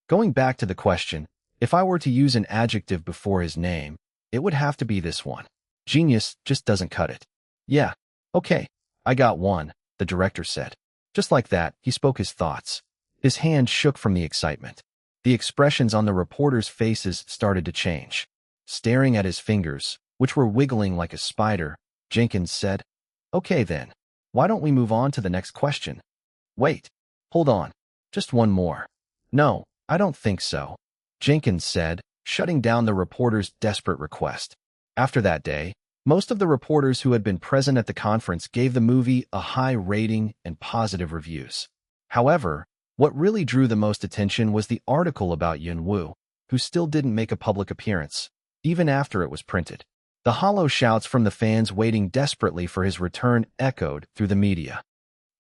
Going back to the question, if I were to use an adjective before his name, it would have to be this one. Genius just doesn't cut it. Yeah, okay, I got one, the director said. Just like that, he spoke his thoughts. His hand shook from the excitement. The expressions on the reporters' faces started to change. Staring at his fingers, which were wiggling like a spider, Jenkins said, "Okay then, why don't we move on to the next question?" "Wait, hold on, just one more." "No, I don't think so," Jenkins said, shutting down the reporter's desperate request. After that day, most of the reporters who had been present at the conference gave the movie a high rating and positive reviews. However, what really drew the most attention was the article about Yun-Woo, who still didn't make a public appearance, even after it was printed. The hollow shouts from the fans waiting desperately for his return echoed through the media.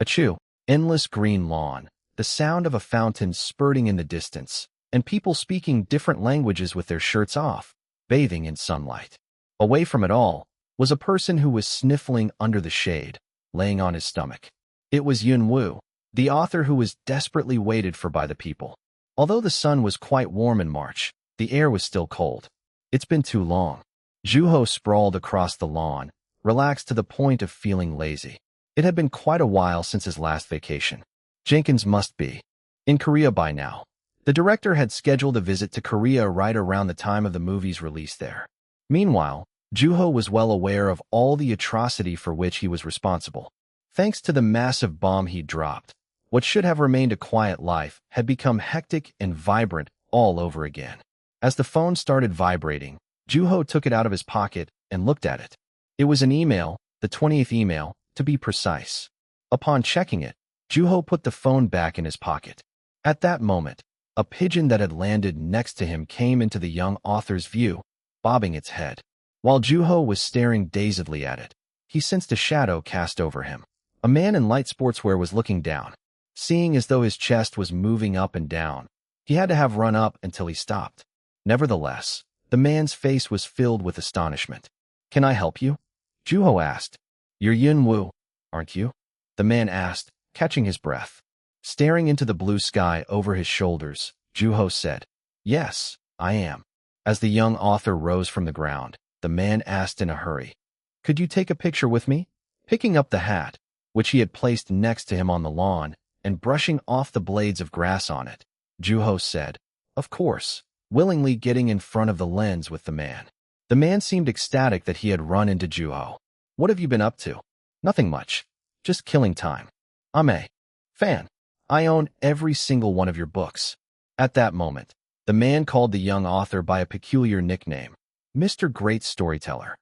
Achoo! Endless green lawn, the sound of a fountain spurting in the distance, and people speaking different languages with their shirts off, bathing in sunlight. Away from it all was a person who was sniffling under the shade, laying on his stomach. It was Yun-Woo, the author who was desperately waited for by the people. Although the sun was quite warm in March, the air was still cold. It's been too long. Joo-ho sprawled across the lawn, relaxed to the point of feeling lazy. It had been quite a while since his last vacation. Jenkins must be in Korea by now. The director had scheduled a visit to Korea right around the time of the movie's release there. Meanwhile, Joo-ho was well aware of all the atrocity for which he was responsible. Thanks to the massive bomb he dropped, what should have remained a quiet life had become hectic and vibrant all over again. As the phone started vibrating, Joo-ho took it out of his pocket and looked at it. It was an email, the 20th email, to be precise. Upon checking it, Joo-ho put the phone back in his pocket. At that moment, a pigeon that had landed next to him came into the young author's view, bobbing its head. While Joo-ho was staring dazedly at it, he sensed a shadow cast over him. A man in light sportswear was looking down. Seeing as though his chest was moving up and down, he had to have run up until he stopped. Nevertheless, the man's face was filled with astonishment. "Can I help you?" Joo-ho asked. "You're Yun-Woo, aren't you?" the man asked, catching his breath. Staring into the blue sky over his shoulders, Joo-ho said, "Yes, I am." As the young author rose from the ground, the man asked in a hurry, "Could you take a picture with me?" Picking up the hat, which he had placed next to him on the lawn, and brushing off the blades of grass on it, Joo-ho said, "Of course," willingly getting in front of the lens with the man. The man seemed ecstatic that he had run into Joo-ho. "What have you been up to?" "Nothing much. Just killing time. I'm a fan. I own every single one of your books." At that moment, the man called the young author by a peculiar nickname, Mr. Great Storyteller.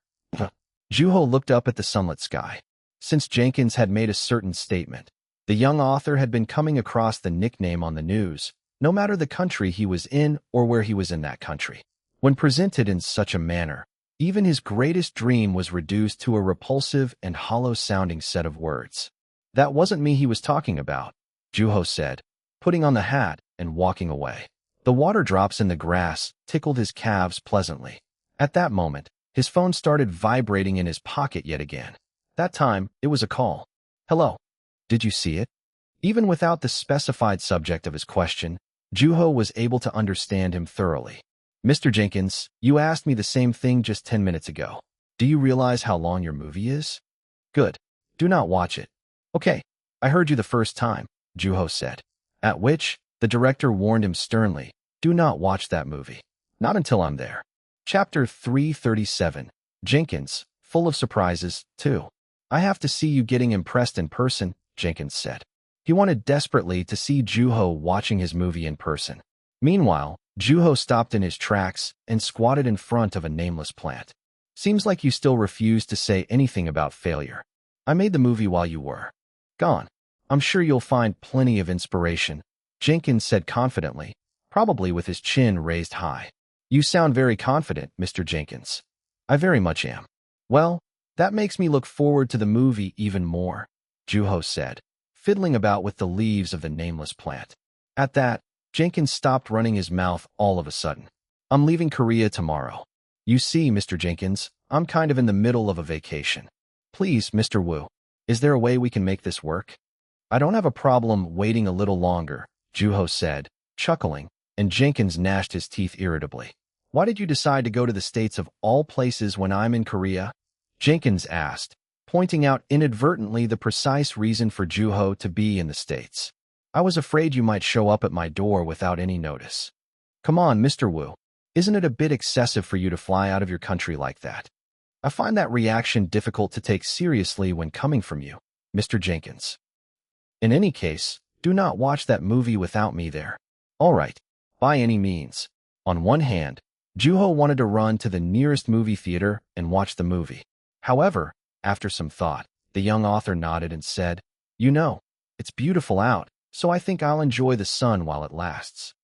Joo-ho looked up at the sunlit sky. Since Jenkins had made a certain statement, the young author had been coming across the nickname on the news, no matter the country he was in or where he was in that country. When presented in such a manner, even his greatest dream was reduced to a repulsive and hollow-sounding set of words. "That wasn't me he was talking about," Joo-ho said, putting on the hat and walking away. The water drops in the grass tickled his calves pleasantly. At that moment, his phone started vibrating in his pocket yet again. That time, it was a call. "Hello. Did you see it?" Even without the specified subject of his question, Joo-ho was able to understand him thoroughly. "Mr. Jenkins, you asked me the same thing just 10 minutes ago. Do you realize how long your movie is?" "Good. Do not watch it." "Okay, I heard you the first time," Joo-ho said. At which, the director warned him sternly, "Do not watch that movie. Not until I'm there." Chapter 337. Jenkins, full of surprises, too. "I have to see you getting impressed in person," Jenkins said. He wanted desperately to see Joo-ho watching his movie in person. Meanwhile, Joo-ho stopped in his tracks and squatted in front of a nameless plant. "Seems like you still refuse to say anything about failure. I made the movie while you were gone. I'm sure you'll find plenty of inspiration," Jenkins said confidently, probably with his chin raised high. "You sound very confident, Mr. Jenkins." "I very much am." "Well, that makes me look forward to the movie even more," Joo-ho said, fiddling about with the leaves of the nameless plant. At that, Jenkins stopped running his mouth all of a sudden. "I'm leaving Korea tomorrow. You see, Mr. Jenkins, I'm kind of in the middle of a vacation. Please, Mr. Woo, is there a way we can make this work?" "I don't have a problem waiting a little longer," Joo-ho said, chuckling, and Jenkins gnashed his teeth irritably. Why did you decide to go to the States of all places when I'm in Korea? Jenkins asked, pointing out inadvertently the precise reason for Juho to be in the States. I was afraid you might show up at my door without any notice. Come on, Mr. Wu. Isn't it a bit excessive for you to fly out of your country like that? I find that reaction difficult to take seriously when coming from you, Mr. Jenkins. In any case, do not watch that movie without me there. All right, by any means. On one hand, Juho wanted to run to the nearest movie theater and watch the movie. However, after some thought, the young author nodded and said, You know, it's beautiful out, so I think I'll enjoy the sun while it lasts.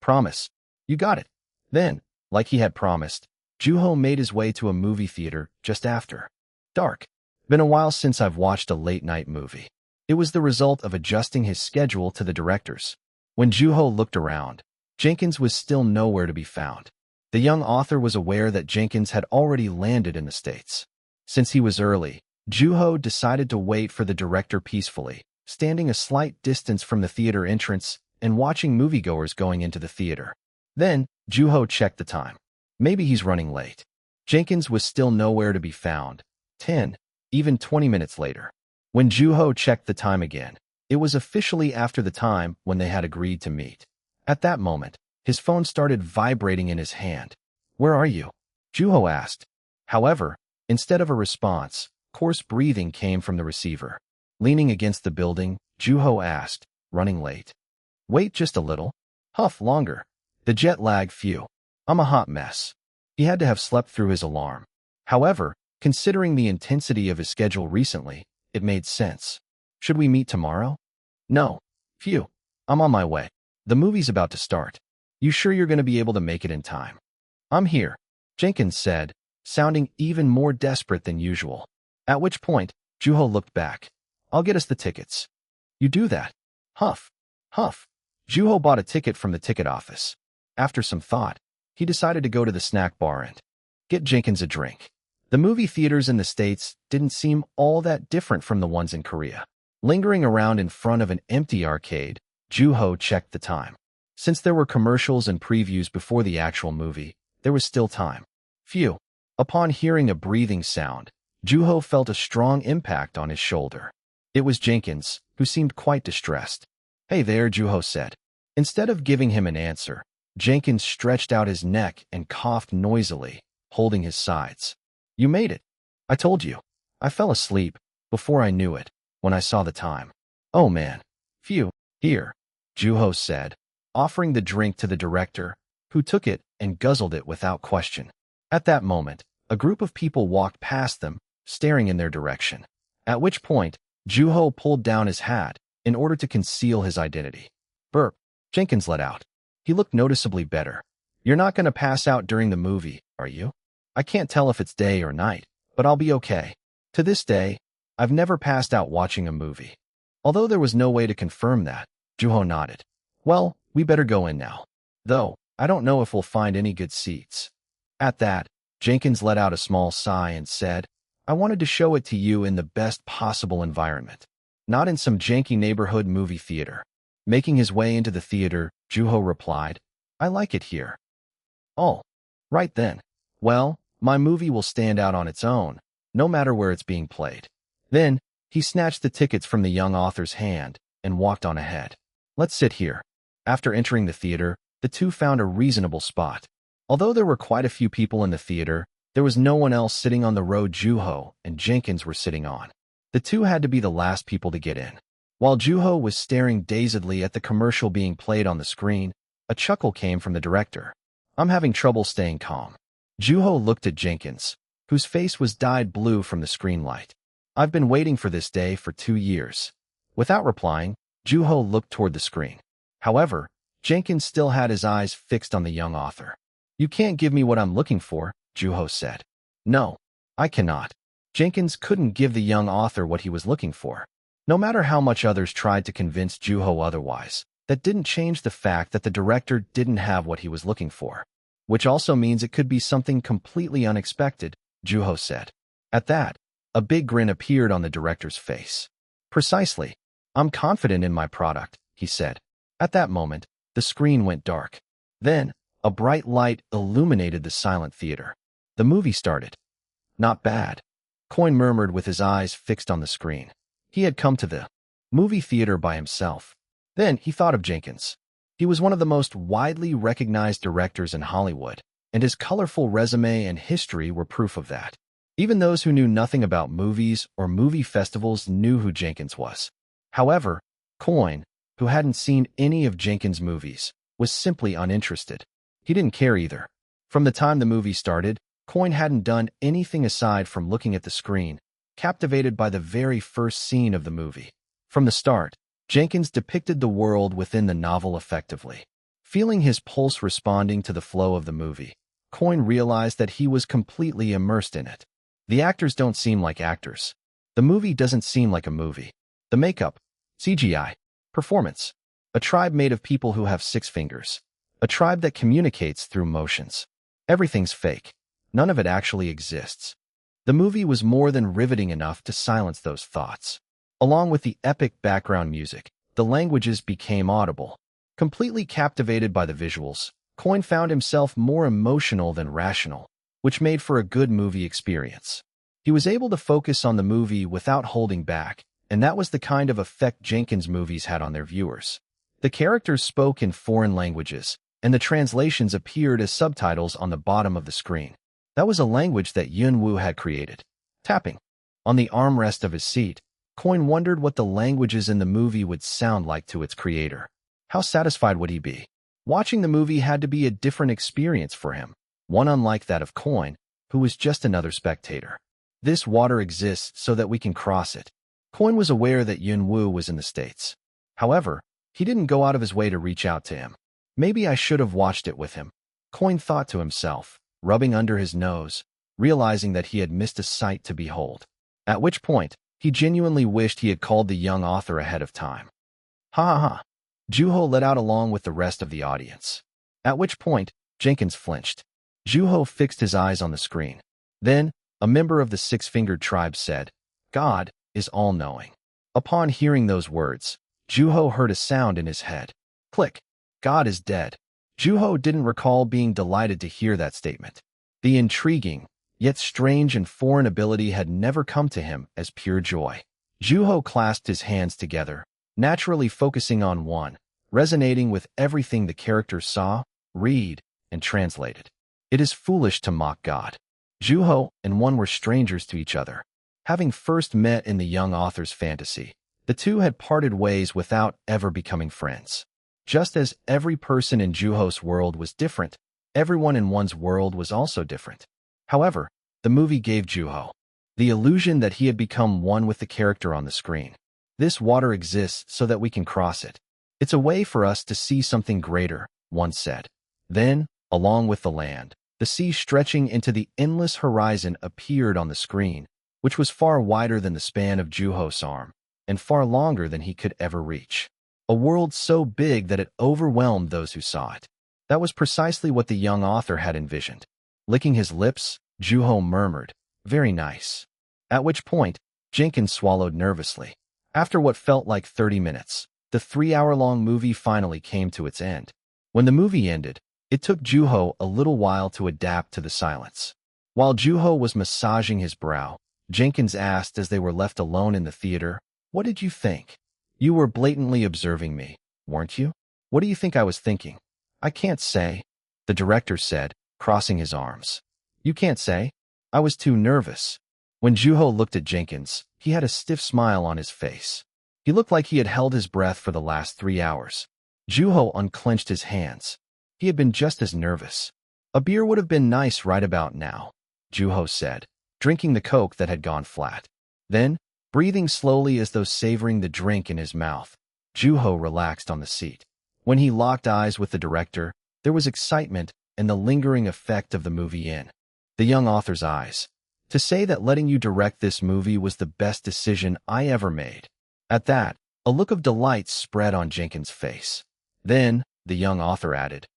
Promise. You got it. Then, like he had promised, Juho made his way to a movie theater just after dark. Been a while since I've watched a late-night movie. It was the result of adjusting his schedule to the director's. When Juho looked around, Jenkins was still nowhere to be found. The young author was aware that Jenkins had already landed in the States. Since he was early, Juho decided to wait for the director peacefully, standing a slight distance from the theater entrance and watching moviegoers going into the theater. Then, Juho checked the time. Maybe he's running late. Jenkins was still nowhere to be found. 10, even 20 minutes later. When Juho checked the time again, it was officially after the time when they had agreed to meet. At that moment, his phone started vibrating in his hand. Where are you? Juho asked. However, instead of a response, coarse breathing came from the receiver. Leaning against the building, Juho asked, running late. Wait just a little. Huff longer. The jet lag few. I'm a hot mess. He had to have slept through his alarm. However, considering the intensity of his schedule recently, it made sense. Should we meet tomorrow? No. Phew. I'm on my way. The movie's about to start. You sure you're going to be able to make it in time? I'm here, Jenkins said, sounding even more desperate than usual. At which point, Juho looked back. I'll get us the tickets. You do that? Huff. Huff. Juho bought a ticket from the ticket office. After some thought, he decided to go to the snack bar and get Jenkins a drink. The movie theaters in the States didn't seem all that different from the ones in Korea. Lingering around in front of an empty arcade, Juho checked the time. Since there were commercials and previews before the actual movie, there was still time. Phew. Upon hearing a breathing sound, Juho felt a strong impact on his shoulder. It was Jenkins, who seemed quite distressed. Hey there, Juho said. Instead of giving him an answer, Jenkins stretched out his neck and coughed noisily, holding his sides. You made it. I told you. I fell asleep, before I knew it, when I saw the time. Oh man. Phew. Here, Juho said, offering the drink to the director, who took it and guzzled it without question. At that moment, a group of people walked past them, staring in their direction. At which point, Juho pulled down his hat in order to conceal his identity. Burp. Jenkins let out. He looked noticeably better. You're not going to pass out during the movie, are you? I can't tell if it's day or night, but I'll be okay. To this day, I've never passed out watching a movie. Although there was no way to confirm that, Juho nodded. Well, we better go in now. Though, I don't know if we'll find any good seats. At that, Jenkins let out a small sigh and said, I wanted to show it to you in the best possible environment. Not in some janky neighborhood movie theater. Making his way into the theater, Juho replied, I like it here. Oh, right then. Well, my movie will stand out on its own, no matter where it's being played. Then, he snatched the tickets from the young author's hand and walked on ahead. Let's sit here. After entering the theater, the two found a reasonable spot. Although there were quite a few people in the theater, there was no one else sitting on the row Juho and Jenkins were sitting on. The two had to be the last people to get in. While Juho was staring dazedly at the commercial being played on the screen, a chuckle came from the director. I'm having trouble staying calm. Juho looked at Jenkins, whose face was dyed blue from the screen light. I've been waiting for this day for 2 years. Without replying, Juho looked toward the screen. However, Jenkins still had his eyes fixed on the young author. You can't give me what I'm looking for, Juho said. No, I cannot. Jenkins couldn't give the young author what he was looking for. No matter how much others tried to convince Juho otherwise, that didn't change the fact that the director didn't have what he was looking for. Which also means it could be something completely unexpected, Juho said. At that, a big grin appeared on the director's face. Precisely. I'm confident in my product, he said. At that moment, the screen went dark. Then, a bright light illuminated the silent theater. The movie started. Not bad, Coin murmured with his eyes fixed on the screen. He had come to the movie theater by himself. Then he thought of Jenkins. He was one of the most widely recognized directors in Hollywood, and his colorful resume and history were proof of that. Even those who knew nothing about movies or movie festivals knew who Jenkins was. However, Coin, who hadn't seen any of Jenkins' movies, was simply uninterested. He didn't care either. From the time the movie started, Coin hadn't done anything aside from looking at the screen, captivated by the very first scene of the movie. From the start, Jenkins depicted the world within the novel effectively. Feeling his pulse responding to the flow of the movie, Coin realized that he was completely immersed in it. The actors don't seem like actors. The movie doesn't seem like a movie. The makeup, CGI, performance. A tribe made of people who have 6 fingers. A tribe that communicates through motions. Everything's fake. None of it actually exists. The movie was more than riveting enough to silence those thoughts. Along with the epic background music, the languages became audible. Completely captivated by the visuals, Coin found himself more emotional than rational, which made for a good movie experience. He was able to focus on the movie without holding back, and that was the kind of effect Jenkins' movies had on their viewers. The characters spoke in foreign languages, and the translations appeared as subtitles on the bottom of the screen. That was a language that Yun-Woo had created. Tapping on the armrest of his seat, Coin wondered what the languages in the movie would sound like to its creator. How satisfied would he be? Watching the movie had to be a different experience for him, one unlike that of Coin, who was just another spectator. This water exists so that we can cross it. Coin was aware that Yun-Woo was in the States. However, he didn't go out of his way to reach out to him. Maybe I should have watched it with him, Coin thought to himself, rubbing under his nose, realizing that he had missed a sight to behold. At which point, he genuinely wished he had called the young author ahead of time. Ha ha ha. Juho let out along with the rest of the audience. At which point, Jenkins flinched. Juho fixed his eyes on the screen. Then, a member of the 6-fingered tribe said, "God is all-knowing." Upon hearing those words, Juho heard a sound in his head. Click. God is dead. Juho didn't recall being delighted to hear that statement. The intriguing, yet strange and foreign ability had never come to him as pure joy. Juho clasped his hands together, naturally focusing on one, resonating with everything the characters saw, read, and translated. It is foolish to mock God. Juho and one were strangers to each other. Having first met in the young author's fantasy, the two had parted ways without ever becoming friends. Just as every person in Juho's world was different, everyone in one's world was also different. However, the movie gave Juho the illusion that he had become one with the character on the screen. This water exists so that we can cross it. It's a way for us to see something greater, one said. Then, along with the land, the sea stretching into the endless horizon appeared on the screen, which was far wider than the span of Juho's arm, and far longer than he could ever reach. A world so big that it overwhelmed those who saw it. That was precisely what the young author had envisioned. Licking his lips, Juho murmured, "Very nice." At which point, Jenkins swallowed nervously. After what felt like 30 minutes, the 3-hour-long movie finally came to its end. When the movie ended, it took Juho a little while to adapt to the silence. While Juho was massaging his brow, Jenkins asked as they were left alone in the theater, "What did you think? You were blatantly observing me, weren't you? What do you think I was thinking?" "I can't say," the director said, crossing his arms. "You can't say?" "I was too nervous." When Juho looked at Jenkins, he had a stiff smile on his face. He looked like he had held his breath for the last 3 hours. Juho unclenched his hands. He had been just as nervous. "A beer would have been nice right about now," Juho said, drinking the Coke that had gone flat. Then, breathing slowly as though savoring the drink in his mouth, Juho relaxed on the seat. When he locked eyes with the director, there was excitement and the lingering effect of the movie in the young author's eyes. "To say that letting you direct this movie was the best decision I ever made." At that, a look of delight spread on Jenkins' face. Then, the young author added,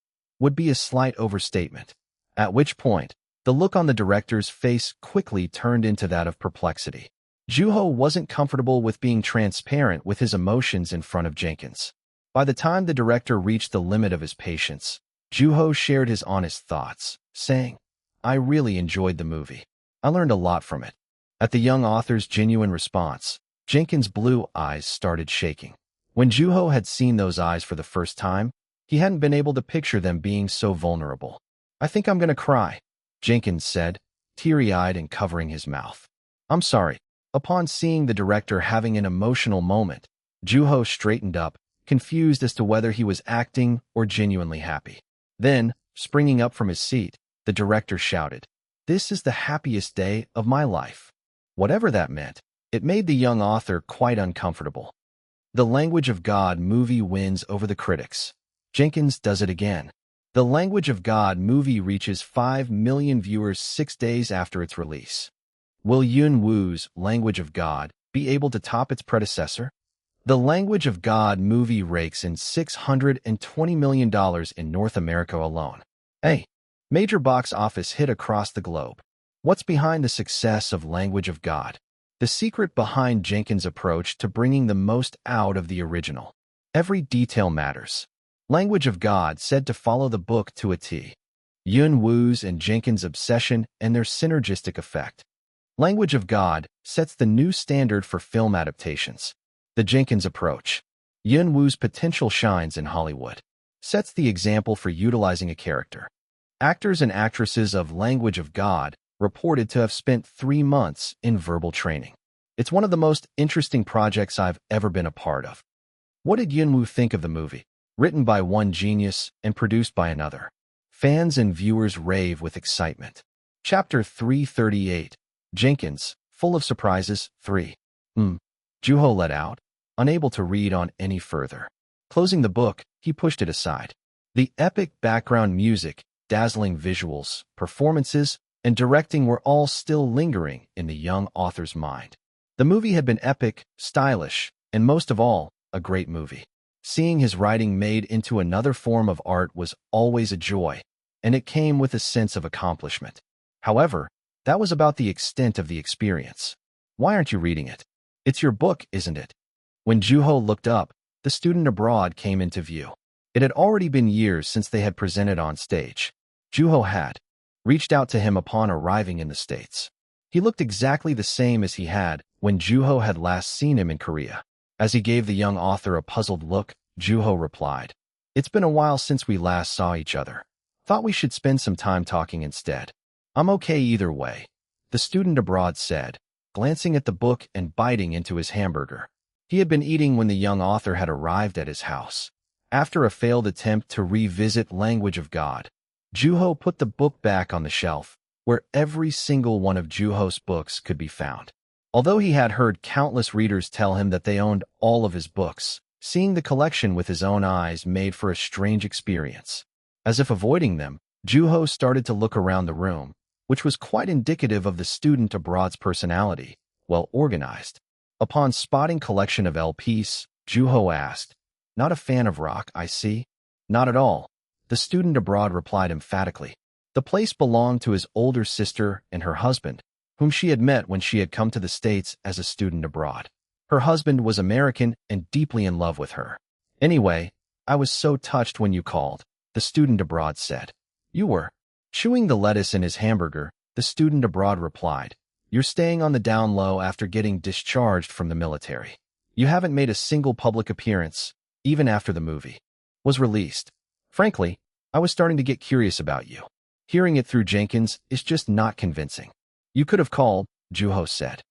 "Would be a slight overstatement." At which point, the look on the director's face quickly turned into that of perplexity. Juho wasn't comfortable with being transparent with his emotions in front of Jenkins. By the time the director reached the limit of his patience, Juho shared his honest thoughts, saying, I really enjoyed the movie. I learned a lot from it. At the young author's genuine response, Jenkins' blue eyes started shaking. When Juho had seen those eyes for the first time, he hadn't been able to picture them being so vulnerable. I think I'm gonna cry, Jenkins said, teary-eyed and covering his mouth. I'm sorry. Upon seeing the director having an emotional moment, Juho straightened up, confused as to whether he was acting or genuinely happy. Then, springing up from his seat, the director shouted, This is the happiest day of my life. Whatever that meant, it made the young author quite uncomfortable. The Language of God movie wins over the critics. Jenkins does it again. The Language of God movie reaches 5 million viewers 6 days after its release. Will Yun Woo's Language of God be able to top its predecessor? The Language of God movie rakes in $620 million in North America alone. A major box office hit across the globe. What's behind the success of Language of God? The secret behind Jenkins' approach to bringing the most out of the original. Every detail matters. Language of God said to follow the book to a T. Yun Woo's and Jenkins' obsession and their synergistic effect. Language of God sets the new standard for film adaptations. The Jenkins approach. Yun Woo's potential shines in Hollywood. Sets the example for utilizing a character. Actors and actresses of Language of God reported to have spent 3 months in verbal training. It's one of the most interesting projects I've ever been a part of. What did Yun Woo think of the movie? Written by one genius and produced by another. Fans and viewers rave with excitement. Chapter 338. Jenkins, full of surprises, 3. Juho let out, unable to read on any further. Closing the book, he pushed it aside. The epic background music, dazzling visuals, performances, and directing were all still lingering in the young author's mind. The movie had been epic, stylish, and most of all, a great movie. Seeing his writing made into another form of art was always a joy, and it came with a sense of accomplishment. However, that was about the extent of the experience. Why aren't you reading it? It's your book, isn't it? When Juho looked up, the student abroad came into view. It had already been years since they had presented on stage. Juho had reached out to him upon arriving in the States. He looked exactly the same as he had when Juho had last seen him in Korea. As he gave the young author a puzzled look, Juho replied, It's been a while since we last saw each other. Thought we should spend some time talking instead. I'm okay either way, the student abroad said, glancing at the book and biting into his hamburger. He had been eating when the young author had arrived at his house. After a failed attempt to revisit Language of God, Juho put the book back on the shelf, where every single one of Juho's books could be found. Although he had heard countless readers tell him that they owned all of his books, seeing the collection with his own eyes made for a strange experience. As if avoiding them, Juho started to look around the room, which was quite indicative of the student abroad's personality, well organized. Upon spotting collection of LPs, Juho asked, Not a fan of rock, I see? Not at all, the student abroad replied emphatically. The place belonged to his older sister and her husband, whom she had met when she had come to the States as a student abroad. Her husband was American and deeply in love with her. Anyway, I was so touched when you called, the student abroad said. You were. Chewing the lettuce in his hamburger, the student abroad replied, You're staying on the down low after getting discharged from the military. You haven't made a single public appearance, even after the movie was released. Frankly, I was starting to get curious about you. Hearing it through Jenkins is just not convincing. You could have called, Juho said.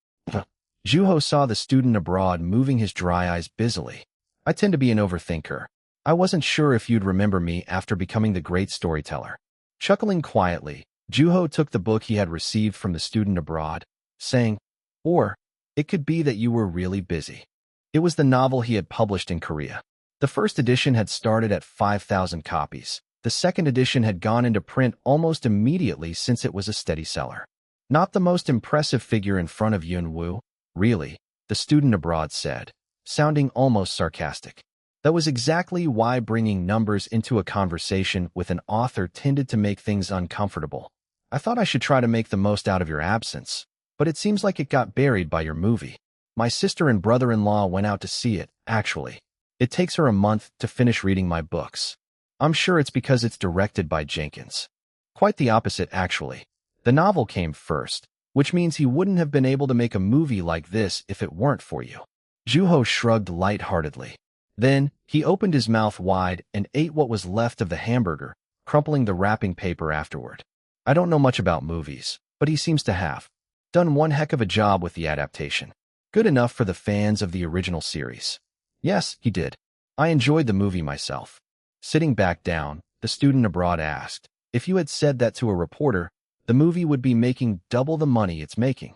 Juho saw the student abroad moving his dry eyes busily. I tend to be an overthinker. I wasn't sure if you'd remember me after becoming the great storyteller. Chuckling quietly, Juho took the book he had received from the student abroad, saying, Or, it could be that you were really busy. It was the novel he had published in Korea. The first edition had started at 5,000 copies. The second edition had gone into print almost immediately since it was a steady seller. Not the most impressive figure in front of Yun Woo, really, the student abroad said, sounding almost sarcastic. That was exactly why bringing numbers into a conversation with an author tended to make things uncomfortable. I thought I should try to make the most out of your absence, but it seems like it got buried by your movie. My sister and brother-in-law went out to see it, actually. It takes her a month to finish reading my books. I'm sure it's because it's directed by Jenkins. Quite the opposite, actually. The novel came first, which means he wouldn't have been able to make a movie like this if it weren't for you. Juho shrugged lightheartedly. Then, he opened his mouth wide and ate what was left of the hamburger, crumpling the wrapping paper afterward. I don't know much about movies, but he seems to have done one heck of a job with the adaptation. Good enough for the fans of the original series. Yes, he did. I enjoyed the movie myself. Sitting back down, the student abroad asked, if you had said that to a reporter, the movie would be making double the money it's making.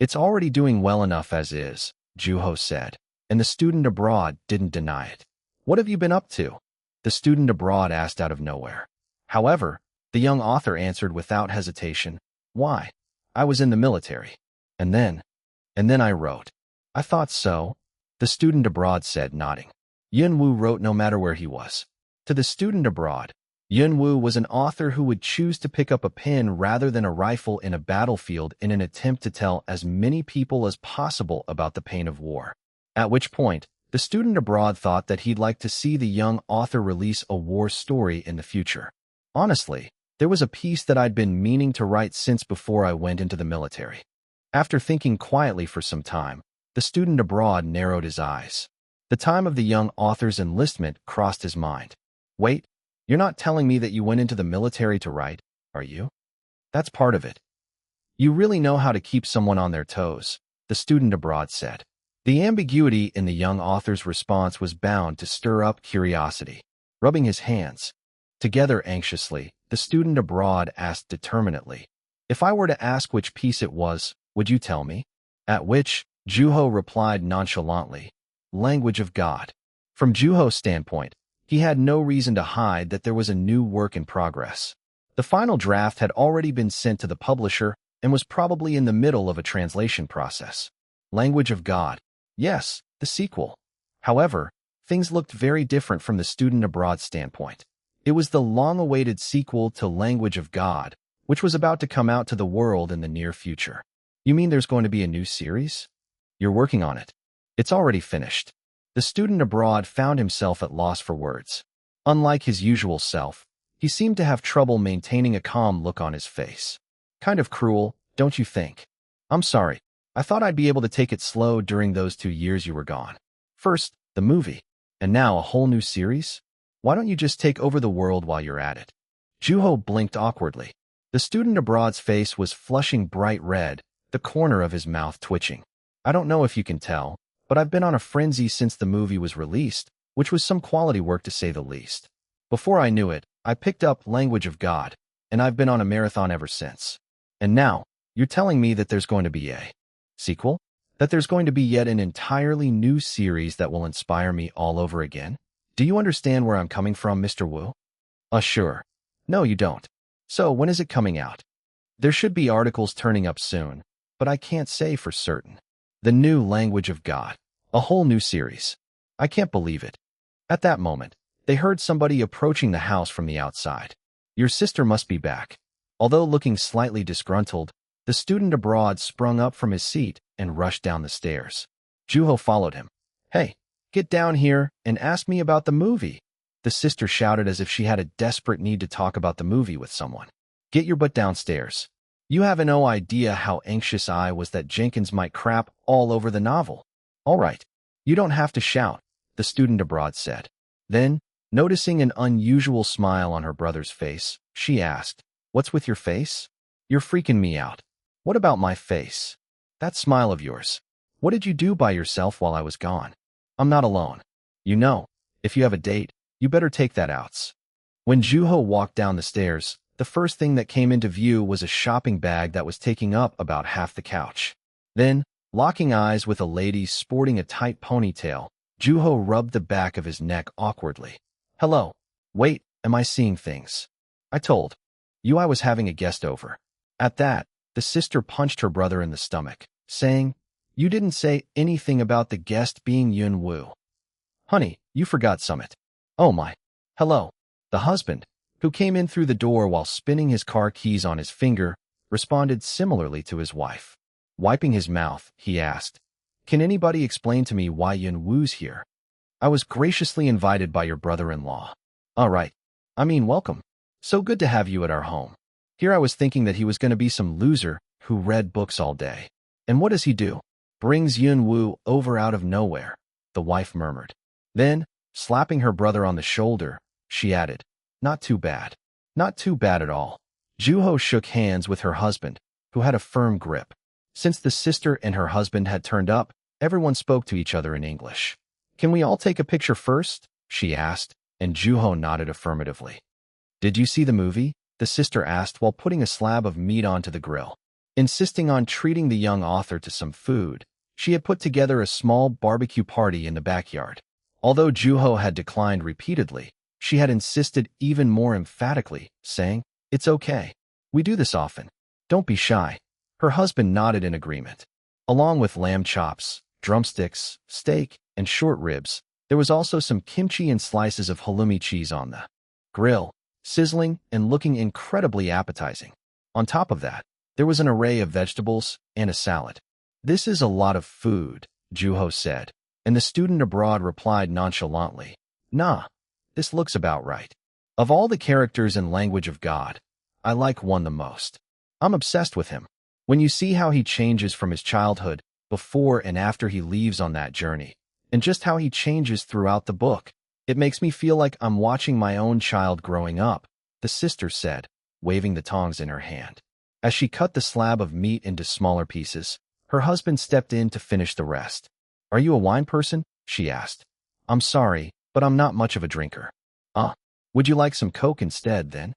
It's already doing well enough as is, Juho said, and the student abroad didn't deny it. What have you been up to? The student abroad asked out of nowhere. However, the young author answered without hesitation, why? I was in the military. And then I wrote. I thought so, the student abroad said, nodding. Yunwoo wrote no matter where he was. To the student abroad, Yunwoo was an author who would choose to pick up a pen rather than a rifle in a battlefield in an attempt to tell as many people as possible about the pain of war. At which point, the student abroad thought that he'd like to see the young author release a war story in the future. Honestly, there was a piece that I'd been meaning to write since before I went into the military. After thinking quietly for some time, the student abroad narrowed his eyes. The time of the young author's enlistment crossed his mind. Wait, you're not telling me that you went into the military to write, are you? That's part of it. You really know how to keep someone on their toes, the student abroad said. The ambiguity in the young author's response was bound to stir up curiosity. Rubbing his hands together anxiously, the student abroad asked determinedly, if I were to ask which piece it was, would you tell me? At which, Juho replied nonchalantly, Language of God. From Juho's standpoint, he had no reason to hide that there was a new work in progress. The final draft had already been sent to the publisher and was probably in the middle of a translation process. Language of God. Yes, the sequel. However, things looked very different from the student abroad standpoint. It was the long-awaited sequel to Language of God, which was about to come out to the world in the near future. You mean there's going to be a new series? You're working on it. It's already finished. The student abroad found himself at loss for words. Unlike his usual self, he seemed to have trouble maintaining a calm look on his face. Kind of cruel, don't you think? I'm sorry. I thought I'd be able to take it slow during those 2 years you were gone. First, the movie, and now a whole new series? Why don't you just take over the world while you're at it? Juho blinked awkwardly. The student abroad's face was flushing bright red, the corner of his mouth twitching. I don't know if you can tell, but I've been on a frenzy since the movie was released, which was some quality work to say the least. Before I knew it, I picked up Language of God, and I've been on a marathon ever since. And now, you're telling me that there's going to be a sequel? That there's going to be yet an entirely new series that will inspire me all over again? Do you understand where I'm coming from, Mr. Wu? Sure. No, you don't. So, when is it coming out? There should be articles turning up soon, but I can't say for certain. The new Language of God. A whole new series. I can't believe it. At that moment, they heard somebody approaching the house from the outside. Your sister must be back. Although looking slightly disgruntled, the student abroad sprung up from his seat and rushed down the stairs. Juho followed him. Hey, get down here and ask me about the movie, the sister shouted as if she had a desperate need to talk about the movie with someone. Get your butt downstairs. You have no idea how anxious I was that Jenkins might crap all over the novel. All right, you don't have to shout, the student abroad said. Then, noticing an unusual smile on her brother's face, she asked, What's with your face? You're freaking me out. What about my face? That smile of yours. What did you do by yourself while I was gone? I'm not alone. You know, if you have a date, you better take that outs. When Juho walked down the stairs, the first thing that came into view was a shopping bag that was taking up about half the couch. Then, locking eyes with a lady sporting a tight ponytail, Juho rubbed the back of his neck awkwardly. Hello. Wait, am I seeing things? I told you I was having a guest over. At that, the sister punched her brother in the stomach, saying, You didn't say anything about the guest being Yun Woo. Honey, you forgot summit. Oh my. Hello. The husband, who came in through the door while spinning his car keys on his finger, responded similarly to his wife. Wiping his mouth, he asked, Can anybody explain to me why Yun Woo's here? I was graciously invited by your brother-in-law. All right, I mean, welcome. So good to have you at our home. Here I was thinking that he was going to be some loser who read books all day. And what does he do? Brings Yun-woo over out of nowhere, the wife murmured. Then, slapping her brother on the shoulder, she added, not too bad. Not too bad at all. Juho shook hands with her husband, who had a firm grip. Since the sister and her husband had turned up, everyone spoke to each other in English. Can we all take a picture first? She asked, and Juho nodded affirmatively. Did you see the movie? The sister asked while putting a slab of meat onto the grill. Insisting on treating the young author to some food, she had put together a small barbecue party in the backyard. Although Juho had declined repeatedly, she had insisted even more emphatically, saying, It's okay. We do this often. Don't be shy. Her husband nodded in agreement. Along with lamb chops, drumsticks, steak, and short ribs, there was also some kimchi and slices of halloumi cheese on the grill, sizzling and looking incredibly appetizing. On top of that, there was an array of vegetables and a salad. This is a lot of food, Juho said, and the student abroad replied nonchalantly, Nah, this looks about right. Of all the characters in Language of God, I like one the most. I'm obsessed with him. When you see how he changes from his childhood, before and after he leaves on that journey, and just how he changes throughout the book, it makes me feel like I'm watching my own child growing up, the sister said, waving the tongs in her hand. As she cut the slab of meat into smaller pieces, her husband stepped in to finish the rest. Are you a wine person? She asked. I'm sorry, but I'm not much of a drinker. Would you like some Coke instead, then?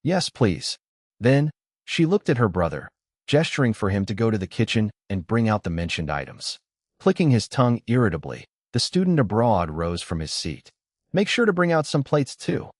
Yes, please. Then, she looked at her brother, gesturing for him to go to the kitchen and bring out the mentioned items. Clicking his tongue irritably, the student abroad rose from his seat. Make sure to bring out some plates too,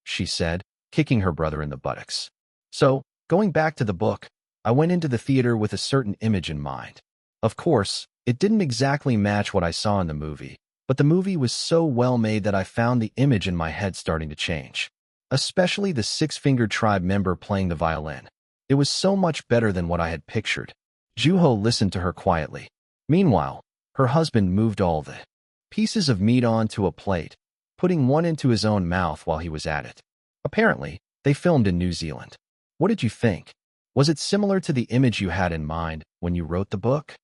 she said, kicking her brother in the buttocks. So, going back to the book, I went into the theater with a certain image in mind. Of course, it didn't exactly match what I saw in the movie, but the movie was so well made that I found the image in my head starting to change. Especially the six-fingered tribe member playing the violin. It was so much better than what I had pictured. Juho listened to her quietly. Meanwhile, her husband moved all the pieces of meat onto a plate, putting one into his own mouth while he was at it. Apparently, they filmed in New Zealand. What did you think? Was it similar to the image you had in mind when you wrote the book?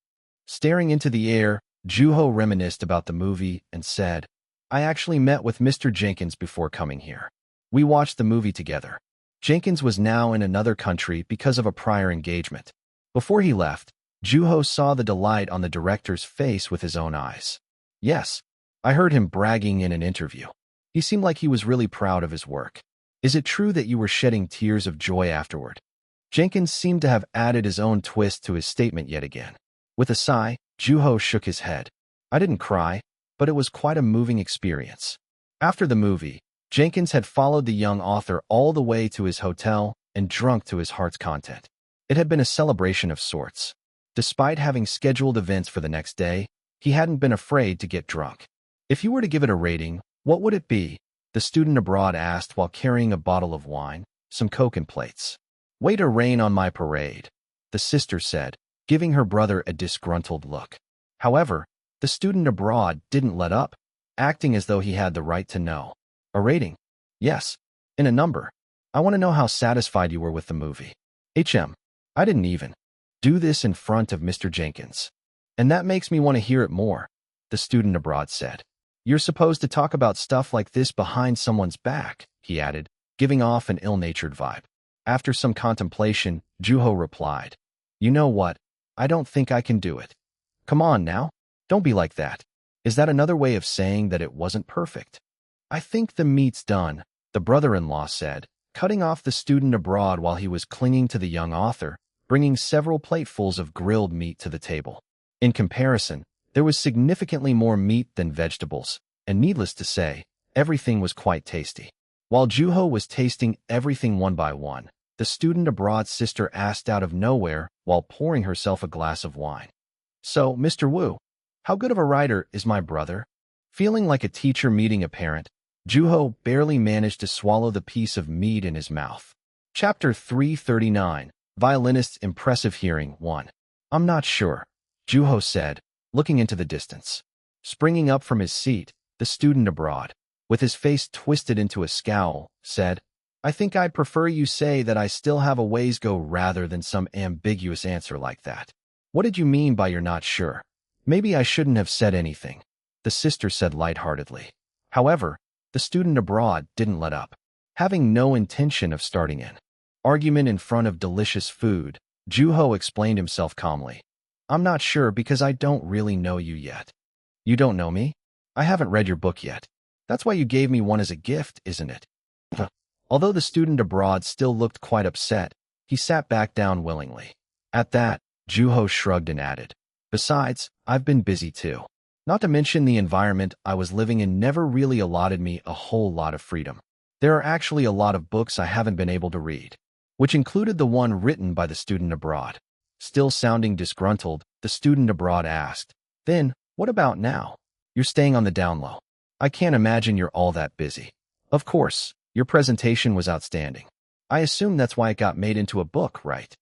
Staring into the air, Juho reminisced about the movie and said, I actually met with Mr. Jenkins before coming here. We watched the movie together. Jenkins was now in another country because of a prior engagement. Before he left, Juho saw the delight on the director's face with his own eyes. Yes, I heard him bragging in an interview. He seemed like he was really proud of his work. Is it true that you were shedding tears of joy afterward? Jenkins seemed to have added his own twist to his statement yet again. With a sigh, Juho shook his head. I didn't cry, but it was quite a moving experience. After the movie, Jenkins had followed the young author all the way to his hotel and drunk to his heart's content. It had been a celebration of sorts. Despite having scheduled events for the next day, he hadn't been afraid to get drunk. If you were to give it a rating, what would it be? The student abroad asked while carrying a bottle of wine, some Coke and plates. Way to rain on my parade, the sister said, giving her brother a disgruntled look. However, the student abroad didn't let up, acting as though he had the right to know. A rating? Yes. In a number. I want to know how satisfied you were with the movie. I didn't even do this in front of Mr. Jenkins. And that makes me want to hear it more, the student abroad said. You're supposed to talk about stuff like this behind someone's back, he added, giving off an ill-natured vibe. After some contemplation, Juho replied, You know what? I don't think I can do it. Come on now. Don't be like that. Is that another way of saying that it wasn't perfect? I think the meat's done, the brother-in-law said, cutting off the student abroad while he was clinging to the young author, bringing several platefuls of grilled meat to the table. In comparison, there was significantly more meat than vegetables, and needless to say, everything was quite tasty. While Juho was tasting everything one by one, the student abroad's sister asked out of nowhere while pouring herself a glass of wine. So, Mr. Wu, how good of a writer is my brother? Feeling like a teacher meeting a parent, Juho barely managed to swallow the piece of meat in his mouth. Chapter 339, Violinist's Impressive Hearing 1. I'm not sure, Juho said, looking into the distance. Springing up from his seat, the student abroad with his face twisted into a scowl, said, I think I'd prefer you say that I still have a ways go rather than some ambiguous answer like that. What did you mean by you're not sure? Maybe I shouldn't have said anything, the sister said lightheartedly. However, the student abroad didn't let up. Having no intention of starting an argument in front of delicious food, Juho explained himself calmly. I'm not sure because I don't really know you yet. You don't know me? I haven't read your book yet. That's why you gave me one as a gift, isn't it? Although the student abroad still looked quite upset, he sat back down willingly. At that, Juho shrugged and added, Besides, I've been busy too. Not to mention the environment I was living in never really allotted me a whole lot of freedom. There are actually a lot of books I haven't been able to read, which included the one written by the student abroad. Still sounding disgruntled, the student abroad asked, Then, what about now? You're staying on the down low. I can't imagine you're all that busy. Of course, your presentation was outstanding. I assume that's why it got made into a book, right?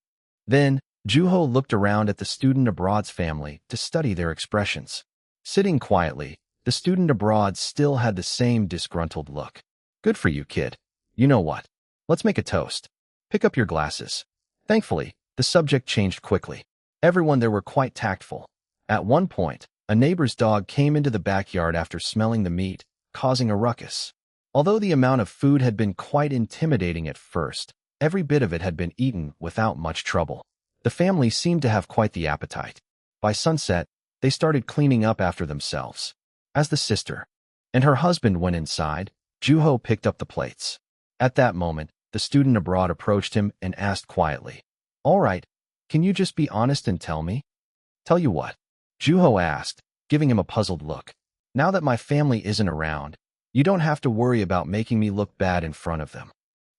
Then, Juho looked around at the student abroad's family to study their expressions. Sitting quietly, the student abroad still had the same disgruntled look. Good for you, kid. You know what? Let's make a toast. Pick up your glasses. Thankfully, the subject changed quickly. Everyone there were quite tactful. At one point, a neighbor's dog came into the backyard after smelling the meat, causing a ruckus. Although the amount of food had been quite intimidating at first, every bit of it had been eaten without much trouble. The family seemed to have quite the appetite. By sunset, they started cleaning up after themselves. As the sister and her husband went inside, Juho picked up the plates. At that moment, the student abroad approached him and asked quietly, All right, can you just be honest and tell me? Tell you what? Juho asked, giving him a puzzled look. Now that my family isn't around, you don't have to worry about making me look bad in front of them.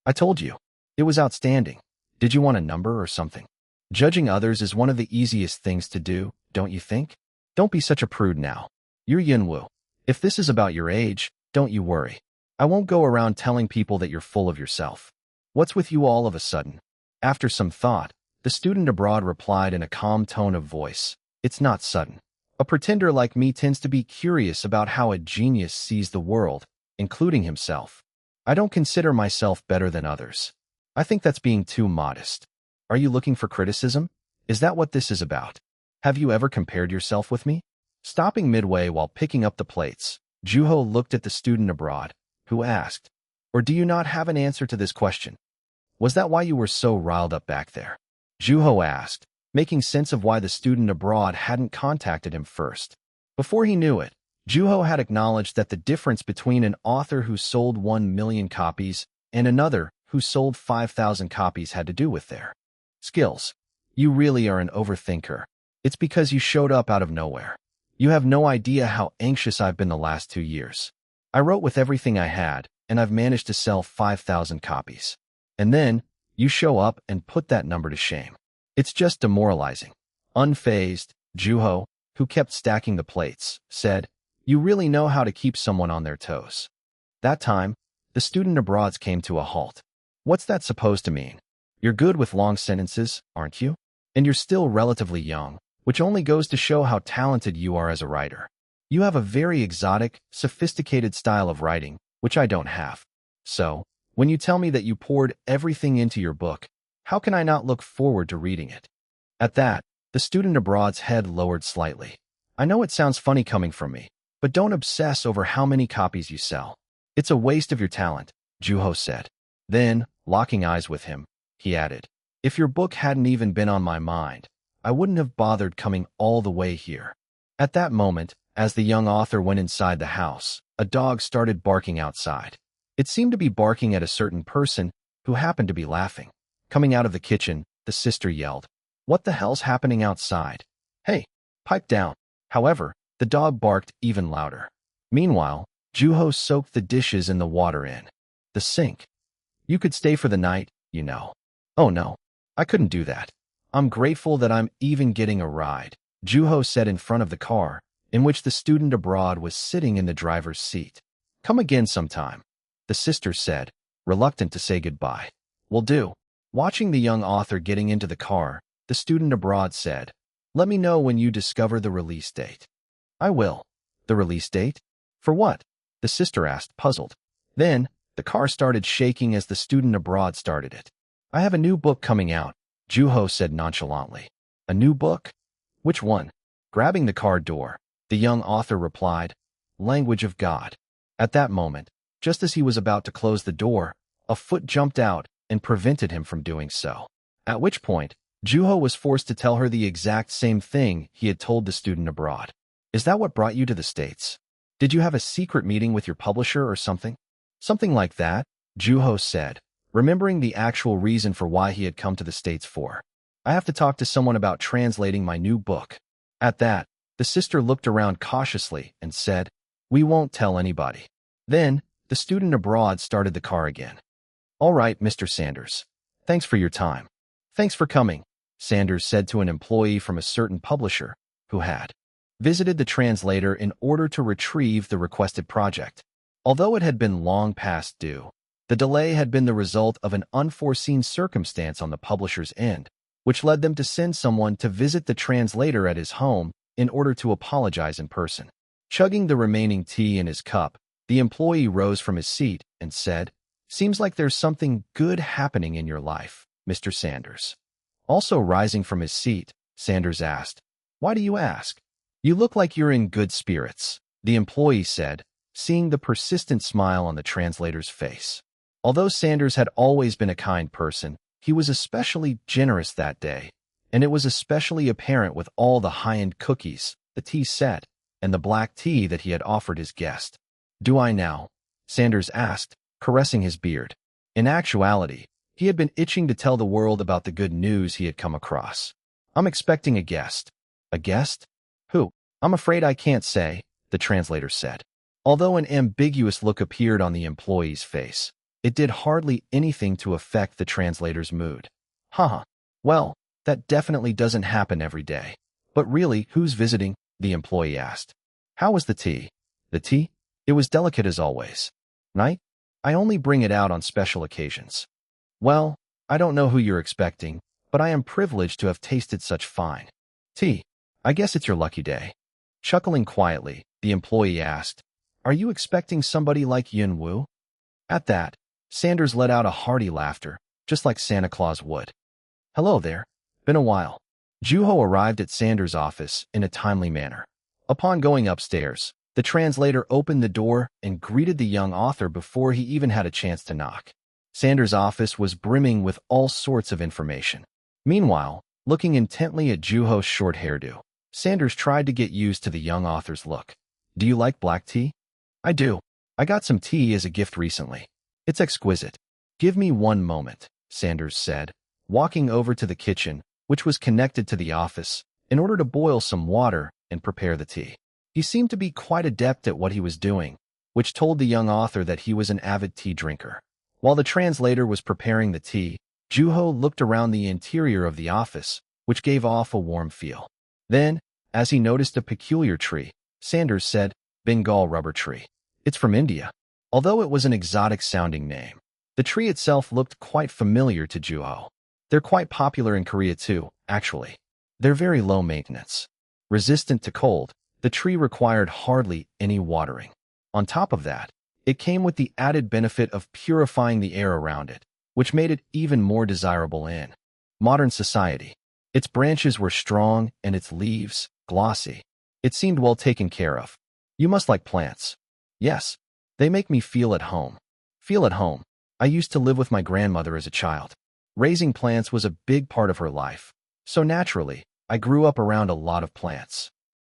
I told you. It was outstanding. Did you want a number or something? Judging others is one of the easiest things to do, don't you think? Don't be such a prude now. You're Yunwoo. If this is about your age, don't you worry. I won't go around telling people that you're full of yourself. What's with you all of a sudden? After some thought, the student abroad replied in a calm tone of voice, It's not sudden. A pretender like me tends to be curious about how a genius sees the world, including himself. I don't consider myself better than others. I think that's being too modest. Are you looking for criticism? Is that what this is about? Have you ever compared yourself with me? Stopping midway while picking up the plates, Juho looked at the student abroad, who asked, Or do you not have an answer to this question? Was that why you were so riled up back there? Juho asked, making sense of why the student abroad hadn't contacted him first. Before he knew it, Juho had acknowledged that the difference between an author who sold 1 million copies and another who sold 5,000 copies had to do with their skills. You really are an overthinker. It's because you showed up out of nowhere. You have no idea how anxious I've been the last 2 years. I wrote with everything I had, and I've managed to sell 5,000 copies. And then, you show up and put that number to shame. It's just demoralizing. Unfazed, Juho, who kept stacking the plates, said, You really know how to keep someone on their toes. That time, the student abroad came to a halt. What's that supposed to mean? You're good with long sentences, aren't you? And you're still relatively young, which only goes to show how talented you are as a writer. You have a very exotic, sophisticated style of writing, which I don't have. So, when you tell me that you poured everything into your book, how can I not look forward to reading it? At that, the student abroad's head lowered slightly. I know it sounds funny coming from me, but don't obsess over how many copies you sell. It's a waste of your talent, Juho said. Then, locking eyes with him, he added, If your book hadn't even been on my mind, I wouldn't have bothered coming all the way here. At that moment, as the young author went inside the house, a dog started barking outside. It seemed to be barking at a certain person who happened to be laughing. Coming out of the kitchen, the sister yelled, What the hell's happening outside? Hey, pipe down. However, the dog barked even louder. Meanwhile, Juho soaked the dishes in the water in the sink. You could stay for the night, you know. Oh no, I couldn't do that. I'm grateful that I'm even getting a ride, Juho said in front of the car, in which the student abroad was sitting in the driver's seat. Come again sometime, the sister said, reluctant to say goodbye. Will do. Watching the young author getting into the car, the student abroad said, Let me know when you discover the release date. I will. The release date? For what? the sister asked, puzzled. Then, the car started shaking as the student abroad started it. I have a new book coming out, Juho said nonchalantly. A new book? Which one? Grabbing the car door, the young author replied, Language of God. At that moment, just as he was about to close the door, a foot jumped out and prevented him from doing so. At which point, Juho was forced to tell her the exact same thing he had told the student abroad. Is that what brought you to the States? Did you have a secret meeting with your publisher or something? Something like that, Juho said, remembering the actual reason for why he had come to the States for. I have to talk to someone about translating my new book. At that, the sister looked around cautiously and said, We won't tell anybody. Then, the student abroad started the car again. All right, Mr. Sanders. Thanks for your time. Thanks for coming, Sanders said to an employee from a certain publisher who had visited the translator in order to retrieve the requested project. Although it had been long past due, the delay had been the result of an unforeseen circumstance on the publisher's end, which led them to send someone to visit the translator at his home in order to apologize in person. Chugging the remaining tea in his cup, the employee rose from his seat and said, Seems like there's something good happening in your life, Mr. Sanders. Also rising from his seat, Sanders asked, Why do you ask? You look like you're in good spirits, the employee said, seeing the persistent smile on the translator's face. Although Sanders had always been a kind person, he was especially generous that day, and it was especially apparent with all the high-end cookies, the tea set, and the black tea that he had offered his guest. Do I now? Sanders asked, caressing his beard. In actuality, he had been itching to tell the world about the good news he had come across. I'm expecting a guest. A guest? Who? I'm afraid I can't say, the translator said. Although an ambiguous look appeared on the employee's face, it did hardly anything to affect the translator's mood. Haha. Well, that definitely doesn't happen every day. But really, who's visiting? The employee asked. How was the tea? The tea? It was delicate as always. Night? I only bring it out on special occasions. Well, I don't know who you're expecting, but I am privileged to have tasted such fine tea. I guess it's your lucky day. Chuckling quietly, the employee asked, Are you expecting somebody like Yun Wu? At that, Sanders let out a hearty laughter, just like Santa Claus would. Hello there. Been a while. Juho arrived at Sanders' office in a timely manner. Upon going upstairs, the translator opened the door and greeted the young author before he even had a chance to knock. Sanders' office was brimming with all sorts of information. Meanwhile, looking intently at Juho's short hairdo, Sanders tried to get used to the young author's look. Do you like black tea? I do. I got some tea as a gift recently. It's exquisite. Give me one moment, Sanders said, walking over to the kitchen, which was connected to the office, in order to boil some water and prepare the tea. He seemed to be quite adept at what he was doing, which told the young author that he was an avid tea drinker. While the translator was preparing the tea, Juho looked around the interior of the office, which gave off a warm feel. Then, as he noticed a peculiar tree, Sanders said, Bengal rubber tree. It's from India. Although it was an exotic-sounding name, the tree itself looked quite familiar to Juho. They're quite popular in Korea too, actually. They're very low maintenance. Resistant to cold, the tree required hardly any watering. On top of that, it came with the added benefit of purifying the air around it, which made it even more desirable in modern society. Its branches were strong and its leaves glossy. It seemed well taken care of. You must like plants. Yes, they make me feel at home. Feel at home. I used to live with my grandmother as a child. Raising plants was a big part of her life, so naturally, I grew up around a lot of plants.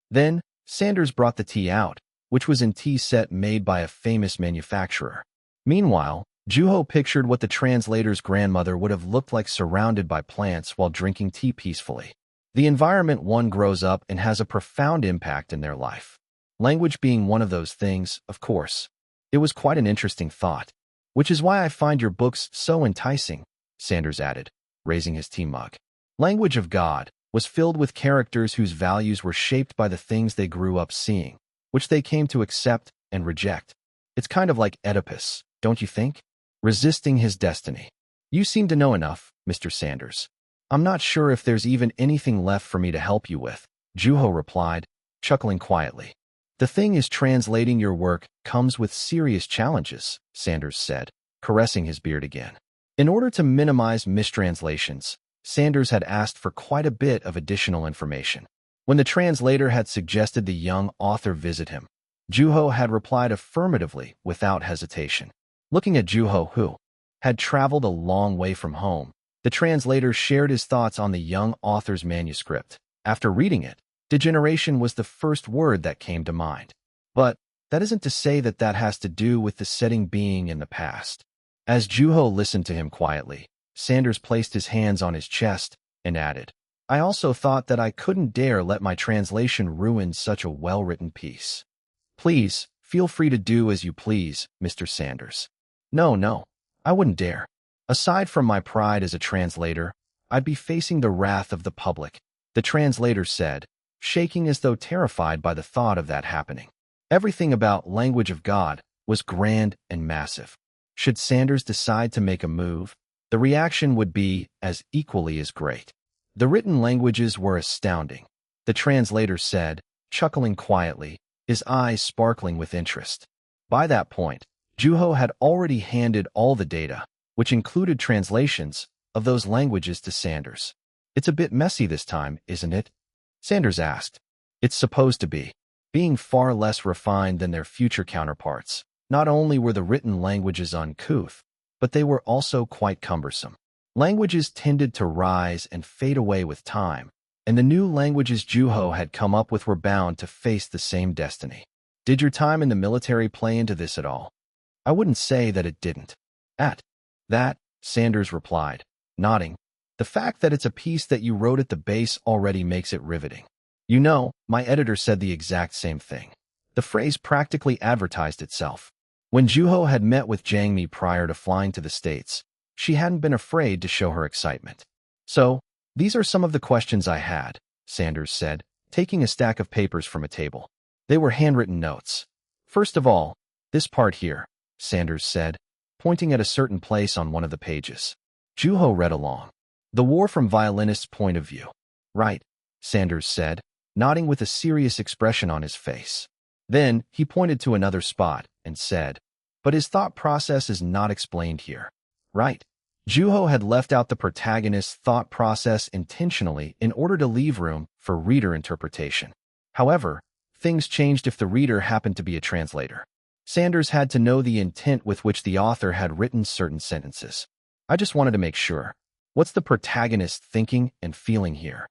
Then, Sanders brought the tea out, which was in tea set made by a famous manufacturer. Meanwhile, Juho pictured what the translator's grandmother would have looked like surrounded by plants while drinking tea peacefully. The environment one grows up in has a profound impact in their life. Language being one of those things, of course. It was quite an interesting thought, which is why I find your books so enticing, Sanders added, raising his tea mug. Language of God was filled with characters whose values were shaped by the things they grew up seeing, which they came to accept and reject. It's kind of like Oedipus, don't you think? Resisting his destiny. You seem to know enough, Mr. Sanders. I'm not sure if there's even anything left for me to help you with, Juho replied, chuckling quietly. The thing is, translating your work comes with serious challenges, Sanders said, caressing his beard again. In order to minimize mistranslations, Sanders had asked for quite a bit of additional information. When the translator had suggested the young author visit him, Juho had replied affirmatively without hesitation. Looking at Juho, who had traveled a long way from home, the translator shared his thoughts on the young author's manuscript. After reading it, degeneration was the first word that came to mind. But that isn't to say that that has to do with the setting being in the past. As Juho listened to him quietly, Sanders placed his hands on his chest and added, I also thought that I couldn't dare let my translation ruin such a well-written piece. Please, feel free to do as you please, Mr. Sanders. No, I wouldn't dare. Aside from my pride as a translator, I'd be facing the wrath of the public, the translator said, shaking as though terrified by the thought of that happening. Everything about Language of God was grand and massive. Should Sanders decide to make a move, the reaction would be as equally as great. The written languages were astounding, the translator said, chuckling quietly, his eyes sparkling with interest. By that point, Juho had already handed all the data, which included translations of those languages, to Sanders. It's a bit messy this time, isn't it? Sanders asked. It's supposed to be. Being far less refined than their future counterparts, not only were the written languages uncouth, but they were also quite cumbersome. Languages tended to rise and fade away with time, and the new languages Juho had come up with were bound to face the same destiny. Did your time in the military play into this at all? I wouldn't say that it didn't. At that, Sanders replied, nodding. The fact that it's a piece that you wrote at the base already makes it riveting. You know, my editor said the exact same thing. The phrase practically advertised itself. When Juho had met with Jang Mi prior to flying to the States, she hadn't been afraid to show her excitement. So, these are some of the questions I had, Sanders said, taking a stack of papers from a table. They were handwritten notes. First of all, this part here, Sanders said, pointing at a certain place on one of the pages. Juho read along. The war from violinist's point of view. Right, Sanders said, nodding with a serious expression on his face. Then, he pointed to another spot and said, but his thought process is not explained here. Right. Juho had left out the protagonist's thought process intentionally in order to leave room for reader interpretation. However, things changed if the reader happened to be a translator. Sanders had to know the intent with which the author had written certain sentences. I just wanted to make sure. What's the protagonist thinking and feeling here?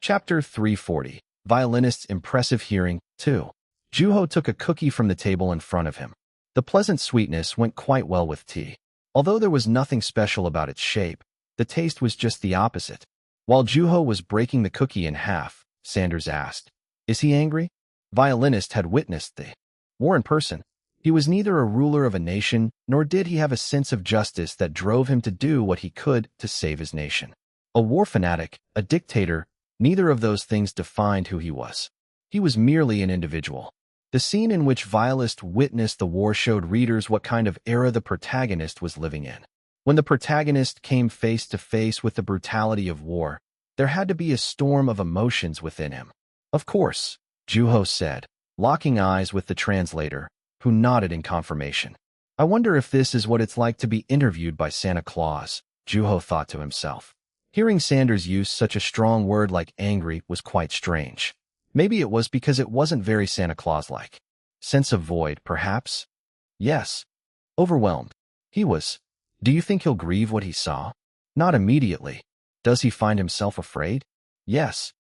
Chapter 340, Violinist's Impressive Hearing, 2. Juho took a cookie from the table in front of him. The pleasant sweetness went quite well with tea. Although there was nothing special about its shape, the taste was just the opposite. While Juho was breaking the cookie in half, Sanders asked, Is he angry? Violinist had witnessed the war in person. He was neither a ruler of a nation, nor did he have a sense of justice that drove him to do what he could to save his nation. A war fanatic, a dictator, neither of those things defined who he was. He was merely an individual. The scene in which Violist witnessed the war showed readers what kind of era the protagonist was living in. When the protagonist came face to face with the brutality of war, there had to be a storm of emotions within him. Of course, Juho said, locking eyes with the translator, who nodded in confirmation. I wonder if this is what it's like to be interviewed by Santa Claus, Juho thought to himself. Hearing Sanders use such a strong word like angry was quite strange. Maybe it was because it wasn't very Santa Claus-like. Sense of void, perhaps? Yes. Overwhelmed. He was. Do you think he'll grieve what he saw? Not immediately. Does he find himself afraid? Yes.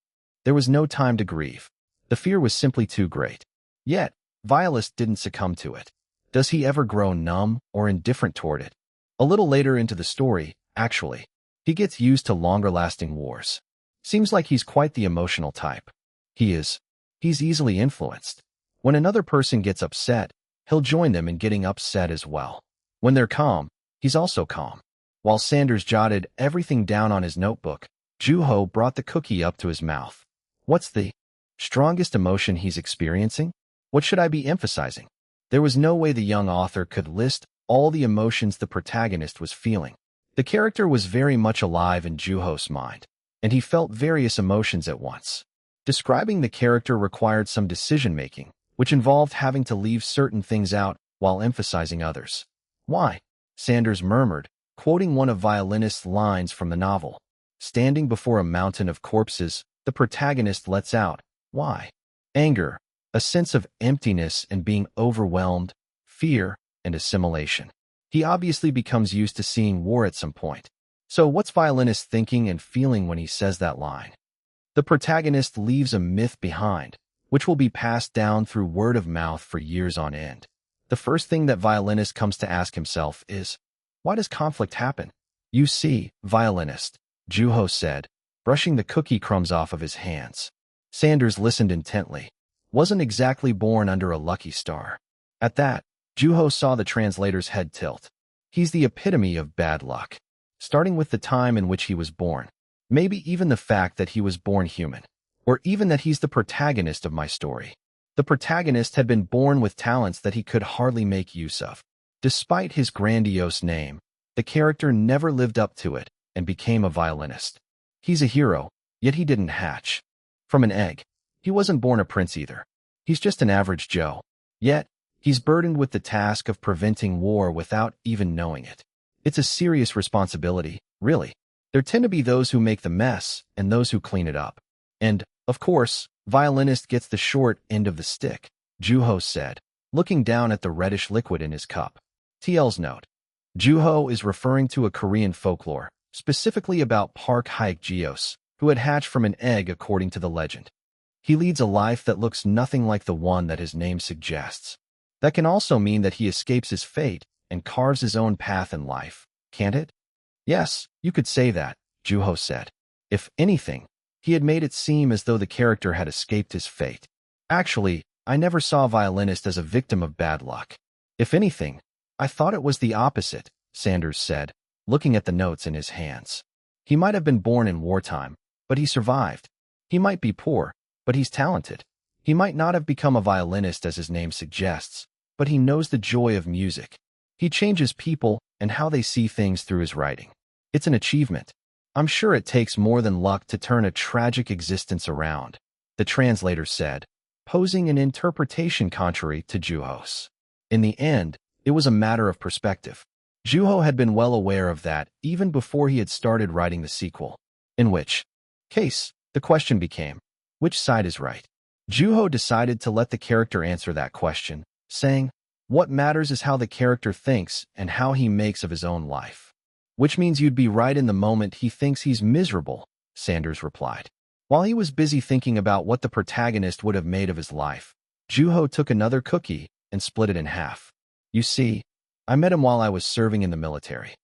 There was no time to grieve. The fear was simply too great. Yet, Violist didn't succumb to it. Does he ever grow numb or indifferent toward it? A little later into the story, actually, he gets used to longer-lasting wars. Seems like he's quite the emotional type. He is. He's easily influenced. When another person gets upset, he'll join them in getting upset as well. When they're calm, he's also calm. While Sanders jotted everything down on his notebook, Juho brought the cookie up to his mouth. What's the strongest emotion he's experiencing? What should I be emphasizing? There was no way the young author could list all the emotions the protagonist was feeling. The character was very much alive in Juho's mind, and he felt various emotions at once. Describing the character required some decision-making, which involved having to leave certain things out while emphasizing others. Why? Sanders murmured, quoting one of violinist's lines from the novel. Standing before a mountain of corpses, the protagonist lets out, why? Anger, a sense of emptiness and being overwhelmed, fear, and assimilation. He obviously becomes used to seeing war at some point. So what's violinist thinking and feeling when he says that line? The protagonist leaves a myth behind, which will be passed down through word of mouth for years on end. The first thing that violinist comes to ask himself is, why does conflict happen? You see, violinist, Juho said, brushing the cookie crumbs off of his hands. Sanders listened intently. Wasn't exactly born under a lucky star. At that, Juho saw the translator's head tilt. He's the epitome of bad luck. Starting with the time in which he was born. Maybe even the fact that he was born human. Or even that he's the protagonist of my story. The protagonist had been born with talents that he could hardly make use of. Despite his grandiose name, the character never lived up to it and became a violinist. He's a hero, yet he didn't hatch from an egg. He wasn't born a prince either. He's just an average Joe. Yet, he's burdened with the task of preventing war without even knowing it. It's a serious responsibility, really. There tend to be those who make the mess and those who clean it up. And, of course, violinist gets the short end of the stick, Juho said, looking down at the reddish liquid in his cup. TL's note. Juho is referring to a Korean folklore, specifically about Park Hyuk-geos, who had hatched from an egg according to the legend. He leads a life that looks nothing like the one that his name suggests. That can also mean that he escapes his fate and carves his own path in life, can't it? Yes, you could say that, Juho said. If anything, he had made it seem as though the character had escaped his fate. Actually, I never saw violinist as a victim of bad luck. If anything, I thought it was the opposite, Sanders said, looking at the notes in his hands. He might have been born in wartime, but he survived. He might be poor, but he's talented. He might not have become a violinist as his name suggests, but he knows the joy of music. He changes people and how they see things through his writing. It's an achievement. I'm sure it takes more than luck to turn a tragic existence around, the translator said, posing an interpretation contrary to Juho's. In the end, it was a matter of perspective. Juho had been well aware of that even before he had started writing the sequel. In which case, the question became, which side is right? Juho decided to let the character answer that question, saying, what matters is how the character thinks and how he makes of his own life. Which means you'd be right in the moment he thinks he's miserable, Sanders replied. While he was busy thinking about what the protagonist would have made of his life, Juho took another cookie and split it in half. You see, I met him while I was serving in the military.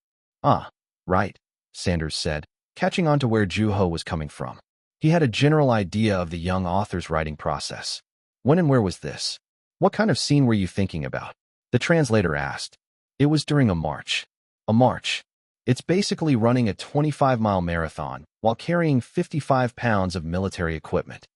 Ah, right, Sanders said, catching on to where Juho was coming from. He had a general idea of the young author's writing process. When and where was this? What kind of scene were you thinking about? The translator asked. It was during a march. A march. It's basically running a 25-mile marathon while carrying 55 pounds of military equipment.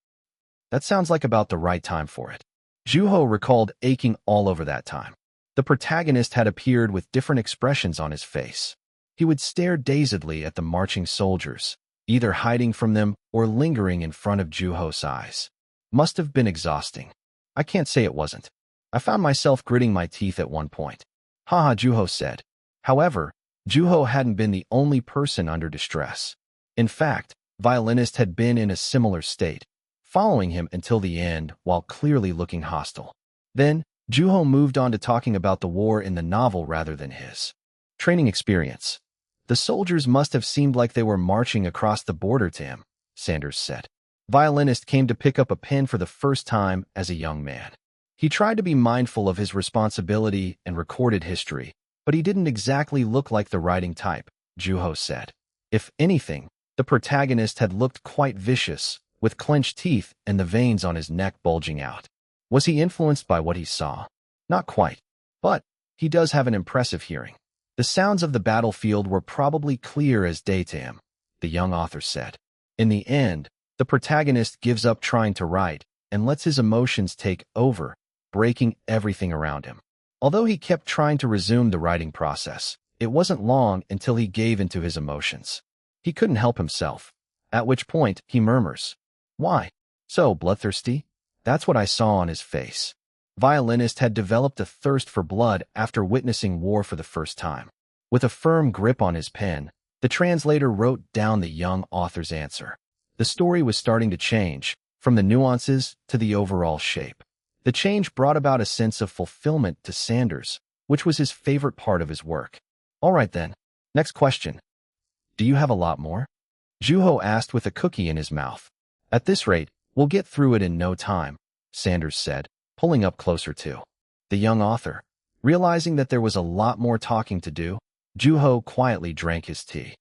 That sounds like about the right time for it. Juho recalled aching all over that time. The protagonist had appeared with different expressions on his face. He would stare dazedly at the marching soldiers, either hiding from them or lingering in front of Juho's eyes. Must have been exhausting. I can't say it wasn't. I found myself gritting my teeth at one point. Haha, Juho said. However, Juho hadn't been the only person under distress. In fact, violinist had been in a similar state, following him until the end while clearly looking hostile. Then, Juho moved on to talking about the war in the novel rather than his training experience. The soldiers must have seemed like they were marching across the border to him, Sanders said. Violinist came to pick up a pen for the first time as a young man. He tried to be mindful of his responsibility and recorded history, but he didn't exactly look like the writing type, Juho said. If anything, the protagonist had looked quite vicious, with clenched teeth and the veins on his neck bulging out. Was he influenced by what he saw? Not quite. But he does have an impressive hearing. The sounds of the battlefield were probably clear as day to him, the young author said. In the end, the protagonist gives up trying to write and lets his emotions take over, breaking everything around him. Although he kept trying to resume the writing process, it wasn't long until he gave into his emotions. He couldn't help himself, at which point he murmurs, "Why? So bloodthirsty?" That's what I saw on his face. violinist had developed a thirst for blood after witnessing war for the first time. With a firm grip on his pen, the translator wrote down the young author's answer. The story was starting to change, from the nuances to the overall shape. The change brought about a sense of fulfillment to Sanders, which was his favorite part of his work. All right then, next question. Do you have a lot more? Juho asked with a cookie in his mouth. At this rate, we'll get through it in no time, Sanders said, pulling up closer to the young author. Realizing that there was a lot more talking to do, Juho quietly drank his tea.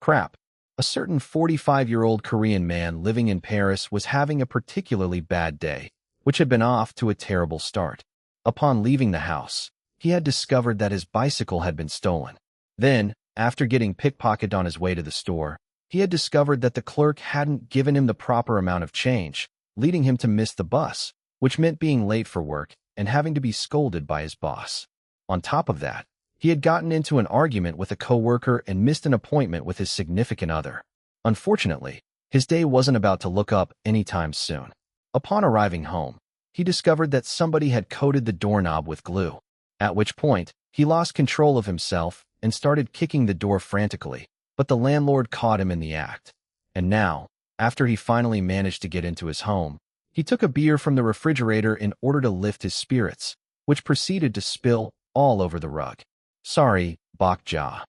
Crap. A certain 45-year-old Korean man living in Paris was having a particularly bad day, which had been off to a terrible start. Upon leaving the house, he had discovered that his bicycle had been stolen. Then, after getting pickpocketed on his way to the store, he had discovered that the clerk hadn't given him the proper amount of change, leading him to miss the bus, which meant being late for work and having to be scolded by his boss. On top of that, he had gotten into an argument with a coworker and missed an appointment with his significant other. Unfortunately, his day wasn't about to look up anytime soon. Upon arriving home, he discovered that somebody had coated the doorknob with glue, at which point he lost control of himself and started kicking the door frantically, but the landlord caught him in the act. And now, after he finally managed to get into his home, he took a beer from the refrigerator in order to lift his spirits, which proceeded to spill all over the rug. Sorry, Bokja,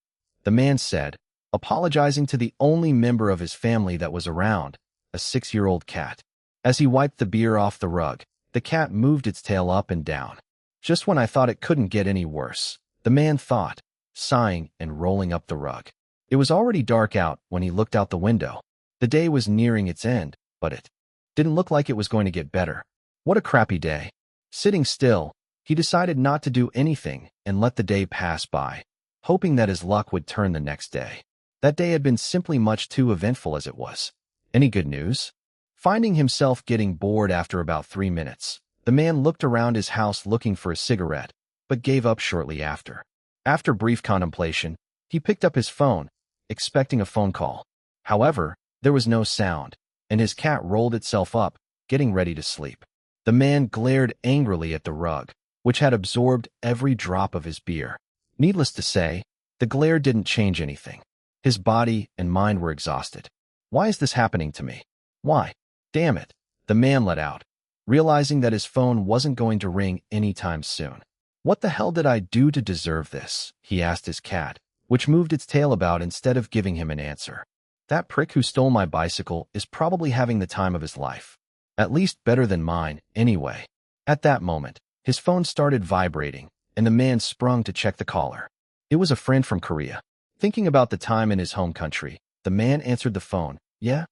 the man said, apologizing to the only member of his family that was around, a 6-year-old cat. As he wiped the beer off the rug, the cat moved its tail up and down. Just when I thought it couldn't get any worse, the man thought, sighing and rolling up the rug. It was already dark out when he looked out the window. The day was nearing its end, but it didn't look like it was going to get better. What a crappy day. Sitting still, he decided not to do anything and let the day pass by, hoping that his luck would turn the next day. That day had been simply much too eventful as it was. Any good news? Finding himself getting bored after about 3 minutes, the man looked around his house looking for a cigarette, but gave up shortly after. After brief contemplation, he picked up his phone, expecting a phone call. However, there was no sound, and his cat rolled itself up, getting ready to sleep. The man glared angrily at the rug, which had absorbed every drop of his beer. Needless to say, the glare didn't change anything. His body and mind were exhausted. Why is this happening to me? Why? Damn it, the man let out, realizing that his phone wasn't going to ring anytime soon. What the hell did I do to deserve this? He asked his cat, which moved its tail about instead of giving him an answer. That prick who stole my bicycle is probably having the time of his life. At least better than mine, anyway. At that moment, his phone started vibrating, and the man sprung to check the caller. It was a friend from Korea. Thinking about the time in his home country, the man answered the phone. Yeah?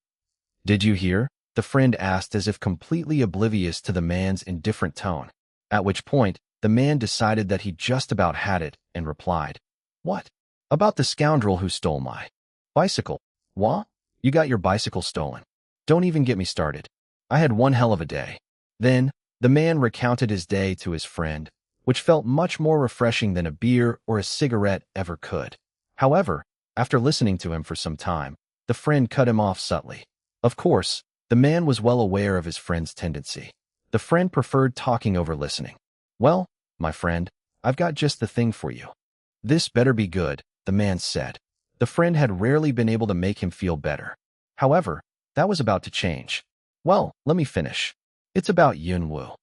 Did you hear? The friend asked as if completely oblivious to the man's indifferent tone. At which point, the man decided that he just about had it and replied. What? About the scoundrel who stole my bicycle. What? You got your bicycle stolen. Don't even get me started. I had one hell of a day. Then, the man recounted his day to his friend, which felt much more refreshing than a beer or a cigarette ever could. However, after listening to him for some time, the friend cut him off subtly. Of course, the man was well aware of his friend's tendency. The friend preferred talking over listening. Well, my friend, I've got just the thing for you. This better be good, the man said. The friend had rarely been able to make him feel better. However, that was about to change. Well, let me finish. It's about Yunwoo.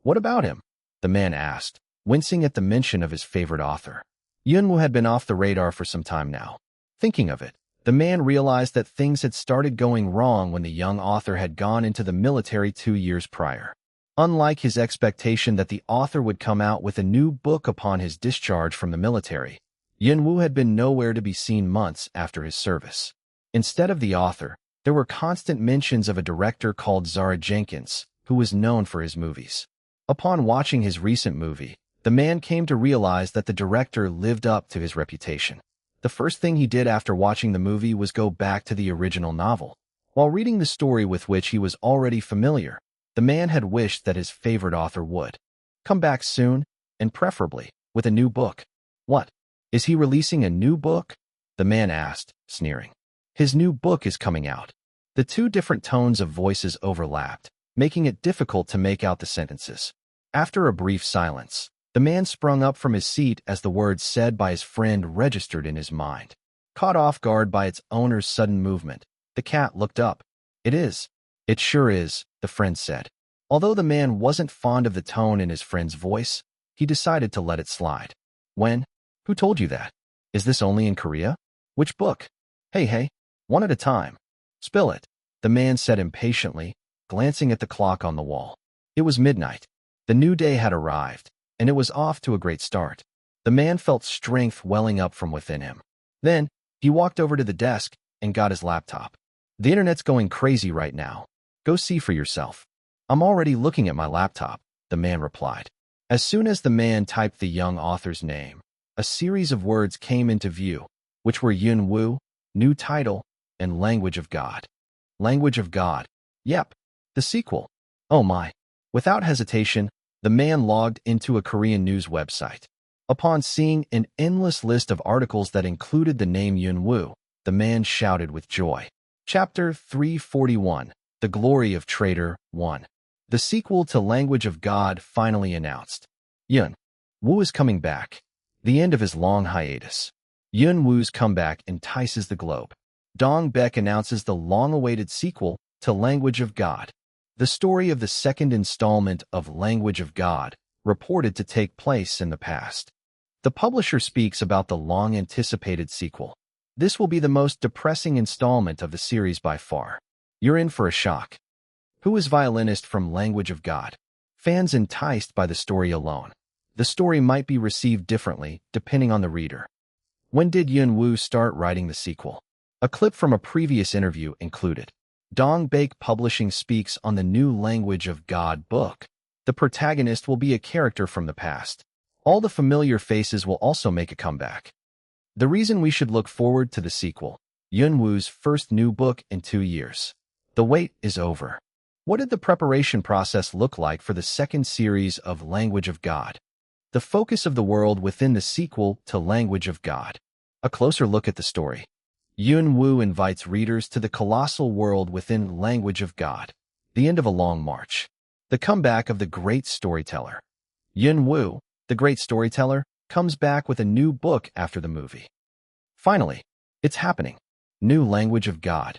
What about him? The man asked, wincing at the mention of his favorite author. Yunwoo had been off the radar for some time now. Thinking of it, the man realized that things had started going wrong when the young author had gone into the military 2 years prior. Unlike his expectation that the author would come out with a new book upon his discharge from the military, Yunwoo had been nowhere to be seen months after his service. Instead of the author, there were constant mentions of a director called Zara Jenkins, who was known for his movies. Upon watching his recent movie, the man came to realize that the director lived up to his reputation. The first thing he did after watching the movie was go back to the original novel. While reading the story with which he was already familiar, the man had wished that his favorite author would come back soon, and preferably with a new book. What? Is he releasing a new book? The man asked, sneering. His new book is coming out. The two different tones of voices overlapped, making it difficult to make out the sentences. After a brief silence, the man sprung up from his seat as the words said by his friend registered in his mind. Caught off guard by its owner's sudden movement, the cat looked up. "It is. It sure is," the friend said. Although the man wasn't fond of the tone in his friend's voice, he decided to let it slide. "When? Who told you that? Is this only in Korea? Which book? Hey, one at a time. Spill it," the man said impatiently, glancing at the clock on the wall. It was midnight. The new day had arrived, and it was off to a great start. The man felt strength welling up from within him. Then, he walked over to the desk and got his laptop. "The internet's going crazy right now. Go see for yourself." "I'm already looking at my laptop," the man replied. As soon as the man typed the young author's name, a series of words came into view, which were Yun Woo, new title, and Language of God. Language of God. Yep, the sequel. Oh my. Without hesitation, the man logged into a Korean news website. Upon seeing an endless list of articles that included the name Yun Woo, the man shouted with joy. Chapter 341, The Glory of Traitor 1. The sequel to Language of God finally announced. Yun Woo is coming back. The end of his long hiatus. Yun Woo's comeback entices the globe. Dong Baek announces the long-awaited sequel to Language of God. The story of the second installment of Language of God, reported to take place in the past. The publisher speaks about the long-anticipated sequel. This will be the most depressing installment of the series by far. You're in for a shock. Who is violinist from Language of God? Fans enticed by the story alone. The story might be received differently, depending on the reader. When did Yun Woo start writing the sequel? A clip from a previous interview included. Dong Baek Publishing speaks on the new Language of God book. The protagonist will be a character from the past. All the familiar faces will also make a comeback. The reason we should look forward to the sequel. Yun Woo's first new book in 2 years. The wait is over. What did the preparation process look like for the second series of Language of God? The focus of the world within the sequel to Language of God. A closer look at the story. Yun Woo invites readers to the colossal world within Language of God. The end of a long march. The comeback of the great storyteller. Yun Woo, the great storyteller, comes back with a new book after the movie. Finally, it's happening. New Language of God.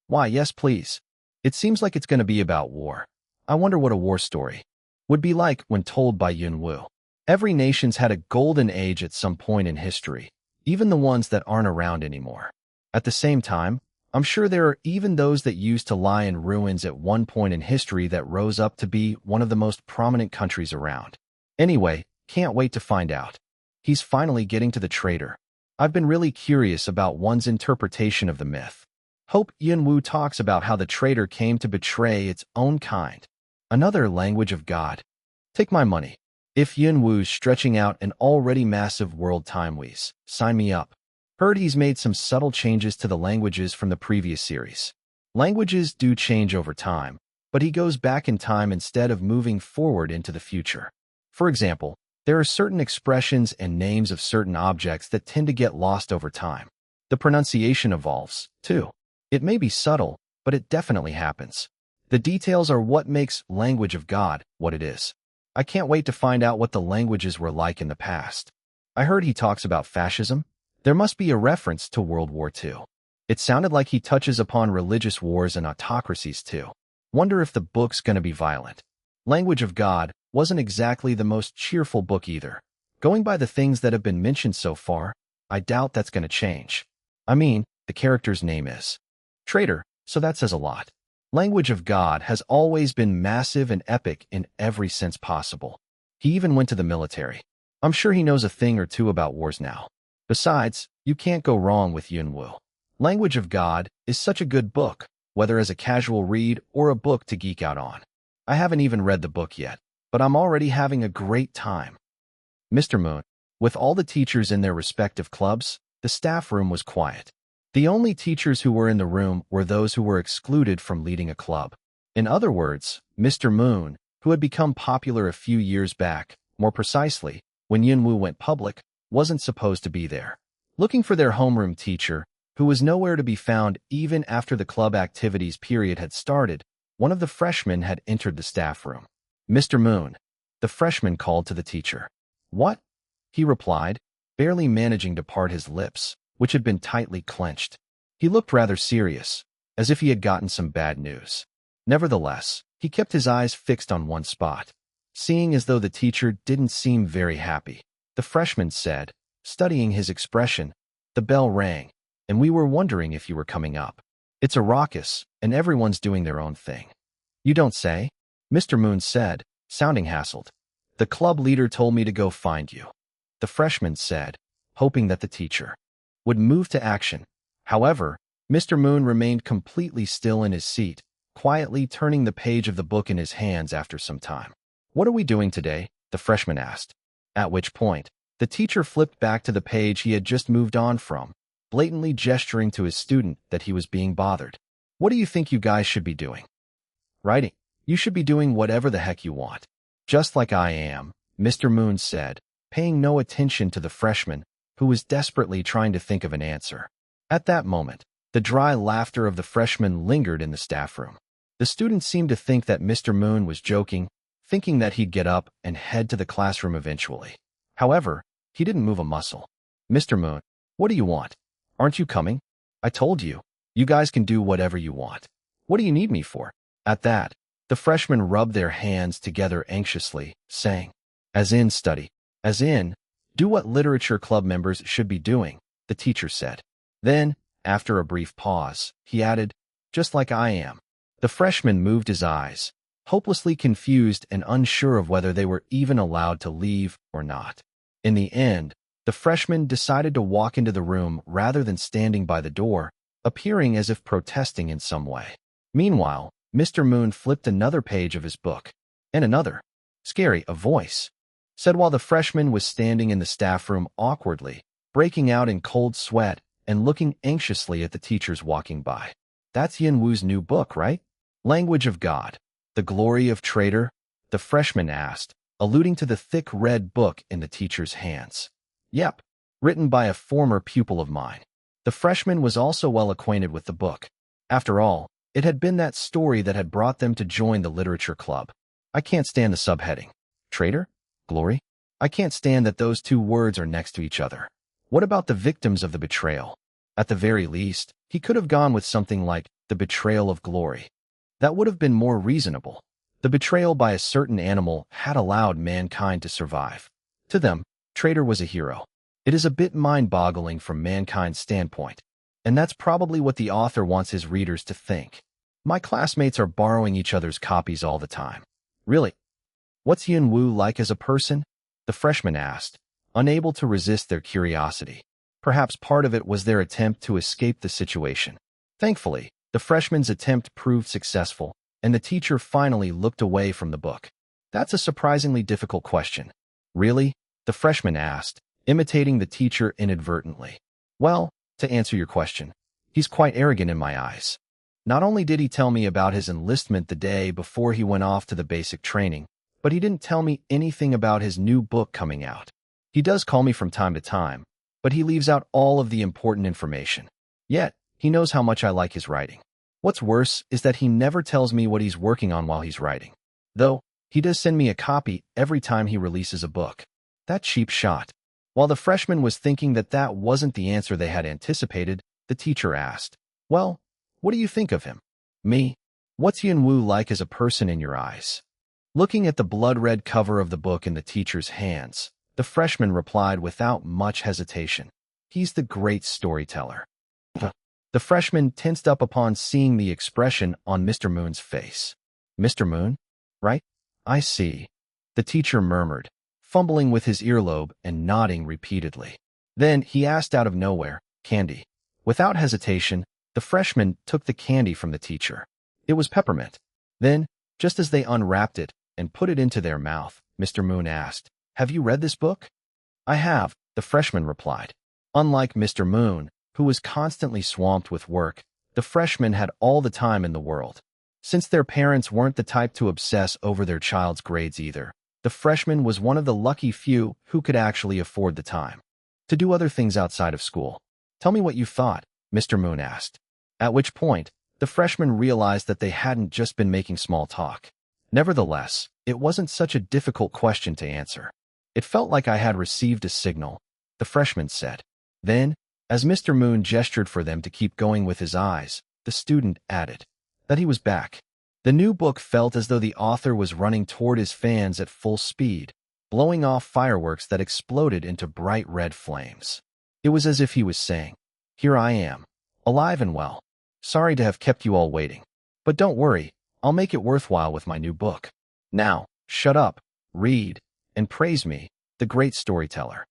Why, yes, please. It seems like it's going to be about war. I wonder what a war story would be like when told by Yun Woo. Every nation's had a golden age at some point in history, even the ones that aren't around anymore. At the same time, I'm sure there are even those that used to lie in ruins at one point in history that rose up to be one of the most prominent countries around. Anyway, can't wait to find out. He's finally getting to the traitor. I've been really curious about one's interpretation of the myth. Hope Yun Woo talks about how the traitor came to betray its own kind. Another Language of God. Take my money. If Yun Woo's stretching out an already massive world timeways, sign me up. Heard he's made some subtle changes to the languages from the previous series. Languages do change over time, but he goes back in time instead of moving forward into the future. For example, there are certain expressions and names of certain objects that tend to get lost over time. The pronunciation evolves, too. It may be subtle, but it definitely happens. The details are what makes Language of God what it is. I can't wait to find out what the languages were like in the past. I heard he talks about fascism. There must be a reference to World War II. It sounded like he touches upon religious wars and autocracies too. Wonder if the book's gonna be violent. Language of God wasn't exactly the most cheerful book either. Going by the things that have been mentioned so far, I doubt that's gonna change. I mean, the character's name is Traitor, so that says a lot. Language of God has always been massive and epic in every sense possible. He even went to the military. I'm sure he knows a thing or two about wars now. Besides, you can't go wrong with Yun Woo. Language of God is such a good book, whether as a casual read or a book to geek out on. I haven't even read the book yet, but I'm already having a great time. Mr. Moon. With all the teachers in their respective clubs, the staff room was quiet. The only teachers who were in the room were those who were excluded from leading a club. In other words, Mr. Moon, who had become popular a few years back, more precisely, when Yun Woo went public, wasn't supposed to be there. Looking for their homeroom teacher, who was nowhere to be found even after the club activities period had started, one of the freshmen had entered the staff room. Mr. Moon. the freshman called to the teacher. What? He replied, barely managing to part his lips, which had been tightly clenched. He looked rather serious, as if he had gotten some bad news. Nevertheless, he kept his eyes fixed on one spot. Seeing as though the teacher didn't seem very happy, the freshman said, studying his expression, "The bell rang, and we were wondering if you were coming up. It's a raucous, and everyone's doing their own thing." "You don't say?" Mr. Moon said, sounding hassled. "The club leader told me to go find you," the freshman said, hoping that the teacher would move to action. However, Mr. Moon remained completely still in his seat, quietly turning the page of the book in his hands after some time. "What are we doing today?" the freshman asked. At which point, the teacher flipped back to the page he had just moved on from, blatantly gesturing to his student that he was being bothered. "What do you think you guys should be doing?" "Writing. You should be doing whatever the heck you want." "Just like I am," Mr. Moon said, paying no attention to the freshman, who was desperately trying to think of an answer. At that moment, the dry laughter of the freshman lingered in the staff room. The students seemed to think that Mr. Moon was joking, thinking that he'd get up and head to the classroom eventually. However, he didn't move a muscle. "Mr. Moon, what do you want? Aren't you coming? I told you, you guys can do whatever you want. What do you need me for?" At that, the freshmen rubbed their hands together anxiously, saying, "As in study. As in, do what literature club members should be doing," the teacher said. Then, after a brief pause, he added, "Just like I am." The freshman moved his eyes, hopelessly confused and unsure of whether they were even allowed to leave or not. In the end, the freshman decided to walk into the room rather than standing by the door, appearing as if protesting in some way. Meanwhile, Mr. Moon flipped another page of his book. And another. "Scary," a voice said while the freshman was standing in the staff room awkwardly, breaking out in cold sweat and looking anxiously at the teachers walking by. "That's Yin Wu's new book, right? Language of God. The Glory of Traitor?" the freshman asked, alluding to the thick red book in the teacher's hands. "Yep, written by a former pupil of mine." The freshman was also well acquainted with the book. After all, it had been that story that had brought them to join the literature club. "I can't stand the subheading. Traitor? Glory? I can't stand that those two words are next to each other. What about the victims of the betrayal? At the very least, he could have gone with something like the betrayal of glory. That would have been more reasonable. The betrayal by a certain animal had allowed mankind to survive. To them, Traitor was a hero. It is a bit mind-boggling from mankind's standpoint, and that's probably what the author wants his readers to think. My classmates are borrowing each other's copies all the time. Really? What's Yin Wu like as a person? The freshman asked, unable to resist their curiosity. Perhaps part of it was their attempt to escape the situation. Thankfully, the freshman's attempt proved successful, and the teacher finally looked away from the book. That's a surprisingly difficult question. Really? The freshman asked, imitating the teacher inadvertently. Well, to answer your question, he's quite arrogant in my eyes. Not only did he tell me about his enlistment the day before he went off to the basic training, but he didn't tell me anything about his new book coming out. He does call me from time to time, but he leaves out all of the important information. Yet, he knows how much I like his writing. What's worse is that he never tells me what he's working on while he's writing. Though, he does send me a copy every time he releases a book. That cheap shot. While the freshman was thinking that that wasn't the answer they had anticipated, the teacher asked, "Well, what do you think of him?" "Me? What's Yin Wu like as a person in your eyes?" Looking at the blood-red cover of the book in the teacher's hands, the freshman replied without much hesitation, "He's the great storyteller." The freshman tensed up upon seeing the expression on Mr. Moon's face. "Mr. Moon? Right? I see," the teacher murmured, fumbling with his earlobe and nodding repeatedly. Then he asked out of nowhere, "Candy?" Without hesitation, the freshman took the candy from the teacher. It was peppermint. Then, just as they unwrapped it and put it into their mouth, Mr. Moon asked, "Have you read this book?" "I have," the freshman replied. Unlike Mr. Moon, who was constantly swamped with work, the freshmen had all the time in the world. Since their parents weren't the type to obsess over their child's grades either, the freshman was one of the lucky few who could actually afford the time to do other things outside of school. "Tell me what you thought," Mr. Moon asked. At which point, the freshmen realized that they hadn't just been making small talk. Nevertheless, It wasn't such a difficult question to answer. It felt like I had received a signal, the freshman said. Then, as Mr. Moon gestured for them to keep going with his eyes, the student added that he was back. The new book felt as though the author was running toward his fans at full speed, blowing off fireworks that exploded into bright red flames. It was as if he was saying, "Here I am, alive and well. Sorry to have kept you all waiting. But don't worry, I'll make it worthwhile with my new book. Now, shut up, read, and praise me, the great storyteller."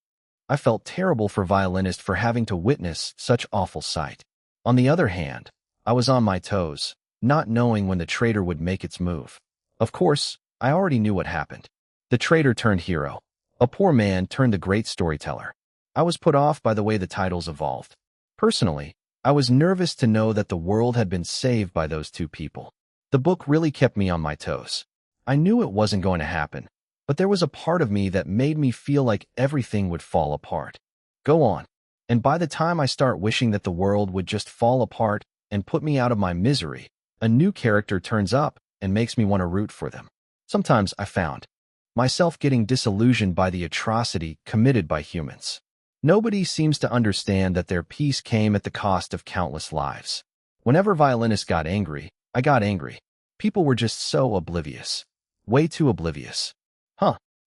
I felt terrible for violinist for having to witness such awful sight. On the other hand, I was on my toes, not knowing when the traitor would make its move. Of course, I already knew what happened. The traitor turned hero. A poor man turned the great storyteller. I was put off by the way the titles evolved. Personally, I was nervous to know that the world had been saved by those two people. The book really kept me on my toes. I knew it wasn't going to happen, but there was a part of me that made me feel like everything would fall apart. Go on. And by the time I start wishing that the world would just fall apart and put me out of my misery, a new character turns up and makes me want to root for them. Sometimes I found myself getting disillusioned by the atrocity committed by humans. Nobody seems to understand that their peace came at the cost of countless lives. Whenever violinist got angry, I got angry. People were just so oblivious. Way too oblivious.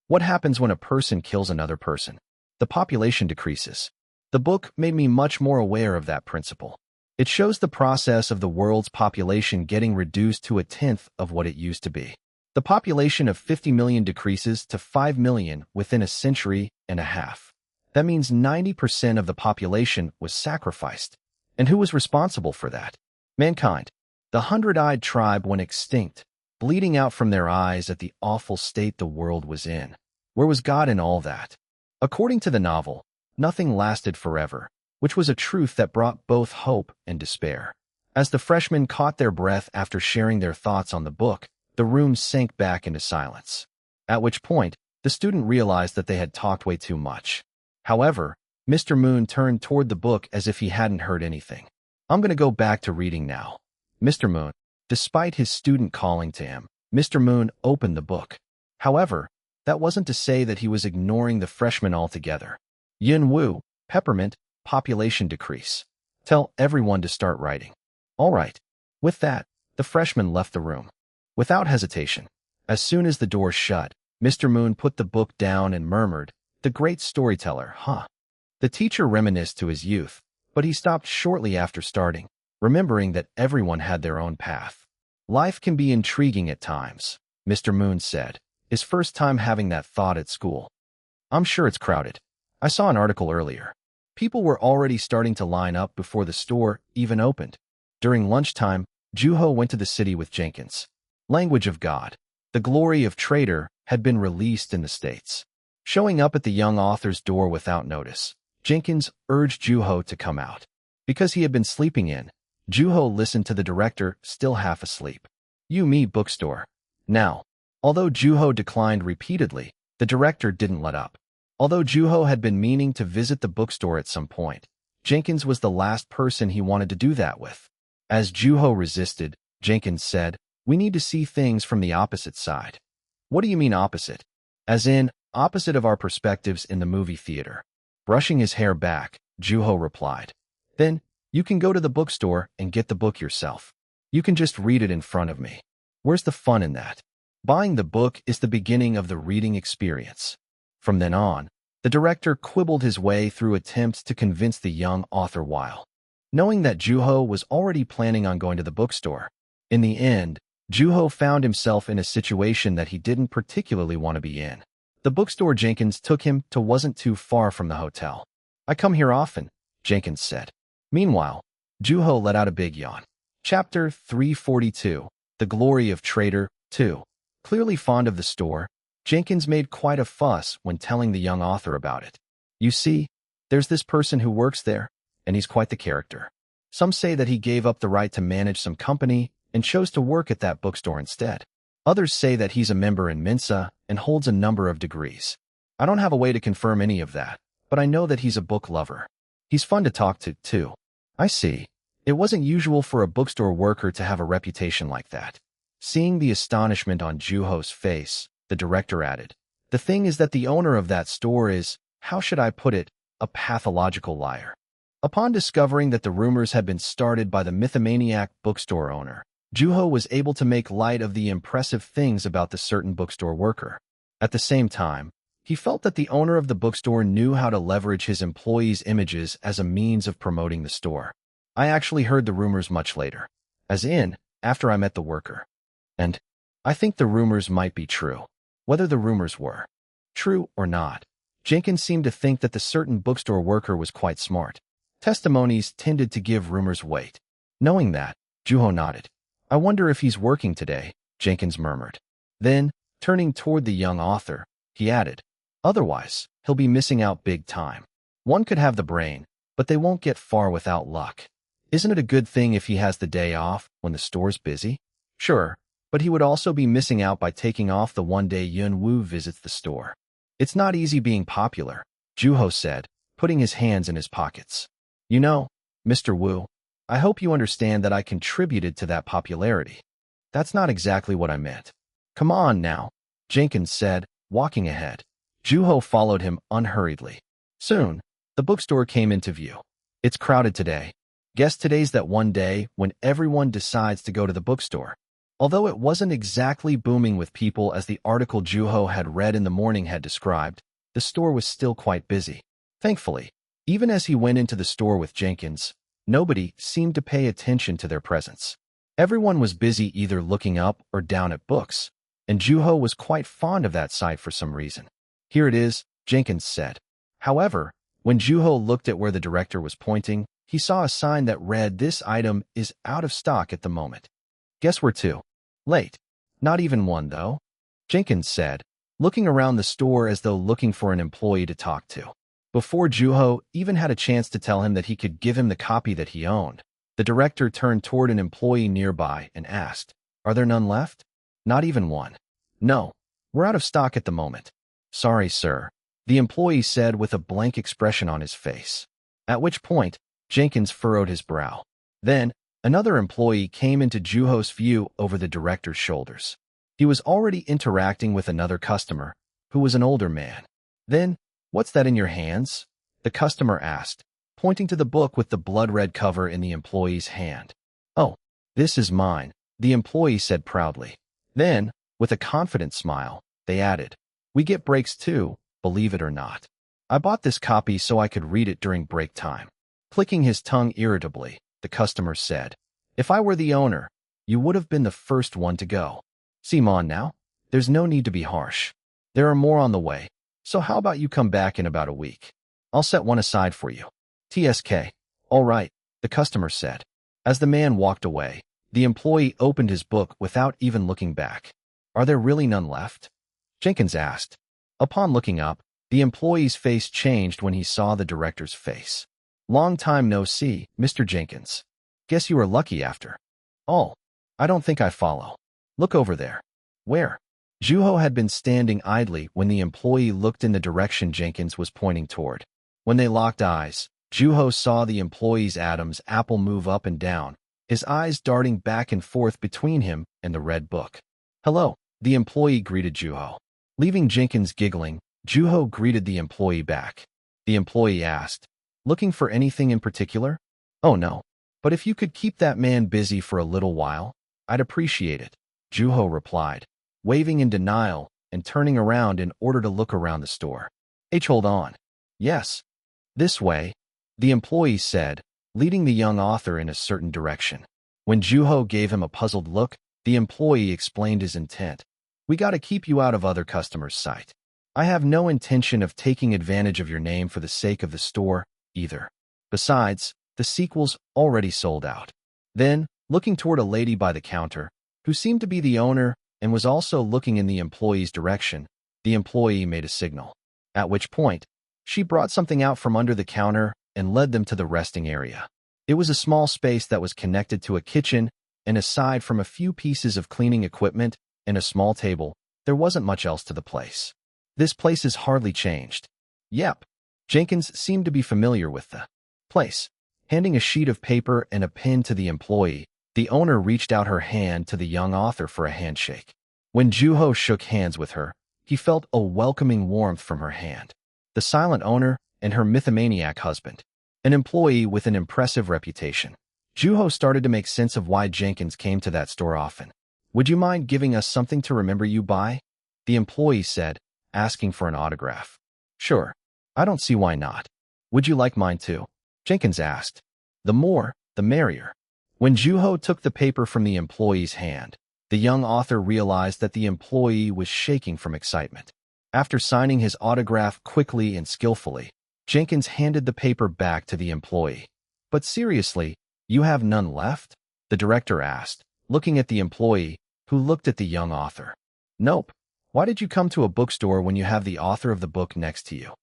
What happens when a person kills another person? The population decreases. The book made me much more aware of that principle. It shows the process of the world's population getting reduced to a tenth of what it used to be. The population of 50 million decreases to 5 million within a century and a half. That means 90% of the population was sacrificed. And who was responsible for that? Mankind. The 100-eyed tribe went extinct, bleeding out from their eyes at the awful state the world was in. Where was God in all that? According to the novel, nothing lasted forever, which was a truth that brought both hope and despair. As the freshmen caught their breath after sharing their thoughts on the book, the room sank back into silence. At which point, the student realized that they had talked way too much. However, Mr. Moon turned toward the book as if he hadn't heard anything. "I'm going to go back to reading now." Mr. Moon, despite his student calling to him, Mr. Moon opened the book. However, that wasn't to say that he was ignoring the freshmen altogether. Yin Wu, peppermint, population decrease. Tell everyone to start writing. All right. With that, the freshman left the room. Without hesitation, as soon as the door shut, Mr. Moon put the book down and murmured, "The great storyteller, huh?" The teacher reminisced to his youth, but he stopped shortly after starting, remembering that everyone had their own path. "Life can be intriguing at times," Mr. Moon said, his first time having that thought at school. "I'm sure it's crowded. I saw an article earlier. People were already starting to line up before the store even opened." During lunchtime, Juho went to the city with Jenkins. Language of God, The Glory of Traitor, had been released in the States. Showing up at the young author's door without notice, Jenkins urged Juho to come out. Because he had been sleeping in, Juho listened to the director still half asleep. "You me bookstore." Now, although Juho declined repeatedly, the director didn't let up. Although Juho had been meaning to visit the bookstore at some point, Jenkins was the last person he wanted to do that with. As Juho resisted, Jenkins said, "We need to see things from the opposite side." "What do you mean opposite?" "As in, opposite of our perspectives in the movie theater." Brushing his hair back, Juho replied, "Then, you can go to the bookstore and get the book yourself. You can just read it in front of me. Where's the fun in that? Buying the book is the beginning of the reading experience." From then on, the director quibbled his way through attempts to convince the young author while knowing that Juho was already planning on going to the bookstore. In the end, Juho found himself in a situation that he didn't particularly want to be in. The bookstore Jenkins took him to wasn't too far from the hotel. "I come here often," Jenkins said. Meanwhile, Juho let out a big yawn. Chapter 342, The Glory of Traitor 2. Clearly fond of the store, Jenkins made quite a fuss when telling the young author about it. "You see, there's this person who works there, and he's quite the character. Some say that he gave up the right to manage some company and chose to work at that bookstore instead. Others say that he's a member in Mensa and holds a number of degrees. I don't have a way to confirm any of that, but I know that he's a book lover. He's fun to talk to, too." "I see. It wasn't usual for a bookstore worker to have a reputation like that." Seeing the astonishment on Juho's face, the director added. The thing is that the owner of that store is, how should I put it, a pathological liar. Upon discovering that the rumors had been started by the mythomaniac bookstore owner, Juho was able to make light of the impressive things about the certain bookstore worker. At the same time, he felt that the owner of the bookstore knew how to leverage his employees' images as a means of promoting the store. I actually heard the rumors much later, as in, after I met the worker. And I think the rumors might be true. Whether the rumors were true or not, Jenkins seemed to think that the certain bookstore worker was quite smart. Testimonies tended to give rumors weight. Knowing that, Juho nodded. I wonder if he's working today, Jenkins murmured. Then, turning toward the young author, he added, otherwise, he'll be missing out big time. One could have the brain, but they won't get far without luck. Isn't it a good thing if he has the day off when the store's busy? Sure, but he would also be missing out by taking off the one day Yun Wu visits the store. It's not easy being popular, Juho said, putting his hands in his pockets. You know, Mr. Wu, I hope you understand that I contributed to that popularity. That's not exactly what I meant. Come on now, Jenkins said, walking ahead. Juho followed him unhurriedly. Soon, the bookstore came into view. It's crowded today. Guess today's that one day when everyone decides to go to the bookstore. Although it wasn't exactly booming with people as the article Juho had read in the morning had described, the store was still quite busy. Thankfully, even as he went into the store with Jenkins, nobody seemed to pay attention to their presence. Everyone was busy either looking up or down at books, and Juho was quite fond of that sight for some reason. Here it is, Jenkins said. However, when Juho looked at where the director was pointing, he saw a sign that read, "This item is out of stock at the moment." Guess we're too late. Not even one, though, Jenkins said, looking around the store as though looking for an employee to talk to. Before Juho even had a chance to tell him that he could give him the copy that he owned, the director turned toward an employee nearby and asked, "Are there none left?" Not even one. No, we're out of stock at the moment. Sorry, sir, the employee said with a blank expression on his face. At which point, Jenkins furrowed his brow. Then, another employee came into Juho's view over the director's shoulders. He was already interacting with another customer, who was an older man. Then, "What's that in your hands?" the customer asked, pointing to the book with the blood-red cover in the employee's hand. "Oh, this is mine," the employee said proudly. Then, with a confident smile, they added, "We get breaks too, believe it or not. I bought this copy so I could read it during break time." Clicking his tongue irritably, the customer said, "If I were the owner, you would have been the first one to go. See on now, there's no need to be harsh. There are more on the way, so how about you come back in about a week? I'll set one aside for you." "TSK. All right," the customer said. As the man walked away, the employee opened his book without even looking back. "Are there really none left?" Jenkins asked. Upon looking up, the employee's face changed when he saw the director's face. "Long time no see, Mr. Jenkins. Guess you were lucky after all. I don't think I follow. Look over there." "Where?" Juho had been standing idly when the employee looked in the direction Jenkins was pointing toward. When they locked eyes, Juho saw the employee's Adam's apple move up and down, his eyes darting back and forth between him and the red book. "Hello," the employee greeted Juho. Leaving Jenkins giggling, Juho greeted the employee back. The employee asked, "Looking for anything in particular?" "Oh no, but if you could keep that man busy for a little while, I'd appreciate it," Juho replied, waving in denial and turning around in order to look around the store. Hold on. "Yes. This way," the employee said, leading the young author in a certain direction. When Juho gave him a puzzled look, the employee explained his intent. "We gotta keep you out of other customers' sight. I have no intention of taking advantage of your name for the sake of the store, either. Besides, the sequel's already sold out." Then, looking toward a lady by the counter, who seemed to be the owner and was also looking in the employee's direction, the employee made a signal. At which point, she brought something out from under the counter and led them to the resting area. It was a small space that was connected to a kitchen, and aside from a few pieces of cleaning equipment and a small table, there wasn't much else to the place. "This place is hardly changed." "Yep." Jenkins seemed to be familiar with the place. Handing a sheet of paper and a pen to the employee, the owner reached out her hand to the young author for a handshake. When Juho shook hands with her, he felt a welcoming warmth from her hand. The silent owner and her mythomaniac husband. An employee with an impressive reputation. Juho started to make sense of why Jenkins came to that store often. "Would you mind giving us something to remember you by?" the employee said, asking for an autograph. "Sure. I don't see why not. Would you like mine too?" Jenkins asked. "The more, the merrier." When Juho took the paper from the employee's hand, the young author realized that the employee was shaking from excitement. After signing his autograph quickly and skillfully, Jenkins handed the paper back to the employee. "But seriously, you have none left?" the director asked, looking at the employee, who looked at the young author. "Nope. Why did you come to a bookstore when you have the author of the book next to you?"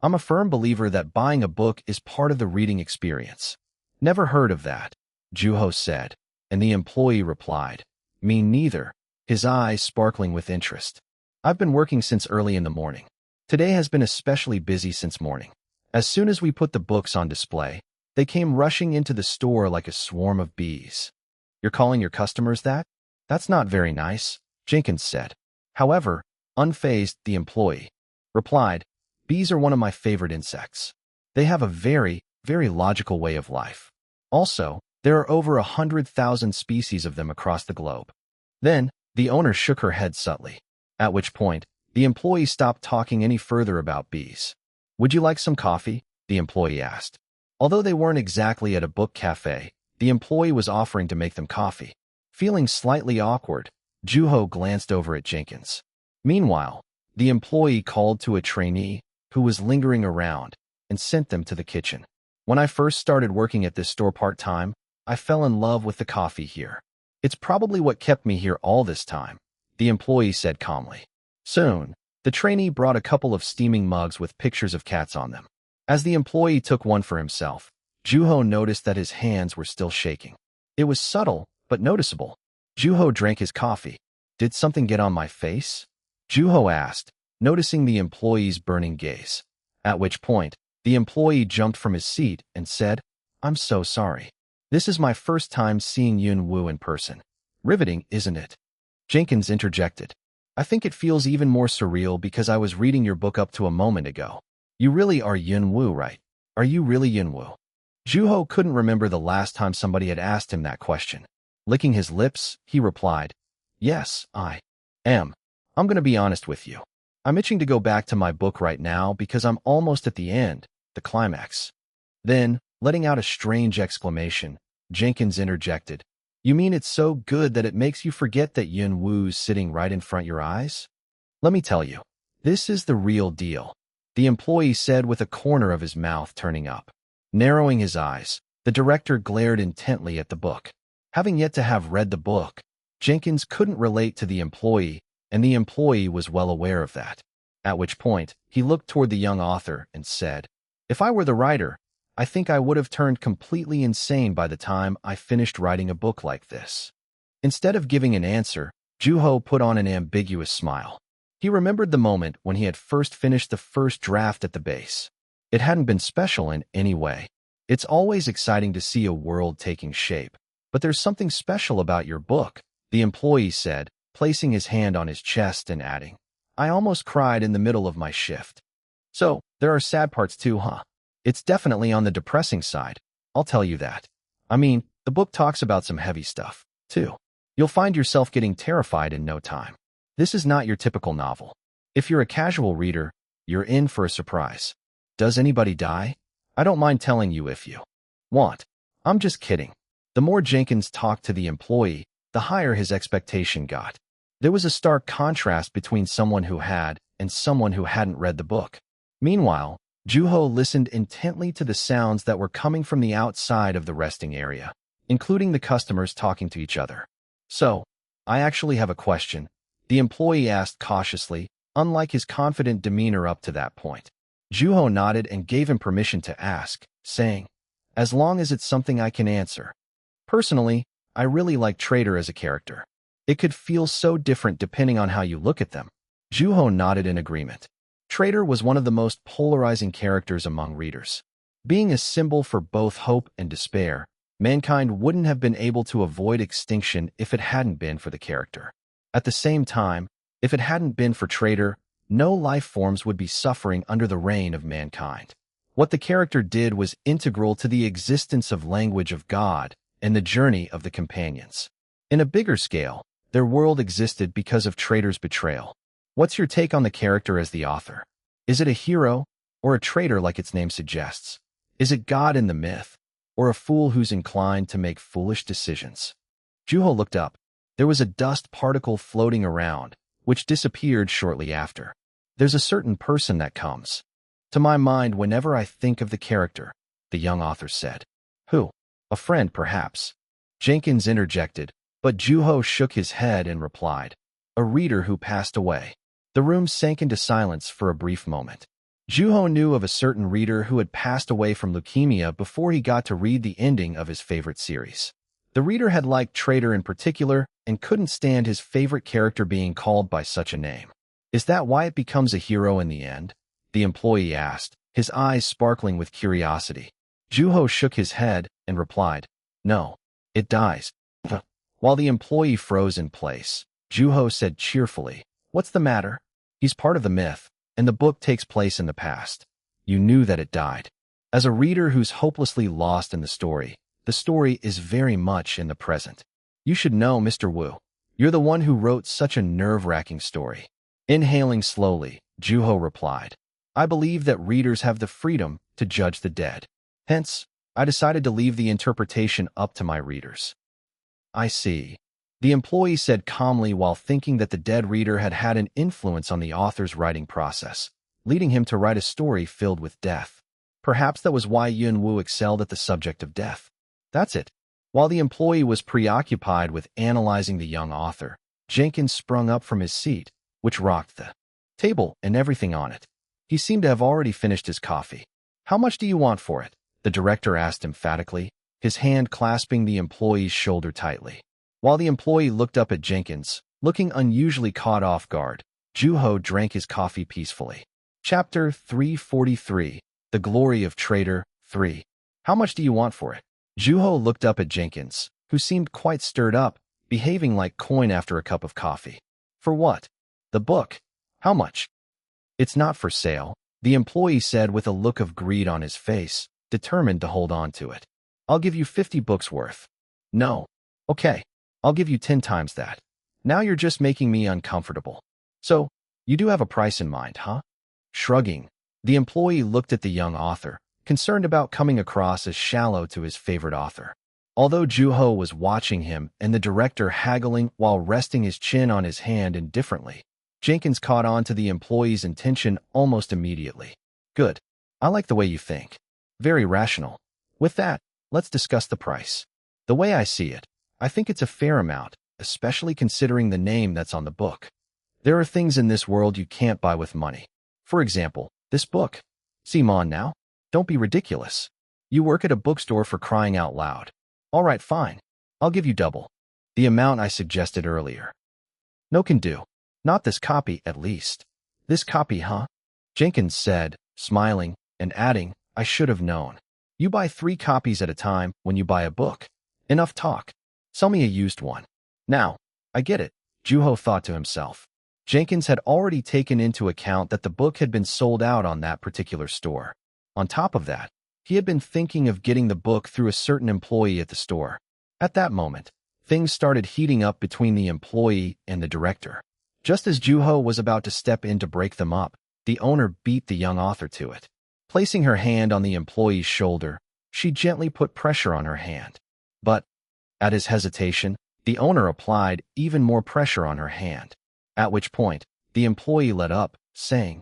"I'm a firm believer that buying a book is part of the reading experience." "Never heard of that," Juho said, and the employee replied, "Me neither," his eyes sparkling with interest. "I've been working since early in the morning. Today has been especially busy since morning. As soon as we put the books on display, they came rushing into the store like a swarm of bees." "You're calling your customers that? That's not very nice," Jenkins said. However, unfazed, the employee replied, "Bees are one of my favorite insects. They have a very, very logical way of life. Also, there are over 100,000 species of them across the globe." Then, the owner shook her head subtly, at which point, the employee stopped talking any further about bees. "Would you like some coffee?" the employee asked. Although they weren't exactly at a book cafe, the employee was offering to make them coffee. Feeling slightly awkward, Juho glanced over at Jenkins. Meanwhile, the employee called to a trainee who was lingering around and sent them to the kitchen. "When I first started working at this store part-time, I fell in love with the coffee here. It's probably what kept me here all this time," the employee said calmly. Soon, the trainee brought a couple of steaming mugs with pictures of cats on them. As the employee took one for himself, Juho noticed that his hands were still shaking. It was subtle, but noticeable. Juho drank his coffee. "Did something get on my face?" Juho asked, noticing the employee's burning gaze. At which point, the employee jumped from his seat and said, "I'm so sorry. This is my first time seeing Yun Woo in person. Riveting, isn't it?" Jenkins interjected. "I think it feels even more surreal because I was reading your book up to a moment ago. You really are Yun Woo, right? Are you really Yun Woo?" Juho couldn't remember the last time somebody had asked him that question. Licking his lips, he replied, "Yes, I am. I'm going to be honest with you. I'm itching to go back to my book right now because I'm almost at the end, the climax." Then, letting out a strange exclamation, Jenkins interjected, "You mean it's so good that it makes you forget that Yun Woo's sitting right in front of your eyes?" "Let me tell you, this is the real deal," the employee said with a corner of his mouth turning up. Narrowing his eyes, the director glared intently at the book. Having yet to have read the book, Jenkins couldn't relate to the employee, and the employee was well aware of that. At which point, he looked toward the young author and said, "If I were the writer, I think I would have turned completely insane by the time I finished writing a book like this." Instead of giving an answer, Juho put on an ambiguous smile. He remembered the moment when he had first finished the first draft at the base. It hadn't been special in any way. It's always exciting to see a world taking shape. "But there's something special about your book," the employee said, placing his hand on his chest and adding, "I almost cried in the middle of my shift." "So, there are sad parts too, huh?" "It's definitely on the depressing side, I'll tell you that. I mean, the book talks about some heavy stuff, too. You'll find yourself getting terrified in no time. This is not your typical novel. If you're a casual reader, you're in for a surprise. Does anybody die? I don't mind telling you if you want. I'm just kidding." The more Jenkins talked to the employee, the higher his expectation got. There was a stark contrast between someone who had and someone who hadn't read the book. Meanwhile, Juho listened intently to the sounds that were coming from the outside of the resting area, including the customers talking to each other. "So, I actually have a question," the employee asked cautiously, unlike his confident demeanor up to that point. Juho nodded and gave him permission to ask, saying, "As long as it's something I can answer. Personally, I really like Trader as a character. It could feel so different depending on how you look at them." Juho nodded in agreement. Trader was one of the most polarizing characters among readers. Being a symbol for both hope and despair, mankind wouldn't have been able to avoid extinction if it hadn't been for the character. At the same time, If it hadn't been for Trader, no life forms would be suffering under the reign of mankind. What the character did was integral to the existence of language of God and the journey of the companions. In a bigger scale, their world existed because of Trader's betrayal. What's your take on the character as the author? Is it a hero or a traitor like its name suggests? Is it God in the myth or a fool who's inclined to make foolish decisions? Juho looked up. There was a dust particle floating around, which disappeared shortly after. There's a certain person that comes to my mind whenever I think of the character, the young author said. Who? A friend, perhaps. Jenkins interjected, but Juho shook his head and replied, a reader who passed away. The room sank into silence for a brief moment. Juho knew of a certain reader who had passed away from leukemia before he got to read the ending of his favorite series. The reader had liked Trader in particular and couldn't stand his favorite character being called by such a name. Is that why it becomes a hero in the end? The employee asked, his eyes sparkling with curiosity. Juho shook his head and replied, no, it dies. While the employee froze in place, Juho said cheerfully, what's the matter? He's part of the myth, and the book takes place in the past. You knew that it died. As a reader who's hopelessly lost in the story is very much in the present. You should know, Mr. Wu. You're the one who wrote such a nerve-wracking story. Inhaling slowly, Juho replied, I believe that readers have the freedom to judge the dead. Hence, I decided to leave the interpretation up to my readers. I see. The employee said calmly while thinking that the dead reader had had an influence on the author's writing process, leading him to write a story filled with death. Perhaps that was why Yun Wu excelled at the subject of death. That's it. While the employee was preoccupied with analyzing the young author, Jenkins sprung up from his seat, which rocked the table and everything on it. He seemed to have already finished his coffee. How much do you want for it? The director asked emphatically, his hand clasping the employee's shoulder tightly. While the employee looked up at Jenkins, looking unusually caught off guard, Juho drank his coffee peacefully. Chapter 343, The Glory of Trader 3. How much do you want for it? Juho looked up at Jenkins, who seemed quite stirred up, behaving like coin after a cup of coffee. For what? The book. How much? It's not for sale, the employee said with a look of greed on his face, determined to hold on to it. I'll give you 50 books worth. No. Okay. I'll give you 10 times that. Now you're just making me uncomfortable. So, you do have a price in mind, huh? Shrugging, the employee looked at the young author, concerned about coming across as shallow to his favorite author. Although Juho was watching him and the director haggling while resting his chin on his hand indifferently, Jenkins caught on to the employee's intention almost immediately. Good. I like the way you think. Very rational. With that, let's discuss the price. The way I see it, I think it's a fair amount, especially considering the name that's on the book. There are things in this world you can't buy with money. For example, this book. Simon now? Don't be ridiculous. You work at a bookstore for crying out loud. All right, fine. I'll give you double the amount I suggested earlier. No can do. Not this copy, at least. This copy, huh? Jenkins said, smiling, and adding, I should have known. You buy 3 copies at a time when you buy a book. Enough talk. Sell me a used one. Now, I get it, Juho thought to himself. Jenkins had already taken into account that the book had been sold out on that particular store. On top of that, he had been thinking of getting the book through a certain employee at the store. At that moment, things started heating up between the employee and the director. Just as Juho was about to step in to break them up, the owner beat the young author to it. Placing her hand on the employee's shoulder, she gently put pressure on her hand. But, at his hesitation, the owner applied even more pressure on her hand. At which point, the employee let up, saying,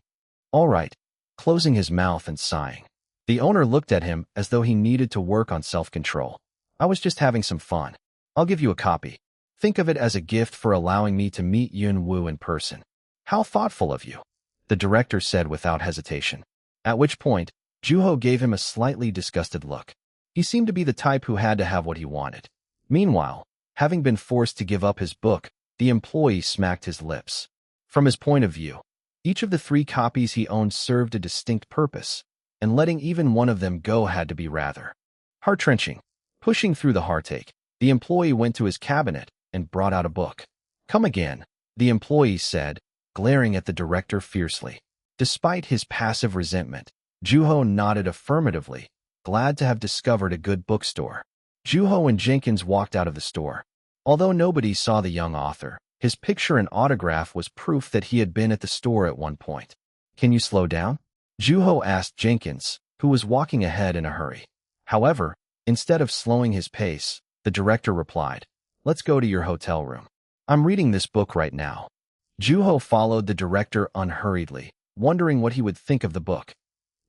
All right, closing his mouth and sighing. The owner looked at him as though he needed to work on self-control. I was just having some fun. I'll give you a copy. Think of it as a gift for allowing me to meet Yun Wu in person. How thoughtful of you, the director said without hesitation. At which point, Juho gave him a slightly disgusted look. He seemed to be the type who had to have what he wanted. Meanwhile, having been forced to give up his book, the employee smacked his lips. From his point of view, each of the 3 copies he owned served a distinct purpose, and letting even one of them go had to be rather heart-wrenching. Pushing through the heartache, the employee went to his cabinet and brought out a book. Come again, the employee said, glaring at the director fiercely. Despite his passive resentment, Juho nodded affirmatively, glad to have discovered a good bookstore. Juho and Jenkins walked out of the store. Although nobody saw the young author, his picture and autograph was proof that he had been at the store at one point. "Can you slow down?" Juho asked Jenkins, who was walking ahead in a hurry. However, instead of slowing his pace, the director replied, "Let's go to your hotel room. I'm reading this book right now." Juho followed the director unhurriedly, wondering what he would think of the book.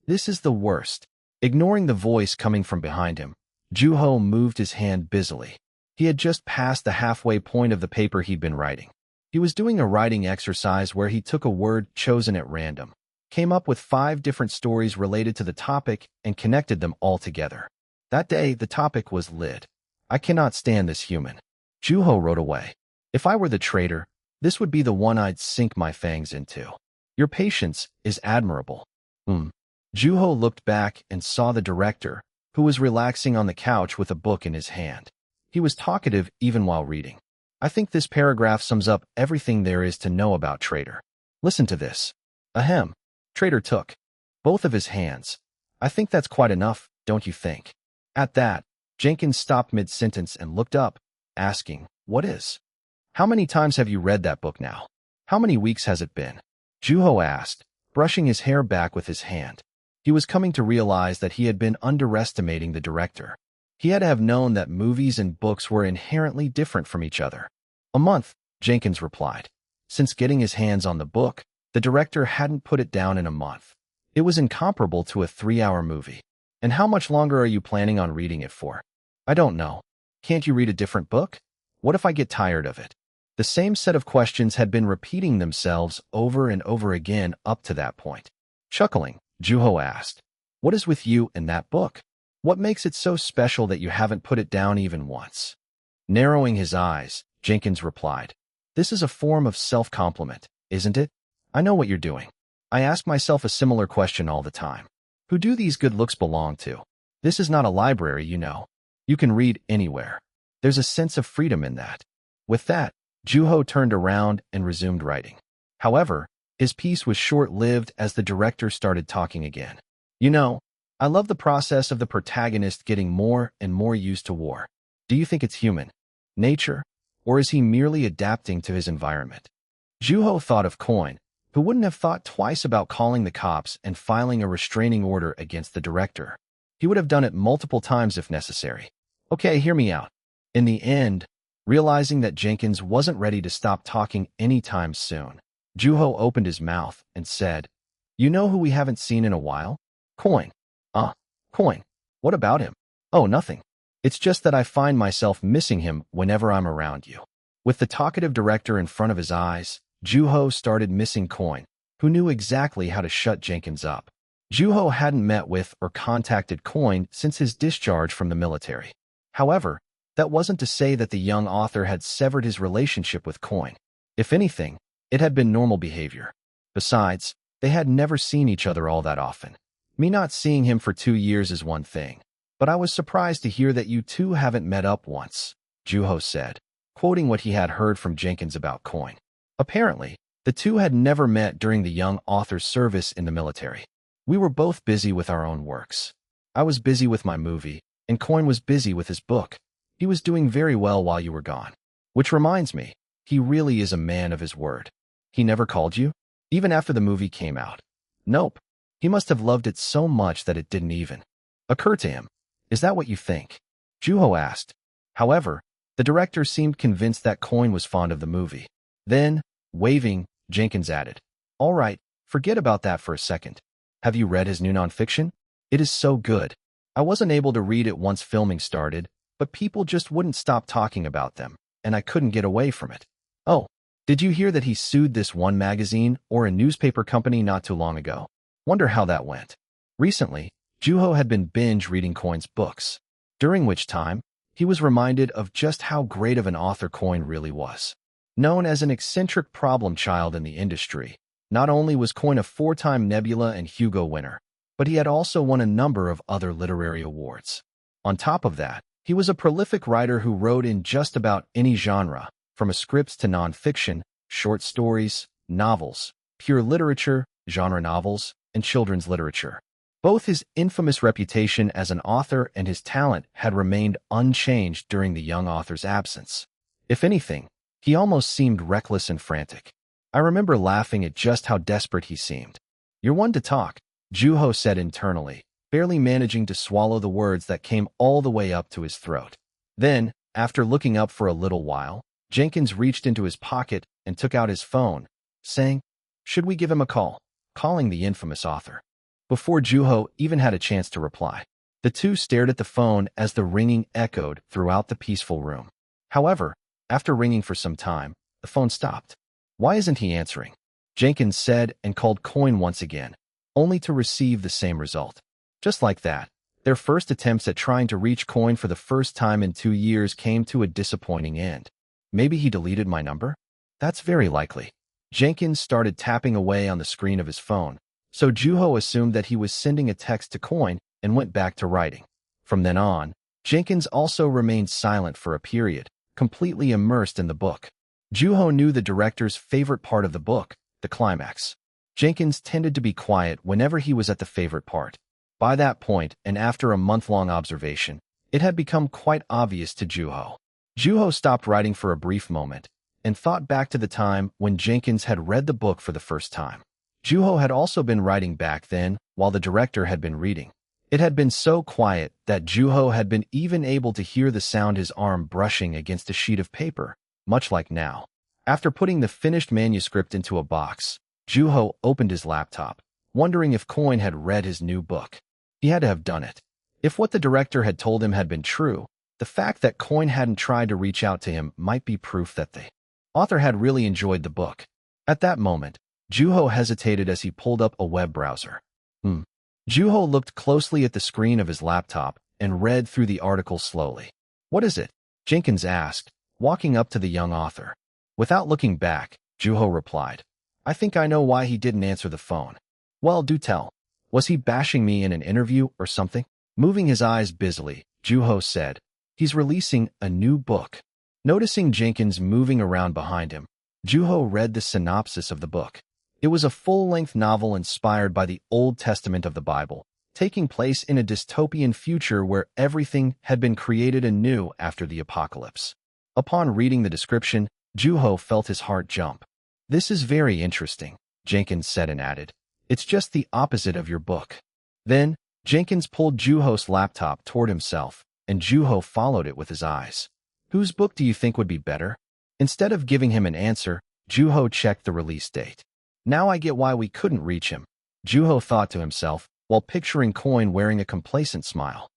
"This is the worst." Ignoring the voice coming from behind him, Juho moved his hand busily. He had just passed the halfway point of the paper he'd been writing. He was doing a writing exercise where he took a word chosen at random, came up with 5 different stories related to the topic, and connected them all together. That day, the topic was lid. "I cannot stand this human." Juho wrote away. "If I were the traitor, this would be the one I'd sink my fangs into. Your patience is admirable." Juho looked back and saw the director, who was relaxing on the couch with a book in his hand. He was talkative even while reading. "I think this paragraph sums up everything there is to know about Traitor. Listen to this." Ahem. Traitor took both of his hands. "I think that's quite enough, don't you think?" At that, Jenkins stopped mid-sentence and looked up, asking, "What is? How many times have you read that book now? How many weeks has it been?" Juho asked, brushing his hair back with his hand. He was coming to realize that he had been underestimating the director. He had to have known that movies and books were inherently different from each other. "A month," Jenkins replied. Since getting his hands on the book, the director hadn't put it down in a month. It was incomparable to a 3-hour movie. "And how much longer are you planning on reading it for?" "I don't know." "Can't you read a different book? What if I get tired of it?" The same set of questions had been repeating themselves over and over again up to that point. Chuckling, Juho asked, "What is with you and that book? What makes it so special that you haven't put it down even once?" Narrowing his eyes, Jenkins replied, "This is a form of self-compliment, isn't it? I know what you're doing. I ask myself a similar question all the time. Who do these good looks belong to? This is not a library, you know. You can read anywhere. There's a sense of freedom in that." With that, Juho turned around and resumed writing. However, his piece was short-lived as the director started talking again. "You know, I love the process of the protagonist getting more and more used to war. Do you think it's human nature, or is he merely adapting to his environment?" Juho thought of Coin, who wouldn't have thought twice about calling the cops and filing a restraining order against the director. He would have done it multiple times if necessary. "Okay, hear me out." In the end, realizing that Jenkins wasn't ready to stop talking anytime soon, Juho opened his mouth and said, "You know who we haven't seen in a while? Coin." Coin. What about him?" "Oh, nothing. It's just that I find myself missing him whenever I'm around you." With the talkative director in front of his eyes, Juho started missing Coin, who knew exactly how to shut Jenkins up. Juho hadn't met with or contacted Coin since his discharge from the military. However, that wasn't to say that the young author had severed his relationship with Coin. If anything, it had been normal behavior. Besides, they had never seen each other all that often. "Me not seeing him for 2 years is one thing, but I was surprised to hear that you two haven't met up once," Juho said, quoting what he had heard from Jenkins about Coin. Apparently, the two had never met during the young author's service in the military. "We were both busy with our own works. I was busy with my movie, and Coin was busy with his book. He was doing very well while you were gone. Which reminds me, he really is a man of his word. He never called you? Even after the movie came out?" "Nope. He must have loved it so much that it didn't even occur to him." "Is that what you think?" Juho asked. However, the director seemed convinced that Coin was fond of the movie. Then, waving, Jenkins added, "All right, forget about that for a second. Have you read his new nonfiction? It is so good. I wasn't able to read it once filming started, but people just wouldn't stop talking about them, and I couldn't get away from it. Oh, did you hear that he sued this one magazine or a newspaper company not too long ago? Wonder how that went." Recently, Juho had been binge reading Coin's books, during which time he was reminded of just how great of an author Coin really was. Known as an eccentric problem child in the industry, not only was Coin a 4-time Nebula and Hugo winner, but he had also won a number of other literary awards. On top of that, he was a prolific writer who wrote in just about any genre, from scripts to nonfiction, short stories, novels, pure literature, genre novels, and children's literature. Both his infamous reputation as an author and his talent had remained unchanged during the young author's absence. If anything, he almost seemed reckless and frantic. I remember laughing at just how desperate he seemed. "You're one to talk," Juho said internally, barely managing to swallow the words that came all the way up to his throat. Then, after looking up for a little while, Jenkins reached into his pocket and took out his phone, saying, "Should we give him a call?" calling the infamous author. Before Juho even had a chance to reply, the two stared at the phone as the ringing echoed throughout the peaceful room. However, after ringing for some time, the phone stopped. "Why isn't he answering?" Jenkins said and called Coin once again, only to receive the same result. Just like that, their first attempts at trying to reach Coin for the first time in 2 years came to a disappointing end. "Maybe he deleted my number?" "That's very likely." Jenkins started tapping away on the screen of his phone, so Juho assumed that he was sending a text to Coin and went back to writing. From then on, Jenkins also remained silent for a period, completely immersed in the book. Juho knew the director's favorite part of the book, the climax. Jenkins tended to be quiet whenever he was at the favorite part. By that point, and after a month-long observation, it had become quite obvious to Juho. Juho stopped writing for a brief moment and thought back to the time when Jenkins had read the book for the first time. Juho had also been writing back then while the director had been reading. It had been so quiet that Juho had been even able to hear the sound his arm brushing against a sheet of paper, much like now. After putting the finished manuscript into a box, Juho opened his laptop, wondering if Coin had read his new book. He had to have done it. If what the director had told him had been true, the fact that Coin hadn't tried to reach out to him might be proof that the author had really enjoyed the book. At that moment, Juho hesitated as he pulled up a web browser. Juho looked closely at the screen of his laptop and read through the article slowly. "What is it?" Jenkins asked, walking up to the young author. Without looking back, Juho replied, "I think I know why he didn't answer the phone." "Well, do tell. Was he bashing me in an interview or something?" Moving his eyes busily, Juho said, "He's releasing a new book." Noticing Jenkins moving around behind him, Juho read the synopsis of the book. It was a full-length novel inspired by the Old Testament of the Bible, taking place in a dystopian future where everything had been created anew after the apocalypse. Upon reading the description, Juho felt his heart jump. "This is very interesting," Jenkins said and added, "It's just the opposite of your book." Then, Jenkins pulled Juho's laptop toward himself, and Juho followed it with his eyes. "Whose book do you think would be better?" Instead of giving him an answer, Juho checked the release date. "Now I get why we couldn't reach him," Juho thought to himself, while picturing Coin wearing a complacent smile.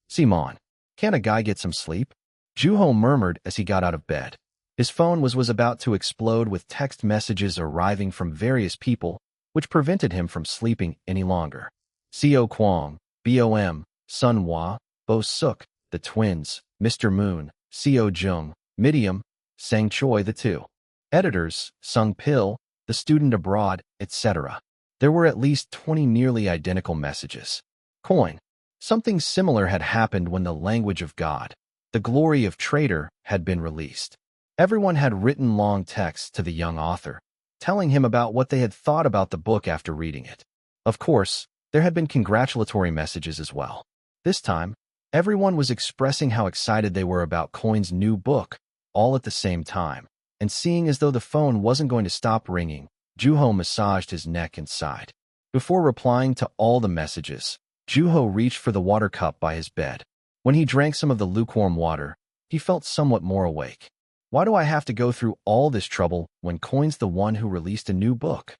"Simon, can't a guy get some sleep?" Juho murmured as he got out of bed. His phone was about to explode with text messages arriving from various people, which prevented him from sleeping any longer. Seo Kwong, Bom, Sun Hwa, Bo Suk, the twins, Mr. Moon, Seo Jung, Midium, Sang Choi the two editors, Sung Pil, the student abroad, etc. There were at least 20 nearly identical messages. Coin. Something similar had happened when The Language of God, The Glory of Traitor, had been released. Everyone had written long texts to the young author, telling him about what they had thought about the book after reading it. Of course, there had been congratulatory messages as well. This time, everyone was expressing how excited they were about Coin's new book, all at the same time. And seeing as though the phone wasn't going to stop ringing, Juho massaged his neck and sighed. Before replying to all the messages, Juho reached for the water cup by his bed. When he drank some of the lukewarm water, he felt somewhat more awake. Why do I have to go through all this trouble when Coin's the one who released a new book?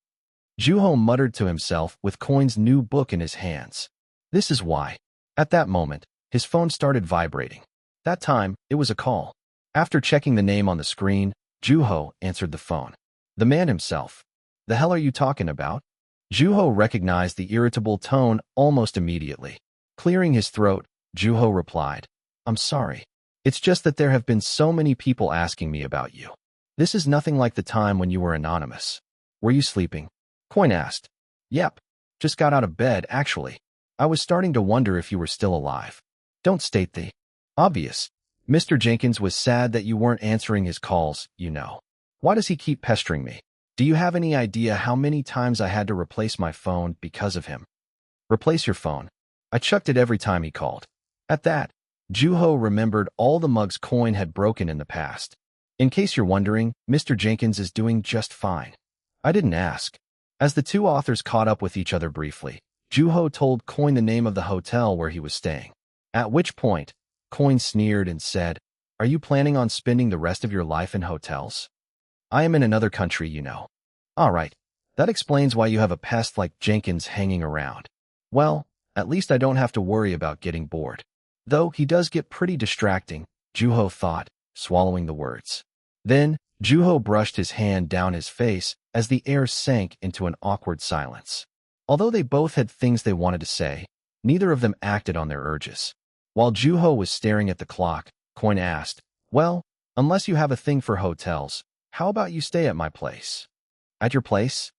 Juho muttered to himself with Coin's new book in his hands. This is why. At that moment, his phone started vibrating. That time, it was a call. After checking the name on the screen, Juho answered the phone. The man himself. The hell are you talking about? Juho recognized the irritable tone almost immediately. Clearing his throat, Juho replied, I'm sorry. It's just that there have been so many people asking me about you. This is nothing like the time when you were anonymous. Were you sleeping? Coin asked. Yep. Just got out of bed, actually. I was starting to wonder if you were still alive. Don't state the obvious. Mr. Jenkins was sad that you weren't answering his calls, you know. Why does he keep pestering me? Do you have any idea how many times I had to replace my phone because of him? Replace your phone. I chucked it every time he called. At that, Juho remembered all the mugs Coin had broken in the past. In case you're wondering, Mr. Jenkins is doing just fine. I didn't ask. As the two authors caught up with each other briefly, Juho told Coin the name of the hotel where he was staying. At which point, Coin sneered and said, "Are you planning on spending the rest of your life in hotels? I am in another country, you know." All right, that explains why you have a pest like Jenkins hanging around. Well, at least I don't have to worry about getting bored. Though he does get pretty distracting, Juho thought, swallowing the words. Then, Juho brushed his hand down his face as the air sank into an awkward silence. Although they both had things they wanted to say, neither of them acted on their urges. While Juho was staring at the clock, Coin asked, "Well, unless you have a thing for hotels, how about you stay at my place?" At your place?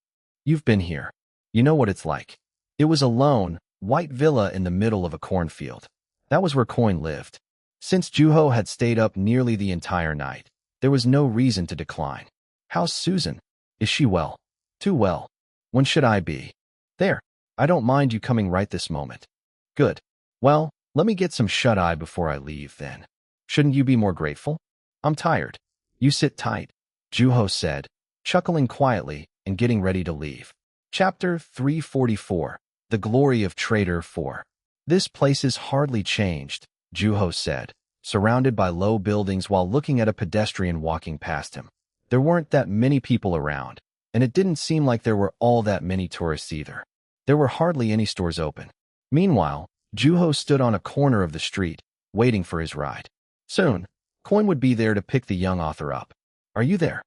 You've been here. You know what it's like. It was a lone, white villa in the middle of a cornfield. That was where Coin lived. Since Juho had stayed up nearly the entire night, there was no reason to decline. "How's Susan? Is she well?" "Too well. When should I be?" "There. I don't mind you coming right this moment." "Good. Well, let me get some shut-eye before I leave, then. Shouldn't you be more grateful?" "I'm tired." "You sit tight," Juho said, chuckling quietly and getting ready to leave. Chapter 344. The Glory of Trader 4. "This place is hardly changed," Juho said, surrounded by low buildings while looking at a pedestrian walking past him. There weren't that many people around, and it didn't seem like there were all that many tourists either. There were hardly any stores open. Meanwhile, Juho stood on a corner of the street, waiting for his ride. Soon, Coin would be there to pick the young author up. "Are you there?"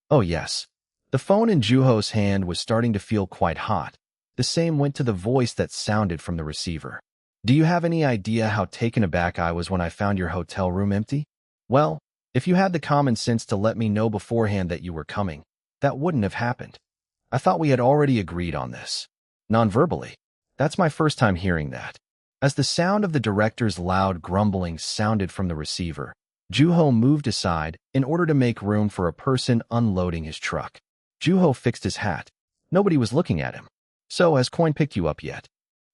"Oh, yes." The phone in Juho's hand was starting to feel quite hot. The same went to the voice that sounded from the receiver. "Do you have any idea how taken aback I was when I found your hotel room empty? Well, if you had the common sense to let me know beforehand that you were coming, that wouldn't have happened. I thought we had already agreed on this." Non-verbally. That's my first time hearing that. As the sound of the director's loud grumbling sounded from the receiver, Juho moved aside in order to make room for a person unloading his truck. Juho fixed his hat. Nobody was looking at him. "So, has Coin picked you up yet?"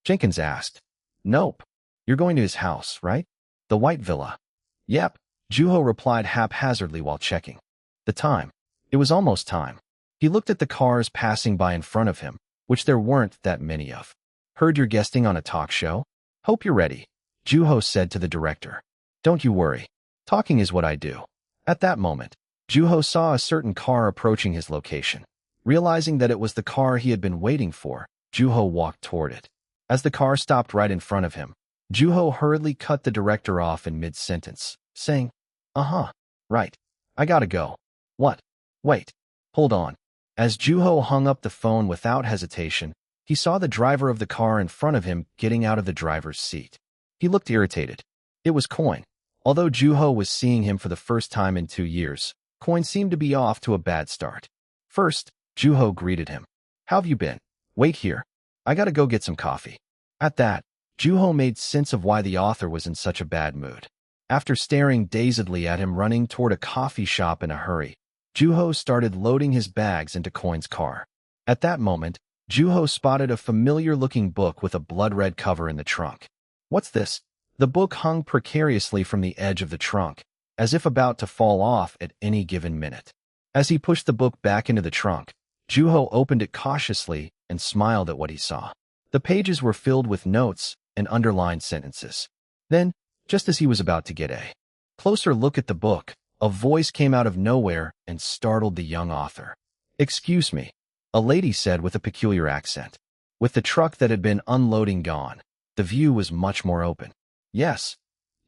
Jenkins asked. "Nope. You're going to his house, right? The white villa." "Yep," Juho replied haphazardly while checking the time. It was almost time. He looked at the cars passing by in front of him, which there weren't that many of. "Heard you're guesting on a talk show? Hope you're ready," Juho said to the director. "Don't you worry. Talking is what I do." At that moment, Juho saw a certain car approaching his location. Realizing that it was the car he had been waiting for, Juho walked toward it. As the car stopped right in front of him, Juho hurriedly cut the director off in mid-sentence, saying, "Uh-huh, right. I gotta go." "What? Wait. Hold on." As Juho hung up the phone without hesitation, he saw the driver of the car in front of him getting out of the driver's seat. He looked irritated. It was Coin. Although Juho was seeing him for the first time in 2 years, Coin seemed to be off to a bad start. First, Juho greeted him. "How've you been?" "Wait here. I gotta go get some coffee." At that, Juho made sense of why the author was in such a bad mood. After staring dazedly at him running toward a coffee shop in a hurry, Juho started loading his bags into Coin's car. At that moment, Juho spotted a familiar-looking book with a blood-red cover in the trunk. "What's this?" The book hung precariously from the edge of the trunk, as if about to fall off at any given minute. As he pushed the book back into the trunk, Juho opened it cautiously and smiled at what he saw. The pages were filled with notes and underlined sentences. Then, just as he was about to get a closer look at the book, a voice came out of nowhere and startled the young author. "Excuse me," a lady said with a peculiar accent. With the truck that had been unloading gone, the view was much more open. "Yes.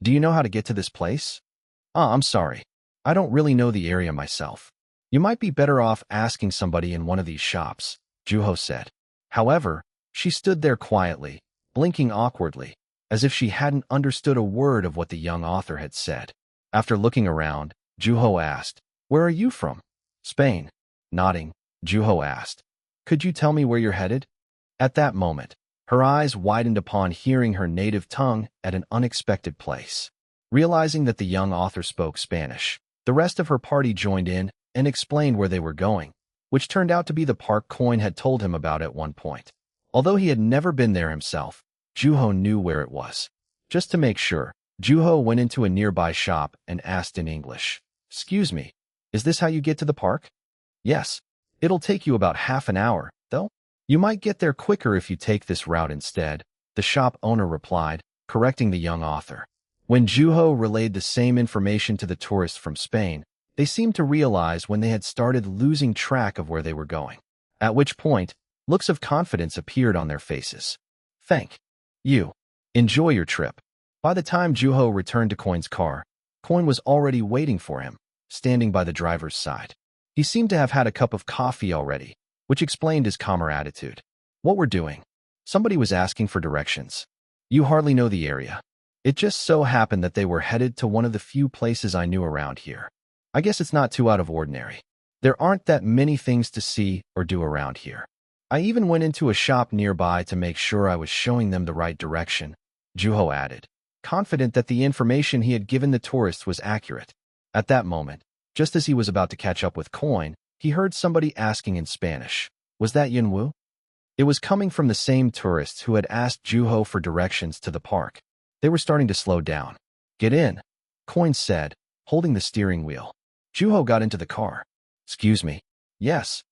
Do you know how to get to this place?" I'm sorry. I don't really know the area myself. You might be better off asking somebody in one of these shops," Juho said. However, she stood there quietly, blinking awkwardly, as if she hadn't understood a word of what the young author had said. After looking around, Juho asked, "Where are you from?" "Spain." Nodding, Juho asked, "Could you tell me where you're headed?" At that moment, her eyes widened upon hearing her native tongue at an unexpected place. Realizing that the young author spoke Spanish, the rest of her party joined in and explained where they were going. which turned out to be the park Coin had told him about at one point. Although he had never been there himself, Juho knew where it was. Just to make sure, Juho went into a nearby shop and asked in English, "Excuse me, is this how you get to the park?" "Yes. It'll take you about half an hour, though. You might get there quicker if you take this route instead," the shop owner replied, correcting the young author. When Juho relayed the same information to the tourists from Spain, they seemed to realize when they had started losing track of where they were going. At which point, looks of confidence appeared on their faces. "Thank you. Enjoy your trip." By the time Juho returned to Coin's car, Coin was already waiting for him, standing by the driver's side. He seemed to have had a cup of coffee already, which explained his calmer attitude. "What we're doing?" Somebody was asking for directions. "You hardly know the area." It just so happened that they were headed to one of the few places I knew around here. I guess it's not too out of ordinary. There aren't that many things to see or do around here. I even went into a shop nearby to make sure I was showing them the right direction, Juho added, confident that the information he had given the tourists was accurate. At that moment, just as he was about to catch up with Coin, he heard somebody asking in Spanish, "Was that Yunwu?" It was coming from the same tourists who had asked Juho for directions to the park. They were starting to slow down. "Get in," Coin said, holding the steering wheel. Juho got into the car. "Excuse me." "Yes,"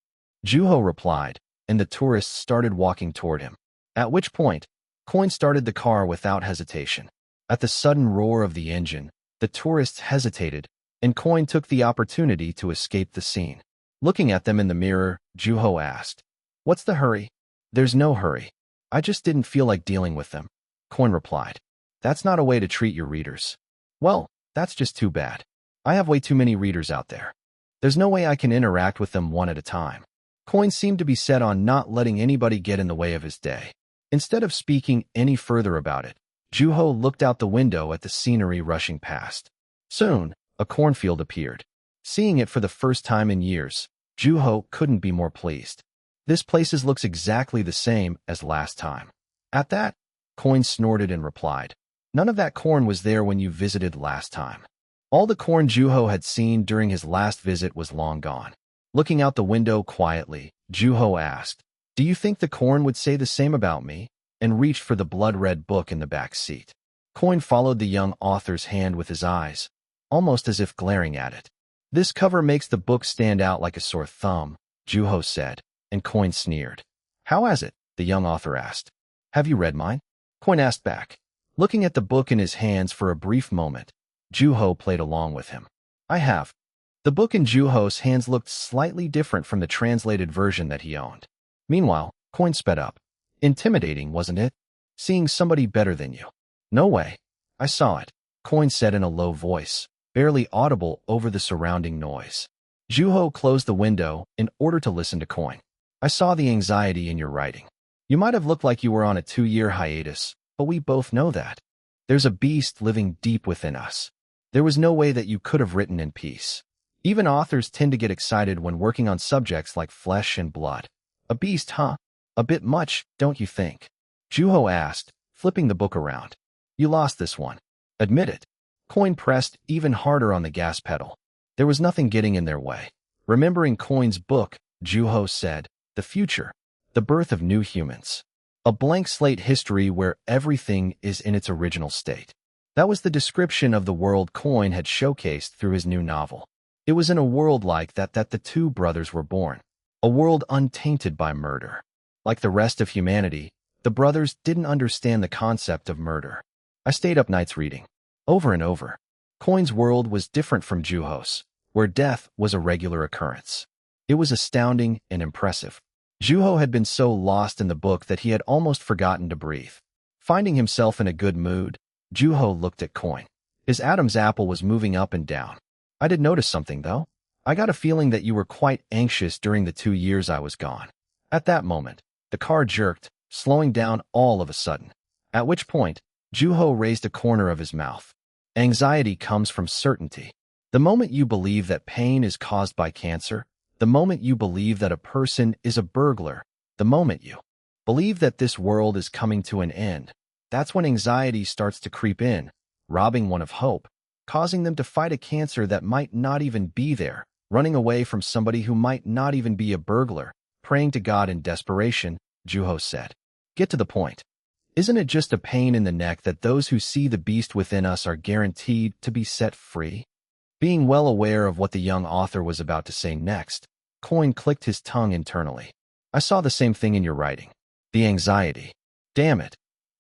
Juho replied, and the tourists started walking toward him. At which point, Coin started the car without hesitation. At the sudden roar of the engine, the tourists hesitated, and Coin took the opportunity to escape the scene. Looking at them in the mirror, Juho asked, "What's the hurry?" "There's no hurry. I just didn't feel like dealing with them," Coin replied. "That's not a way to treat your readers." "Well, that's just too bad. I have way too many readers out there. There's no way I can interact with them one at a time." Coin seemed to be set on not letting anybody get in the way of his day. Instead of speaking any further about it, Juho looked out the window at the scenery rushing past. Soon, a cornfield appeared. Seeing it for the first time in years, Juho couldn't be more pleased. "This place looks exactly the same as last time." At that, Coin snorted and replied, "None of that corn was there when you visited last time." All the corn Juho had seen during his last visit was long gone. Looking out the window quietly, Juho asked, "Do you think the corn would say the same about me?" and reached for the blood-red book in the back seat. Coin followed the young author's hand with his eyes, almost as if glaring at it. "This cover makes the book stand out like a sore thumb," Juho said, and Coin sneered. "How has it?" the young author asked. "Have you read mine?" Coin asked back. Looking at the book in his hands for a brief moment, Juho played along with him. "I have." The book in Juho's hands looked slightly different from the translated version that he owned. Meanwhile, Coin sped up. "Intimidating, wasn't it? Seeing somebody better than you." "No way. I saw it," Coin said in a low voice, barely audible over the surrounding noise. Juho closed the window in order to listen to Coin. "I saw the anxiety in your writing. You might have looked like you were on a 2-year hiatus, but we both know that. There's a beast living deep within us. There was no way that you could have written in peace. Even authors tend to get excited when working on subjects like flesh and blood. A beast, huh? A bit much, don't you think?" Juho asked, flipping the book around. "You lost this one. Admit it." Coin pressed even harder on the gas pedal. There was nothing getting in their way. Remembering Coin's book, Juho said, "The future. The birth of new humans. A blank slate history where everything is in its original state." That was the description of the world Coin had showcased through his new novel. It was in a world like that the two brothers were born. A world untainted by murder. Like the rest of humanity, the brothers didn't understand the concept of murder. I stayed up nights reading. Over and over. Coin's world was different from Juho's, where death was a regular occurrence. It was astounding and impressive. Juho had been so lost in the book that he had almost forgotten to breathe. Finding himself in a good mood, Juho looked at Coin. His Adam's apple was moving up and down. "I did notice something, though. I got a feeling that you were quite anxious during the 2 years I was gone." At that moment, the car jerked, slowing down all of a sudden. At which point, Juho raised a corner of his mouth. Anxiety comes from certainty. The moment you believe that pain is caused by cancer, the moment you believe that a person is a burglar, the moment you believe that this world is coming to an end, that's when anxiety starts to creep in, robbing one of hope, causing them to fight a cancer that might not even be there, running away from somebody who might not even be a burglar, praying to God in desperation, Juho said. Get to the point. Isn't it just a pain in the neck that those who see the beast within us are guaranteed to be set free? Being well aware of what the young author was about to say next, Coin clicked his tongue internally. I saw the same thing in your writing. The anxiety. Damn it.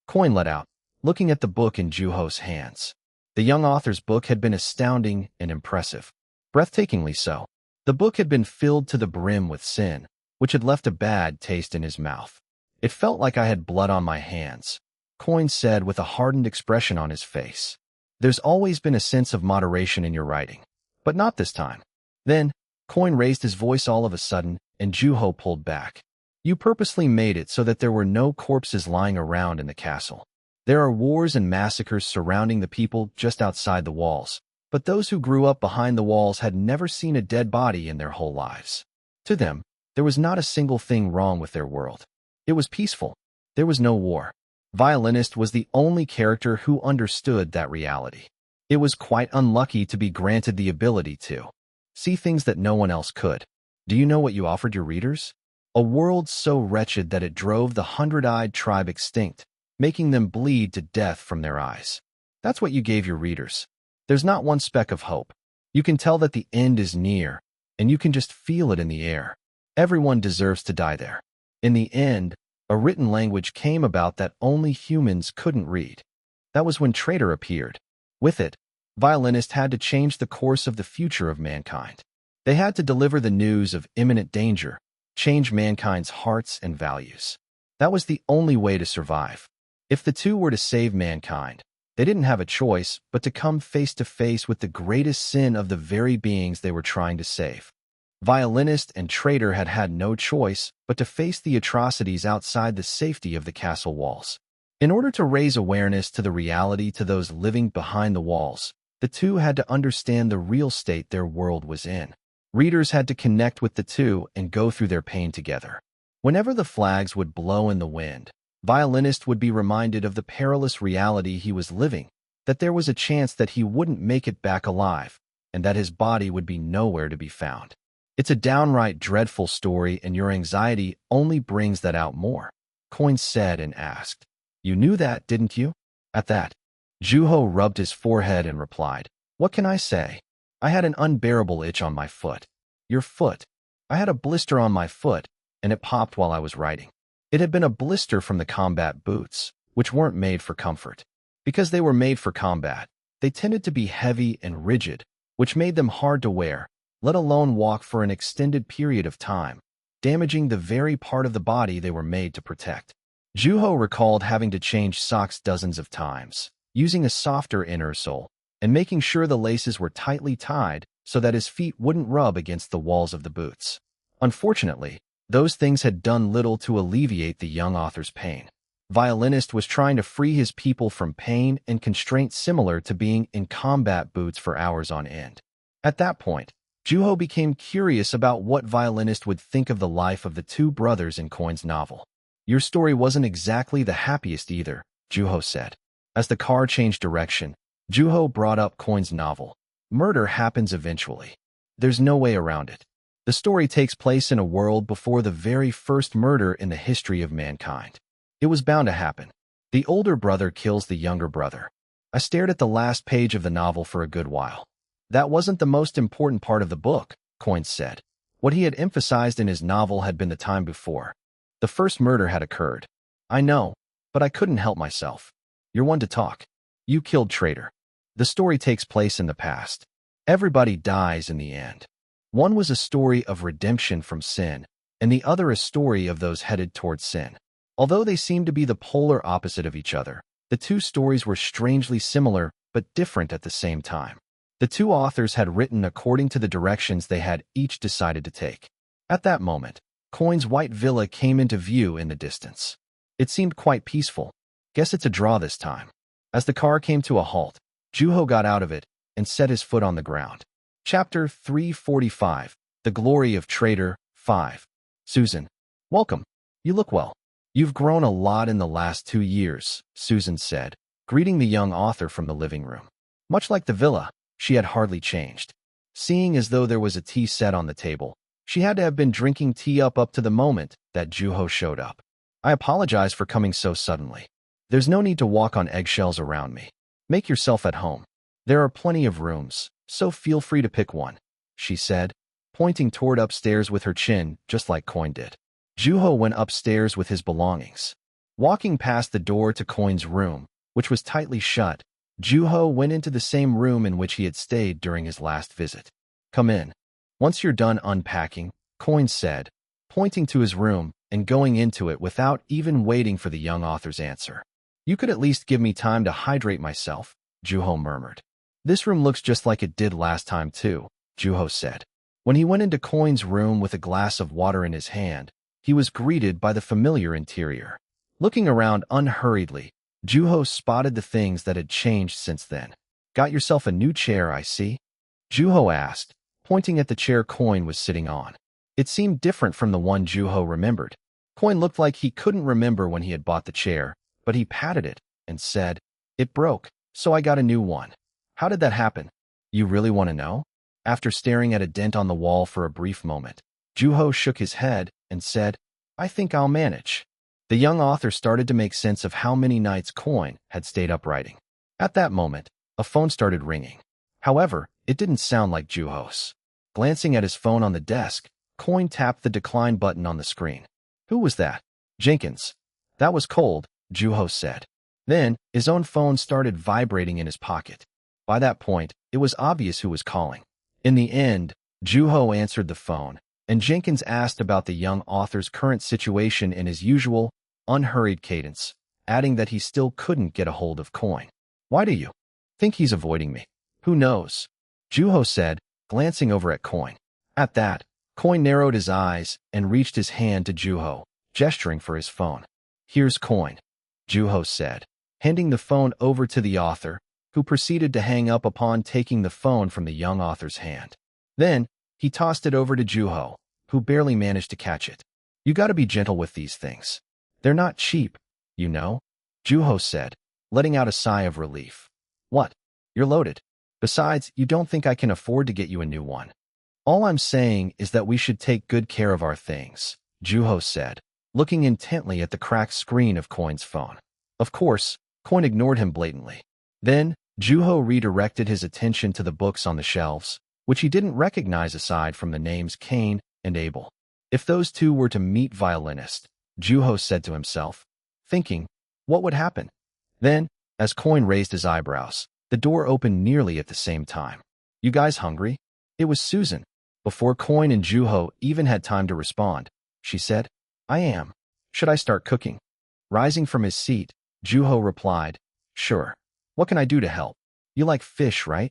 Coin let out, looking at the book in Juho's hands. The young author's book had been astounding and impressive. Breathtakingly so. The book had been filled to the brim with sin, which had left a bad taste in his mouth. It felt like I had blood on my hands, Coin said with a hardened expression on his face. There's always been a sense of moderation in your writing, but not this time. Then, Coin raised his voice all of a sudden, and Juho pulled back. You purposely made it so that there were no corpses lying around in the castle. There are wars and massacres surrounding the people just outside the walls, but those who grew up behind the walls had never seen a dead body in their whole lives. To them, there was not a single thing wrong with their world. It was peaceful. There was no war. Violinist was the only character who understood that reality. It was quite unlucky to be granted the ability to see things that no one else could. Do you know what you offered your readers? A world so wretched that it drove the 100-eyed tribe extinct, making them bleed to death from their eyes. That's what you gave your readers. There's not one speck of hope. You can tell that the end is near, and you can just feel it in the air. Everyone deserves to die there. In the end, a written language came about that only humans couldn't read. That was when Traitor appeared. With it, Violinist had to change the course of the future of mankind. They had to deliver the news of imminent danger, change mankind's hearts and values. That was the only way to survive. If the two were to save mankind, they didn't have a choice but to come face to face with the greatest sin of the very beings they were trying to save. Violinist and Traitor had had no choice but to face the atrocities outside the safety of the castle walls. In order to raise awareness to the reality to those living behind the walls, the two had to understand the real state their world was in. Readers had to connect with the two and go through their pain together. Whenever the flags would blow in the wind, Violinist would be reminded of the perilous reality he was living, that there was a chance that he wouldn't make it back alive, and that his body would be nowhere to be found. It's a downright dreadful story, and your anxiety only brings that out more, Coin said and asked. You knew that, didn't you? At that, Juho rubbed his forehead and replied, What can I say? I had an unbearable itch on my foot. Your foot. I had a blister on my foot, and it popped while I was writing. It had been a blister from the combat boots, which weren't made for comfort. Because they were made for combat, they tended to be heavy and rigid, which made them hard to wear, let alone walk for an extended period of time, damaging the very part of the body they were made to protect. Juho recalled having to change socks dozens of times, using a softer inner sole, and making sure the laces were tightly tied so that his feet wouldn't rub against the walls of the boots. Unfortunately, those things had done little to alleviate the young author's pain. Violinist was trying to free his people from pain and constraint similar to being in combat boots for hours on end. At that point, Juho became curious about what Violinist would think of the life of the two brothers in Coin's novel. Your story wasn't exactly the happiest either, Juho said. As the car changed direction, Juho brought up Coin's novel. Murder happens eventually. There's no way around it. The story takes place in a world before the very first murder in the history of mankind. It was bound to happen. The older brother kills the younger brother. I stared at the last page of the novel for a good while. That wasn't the most important part of the book, Coin said. What he had emphasized in his novel had been the time before. The first murder had occurred. I know, but I couldn't help myself. You're one to talk. You killed Traitor. The story takes place in the past. Everybody dies in the end. One was a story of redemption from sin, and the other a story of those headed towards sin. Although they seemed to be the polar opposite of each other, the two stories were strangely similar but different at the same time. The two authors had written according to the directions they had each decided to take. At that moment, Coin's white villa came into view in the distance. It seemed quite peaceful. Guess it's a draw this time. As the car came to a halt, Juho got out of it and set his foot on the ground. Chapter 345, The Glory of Traitor 5. Susan. Welcome. You look well. You've grown a lot in the last 2 years, Susan said, greeting the young author from the living room. Much like the villa, she had hardly changed. seeing as though there was a tea set on the table. She had to have been drinking tea up to the moment that Juho showed up. I apologize for coming so suddenly. There's no need to walk on eggshells around me. Make yourself at home. There are plenty of rooms, so feel free to pick one, she said, pointing toward upstairs with her chin, just like Coin did. Juho went upstairs with his belongings. Walking past the door to Coin's room, which was tightly shut, Juho went into the same room in which he had stayed during his last visit. Come in. Once you're done unpacking, Coin said, pointing to his room and going into it without even waiting for the young author's answer. You could at least give me time to hydrate myself, Juho murmured. This room looks just like it did last time too, Juho said. When he went into Coin's room with a glass of water in his hand, he was greeted by the familiar interior. Looking around unhurriedly, Juho spotted the things that had changed since then. Got yourself a new chair, I see? Juho asked, pointing at the chair Coin was sitting on. It seemed different from the one Juho remembered. Coin looked like he couldn't remember when he had bought the chair, but he patted it and said, "It broke, so I got a new one." How did that happen? You really want to know? After staring at a dent on the wall for a brief moment, Juho shook his head and said, "I think I'll manage." The young author started to make sense of how many nights Coin had stayed up writing. At that moment, a phone started ringing. However, it didn't sound like Juho's. Glancing at his phone on the desk, Coin tapped the decline button on the screen. Who was that? Jenkins. That was cold, Juho said. Then, his own phone started vibrating in his pocket. By that point, it was obvious who was calling. In the end, Juho answered the phone, and Jenkins asked about the young author's current situation in his usual, unhurried cadence, adding that he still couldn't get a hold of Coin. Why do you think he's avoiding me? Who knows? Juho said, glancing over at Coin. At that, Coin narrowed his eyes and reached his hand to Juho, gesturing for his phone. Here's Coin, Juho said, handing the phone over to the author, who proceeded to hang up upon taking the phone from the young author's hand. Then, he tossed it over to Juho, who barely managed to catch it. You gotta be gentle with these things. They're not cheap, you know, Juho said, letting out a sigh of relief. What? You're loaded. Besides, you don't think I can afford to get you a new one. All I'm saying is that we should take good care of our things, Juho said, looking intently at the cracked screen of Coin's phone. Of course, Coin ignored him blatantly. Then, Juho redirected his attention to the books on the shelves, which he didn't recognize aside from the names Cain and Abel. If those two were to meet violinist, Juho said to himself, thinking, what would happen? Then, as Coin raised his eyebrows, the door opened nearly at the same time. You guys hungry? It was Susan. Before Coin and Juho even had time to respond, she said, I am. Should I start cooking? Rising from his seat, Juho replied, Sure. What can I do to help? You like fish, right?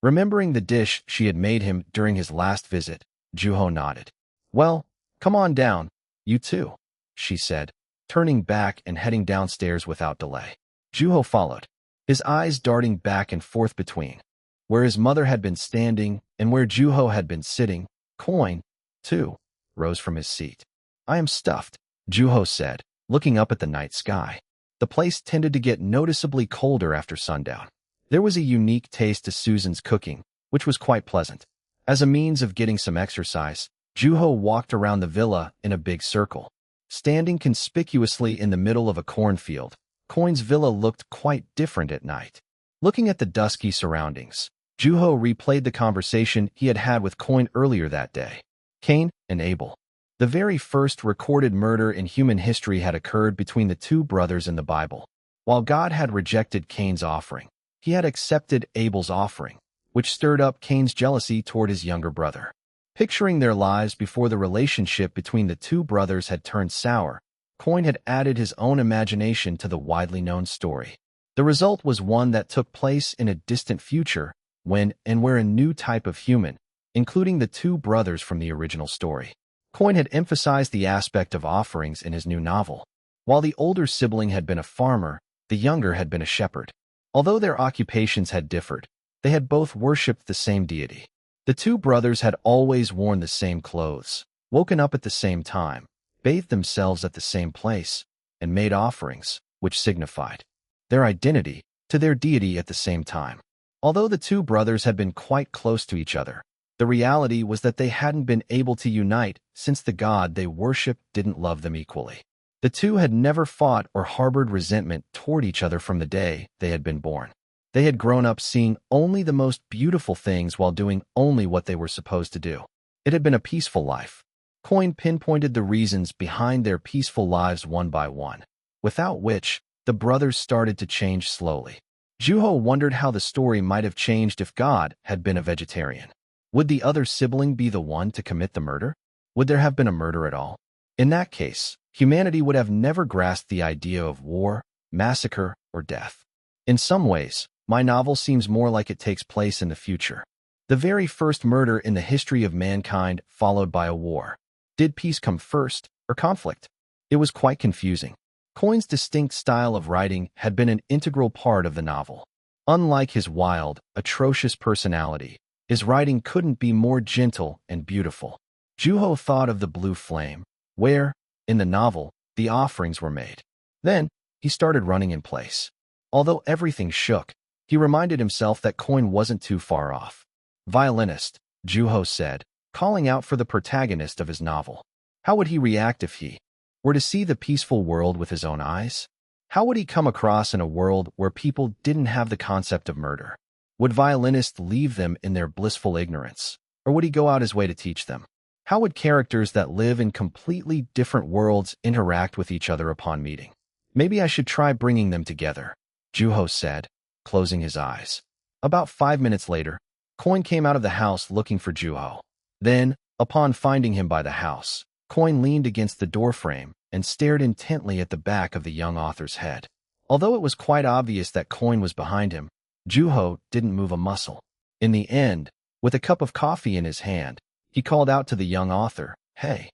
Remembering the dish she had made him during his last visit, Juho nodded. Well, come on down, you too, she said, turning back and heading downstairs without delay. Juho followed, his eyes darting back and forth between where his mother had been standing and where Juho had been sitting. Coin, too, rose from his seat. I am stuffed, Juho said, looking up at the night sky. The place tended to get noticeably colder after sundown. There was a unique taste to Susan's cooking, which was quite pleasant. As a means of getting some exercise, Juho walked around the villa in a big circle. Standing conspicuously in the middle of a cornfield, Coin's villa looked quite different at night. Looking at the dusky surroundings, Juho replayed the conversation he had had with Coin earlier that day. Cain and Abel. The very first recorded murder in human history had occurred between the two brothers in the Bible. While God had rejected Cain's offering, he had accepted Abel's offering, which stirred up Cain's jealousy toward his younger brother. Picturing their lives before the relationship between the two brothers had turned sour, Coin had added his own imagination to the widely known story. The result was one that took place in a distant future when and where a new type of human, including the two brothers from the original story. Coin had emphasized the aspect of offerings in his new novel. While the older sibling had been a farmer, the younger had been a shepherd. Although their occupations had differed, they had both worshipped the same deity. The two brothers had always worn the same clothes, woken up at the same time, bathed themselves at the same place, and made offerings, which signified their identity to their deity at the same time. Although the two brothers had been quite close to each other, The reality was that they hadn't been able to unite since the god they worshipped didn't love them equally. The two had never fought or harbored resentment toward each other from the day they had been born. They had grown up seeing only the most beautiful things while doing only what they were supposed to do. It had been a peaceful life. Coin pinpointed the reasons behind their peaceful lives one by one, without which the brothers started to change slowly. Juho wondered how the story might have changed if God had been a vegetarian. Would the other sibling be the one to commit the murder? Would there have been a murder at all? In that case, humanity would have never grasped the idea of war, massacre, or death. In some ways, my novel seems more like it takes place in the future. The very first murder in the history of mankind followed by a war. Did peace come first, or conflict? It was quite confusing. Coin's distinct style of writing had been an integral part of the novel. Unlike his wild, atrocious personality, his writing couldn't be more gentle and beautiful. Juho thought of the blue flame, where, in the novel, the offerings were made. Then, he started running in place. Although everything shook, he reminded himself that Coin wasn't too far off. Violinist, Juho said, calling out for the protagonist of his novel. How would he react if he were to see the peaceful world with his own eyes? How would he come across in a world where people didn't have the concept of murder? Would Violinist leave them in their blissful ignorance, or would he go out his way to teach them? How would characters that live in completely different worlds interact with each other upon meeting? Maybe I should try bringing them together, Juho said, closing his eyes. About 5 minutes later, Coin came out of the house looking for Juho. Then, upon finding him by the house, Coin leaned against the doorframe and stared intently at the back of the young author's head. Although it was quite obvious that Coin was behind him, Juho didn't move a muscle. In the end, with a cup of coffee in his hand, he called out to the young author, "Hey."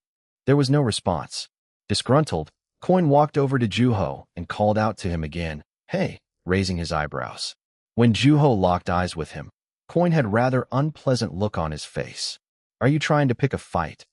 There was no response. Disgruntled, Coin walked over to Juho and called out to him again, "Hey," raising his eyebrows. When Juho locked eyes with him, Coin had a rather unpleasant look on his face. "Are you trying to pick a fight?"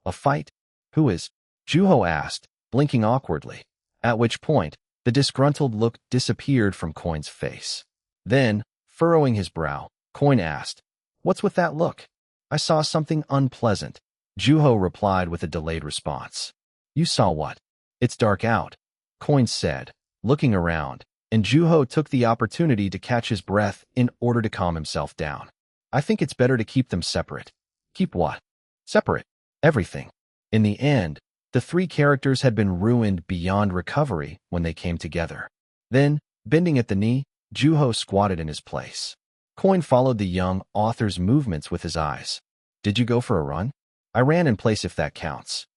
"A fight? Who is?" Juho asked, blinking awkwardly, at which point the disgruntled look disappeared from Coin's face. Then, furrowing his brow, Coin asked, "What's with that look?" "I saw something unpleasant," Juho replied with a delayed response. "You saw what?" "It's dark out," Coin said, looking around, and Juho took the opportunity to catch his breath in order to calm himself down. "I think it's better to keep them separate." "Keep what?" "Separate. Everything." In the end, the three characters had been ruined beyond recovery when they came together. Then, bending at the knee, Juho squatted in his place. Coin followed the young author's movements with his eyes. "Did you go for a run?" "I ran in place if that counts."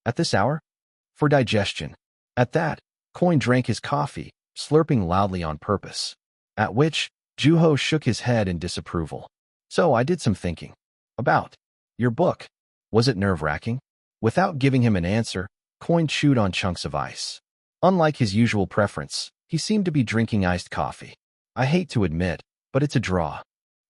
"At this hour?" "For digestion." At that, Coin drank his coffee, slurping loudly on purpose. At which, Juho shook his head in disapproval. "So I did some thinking. About your book. Was it nerve-wracking?" Without giving him an answer, Coin chewed on chunks of ice. Unlike his usual preference, he seemed to be drinking iced coffee. "I hate to admit, but it's a draw."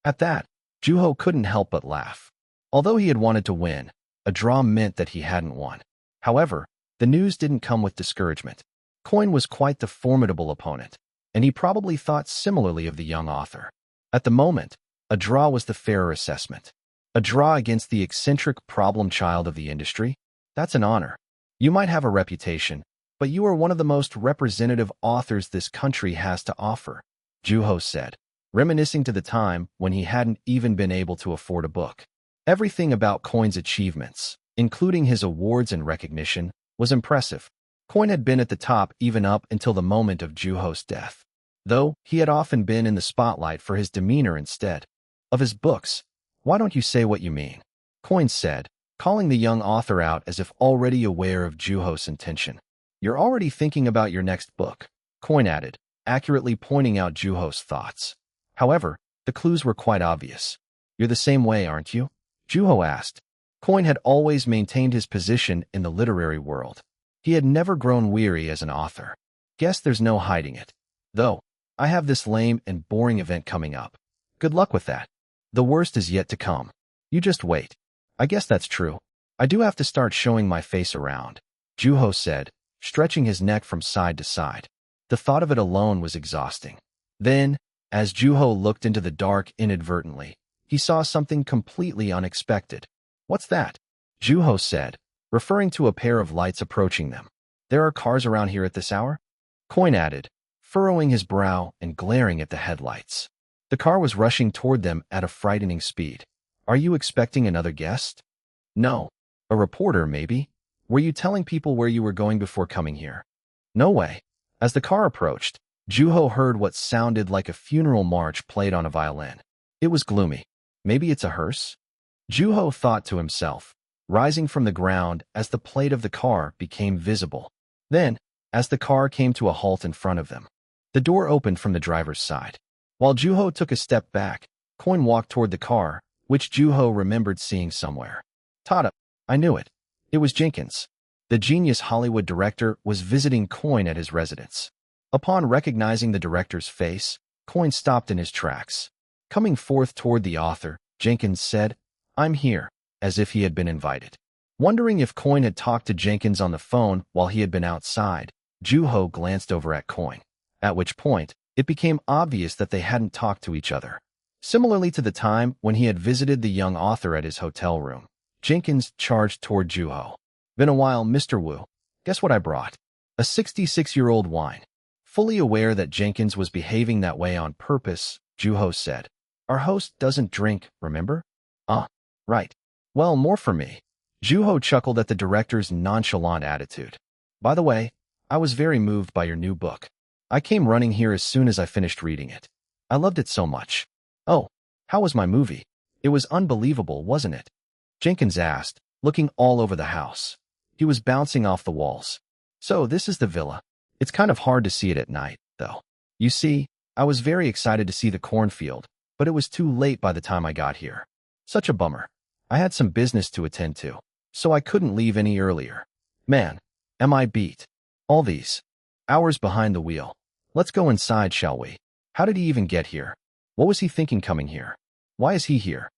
At that, Juho couldn't help but laugh. Although he had wanted to win, a draw meant that he hadn't won. However, the news didn't come with discouragement. Coin was quite the formidable opponent, and he probably thought similarly of the young author. At the moment, a draw was the fairer assessment. A draw against the eccentric problem child of the industry? That's an honor. You might have a reputation, but you are one of the most representative authors this country has to offer, Juho said, reminiscing to the time when he hadn't even been able to afford a book. Everything about Coin's achievements, including his awards and recognition, was impressive. Coin had been at the top even up until the moment of Juho's death, though he had often been in the spotlight for his demeanor instead of his books. "Why don't you say what you mean?" Coin said, calling the young author out as if already aware of Juho's intention. "You're already thinking about your next book," Coin added, accurately pointing out Juho's thoughts. However, the clues were quite obvious. "You're the same way, aren't you?" Juho asked. Coin had always maintained his position in the literary world. He had never grown weary as an author. "Guess there's no hiding it. Though, I have this lame and boring event coming up. Good luck with that. The worst is yet to come. You just wait." "I guess that's true. I do have to start showing my face around," Juho said, stretching his neck from side to side. The thought of it alone was exhausting. Then, as Juho looked into the dark inadvertently, he he saw something completely unexpected. "What's that?" Juho said, referring to a pair of lights approaching them. "There are cars around here at this hour?" Coin added, furrowing his brow and glaring at the headlights. The car was rushing toward them at a frightening speed. "Are you expecting another guest?" "No. A reporter, maybe. Were you telling people where you were going before coming here?" "No way." As the car approached, Juho heard what sounded like a funeral march played on a violin. It was gloomy. "Maybe it's a hearse?" Juho thought to himself, rising from the ground as the plate of the car became visible. Then, as the car came to a halt in front of them, the door opened from the driver's side. While Juho took a step back, Coin walked toward the car, which Juho remembered seeing somewhere. "Tada! I knew it. It was Jenkins." The genius Hollywood director was visiting Coin at his residence. Upon recognizing the director's face, Coin stopped in his tracks. Coming forth toward the author, Jenkins said, "I'm here," as if he had been invited. Wondering if Coin had talked to Jenkins on the phone while he had been outside, Juho glanced over at Coin, at which point it became obvious that they hadn't talked to each other. Similarly to the time when he had visited the young author at his hotel room, Jenkins charged toward Juho. "Been a while, Mr. Wu. Guess what I brought? A 66-year-old wine." Fully aware that Jenkins was behaving that way on purpose, Juho said, "Our host doesn't drink, remember?" Right. Well, more for me." Juho chuckled at the director's nonchalant attitude. "By the way, I was very moved by your new book. I came running here as soon as I finished reading it. I loved it so much." "Oh, how was my movie? It was unbelievable, wasn't it?" Jenkins asked, looking all over the house. He was bouncing off the walls. "So this is the villa. It's kind of hard to see it at night, though. You see, I was very excited to see the cornfield, but it was too late by the time I got here. Such a bummer. I had some business to attend to, so I couldn't leave any earlier. Man, am I beat. All these hours behind the wheel. Let's go inside, shall we? How did he even get here? What was he thinking coming here? Why is he here?"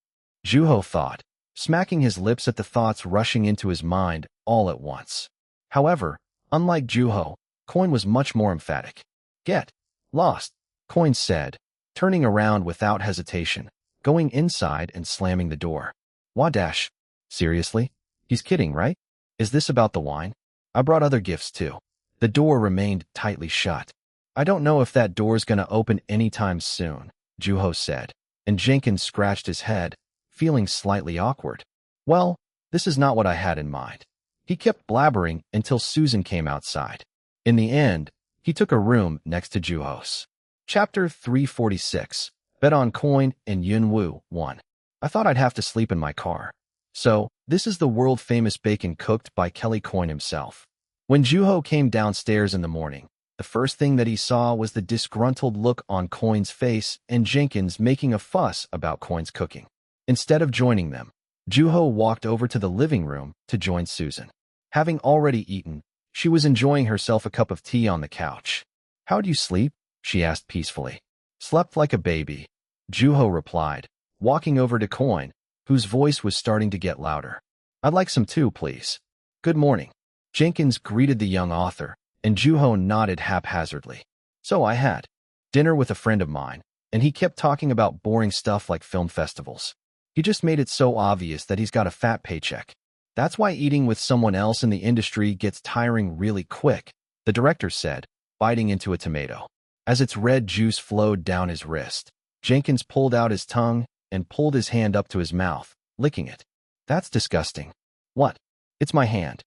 Juho thought, smacking his lips at the thoughts rushing into his mind all at once. However, unlike Juho, Coin was much more emphatic. "Get lost," Coin said, turning around without hesitation, going inside and slamming the door. "Wadash. Seriously? He's kidding, right? Is this about the wine? I brought other gifts too." The door remained tightly shut. "I don't know if that door's gonna open anytime soon," Juho said, and Jenkins scratched his head, feeling slightly awkward. "Well, this is not what I had in mind." He kept blabbering until Susan came outside. In the end, he took a room next to Juho's. Chapter 346, Bet on Coin and Yunwoo 1. "I thought I'd have to sleep in my car." So, this is the world-famous bacon cooked by Kelly Coin himself. When Juho came downstairs in the morning, the first thing that he saw was the disgruntled look on Coin's face and Jenkins making a fuss about Coin's cooking. Instead of joining them, Juho walked over to the living room to join Susan. Having already eaten, she was enjoying herself a cup of tea on the couch. "How'd you sleep?" she asked peacefully. "Slept like a baby," Juho replied, walking over to Coin, whose voice was starting to get louder. "I'd like some too, please." "Good morning." Jenkins greeted the young author, and Juho nodded haphazardly. "So I had dinner with a friend of mine, and he kept talking about boring stuff like film festivals. He just made it so obvious that he's got a fat paycheck. That's why eating with someone else in the industry gets tiring really quick," the director said, biting into a tomato. As its red juice flowed down his wrist, Jenkins pulled out his tongue and pulled his hand up to his mouth, licking it. "That's disgusting." "What?" "It's my hand."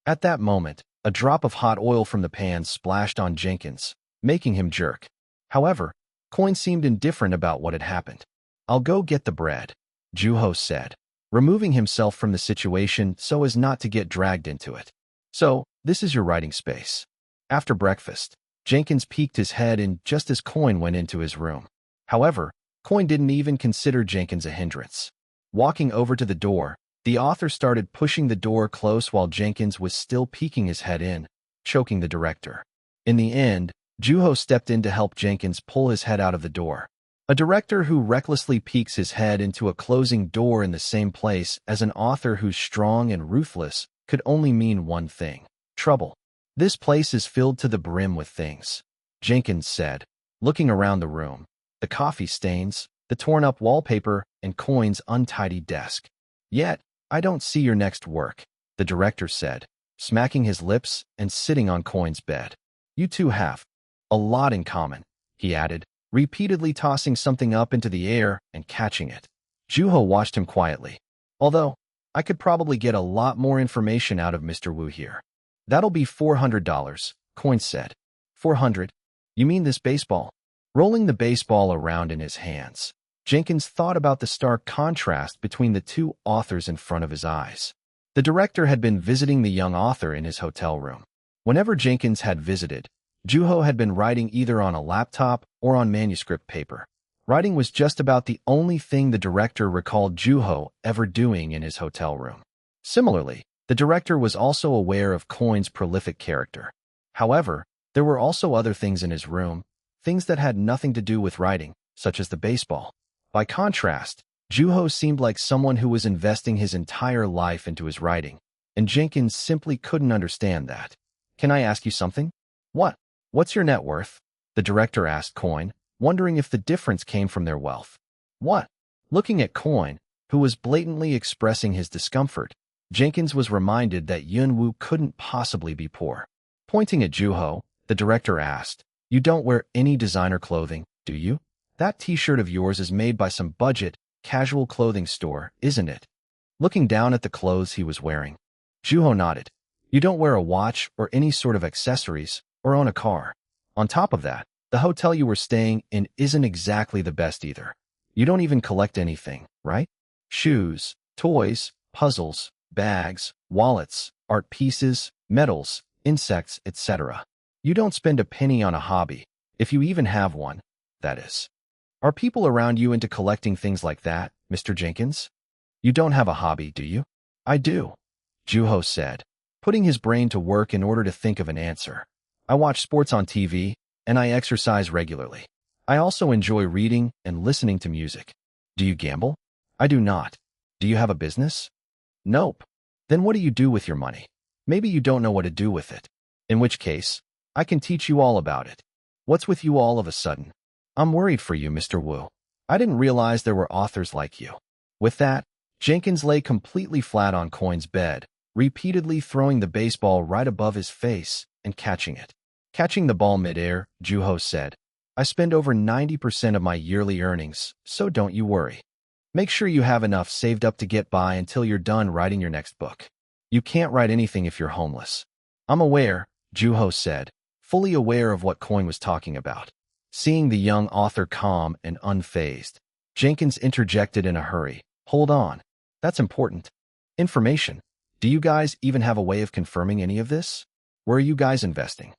At that moment, a drop of hot oil from the pan splashed on Jenkins, making him jerk. However, Coin seemed indifferent about what had happened. "I'll go get the bread," Juho said, removing himself from the situation so as not to get dragged into it. "So, this is your writing space." After breakfast, Jenkins peeked his head in just as Coin went into his room. However, Coin didn't even consider Jenkins a hindrance. Walking over to the door, the author started pushing the door close while Jenkins was still peeking his head in, choking the director. In the end, Juho stepped in to help Jenkins pull his head out of the door. A director who recklessly peeks his head into a closing door in the same place as an author who's strong and ruthless could only mean one thing: trouble. "This place is filled to the brim with things," Jenkins said, looking around the room. "The coffee stains, the torn-up wallpaper, and Coin's untidy desk. Yet, I don't see your next work, the director said, smacking his lips and sitting on Coin's bed. You two have a lot in common, he added, repeatedly tossing something up into the air and catching it. Juho watched him quietly. Although, I could probably get a lot more information out of Mr. Wu here. That'll be $400, Coin said. 400? You mean this baseball? Rolling the baseball around in his hands, Jenkins thought about the stark contrast between the two authors in front of his eyes. The director had been visiting the young author in his hotel room. Whenever Jenkins had visited, Juho had been writing either on a laptop or on manuscript paper. Writing was just about the only thing the director recalled Juho ever doing in his hotel room. Similarly, the director was also aware of Coin's prolific character. However, there were also other things in his room, things that had nothing to do with writing, such as the baseball. By contrast, Juho seemed like someone who was investing his entire life into his writing, and Jenkins simply couldn't understand that. Can I ask you something? What? What's your net worth? The director asked Coin, wondering if the difference came from their wealth. What? Looking at Coin, who was blatantly expressing his discomfort, Jenkins was reminded that Yunwoo couldn't possibly be poor. Pointing at Juho, the director asked, You don't wear any designer clothing, do you? That t-shirt of yours is made by some budget, casual clothing store, isn't it? Looking down at the clothes he was wearing, Juho nodded. You don't wear a watch or any sort of accessories or own a car. On top of that, the hotel you were staying in isn't exactly the best either. You don't even collect anything, right? Shoes, toys, puzzles, bags, wallets, art pieces, medals, insects, etc. You don't spend a penny on a hobby, if you even have one, that is. Are people around you into collecting things like that, Mr. Jenkins? You don't have a hobby, do you? I do, Juho said, putting his brain to work in order to think of an answer. I watch sports on TV, and I exercise regularly. I also enjoy reading and listening to music. Do you gamble? I do not. Do you have a business? Nope. Then what do you do with your money? Maybe you don't know what to do with it. In which case, I can teach you all about it. What's with you all of a sudden? I'm worried for you, Mr. Wu. I didn't realize there were authors like you. With that, Jenkins lay completely flat on Coin's bed, repeatedly throwing the baseball right above his face and catching it. Catching the ball midair, Juho said, I spend over 90% of my yearly earnings, so don't you worry. Make sure you have enough saved up to get by until you're done writing your next book. You can't write anything if you're homeless. I'm aware, Juho said, fully aware of what Coin was talking about. Seeing the young author calm and unfazed, Jenkins interjected in a hurry. Hold on. That's important. Information. Do you guys even have a way of confirming any of this? Where are you guys investing?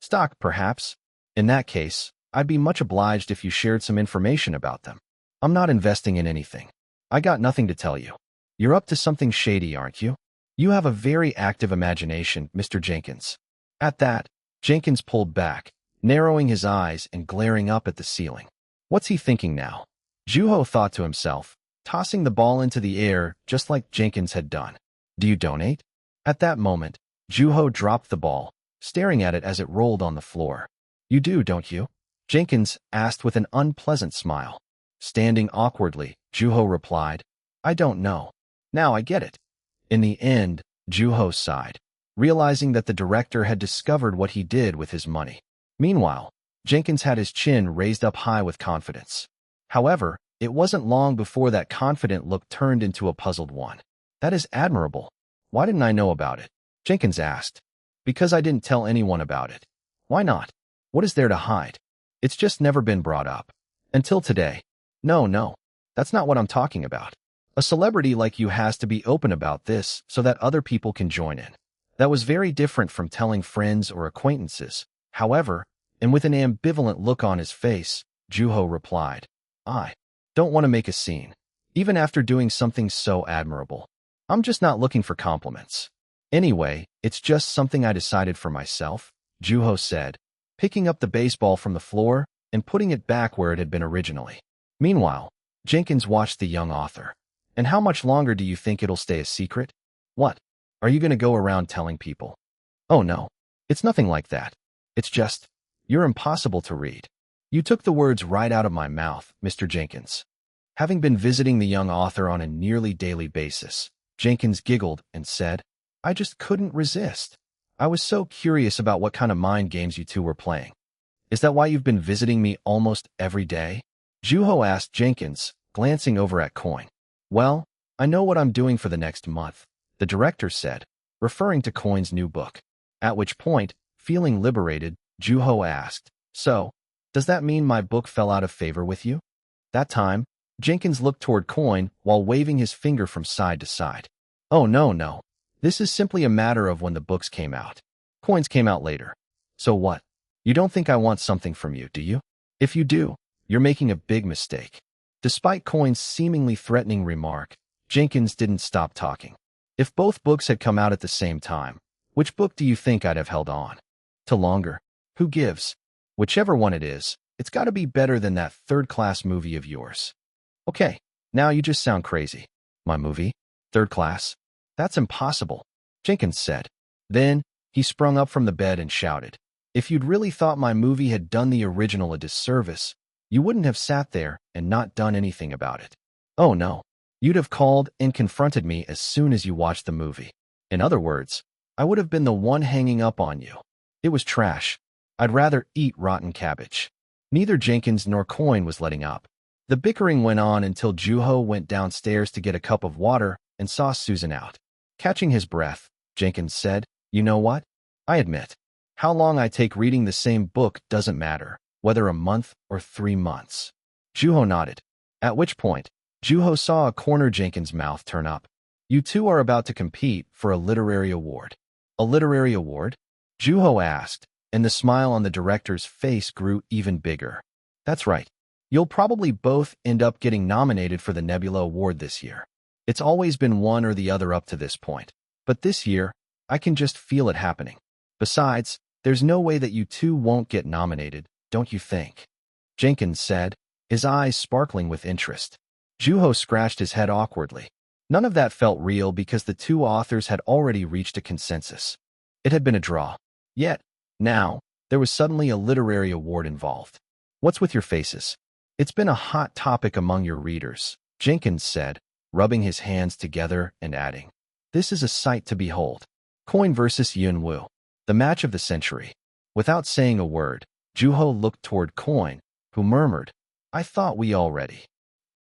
Stock, perhaps? In that case, I'd be much obliged if you shared some information about them. I'm not investing in anything. I got nothing to tell you. You're up to something shady, aren't you? You have a very active imagination, Mr. Jenkins. At that, Jenkins pulled back, narrowing his eyes and glaring up at the ceiling. What's he thinking now? Juho thought to himself, tossing the ball into the air just like Jenkins had done. Do you donate? At that moment, Juho dropped the ball, staring at it as it rolled on the floor. You do, don't you? Jenkins asked with an unpleasant smile. Standing awkwardly, Juho replied, I don't know. Now I get it. In the end, Juho sighed, realizing that the director had discovered what he did with his money. Meanwhile, Jenkins had his chin raised up high with confidence. However, it wasn't long before that confident look turned into a puzzled one. That is admirable. Why didn't I know about it? Jenkins asked. Because I didn't tell anyone about it. Why not? What is there to hide? It's just never been brought up. Until today. No, that's not what I'm talking about. A celebrity like you has to be open about this so that other people can join in. That was very different from telling friends or acquaintances. However, and with an ambivalent look on his face, Juho replied, I don't want to make a scene, even after doing something so admirable. I'm just not looking for compliments. Anyway, it's just something I decided for myself, Juho said, picking up the baseball from the floor and putting it back where it had been originally. Meanwhile, Jenkins watched the young author. And how much longer do you think it'll stay a secret? What? Are you going to go around telling people? Oh no, it's nothing like that. It's just, you're impossible to read. You took the words right out of my mouth, Mr. Jenkins. Having been visiting the young author on a nearly daily basis, Jenkins giggled and said, I just couldn't resist. I was so curious about what kind of mind games you two were playing. Is that why you've been visiting me almost every day? Juho asked Jenkins, glancing over at Coin. Well, I know what I'm doing for the next month, the director said, referring to Coin's new book. At which point, feeling liberated, Juho asked, So, does that mean my book fell out of favor with you? That time, Jenkins looked toward Coin while waving his finger from side to side. Oh no. This is simply a matter of when the books came out. Coin's came out later. So what? You don't think I want something from you, do you? If you do, you're making a big mistake. Despite Coin's seemingly threatening remark, Jenkins didn't stop talking. If both books had come out at the same time, which book do you think I'd have held on to longer? Who gives? Whichever one it is, it's got to be better than that third-class movie of yours. Okay, now you just sound crazy. My movie? Third class? That's impossible, Jenkins said. Then, he sprung up from the bed and shouted, If you'd really thought my movie had done the original a disservice, you wouldn't have sat there and not done anything about it. Oh no, you'd have called and confronted me as soon as you watched the movie. In other words, I would have been the one hanging up on you. It was trash. I'd rather eat rotten cabbage. Neither Jenkins nor Coin was letting up. The bickering went on until Juho went downstairs to get a cup of water and saw Susan out. Catching his breath, Jenkins said, You know what? I admit, how long I take reading the same book doesn't matter, whether a month or 3 months. Juho nodded, at which point, Juho saw a corner Jenkins' mouth turn up. You two are about to compete for a literary award. A literary award? Juho asked, and the smile on the director's face grew even bigger. That's right. You'll probably both end up getting nominated for the Nebula Award this year. It's always been one or the other up to this point. But this year, I can just feel it happening. Besides, there's no way that you two won't get nominated, don't you think? Jenkins said, his eyes sparkling with interest. Juho scratched his head awkwardly. None of that felt real because the two authors had already reached a consensus. It had been a draw. Yet, now, there was suddenly a literary award involved. What's with your faces? It's been a hot topic among your readers, Jenkins said, rubbing his hands together and adding, This is a sight to behold. Coin versus Yunwoo, the match of the century. Without saying a word, Juho looked toward Coin, who murmured, I thought we already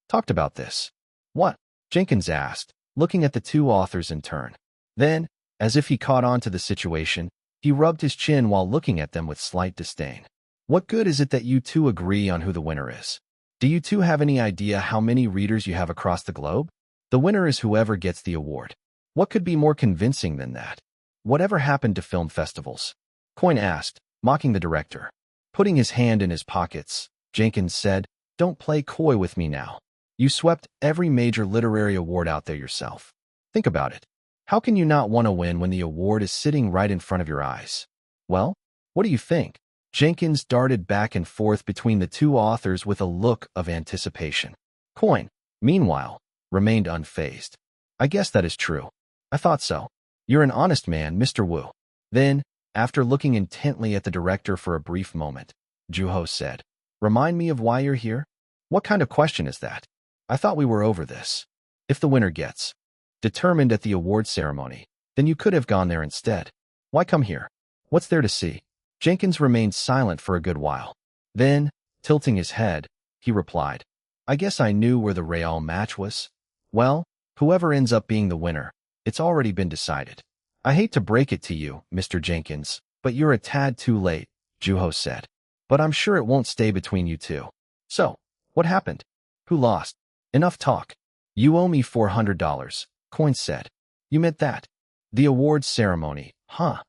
talked about this. What? Jenkins asked, looking at the two authors in turn. Then, as if he caught on to the situation, he rubbed his chin while looking at them with slight disdain. What good is it that you two agree on who the winner is? Do you two have any idea how many readers you have across the globe? The winner is whoever gets the award. What could be more convincing than that? Whatever happened to film festivals? Coin asked, mocking the director. Putting his hand in his pockets, Jenkins said, Don't play coy with me now. You swept every major literary award out there yourself. Think about it. How can you not want to win when the award is sitting right in front of your eyes? Well, what do you think? Jenkins darted back and forth between the two authors with a look of anticipation. Coin, meanwhile, remained unfazed. I guess that is true. I thought so. You're an honest man, Mr. Wu. Then, after looking intently at the director for a brief moment, Juho said, Remind me of why you're here? What kind of question is that? I thought we were over this. If the winner gets determined at the award ceremony, then you could have gone there instead. Why come here? What's there to see? Jenkins remained silent for a good while. Then, tilting his head, he replied, I guess I knew where the Real match was. Well, whoever ends up being the winner, it's already been decided. I hate to break it to you, Mr. Jenkins, but you're a tad too late, Juho said. But I'm sure it won't stay between you two. So, what happened? Who lost? Enough talk. You owe me $400, Coin said. You meant that? The awards ceremony, huh?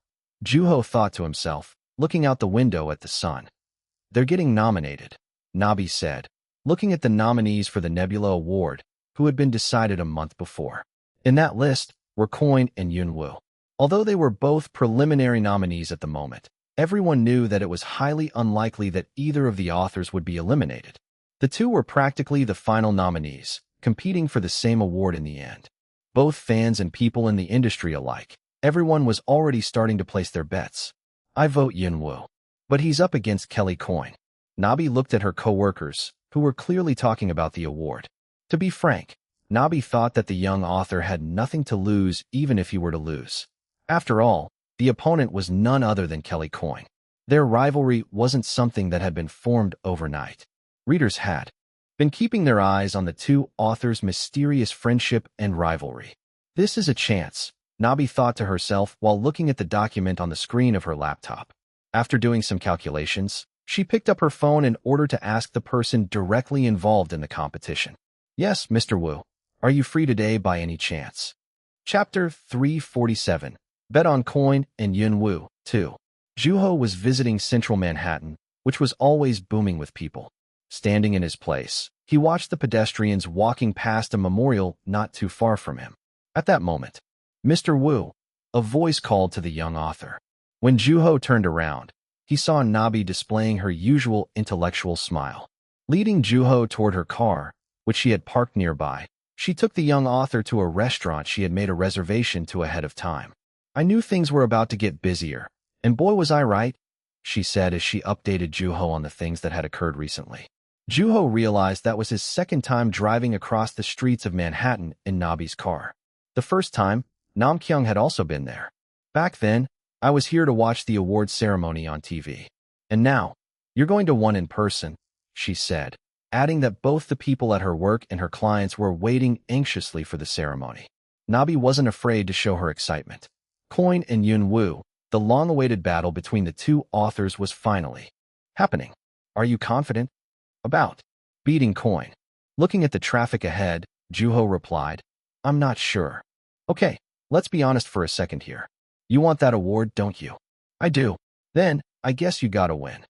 Juho thought to himself, looking out the window at the sun. They're getting nominated, Nabi said, looking at the nominees for the Nebula Award, who had been decided a month before. In that list were Coin and Yunwoo. Although they were both preliminary nominees at the moment, everyone knew that it was highly unlikely that either of the authors would be eliminated. The two were practically the final nominees, competing for the same award in the end. Both fans and people in the industry alike, everyone was already starting to place their bets. I vote Yunwoo. But he's up against Kelly Coin. Nabi looked at her co-workers, who were clearly talking about the award. To be frank, Nabi thought that the young author had nothing to lose even if he were to lose. After all, the opponent was none other than Kelly Coyne. Their rivalry wasn't something that had been formed overnight. Readers had been keeping their eyes on the two authors' mysterious friendship and rivalry. This is a chance, Nabi thought to herself while looking at the document on the screen of her laptop. After doing some calculations, she picked up her phone in order to ask the person directly involved in the competition. Yes, Mr. Wu. Are you free today by any chance? Chapter 347. Bet on Coin and Yun Wu, 2. Juho was visiting central Manhattan, which was always booming with people. Standing in his place, he watched the pedestrians walking past a memorial not too far from him. At that moment, Mr. Wu, a voice called to the young author. When Juho turned around, he saw Nabi displaying her usual intellectual smile. Leading Juho toward her car, which she had parked nearby, she took the young author to a restaurant she had made a reservation to ahead of time. I knew things were about to get busier, and boy was I right, she said as she updated Juho on the things that had occurred recently. Juho realized that was his second time driving across the streets of Manhattan in Nabi's car. The first time, Nam Kyung had also been there. Back then, I was here to watch the awards ceremony on TV. And now, you're going to one in person, she said, adding that both the people at her work and her clients were waiting anxiously for the ceremony. Nabi wasn't afraid to show her excitement. Coin and Yun Wu, the long-awaited battle between the two authors was finally happening. Are you confident about beating Coin? Looking at the traffic ahead, Juho replied, I'm not sure. Okay, let's be honest for a second here. You want that award, don't you? I do. Then, I guess you gotta win.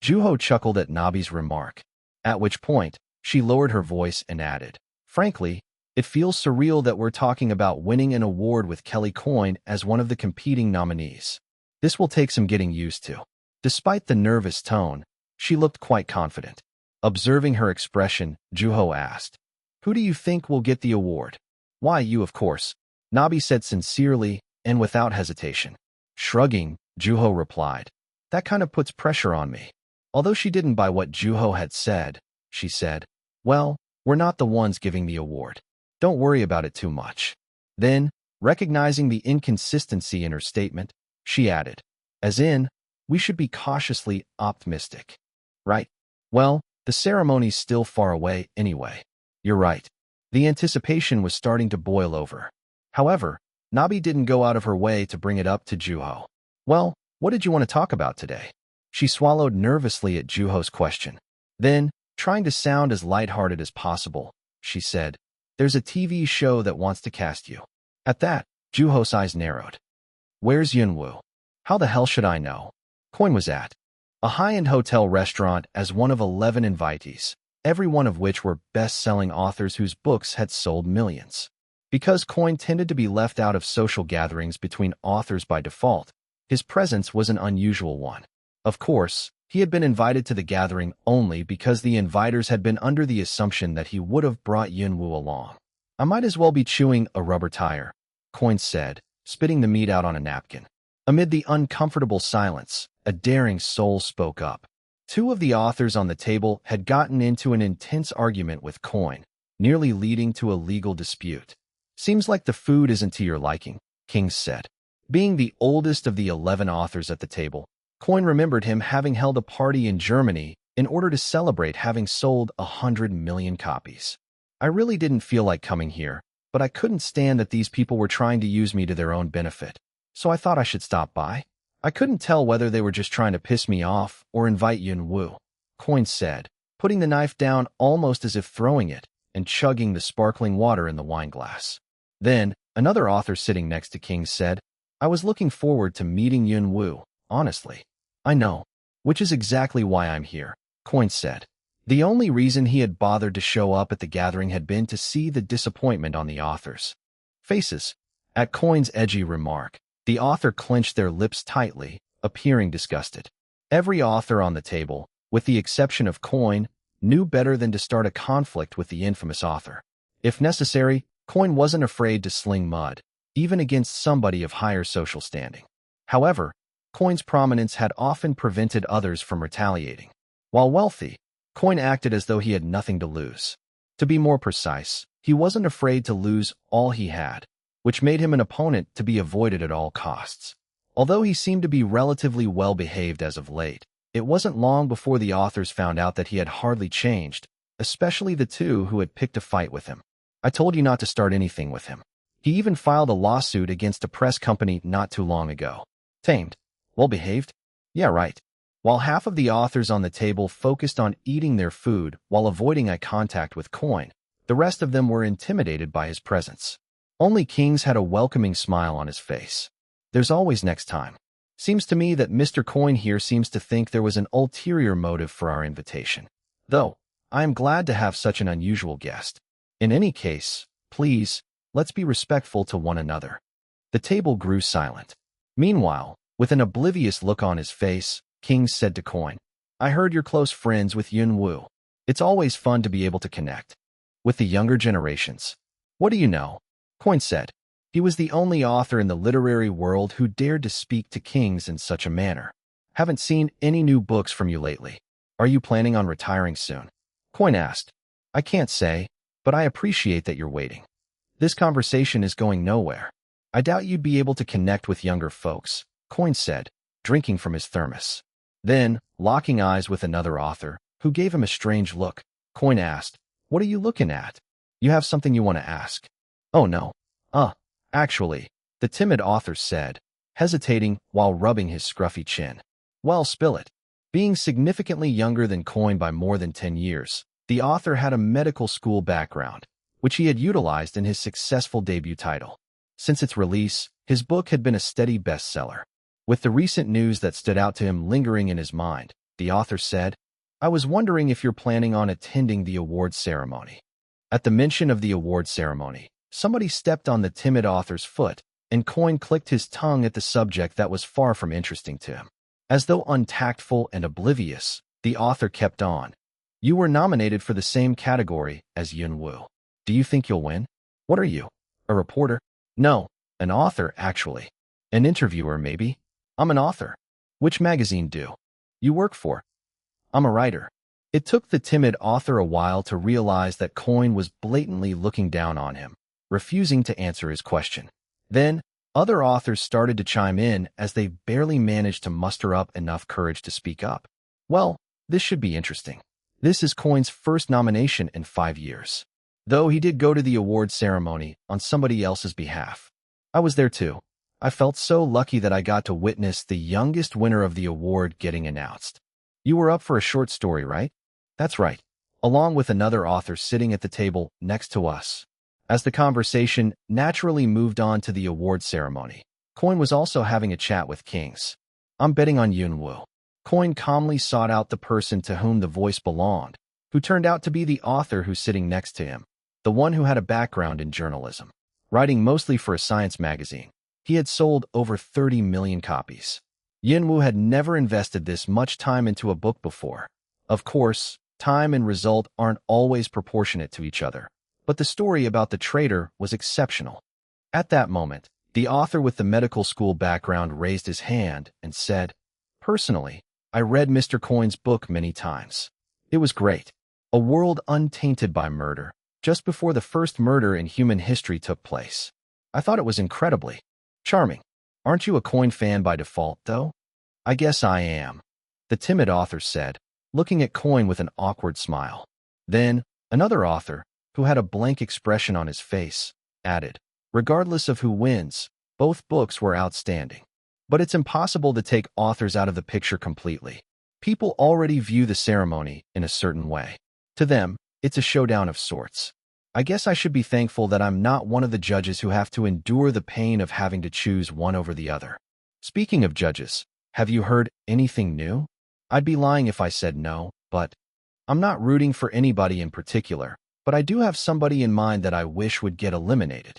Juho chuckled at Nabi's remark, at which point, she lowered her voice and added, frankly, it feels surreal that we're talking about winning an award with Kelly Coyne as one of the competing nominees. This will take some getting used to. Despite the nervous tone, she looked quite confident. Observing her expression, Juho asked, Who do you think will get the award? Why, you of course, Nabi said sincerely and without hesitation. Shrugging, Juho replied, That kind of puts pressure on me. Although she didn't buy what Juho had said, she said, Well, we're not the ones giving the award. Don't worry about it too much. Then, recognizing the inconsistency in her statement, she added, as in, we should be cautiously optimistic. Right? Well, the ceremony's still far away anyway. You're right. The anticipation was starting to boil over. However, Nabi didn't go out of her way to bring it up to Juho. Well, what did you want to talk about today? She swallowed nervously at Juho's question. Then, trying to sound as lighthearted as possible, she said, There's a TV show that wants to cast you. At that, Juho's eyes narrowed. Where's Yunwoo? How the hell should I know? Coin was at a high-end hotel restaurant as one of 11 invitees, every one of which were best-selling authors whose books had sold millions. Because Coin tended to be left out of social gatherings between authors by default, his presence was an unusual one. Of course, he had been invited to the gathering only because the inviters had been under the assumption that he would have brought Yunwoo along. I might as well be chewing a rubber tire, Coin said, spitting the meat out on a napkin. Amid the uncomfortable silence, a daring soul spoke up. Two of the authors on the table had gotten into an intense argument with Coin, nearly leading to a legal dispute. Seems like the food isn't to your liking, King said. Being the oldest of the 11 authors at the table, Coin remembered him having held a party in Germany in order to celebrate having sold 100 million copies. I really didn't feel like coming here, but I couldn't stand that these people were trying to use me to their own benefit, so I thought I should stop by. I couldn't tell whether they were just trying to piss me off or invite Yunwoo, Coin said, putting the knife down almost as if throwing it and chugging the sparkling water in the wine glass. Then, another author sitting next to King said, I was looking forward to meeting Yunwoo, honestly. I know, which is exactly why I'm here, Coin said. The only reason he had bothered to show up at the gathering had been to see the disappointment on the authors' faces. At Coin's edgy remark, the author clenched their lips tightly, appearing disgusted. Every author on the table, with the exception of Coin, knew better than to start a conflict with the infamous author. If necessary, Coin wasn't afraid to sling mud, even against somebody of higher social standing. However, Coin's prominence had often prevented others from retaliating. While wealthy, Coin acted as though he had nothing to lose. To be more precise, he wasn't afraid to lose all he had, which made him an opponent to be avoided at all costs. Although he seemed to be relatively well-behaved as of late, it wasn't long before the authors found out that he had hardly changed, especially the two who had picked a fight with him. I told you not to start anything with him. He even filed a lawsuit against a press company not too long ago. Tamed. Well-behaved? Yeah, right. While half of the authors on the table focused on eating their food while avoiding eye contact with Coin, the rest of them were intimidated by his presence. Only Kings had a welcoming smile on his face. There's always next time. Seems to me that Mr. Coin here seems to think there was an ulterior motive for our invitation. Though, I am glad to have such an unusual guest. In any case, please, let's be respectful to one another. The table grew silent. Meanwhile, with an oblivious look on his face, King said to Coin, I heard you're close friends with Yun Wu. It's always fun to be able to connect with the younger generations. What do you know? Coin said. He was the only author in the literary world who dared to speak to Kings in such a manner. Haven't seen any new books from you lately. Are you planning on retiring soon? Coin asked. I can't say, but I appreciate that you're waiting. This conversation is going nowhere. I doubt you'd be able to connect with younger folks, Coin said, drinking from his thermos. Then, locking eyes with another author, who gave him a strange look, Coin asked, What are you looking at? You have something you want to ask? Oh no. Actually, the timid author said, hesitating while rubbing his scruffy chin. Well, spill it. Being significantly younger than Coin by more than 10 years, the author had a medical school background, which he had utilized in his successful debut title. Since its release, his book had been a steady bestseller. With the recent news that stood out to him lingering in his mind, the author said, I was wondering if you're planning on attending the award ceremony. At the mention of the award ceremony, somebody stepped on the timid author's foot, and Coin clicked his tongue at the subject that was far from interesting to him. As though untactful and oblivious, the author kept on. You were nominated for the same category as Yun Wu. Do you think you'll win? What are you? A reporter? No, an author, actually. An interviewer, maybe? I'm an author. Which magazine do you work for? I'm a writer. It took the timid author a while to realize that Coin was blatantly looking down on him, refusing to answer his question. Then, other authors started to chime in as they barely managed to muster up enough courage to speak up. Well, this should be interesting. This is Coin's first nomination in 5 years. Though he did go to the award ceremony on somebody else's behalf. I was there too. I felt so lucky that I got to witness the youngest winner of the award getting announced. You were up for a short story, right? That's right. Along with another author sitting at the table next to us. As the conversation naturally moved on to the award ceremony, Coin was also having a chat with Kings. I'm betting on Yun Wu. Coin calmly sought out the person to whom the voice belonged, who turned out to be the author who's sitting next to him, the one who had a background in journalism, writing mostly for a science magazine. He had sold over 30 million copies. Yun Wu had never invested this much time into a book before. Of course, time and result aren't always proportionate to each other. But the story about the traitor was exceptional. At that moment, the author with the medical school background raised his hand and said, Personally, I read Mr. Coin's book many times. It was great. A world untainted by murder, just before the first murder in human history took place. I thought it was incredibly charming. Aren't you a Coin fan by default, though? I guess I am, the timid author said, looking at Coin with an awkward smile. Then, another author, who had a blank expression on his face, added, Regardless of who wins, both books were outstanding. But it's impossible to take authors out of the picture completely. People already view the ceremony in a certain way. To them, it's a showdown of sorts. I guess I should be thankful that I'm not one of the judges who have to endure the pain of having to choose one over the other. Speaking of judges, have you heard anything new? I'd be lying if I said no, but I'm not rooting for anybody in particular. But I do have somebody in mind that I wish would get eliminated.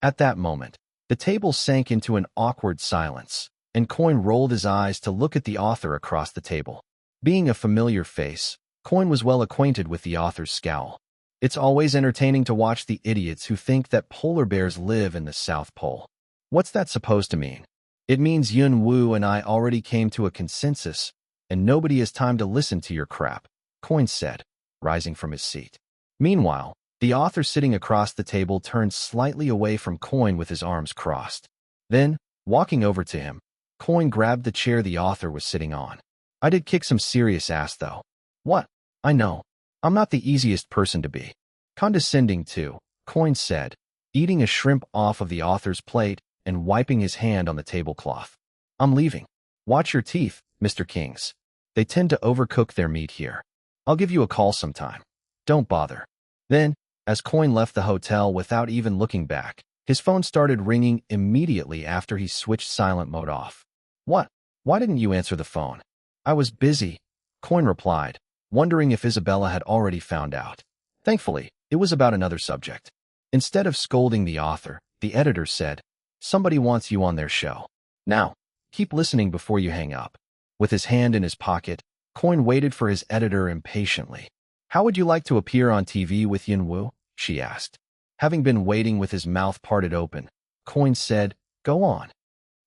At that moment, the table sank into an awkward silence, and Coin rolled his eyes to look at the author across the table. Being a familiar face, Coin was well acquainted with the author's scowl. It's always entertaining to watch the idiots who think that polar bears live in the South Pole. What's that supposed to mean? It means Yun Wu and I already came to a consensus, and nobody has time to listen to your crap, Coin said, rising from his seat. Meanwhile, the author sitting across the table turned slightly away from Coin with his arms crossed. Then, walking over to him, Coin grabbed the chair the author was sitting on. I did kick some serious ass, though. What? I know. I'm not the easiest person to be condescending to, Coin said, eating a shrimp off of the author's plate and wiping his hand on the tablecloth. I'm leaving. Watch your teeth, Mr. Kings. They tend to overcook their meat here. I'll give you a call sometime. Don't bother. Then, as Coin left the hotel without even looking back, his phone started ringing immediately after he switched silent mode off. What? Why didn't you answer the phone? I was busy, Coin replied, wondering if Isabella had already found out. Thankfully, it was about another subject. Instead of scolding the author, the editor said, somebody wants you on their show. Now, keep listening before you hang up. With his hand in his pocket, Coin waited for his editor impatiently. How would you like to appear on TV with Yunwoo? She asked. Having been waiting with his mouth parted open, Coin said, go on.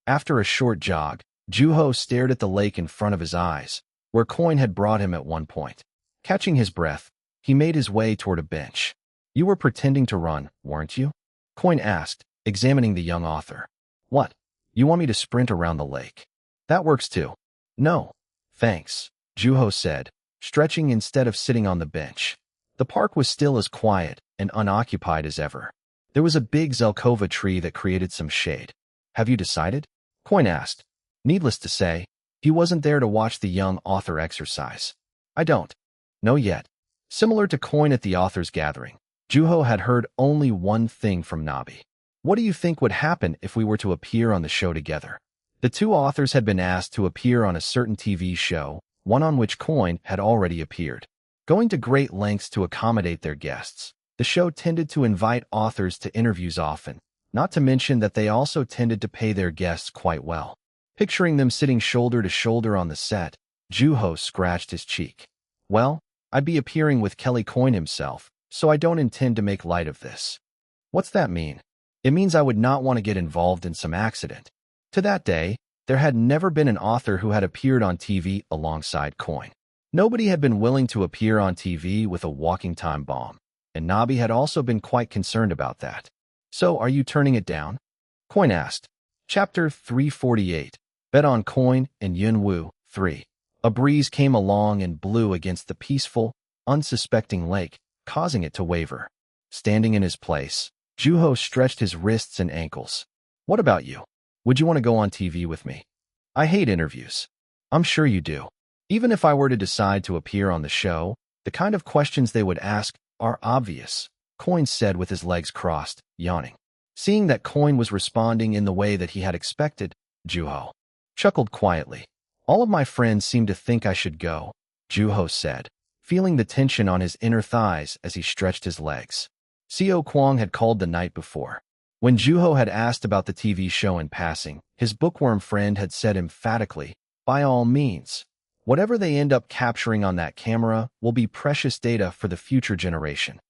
After a short jog, Juho stared at the lake in front of his eyes, where Coin had brought him at one point. Catching his breath, he made his way toward a bench. You were pretending to run, weren't you? Coin asked, examining the young author. What? You want me to sprint around the lake? That works too. No. Thanks, Juho said, stretching instead of sitting on the bench. The park was still as quiet and unoccupied as ever. There was a big Zelkova tree that created some shade. Have you decided? Coin asked. Needless to say, he wasn't there to watch the young author exercise. I don't know yet. Similar to Coin at the author's gathering, Juho had heard only one thing from Nabi. What do you think would happen if we were to appear on the show together? The two authors had been asked to appear on a certain TV show, one on which Coin had already appeared. Going to great lengths to accommodate their guests, the show tended to invite authors to interviews often, not to mention that they also tended to pay their guests quite well. Picturing them sitting shoulder to shoulder on the set, Juho scratched his cheek. Well, I'd be appearing with Kelly Coin himself, so I don't intend to make light of this. What's that mean? It means I would not want to get involved in some accident. To that day, there had never been an author who had appeared on TV alongside Coin. Nobody had been willing to appear on TV with a walking time bomb, and Nabi had also been quite concerned about that. So, are you turning it down? Coin asked. Chapter 348. Bet on Coin and Yunwoo 3. A breeze came along and blew against the peaceful, unsuspecting lake, causing it to waver. Standing in his place, Juho stretched his wrists and ankles. What about you? Would you want to go on TV with me? I hate interviews. I'm sure you do. Even if I were to decide to appear on the show, the kind of questions they would ask are obvious, Coin said with his legs crossed, yawning. Seeing that Coin was responding in the way that he had expected, Juho chuckled quietly. All of my friends seem to think I should go, Juho said, feeling the tension on his inner thighs as he stretched his legs. Seo Kwang had called the night before. When Juho had asked about the TV show in passing, his bookworm friend had said emphatically, by all means. Whatever they end up capturing on that camera will be precious data for the future generation.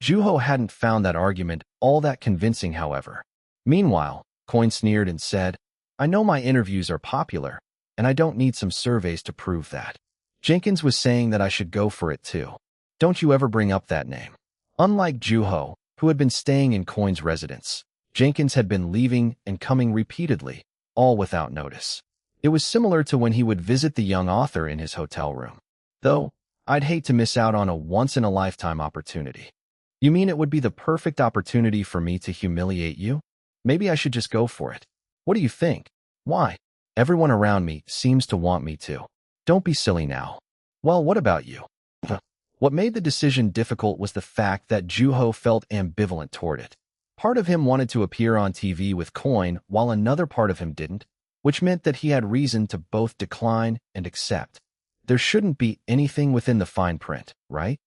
Juho hadn't found that argument all that convincing, however. Meanwhile, Coin sneered and said, I know my interviews are popular, and I don't need some surveys to prove that. Jenkins was saying that I should go for it too. Don't you ever bring up that name. Unlike Juho, who had been staying in Coin's residence, Jenkins had been leaving and coming repeatedly, all without notice. It was similar to when he would visit the young author in his hotel room. Though, I'd hate to miss out on a once-in-a-lifetime opportunity. You mean it would be the perfect opportunity for me to humiliate you? Maybe I should just go for it. What do you think? Why? Everyone around me seems to want me to. Don't be silly now. Well, what about you? What made the decision difficult was the fact that Juho felt ambivalent toward it. Part of him wanted to appear on TV with Coin, while another part of him didn't, which meant that he had reason to both decline and accept. There shouldn't be anything within the fine print, right?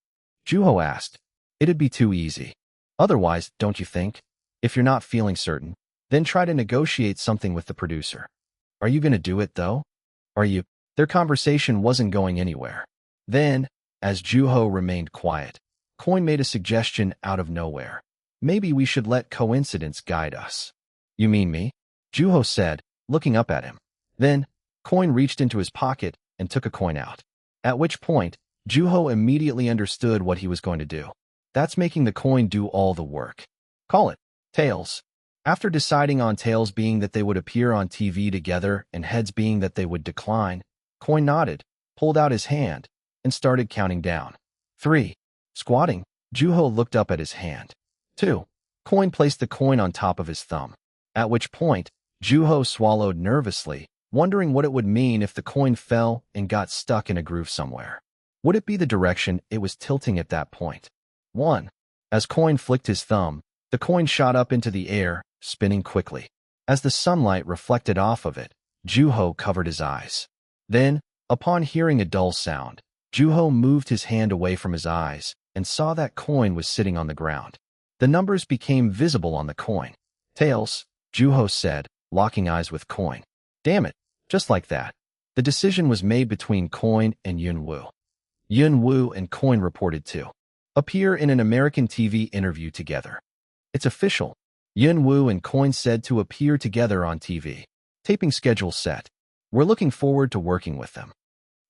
Juho asked. It'd be too easy. Otherwise, don't you think? If you're not feeling certain, then try to negotiate something with the producer. Are you going to do it, though? Are you? Their conversation wasn't going anywhere. Then, as Juho remained quiet, Coin made a suggestion out of nowhere. Maybe we should let coincidence guide us. You mean me? Juho said, looking up at him. Then, Coin reached into his pocket and took a coin out. At which point, Juho immediately understood what he was going to do. That's making the coin do all the work. Call it tails. After deciding on tails being that they would appear on TV together and heads being that they would decline, Coin nodded, pulled out his hand, and started counting down. 3. Squatting, Juho looked up at his hand. 2. Coin placed the coin on top of his thumb, at which point, Juho swallowed nervously, wondering what it would mean if the coin fell and got stuck in a groove somewhere. Would it be the direction it was tilting at that point? 1. As Coin flicked his thumb, the coin shot up into the air, spinning quickly. As the sunlight reflected off of it, Juho covered his eyes. Then, upon hearing a dull sound, Juho moved his hand away from his eyes and saw that coin was sitting on the ground. The numbers became visible on the coin. Tails, Juho said, locking eyes with Coin. Damn it, just like that. The decision was made between Coin and Yunwoo. Yunwoo and Coin reported to appear in an American TV interview together. It's official. Yunwoo and Coin said to appear together on TV. Taping schedule set. We're looking forward to working with them.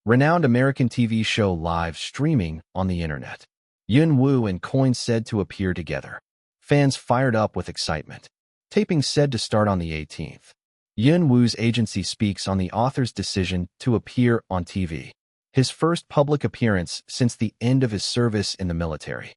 Renowned American TV show live streaming on the internet. Yunwoo and Coin said to appear together. Fans fired up with excitement. Taping said to start on the 18th. Yunwoo's agency speaks on the author's decision to appear on TV. His first public appearance since the end of his service in the military.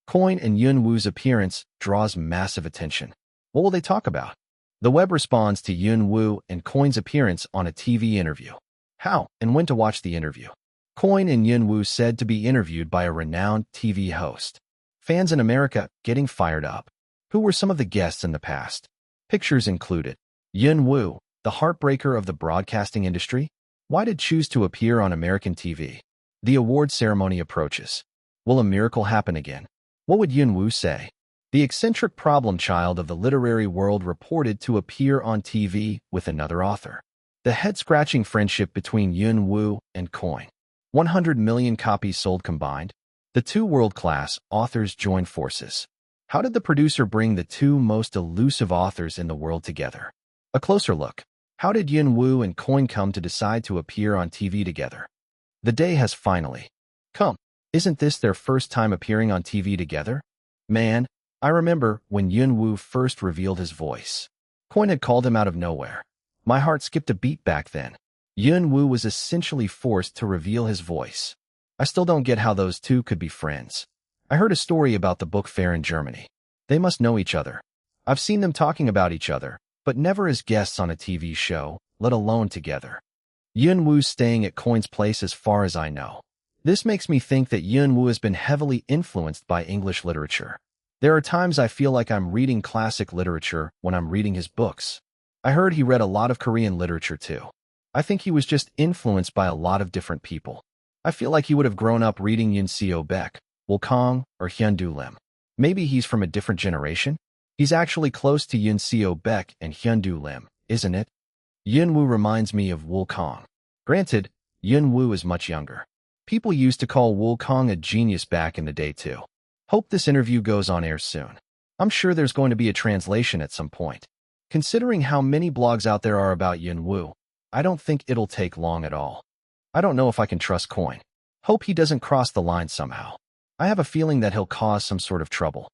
Coin and Yunwoo's appearance draws massive attention. What will they talk about? The web responds to Yunwoo and Coin's appearance on a TV interview. How and when to watch the interview. Coin and Yunwoo said to be interviewed by a renowned TV host. Fans in America getting fired up. Who were some of the guests in the past? Pictures included. Yunwoo, the heartbreaker of the broadcasting industry. Why did choose to appear on American TV? The award ceremony approaches. Will a miracle happen again? What would Yunwoo say? The eccentric problem child of the literary world reported to appear on TV with another author. The head-scratching friendship between Yunwoo and Coin. 100 million copies sold combined. The two world-class authors joined forces. How did the producer bring the two most elusive authors in the world together? A closer look. How did Yunwoo and Coin come to decide to appear on TV together? The day has finally come. Isn't this their first time appearing on TV together? Man, I remember when Yunwoo first revealed his voice. Coin had called him out of nowhere. My heart skipped a beat back then. Yunwoo was essentially forced to reveal his voice. I still don't get how those two could be friends. I heard a story about the book fair in Germany. They must know each other. I've seen them talking about each other, but never as guests on a TV show, let alone together. Yunwoo's staying at Coin's place as far as I know. This makes me think that Yunwoo has been heavily influenced by English literature. There are times I feel like I'm reading classic literature when I'm reading his books. I heard he read a lot of Korean literature too. I think he was just influenced by a lot of different people. I feel like he would have grown up reading Yoon Seo-baek, Woo-kang, or Hyun-doo Lim. Maybe he's from a different generation? He's actually close to Yoon Seo-baek and Hyun-doo Lim, isn't it? Yunwoo reminds me of Woo-kang. Granted, Yunwoo is much younger. People used to call Woo-kang a genius back in the day too. Hope this interview goes on air soon. I'm sure there's going to be a translation at some point. Considering how many blogs out there are about Yunwoo, I don't think it'll take long at all. I don't know if I can trust Coin. Hope he doesn't cross the line somehow. I have a feeling that he'll cause some sort of trouble.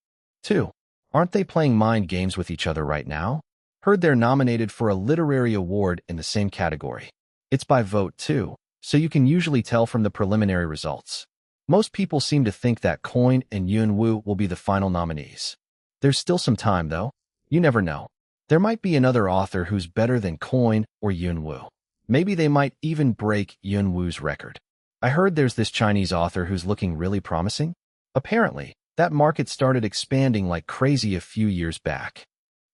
2. Aren't they playing mind games with each other right now? Heard they're nominated for a literary award in the same category. It's by vote too, so you can usually tell from the preliminary results. Most people seem to think that Coin and Yunwoo will be the final nominees. There's still some time though. You never know. There might be another author who's better than Coin or Yunwoo. Maybe they might even break Yunwoo's record. I heard there's this Chinese author who's looking really promising. Apparently, that market started expanding like crazy a few years back.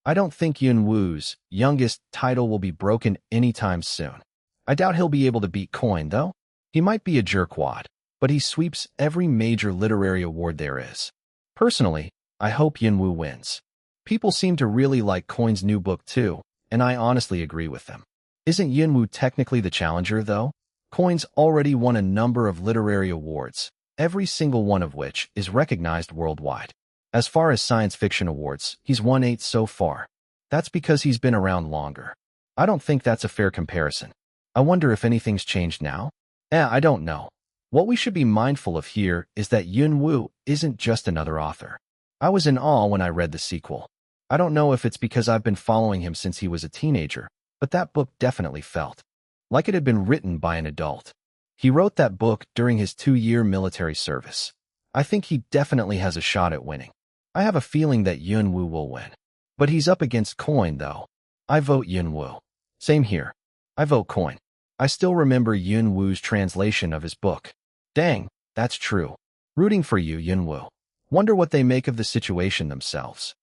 I don't think Yunwoo's youngest title will be broken anytime soon. I doubt he'll be able to beat Coin, though. He might be a jerkwad, but he sweeps every major literary award there is. Personally, I hope Yunwoo wins. People seem to really like Coin's new book too, and I honestly agree with them. Isn't Yunwoo technically the challenger, though? Coin's already won a number of literary awards, every single one of which is recognized worldwide. As far as science fiction awards, he's won 8 so far. That's because he's been around longer. I don't think that's a fair comparison. I wonder if anything's changed now? I don't know. What we should be mindful of here is that Yun Woo isn't just another author. I was in awe when I read the sequel. I don't know if it's because I've been following him since he was a teenager, but that book definitely felt like it had been written by an adult. He wrote that book during his 2-year military service. I think he definitely has a shot at winning. I have a feeling that Yun Woo will win. But he's up against Coin, though. I vote Yun Woo. Same here. I vote Coin. I still remember Yun Woo's translation of his book. Dang, that's true. Rooting for you, Yun Woo. Wonder what they make of the situation themselves.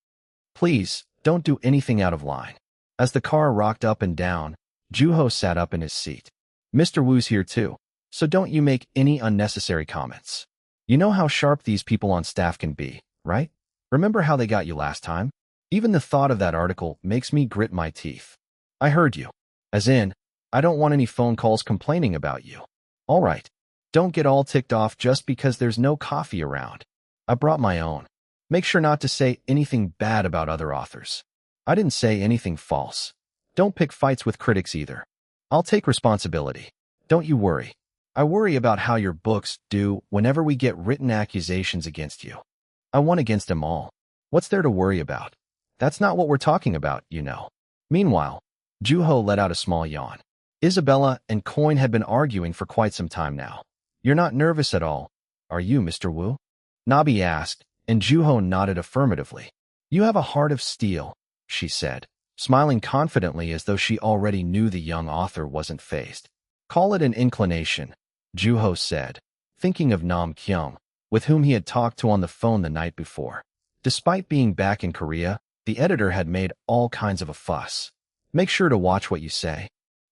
Please, don't do anything out of line. As the car rocked up and down, Joo-ho sat up in his seat. Mr. Woo's here too, so don't you make any unnecessary comments. You know how sharp these people on staff can be, right? Remember how they got you last time? Even the thought of that article makes me grit my teeth. I heard you. As in, I don't want any phone calls complaining about you. All right. Don't get all ticked off just because there's no coffee around. I brought my own. Make sure not to say anything bad about other authors. I didn't say anything false. Don't pick fights with critics either. I'll take responsibility. Don't you worry. I worry about how your books do whenever we get written accusations against you. I won against them all. What's there to worry about? That's not what we're talking about, you know. Meanwhile, Joo-ho let out a small yawn. Isabella and Coin had been arguing for quite some time now. You're not nervous at all, are you, Mr. Woo? Nabi asked, and Joo-ho nodded affirmatively. You have a heart of steel, she said, smiling confidently as though she already knew the young author wasn't fazed. Call it an inclination, Joo-ho said, thinking of Nam Kyung, with whom he had talked to on the phone the night before. Despite being back in Korea, the editor had made all kinds of a fuss. Make sure to watch what you say.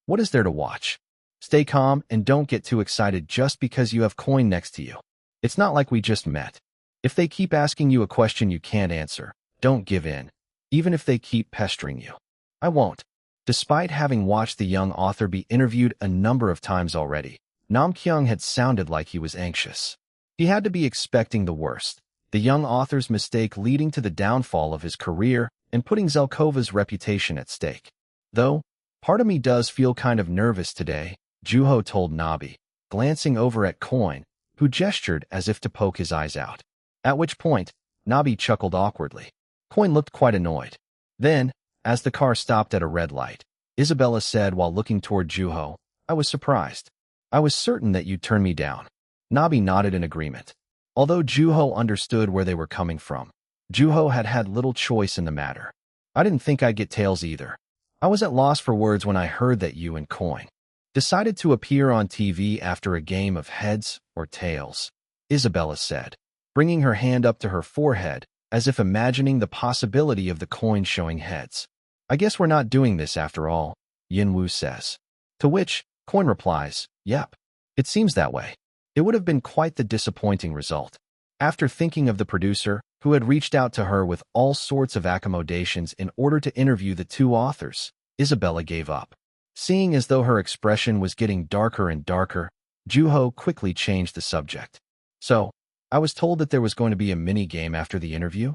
What is there to watch? Stay calm and don't get too excited just because you have Coin next to you. It's not like we just met. If they keep asking you a question you can't answer, don't give in, even if they keep pestering you. I won't. Despite having watched the young author be interviewed a number of times already, Nam Kyung had sounded like he was anxious. He had to be expecting the worst, the young author's mistake leading to the downfall of his career and putting Zelkova's reputation at stake. Though, part of me does feel kind of nervous today, Joo-ho told Nabi, glancing over at Coin, who gestured as if to poke his eyes out. At which point, Nabi chuckled awkwardly. Coin looked quite annoyed. Then, as the car stopped at a red light, Isabella said while looking toward Joo-ho, I was surprised. I was certain that you'd turn me down. Nabi nodded in agreement. Although Joo-ho understood where they were coming from, Joo-ho had had little choice in the matter. I didn't think I'd get tails either. I was at loss for words when I heard that you and Coin decided to appear on TV after a game of heads or tails, Isabella said, bringing her hand up to her forehead as if imagining the possibility of the coin showing heads. I guess we're not doing this after all, Yun Woo says. To which, Coin replies, yep. It seems that way. It would have been quite the disappointing result. After thinking of the producer, who had reached out to her with all sorts of accommodations in order to interview the two authors, Isabella gave up. Seeing as though her expression was getting darker and darker, Joo-ho quickly changed the subject. So, I was told that there was going to be a mini-game after the interview?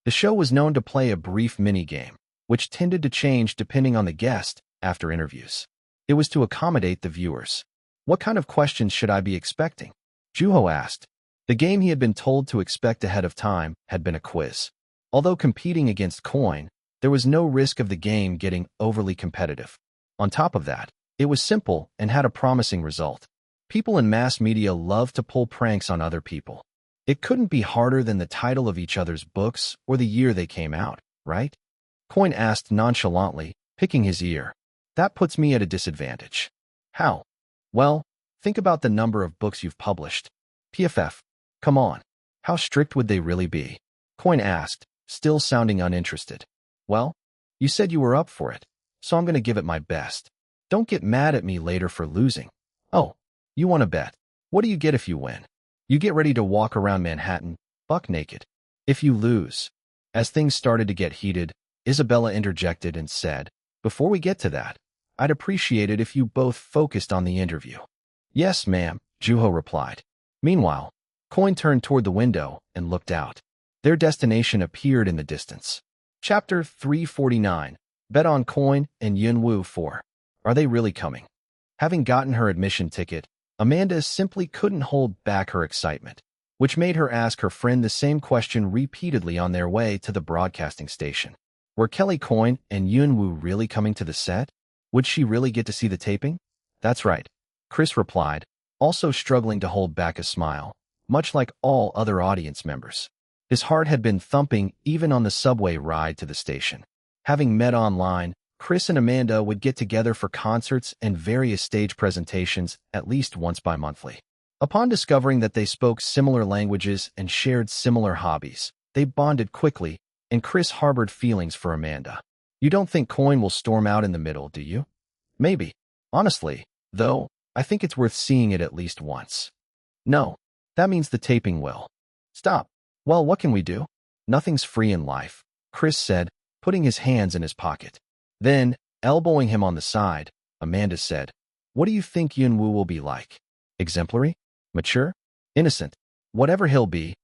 The show was known to play a brief mini-game, which tended to change depending on the guest after interviews. It was to accommodate the viewers. What kind of questions should I be expecting? Joo-ho asked. The game he had been told to expect ahead of time had been a quiz. Although competing against Coin, there was no risk of the game getting overly competitive. On top of that, it was simple and had a promising result. People in mass media love to pull pranks on other people. It couldn't be harder than the title of each other's books or the year they came out, right? Coin asked nonchalantly, picking his ear. That puts me at a disadvantage. How? Well, think about the number of books you've published. PFF. Come on. How strict would they really be? Coin asked, still sounding uninterested. Well, you said you were up for it, so I'm going to give it my best. Don't get mad at me later for losing. Oh, you want to bet. What do you get if you win? You get ready to walk around Manhattan, buck naked. If you lose. As things started to get heated, Isabella interjected and said, before we get to that, I'd appreciate it if you both focused on the interview. Yes, ma'am, Joo-ho replied. Meanwhile, Coin turned toward the window and looked out. Their destination appeared in the distance. Chapter 349. Bet on Coin and Yun Woo 4. Are they really coming? Having gotten her admission ticket, Amanda simply couldn't hold back her excitement, which made her ask her friend the same question repeatedly on their way to the broadcasting station. Were Kelly Coyne and Yunwoo really coming to the set? Would she really get to see the taping? That's right, Chris replied, also struggling to hold back a smile, much like all other audience members. His heart had been thumping even on the subway ride to the station. Having met online, Chris and Amanda would get together for concerts and various stage presentations at least once bi-monthly. Upon discovering that they spoke similar languages and shared similar hobbies, they bonded quickly, and Chris harbored feelings for Amanda. You don't think Coyne will storm out in the middle, do you? Maybe. Honestly, though, I think it's worth seeing it at least once. No, that means the taping will. Stop. Well, what can we do? Nothing's free in life, Chris said, putting his hands in his pocket. Then, elbowing him on the side, Amanda said, what do you think Yunwoo will be like? Exemplary? Mature? Innocent? Whatever he'll be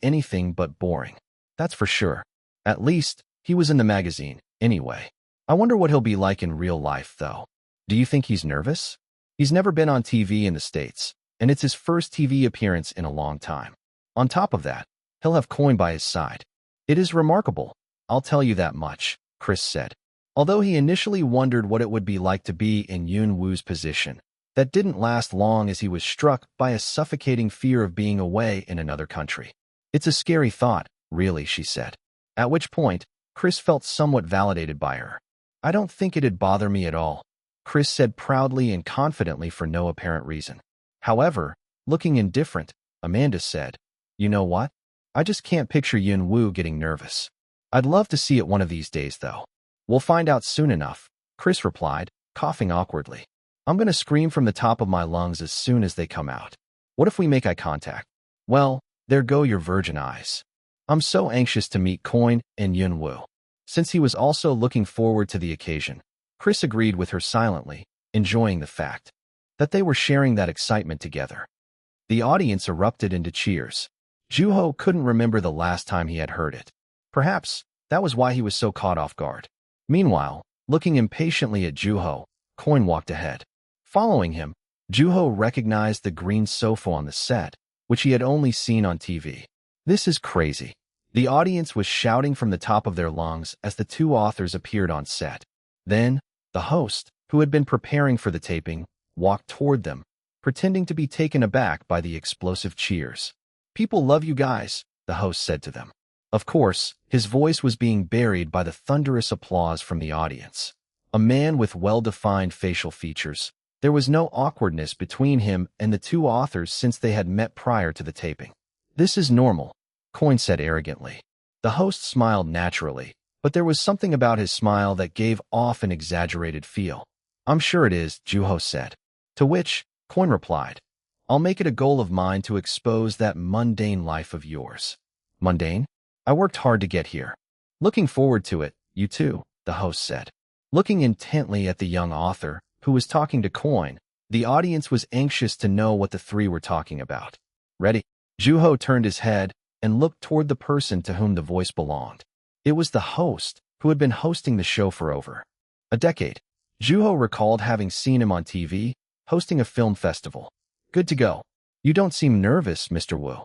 anything but boring. That's for sure. At least, he was in the magazine, anyway. I wonder what he'll be like in real life, though. Do you think he's nervous? He's never been on TV in the States, and it's his first TV appearance in a long time. On top of that, he'll have Coyne by his side. It is remarkable, I'll tell you that much, Chris said. Although he initially wondered what it would be like to be in Yunwoo's position, that didn't last long as he was struck by a suffocating fear of being away in another country. It's a scary thought, really, she said. At which point, Chris felt somewhat validated by her. I don't think it'd bother me at all, Chris said proudly and confidently for no apparent reason. However, looking indifferent, Amanda said, you know what? I just can't picture Yunwoo getting nervous. I'd love to see it one of these days, though. We'll find out soon enough, Chris replied, coughing awkwardly. I'm going to scream from the top of my lungs as soon as they come out. What if we make eye contact? Well, there go your virgin eyes. I'm so anxious to meet Coyne and Yunwoo. Since he was also looking forward to the occasion, Chris agreed with her silently, enjoying the fact that they were sharing that excitement together. The audience erupted into cheers. Juho couldn't remember the last time he had heard it. Perhaps that was why he was so caught off guard. Meanwhile, looking impatiently at Juho, Coyne walked ahead. Following him, Juho recognized the green sofa on the set, which he had only seen on TV. This is crazy. The audience was shouting from the top of their lungs as the two authors appeared on set. Then, the host, who had been preparing for the taping, walked toward them, pretending to be taken aback by the explosive cheers. People love you guys, the host said to them. Of course, his voice was being buried by the thunderous applause from the audience. A man with well-defined facial features, there was no awkwardness between him and the two authors since they had met prior to the taping. This is normal, Coyne said arrogantly. The host smiled naturally, but there was something about his smile that gave off an exaggerated feel. I'm sure it is, Juho said. To which, Coyne replied, I'll make it a goal of mine to expose that mundane life of yours. Mundane? I worked hard to get here. Looking forward to it, you too, the host said. Looking intently at the young author, who was talking to Coyne, the audience was anxious to know what the three were talking about. Ready? Juho turned his head and looked toward the person to whom the voice belonged. It was the host, who had been hosting the show for over a decade. Juho recalled having seen him on TV, hosting a film festival. Good to go. You don't seem nervous, Mr. Wu.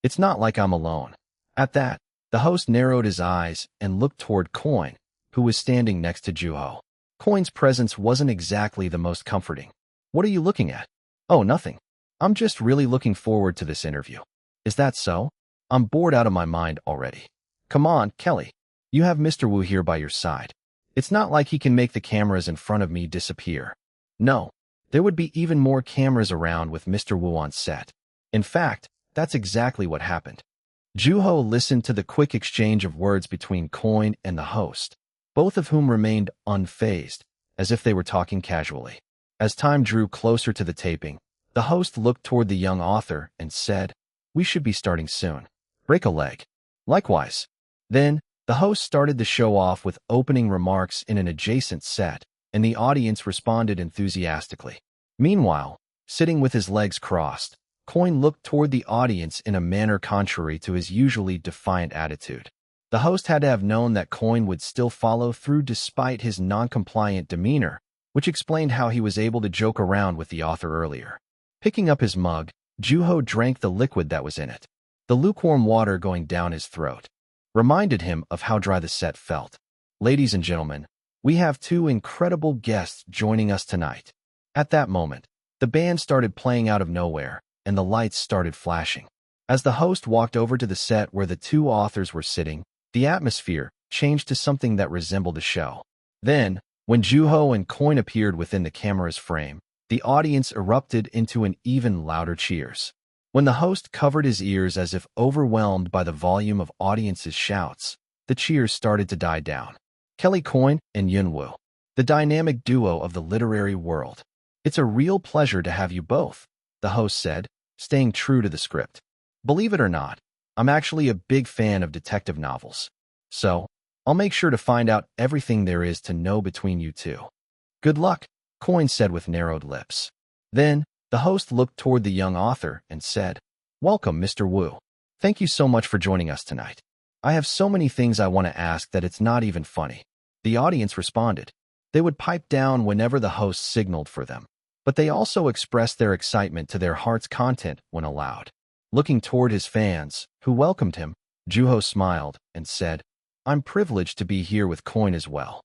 It's not like I'm alone. At that, the host narrowed his eyes and looked toward Coyne, who was standing next to Juho. Coyne's presence wasn't exactly the most comforting. What are you looking at? Oh, nothing. I'm just really looking forward to this interview. Is that so? I'm bored out of my mind already. Come on, Kelly. You have Mr. Wu here by your side. It's not like he can make the cameras in front of me disappear. No, there would be even more cameras around with Mr. Wu on set. In fact, that's exactly what happened. Juho listened to the quick exchange of words between Coyne and the host, both of whom remained unfazed, as if they were talking casually. As time drew closer to the taping, the host looked toward the young author and said, We should be starting soon. Break a leg. Likewise. Then, the host started the show off with opening remarks in an adjacent set, and the audience responded enthusiastically. Meanwhile, sitting with his legs crossed, Coyne looked toward the audience in a manner contrary to his usually defiant attitude. The host had to have known that Coyne would still follow through despite his non-compliant demeanor, which explained how he was able to joke around with the author earlier. Picking up his mug, Juho drank the liquid that was in it. The lukewarm water going down his throat reminded him of how dry the set felt. Ladies and gentlemen, we have two incredible guests joining us tonight. At that moment, the band started playing out of nowhere, and the lights started flashing. As the host walked over to the set where the two authors were sitting, the atmosphere changed to something that resembled a show. Then, when Juho and Coin appeared within the camera's frame, the audience erupted into an even louder cheers. When the host covered his ears as if overwhelmed by the volume of audience's shouts, the cheers started to die down. Kelly Coin and Yunwoo, the dynamic duo of the literary world. It's a real pleasure to have you both, the host said, staying true to the script. Believe it or not, I'm actually a big fan of detective novels. So, I'll make sure to find out everything there is to know between you two. Good luck, Coin said with narrowed lips. Then, the host looked toward the young author and said, Welcome, Mr. Wu. Thank you so much for joining us tonight. I have so many things I want to ask that it's not even funny. The audience responded. They would pipe down whenever the host signaled for them, but they also expressed their excitement to their heart's content when allowed. Looking toward his fans, who welcomed him, Juho smiled and said, I'm privileged to be here with Coin as well.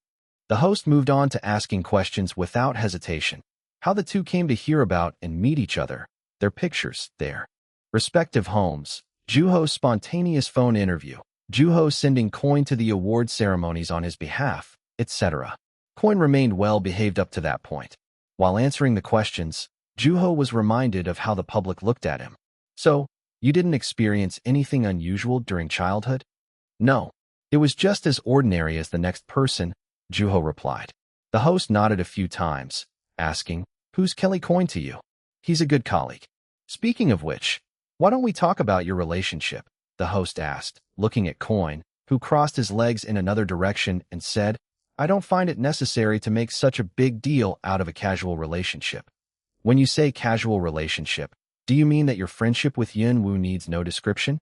The host moved on to asking questions without hesitation. How the two came to hear about and meet each other, their pictures, their respective homes, Juho's spontaneous phone interview, Juho sending Coin to the award ceremonies on his behalf, etc. Coin remained well-behaved up to that point. While answering the questions, Juho was reminded of how the public looked at him. So, you didn't experience anything unusual during childhood? No, it was just as ordinary as the next person, Juho replied. The host nodded a few times, asking, Who's Kelly Coin to you? He's a good colleague. Speaking of which, why don't we talk about your relationship? The host asked, looking at Coin, who crossed his legs in another direction and said, I don't find it necessary to make such a big deal out of a casual relationship. When you say casual relationship, do you mean that your friendship with Yunwoo needs no description?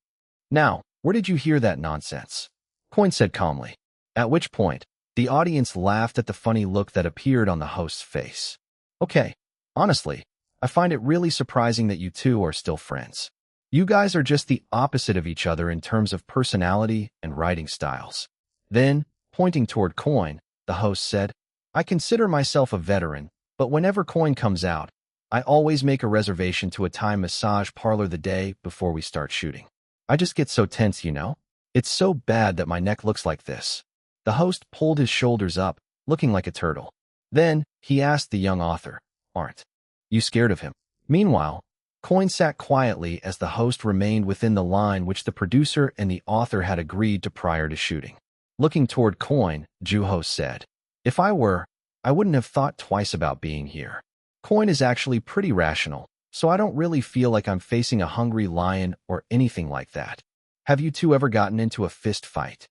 Now, where did you hear that nonsense? Coin said calmly. At which point, the audience laughed at the funny look that appeared on the host's face. Okay, honestly, I find it really surprising that you two are still friends. You guys are just the opposite of each other in terms of personality and writing styles. Then, pointing toward Coin, the host said, I consider myself a veteran, but whenever Coin comes out, I always make a reservation to a Thai massage parlor the day before we start shooting. I just get so tense, you know? It's so bad that my neck looks like this. The host pulled his shoulders up, looking like a turtle. Then, he asked the young author, Aren't you scared of him? Meanwhile, Coin sat quietly as the host remained within the line which the producer and the author had agreed to prior to shooting. Looking toward Coin, Juho said, If I were, I wouldn't have thought twice about being here. Coin is actually pretty rational, so I don't really feel like I'm facing a hungry lion or anything like that. Have you two ever gotten into a fist fight?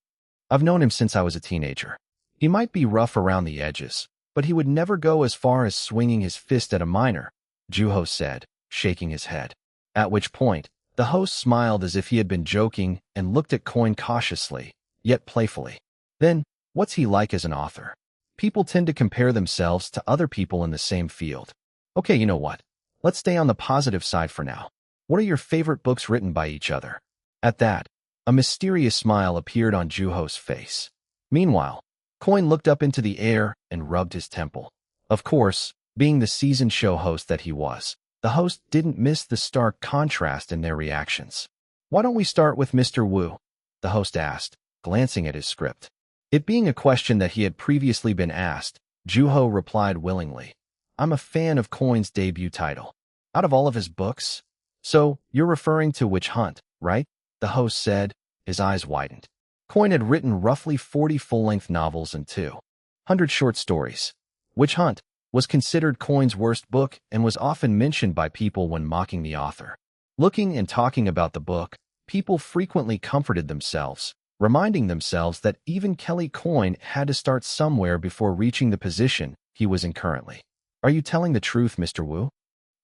I've known him since I was a teenager. He might be rough around the edges, but he would never go as far as swinging his fist at a minor, Juho said, shaking his head. At which point, the host smiled as if he had been joking and looked at Coin cautiously, yet playfully. Then, what's he like as an author? People tend to compare themselves to other people in the same field. Okay, you know what? Let's stay on the positive side for now. What are your favorite books written by each other? At that, a mysterious smile appeared on Juho's face. Meanwhile, Coin looked up into the air and rubbed his temple. Of course, being the seasoned show host that he was, the host didn't miss the stark contrast in their reactions. Why don't we start with Mr. Wu? The host asked, glancing at his script. It being a question that he had previously been asked, Juho replied willingly. I'm a fan of Coin's debut title. Out of all of his books? So, you're referring to Witch Hunt, right? The host said, his eyes widened. Coin had written roughly 40 full-length novels and 200 short stories. Witch Hunt was considered Coin's worst book and was often mentioned by people when mocking the author. Looking and talking about the book, people frequently comforted themselves, reminding themselves that even Kelly Coin had to start somewhere before reaching the position he was in currently. Are you telling the truth, Mr. Wu?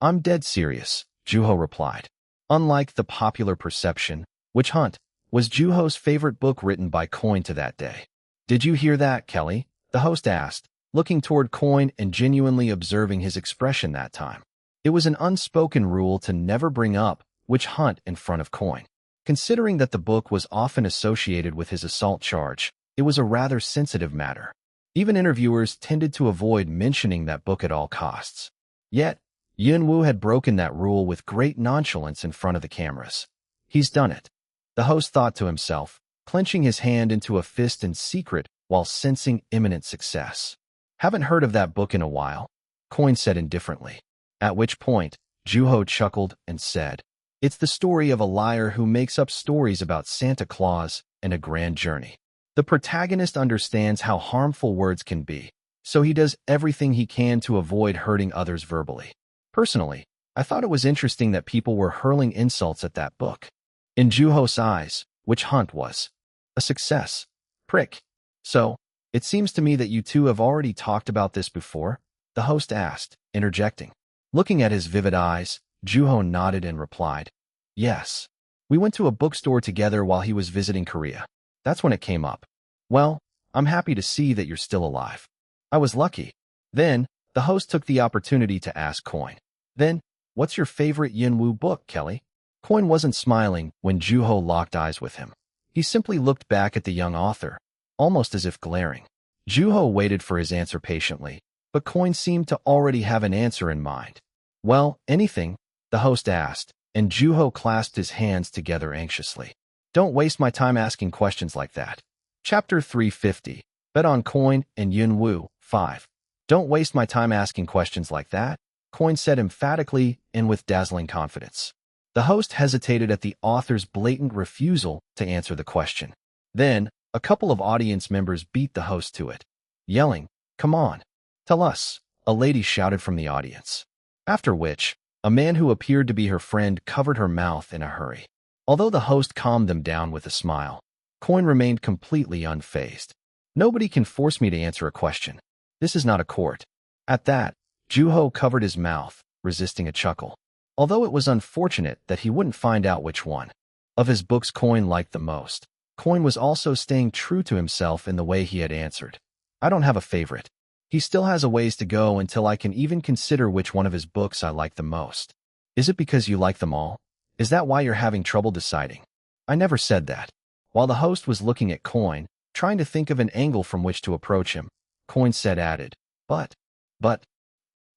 I'm dead serious, Juho replied. Unlike the popular perception, Witch Hunt was Juho's favorite book written by Coin to that day. Did you hear that, Kelly? The host asked, looking toward Coin and genuinely observing his expression that time. It was an unspoken rule to never bring up witch hunt in front of Coin. Considering that the book was often associated with his assault charge, it was a rather sensitive matter. Even interviewers tended to avoid mentioning that book at all costs. Yet, Yunwu had broken that rule with great nonchalance in front of the cameras. He's done it, the host thought to himself, clenching his hand into a fist in secret while sensing imminent success. Haven't heard of that book in a while, Coin said indifferently. At which point, Juho chuckled and said, "It's the story of a liar who makes up stories about Santa Claus and a grand journey. The protagonist understands how harmful words can be, so he does everything he can to avoid hurting others verbally. Personally, I thought it was interesting that people were hurling insults at that book. In Juho's eyes, witch hunt was a success. Prick. So, it seems to me that you two have already talked about this before," the host asked, interjecting. Looking at his vivid eyes, Juho nodded and replied, "Yes. We went to a bookstore together while he was visiting Korea. That's when it came up. Well, I'm happy to see that you're still alive. I was lucky." Then, the host took the opportunity to ask Coin, "Then, what's your favorite Yunwu book, Kelly?" Coin wasn't smiling when Juho locked eyes with him. He simply looked back at the young author, almost as if glaring. Juho waited for his answer patiently, but Coin seemed to already have an answer in mind. "Well, anything," the host asked, and Juho clasped his hands together anxiously. "Don't waste my time asking questions like that." Chapter 350, Bet on Coin and Yunwu, 5. "Don't waste my time asking questions like that," Coin said emphatically and with dazzling confidence. The host hesitated at the author's blatant refusal to answer the question. Then, a couple of audience members beat the host to it, yelling, "Come on, tell us," a lady shouted from the audience. After which, a man who appeared to be her friend covered her mouth in a hurry. Although the host calmed them down with a smile, Coin remained completely unfazed. "Nobody can force me to answer a question. This is not a court." At that, Juho covered his mouth, resisting a chuckle. Although it was unfortunate that he wouldn't find out which one of his books Coin liked the most, Coin was also staying true to himself in the way he had answered. "I don't have a favorite. He still has a ways to go until I can even consider which one of his books I like the most." "Is it because you like them all? Is that why you're having trouble deciding?" "I never said that." While the host was looking at Coin, trying to think of an angle from which to approach him, Coin added, But,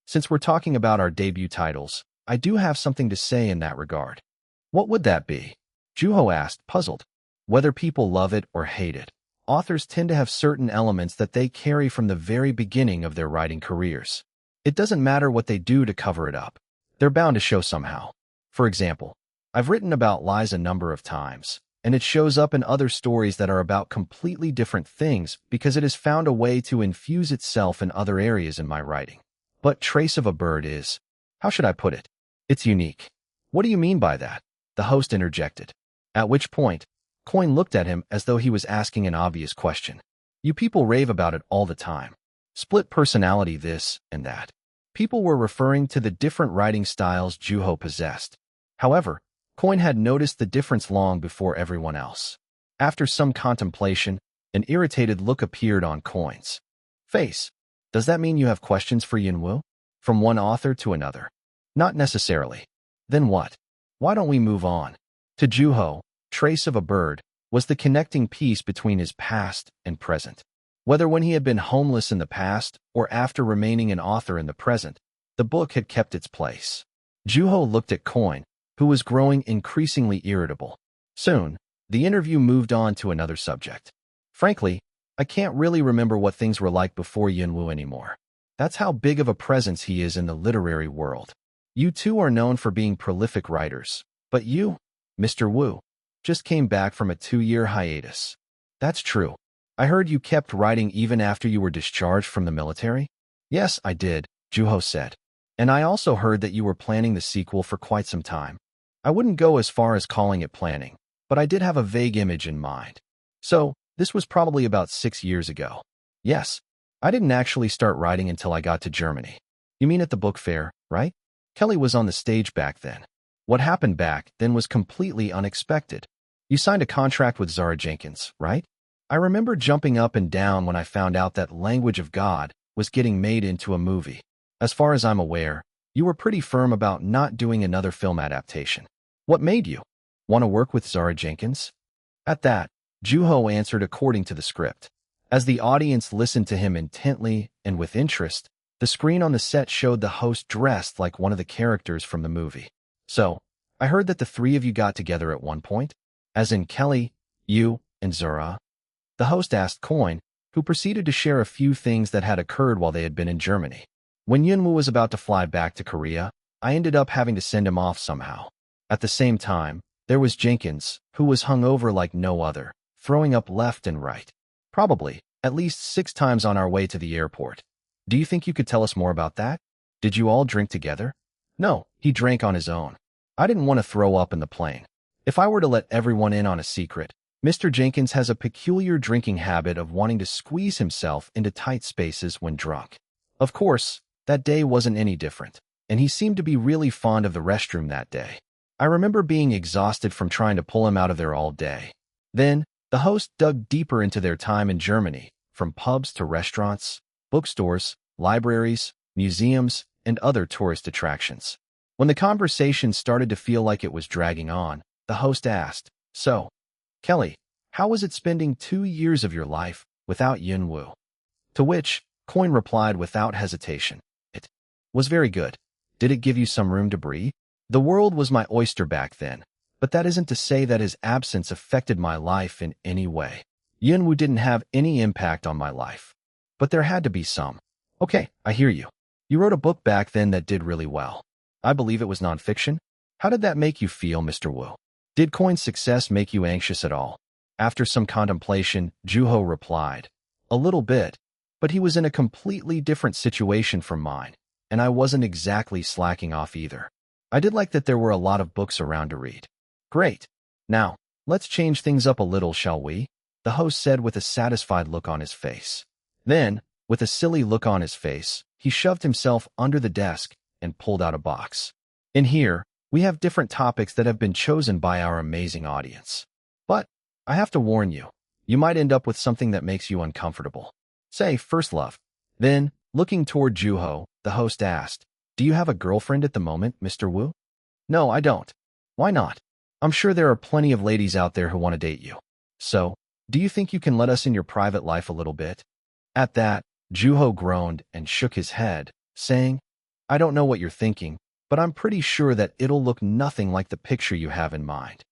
since we're talking about our debut titles, I do have something to say in that regard." "What would that be?" Juho asked, puzzled. Whether people love it or hate it, authors tend to have certain elements that they carry from the very beginning of their writing careers. It doesn't matter what they do to cover it up. They're bound to show somehow. For example, I've written about lies a number of times, and it shows up in other stories that are about completely different things because it has found a way to infuse itself in other areas in my writing. But Trace of a Bird is, how should I put it? It's unique. "What do you mean by that?" the host interjected. At which point, Coin looked at him as though he was asking an obvious question. "You people rave about it all the time. Split personality this and that." People were referring to the different writing styles Juho possessed. However, Coin had noticed the difference long before everyone else. After some contemplation, an irritated look appeared on Coin's face. "Does that mean you have questions for Yunwu? From one author to another?" "Not necessarily." "Then what? Why don't we move on?" To Juho, Trace of a Bird was the connecting piece between his past and present. Whether when he had been homeless in the past or after remaining an author in the present, the book had kept its place. Juho looked at Coin, who was growing increasingly irritable. Soon, the interview moved on to another subject. "Frankly, I can't really remember what things were like before Yunwu anymore. That's how big of a presence he is in the literary world. You two are known for being prolific writers, but you, Mr. Wu, just came back from a 2-year hiatus." "That's true. I heard you kept writing even after you were discharged from the military?" "Yes, I did," Juho said. "And I also heard that you were planning the sequel for quite some time. I wouldn't go as far as calling it planning, but I did have a vague image in mind. So, this was probably about 6 years ago." "Yes. I didn't actually start writing until I got to Germany." "You mean at the book fair, right?" "Kelly was on the stage back then." "What happened back then was completely unexpected. You signed a contract with Zara Jenkins, right?" "I remember jumping up and down when I found out that Language of God was getting made into a movie. As far as I'm aware, You were pretty firm about not doing another film adaptation. What made you want to work with Zara Jenkins? At that, Juho answered according to the script. As the audience listened to him intently and with interest, the screen on the set showed the host dressed like one of the characters from the movie. So, I heard that the three of you got together at one point? As in Kelly, you, and Zara? The host asked Coin, who proceeded to share a few things that had occurred while they had been in Germany. When Yunwoo was about to fly back to Korea, I ended up having to send him off somehow. At the same time, there was Jenkins, who was hung over like no other, throwing up left and right. Probably, at least 6 times on our way to the airport. Do you think you could tell us more about that? Did you all drink together? No, he drank on his own. I didn't want to throw up in the plane. If I were to let everyone in on a secret, Mr. Jenkins has a peculiar drinking habit of wanting to squeeze himself into tight spaces when drunk. Of course, that day wasn't any different, and he seemed to be really fond of the restroom that day. I remember being exhausted from trying to pull him out of there all day. Then, the host dug deeper into their time in Germany, from pubs to restaurants, bookstores, libraries, museums, and other tourist attractions. When the conversation started to feel like it was dragging on, the host asked, "So, Kelly, how was it spending 2 years of your life without Yunwoo?" To which, Coin replied without hesitation, "It was very good. Did it give you some room to breathe? The world was my oyster back then, but that isn't to say that his absence affected my life in any way. Yunwoo didn't have any impact on my life, but there had to be some." "Okay, I hear you. You wrote a book back then that did really well. I believe it was nonfiction. How did that make you feel, Mr. Wu? Did Coin's success make you anxious at all?" After some contemplation, Juho replied, "A little bit, but he was in a completely different situation from mine, and I wasn't exactly slacking off either. I did like that there were a lot of books around to read." "Great. Now, let's change things up a little, shall we?" the host said with a satisfied look on his face. Then, with a silly look on his face, he shoved himself under the desk and pulled out a box. "In here, we have different topics that have been chosen by our amazing audience. But, I have to warn you, you might end up with something that makes you uncomfortable. Say, first love." Then, looking toward Juho, the host asked, "Do you have a girlfriend at the moment, Mr. Wu?" "No, I don't." "Why not? I'm sure there are plenty of ladies out there who want to date you. So, do you think you can let us in your private life a little bit?" At that, Juho groaned and shook his head, saying, "I don't know what you're thinking, but I'm pretty sure that it'll look nothing like the picture you have in mind."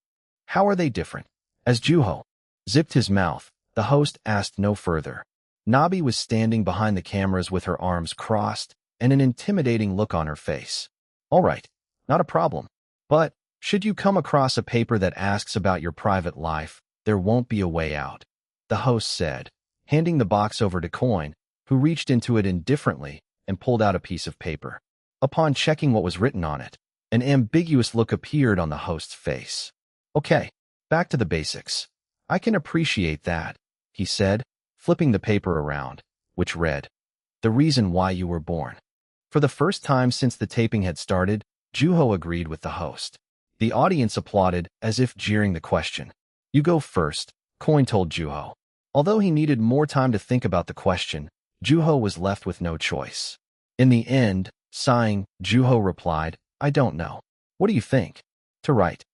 "How are they different?" As Juho zipped his mouth, the host asked no further. Nabi was standing behind the cameras with her arms crossed and an intimidating look on her face. "All right, not a problem. But, should you come across a paper that asks about your private life, there won't be a way out," the host said, handing the box over to Coin, who reached into it indifferently and pulled out a piece of paper. Upon checking what was written on it, an ambiguous look appeared on the host's face. "Okay, back to the basics. I can appreciate that," he said, flipping the paper around, which read, "The reason why you were born." For the first time since the taping had started, Juho agreed with the host. The audience applauded as if jeering the question. "You go first," Coin told Juho. Although he needed more time to think about the question, Juho was left with no choice. In the end, sighing, Juho replied, "I don't know. What do you think?" "To write."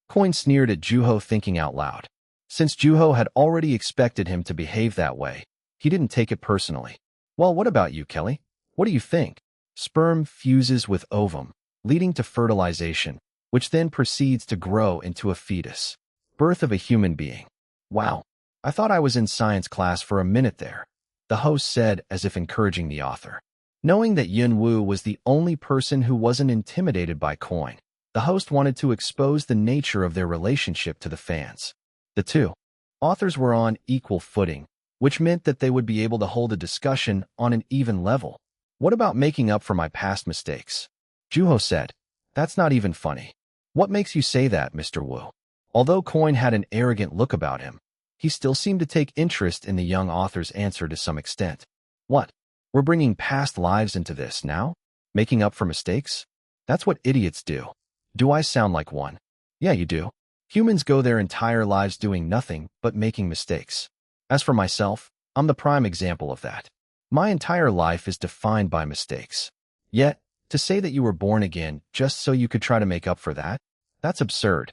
Coin sneered at Juho, thinking out loud. Since Juho had already expected him to behave that way, he didn't take it personally. "Well, what about you, Kelly? What do you think?" Sperm fuses with ovum, leading to fertilization, which then proceeds to grow into a fetus. Birth of a human being. "Wow, I thought I was in science class for a minute there," the host said as if encouraging the author. Knowing that Yunwoo was the only person who wasn't intimidated by Coin, the host wanted to expose the nature of their relationship to the fans. The two authors were on equal footing, which meant that they would be able to hold a discussion on an even level. "What about making up for my past mistakes?" Juho said. "That's not even funny." "What makes you say that, Mr. Wu?" Although Coin had an arrogant look about him, he still seemed to take interest in the young author's answer to some extent. "What? We're bringing past lives into this now? Making up for mistakes? That's what idiots do. Do I sound like one?" "Yeah, you do. Humans go their entire lives doing nothing but making mistakes. As for myself, I'm the prime example of that. My entire life is defined by mistakes. Yet, To say that you were born again just so you could try to make up for that? That's absurd.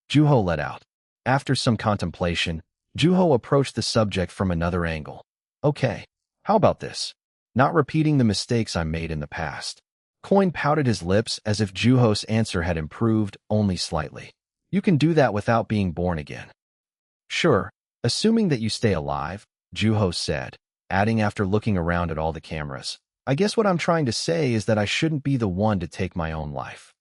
Juho let out. After some contemplation, Juho approached the subject from another angle. Okay, how about this? Not repeating the mistakes I made in the past. Coin pouted his lips as if Juho's answer had improved only slightly. You can do that without being born again. Sure, assuming that you stay alive, Juho said, adding after looking around at all the cameras. I guess what I'm trying to say is that I shouldn't be the one to take my own life.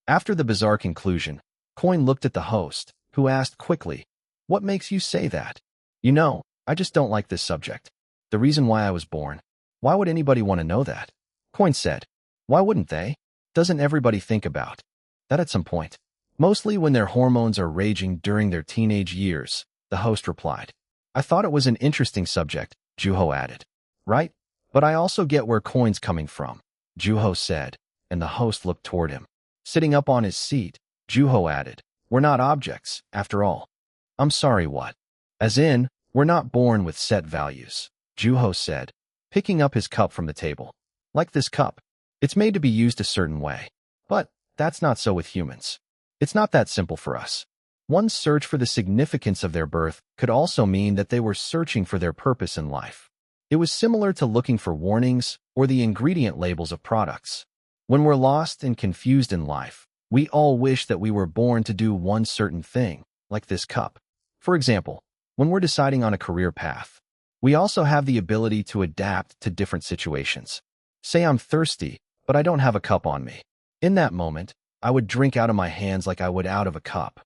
After the bizarre conclusion, Coin looked at the host, who asked quickly, What makes you say that? You know, I just don't like this subject. The reason why I was born. Why would anybody want to know that? Coin said, Why wouldn't they? Doesn't everybody think about that at some point? Mostly when their hormones are raging during their teenage years, the host replied. I thought it was an interesting subject, Juho added. Right? But I also get where Coin's coming from, Juho said, and the host looked toward him. Sitting up on his seat, Juho added, We're not objects, after all. I'm sorry, what? As in, we're not born with set values, Juho said, picking up his cup from the table. Like this cup. It's made to be used a certain way. But that's not so with humans. It's not that simple for us. One's search for the significance of their birth could also mean that they were searching for their purpose in life. It was similar to looking for warnings or the ingredient labels of products. When we're lost and confused in life, we all wish that we were born to do one certain thing, like this cup. For example, when we're deciding on a career path, we also have the ability to adapt to different situations. Say I'm thirsty, but I don't have a cup on me. In that moment, I would drink out of my hands like I would out of a cup.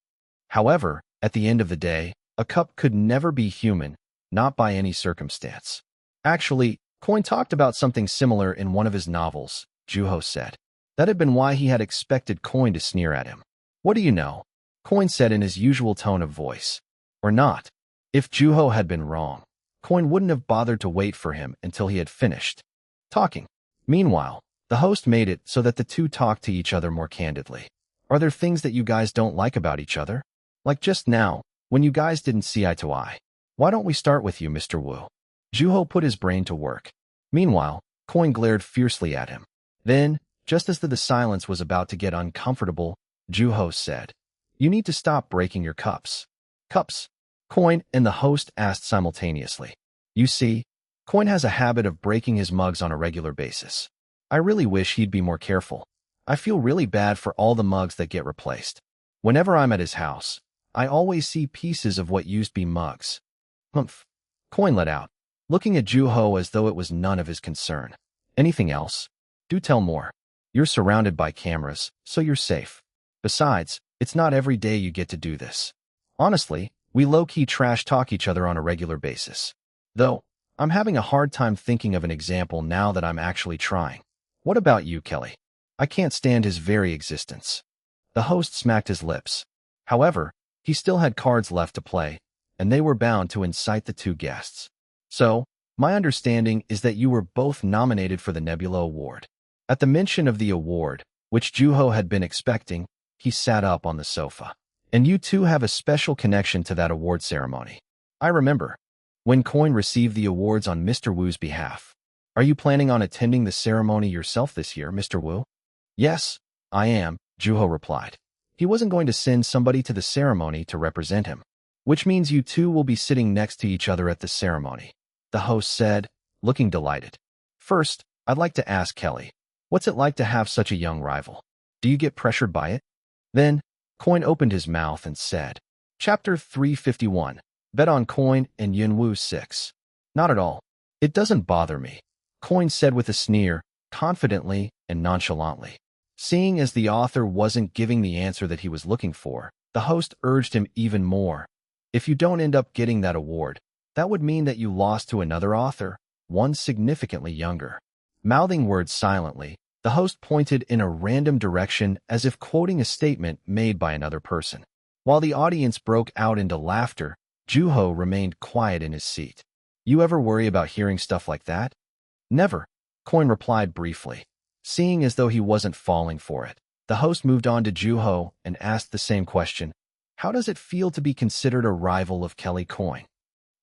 However, at the end of the day, a cup could never be human, not by any circumstance. Actually, Coin talked about something similar in one of his novels, Juho said. That had been why he had expected Coin to sneer at him. What do you know? Coin said in his usual tone of voice. Or not. If Juho had been wrong, Coin wouldn't have bothered to wait for him until he had finished talking. Meanwhile, the host made it so that the two talked to each other more candidly. Are there things that you guys don't like about each other? Like just now, when you guys didn't see eye to eye. Why don't we start with you, Mr. Wu? Juho put his brain to work. Meanwhile, Coin glared fiercely at him. Then, just as the silence was about to get uncomfortable, Juho said, You need to stop breaking your cups. Cups? Coin and the host asked simultaneously. You see, Coin has a habit of breaking his mugs on a regular basis. I really wish he'd be more careful. I feel really bad for all the mugs that get replaced. Whenever I'm at his house, I always see pieces of what used to be mugs. Humph. Coin let out, looking at Juho as though it was none of his concern. Anything else? Do tell more. You're surrounded by cameras, so you're safe. Besides, it's not every day you get to do this. Honestly, we low-key trash talk each other on a regular basis. Though, I'm having a hard time thinking of an example now that I'm actually trying. What about you, Kelly? I can't stand his very existence. The host smacked his lips. However, he still had cards left to play, and they were bound to incite the two guests. So, my understanding is that you were both nominated for the Nebula Award. At the mention of the award, which Juho had been expecting, he sat up on the sofa. And you two have a special connection to that award ceremony. I remember. When Coin received the awards on Mr. Wu's behalf. Are you planning on attending the ceremony yourself this year, Mr. Wu? Yes, I am, Juho replied. He wasn't going to send somebody to the ceremony to represent him. Which means you two will be sitting next to each other at the ceremony, the host said, looking delighted. First, I'd like to ask Kelly, what's it like to have such a young rival? Do you get pressured by it? Then, Coin opened his mouth and said, Chapter 351, Bet on Coin and Yunwu 6. Not at all. It doesn't bother me, Coin said with a sneer, confidently and nonchalantly. Seeing as the author wasn't giving the answer that he was looking for, the host urged him even more. If you don't end up getting that award, that would mean that you lost to another author, one significantly younger. Mouthing words silently, the host pointed in a random direction as if quoting a statement made by another person. While the audience broke out into laughter, Juho remained quiet in his seat. You ever worry about hearing stuff like that? Never, Coin replied briefly. Seeing as though he wasn't falling for it, the host moved on to Juho and asked the same question. How does it feel to be considered a rival of Kelly Coin?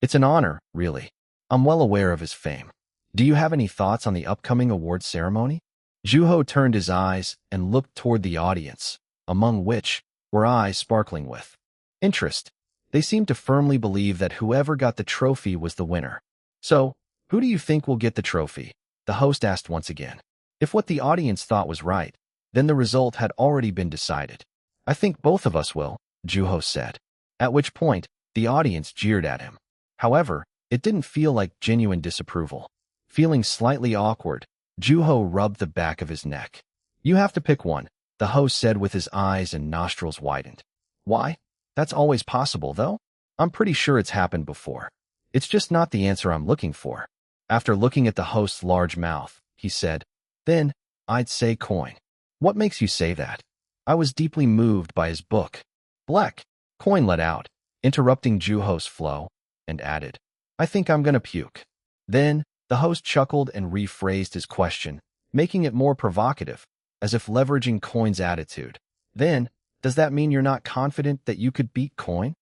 It's an honor, really. I'm well aware of his fame. Do you have any thoughts on the upcoming award ceremony? Juho turned his eyes and looked toward the audience, among which were eyes sparkling with interest. They seemed to firmly believe that whoever got the trophy was the winner. So, who do you think will get the trophy? The host asked once again. If what the audience thought was right, then the result had already been decided. I think both of us will, Juho said. At which point, the audience jeered at him. However, it didn't feel like genuine disapproval. Feeling slightly awkward, Juho rubbed the back of his neck. You have to pick one, the host said with his eyes and nostrils widened. Why? That's always possible, though. I'm pretty sure it's happened before. It's just not the answer I'm looking for. After looking at the host's large mouth, he said, Then, I'd say coin. What makes you say that? I was deeply moved by his book. Black. Coin let out, interrupting Juho's flow, and added, I think I'm gonna puke. Then, the host chuckled and rephrased his question, making it more provocative, as if leveraging Coin's attitude. Then, does that mean you're not confident that you could beat Coin?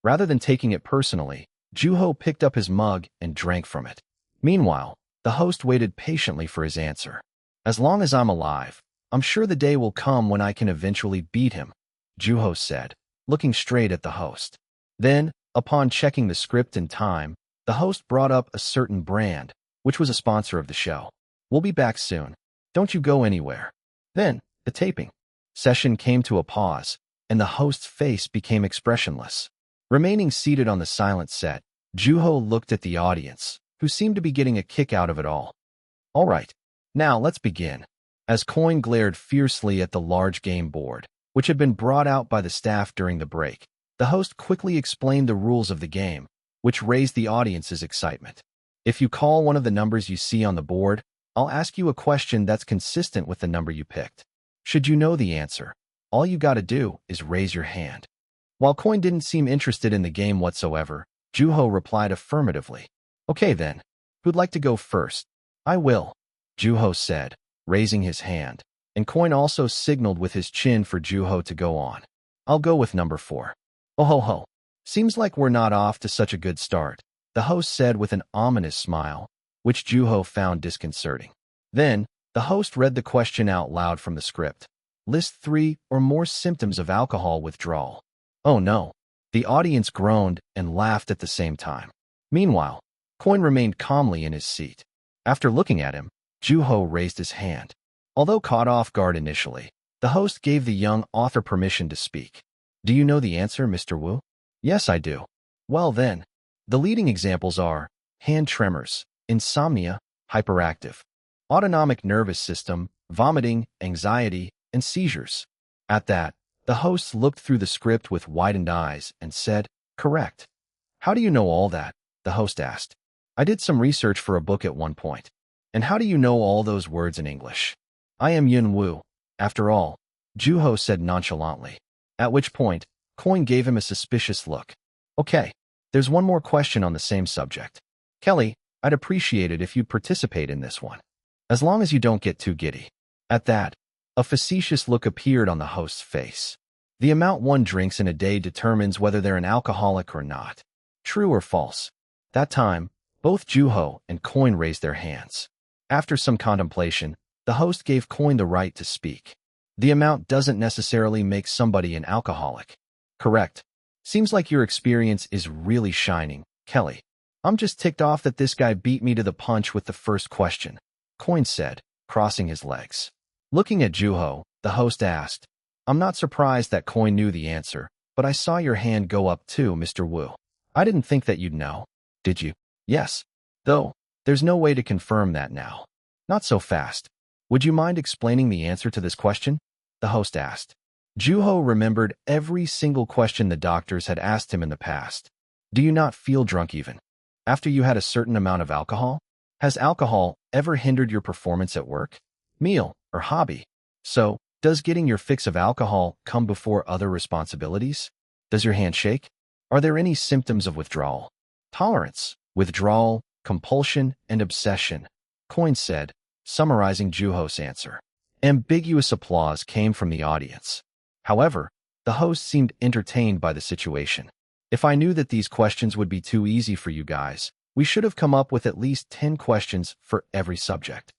Rather than taking it personally, Juho picked up his mug and drank from it. Meanwhile, the host waited patiently for his answer. As long as I'm alive, I'm sure the day will come when I can eventually beat him, Juho said, looking straight at the host. Then, upon checking the script and time, the host brought up a certain brand, which was a sponsor of the show. We'll be back soon. Don't you go anywhere. Then, the taping session came to a pause, and the host's face became expressionless. Remaining seated on the silent set, Juho looked at the audience, who seemed to be getting a kick out of it all. All right, now let's begin. As Coin glared fiercely at the large game board, which had been brought out by the staff during the break, the host quickly explained the rules of the game, which raised the audience's excitement. If you call one of the numbers you see on the board, I'll ask you a question that's consistent with the number you picked. Should you know the answer, all you gotta do is raise your hand. While Coin didn't seem interested in the game whatsoever, Juho replied affirmatively. Okay then, who'd like to go first? I will, Juho said, raising his hand, and Coin also signaled with his chin for Juho to go on. I'll go with number 4. Oh ho ho, seems like we're not off to such a good start, the host said with an ominous smile, which Juho found disconcerting. Then, the host read the question out loud from the script. List 3 or more symptoms of alcohol withdrawal. Oh no. The audience groaned and laughed at the same time. Meanwhile, Coin remained calmly in his seat. After looking at him, Juho raised his hand. Although caught off guard initially, the host gave the young author permission to speak. Do you know the answer, Mr. Wu? Yes, I do. Well then, the leading examples are hand tremors, insomnia, hyperactive, autonomic nervous system, vomiting, anxiety, and seizures. At that, the host looked through the script with widened eyes and said, Correct. How do you know all that? The host asked. I did some research for a book at one point. And how do you know all those words in English? I am Yun Wu. After all, Juho said nonchalantly. At which point, Coin gave him a suspicious look. Okay, there's one more question on the same subject. Kelly, I'd appreciate it if you'd participate in this one. As long as you don't get too giddy. At that, a facetious look appeared on the host's face. The amount one drinks in a day determines whether they're an alcoholic or not. True or false? That time, both Juho and Coin raised their hands. After some contemplation, the host gave Coin the right to speak. The amount doesn't necessarily make somebody an alcoholic. Correct. Seems like your experience is really shining, Kelly. I'm just ticked off that this guy beat me to the punch with the first question, Coin said, crossing his legs. Looking at Juho, the host asked, I'm not surprised that Coin knew the answer, but I saw your hand go up too, Mr. Wu. I didn't think that you'd know. Did you? Yes. Though, there's no way to confirm that now. Not so fast. Would you mind explaining the answer to this question? The host asked. Juho remembered every single question the doctors had asked him in the past. Do you not feel drunk even after you had a certain amount of alcohol? Has alcohol ever hindered your performance at work, meal, or hobby? So, does getting your fix of alcohol come before other responsibilities? Does your hand shake? Are there any symptoms of withdrawal? Tolerance, withdrawal, compulsion, and obsession, Coin said, summarizing Juho's answer. Ambiguous applause came from the audience. However, the host seemed entertained by the situation. If I knew that these questions would be too easy for you guys, we should have come up with at least 10 questions for every subject.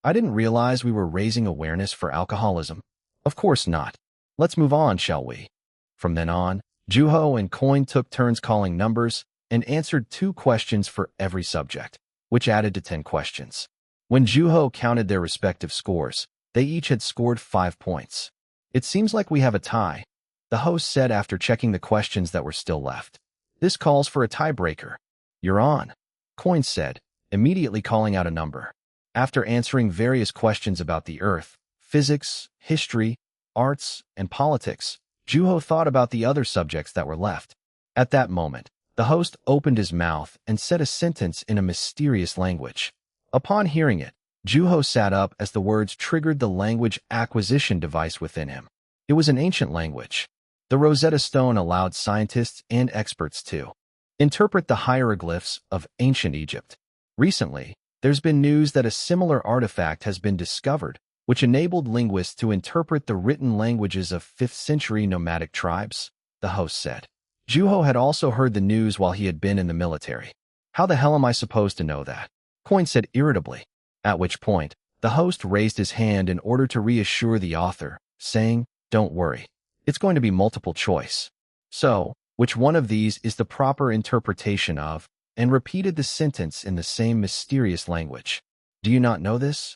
I didn't realize we were raising awareness for alcoholism. Of course not. Let's move on, shall we? From then on, Juho and Coin took turns calling numbers and answered 2 questions for every subject, which added to 10 questions. When Juho counted their respective scores, they each had scored 5 points. It seems like we have a tie, the host said after checking the questions that were still left. This calls for a tiebreaker. You're on, Coin said, immediately calling out a number. After answering various questions about the Earth, physics, history, arts, and politics, Juho thought about the other subjects that were left. At that moment, the host opened his mouth and said a sentence in a mysterious language. Upon hearing it, Juho sat up as the words triggered the language acquisition device within him. It was an ancient language. The Rosetta Stone allowed scientists and experts to interpret the hieroglyphs of ancient Egypt. Recently, there's been news that a similar artifact has been discovered, which enabled linguists to interpret the written languages of 5th-century nomadic tribes, the host said. Juho had also heard the news while he had been in the military. How the hell am I supposed to know that? Coin said irritably, at which point, the host raised his hand in order to reassure the author, saying, "Don't worry. It's going to be multiple choice. So, which one of these is the proper interpretation of?" and repeated the sentence in the same mysterious language. "Do you not know this?"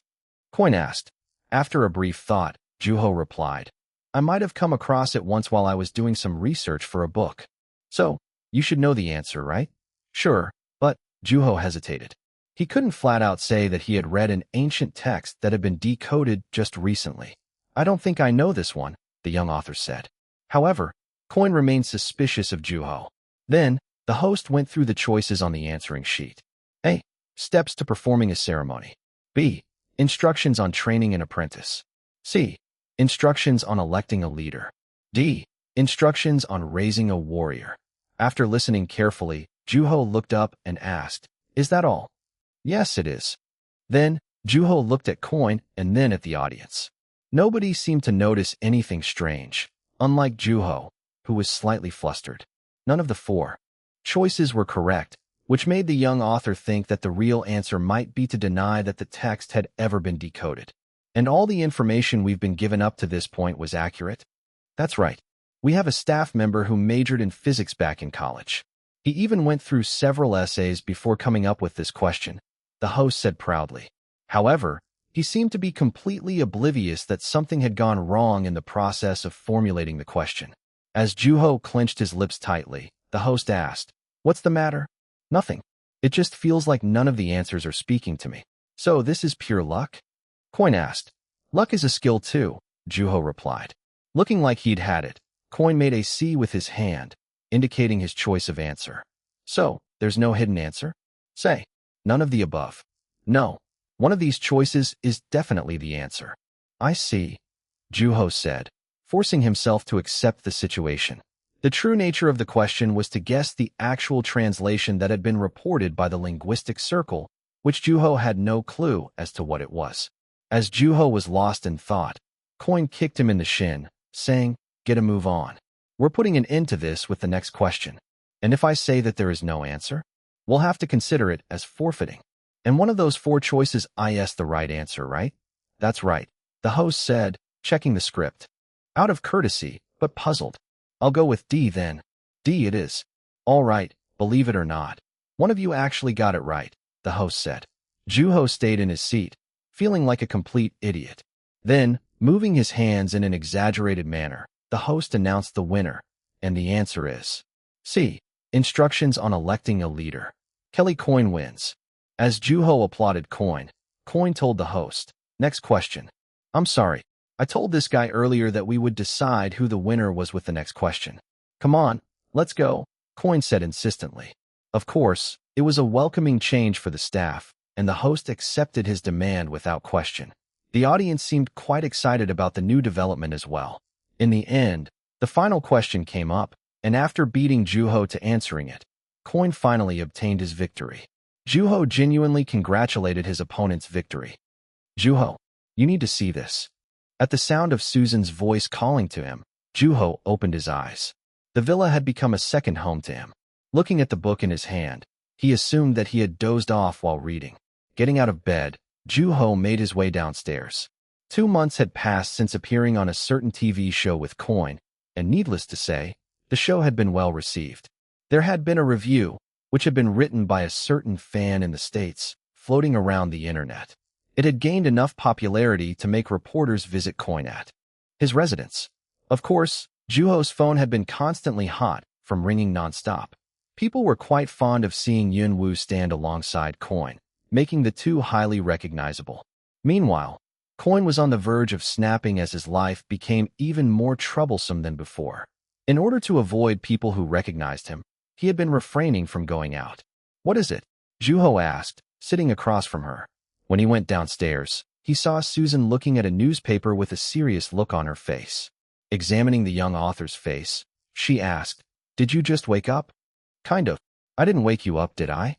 Coin asked. After a brief thought, Juho replied, "I might have come across it once while I was doing some research for a book. So, you should know the answer, right?" "Sure, but," Juho hesitated. He couldn't flat out say that he had read an ancient text that had been decoded just recently. "I don't think I know this one," the young author said. However, Coin remained suspicious of Juho. Then, the host went through the choices on the answering sheet. A. Steps to performing a ceremony. B. Instructions on training an apprentice. C. Instructions on electing a leader. D. Instructions on raising a warrior. After listening carefully, Juho looked up and asked, "Is that all?" "Yes, it is." Then, Juho looked at Coin and then at the audience. Nobody seemed to notice anything strange, unlike Juho, who was slightly flustered. None of the 4 choices were correct, which made the young author think that the real answer might be to deny that the text had ever been decoded. And all the information we've been given up to this point was accurate? That's right. We have a staff member who majored in physics back in college. He even went through several essays before coming up with this question, the host said proudly. However, he seemed to be completely oblivious that something had gone wrong in the process of formulating the question. As Juho clenched his lips tightly, the host asked, "What's the matter?" "Nothing. It just feels like none of the answers are speaking to me." "So this is pure luck?" Coin asked. "Luck is a skill too," Juho replied. Looking like he'd had it, Coin made a C with his hand, indicating his choice of answer. "So, there's no hidden answer?" "Say, none of the above." "No. One of these choices is definitely the answer." "I see," Juho said, forcing himself to accept the situation. The true nature of the question was to guess the actual translation that had been reported by the linguistic circle, which Juho had no clue as to what it was. As Juho was lost in thought, Coin kicked him in the shin, saying, "Get a move on. We're putting an end to this with the next question. And if I say that there is no answer, we'll have to consider it as forfeiting. And one of those 4 choices is the right answer, right?" "That's right," the host said, checking the script. Out of courtesy, but puzzled. "I'll go with D then." "D it is." "All right, believe it or not. One of you actually got it right," the host said. Juho stayed in his seat, feeling like a complete idiot. Then, moving his hands in an exaggerated manner, the host announced the winner, and the answer is C. Instructions on electing a leader. Kelly Coin wins. As Juho applauded Coin, Coin told the host, "Next question." "I'm sorry. I told this guy earlier that we would decide who the winner was with the next question." "Come on, let's go," Coin said insistently. Of course, it was a welcoming change for the staff, and the host accepted his demand without question. The audience seemed quite excited about the new development as well. In the end, the final question came up, and after beating Juho to answering it, Coin finally obtained his victory. Juho genuinely congratulated his opponent's victory. "Juho, you need to see this." At the sound of Susan's voice calling to him, Juho opened his eyes. The villa had become a second home to him. Looking at the book in his hand, he assumed that he had dozed off while reading. Getting out of bed, Joo-ho made his way downstairs. 2 months had passed since appearing on a certain TV show with Coin, and needless to say, the show had been well received. There had been a review, which had been written by a certain fan in the States, floating around the internet. It had gained enough popularity to make reporters visit Coin at his residence. Of course, Joo-ho's phone had been constantly hot from ringing nonstop. People were quite fond of seeing Yun-woo stand alongside Coin, making the two highly recognizable. Meanwhile, Coin was on the verge of snapping as his life became even more troublesome than before. In order to avoid people who recognized him, he had been refraining from going out. "What is it?" Joo-ho asked, sitting across from her. When he went downstairs, he saw Susan looking at a newspaper with a serious look on her face. Examining the young author's face, she asked, "Did you just wake up?" "Kind of. I didn't wake you up, did I?"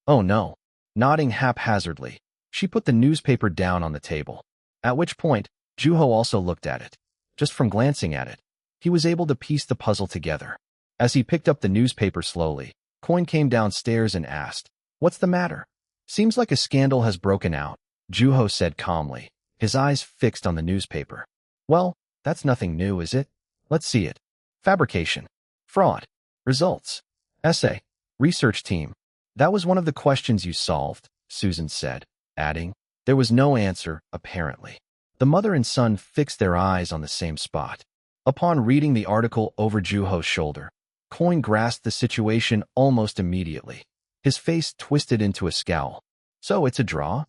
"Oh no." Nodding haphazardly, she put the newspaper down on the table. At which point, Joo-ho also looked at it. Just from glancing at it, he was able to piece the puzzle together. As he picked up the newspaper slowly, Coin came downstairs and asked, "What's the matter?" "Seems like a scandal has broken out," Joo-ho said calmly, his eyes fixed on the newspaper. "Well, that's nothing new, is it? Let's see it. Fabrication. Fraud. Results. Essay. Research team. That was one of the questions you solved," Susan said, adding, "There was no answer, apparently." The mother and son fixed their eyes on the same spot. Upon reading the article over Joo-ho's shoulder, Coin grasped the situation almost immediately. His face twisted into a scowl. "So it's a draw?"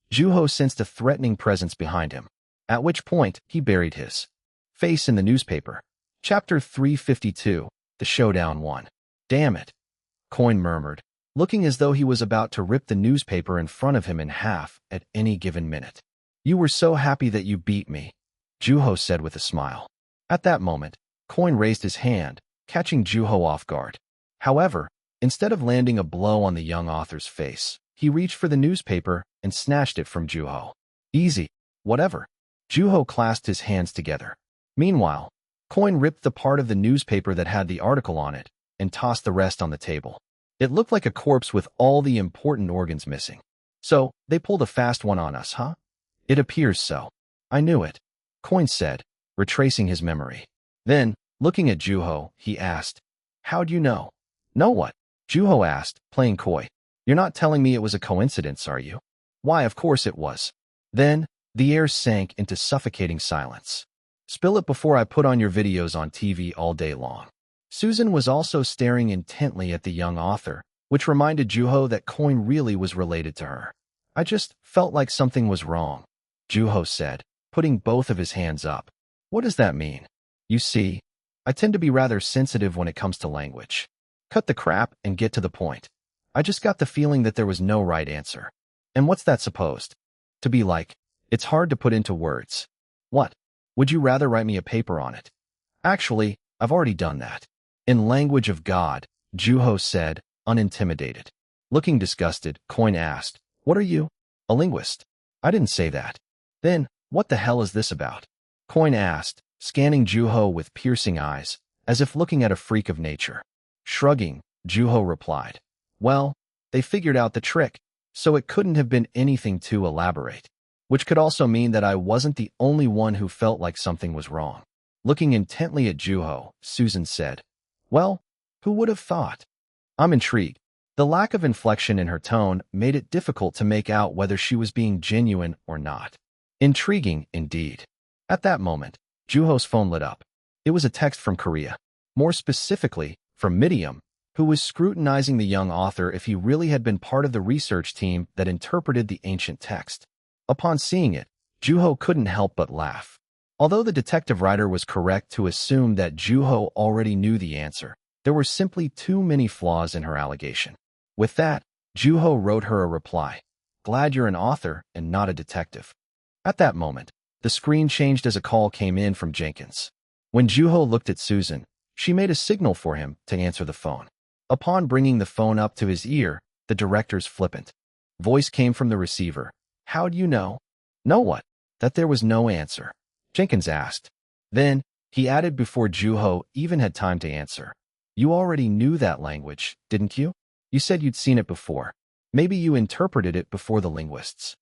Joo-ho sensed a threatening presence behind him, at which point he buried his face in the newspaper. Chapter 352, The Showdown 1. "Damn it," Coin murmured, looking as though he was about to rip the newspaper in front of him in half at any given minute. "You were so happy that you beat me," Joo-ho said with a smile. At that moment, Coin raised his hand, catching Joo-ho off guard. However, instead of landing a blow on the young author's face, he reached for the newspaper and snatched it from Joo-ho. "Easy, whatever." Joo-ho clasped his hands together. Meanwhile, Coin ripped the part of the newspaper that had the article on it and tossed the rest on the table. It looked like a corpse with all the important organs missing. "So, they pulled a fast one on us, huh?" "It appears so." "I knew it," Coin said, retracing his memory. Then, looking at Joo-ho, he asked, "How'd you know?" "Know what?" Joo-ho asked, playing coy. "You're not telling me it was a coincidence, are you?" "Why, of course it was." Then, the air sank into suffocating silence. "Spill it before I put on your videos on TV all day long." Susan was also staring intently at the young author, which reminded Joo-ho that Coin really was related to her. "I just felt like something was wrong," Joo-ho said, putting both of his hands up. "What does that mean?" "You see, I tend to be rather sensitive when it comes to language. Cut the crap and get to the point. I just got the feeling that there was no right answer." "And what's that supposed to be like?" "It's hard to put into words." "What? Would you rather write me a paper on it?" "Actually, I've already done that." "In language of God," Joo-ho said, unintimidated. Looking disgusted, Coin asked, "What are you? A linguist?" "I didn't say that." "Then, what the hell is this about?" Coin asked, scanning Joo-ho with piercing eyes, as if looking at a freak of nature. Shrugging, Joo-ho replied, "Well, they figured out the trick, so it couldn't have been anything too elaborate." Which could also mean that I wasn't the only one who felt like something was wrong. Looking intently at Joo-ho, Susan said, "Well, who would have thought?" "I'm intrigued." The lack of inflection in her tone made it difficult to make out whether she was being genuine or not. Intriguing, indeed. At that moment, Joo-ho's phone lit up. It was a text from Korea. More specifically, from Midium, who was scrutinizing the young author if he really had been part of the research team that interpreted the ancient text. Upon seeing it, Joo-ho couldn't help but laugh. Although the detective writer was correct to assume that Joo-ho already knew the answer, there were simply too many flaws in her allegation. With that, Joo-ho wrote her a reply. "Glad you're an author and not a detective." At that moment, the screen changed as a call came in from Jenkins. When Joo-ho looked at Susan, she made a signal for him to answer the phone. Upon bringing the phone up to his ear, the director's flippant voice came from the receiver. "How'd you know?" "Know what?" "That there was no answer," Jenkins asked. Then, he added before Joo-ho even had time to answer. "You already knew that language, didn't you? You said you'd seen it before. Maybe you interpreted it before the linguists."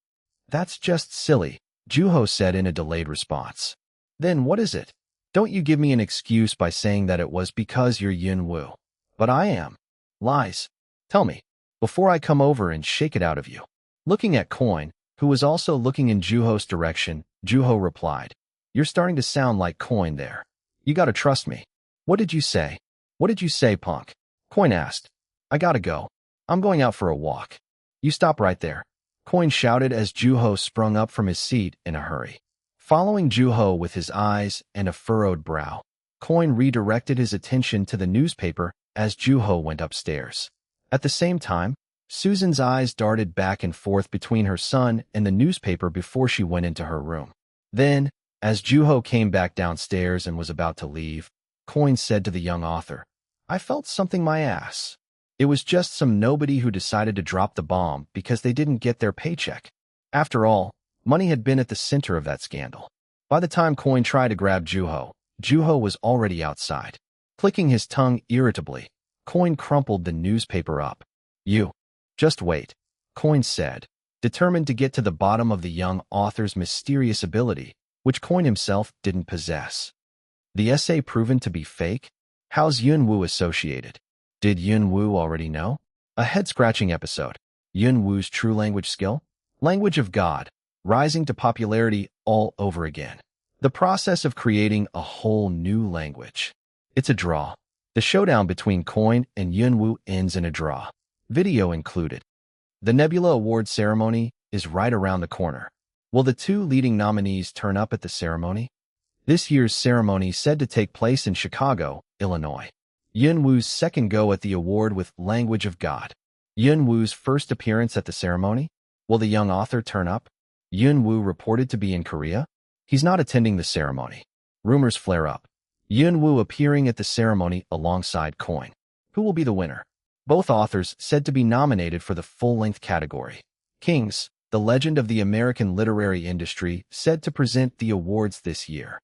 That's just silly, Juho said in a delayed response. Then what is it? Don't you give me an excuse by saying that it was because you're Yunwoo. But I am. Lies. Tell me, before I come over and shake it out of you. Looking at Coin, who was also looking in Juho's direction, Juho replied, You're starting to sound like Coin there. You gotta trust me. What did you say? What did you say, punk? Coin asked. I gotta go. I'm going out for a walk. You stop right there. Coin shouted as Juho sprung up from his seat in a hurry. Following Juho with his eyes and a furrowed brow, Coin redirected his attention to the newspaper as Juho went upstairs. At the same time, Susan's eyes darted back and forth between her son and the newspaper before she went into her room. Then, as Juho came back downstairs and was about to leave, Coin said to the young author, I felt something my ass. It was just some nobody who decided to drop the bomb because they didn't get their paycheck. After all, money had been at the center of that scandal. By the time Coin tried to grab Juho, Juho was already outside. Clicking his tongue irritably, Coin crumpled the newspaper up. You. Just wait, Coin said, determined to get to the bottom of the young author's mysterious ability, which Coin himself didn't possess. The essay proven to be fake? How's Yunwoo associated? Did Yunwoo already know? A head-scratching episode. Yunwoo's true language skill? Language of God, rising to popularity all over again. The process of creating a whole new language. It's a draw. The showdown between Coin and Yunwoo ends in a draw. Video included. The Nebula Award ceremony is right around the corner. Will the two leading nominees turn up at the ceremony? This year's ceremony is said to take place in Chicago, Illinois. Yunwoo's second go at the award with Language of God. Yunwoo's first appearance at the ceremony? Will the young author turn up? Yunwoo reported to be in Korea? He's not attending the ceremony. Rumors flare up. Yunwoo appearing at the ceremony alongside Coin. Who will be the winner? Both authors said to be nominated for the full-length category. Kings, the legend of the American literary industry, said to present the awards this year.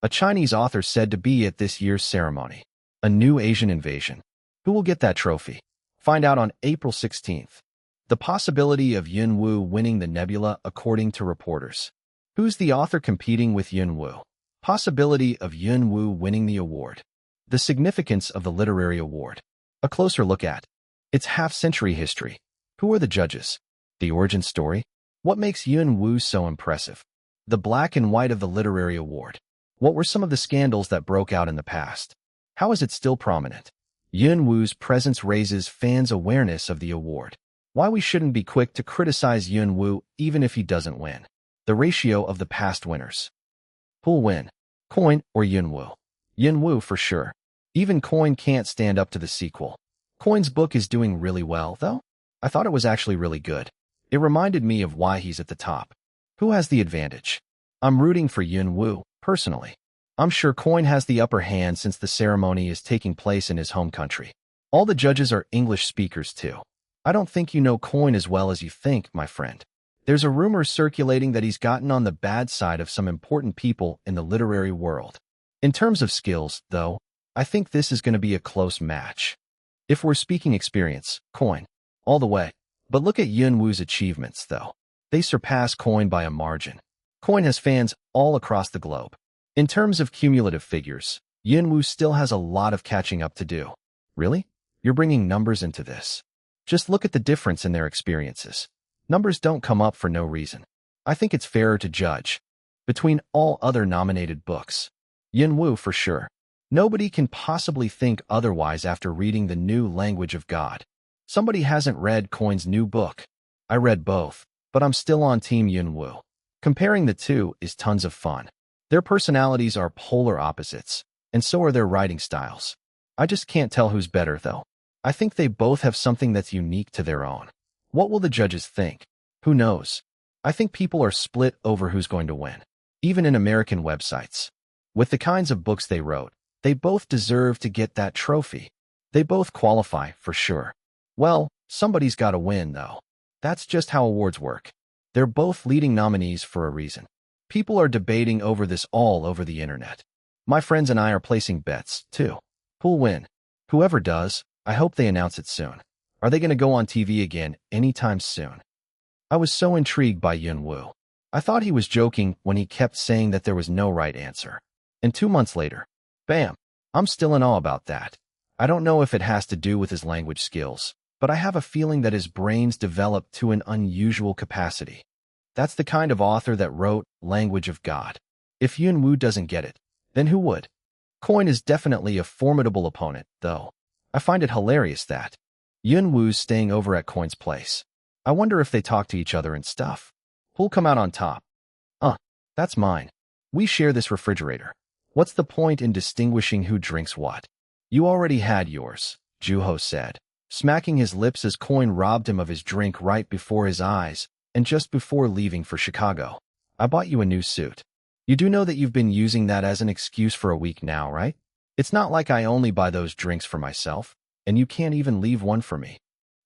A Chinese author said to be at this year's ceremony. A new Asian invasion. Who will get that trophy? Find out on April 16th. The possibility of Yunwoo winning the Nebula according to reporters. Who's the author competing with Yunwoo? Possibility of Yunwoo winning the award. The significance of the literary award. A closer look at its half-century history. Who are the judges? The origin story? What makes Yunwoo so impressive? The black and white of the literary award. What were some of the scandals that broke out in the past? How is it still prominent? Yunwoo's presence raises fans' awareness of the award. Why we shouldn't be quick to criticize Yunwoo even if he doesn't win. The ratio of the past winners. Who'll win? Coin or Yunwoo? Yunwoo for sure. Even Coin can't stand up to the sequel. Coin's book is doing really well, though. I thought it was actually really good. It reminded me of why he's at the top. Who has the advantage? I'm rooting for Yunwoo, personally. I'm sure Coin has the upper hand since the ceremony is taking place in his home country. All the judges are English speakers, too. I don't think you know Coin as well as you think, my friend. There's a rumor circulating that he's gotten on the bad side of some important people in the literary world. In terms of skills, though, I think this is going to be a close match. If we're speaking experience, Coin, all the way. But look at Yunwoo's achievements, though. They surpass Coin by a margin. Coin has fans all across the globe. In terms of cumulative figures, Yunwoo still has a lot of catching up to do. Really? You're bringing numbers into this? Just look at the difference in their experiences. Numbers don't come up for no reason. I think it's fairer to judge. Between all other nominated books. Yunwoo for sure. Nobody can possibly think otherwise after reading The New Language of God. Somebody hasn't read Coin's new book. I read both, but I'm still on Team Yunwoo. Comparing the two is tons of fun. Their personalities are polar opposites, and so are their writing styles. I just can't tell who's better, though. I think they both have something that's unique to their own. What will the judges think? Who knows? I think people are split over who's going to win, even in American websites. With the kinds of books they wrote, they both deserve to get that trophy. They both qualify, for sure. Well, somebody's got to win, though. That's just how awards work. They're both leading nominees for a reason. People are debating over this all over the internet. My friends and I are placing bets, too. Who'll win? Whoever does, I hope they announce it soon. Are they going to go on TV again anytime soon? I was so intrigued by Yunwoo. I thought he was joking when he kept saying that there was no right answer. And 2 months later, bam, I'm still in awe about that. I don't know if it has to do with his language skills, but I have a feeling that his brain's developed to an unusual capacity. That's the kind of author that wrote Language of God. If Yunwoo doesn't get it, then who would? Coin is definitely a formidable opponent, though. I find it hilarious that Yunwoo's staying over at Coin's place. I wonder if they talk to each other and stuff. Who'll come out on top? That's mine. We share this refrigerator. What's the point in distinguishing who drinks what? You already had yours, Juho said, smacking his lips as Coin robbed him of his drink right before his eyes and just before leaving for Chicago. I bought you a new suit. You do know that you've been using that as an excuse for a week now, right? It's not like I only buy those drinks for myself, and you can't even leave one for me.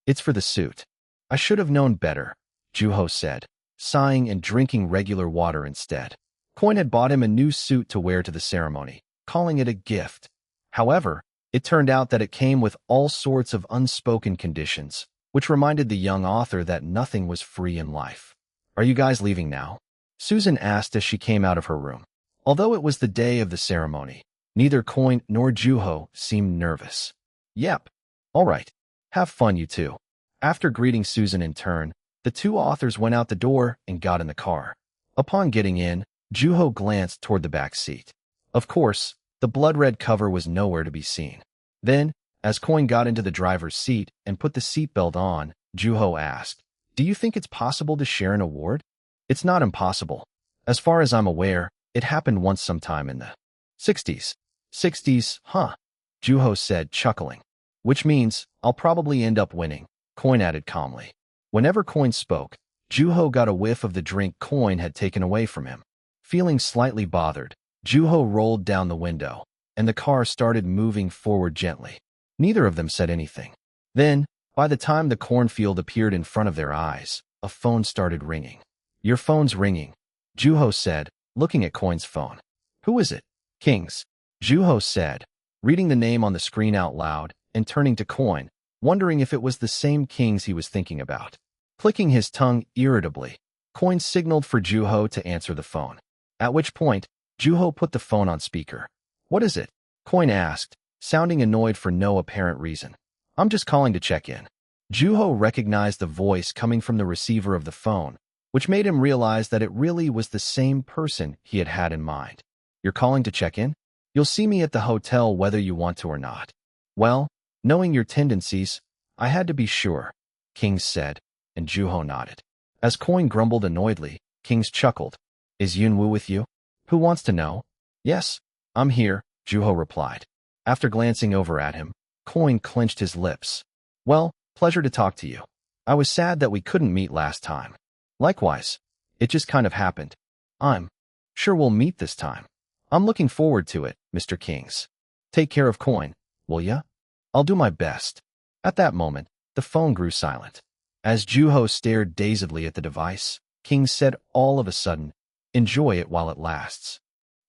It's for the suit. I should have known better, Juho said, sighing and drinking regular water instead. Coin had bought him a new suit to wear to the ceremony, calling it a gift. However, it turned out that it came with all sorts of unspoken conditions, which reminded the young author that nothing was free in life. Are you guys leaving now? Susan asked as she came out of her room. Although it was the day of the ceremony, neither Coin nor Juho seemed nervous. Yep. All right. Have fun, you two. After greeting Susan in turn, the two authors went out the door and got in the car. Upon getting in, Juho glanced toward the back seat. Of course, the blood-red cover was nowhere to be seen. Then, as Coin got into the driver's seat and put the seatbelt on, Juho asked, "Do you think it's possible to share an award?" "It's not impossible. As far as I'm aware, it happened once sometime in the 60s. 60s, huh? Juho said, chuckling. Which means I'll probably end up winning, Coin added calmly. Whenever Coin spoke, Juho got a whiff of the drink Coin had taken away from him. Feeling slightly bothered, Juho rolled down the window, and the car started moving forward gently. Neither of them said anything. Then, by the time the cornfield appeared in front of their eyes, a phone started ringing. "Your phone's ringing," Juho said, looking at Coin's phone. "Who is it?" "Kings," Juho said, reading the name on the screen out loud and turning to Coin, wondering if it was the same Kings he was thinking about. Clicking his tongue irritably, Coin signaled for Juho to answer the phone, at which point Juho put the phone on speaker. "What is it?" Coin asked, sounding annoyed for no apparent reason. "I'm just calling to check in." Juho recognized the voice coming from the receiver of the phone, which made him realize that it really was the same person he had had in mind. "You're calling to check in? You'll see me at the hotel whether you want to or not." "Well, knowing your tendencies, I had to be sure," Kings said, and Juho nodded. As Coin grumbled annoyedly, Kings chuckled. "Is Yunwoo with you?" "Who wants to know?" "Yes, I'm here," Juho replied. After glancing over at him, Coin clenched his lips. "Well, pleasure to talk to you. I was sad that we couldn't meet last time." "Likewise. It just kind of happened. I'm sure we'll meet this time." "I'm looking forward to it, Mr. Kings. Take care of Coin, will ya?" "I'll do my best." At that moment, the phone grew silent. As Juho stared dazedly at the device, Kings said all of a sudden, "Enjoy it while it lasts."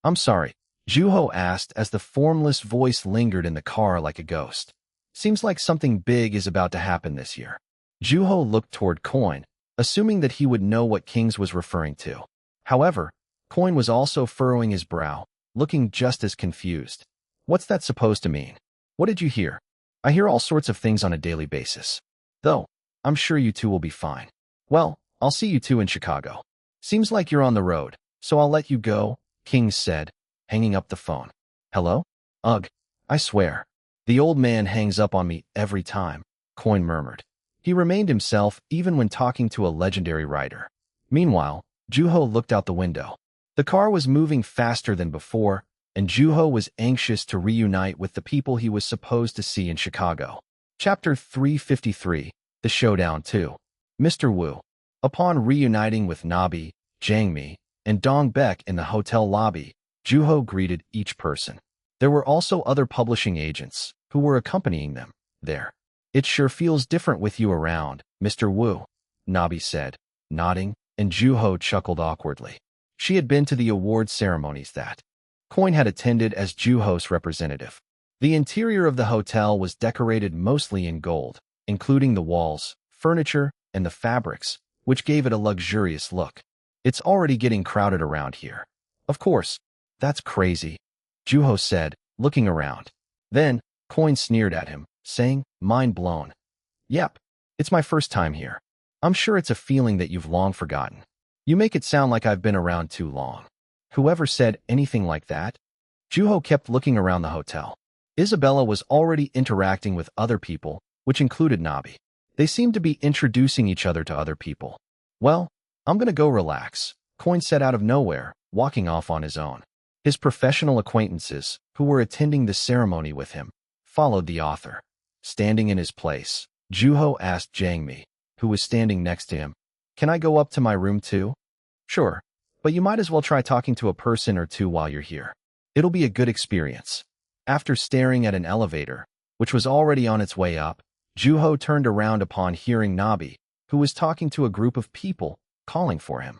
"I'm sorry," Juho asked as the formless voice lingered in the car like a ghost. "Seems like something big is about to happen this year." Juho looked toward Coin, assuming that he would know what Kings was referring to. However, Coin was also furrowing his brow, looking just as confused. "What's that supposed to mean? What did you hear?" "I hear all sorts of things on a daily basis. Though, I'm sure you two will be fine." "Well, I'll see you two in Chicago." "Seems like you're on the road, so I'll let you go," Kings said, hanging up the phone. "Hello? Ugh, I swear. The old man hangs up on me every time," Coin murmured. He remained himself even when talking to a legendary writer. Meanwhile, Juho looked out the window. The car was moving faster than before, and Juho was anxious to reunite with the people he was supposed to see in Chicago. Chapter 353, The Showdown 2. Mr. Wu. Upon reuniting with Nabi, Jangmi, and Dong Baek in the hotel lobby, Juho greeted each person. There were also other publishing agents, who were accompanying them there. "It sure feels different with you around, Mr. Wu," Nabi said, nodding, and Juho chuckled awkwardly. She had been to the award ceremonies that Coin had attended as Juho's representative. The interior of the hotel was decorated mostly in gold, including the walls, furniture, and the fabrics, which gave it a luxurious look. It's already getting crowded around here. Of course. That's crazy, Juho said, looking around. Then, Coin sneered at him, saying, mind blown. Yep, it's my first time here. I'm sure it's a feeling that you've long forgotten. You make it sound like I've been around too long. Whoever said anything like that? Juho kept looking around the hotel. Isabella was already interacting with other people, which included Nabi. They seemed to be introducing each other to other people. Well, I'm gonna go relax, Coin said out of nowhere, walking off on his own. His professional acquaintances, who were attending the ceremony with him, followed the author. Standing in his place, Juho asked Jangmi, who was standing next to him, can I go up to my room too? Sure, but you might as well try talking to a person or two while you're here. It'll be a good experience. After staring at an elevator, which was already on its way up, Juho turned around upon hearing Nabi, who was talking to a group of people, calling for him.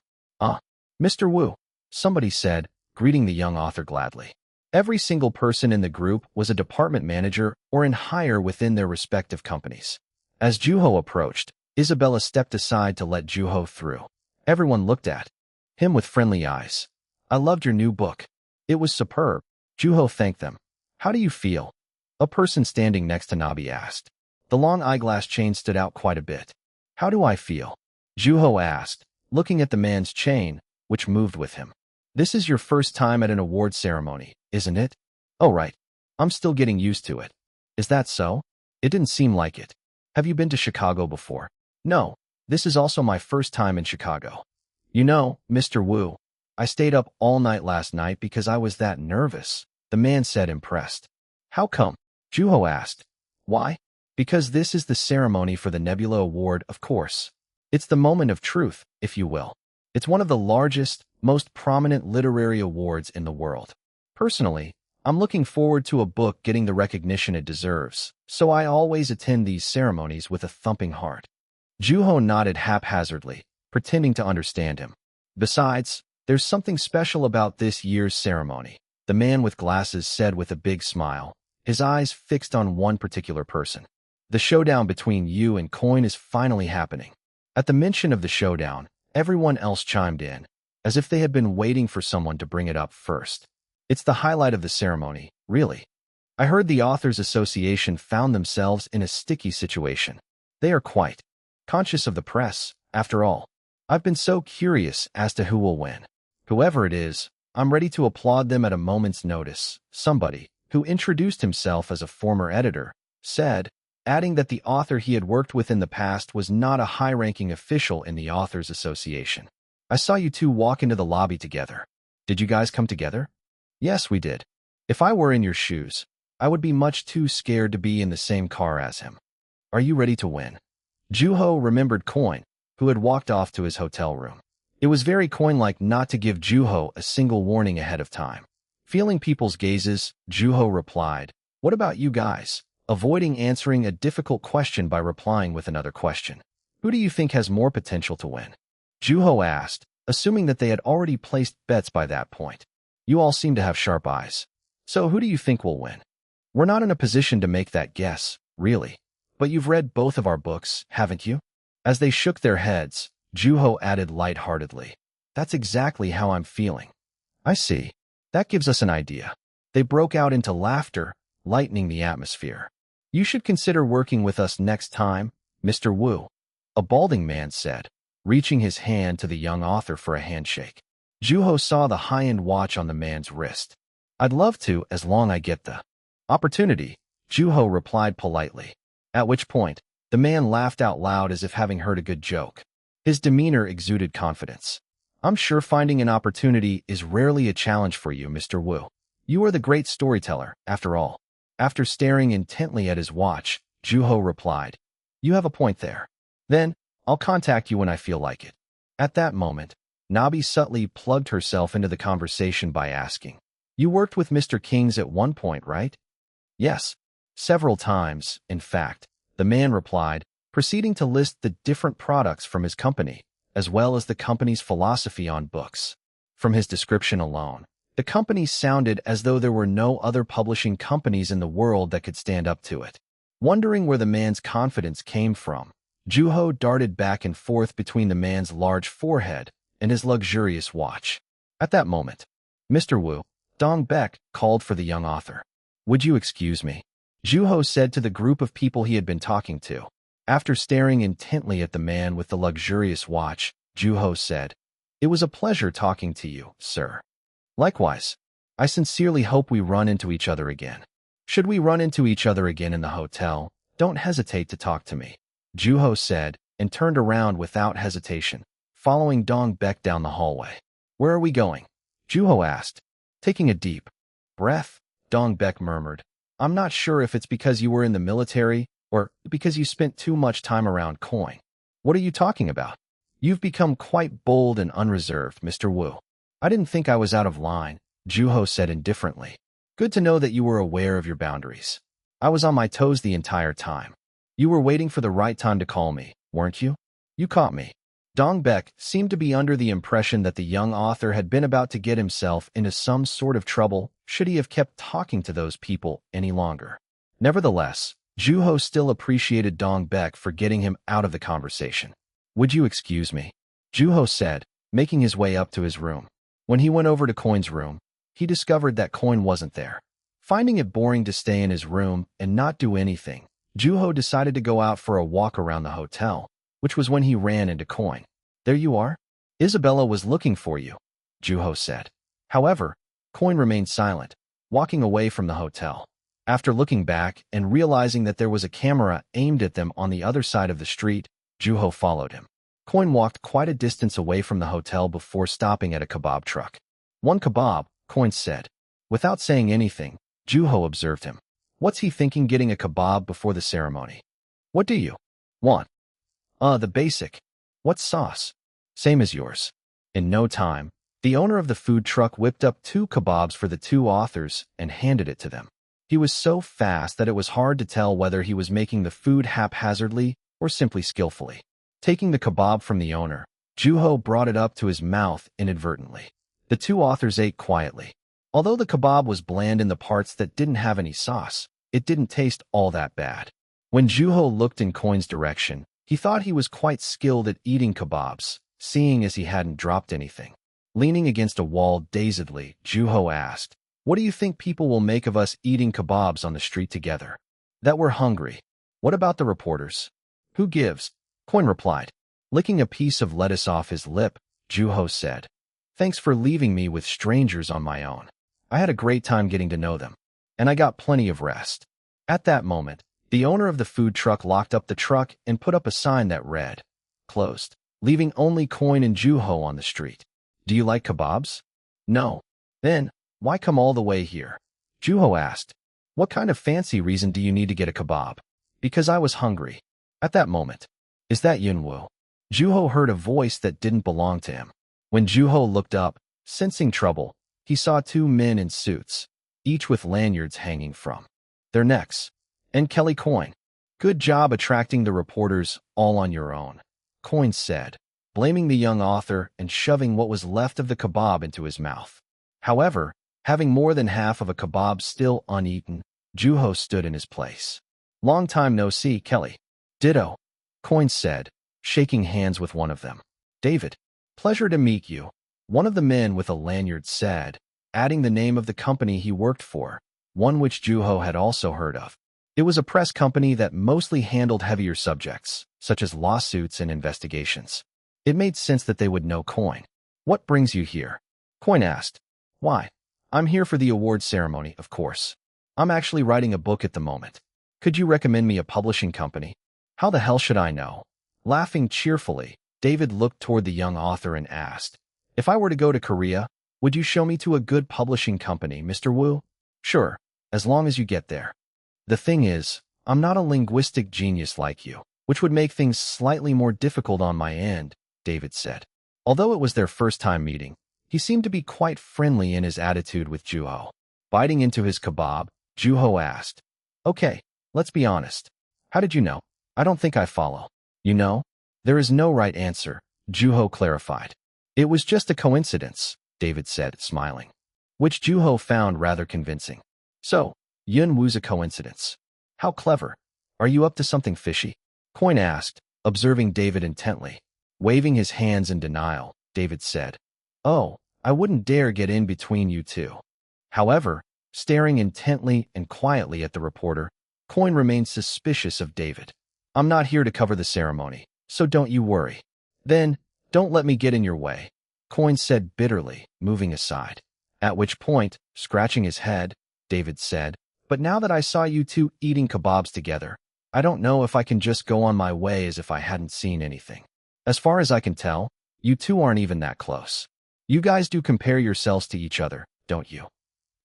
Mr. Wu, somebody said, greeting the young author gladly. Every single person in the group was a department manager or in hire within their respective companies. As Juho approached, Isabella stepped aside to let Juho through. Everyone looked at him with friendly eyes. I loved your new book. It was superb. Juho thanked them. How do you feel? A person standing next to Nabi asked. The long eyeglass chain stood out quite a bit. How do I feel? Juho asked, looking at the man's chain, which moved with him. This is your first time at an award ceremony, isn't it? Oh right. I'm still getting used to it. Is that so? It didn't seem like it. Have you been to Chicago before? No, this is also my first time in Chicago. You know, Mr. Wu, I stayed up all night last night because I was that nervous, the man said, impressed. How come? Juho asked. Why? Because this is the ceremony for the Nebula Award, of course. It's the moment of truth, if you will. It's one of the largest, most prominent literary awards in the world. Personally, I'm looking forward to a book getting the recognition it deserves, so I always attend these ceremonies with a thumping heart. Juho nodded haphazardly, pretending to understand him. Besides, there's something special about this year's ceremony, the man with glasses said with a big smile, his eyes fixed on one particular person. The showdown between you and Coin is finally happening. At the mention of the showdown, everyone else chimed in, as if they had been waiting for someone to bring it up first. It's the highlight of the ceremony, really. I heard the Authors Association found themselves in a sticky situation. They are quite conscious of the press, after all. I've been so curious as to who will win. Whoever it is, I'm ready to applaud them at a moment's notice, somebody, who introduced himself as a former editor, said, adding that the author he had worked with in the past was not a high-ranking official in the Authors Association. I saw you two walk into the lobby together. Did you guys come together? Yes, we did. If I were in your shoes, I would be much too scared to be in the same car as him. Are you ready to win? Juho remembered Coin, who had walked off to his hotel room. It was very Coin-like not to give Juho a single warning ahead of time. Feeling people's gazes, Juho replied, what about you guys? Avoiding answering a difficult question by replying with another question. Who do you think has more potential to win? Juho asked, assuming that they had already placed bets by that point. You all seem to have sharp eyes. So who do you think will win? We're not in a position to make that guess, really. But you've read both of our books, haven't you? As they shook their heads, Juho added lightheartedly. That's exactly how I'm feeling. I see. That gives us an idea. They broke out into laughter, lightening the atmosphere. You should consider working with us next time, Mr. Wu, a balding man said, reaching his hand to the young author for a handshake. Juho saw the high-end watch on the man's wrist. I'd love to, as long as I get the opportunity, Juho replied politely. At which point, the man laughed out loud as if having heard a good joke. His demeanor exuded confidence. I'm sure finding an opportunity is rarely a challenge for you, Mr. Wu. You are the great storyteller, after all. After staring intently at his watch, Juho replied, you have a point there. Then, I'll contact you when I feel like it. At that moment, Nabi subtly plugged herself into the conversation by asking, you worked with Mr. King's at one point, right? Yes. Several times, in fact, the man replied, proceeding to list the different products from his company, as well as the company's philosophy on books. From his description alone, the company sounded as though there were no other publishing companies in the world that could stand up to it. Wondering where the man's confidence came from, Juho darted back and forth between the man's large forehead and his luxurious watch. At that moment, Mr. Wu, Dong Beck called for the young author. Would you excuse me? Juho said to the group of people he had been talking to. After staring intently at the man with the luxurious watch, Juho said, "It was a pleasure talking to you, sir. Likewise, I sincerely hope we run into each other again. Should we run into each other again in the hotel, don't hesitate to talk to me," Juho said, and turned around without hesitation, following Dong Beck down the hallway. "Where are we going?" Juho asked. Taking a deep breath, Dong Beck murmured, "I'm not sure if it's because you were in the military or because you spent too much time around Coin." "What are you talking about? You've become quite bold and unreserved, Mr. Wu." "I didn't think I was out of line," Juho said indifferently. "Good to know that you were aware of your boundaries. I was on my toes the entire time. You were waiting for the right time to call me, weren't you? You caught me." Dong Beck seemed to be under the impression that the young author had been about to get himself into some sort of trouble should he have kept talking to those people any longer. Nevertheless, Juho still appreciated Dong Beck for getting him out of the conversation. "Would you excuse me?" Juho said, making his way up to his room. When he went over to Coin's room, he discovered that Coin wasn't there. Finding it boring to stay in his room and not do anything, Juho decided to go out for a walk around the hotel, which was when he ran into Coin. "There you are. Isabella was looking for you," Juho said. However, Coin remained silent, walking away from the hotel. After looking back and realizing that there was a camera aimed at them on the other side of the street, Juho followed him. Coin walked quite a distance away from the hotel before stopping at a kebab truck. "One kebab," Coin said. Without saying anything, Juho observed him. "What's he thinking getting a kebab before the ceremony? What do you want?" The basic. What sauce?" "Same as yours." In no time, the owner of the food truck whipped up 2 kebabs for the 2 authors and handed it to them. He was so fast that it was hard to tell whether he was making the food haphazardly or simply skillfully. Taking the kebab from the owner, Juho brought it up to his mouth inadvertently. The 2 authors ate quietly. Although the kebab was bland in the parts that didn't have any sauce, it didn't taste all that bad. When Juho looked in Coin's direction, he thought he was quite skilled at eating kebabs, seeing as he hadn't dropped anything. Leaning against a wall dazedly, Juho asked, "What do you think people will make of us eating kebabs on the street together? That we're hungry. What about the reporters?" "Who gives?" Coin replied. Licking a piece of lettuce off his lip, Juho said, "Thanks for leaving me with strangers on my own. I had a great time getting to know them, and I got plenty of rest." At that moment, the owner of the food truck locked up the truck and put up a sign that read, "Closed," leaving only Coin and Juho on the street. "Do you like kebabs?" "No." "Then, why come all the way here?" Juho asked. "What kind of fancy reason do you need to get a kebab?" "Because I was hungry." At that moment, "Is that Yunwoo?" Juho heard a voice that didn't belong to him. When Juho looked up, sensing trouble, he saw 2 men in suits, each with lanyards hanging from their necks. "And Kelly Coin. Good job attracting the reporters all on your own," Coin said, blaming the young author and shoving what was left of the kebab into his mouth. However, having more than half of a kebab still uneaten, Juho stood in his place. "Long time no see, Kelly." "Ditto," Coin said, shaking hands with one of them. "David, pleasure to meet you," one of the men with a lanyard said, adding the name of the company he worked for, one which Juho had also heard of. It was a press company that mostly handled heavier subjects, such as lawsuits and investigations. It made sense that they would know Coin. "What brings you here?" Coin asked. "Why? I'm here for the award ceremony, of course. I'm actually writing a book at the moment. Could you recommend me a publishing company?" "How the hell should I know?" Laughing cheerfully, David looked toward the young author and asked, "If I were to go to Korea, would you show me to a good publishing company, Mr. Wu?" "Sure, as long as you get there. The thing is, I'm not a linguistic genius like you, which would make things slightly more difficult on my end," David said. Although it was their first time meeting, he seemed to be quite friendly in his attitude with Juho. Biting into his kebab, Juho asked, "Okay, let's be honest. How did you know?" "I don't think I follow." "You know? There is no right answer," Juho clarified. "It was just a coincidence," David said, smiling, which Juho found rather convincing. "So, Yun Wu's a coincidence. How clever. Are you up to something fishy?" Coin asked, Observing David intently, waving his hands in denial, David said, "Oh, I wouldn't dare get in between you two." However, staring intently and quietly at the reporter, Coin remained suspicious of David. "I'm not here to cover the ceremony, so don't you worry." "Then, don't let me get in your way," Coin said bitterly, moving aside. At which point, scratching his head, David said, "But now that I saw you two eating kebabs together, I don't know if I can just go on my way as if I hadn't seen anything. As far as I can tell, you two aren't even that close. You guys do compare yourselves to each other, don't you?"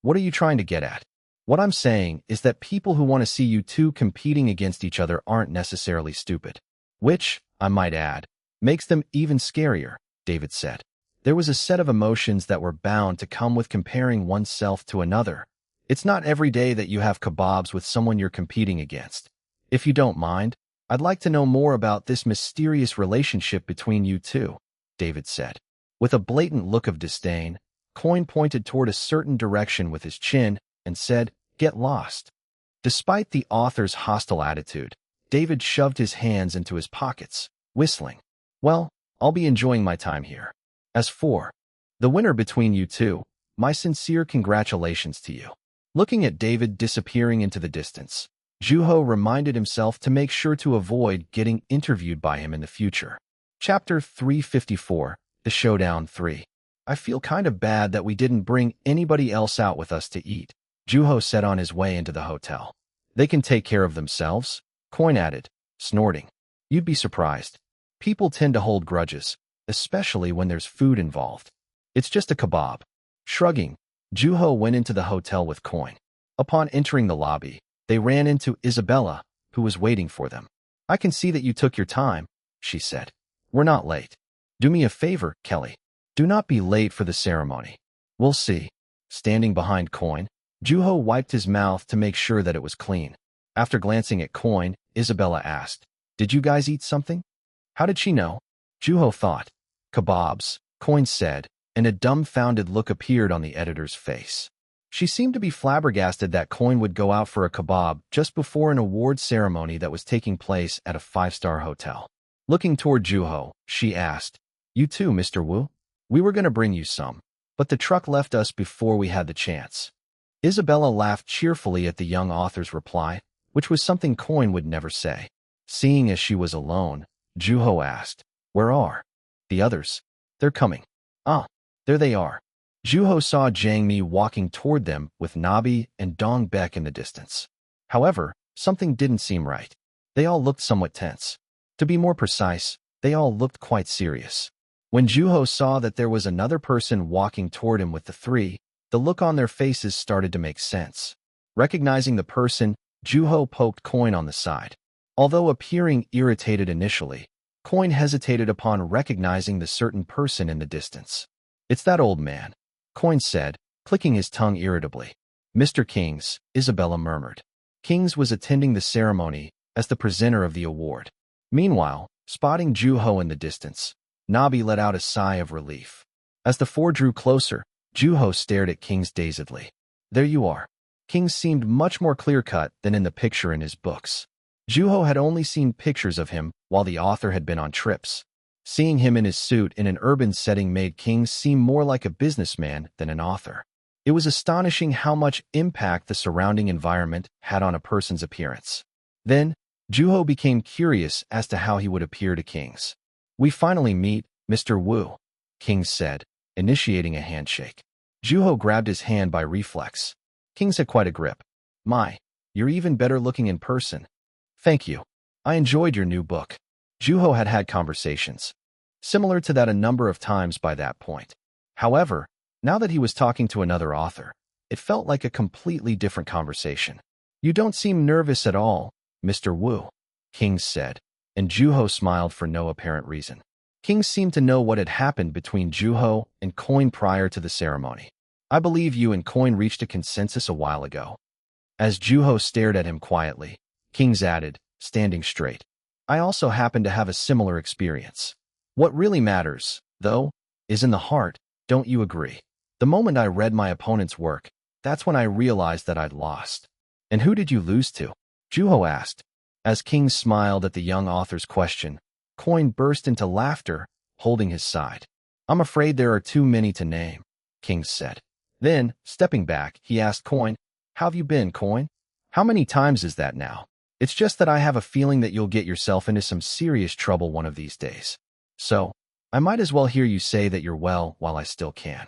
"What are you trying to get at?" "What I'm saying is that people who want to see you two competing against each other aren't necessarily stupid. Which, I might add, makes them even scarier," David said. There was a set of emotions that were bound to come with comparing oneself to another. It's not every day that you have kebabs with someone you're competing against. "If you don't mind, I'd like to know more about this mysterious relationship between you two," David said. With a blatant look of disdain, Coin pointed toward a certain direction with his chin and said, "Get lost." Despite the author's hostile attitude, David shoved his hands into his pockets, whistling. "Well, I'll be enjoying my time here. As for the winner between you two, my sincere congratulations to you." Looking at David disappearing into the distance, Juho reminded himself to make sure to avoid getting interviewed by him in the future. Chapter 354, The Showdown 3. "I feel kind of bad that we didn't bring anybody else out with us to eat," Juho said on his way into the hotel. "They can take care of themselves," Coin added, snorting. "You'd be surprised. People tend to hold grudges, especially when there's food involved. It's just a kebab." Shrugging, Juho went into the hotel with Coin. Upon entering the lobby, they ran into Isabella, who was waiting for them. "I can see that you took your time," she said. "We're not late. Do me a favor, Kelly. Do not be late for the ceremony." "We'll see." Standing behind Coin, Juho wiped his mouth to make sure that it was clean. After glancing at Coin, Isabella asked, "Did you guys eat something?" How did she know? Juho thought. "Kebabs," Coin said, and a dumbfounded look appeared on the editor's face. She seemed to be flabbergasted that Coin would go out for a kebab just before an award ceremony that was taking place at a five-star hotel. Looking toward Juho, she asked, "You too, Mr. Wu? We were going to bring you some, but the truck left us before we had the chance." Isabella laughed cheerfully at the young author's reply, which was something Coin would never say. Seeing as she was alone, Juho asked, "Where are the others?" "They're coming." "Ah, there they are." Juho saw Jiang Mi walking toward them with Nabi and Dong Bek in the distance. However, something didn't seem right. They all looked somewhat tense. To be more precise, they all looked quite serious. When Juho saw that there was another person walking toward him with the three, the look on their faces started to make sense. Recognizing the person, Juho poked Coin on the side. Although appearing irritated initially, Coin hesitated upon recognizing the certain person in the distance. "It's that old man," Coin said, clicking his tongue irritably. "Mr. Kings," Isabella murmured. Kings was attending the ceremony as the presenter of the award. Meanwhile, spotting Juho in the distance, Nabi let out a sigh of relief. As the four drew closer, Juho stared at Kings dazedly. "There you are." Kings seemed much more clear-cut than in the picture in his books. Juho had only seen pictures of him while the author had been on trips. Seeing him in his suit in an urban setting made Kings seem more like a businessman than an author. It was astonishing how much impact the surrounding environment had on a person's appearance. Then, Juho became curious as to how he would appear to Kings. "We finally meet, Mr. Wu," Kings said, initiating a handshake. Juho grabbed his hand by reflex. Kings had quite a grip. "My, you're even better looking in person." "Thank you. I enjoyed your new book." Juho had had conversations similar to that a number of times by that point. However, now that he was talking to another author, it felt like a completely different conversation. "You don't seem nervous at all, Mr. Wu," Kings said, and Juho smiled for no apparent reason. Kings seemed to know what had happened between Juho and Coin prior to the ceremony. "I believe you and Coin reached a consensus a while ago." As Juho stared at him quietly, Kings added, standing straight, "I also happen to have a similar experience. What really matters, though, is in the heart, don't you agree?" The moment I read my opponent's work, that's when I realized that I'd lost. "And who did you lose to?" Juho asked. As Kings smiled at the young author's question, Coin burst into laughter, holding his side. I'm afraid there are too many to name, Kings said. Then, stepping back, he asked Coin, how have you been, Coin? How many times is that now? It's just that I have a feeling that you'll get yourself into some serious trouble one of these days. So, I might as well hear you say that you're well while I still can.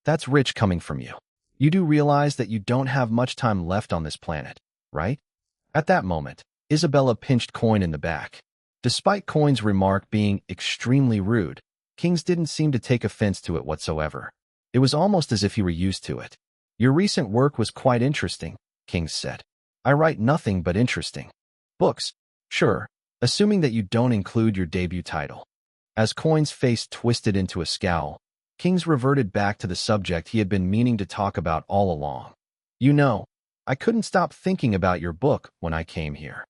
That's rich coming from you. You do realize that you don't have much time left on this planet, right? At that moment, Isabella pinched Coin in the back. Despite Coin's remark being extremely rude, Kings didn't seem to take offense to it whatsoever. It was almost as if he were used to it. Your recent work was quite interesting, Kings said. I write nothing but interesting books. Sure, assuming that you don't include your debut title. As Coin's face twisted into a scowl, Kings reverted back to the subject he had been meaning to talk about all along. You know, I couldn't stop thinking about your book when I came here.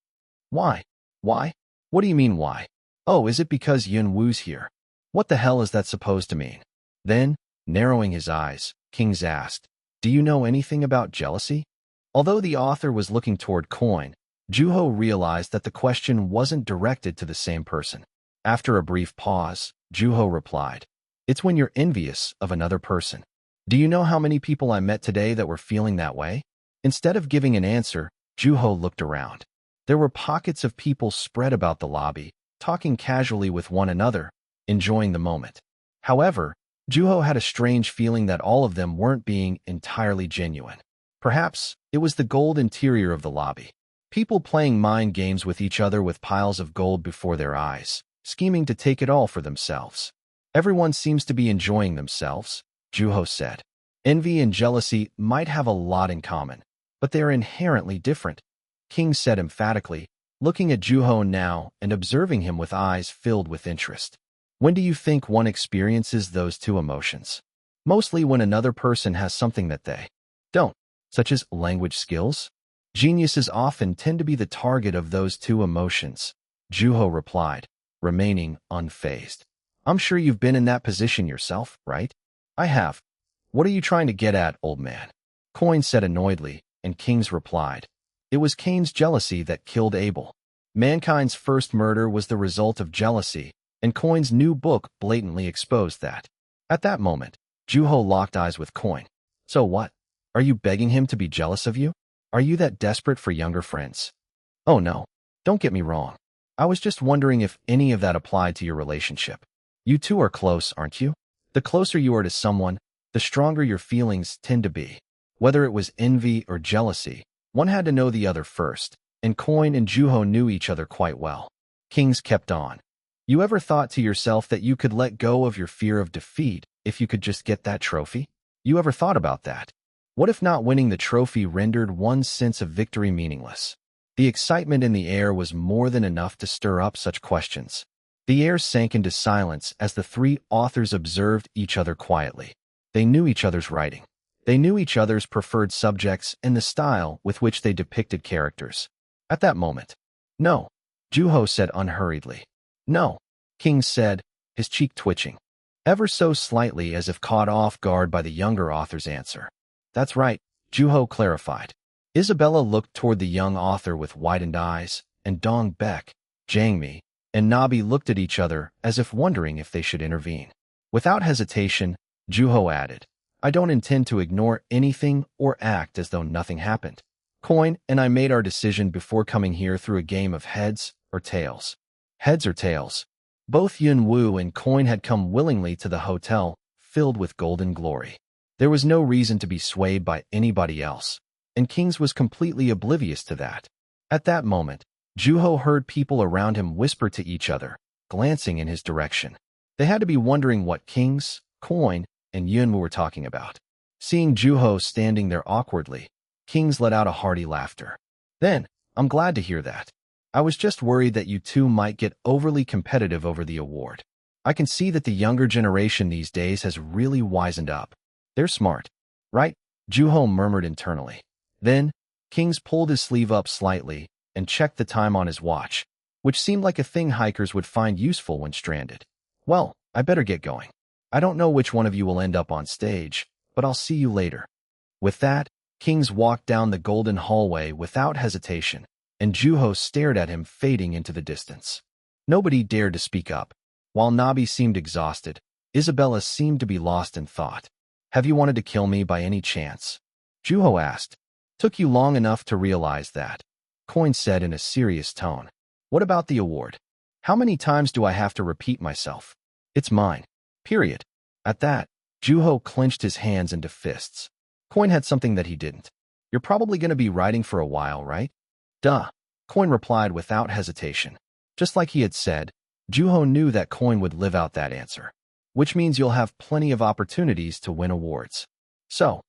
Why? Why? What do you mean why? Oh, is it because Yun Wu's here? What the hell is that supposed to mean? Then, narrowing his eyes, Kings asked, do you know anything about jealousy? Although the author was looking toward Coin, Juho realized that the question wasn't directed to the same person. After a brief pause, Juho replied, it's when you're envious of another person. Do you know how many people I met today that were feeling that way? Instead of giving an answer, Juho looked around. There were pockets of people spread about the lobby, talking casually with one another, enjoying the moment. However, Juho had a strange feeling that all of them weren't being entirely genuine. Perhaps it was the gold interior of the lobby. People playing mind games with each other with piles of gold before their eyes, scheming to take it all for themselves. Everyone seems to be enjoying themselves, Juho said. Envy and jealousy might have a lot in common, but they are inherently different, King said emphatically, looking at Juho now and observing him with eyes filled with interest. When do you think one experiences those two emotions? Mostly when another person has something that they don't, such as language skills. Geniuses often tend to be the target of those two emotions, Juho replied, remaining unfazed. I'm sure you've been in that position yourself, right? I have. What are you trying to get at, old man? Coin said annoyedly, and Kings replied. It was Cain's jealousy that killed Abel. Mankind's first murder was the result of jealousy, and Coin's new book blatantly exposed that. At that moment, Juho locked eyes with Coin. So what? Are you begging him to be jealous of you? Are you that desperate for younger friends? Oh no, don't get me wrong. I was just wondering if any of that applied to your relationship. You two are close, aren't you? The closer you are to someone, the stronger your feelings tend to be. Whether it was envy or jealousy, one had to know the other first, and Coin and Juho knew each other quite well. Kings kept on. You ever thought to yourself that you could let go of your fear of defeat if you could just get that trophy? You ever thought about that? What if not winning the trophy rendered one's sense of victory meaningless? The excitement in the air was more than enough to stir up such questions. The air sank into silence as the three authors observed each other quietly. They knew each other's writing. They knew each other's preferred subjects and the style with which they depicted characters. At that moment, no, Juho said unhurriedly. No, King said, his cheek twitching, ever so slightly as if caught off guard by the younger author's answer. That's right, Juho clarified. Isabella looked toward the young author with widened eyes, and Dong Baek, Jangmi, and Nabi looked at each other as if wondering if they should intervene. Without hesitation, Juho added, I don't intend to ignore anything or act as though nothing happened. Coin and I made our decision before coming here through a game of heads or tails. Heads or tails. Both Yun Wu and Coin had come willingly to the hotel, filled with golden glory. There was no reason to be swayed by anybody else, and Kings was completely oblivious to that. At that moment, Juho heard people around him whisper to each other, glancing in his direction. They had to be wondering what Kings, Coin, and Yun were talking about. Seeing Juho standing there awkwardly, Kings let out a hearty laughter. Then, I'm glad to hear that. I was just worried that you two might get overly competitive over the award. I can see that the younger generation these days has really wisened up. They're smart, right? Juho murmured internally. Then, Kings pulled his sleeve up slightly and checked the time on his watch, which seemed like a thing hikers would find useful when stranded. Well, I better get going. I don't know which one of you will end up on stage, but I'll see you later. With that, Kings walked down the golden hallway without hesitation, and Juho stared at him fading into the distance. Nobody dared to speak up. While Nabi seemed exhausted, Isabella seemed to be lost in thought. Have you wanted to kill me by any chance? Juho asked. Took you long enough to realize that, Coin said in a serious tone. What about the award? How many times do I have to repeat myself? It's mine. Period. At that, Juho clenched his hands into fists. Coin had something that he didn't. You're probably going to be writing for a while, right? Duh. Coin replied without hesitation. Just like he had said, Juho knew that Coin would live out that answer, which means you'll have plenty of opportunities to win awards. So,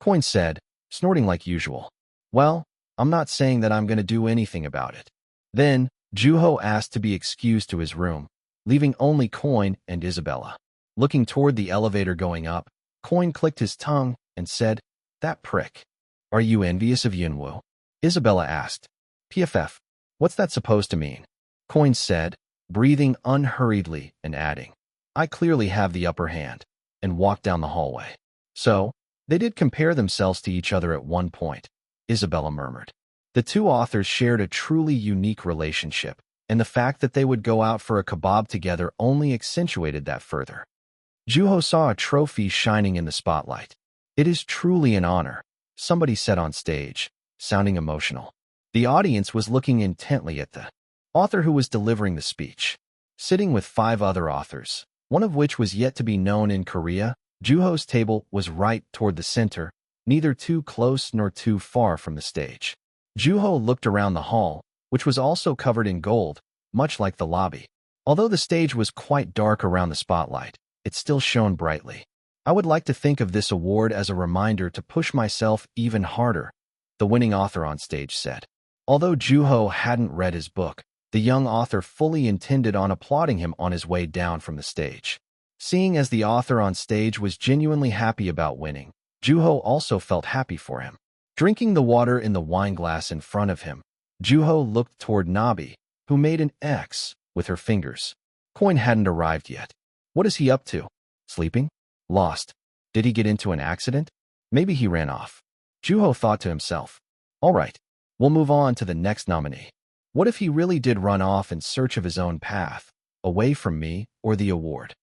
Coin said, snorting like usual. Well, I'm not saying that I'm going to do anything about it. Then, Juho asked to be excused to his room, leaving only Coin and Isabella. Looking toward the elevator going up, Coin clicked his tongue and said, That prick. Are you envious of Yunwoo? Isabella asked. PFF, what's that supposed to mean? Coin said, breathing unhurriedly and adding, I clearly have the upper hand, and walked down the hallway. So, they did compare themselves to each other at one point, Isabella murmured. The two authors shared a truly unique relationship, and the fact that they would go out for a kebab together only accentuated that further. Juho saw a trophy shining in the spotlight. It is truly an honor, somebody said on stage, sounding emotional. The audience was looking intently at the author who was delivering the speech. Sitting with 5 other authors, one of which was yet to be known in Korea, Juho's table was right toward the center, neither too close nor too far from the stage. Juho looked around the hall, which was also covered in gold, much like the lobby. Although the stage was quite dark around the spotlight, it still shone brightly. I would like to think of this award as a reminder to push myself even harder, the winning author on stage said. Although Juho hadn't read his book, the young author fully intended on applauding him on his way down from the stage. Seeing as the author on stage was genuinely happy about winning, Juho also felt happy for him. Drinking the water in the wine glass in front of him, Juho looked toward Nabi, who made an X with her fingers. Coin hadn't arrived yet. What is he up to? Sleeping? Lost? Did he get into an accident? Maybe he ran off. Juho thought to himself. All right, we'll move on to the next nominee. What if he really did run off in search of his own path, away from me or the award?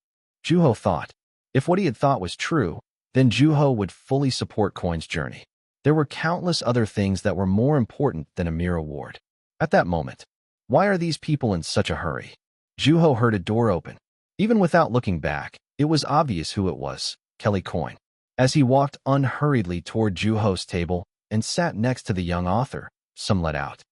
Juho thought. If what he had thought was true, then Juho would fully support Coin's journey. There were countless other things that were more important than a mere award. At that moment, why are these people in such a hurry? Juho heard a door open. Even without looking back, it was obvious who it was, Kelly Coin. As he walked unhurriedly toward Juho's table and sat next to the young author, some let out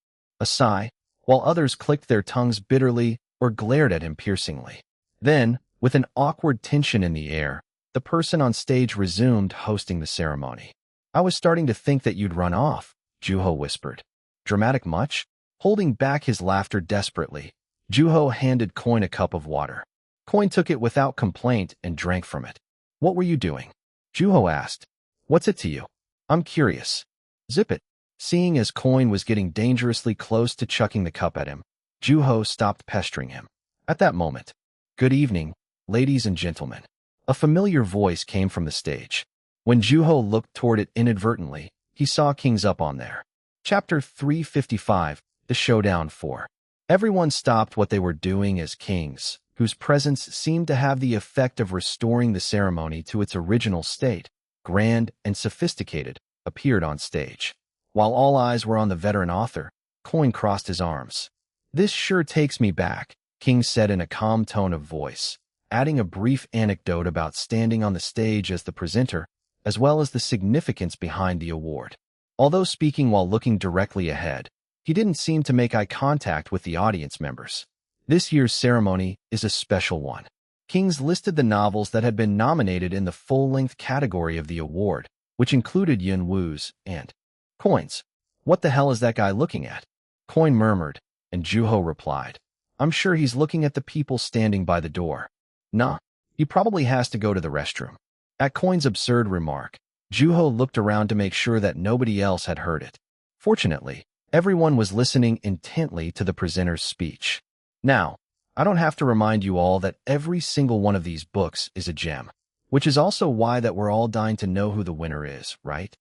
a sigh, while others clicked their tongues bitterly or glared at him piercingly. Then, with an awkward tension in the air, the person on stage resumed hosting the ceremony. I was starting to think that you'd run off, Juho whispered. Dramatic much? Holding back his laughter desperately, Juho handed Coin a cup of water. Coin took it without complaint and drank from it. What were you doing? Juho asked. What's it to you? I'm curious. Zip it. Seeing as Coin was getting dangerously close to chucking the cup at him, Juho stopped pestering him. At that moment, good evening, ladies and gentlemen. A familiar voice came from the stage. When Juho looked toward it inadvertently, he saw Kings up on there. Chapter 355, The Showdown 4. Everyone stopped what they were doing as Kings, whose presence seemed to have the effect of restoring the ceremony to its original state, grand and sophisticated, appeared on stage. While all eyes were on the veteran author, Coin crossed his arms. This sure takes me back, King said in a calm tone of voice, adding a brief anecdote about standing on the stage as the presenter, as well as the significance behind the award. Although speaking while looking directly ahead, he didn't seem to make eye contact with the audience members. This year's ceremony is a special one. Kings listed the novels that had been nominated in the full-length category of the award, which included Yunwoo's and Coin's. What the hell is that guy looking at? Coin murmured, and Juho replied. I'm sure he's looking at the people standing by the door. Nah, he probably has to go to the restroom. At Coin's absurd remark, Juho looked around to make sure that nobody else had heard it. Fortunately, everyone was listening intently to the presenter's speech. Now, I don't have to remind you all that every single one of these books is a gem, which is also why that we're all dying to know who the winner is, right?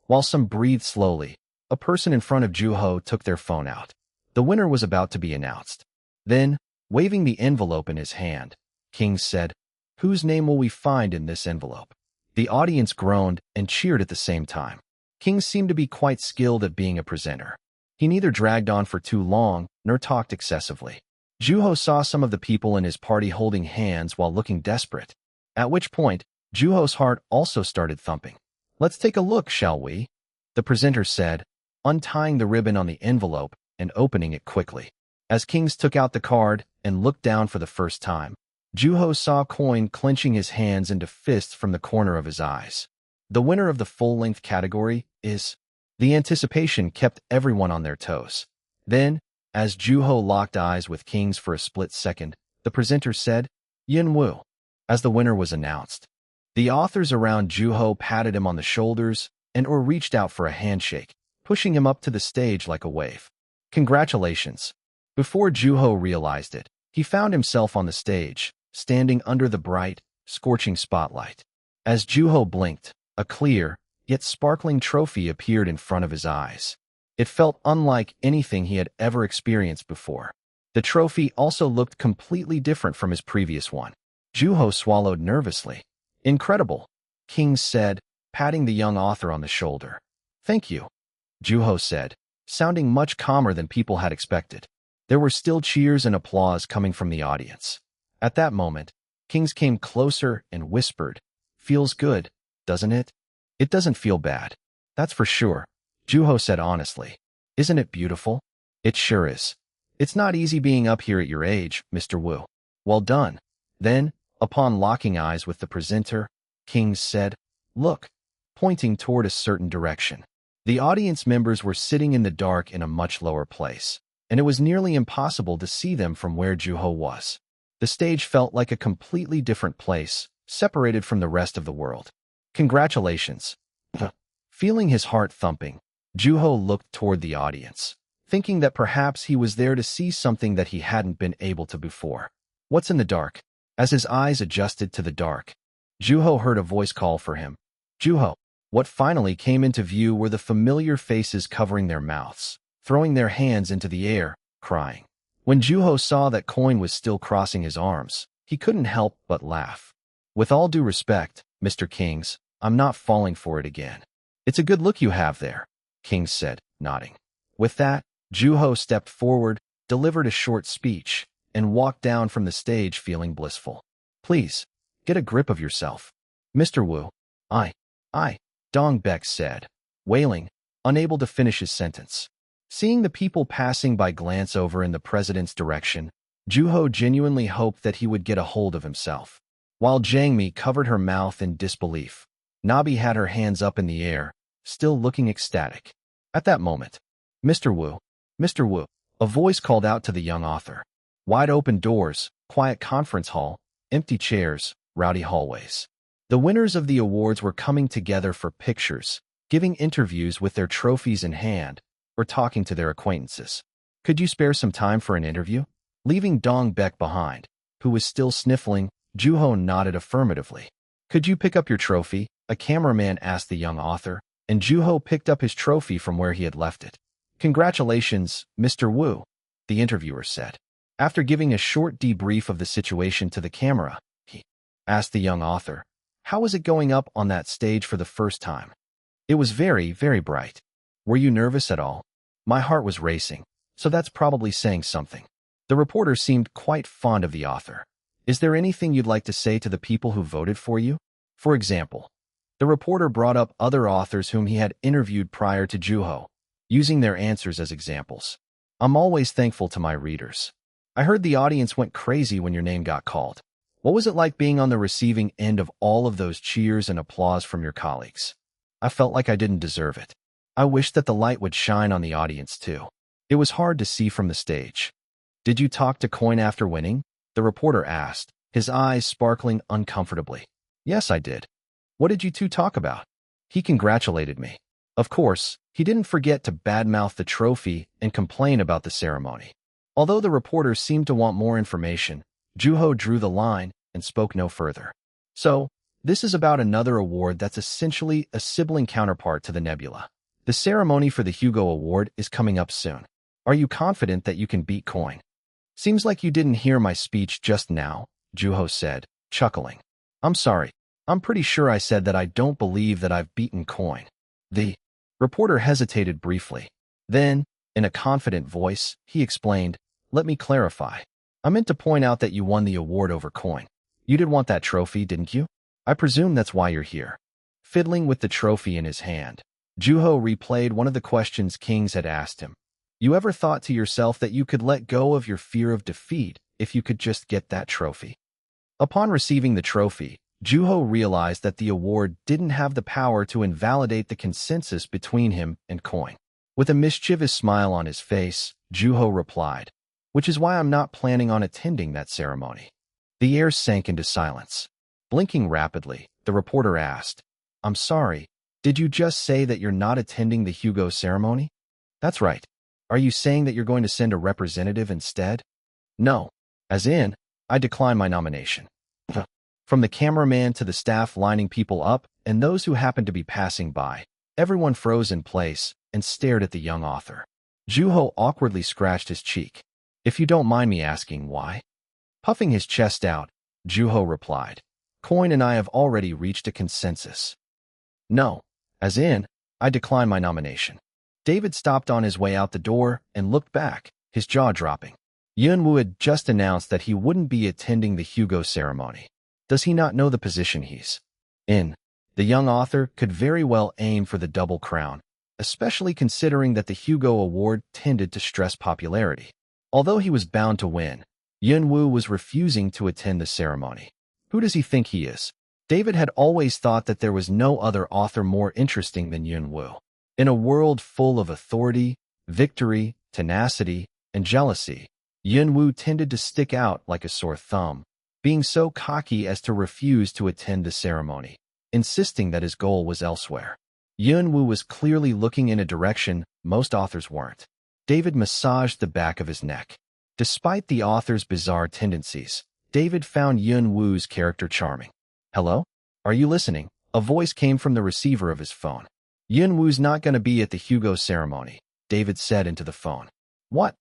While some breathed slowly, a person in front of Juho took their phone out. The winner was about to be announced. Then, Waving the envelope in his hand, King said, "Whose name will we find in this envelope?" The audience groaned and cheered at the same time. King seemed to be quite skilled at being a presenter. He neither dragged on for too long nor talked excessively. Juho saw some of the people in his party holding hands while looking desperate, at which point Juho's heart also started thumping. "Let's take a look, shall we?" the presenter said, untying the ribbon on the envelope and opening it quickly. As Kings took out the card and looked down for the first time, Juho saw Coin clenching his hands into fists from the corner of his eyes. "The winner of the full-length category is..." The anticipation kept everyone on their toes. Then, as Juho locked eyes with Kings for a split second, the presenter said, "Yin Wu," as the winner was announced. The authors around Juho patted him on the shoulders and/or reached out for a handshake, pushing him up to the stage like a wave. "Congratulations." Before Juho realized it, he found himself on the stage, standing under the bright, scorching spotlight. As Juho blinked, a clear, yet sparkling trophy appeared in front of his eyes. It felt unlike anything he had ever experienced before. The trophy also looked completely different from his previous one. Juho swallowed nervously. "Incredible," King said, patting the young author on the shoulder. "Thank you," Juho said, sounding much calmer than people had expected. There were still cheers and applause coming from the audience. At that moment, Kings came closer and whispered, "Feels good, doesn't it?" "It doesn't feel bad, that's for sure," Juho said honestly. "Isn't it beautiful?" "It sure is. It's not easy being up here at your age, Mr. Wu." "Well done." Then, upon locking eyes with the presenter, Kings said, "Look," pointing toward a certain direction. The audience members were sitting in the dark in a much lower place, and it was nearly impossible to see them from where Juho was. The stage felt like a completely different place, separated from the rest of the world. "Congratulations." Feeling his heart thumping, Juho looked toward the audience, thinking that perhaps he was there to see something that he hadn't been able to before. "What's in the dark?" As his eyes adjusted to the dark, Juho heard a voice call for him. "Juho." What finally came into view were the familiar faces covering their mouths, throwing their hands into the air, crying. When Juho saw that Coin was still crossing his arms, he couldn't help but laugh. "With all due respect, Mr. Kings, I'm not falling for it again." "It's a good look you have there," Kings said, nodding. With that, Juho stepped forward, delivered a short speech, and walked down from the stage feeling blissful. "Please, get a grip of yourself, Mr. Wu." I, Dong Beck said, wailing, unable to finish his sentence. Seeing the people passing by glance over in the president's direction, Juho genuinely hoped that he would get a hold of himself. While Jangmi covered her mouth in disbelief, Nabi had her hands up in the air, still looking ecstatic. At that moment, "Mr. Wu, Mr. Wu," a voice called out to the young author. Wide open doors, quiet conference hall, empty chairs, rowdy hallways. The winners of the awards were coming together for pictures, giving interviews with their trophies in hand, or talking to their acquaintances. "Could you spare some time for an interview?" Leaving Dong Beck behind, who was still sniffling, Juho nodded affirmatively. "Could you pick up your trophy?" a cameraman asked the young author, and Juho picked up his trophy from where he had left it. "Congratulations, Mr. Wu," the interviewer said. After giving a short debrief of the situation to the camera, he asked the young author, "How was it going up on that stage for the first time?" "It was very, very bright." "Were you nervous at all?" "My heart was racing, so that's probably saying something." The reporter seemed quite fond of the author. "Is there anything you'd like to say to the people who voted for you? For example?" The reporter brought up other authors whom he had interviewed prior to Juho, using their answers as examples. "I'm always thankful to my readers. I heard the audience went crazy when your name got called. What was it like being on the receiving end of all of those cheers and applause from your colleagues? I felt like I didn't deserve it. I wish that the light would shine on the audience too. It was hard to see from the stage." "Did you talk to Coin after winning?" the reporter asked, his eyes sparkling uncomfortably. "Yes, I did." "What did you two talk about?" "He congratulated me. Of course, he didn't forget to badmouth the trophy and complain about the ceremony." Although the reporter seemed to want more information, Juho drew the line and spoke no further. "So, this is about another award that's essentially a sibling counterpart to the Nebula. The ceremony for the Hugo Award is coming up soon. Are you confident that you can beat Coin?" Seems like you didn't hear my speech just now, Juho said, chuckling. I'm sorry. I'm pretty sure I said that I don't believe that I've beaten Coin. The reporter hesitated briefly. Then, in a confident voice, he explained, let me clarify. I meant to point out that you won the award over Coin. You did want that trophy, didn't you? I presume that's why you're here. Fiddling with the trophy in his hand, Juho replayed one of the questions Kings had asked him. You ever thought to yourself that you could let go of your fear of defeat if you could just get that trophy? Upon receiving the trophy, Juho realized that the award didn't have the power to invalidate the consensus between him and Coin. With a mischievous smile on his face, Juho replied, which is why I'm not planning on attending that ceremony. The air sank into silence. Blinking rapidly, the reporter asked, I'm sorry, did you just say that you're not attending the Hugo ceremony? That's right. Are you saying that you're going to send a representative instead? No. As in, I decline my nomination. From the cameraman to the staff lining people up and those who happened to be passing by, everyone froze in place and stared at the young author. Juho awkwardly scratched his cheek. If you don't mind me asking why? Puffing his chest out, Juho replied, Coin and I have already reached a consensus. No. As in, I decline my nomination. David stopped on his way out the door and looked back, his jaw dropping. Yunwoo had just announced that he wouldn't be attending the Hugo ceremony. Does he not know the position he's in? The young author could very well aim for the double crown, especially considering that the Hugo Award tended to stress popularity. Although he was bound to win, Yunwoo was refusing to attend the ceremony. Who does he think he is? David had always thought that there was no other author more interesting than Yunwoo. In a world full of authority, victory, tenacity, and jealousy, Yunwoo tended to stick out like a sore thumb, being so cocky as to refuse to attend the ceremony, insisting that his goal was elsewhere. Yunwoo was clearly looking in a direction most authors weren't. David massaged the back of his neck. Despite the author's bizarre tendencies, David found Yunwoo's character charming. Hello? Are you listening? A voice came from the receiver of his phone. Yunwoo's not going to be at the Hugo ceremony, David said into the phone. What?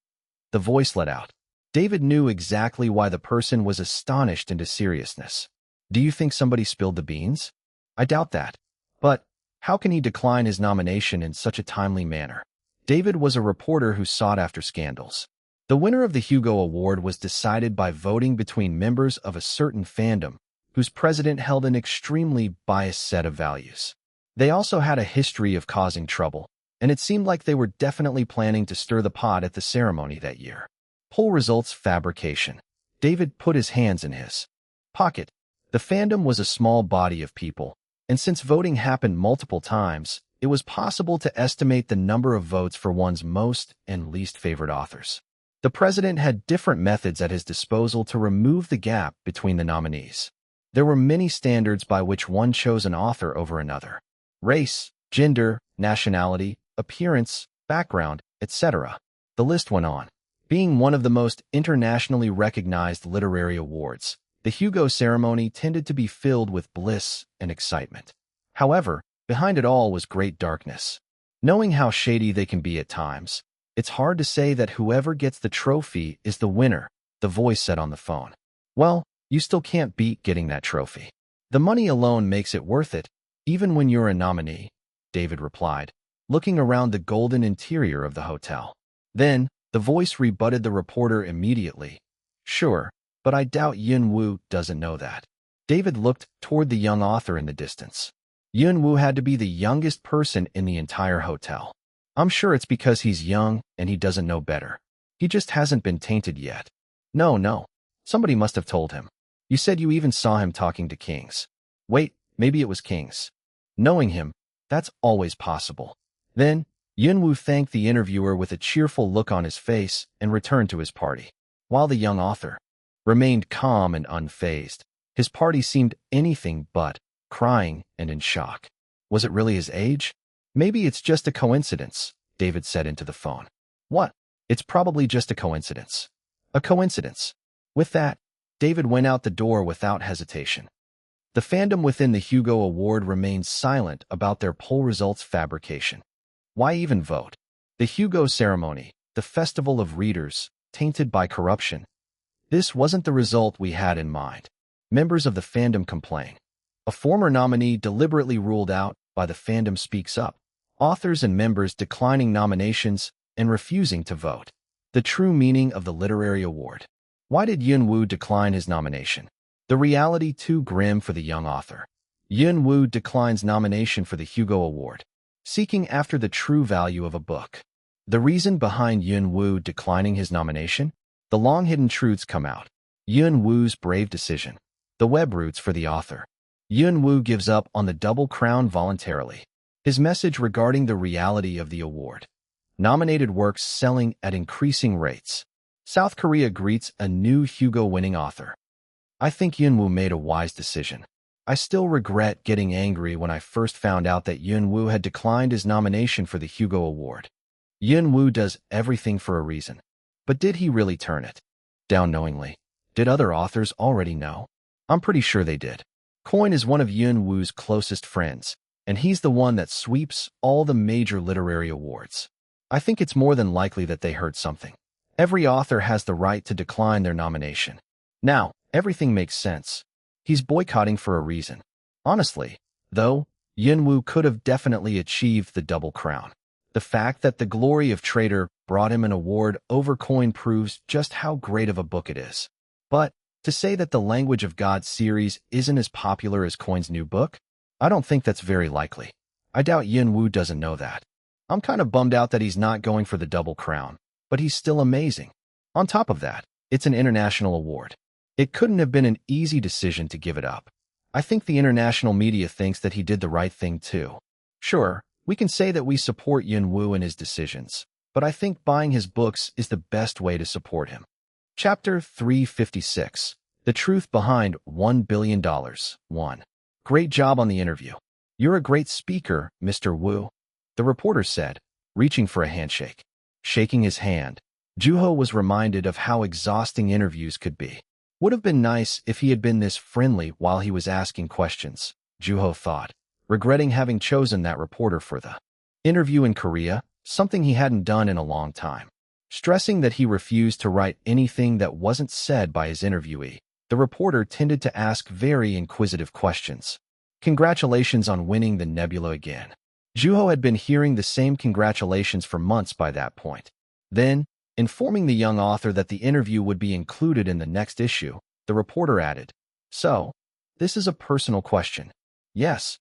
The voice let out. David knew exactly why the person was astonished into seriousness. Do you think somebody spilled the beans? I doubt that. But how can he decline his nomination in such a timely manner? David was a reporter who sought after scandals. The winner of the Hugo Award was decided by voting between members of a certain fandom, whose president held an extremely biased set of values. They also had a history of causing trouble, and it seemed like they were definitely planning to stir the pot at the ceremony that year. Poll results fabrication. David put his hands in his pocket. The fandom was a small body of people, and since voting happened multiple times, it was possible to estimate the number of votes for one's most and least favorite authors. The president had different methods at his disposal to remove the gap between the nominees. There were many standards by which one chose an author over another. Race, gender, nationality, appearance, background, etc. The list went on. Being one of the most internationally recognized literary awards, the Hugo ceremony tended to be filled with bliss and excitement. However, behind it all was great darkness. Knowing how shady they can be at times, it's hard to say that whoever gets the trophy is the winner, the voice said on the phone. Well, you still can't beat getting that trophy. The money alone makes it worth it, even when you're a nominee, David replied, looking around the golden interior of the hotel. Then, the voice rebutted the reporter immediately. Sure, but I doubt Yunwoo doesn't know that. David looked toward the young author in the distance. Yunwoo had to be the youngest person in the entire hotel. I'm sure it's because he's young and he doesn't know better. He just hasn't been tainted yet. No. Somebody must have told him. You said you even saw him talking to Kings. Wait, maybe it was Kings. Knowing him, that's always possible. Then, Yunwoo thanked the interviewer with a cheerful look on his face and returned to his party. While the young author remained calm and unfazed, his party seemed anything but crying and in shock. Was it really his age? Maybe it's just a coincidence, David said into the phone. What? It's probably just a coincidence. A coincidence. With that, David went out the door without hesitation. The fandom within the Hugo Award remained silent about their poll results fabrication. Why even vote? The Hugo ceremony, the festival of readers, tainted by corruption. This wasn't the result we had in mind. Members of the fandom complain. A former nominee deliberately ruled out by the fandom speaks up. Authors and members declining nominations and refusing to vote. The true meaning of the literary award. Why did Yun-woo decline his nomination? The reality too grim for the young author. Yun-woo declines nomination for the Hugo Award, seeking after the true value of a book. The reason behind Yun-woo declining his nomination? The long-hidden truths come out. Yun-woo's brave decision. The web roots for the author. Yun-woo gives up on the double crown voluntarily. His message regarding the reality of the award. Nominated works selling at increasing rates. South Korea greets a new Hugo-winning author. I think Yun-woo made a wise decision. I still regret getting angry when I first found out that Yun-woo had declined his nomination for the Hugo Award. Yun-woo does everything for a reason. But did he really turn it down knowingly? Did other authors already know? I'm pretty sure they did. Coin is one of Yun-woo's closest friends, and he's the one that sweeps all the major literary awards. I think it's more than likely that they heard something. Every author has the right to decline their nomination. Now, everything makes sense. He's boycotting for a reason. Honestly, though, Yun-woo could have definitely achieved the double crown. The fact that The Glory of Traitor brought him an award over Coin proves just how great of a book it is. But to say that the Language of God series isn't as popular as Coin's new book? I don't think that's very likely. I doubt Yun-woo doesn't know that. I'm kind of bummed out that he's not going for the double crown, but he's still amazing. On top of that, it's an international award. It couldn't have been an easy decision to give it up. I think the international media thinks that he did the right thing too. Sure, we can say that we support Yun-woo in his decisions, but I think buying his books is the best way to support him. Chapter 356. The Truth Behind $1 Billion. 1. Great job on the interview. You're a great speaker, Mr. Woo, the reporter said, reaching for a handshake. Shaking his hand, Juho was reminded of how exhausting interviews could be. Would have been nice if he had been this friendly while he was asking questions, Juho thought, regretting having chosen that reporter for the interview in Korea, something he hadn't done in a long time. Stressing that he refused to write anything that wasn't said by his interviewee, the reporter tended to ask very inquisitive questions. Congratulations on winning the Nebula again. Juho had been hearing the same congratulations for months by that point. Then, informing the young author that the interview would be included in the next issue, the reporter added, "So, this is a personal question." Yes.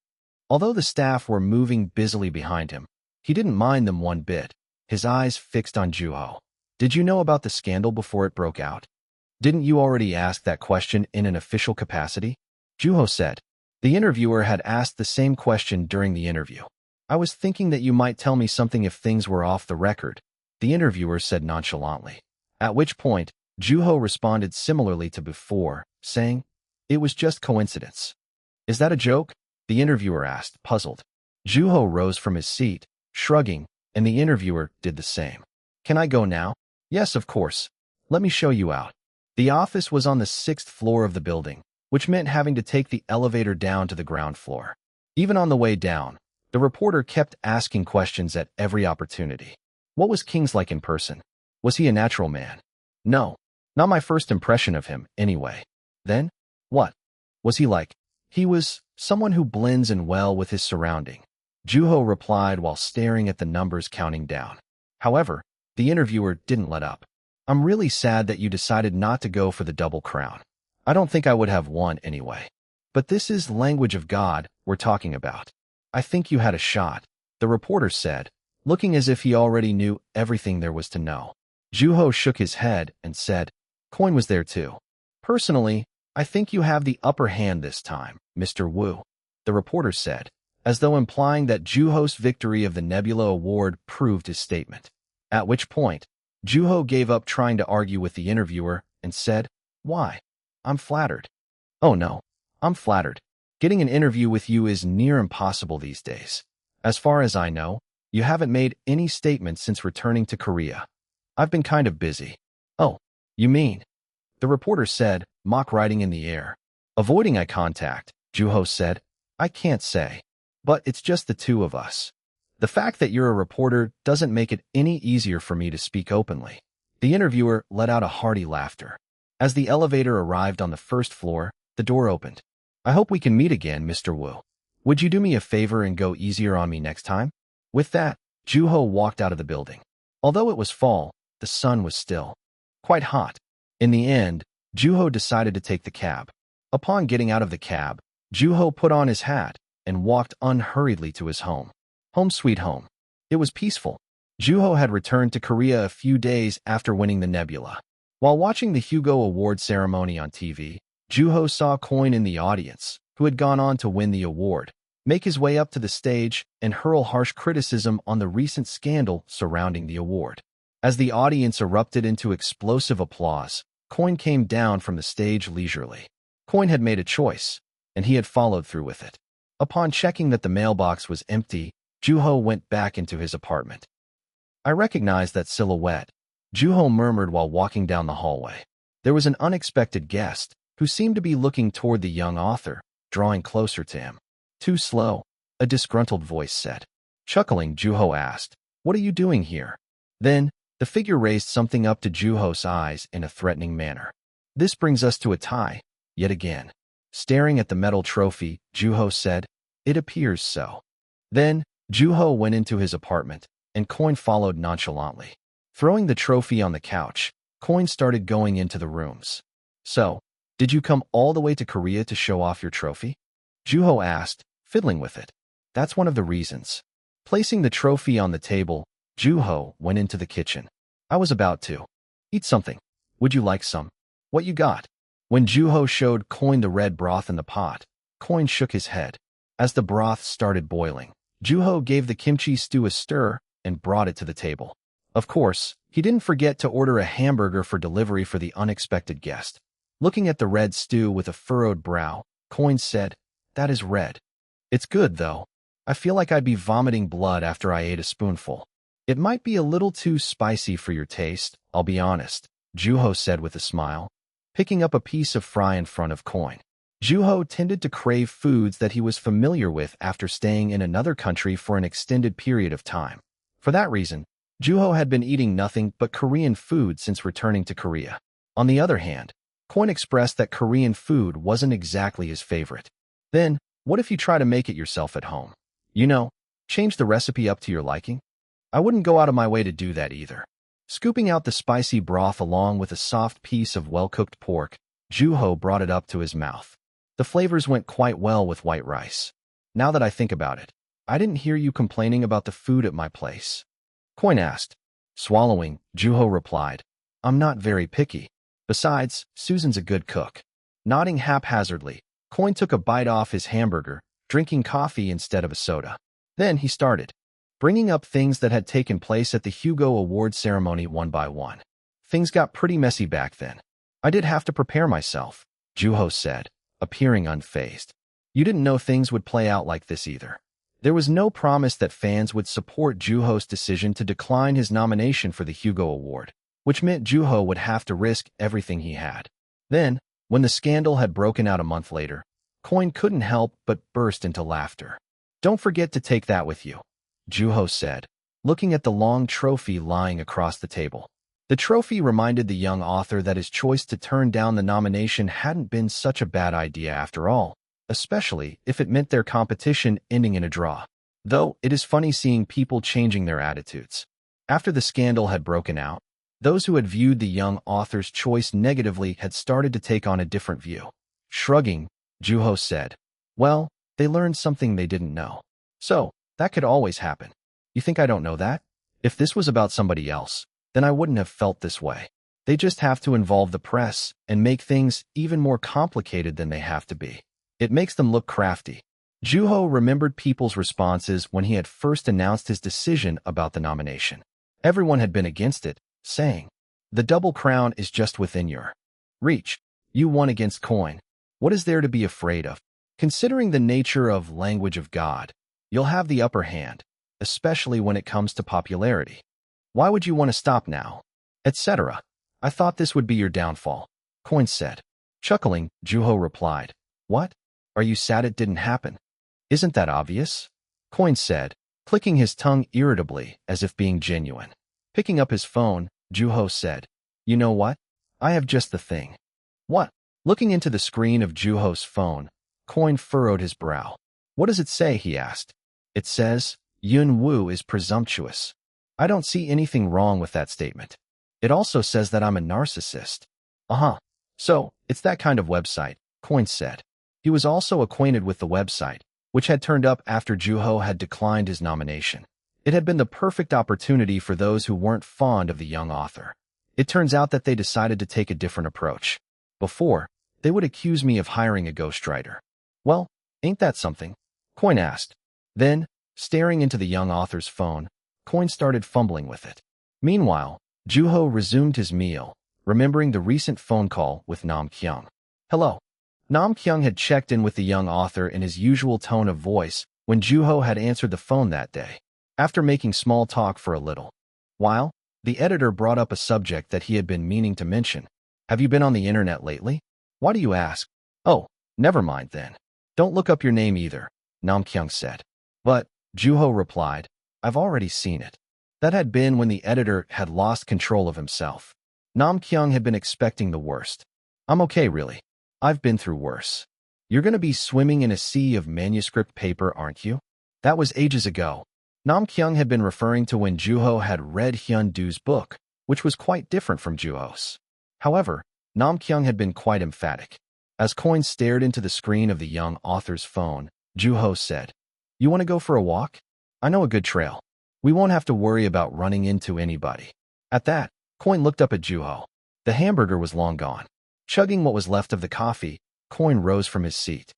Although the staff were moving busily behind him, he didn't mind them one bit, his eyes fixed on Juho. Did you know about the scandal before it broke out? Didn't you already ask that question in an official capacity? Juho said. The interviewer had asked the same question during the interview. I was thinking that you might tell me something if things were off the record, the interviewer said nonchalantly. At which point, Juho responded similarly to before, saying, "It was just coincidence." Is that a joke? The interviewer asked, puzzled. Juho rose from his seat, shrugging, and the interviewer did the same. Can I go now? Yes, of course. Let me show you out. The office was on the 6th floor of the building, which meant having to take the elevator down to the ground floor. Even on the way down, the reporter kept asking questions at every opportunity. What was Kings like in person? Was he a natural man? No, not my first impression of him, anyway. Then, what was he like? He was someone who blends in well with his surrounding, Juho replied while staring at the numbers counting down. However, the interviewer didn't let up. I'm really sad that you decided not to go for the double crown. I don't think I would have won anyway. But this is Language of God we're talking about. I think you had a shot, the reporter said, looking as if he already knew everything there was to know. Juho shook his head and said, Coin was there too. Personally, I think you have the upper hand this time, Mr. Woo, the reporter said, as though implying that Juho's victory of the Nebula Award proved his statement. At which point, Juho gave up trying to argue with the interviewer and said, Why? I'm flattered. Oh no, I'm flattered. Getting an interview with you is near impossible these days. As far as I know, you haven't made any statements since returning to Korea. I've been kind of busy. Oh, you mean? The reporter said, mock writing in the air. Avoiding eye contact, Juho said, I can't say. But it's just the two of us. The fact that you're a reporter doesn't make it any easier for me to speak openly. The interviewer let out a hearty laughter. As the elevator arrived on the first floor, the door opened. I hope we can meet again, Mr. Wu. Would you do me a favor and go easier on me next time? With that, Juho walked out of the building. Although it was fall, the sun was still quite hot. In the end, Juho decided to take the cab. Upon getting out of the cab, Juho put on his hat and walked unhurriedly to his home. Home sweet home. It was peaceful. Juho had returned to Korea a few days after winning the Nebula. While watching the Hugo Award ceremony on TV, Juho saw Coin in the audience, who had gone on to win the award, make his way up to the stage and hurl harsh criticism on the recent scandal surrounding the award. As the audience erupted into explosive applause, Coin came down from the stage leisurely. Coin had made a choice, and he had followed through with it. Upon checking that the mailbox was empty, Juho went back into his apartment. I recognized that silhouette, Juho murmured while walking down the hallway. There was an unexpected guest, who seemed to be looking toward the young author, drawing closer to him. Too slow, a disgruntled voice said. Chuckling, Juho asked, "What are you doing here?" Then, the figure raised something up to Juho's eyes in a threatening manner. This brings us to a tie, yet again. Staring at the metal trophy, Juho said, "It appears so." Then, Juho went into his apartment, and Coin followed nonchalantly. Throwing the trophy on the couch, Coin started going into the rooms. So, did you come all the way to Korea to show off your trophy? Juho asked, fiddling with it. That's one of the reasons. Placing the trophy on the table, Juho went into the kitchen. I was about to eat something. Would you like some? What you got? When Juho showed Coin the red broth in the pot, Coin shook his head. As the broth started boiling, Juho gave the kimchi stew a stir and brought it to the table. Of course, he didn't forget to order a hamburger for delivery for the unexpected guest. Looking at the red stew with a furrowed brow, Coin said, "That is red. It's good, though. I feel like I'd be vomiting blood after I ate a spoonful." "It might be a little too spicy for your taste, I'll be honest," Juho said with a smile, picking up a piece of fry in front of Coin. Juho tended to crave foods that he was familiar with after staying in another country for an extended period of time. For that reason, Juho had been eating nothing but Korean food since returning to Korea. On the other hand, Coin expressed that Korean food wasn't exactly his favorite. Then, what if you try to make it yourself at home? You know, change the recipe up to your liking? I wouldn't go out of my way to do that either. Scooping out the spicy broth along with a soft piece of well-cooked pork, Juho brought it up to his mouth. The flavors went quite well with white rice. Now that I think about it, I didn't hear you complaining about the food at my place. Coin asked. Swallowing, Juho replied, I'm not very picky. Besides, Susan's a good cook. Nodding haphazardly, Coin took a bite off his hamburger, drinking coffee instead of a soda. Then he started bringing up things that had taken place at the Hugo Award ceremony one by one. Things got pretty messy back then. I did have to prepare myself, Juho said, appearing unfazed. You didn't know things would play out like this either. There was no promise that fans would support Juho's decision to decline his nomination for the Hugo Award, which meant Juho would have to risk everything he had. Then, when the scandal had broken out a month later, Coin couldn't help but burst into laughter. Don't forget to take that with you, Juho said, looking at the long trophy lying across the table. The trophy reminded the young author that his choice to turn down the nomination hadn't been such a bad idea after all, especially if it meant their competition ending in a draw. Though it is funny seeing people changing their attitudes. After the scandal had broken out, those who had viewed the young author's choice negatively had started to take on a different view. Shrugging, Juho said, well, they learned something they didn't know. So, that could always happen. You think I don't know that? If this was about somebody else, then I wouldn't have felt this way. They just have to involve the press and make things even more complicated than they have to be. It makes them look crafty. Juho remembered people's responses when he had first announced his decision about the nomination. Everyone had been against it, saying, the double crown is just within your reach. You won against Coin. What is there to be afraid of? Considering the nature of language of God, you'll have the upper hand, especially when it comes to popularity. Why would you want to stop now? Etc. I thought this would be your downfall, Coin said. Chuckling, Juho replied, what? Are you sad it didn't happen? Isn't that obvious? Coin said, clicking his tongue irritably as if being genuine. Picking up his phone, Juho said, You know what? I have just the thing. What? Looking into the screen of Juho's phone, Coin furrowed his brow. What does it say, he asked. It says, Yun Wu is presumptuous. I don't see anything wrong with that statement. It also says that I'm a narcissist. Uh-huh. So, it's that kind of website, Coin said. He was also acquainted with the website, which had turned up after Juho had declined his nomination. It had been the perfect opportunity for those who weren't fond of the young author. It turns out that they decided to take a different approach. Before, they would accuse me of hiring a ghostwriter. Well, ain't that something? Coin asked. Then, staring into the young author's phone, Coin started fumbling with it. Meanwhile, Juho resumed his meal, remembering the recent phone call with Nam Kyung. Hello. Nam Kyung had checked in with the young author in his usual tone of voice when Juho had answered the phone that day. After making small talk for a little while, the editor brought up a subject that he had been meaning to mention. Have you been on the internet lately? Why do you ask? Oh, never mind then. Don't look up your name either, Nam Kyung said. But, Juho replied, I've already seen it. That had been when the editor had lost control of himself. Nam Kyung had been expecting the worst. I'm okay, really. I've been through worse. You're going to be swimming in a sea of manuscript paper, aren't you? That was ages ago. Nam Kyung had been referring to when Juho had read Hyun Doo's book, which was quite different from Juho's. However, Nam Kyung had been quite emphatic. As Coin stared into the screen of the young author's phone, Juho said, You want to go for a walk? I know a good trail. We won't have to worry about running into anybody. At that, Coin looked up at Juho. The hamburger was long gone. Chugging what was left of the coffee, Coin rose from his seat.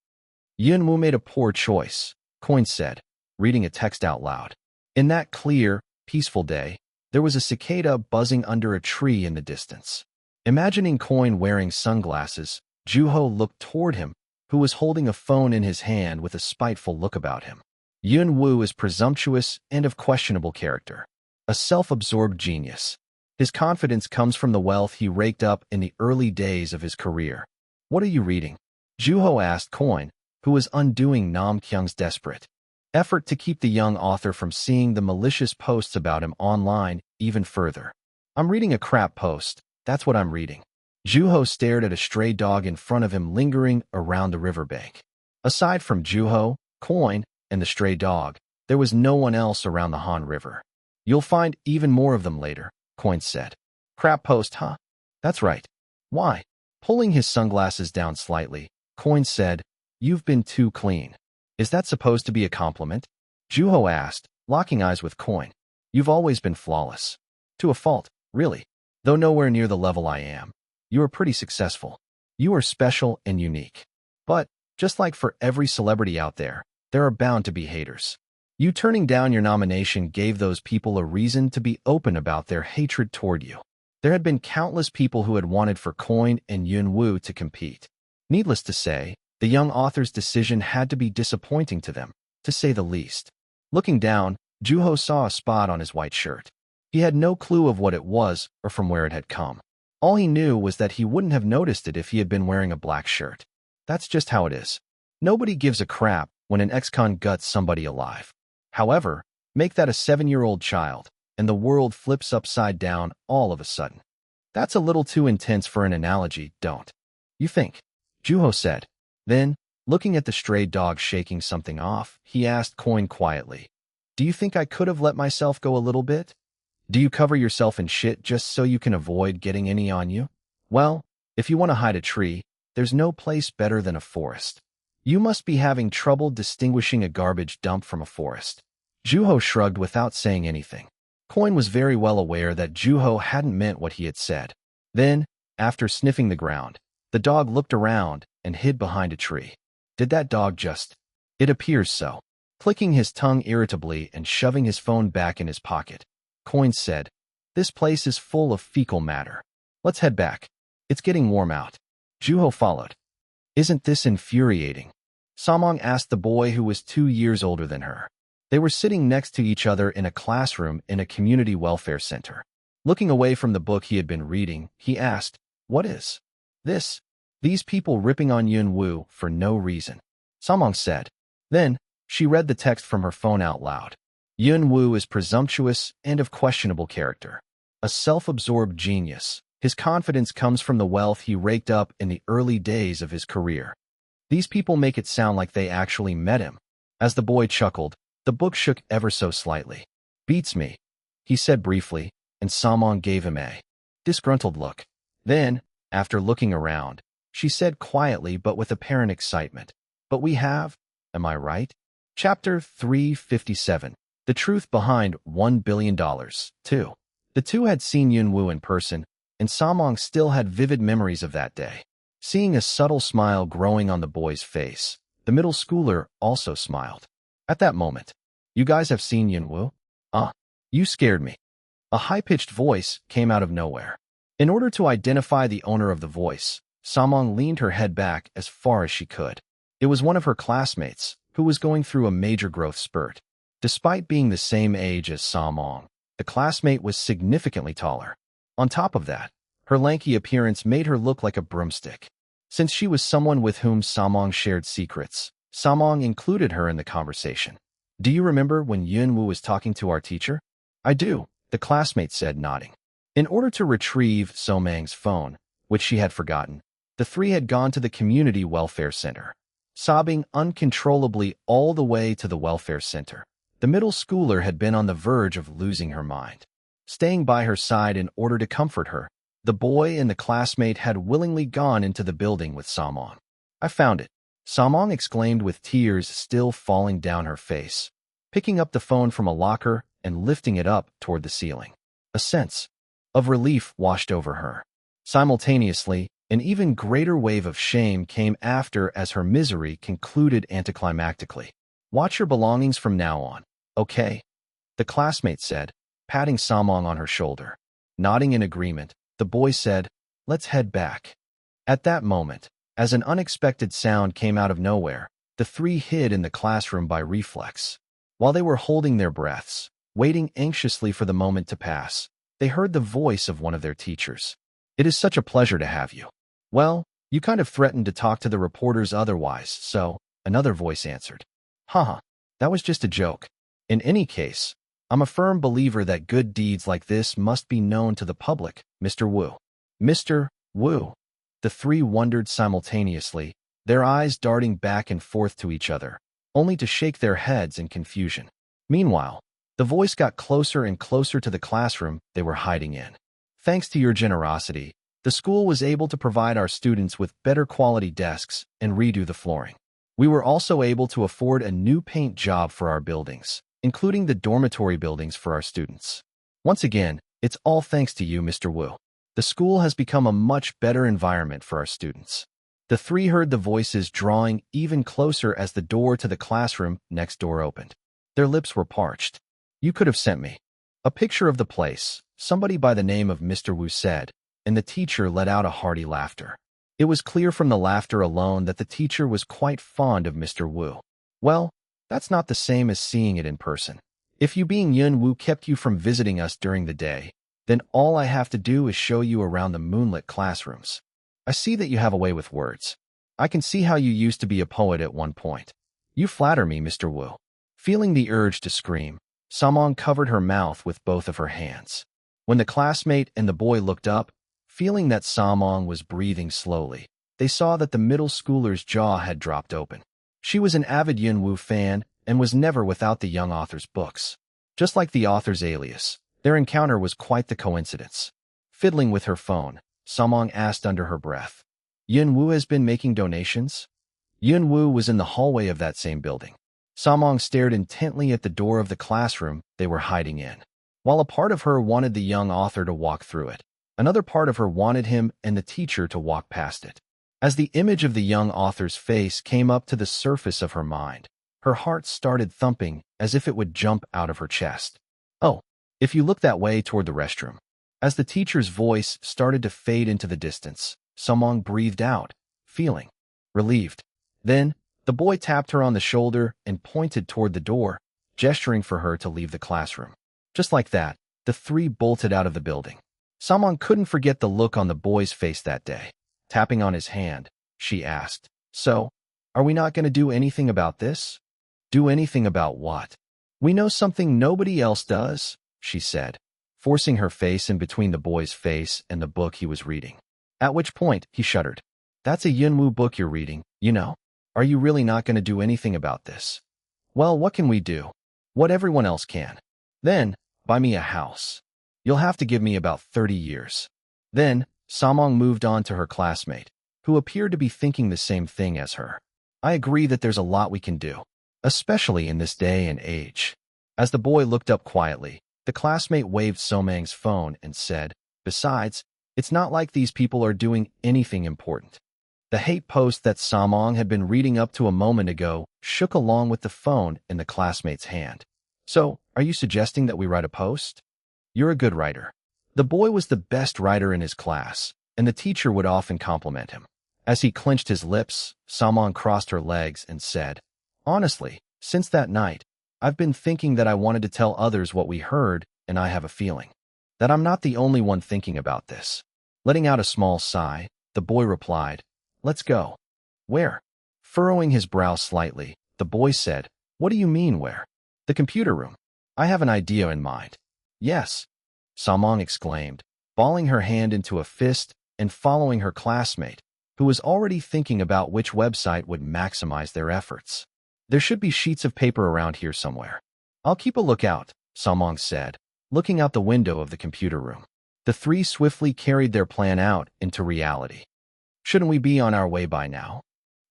Yun Wu made a poor choice, Coin said, reading a text out loud. In that clear, peaceful day, there was a cicada buzzing under a tree in the distance. Imagining Coin wearing sunglasses, Juho looked toward him, who was holding a phone in his hand with a spiteful look about him. Yun Wu is presumptuous and of questionable character. A self-absorbed genius. His confidence comes from the wealth he raked up in the early days of his career. What are you reading? Juho asked Coin, who was undoing Nam Kyung's desperate effort to keep the young author from seeing the malicious posts about him online even further. I'm reading a crap post, that's what I'm reading. Juho stared at a stray dog in front of him lingering around the riverbank. Aside from Juho, Coin, and the stray dog, there was no one else around the Han River. You'll find even more of them later, Coin said. Crap post, huh? That's right. Why? Pulling his sunglasses down slightly, Coin said, You've been too clean. Is that supposed to be a compliment? Juho asked, locking eyes with Coin. You've always been flawless. To a fault, really. Though nowhere near the level I am. You are pretty successful. You are special and unique. But, just like for every celebrity out there are bound to be haters. You turning down your nomination gave those people a reason to be open about their hatred toward you. There had been countless people who had wanted for Coin and Yun Wu to compete. Needless to say, the young author's decision had to be disappointing to them, to say the least. Looking down, Juho saw a spot on his white shirt. He had no clue of what it was or from where it had come. All he knew was that he wouldn't have noticed it if he had been wearing a black shirt. That's just how it is. Nobody gives a crap when an ex-con guts somebody alive. However, make that a 7-year-old child, and the world flips upside down all of a sudden. That's a little too intense for an analogy, don't you think? Juho said. Then, looking at the stray dog shaking something off, he asked Coin quietly, Do you think I could have let myself go a little bit? Do you cover yourself in shit just so you can avoid getting any on you? Well, if you want to hide a tree, there's no place better than a forest. You must be having trouble distinguishing a garbage dump from a forest. Juho shrugged without saying anything. Coin was very well aware that Juho hadn't meant what he had said. Then, after sniffing the ground, the dog looked around and hid behind a tree. Did that dog just? It appears so. Clicking his tongue irritably and shoving his phone back in his pocket, Coin said, This place is full of fecal matter. Let's head back. It's getting warm out. Juho followed. Isn't this infuriating? Samong asked the boy who was 2 years older than her. They were sitting next to each other in a classroom in a community welfare center. Looking away from the book he had been reading, he asked, What is this? These people ripping on Yun Wu for no reason. Samong said. Then, she read the text from her phone out loud. Yun Wu is presumptuous and of questionable character. A self-absorbed genius, His confidence comes from the wealth he raked up in the early days of his career. These people make it sound like they actually met him. As the boy chuckled, the book shook ever so slightly. Beats me, he said briefly, and Samong gave him a disgruntled look. Then, after looking around, she said quietly but with apparent excitement, "But we have, am I right?" Chapter 357. The Truth Behind $1 Billion. 2. The two had seen Yunwoo in person, and Samong still had vivid memories of that day. Seeing a subtle smile growing on the boy's face, the middle schooler also smiled. At that moment, "You guys have seen Yunwoo? You scared me." A high-pitched voice came out of nowhere. In order to identify the owner of the voice, Samong leaned her head back as far as she could. It was one of her classmates, who was going through a major growth spurt. Despite being the same age as Samong, the classmate was significantly taller. On top of that, her lanky appearance made her look like a broomstick. Since she was someone with whom Samong shared secrets, Samong included her in the conversation. "Do you remember when Yunwoo was talking to our teacher?" "I do," the classmate said, nodding. In order to retrieve Somang's phone, which she had forgotten, the three had gone to the community welfare center. Sobbing uncontrollably all the way to the welfare center, the middle schooler had been on the verge of losing her mind. Staying by her side in order to comfort her, the boy and the classmate had willingly gone into the building with Samong. "I found it," Samong exclaimed with tears still falling down her face, picking up the phone from a locker and lifting it up toward the ceiling. A sense of relief washed over her. Simultaneously, an even greater wave of shame came after as her misery concluded anticlimactically. "Watch your belongings from now on, okay?" the classmate said, patting Samong on her shoulder. Nodding in agreement, the boy said, "Let's head back." At that moment, as an unexpected sound came out of nowhere, the three hid in the classroom by reflex. While they were holding their breaths, waiting anxiously for the moment to pass, they heard the voice of one of their teachers. "It is such a pleasure to have you." "Well, you kind of threatened to talk to the reporters otherwise, so," another voice answered. "Haha, that was just a joke. In any case, I'm a firm believer that good deeds like this must be known to the public, Mr. Wu." "Mr. Wu?" The three wondered simultaneously, their eyes darting back and forth to each other, only to shake their heads in confusion. Meanwhile, the voice got closer and closer to the classroom they were hiding in. "Thanks to your generosity, the school was able to provide our students with better quality desks and redo the flooring. We were also able to afford a new paint job for our buildings, including the dormitory buildings for our students. Once again, it's all thanks to you, Mr. Wu. The school has become a much better environment for our students." The three heard the voices drawing even closer as the door to the classroom next door opened. Their lips were parched. "You could have sent me a picture of the place," somebody by the name of Mr. Wu said, and the teacher let out a hearty laughter. It was clear from the laughter alone that the teacher was quite fond of Mr. Wu. "Well, that's not the same as seeing it in person. If you being Yun Wu kept you from visiting us during the day, then all I have to do is show you around the moonlit classrooms. I see that you have a way with words. I can see how you used to be a poet at one point. You flatter me, Mr. Wu." Feeling the urge to scream, Samong covered her mouth with both of her hands. When the classmate and the boy looked up, feeling that Samong was breathing slowly, they saw that the middle schooler's jaw had dropped open. She was an avid Yunwoo fan and was never without the young author's books. Just like the author's alias, their encounter was quite the coincidence. Fiddling with her phone, Samong asked under her breath, "Yunwoo has been making donations?" Yunwoo was in the hallway of that same building. Samong stared intently at the door of the classroom they were hiding in. While a part of her wanted the young author to walk through it, another part of her wanted him and the teacher to walk past it. As the image of the young author's face came up to the surface of her mind, her heart started thumping as if it would jump out of her chest. "Oh, if you look that way toward the restroom." As the teacher's voice started to fade into the distance, Samong breathed out, feeling relieved. Then, the boy tapped her on the shoulder and pointed toward the door, gesturing for her to leave the classroom. Just like that, the three bolted out of the building. Samong couldn't forget the look on the boy's face that day. Tapping on his hand, she asked, "So, are we not going to do anything about this?" "Do anything about what?" "We know something nobody else does," she said. forcing her face in between the boy's face and the book he was reading. At which point, he shuddered. That's a Yunwu book you're reading, you know. Are you really not going to do anything about this? Well, what can we do? What everyone else can. Then, buy me a house. You'll have to give me about 30 years. Then, Samong moved on to her classmate, who appeared to be thinking the same thing as her. I agree that there's a lot we can do, especially in this day and age. As the boy looked up quietly, the classmate waved Somang's phone and said, besides, it's not like these people are doing anything important. The hate post that Samong had been reading up to a moment ago shook along with the phone in the classmate's hand. So, are you suggesting that we write a post? You're a good writer. The boy was the best writer in his class, and the teacher would often compliment him. As he clenched his lips, Samong crossed her legs and said, honestly, since that night, I've been thinking that I wanted to tell others what we heard, and I have a feeling that I'm not the only one thinking about this. Letting out a small sigh, the boy replied, let's go. Where? Furrowing his brow slightly, the boy said, what do you mean where? The computer room. I have an idea in mind. Yes, Samong exclaimed, balling her hand into a fist and following her classmate, who was already thinking about which website would maximize their efforts. There should be sheets of paper around here somewhere. I'll keep a lookout, Samong said, looking out the window of the computer room. The three swiftly carried their plan out into reality. Shouldn't we be on our way by now?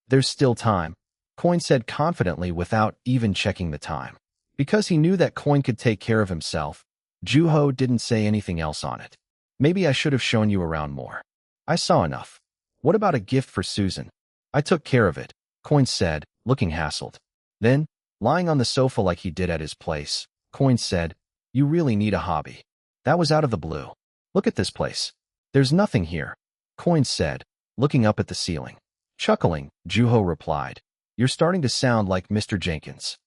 There's still time, Coin said confidently without even checking the time. Because he knew that Coin could take care of himself, Juho didn't say anything else on it. Maybe I should have shown you around more. I saw enough. What about a gift for Susan? I took care of it, Coin said, looking hassled. Then, lying on the sofa like he did at his place, Coin said, you really need a hobby. That was out of the blue. Look at this place. There's nothing here, Coin said, looking up at the ceiling. Chuckling, Juho replied, you're starting to sound like Mr. Jenkins.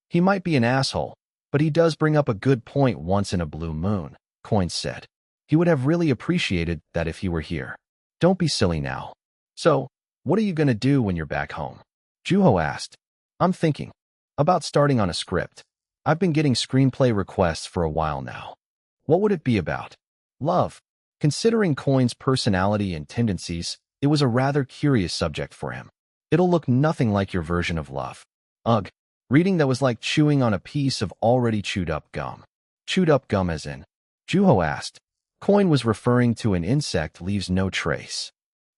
He might be an asshole, but he does bring up a good point once in a blue moon, Coin said. He would have really appreciated that if he were here. Don't be silly now. So, what are you going to do when you're back home? Juho asked. I'm thinking about starting on a script. I've been getting screenplay requests for a while now. What would it be about? Love. Considering Coin's personality and tendencies, it was a rather curious subject for him. It'll look nothing like your version of love. Ugh. Reading that was like chewing on a piece of already chewed-up gum. Chewed-up gum as in? Juho asked. Coin was referring to an insect leaves no trace.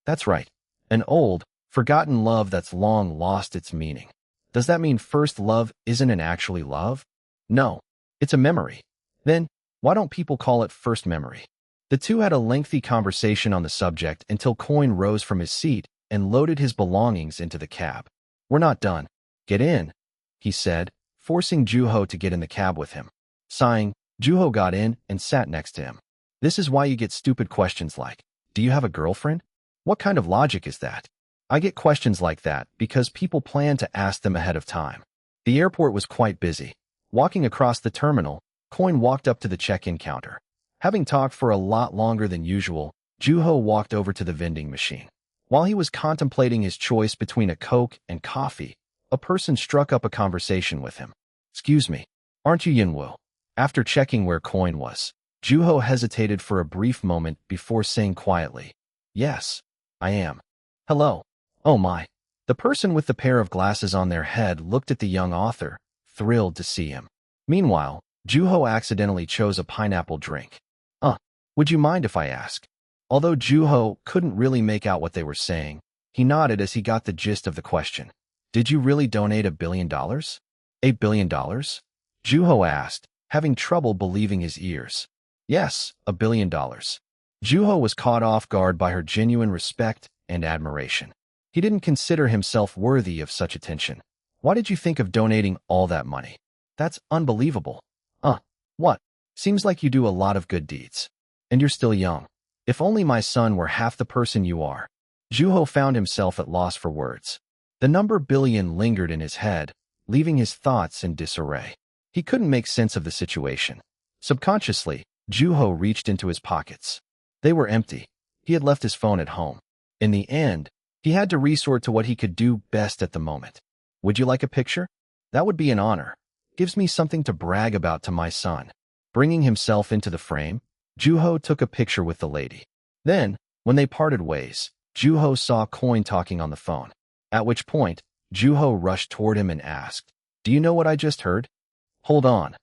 That's right. An old, forgotten love that's long lost its meaning. Does that mean first love isn't an actually love? No. It's a memory. Then, why don't people call it first memory? The two had a lengthy conversation on the subject until Coin rose from his seat and loaded his belongings into the cab. We're not done. Get in, he said, forcing Juho to get in the cab with him. Sighing, Juho got in and sat next to him. This is why you get stupid questions like, do you have a girlfriend? What kind of logic is that? I get questions like that because people plan to ask them ahead of time. The airport was quite busy. Walking across the terminal, Coin walked up to the check-in counter. Having talked for a lot longer than usual, Juho walked over to the vending machine. While he was contemplating his choice between a Coke and coffee, a person struck up a conversation with him. Excuse me, aren't you Yunwu? After checking where Coin was, Juho hesitated for a brief moment before saying quietly, yes, I am. Hello. Oh my. The person with the pair of glasses on their head looked at the young author, thrilled to see him. Meanwhile, Juho accidentally chose a pineapple drink. Would you mind if I ask? Although Juho couldn't really make out what they were saying, he nodded as he got the gist of the question. Did you really donate $1 billion? $8 billion? Juho asked, having trouble believing his ears. Yes, $1 billion. Juho was caught off guard by her genuine respect and admiration. He didn't consider himself worthy of such attention. Why did you think of donating all that money? That's unbelievable. What? Seems like you do a lot of good deeds. And you're still young. If only my son were half the person you are. Juho found himself at loss for words. The number billion lingered in his head, leaving his thoughts in disarray. He couldn't make sense of the situation. Subconsciously, Juho reached into his pockets. They were empty. He had left his phone at home. In the end, he had to resort to what he could do best at the moment. Would you like a picture? That would be an honor. Gives me something to brag about to my son. Bringing himself into the frame, Juho took a picture with the lady. Then, when they parted ways, Juho saw Coin talking on the phone. At which point, Juho rushed toward him and asked, "Do you know what I just heard?" "Hold on,"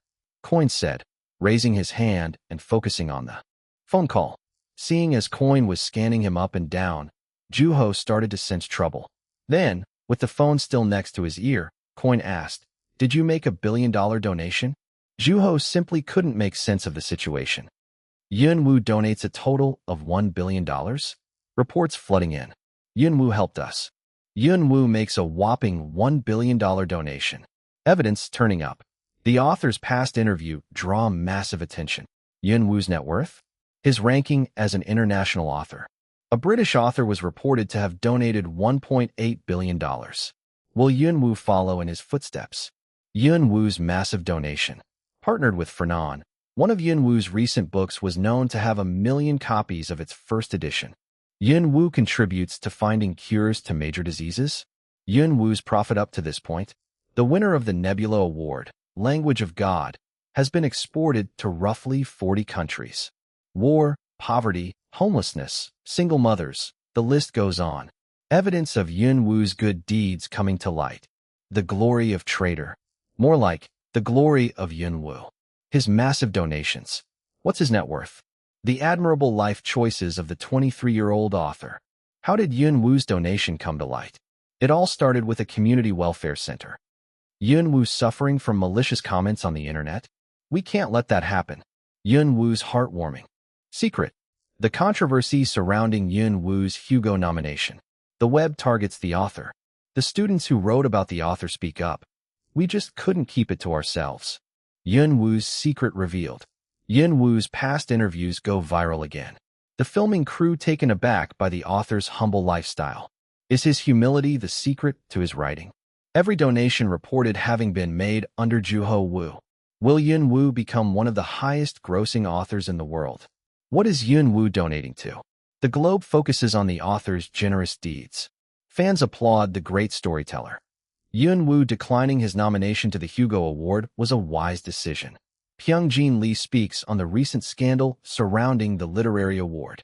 Coin said, raising his hand and focusing on the phone call. Seeing as Coin was scanning him up and down, Juho started to sense trouble. Then, with the phone still next to his ear, Coin asked, "Did you make $1 billion donation?" Juho simply couldn't make sense of the situation. Yunwoo donates a total of $1 billion? Reports flooding in. Yunwoo helped us. Yunwoo makes a whopping $1 billion donation. Evidence turning up. The author's past interview draw massive attention. Yunwoo's net worth? His ranking as an international author. A British author was reported to have donated $1.8 billion. Will Yunwoo follow in his footsteps? Yunwoo's massive donation. Partnered with Fernan, one of Yunwoo's recent books was known to have 1 million copies of its first edition. Yunwoo contributes to finding cures to major diseases. Yunwoo's profit up to this point. The winner of the Nebula Award, Language of God, has been exported to roughly 40 countries. War, poverty, homelessness, single mothers, the list goes on. Evidence of Yunwoo's good deeds coming to light. The glory of Trader. More like, the glory of Yunwoo. His massive donations. What's his net worth? The admirable life choices of the 23-year-old author. How did Yunwoo's donation come to light? It all started with a community welfare center. Yunwoo suffering from malicious comments on the internet? We can't let that happen. Yunwoo's heartwarming. Secret. The controversy surrounding Yunwoo's Hugo nomination. The web targets the author. The students who wrote about the author speak up. We just couldn't keep it to ourselves. Yunwoo's secret revealed. Yunwoo's past interviews go viral again. The filming crew taken aback by the author's humble lifestyle. Is his humility the secret to his writing? Every donation reported having been made under Juho Woo. Will Yunwoo become one of the highest-grossing authors in the world? What is Yunwoo donating to? The Globe focuses on the author's generous deeds. Fans applaud the great storyteller. Yunwoo declining his nomination to the Hugo Award was a wise decision. Pyongjin Lee speaks on the recent scandal surrounding the literary award.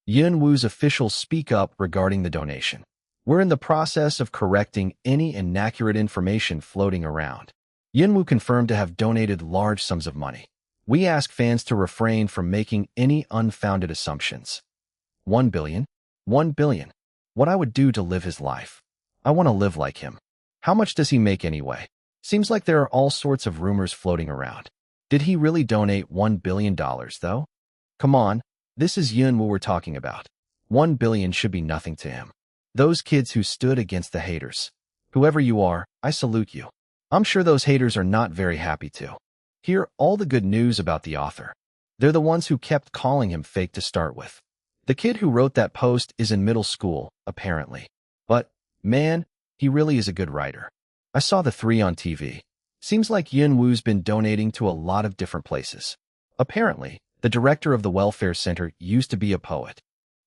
Yunwoo's officials speak up regarding the donation. We're in the process of correcting any inaccurate information floating around. Yunwoo confirmed to have donated large sums of money. We ask fans to refrain from making any unfounded assumptions. 1 billion? 1 billion. What I would do to live his life. I want to live like him. How much does he make anyway? Seems like there are all sorts of rumors floating around. Did he really donate $1 billion, though? Come on, this is Yunwoo we're talking about. 1 billion should be nothing to him. Those kids who stood against the haters. Whoever you are, I salute you. I'm sure those haters are not very happy to hear all the good news about the author. They're the ones who kept calling him fake to start with. The kid who wrote that post is in middle school, apparently. But, man, he really is a good writer. I saw the 3 on TV. Seems like Yunwoo's been donating to a lot of different places. Apparently, the director of the welfare center used to be a poet.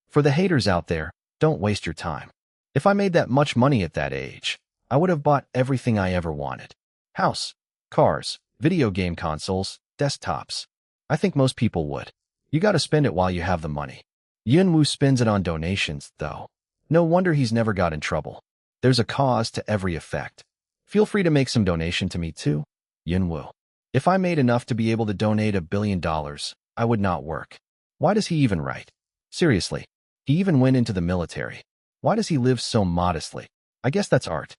For the haters out there, don't waste your time. If I made that much money at that age, I would have bought everything I ever wanted. House, cars, video game consoles, desktops. I think most people would. You gotta spend it while you have the money. Yunwoo spends it on donations, though. No wonder he's never got in trouble. There's a cause to every effect. Feel free to make some donation to me too, Yunwoo. If I made enough to be able to donate $1 billion, I would not work. Why does he even write? Seriously, he even went into the military. Why does he live so modestly? I guess that's art.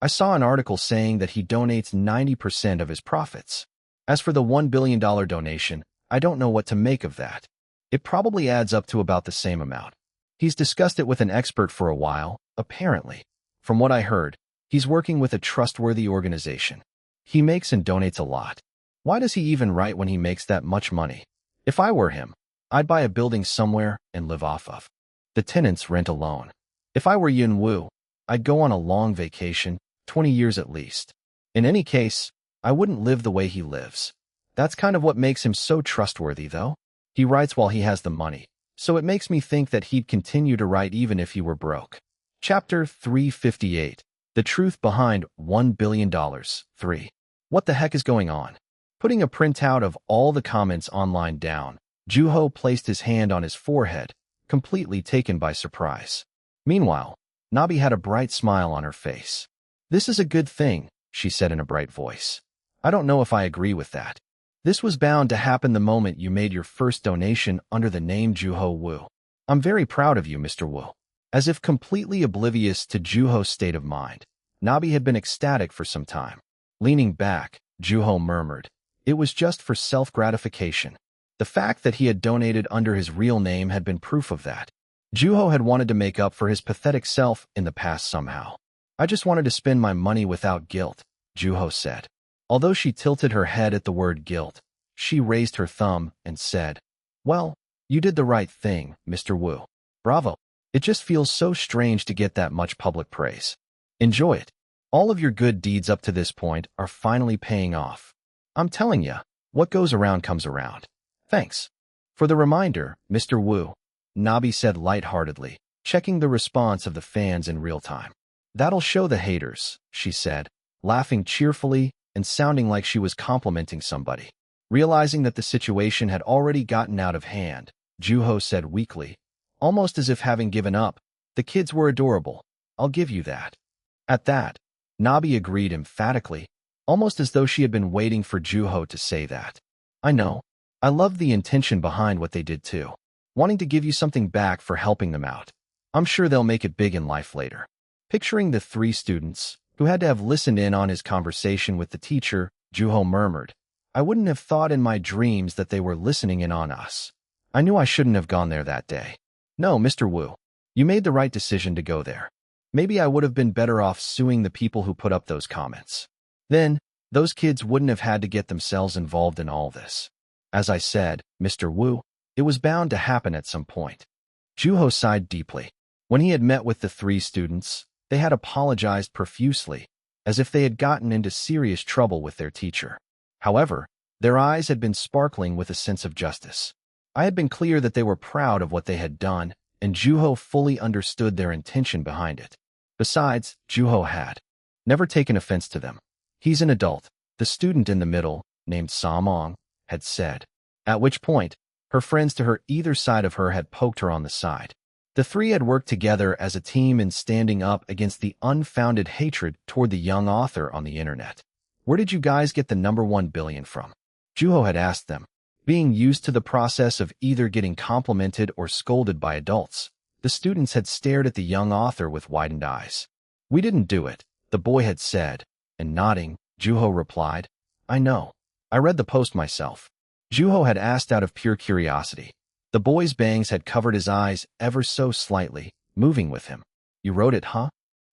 I saw an article saying that he donates 90% of his profits. As for the $1 billion donation, I don't know what to make of that. It probably adds up to about the same amount. He's discussed it with an expert for a while, apparently. From what I heard, he's working with a trustworthy organization. He makes and donates a lot. Why does he even write when he makes that much money? If I were him, I'd buy a building somewhere and live off of the tenants' rent alone. If I were Yunwoo, I'd go on a long vacation, 20 years at least. In any case, I wouldn't live the way he lives. That's kind of what makes him so trustworthy, though. He writes while he has the money, so it makes me think that he'd continue to write even if he were broke. Chapter 358. The Truth Behind $1 Billion. 3. What the heck is going on? Putting a printout of all the comments online down, Juho placed his hand on his forehead, completely taken by surprise. Meanwhile, Nabi had a bright smile on her face. "This is a good thing," she said in a bright voice. "I don't know if I agree with that. This was bound to happen the moment you made your first donation under the name Juho Wu. I'm very proud of you, Mr. Wu." As if completely oblivious to Juho's state of mind, Nabi had been ecstatic for some time. Leaning back, Juho murmured, "It was just for self-gratification." The fact that he had donated under his real name had been proof of that. Juho had wanted to make up for his pathetic self in the past somehow. "I just wanted to spend my money without guilt," Juho said. Although she tilted her head at the word guilt, she raised her thumb and said, "Well, you did the right thing, Mr. Wu. Bravo. It just feels so strange to get that much public praise. Enjoy it. All of your good deeds up to this point are finally paying off. I'm telling ya, what goes around comes around. Thanks for the reminder, Mr. Wu," Nabi said lightheartedly, checking the response of the fans in real time. "That'll show the haters," she said, laughing cheerfully and sounding like she was complimenting somebody. Realizing that the situation had already gotten out of hand, Juho said weakly, almost as if having given up, "The kids were adorable. I'll give you that." At that, Nabi agreed emphatically, almost as though she had been waiting for Juho to say that. "I know. I love the intention behind what they did too. Wanting to give you something back for helping them out. I'm sure they'll make it big in life later." Picturing the three students, who had to have listened in on his conversation with the teacher, Juho murmured, "I wouldn't have thought in my dreams that they were listening in on us. I knew I shouldn't have gone there that day. No, Mr. Wu, you made the right decision to go there. Maybe I would have been better off suing the people who put up those comments. Then, those kids wouldn't have had to get themselves involved in all this. As I said, Mr. Wu, it was bound to happen at some point." Juho sighed deeply. When he had met with the three students, they had apologized profusely, as if they had gotten into serious trouble with their teacher. However, their eyes had been sparkling with a sense of justice. I had been clear that they were proud of what they had done, and Juho fully understood their intention behind it. Besides, Juho had never taken offense to them. "He's an adult," the student in the middle, named Samong, had said, at which point, her friends to her either side of her had poked her on the side. The three had worked together as a team in standing up against the unfounded hatred toward the young author on the internet. "Where did you guys get the number 1 billion from?" Juho had asked them. Being used to the process of either getting complimented or scolded by adults, the students had stared at the young author with widened eyes. "We didn't do it," the boy had said, and nodding, Juho replied, "I know. I read the post myself." Juho had asked out of pure curiosity. The boy's bangs had covered his eyes ever so slightly, moving with him. "You wrote it, huh?"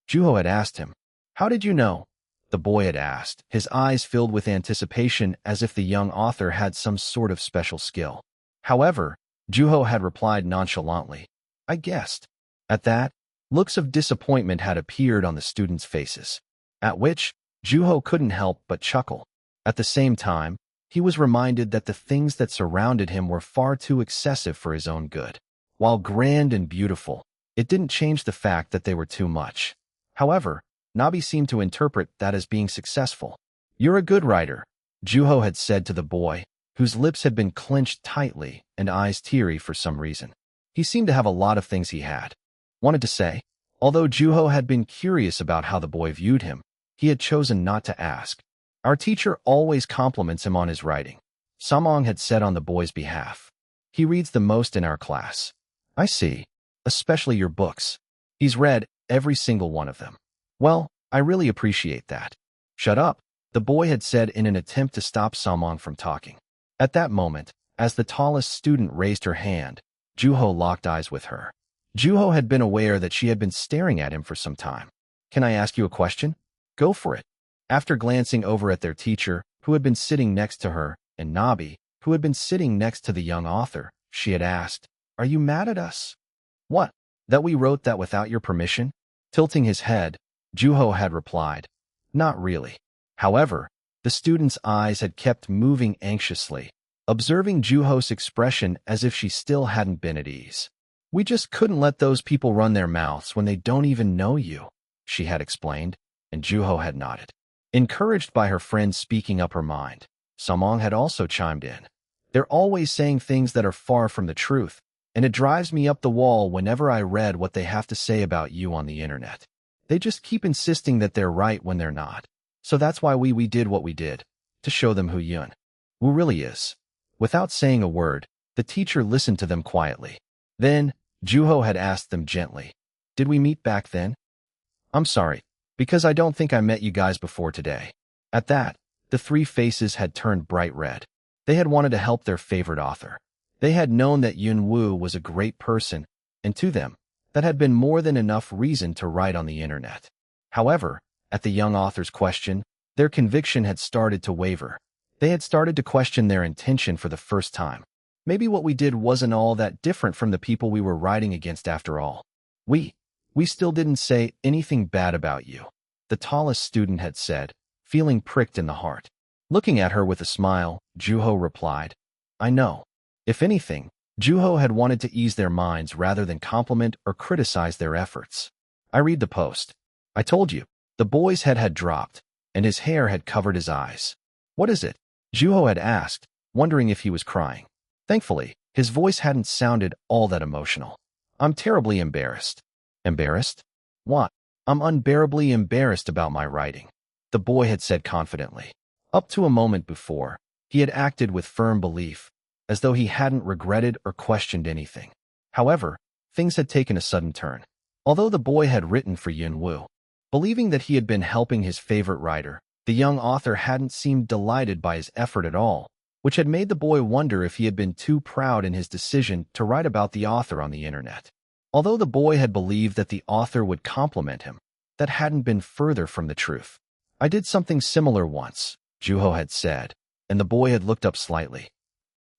Juho had asked him. "How did you know?" The boy had asked, his eyes filled with anticipation as if the young author had some sort of special skill. However, Juho had replied nonchalantly, "I guessed." At that, looks of disappointment had appeared on the students' faces, at which Juho couldn't help but chuckle. At the same time, he was reminded that the things that surrounded him were far too excessive for his own good. While grand and beautiful, it didn't change the fact that they were too much. However, Nabi seemed to interpret that as being successful. "You're a good writer," Juho had said to the boy, whose lips had been clenched tightly and eyes teary for some reason. He seemed to have a lot of things he wanted to say. Although Juho had been curious about how the boy viewed him, he had chosen not to ask. "Our teacher always compliments him on his writing," Samong had said on the boy's behalf. "He reads the most in our class." "I see. Especially your books. He's read every single one of them." "Well, I really appreciate that." "Shut up," the boy had said in an attempt to stop Samong from talking. At that moment, as the tallest student raised her hand, Juho locked eyes with her. Juho had been aware that she had been staring at him for some time. "Can I ask you a question?" "Go for it." After glancing over at their teacher, who had been sitting next to her, and Nabi, who had been sitting next to the young author, she had asked, "Are you mad at us?" "What? That we wrote that without your permission?" Tilting his head, Juho had replied, "Not really." However, the student's eyes had kept moving anxiously, observing Juho's expression as if she still hadn't been at ease. "We just couldn't let those people run their mouths when they don't even know you," she had explained, and Juho had nodded, encouraged by her friend speaking up her mind. Samong had also chimed in. They're always saying things that are far from the truth, and it drives me up the wall whenever I read what they have to say about you on the internet. They just keep insisting that they're right when they're not. So that's why we did what we did, to show them who Wu really is. Without saying a word, the teacher listened to them quietly. Then, Juho had asked them gently, "Did we meet back then?" "I'm sorry, because I don't think I met you guys before today." At that, the three faces had turned bright red. They had wanted to help their favorite author. They had known that Wu was a great person, and to them, that had been more than enough reason to write on the internet. However, at the young author's question, their conviction had started to waver. They had started to question their intention for the first time. Maybe what we did wasn't all that different from the people we were writing against after all. We still didn't say anything bad about you," the tallest student had said, feeling pricked in the heart. Looking at her with a smile, Juho replied, "I know." If anything, Juho had wanted to ease their minds rather than compliment or criticize their efforts. "I read the post. I told you." The boy's head had dropped, and his hair had covered his eyes. "What is it?" Juho had asked, wondering if he was crying. Thankfully, his voice hadn't sounded all that emotional. "I'm terribly embarrassed." "Embarrassed? What?" "I'm unbearably embarrassed about my writing," the boy had said confidently. Up to a moment before, he had acted with firm belief, as though he hadn't regretted or questioned anything. However, things had taken a sudden turn. Although the boy had written for Wu, believing that he had been helping his favorite writer, the young author hadn't seemed delighted by his effort at all, which had made the boy wonder if he had been too proud in his decision to write about the author on the internet. Although the boy had believed that the author would compliment him, that hadn't been further from the truth. "I did something similar once," Juho had said, and the boy had looked up slightly.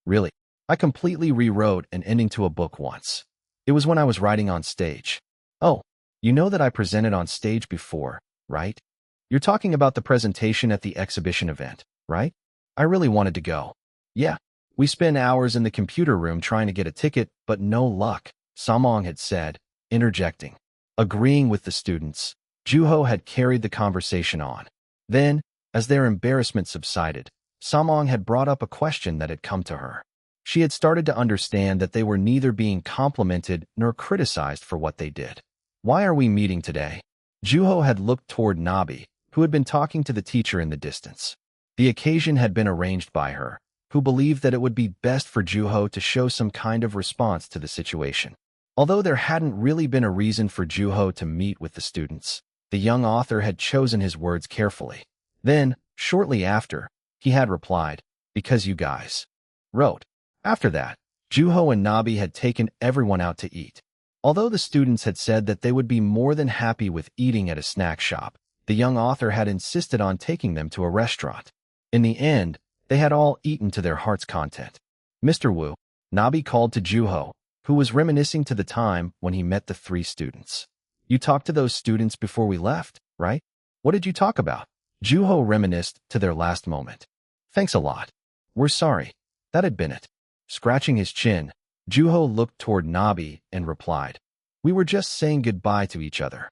"Really? I completely rewrote an ending to a book once. It was when I was writing on stage." "Oh, you know that I presented on stage before, right? You're talking about the presentation at the exhibition event, right? I really wanted to go." "Yeah, we spent hours in the computer room trying to get a ticket, but no luck," Samong had said, interjecting. Agreeing with the students, Juho had carried the conversation on. Then, as their embarrassment subsided, Samong had brought up a question that had come to her. She had started to understand that they were neither being complimented nor criticized for what they did. "Why are we meeting today?" Juho had looked toward Nabi, who had been talking to the teacher in the distance. The occasion had been arranged by her, who believed that it would be best for Juho to show some kind of response to the situation. Although there hadn't really been a reason for Juho to meet with the students, the young author had chosen his words carefully. Then, shortly after, he had replied, "Because you guys wrote." After that, Juho and Nabi had taken everyone out to eat. Although the students had said that they would be more than happy with eating at a snack shop, the young author had insisted on taking them to a restaurant. In the end, they had all eaten to their heart's content. "Mr. Wu," Nabi called to Juho, who was reminiscing to the time when he met the three students. "You talked to those students before we left, right? What did you talk about?" Juho reminisced to their last moment. "Thanks a lot. We're sorry. That had been it." Scratching his chin, Juho looked toward Nabi and replied, "We were just saying goodbye to each other."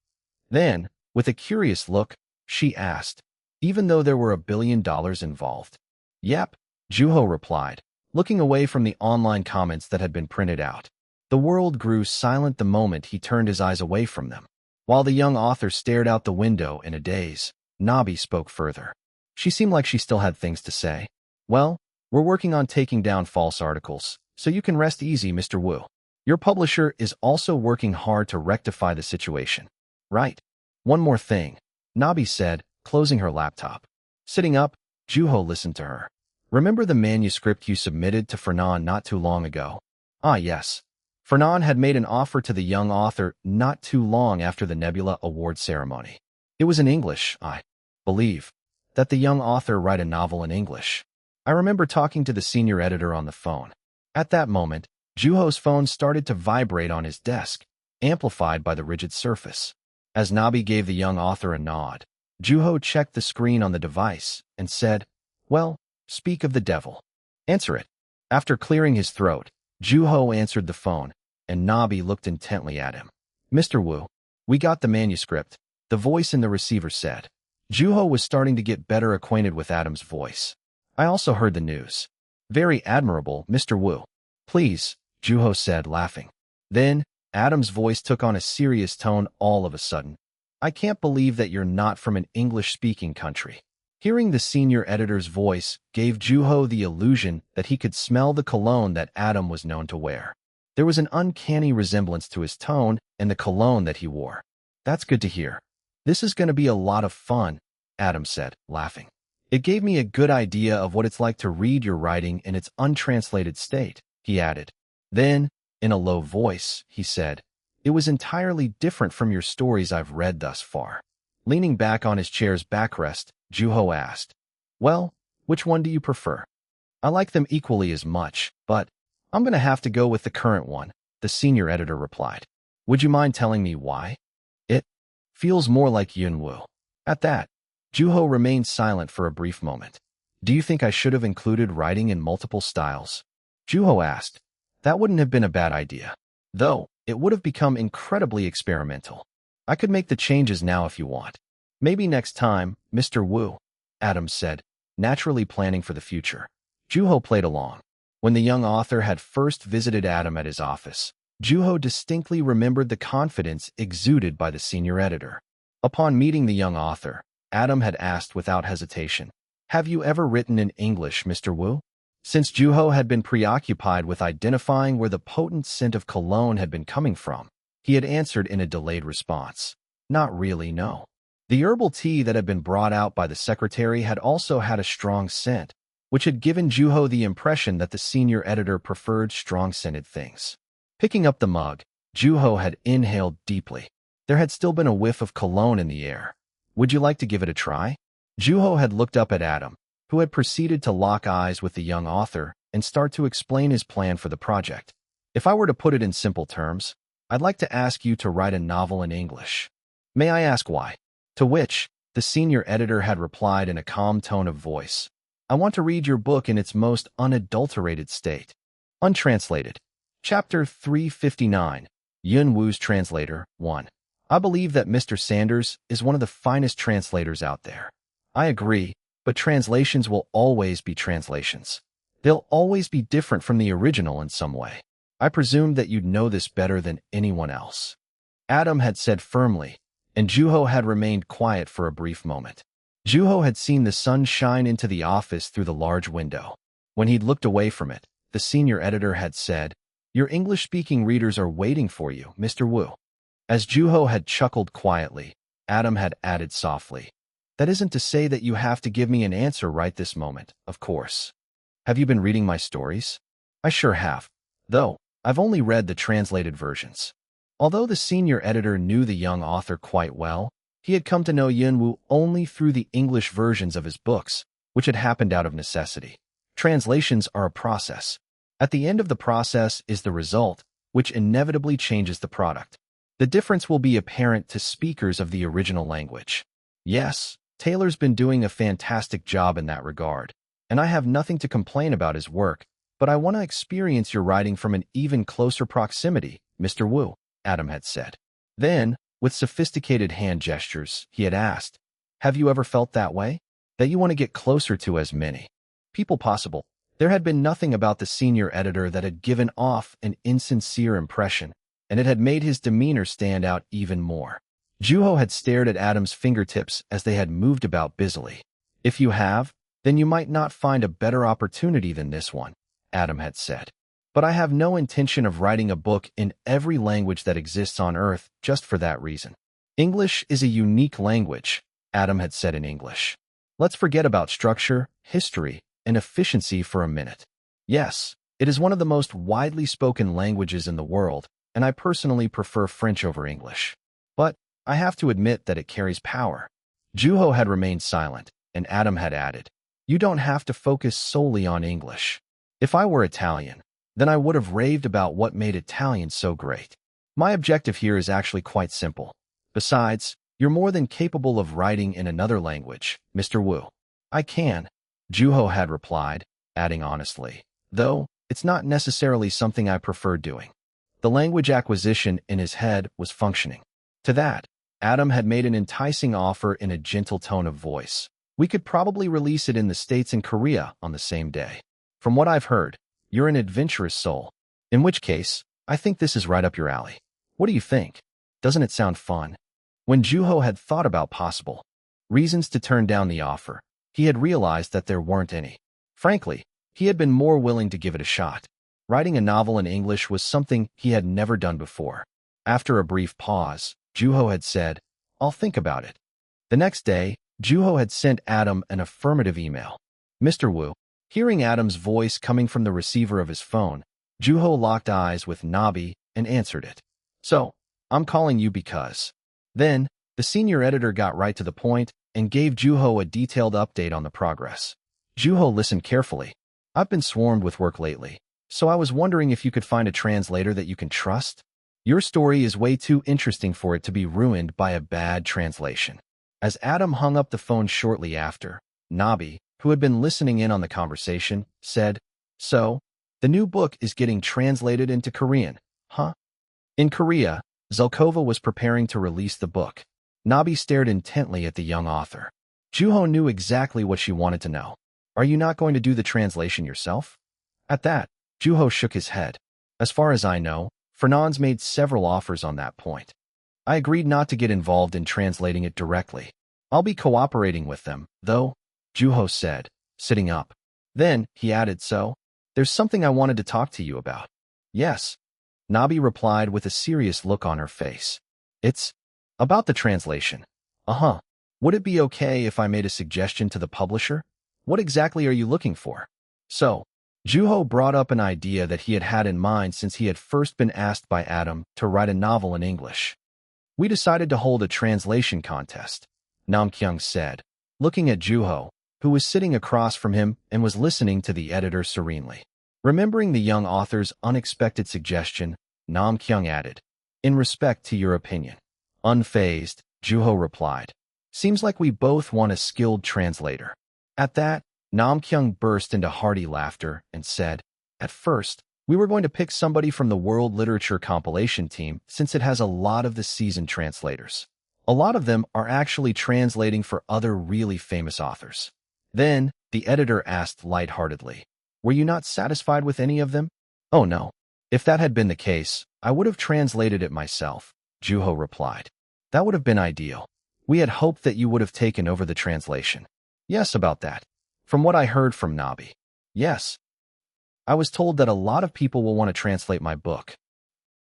Then, with a curious look, she asked, "Even though there were $1 billion involved?" "Yep," Juho replied, looking away from the online comments that had been printed out. The world grew silent the moment he turned his eyes away from them. While the young author stared out the window in a daze, Nabi spoke further. She seemed like she still had things to say. "Well, we're working on taking down false articles, so you can rest easy, Mr. Wu. Your publisher is also working hard to rectify the situation." "Right. One more thing," Nabi said, closing her laptop. Sitting up, Juho listened to her. "Remember the manuscript you submitted to Fernan not too long ago?" "Ah, yes." Fernan had made an offer to the young author not too long after the Nebula Award ceremony. It was in English, I believe, that the young author write a novel in English. I remember talking to the senior editor on the phone. At that moment, Juho's phone started to vibrate on his desk, amplified by the rigid surface. As Nabi gave the young author a nod, Juho checked the screen on the device and said, "Well, speak of the devil. Answer it." After clearing his throat, Juho answered the phone, and Nabi looked intently at him. "Mr. Wu, we got the manuscript," the voice in the receiver said. Juho was starting to get better acquainted with Adam's voice. I also heard the news. Very admirable, Mr. Wu. Please, Juho said, laughing. Then, Adam's voice took on a serious tone all of a sudden. I can't believe that you're not from an English-speaking country. Hearing the senior editor's voice gave Juho the illusion that he could smell the cologne that Adam was known to wear. There was an uncanny resemblance to his tone and the cologne that he wore. That's good to hear. This is going to be a lot of fun, Adam said, laughing. It gave me a good idea of what it's like to read your writing in its untranslated state, he added. Then, in a low voice, he said, it was entirely different from your stories I've read thus far. Leaning back on his chair's backrest, Juho asked, well, which one do you prefer? I like them equally as much, but I'm going to have to go with the current one, the senior editor replied. Would you mind telling me why? It feels more like Yunwoo. At that, Juho remained silent for a brief moment. Do you think I should have included writing in multiple styles? Juho asked. That wouldn't have been a bad idea. Though, it would have become incredibly experimental. I could make the changes now if you want. Maybe next time, Mr. Wu, Adam said, naturally planning for the future. Juho played along. When the young author had first visited Adam at his office, Juho distinctly remembered the confidence exuded by the senior editor. Upon meeting the young author, Adam had asked without hesitation, have you ever written in English, Mr. Wu? Since Juho had been preoccupied with identifying where the potent scent of cologne had been coming from, he had answered in a delayed response. Not really, no. The herbal tea that had been brought out by the secretary had also had a strong scent, which had given Juho the impression that the senior editor preferred strong-scented things. Picking up the mug, Juho had inhaled deeply. There had still been a whiff of cologne in the air. Would you like to give it a try? Juho had looked up at Adam, who had proceeded to lock eyes with the young author and start to explain his plan for the project. If I were to put it in simple terms, I'd like to ask you to write a novel in English. May I ask why? To which, the senior editor had replied in a calm tone of voice. I want to read your book in its most unadulterated state. Untranslated. Chapter 359. Yun Wu's Translator, 1. I believe that Mr. Sanders is one of the finest translators out there. I agree, but translations will always be translations. They'll always be different from the original in some way. I presume that you'd know this better than anyone else. Adam had said firmly, and Juho had remained quiet for a brief moment. Juho had seen the sun shine into the office through the large window. When he'd looked away from it, the senior editor had said, your English-speaking readers are waiting for you, Mr. Wu. As Juho had chuckled quietly, Adam had added softly, that isn't to say that you have to give me an answer right this moment, of course. Have you been reading my stories? I sure have. Though, I've only read the translated versions. Although the senior editor knew the young author quite well, he had come to know Yunwoo only through the English versions of his books, which had happened out of necessity. Translations are a process. At the end of the process is the result, which inevitably changes the product. The difference will be apparent to speakers of the original language. Yes, Taylor's been doing a fantastic job in that regard, and I have nothing to complain about his work, but I want to experience your writing from an even closer proximity, Mr. Wu, Adam had said. Then, with sophisticated hand gestures, he had asked, have you ever felt that way? That you want to get closer to as many people possible? There had been nothing about the senior editor that had given off an insincere impression, and it had made his demeanor stand out even more. Juho had stared at Adam's fingertips as they had moved about busily. If you have, then you might not find a better opportunity than this one, Adam had said. But I have no intention of writing a book in every language that exists on Earth just for that reason. English is a unique language, Adam had said in English. Let's forget about structure, history, and efficiency for a minute. Yes, it is one of the most widely spoken languages in the world, and I personally prefer French over English. But I have to admit that it carries power. Juho had remained silent, and Adam had added, you don't have to focus solely on English. If I were Italian, then I would have raved about what made Italian so great. My objective here is actually quite simple. Besides, you're more than capable of writing in another language, Mr. Wu. I can, Juho had replied, adding honestly, though it's not necessarily something I prefer doing. The language acquisition in his head was functioning. To that, Adam had made an enticing offer in a gentle tone of voice. We could probably release it in the States and Korea on the same day. From what I've heard, you're an adventurous soul. In which case, I think this is right up your alley. What do you think? Doesn't it sound fun? When Juho had thought about possible reasons to turn down the offer, he had realized that there weren't any. Frankly, he had been more willing to give it a shot. Writing a novel in English was something he had never done before. After a brief pause, Juho had said, "I'll think about it." The next day, Juho had sent Adam an affirmative email. Mr. Wu. Hearing Adam's voice coming from the receiver of his phone, Juho locked eyes with Nabi and answered it. "So, I'm calling you because." Then, the senior editor got right to the point and gave Juho a detailed update on the progress. Juho listened carefully. "I've been swarmed with work lately, so I was wondering if you could find a translator that you can trust? Your story is way too interesting for it to be ruined by a bad translation." As Adam hung up the phone shortly after, Nabi, who had been listening in on the conversation, said, "So, the new book is getting translated into Korean, huh?" In Korea, Zelkova was preparing to release the book. Nabi stared intently at the young author. Juho knew exactly what she wanted to know. "Are you not going to do the translation yourself?" At that, Juho shook his head. "As far as I know, Fernand's made several offers on that point. I agreed not to get involved in translating it directly. I'll be cooperating with them, though," Juho said, sitting up. Then, he added, "So, there's something I wanted to talk to you about." "Yes," Nabi replied with a serious look on her face. "It's about the translation." "Uh-huh. Would it be okay if I made a suggestion to the publisher? What exactly are you looking for?" So, Juho brought up an idea that he had had in mind since he had first been asked by Adam to write a novel in English. "We decided to hold a translation contest," Namkyung said, looking at Juho, who was sitting across from him and was listening to the editor serenely. Remembering the young author's unexpected suggestion, Namkyung added, "In respect to your opinion." Unfazed, Juho replied, "Seems like we both want a skilled translator." At that, Namkyung burst into hearty laughter and said, "At first, we were going to pick somebody from the World Literature Compilation team since it has a lot of the seasoned translators. A lot of them are actually translating for other really famous authors." Then, the editor asked lightheartedly, "Were you not satisfied with any of them?" "Oh no. If that had been the case, I would have translated it myself," Juho replied. "That would have been ideal. We had hoped that you would have taken over the translation." "Yes, about that. From what I heard from Nabi. Yes. I was told that a lot of people will want to translate my book."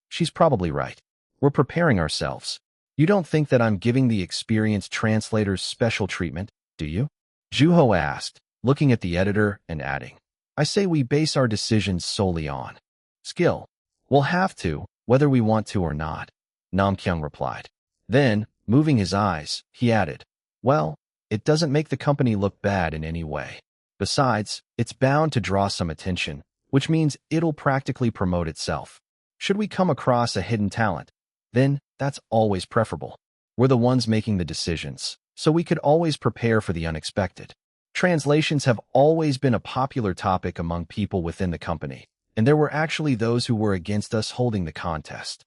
"She's probably right. We're preparing ourselves. You don't think that I'm giving the experienced translators special treatment, do you?" Juho asked, looking at the editor and adding, "I say we base our decisions solely on skill. We'll have to, whether we want to or not," Namkyung replied. Then, moving his eyes, he added, "Well, it doesn't make the company look bad in any way. Besides, it's bound to draw some attention, which means it'll practically promote itself. Should we come across a hidden talent, then that's always preferable. We're the ones making the decisions, so we could always prepare for the unexpected." Translations have always been a popular topic among people within the company, and there were actually those who were against us holding the contest.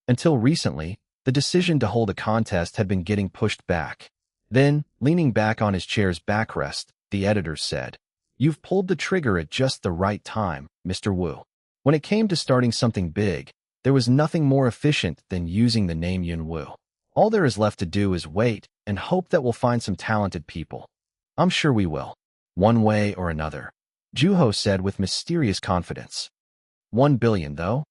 Until recently, the decision to hold a contest had been getting pushed back. Then, leaning back on his chair's backrest, the editor said, "You've pulled the trigger at just the right time, Mr. Wu. When it came to starting something big, there was nothing more efficient than using the name Yun Wu. All there is left to do is wait and hope that we'll find some talented people. I'm sure we will. One way or another," Juho said with mysterious confidence. 1 billion, though?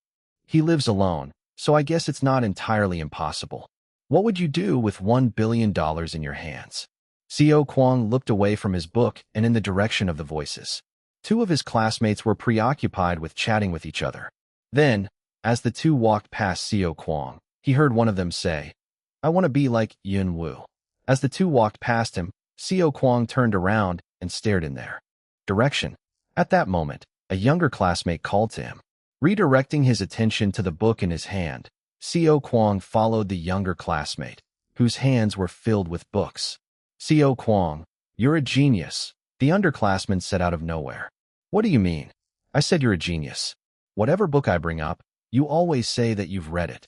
He lives alone, so I guess it's not entirely impossible. What would you do with $1 billion in your hands? Seo Kwang looked away from his book and in the direction of the voices. Two of his classmates were preoccupied with chatting with each other. Then, as the two walked past Seo Kwang, he heard one of them say, "I want to be like Yun Wu." As the two walked past him, Seo Kwang turned around and stared in their direction. At that moment, a younger classmate called to him. Redirecting his attention to the book in his hand, Seo Kwang followed the younger classmate, whose hands were filled with books. "Seo Kwang, you're a genius," the underclassman said out of nowhere. "What do you mean?" "I said you're a genius. Whatever book I bring up, you always say that you've read it."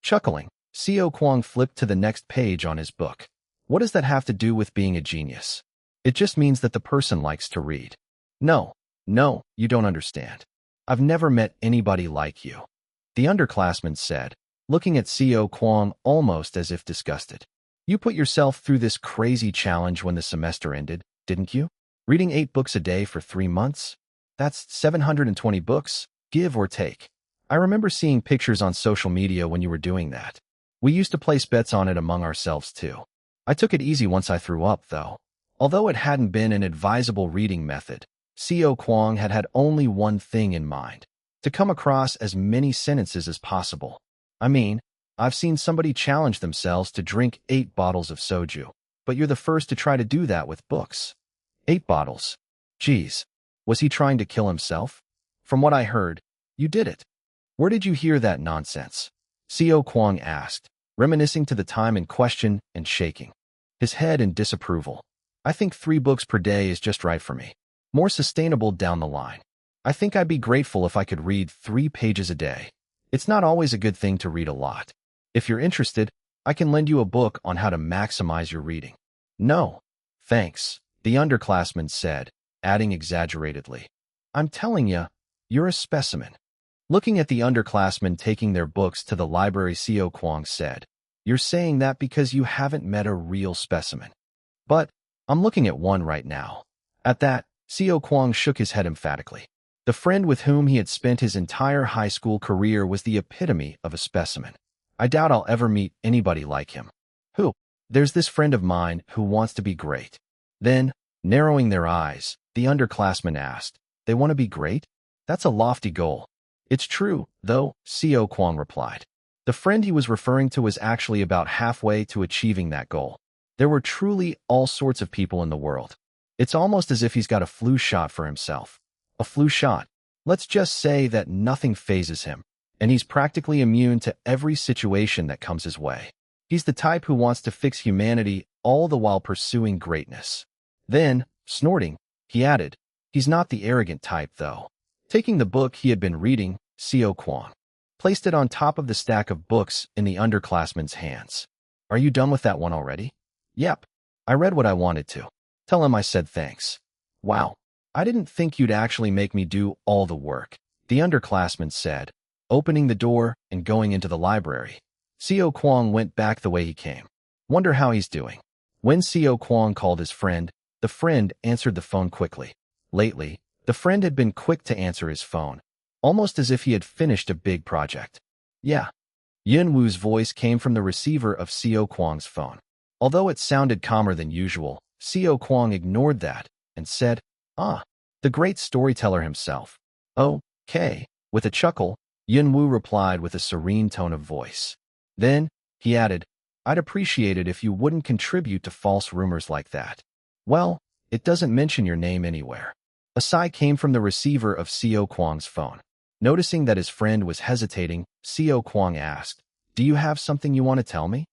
Chuckling, Seo Kwang flipped to the next page on his book. "What does that have to do with being a genius?" It just means that the person likes to read. No, no, you don't understand. I've never met anybody like you, the underclassman said, looking at Seo Kwang almost as if disgusted. You put yourself through this crazy challenge when the semester ended, didn't you? Reading 8 books a day for 3 months? That's 720 books, give or take. I remember seeing pictures on social media when you were doing that. We used to place bets on it among ourselves too. I took it easy once I threw up, though. Although it hadn't been an advisable reading method, Seo Kwang had only one thing in mind: to come across as many sentences as possible. I mean, I've seen somebody challenge themselves to drink 8 bottles of soju, but you're the first to try to do that with books. 8 bottles. Geez, was he trying to kill himself? From what I heard, you did it. Where did you hear that nonsense? Seo Kwang asked, reminiscing to the time in question and shaking his head in disapproval. I think 3 books per day is just right for me. More sustainable down the line. I think I'd be grateful if I could read 3 pages a day. It's not always a good thing to read a lot. If you're interested, I can lend you a book on how to maximize your reading. No, thanks, the underclassman said, adding exaggeratedly. I'm telling you, you're a specimen. Looking at the underclassmen taking their books to the library, Seo Kwang said, You're saying that because you haven't met a real specimen. But I'm looking at one right now. At that, Seo Kwang shook his head emphatically. The friend with whom he had spent his entire high school career was the epitome of a specimen. I doubt I'll ever meet anybody like him. Who? There's this friend of mine who wants to be great. Then, narrowing their eyes, the underclassman asked, They want to be great? That's a lofty goal. It's true, though, Seo Kwang replied. The friend he was referring to was actually about halfway to achieving that goal. There were truly all sorts of people in the world. It's almost as if he's got a flu shot for himself. A flu shot. Let's just say that nothing phases him, and he's practically immune to every situation that comes his way. He's the type who wants to fix humanity all the while pursuing greatness. Then, snorting, he added, He's not the arrogant type, though. Taking the book he had been reading, Seo Kwang placed it on top of the stack of books in the underclassman's hands. Are you done with that one already? Yep. I read what I wanted to. Tell him I said thanks. Wow. I didn't think you'd actually make me do all the work, the underclassman said, opening the door and going into the library. Seo Kwang went back the way he came. Wonder how he's doing. When Seo Kwang called his friend, the friend answered the phone quickly. Lately, the friend had been quick to answer his phone, almost as if he had finished a big project. Yeah. Yun Wu's voice came from the receiver of Seo Kwang's phone. Although it sounded calmer than usual, Seo Kwang ignored that and said, the great storyteller himself. Okay. With a chuckle, Yun Wu replied with a serene tone of voice. Then, he added, I'd appreciate it if you wouldn't contribute to false rumors like that. Well, it doesn't mention your name anywhere. A sigh came from the receiver of Seo Kwang's phone. Noticing that his friend was hesitating, Seo Kwang asked, Do you have something you want to tell me?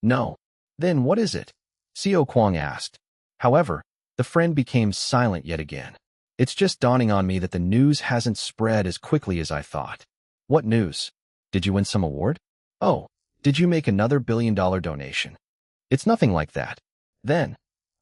No. Then what is it? Seo Kwang asked. However, the friend became silent yet again. It's just dawning on me that the news hasn't spread as quickly as I thought. What news? Did you win some award? Oh, did you make another $1 billion donation? It's nothing like that. Then,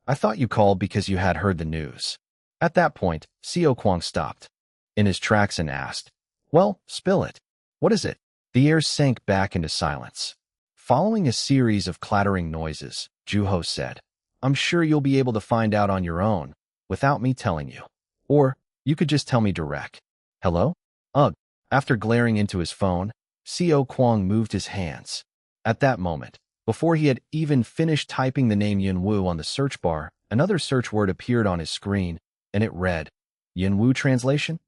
I thought you called because you had heard the news. At that point, Seo Kwang stopped in his tracks and asked, Well, spill it. What is it? The air sank back into silence. Following a series of clattering noises, Juho said, I'm sure you'll be able to find out on your own, without me telling you. Or, you could just tell me direct. Hello? Ugh. After glaring into his phone, Seo Kwang moved his hands. At that moment, before he had even finished typing the name Yun Wu on the search bar, another search word appeared on his screen, and it read, Yun Wu translation?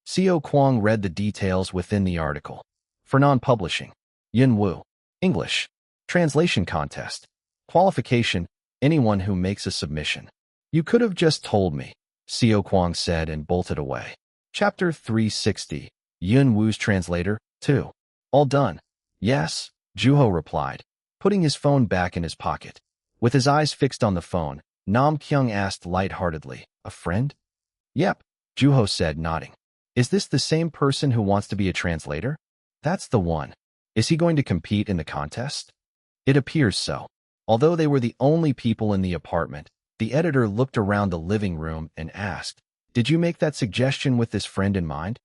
Seo Kwang read the details within the article. For non-publishing. Yun Wu. English. Translation contest. Qualification. Anyone who makes a submission. You could have just told me, Seo Kwang said and bolted away. Chapter 360. Yun Wu's translator, 2. All done. Yes, Juho replied, putting his phone back in his pocket. With his eyes fixed on the phone, Nam Kyung asked lightheartedly, A friend? Yep, Juho said, nodding. Is this the same person who wants to be a translator? That's the one. Is he going to compete in the contest? It appears so. Although they were the only people in the apartment, The editor looked around the living room and asked, "Did you make that suggestion with this friend in mind?"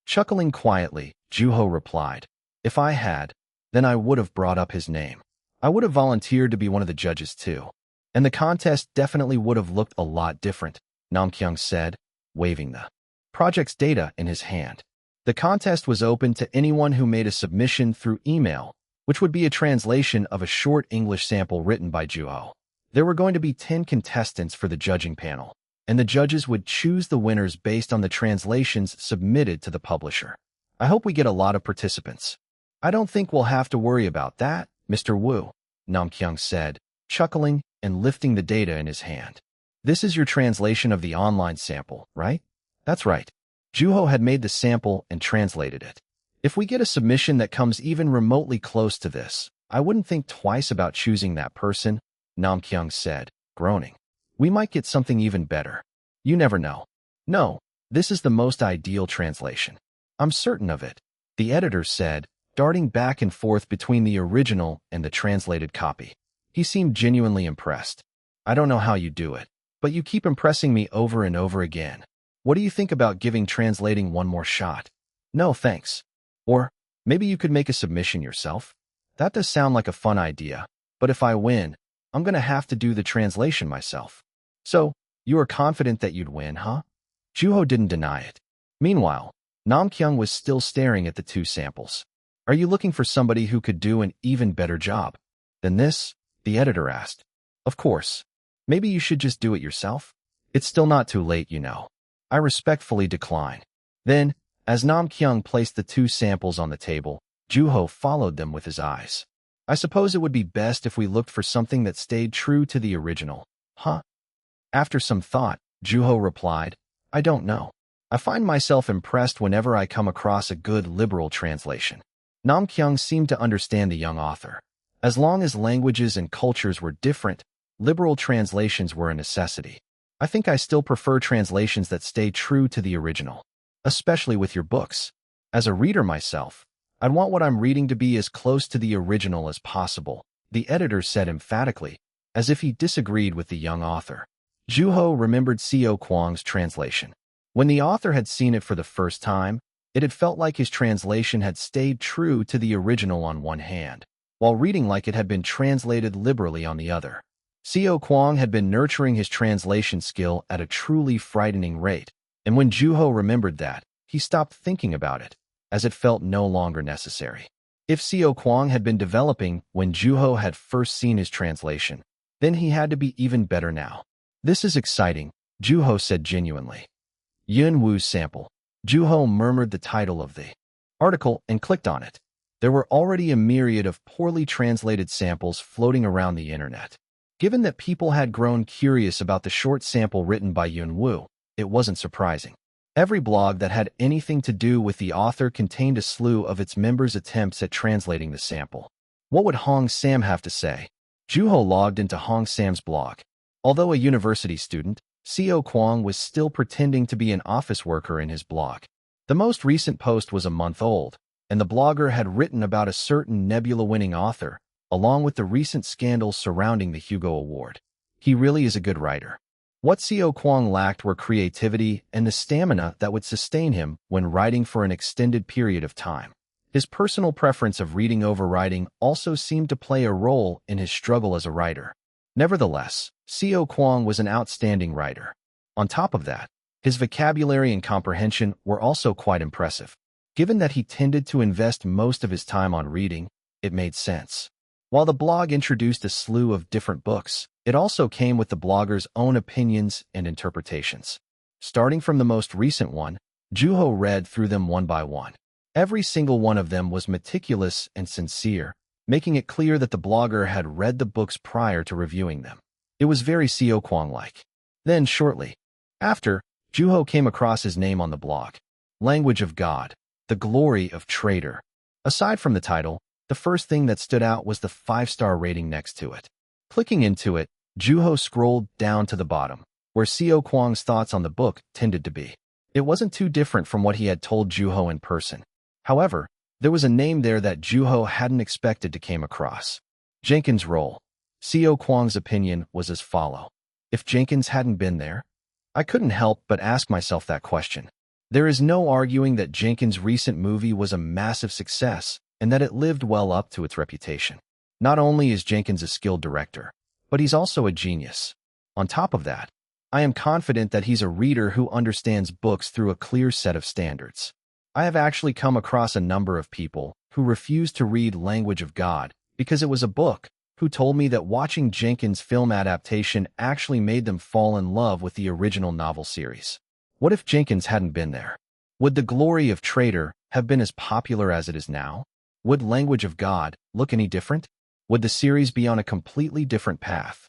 Chuckling quietly, Juho replied, "If I had, then I would have brought up his name. I would have volunteered to be one of the judges too. And the contest definitely would have looked a lot different," Namkyung said, waving the project's data in his hand. The contest was open to anyone who made a submission through email, which would be a translation of a short English sample written by Juho. There were going to be 10 contestants for the judging panel, and the judges would choose the winners based on the translations submitted to the publisher. "I hope we get a lot of participants." "I don't think we'll have to worry about that, Mr. Wu," Namkyung said, chuckling and lifting the data in his hand. "This is your translation of the online sample, right?" "That's right." Juho had made the sample and translated it. "If we get a submission that comes even remotely close to this, I wouldn't think twice about choosing that person," Namkyung said, groaning. "We might get something even better. You never know." "No, this is the most ideal translation. I'm certain of it," the editor said, darting back and forth between the original and the translated copy. He seemed genuinely impressed. "I don't know how you do it, but you keep impressing me over and over again. What do you think about giving translating one more shot?" "No, thanks. Or maybe you could make a submission yourself?" "That does sound like a fun idea, but if I win, I'm going to have to do the translation myself." "So, you are confident that you'd win, huh?" Juho didn't deny it. Meanwhile, Namkyung was still staring at the two samples. "Are you looking for somebody who could do an even better job than this?" the editor asked. "Of course. Maybe you should just do it yourself? It's still not too late, you know." "I respectfully decline." Then, as Namkyung placed the two samples on the table, Juho followed them with his eyes. "I suppose it would be best if we looked for something that stayed true to the original, huh?" After some thought, Juho replied, "I don't know. I find myself impressed whenever I come across a good liberal translation." Namkyung seemed to understand the young author. As long as languages and cultures were different, liberal translations were a necessity. "I think I still prefer translations that stay true to the original, especially with your books. As a reader myself, I'd want what I'm reading to be as close to the original as possible," the editor said emphatically, as if he disagreed with the young author. Juho remembered Seo Kwang's translation. When the author had seen it for the first time, it had felt like his translation had stayed true to the original on one hand, while reading like it had been translated liberally on the other. Seo Kwang had been nurturing his translation skill at a truly frightening rate, and when Juho remembered that, he stopped thinking about it, as it felt no longer necessary. If Seo Kwang had been developing when Juho had first seen his translation, then he had to be even better now. "This is exciting," Juho said genuinely. Yun Wu's sample. Juho murmured the title of the article and clicked on it. There were already a myriad of poorly translated samples floating around the internet. Given that people had grown curious about the short sample written by Yun Wu, it wasn't surprising. Every blog that had anything to do with the author contained a slew of its members' attempts at translating the sample. What would Hong Sam have to say? Juho logged into Hong Sam's blog. Although a university student, Seo Kwang was still pretending to be an office worker in his blog. The most recent post was a month old, and the blogger had written about a certain Nebula-winning author, along with the recent scandals surrounding the Hugo Award. He really is a good writer. What Seo Kwang lacked were creativity and the stamina that would sustain him when writing for an extended period of time. His personal preference of reading over writing also seemed to play a role in his struggle as a writer. Nevertheless, Seo Kwang was an outstanding writer. On top of that, his vocabulary and comprehension were also quite impressive. Given that he tended to invest most of his time on reading, it made sense. While the blog introduced a slew of different books, it also came with the blogger's own opinions and interpretations. Starting from the most recent one, Juho read through them one by one. Every single one of them was meticulous and sincere, making it clear that the blogger had read the books prior to reviewing them. It was very Seo Kwang-like. Then, shortly after, Juho came across his name on the blog. Language of God, the Glory of Traitor. Aside from the title, the first thing that stood out was the 5-star rating next to it. Clicking into it, Juho scrolled down to the bottom, where Seo Kwang's thoughts on the book tended to be. It wasn't too different from what he had told Juho in person. However, there was a name there that Juho hadn't expected to come across. Jenkins Roll. Seo Kwang's opinion was as follows. if Jenkins hadn't been there? I couldn't help but ask myself that question. There is no arguing that Jenkins' recent movie was a massive success and that it lived well up to its reputation. Not only is Jenkins a skilled director, but he's also a genius. On top of that, I am confident that he's a reader who understands books through a clear set of standards. I have actually come across a number of people who refused to read Language of God because it was a book, who told me that watching Jenkins' film adaptation actually made them fall in love with the original novel series. What if Jenkins hadn't been there? Would The Glory of Traitor have been as popular as it is now? Would Language of God look any different? Would the series be on a completely different path?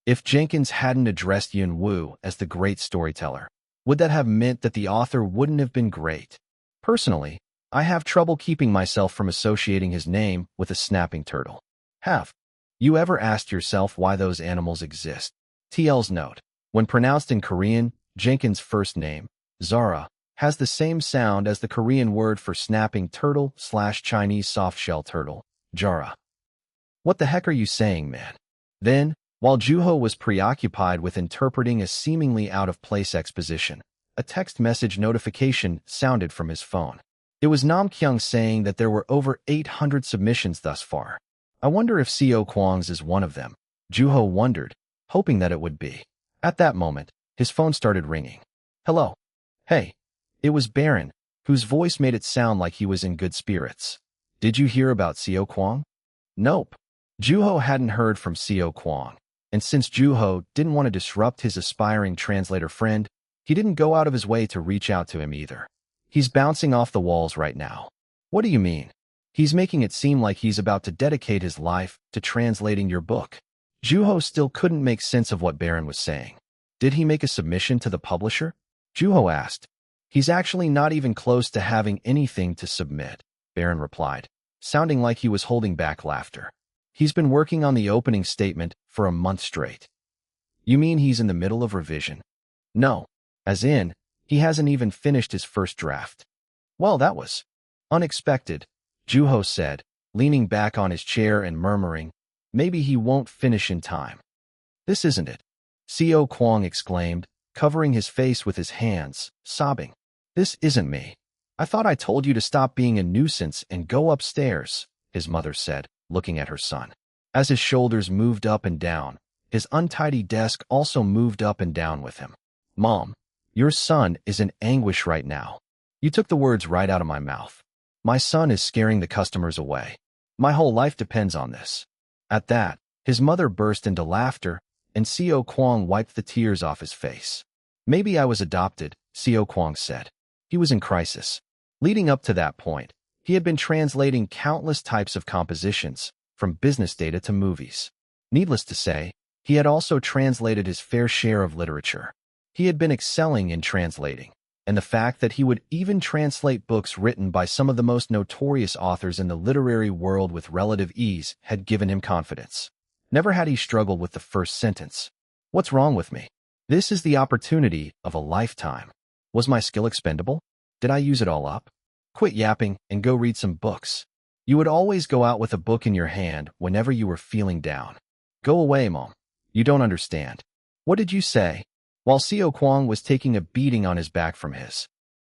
If Jenkins hadn't addressed Yuen Wu as the great storyteller, would that have meant that the author wouldn't have been great? Personally, I have trouble keeping myself from associating his name with a snapping turtle. Have you ever asked yourself why those animals exist? TL's note. When pronounced in Korean, Jenkins' first name, Zara, has the same sound as the Korean word for snapping turtle/Chinese softshell turtle, Jara. What the heck are you saying, man? Then, while Juho was preoccupied with interpreting a seemingly out-of-place exposition, a text message notification sounded from his phone. It was Nam Kyung saying that there were over 800 submissions thus far. I wonder if Seo Kwang's is one of them. Juho wondered, hoping that it would be. At that moment, his phone started ringing. Hello. Hey. It was Baron, whose voice made it sound like he was in good spirits. Did you hear about Seo Kwang? Nope. Juho hadn't heard from Seo Kwang, and since Juho didn't want to disrupt his aspiring translator friend, he didn't go out of his way to reach out to him either. He's bouncing off the walls right now. What do you mean? He's making it seem like he's about to dedicate his life to translating your book. Juho still couldn't make sense of what Baron was saying. Did he make a submission to the publisher? Juho asked. He's actually not even close to having anything to submit, Baron replied, sounding like he was holding back laughter. He's been working on the opening statement for a month straight. You mean he's in the middle of revision? No, as in, he hasn't even finished his first draft. Well, that was unexpected, Juho said, leaning back on his chair and murmuring, maybe he won't finish in time. This isn't it, Seo Kwang exclaimed, covering his face with his hands, sobbing. This isn't me. I thought I told you to stop being a nuisance and go upstairs, his mother said, looking at her son. As his shoulders moved up and down, his untidy desk also moved up and down with him. Mom, your son is in anguish right now. You took the words right out of my mouth. My son is scaring the customers away. My whole life depends on this. At that, his mother burst into laughter, and Seo Kwang wiped the tears off his face. Maybe I was adopted, Seo Kwang said. He was in crisis. Leading up to that point, he had been translating countless types of compositions, from business data to movies. Needless to say, he had also translated his fair share of literature. He had been excelling in translating, and the fact that he would even translate books written by some of the most notorious authors in the literary world with relative ease had given him confidence. Never had he struggled with the first sentence. What's wrong with me? This is the opportunity of a lifetime. Was my skill expendable? Did I use it all up? Quit yapping and go read some books. You would always go out with a book in your hand whenever you were feeling down. Go away, Mom. You don't understand. What did you say? While Seo Kwang was taking a beating on his back from his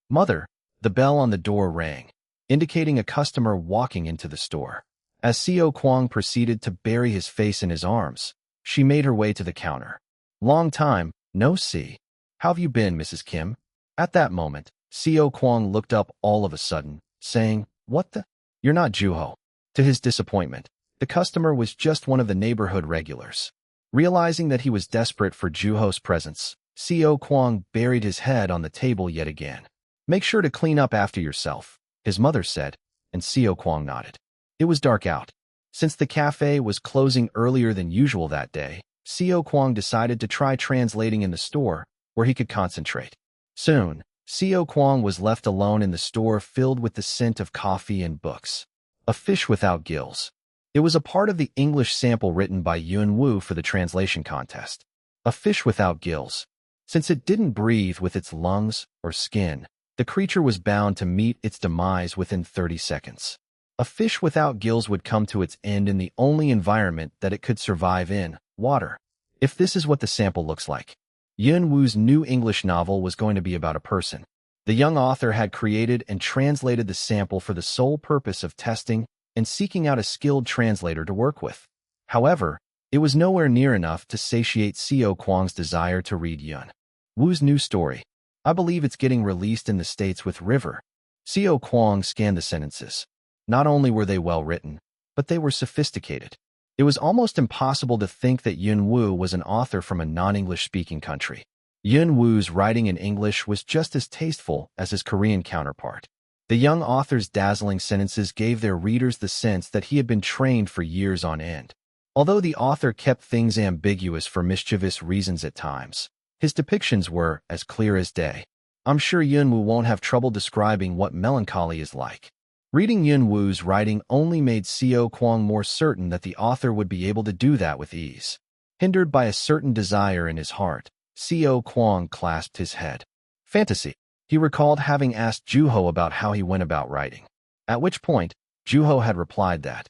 mother, the bell on the door rang, indicating a customer walking into the store. As Seo Kwang proceeded to bury his face in his arms, she made her way to the counter. Long time, no see. How have you been, Mrs. Kim? At that moment, Seo Kwang looked up all of a sudden, saying, What the? You're not Juho. To his disappointment, the customer was just one of the neighborhood regulars. Realizing that he was desperate for Juho's presence, Seo Kwang buried his head on the table yet again. Make sure to clean up after yourself, his mother said, and Seo Kwang nodded. It was dark out. Since the cafe was closing earlier than usual that day, Seo Kwang decided to try translating in the store, where he could concentrate. Soon, Seo Kwang was left alone in the store filled with the scent of coffee and books. A Fish Without Gills. It was a part of the English sample written by Yuen Wu for the translation contest. A fish without gills. Since it didn't breathe with its lungs or skin, the creature was bound to meet its demise within 30 seconds. A fish without gills would come to its end in the only environment that it could survive in, water. If this is what the sample looks like. Yun Wu's new English novel was going to be about a person. The young author had created and translated the sample for the sole purpose of testing and seeking out a skilled translator to work with. However, it was nowhere near enough to satiate Xiao Kuang's desire to read Yun Wu's new story. I believe it's getting released in the States with River. Xiao Kuang scanned the sentences. Not only were they well written, but they were sophisticated. It was almost impossible to think that Yun Wu was an author from a non-English speaking country. Yun Wu's writing in English was just as tasteful as his Korean counterpart. The young author's dazzling sentences gave their readers the sense that he had been trained for years on end. Although the author kept things ambiguous for mischievous reasons at times, his depictions were as clear as day. I'm sure Yun Wu won't have trouble describing what melancholy is like. Reading Yun Wu's writing only made Xiao Kuang more certain that the author would be able to do that with ease. Hindered by a certain desire in his heart, Xiao Kuang clasped his head. Fantasy. He recalled having asked Juho about how he went about writing. At which point, Juho had replied that,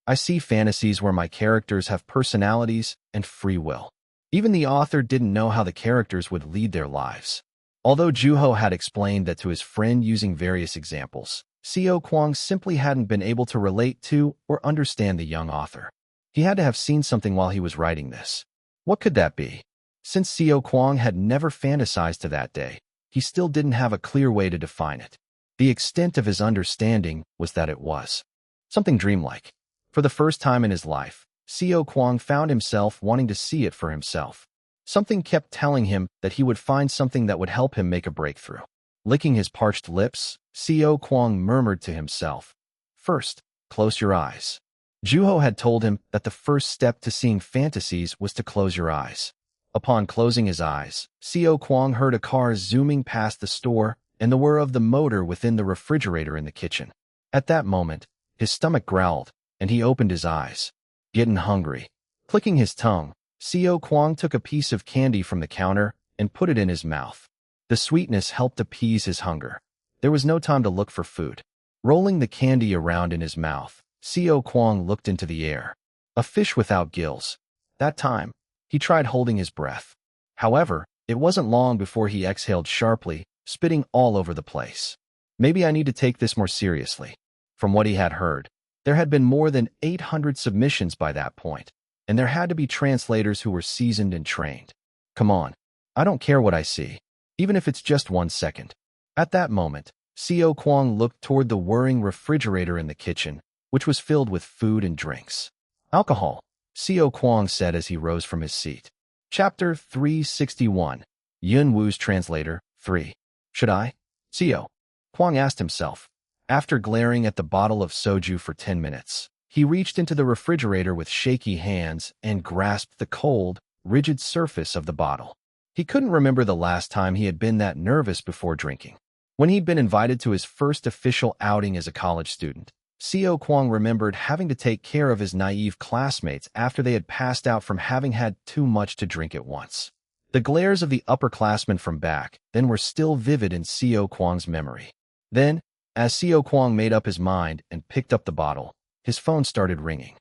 I see fantasies where my characters have personalities and free will. Even the author didn't know how the characters would lead their lives. Although Juho had explained that to his friend using various examples, Xiao Kuang simply hadn't been able to relate to or understand the young author. He had to have seen something while he was writing this. What could that be? Since Xiao Kuang had never fantasized to that day, he still didn't have a clear way to define it. The extent of his understanding was that it was something dreamlike. For the first time in his life, Xiao Kuang found himself wanting to see it for himself. Something kept telling him that he would find something that would help him make a breakthrough. Licking his parched lips, Xiao Kuang murmured to himself, First, close your eyes. Juho had told him that the first step to seeing fantasies was to close your eyes. Upon closing his eyes, Xiao Kuang heard a car zooming past the store and the whir of the motor within the refrigerator in the kitchen. At that moment, his stomach growled, and he opened his eyes. Getting hungry. Clicking his tongue, Xiao Kuang took a piece of candy from the counter and put it in his mouth. The sweetness helped appease his hunger. There was no time to look for food. Rolling the candy around in his mouth, Xiao Kuang looked into the air. A fish without gills. That time, he tried holding his breath. However, it wasn't long before he exhaled sharply, spitting all over the place. Maybe I need to take this more seriously. From what he had heard, there had been more than 800 submissions by that point, and there had to be translators who were seasoned and trained. Come on. I don't care what I see, even if it's just 1 second. At that moment, Xiao Kuang looked toward the whirring refrigerator in the kitchen, which was filled with food and drinks. Alcohol, Xiao Kuang said as he rose from his seat. Chapter 361. Yun Wu's Translator, 3. Should I? Xiao Kuang asked himself. After glaring at the bottle of soju for 10 minutes, he reached into the refrigerator with shaky hands and grasped the cold, rigid surface of the bottle. He couldn't remember the last time he had been that nervous before drinking. When he'd been invited to his first official outing as a college student, Xiao Kuang remembered having to take care of his naive classmates after they had passed out from having had too much to drink at once. The glares of the upperclassmen from back then were still vivid in Xiao Kuang's memory. Then, as Xiao Kuang made up his mind and picked up the bottle, his phone started ringing.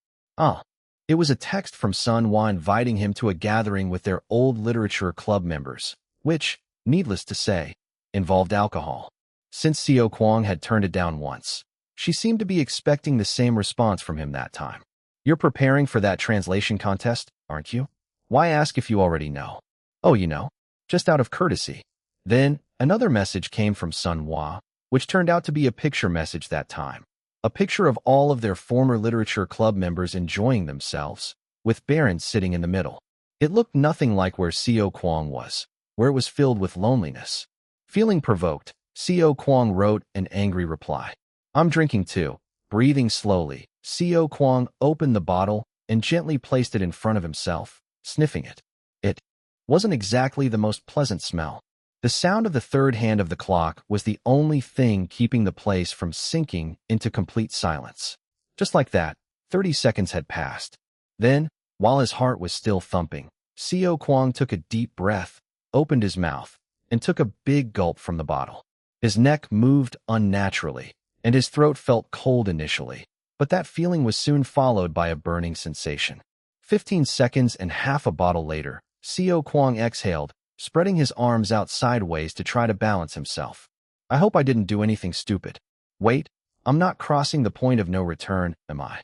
It was a text from Sun Hua inviting him to a gathering with their old literature club members, which, needless to say, involved alcohol. Since Xiao Kuang had turned it down once, she seemed to be expecting the same response from him that time. You're preparing for that translation contest, aren't you? Why ask if you already know? Oh, you know, just out of courtesy. Then, another message came from Sun Hua, which turned out to be a picture message that time. A picture of all of their former literature club members enjoying themselves, with Baron sitting in the middle. It looked nothing like where Xiao Kuang was, where it was filled with loneliness. Feeling provoked, Xiao Kuang wrote an angry reply. I'm drinking too. Breathing slowly, Xiao Kuang opened the bottle and gently placed it in front of himself, sniffing it. It wasn't exactly the most pleasant smell. The sound of the third hand of the clock was the only thing keeping the place from sinking into complete silence. Just like that, 30 seconds had passed. Then, while his heart was still thumping, Xiao Kuang took a deep breath, opened his mouth, and took a big gulp from the bottle. His neck moved unnaturally, and his throat felt cold initially, but that feeling was soon followed by a burning sensation. 15 seconds and half a bottle later, Co Kwang exhaled, spreading his arms out sideways to try to balance himself. I hope I didn't do anything stupid. Wait, I'm not crossing the point of no return, am I?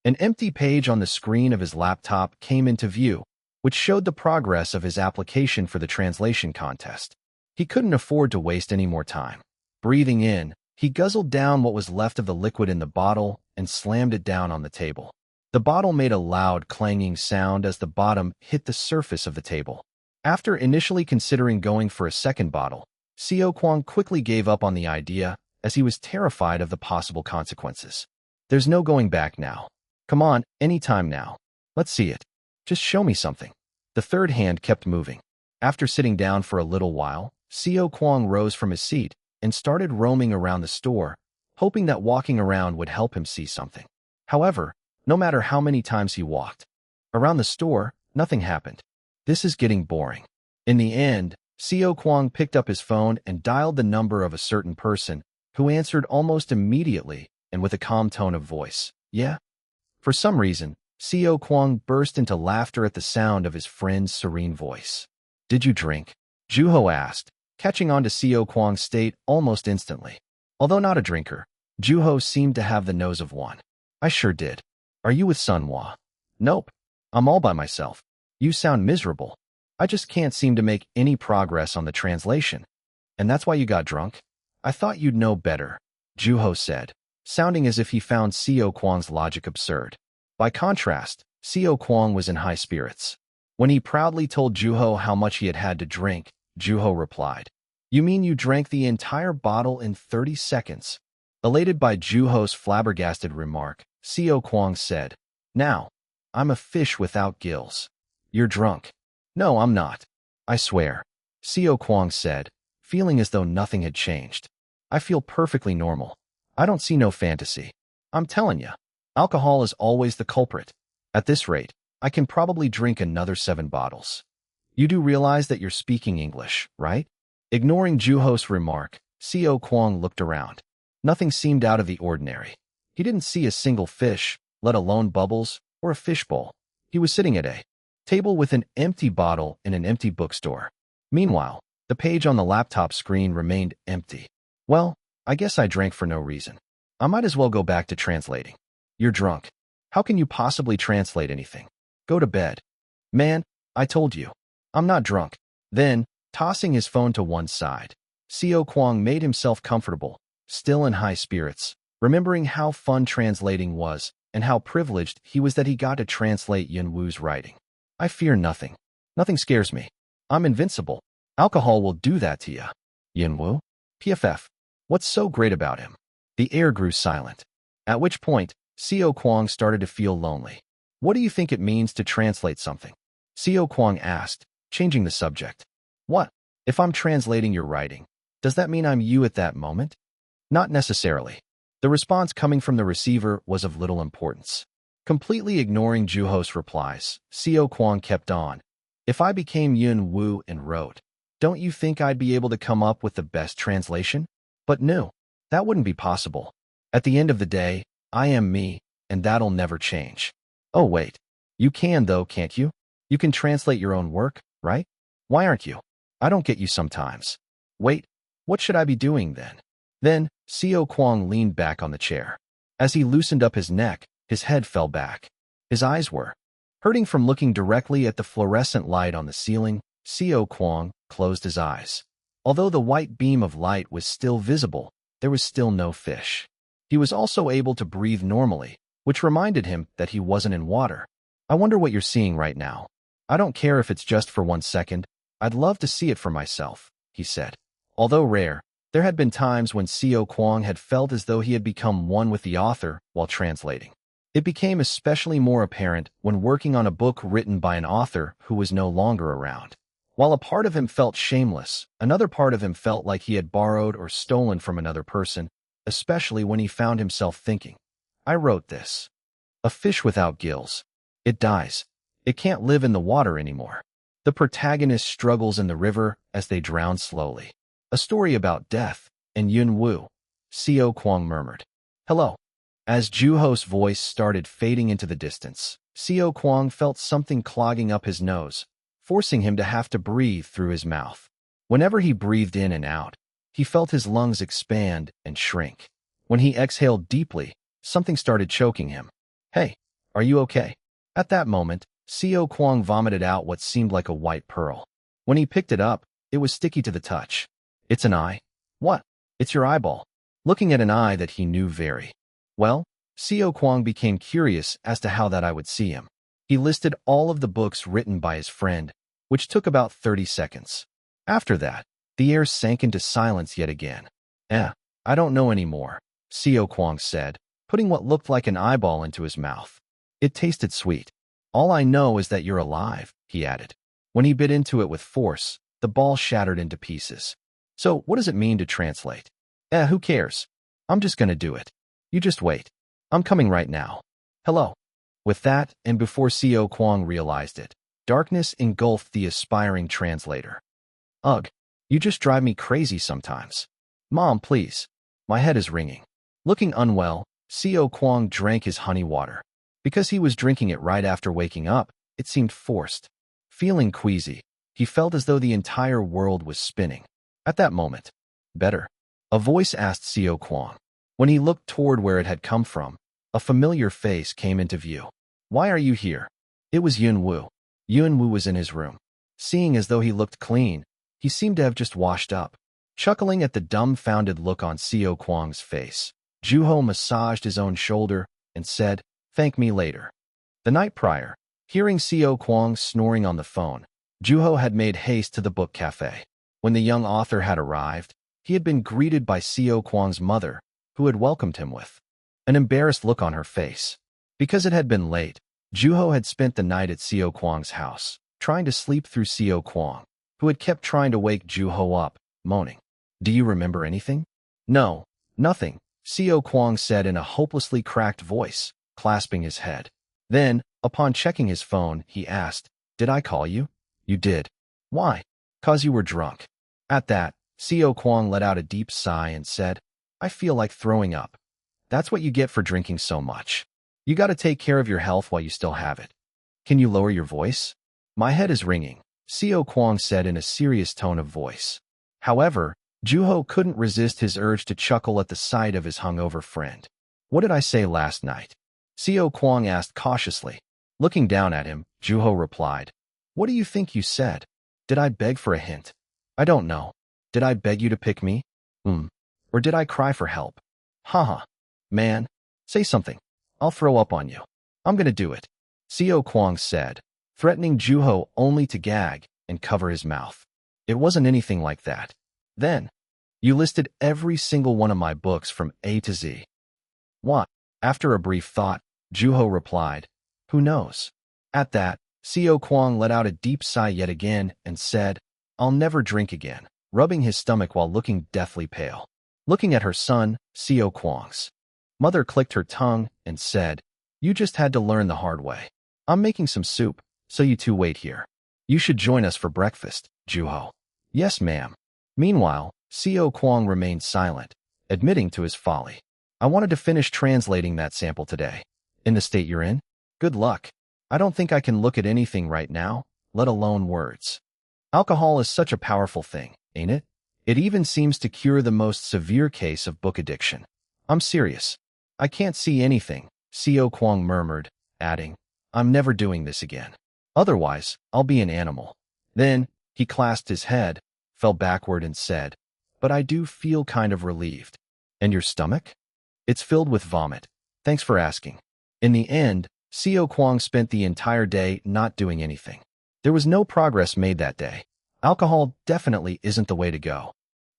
An empty page on the screen of his laptop came into view, which showed the progress of his application for the translation contest. He couldn't afford to waste any more time. Breathing in, he guzzled down what was left of the liquid in the bottle and slammed it down on the table. The bottle made a loud, clanging sound as the bottom hit the surface of the table. After initially considering going for a second bottle, Co Kwang quickly gave up on the idea as he was terrified of the possible consequences. There's no going back now. Come on, anytime now. Let's see it. Just show me something. The third hand kept moving. After sitting down for a little while, Co Kwang rose from his seat and started roaming around the store, hoping that walking around would help him see something. However, no matter how many times he walked around the store, nothing happened. This is getting boring. In the end, Co Kwang picked up his phone and dialed the number of a certain person, who answered almost immediately and with a calm tone of voice. Yeah? For some reason, Co Kwang burst into laughter at the sound of his friend's serene voice. Did you drink? Juho asked, catching on to Co Kwang's state almost instantly. Although not a drinker, Juho seemed to have the nose of one. I sure did. Are you with Sunhwa? Nope. I'm all by myself. You sound miserable. I just can't seem to make any progress on the translation. And that's why you got drunk? I thought you'd know better, Juho said, sounding as if he found Co Kwang's logic absurd. By contrast, Co Kwang was in high spirits. When he proudly told Juho how much he had had to drink, Juho replied, You mean you drank the entire bottle in 30 seconds? Elated by Juho's flabbergasted remark, Co Kwang said, Now, I'm a fish without gills. You're drunk. No, I'm not. I swear, Co Kwang said, feeling as though nothing had changed. I feel perfectly normal. I don't see no fantasy. I'm telling ya, alcohol is always the culprit. At this rate, I can probably drink another 7 bottles. You do realize that you're speaking English, right? Ignoring Juho's remark, Co Kwang looked around. Nothing seemed out of the ordinary. He didn't see a single fish, let alone bubbles, or a fishbowl. He was sitting at a table with an empty bottle in an empty bookstore. Meanwhile, the page on the laptop screen remained empty. Well, I guess I drank for no reason. I might as well go back to translating. You're drunk. How can you possibly translate anything? Go to bed. Man, I told you. I'm not drunk. Then, tossing his phone to one side, Co Kwang made himself comfortable, still in high spirits, remembering how fun translating was and how privileged he was that he got to translate Yunwoo's writing. I fear nothing. Nothing scares me. I'm invincible. Alcohol will do that to ya. Yunwoo? PFF. What's so great about him? The air grew silent. At which point, Co Kwang started to feel lonely. What do you think it means to translate something? Co Kwang asked, changing the subject. What? If I'm translating your writing, does that mean I'm you at that moment? Not necessarily. The response coming from the receiver was of little importance. Completely ignoring Juho's replies, Co Kwang kept on. If I became Yunwoo and wrote, don't you think I'd be able to come up with the best translation? But no, that wouldn't be possible. At the end of the day, I am me, and that'll never change. Oh wait, you can though, can't you? You can translate your own work, right? Why aren't you? I don't get you sometimes. Wait, what should I be doing then? Then, Co Kwang leaned back on the chair. As he loosened up his neck, his head fell back. His eyes were hurting from looking directly at the fluorescent light on the ceiling. Co Kwang closed his eyes. Although the white beam of light was still visible, there was still no fish. He was also able to breathe normally, which reminded him that he wasn't in water. I wonder what you're seeing right now. I don't care if it's just for 1 second. I'd love to see it for myself, he said. Although rare, there had been times when Co Kwang had felt as though he had become one with the author while translating. It became especially more apparent when working on a book written by an author who was no longer around. While a part of him felt shameless, another part of him felt like he had borrowed or stolen from another person, especially when he found himself thinking, I wrote this. A fish without gills. It dies. It can't live in the water anymore. The protagonist struggles in the river as they drown slowly. A story about death and Yunwoo. Co Kwang murmured. Hello. As Juho's voice started fading into the distance, Seo Kwang felt something clogging up his nose, forcing him to have to breathe through his mouth. Whenever he breathed in and out, he felt his lungs expand and shrink. When he exhaled deeply, something started choking him. Hey, are you okay? At that moment, Seo Kwang vomited out what seemed like a white pearl. When he picked it up, it was sticky to the touch. It's an eye. What? It's your eyeball. Looking at an eye that he knew very well, Seo Kwang became curious as to how that eye would see him. He listed all of the books written by his friend, which took about 30 seconds. After that, the air sank into silence yet again. I don't know anymore, Seo Kwang said, putting what looked like an eyeball into his mouth. It tasted sweet. All I know is that you're alive, he added. When he bit into it with force, the ball shattered into pieces. So what does it mean to translate? Who cares? I'm just gonna do it. You just wait. I'm coming right now. Hello. With that, and before Seo Kwang realized it, darkness engulfed the aspiring translator. Ugh, you just drive me crazy sometimes. Mom, please. My head is ringing. Looking unwell, Seo Kwang drank his honey water. Because he was drinking it right after waking up, it seemed forced. Feeling queasy, he felt as though the entire world was spinning. At that moment, better. A voice asked Seo Kwang. When he looked toward where it had come from, a familiar face came into view. Why are you here? It was Yun Wu. Yun Wu was in his room. Seeing as though he looked clean, he seemed to have just washed up. Chuckling at the dumbfounded look on Seo Kwang's face, Juho massaged his own shoulder and said, "Thank me later." The night prior, hearing Seo Kwang snoring on the phone, Juho had made haste to the book cafe. When the young author had arrived, he had been greeted by Seo Kwang's mother, who had welcomed him with an embarrassed look on her face. Because it had been late, Juho had spent the night at Seo Kwang's house, trying to sleep through Seo Kwang, who had kept trying to wake Juho up, moaning. Do you remember anything? No, nothing, Seo Kwang said in a hopelessly cracked voice, clasping his head. Then, upon checking his phone, he asked, Did I call you? You did. Why? 'Cause you were drunk. At that, Seo Kwang let out a deep sigh and said, I feel like throwing up. That's what you get for drinking so much. You gotta take care of your health while you still have it. Can you lower your voice? My head is ringing, Seo Kwang said in a serious tone of voice. However, Juho couldn't resist his urge to chuckle at the sight of his hungover friend. What did I say last night? Seo Kwang asked cautiously. Looking down at him, Juho replied, What do you think you said? Did I beg for a hint? I don't know. Did I beg you to pick me? Or did I cry for help? Haha. Man, say something. I'll throw up on you. I'm gonna do it, Seo Kwang said, threatening Juho only to gag and cover his mouth. It wasn't anything like that. Then, you listed every single one of my books from A to Z. What? After a brief thought, Juho replied, Who knows? At that, Seo Kwang let out a deep sigh yet again and said, I'll never drink again, rubbing his stomach while looking deathly pale. Looking at her son, Seo Kwang's mother clicked her tongue and said, You just had to learn the hard way. I'm making some soup, so you two wait here. You should join us for breakfast, Juho. Yes, ma'am. Meanwhile, Seo Kwang remained silent, admitting to his folly. I wanted to finish translating that sample today. In the state you're in? Good luck. I don't think I can look at anything right now, let alone words. Alcohol is such a powerful thing, ain't it? It even seems to cure the most severe case of book addiction. I'm serious. I can't see anything, Seo Kwang murmured, adding, I'm never doing this again. Otherwise, I'll be an animal. Then, he clasped his head, fell backward and said, But I do feel kind of relieved. And your stomach? It's filled with vomit. Thanks for asking. In the end, Seo Kwang spent the entire day not doing anything. There was no progress made that day. Alcohol definitely isn't the way to go.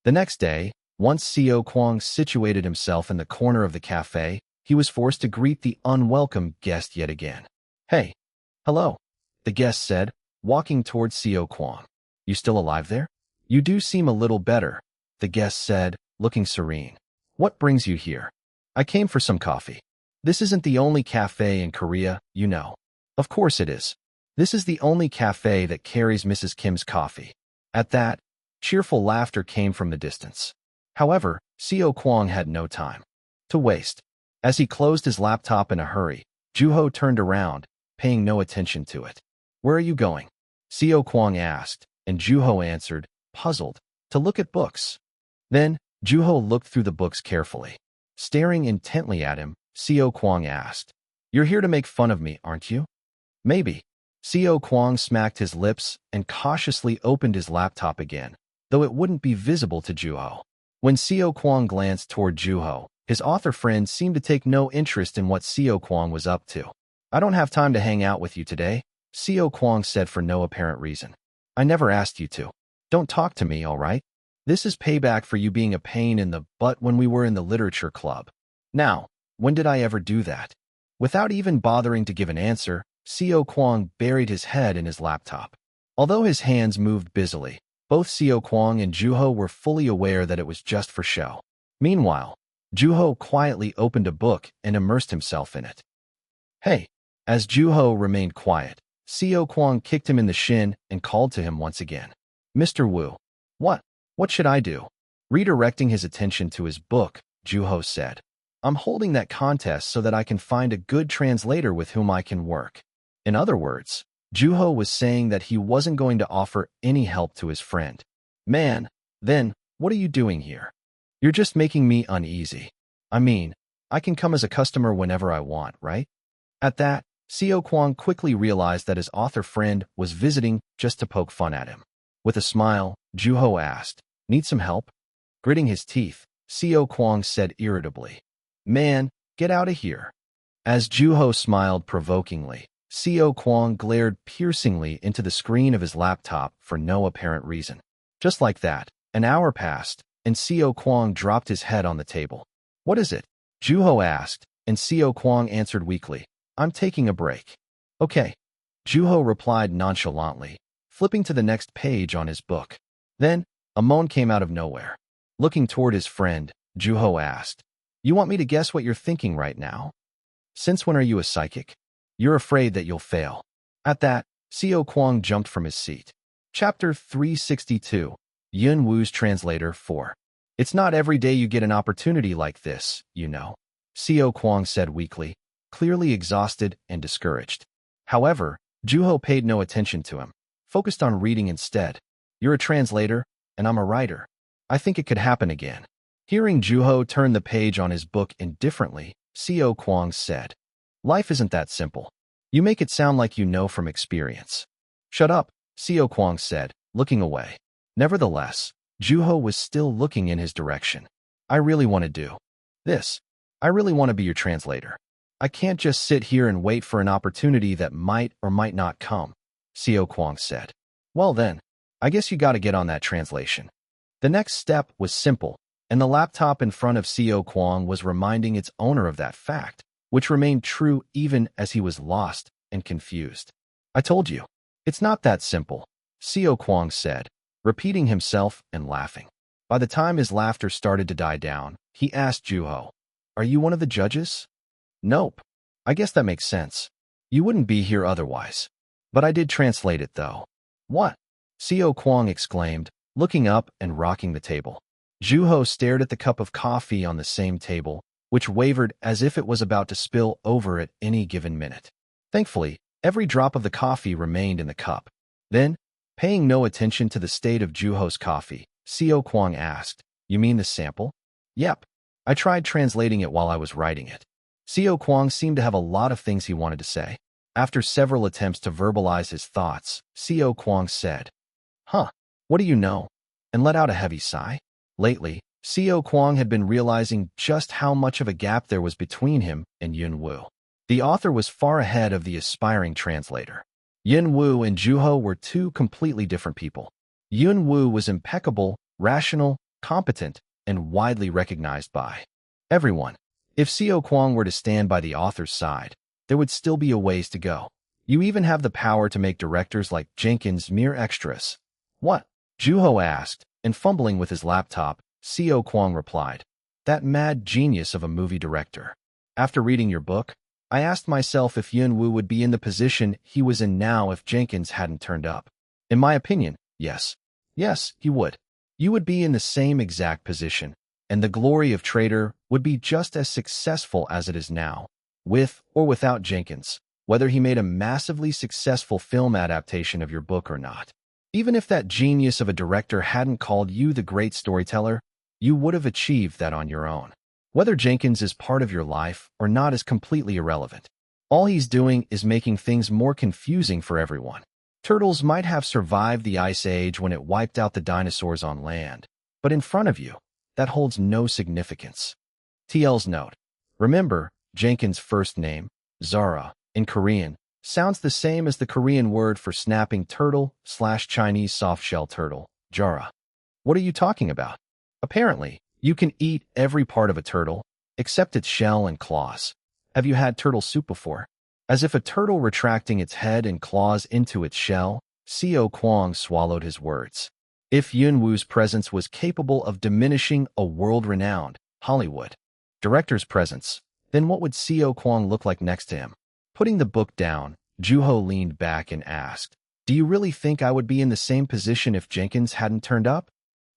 The next day, once Seo Kwang situated himself in the corner of the cafe, he was forced to greet the unwelcome guest yet again. Hey. Hello, the guest said, walking towards Seo Kwang. You still alive there? You do seem a little better, the guest said, looking serene. What brings you here? I came for some coffee. This isn't the only cafe in Korea, you know. Of course it is. This is the only cafe that carries Mrs. Kim's coffee. At that, cheerful laughter came from the distance. However, Seo Kwang had no time to waste. As he closed his laptop in a hurry, Juho turned around, paying no attention to it. Where are you going? Seo Kwang asked, and Juho answered, puzzled, to look at books. Then, Juho looked through the books carefully. Staring intently at him, Seo Kwang asked, You're here to make fun of me, aren't you? Maybe. Seo Kwang smacked his lips and cautiously opened his laptop again, though it wouldn't be visible to Juho. When Seo Kwang glanced toward Juho, his author friend seemed to take no interest in what Seo Kwang was up to. I don't have time to hang out with you today, Seo Kwang said for no apparent reason. I never asked you to. Don't talk to me, all right? This is payback for you being a pain in the butt when we were in the literature club. Now, when did I ever do that? Without even bothering to give an answer, Seo Kwang buried his head in his laptop. Although his hands moved busily, both Seo Kwang and Juho were fully aware that it was just for show. Meanwhile, Juho quietly opened a book and immersed himself in it. Hey! As Juho remained quiet, Seo Kwang kicked him in the shin and called to him once again. Mr. Wu. What? What should I do? Redirecting his attention to his book, Juho said. I'm holding that contest so that I can find a good translator with whom I can work. In other words, Juho was saying that he wasn't going to offer any help to his friend. Man, then, what are you doing here? You're just making me uneasy. I mean, I can come as a customer whenever I want, right? At that, Seo Kwang quickly realized that his author friend was visiting just to poke fun at him. With a smile, Juho asked, Need some help? Gritting his teeth, Seo Kwang said irritably, Man, get out of here. As Juho smiled provokingly, Seo Kwang glared piercingly into the screen of his laptop for no apparent reason. Just like that, an hour passed, and Seo Kwang dropped his head on the table. What is it? Juho asked, and Seo Kwang answered weakly, I'm taking a break. Okay. Juho replied nonchalantly, flipping to the next page on his book. Then, a moan came out of nowhere. Looking toward his friend, Juho asked, You want me to guess what you're thinking right now? Since when are you a psychic? You're afraid that you'll fail. At that, Seo Kwang jumped from his seat. Chapter 362, Yun Wu's Translator 4. It's not every day you get an opportunity like this, you know, Seo Kwang said weakly, clearly exhausted and discouraged. However, Juho paid no attention to him, focused on reading instead. You're a translator, and I'm a writer. I think it could happen again. Hearing Juho turn the page on his book indifferently, Seo Kwang said, Life isn't that simple. You make it sound like you know from experience. Shut up, Seo Kwang said, looking away. Nevertheless, Juho was still looking in his direction. I really want to do this. I really want to be your translator. I can't just sit here and wait for an opportunity that might or might not come, Seo Kwang said. Well then, I guess you got to get on that translation. The next step was simple, and the laptop in front of Seo Kwang was reminding its owner of that fact, which remained true even as he was lost and confused. I told you, it's not that simple, Seo Kwang said, repeating himself and laughing. By the time his laughter started to die down, he asked Juho, Are you one of the judges? Nope. I guess that makes sense. You wouldn't be here otherwise. But I did translate it, though. What? Seo Kwang exclaimed, looking up and rocking the table. Juho stared at the cup of coffee on the same table, which wavered as if it was about to spill over at any given minute. Thankfully, every drop of the coffee remained in the cup. Then, paying no attention to the state of Juho's coffee, Seo Kwang asked, You mean the sample? Yep. I tried translating it while I was writing it. Seo Kwang seemed to have a lot of things he wanted to say. After several attempts to verbalize his thoughts, Seo Kwang said, Huh, what do you know? And let out a heavy sigh. Lately, Seo Kwang had been realizing just how much of a gap there was between him and Yun Wu. The author was far ahead of the aspiring translator. Yun Wu and Juho were two completely different people. Yun Wu was impeccable, rational, competent, and widely recognized by everyone. If Seo Kwang were to stand by the author's side, there would still be a ways to go. You even have the power to make directors like Jenkins mere extras. What? Juho asked, and fumbling with his laptop, Seo Kwang replied, That mad genius of a movie director. After reading your book, I asked myself if Yun Wu would be in the position he was in now if Jenkins hadn't turned up. In my opinion, yes. Yes, he would. You would be in the same exact position, and the glory of Trader would be just as successful as it is now, with or without Jenkins. whether he made a massively successful film adaptation of your book or not. Even if that genius of a director hadn't called you the great storyteller, you would have achieved that on your own. Whether Jenkins is part of your life or not is completely irrelevant. All he's doing is making things more confusing for everyone. Turtles might have survived the Ice Age when it wiped out the dinosaurs on land, but in front of you, that holds no significance. TL's note. Remember, Jenkins' first name, Zara, in Korean, sounds the same as the Korean word for snapping turtle/Chinese softshell turtle, jara. What are you talking about? Apparently, you can eat every part of a turtle, except its shell and claws. Have you had turtle soup before? As if a turtle retracting its head and claws into its shell, Seo Kwang swallowed his words. If Yun-Woo's presence was capable of diminishing a world-renowned Hollywood director's presence, then what would Seo Kwang look like next to him? Putting the book down, Joo-ho leaned back and asked, "Do you really think I would be in the same position if Jenkins hadn't turned up?"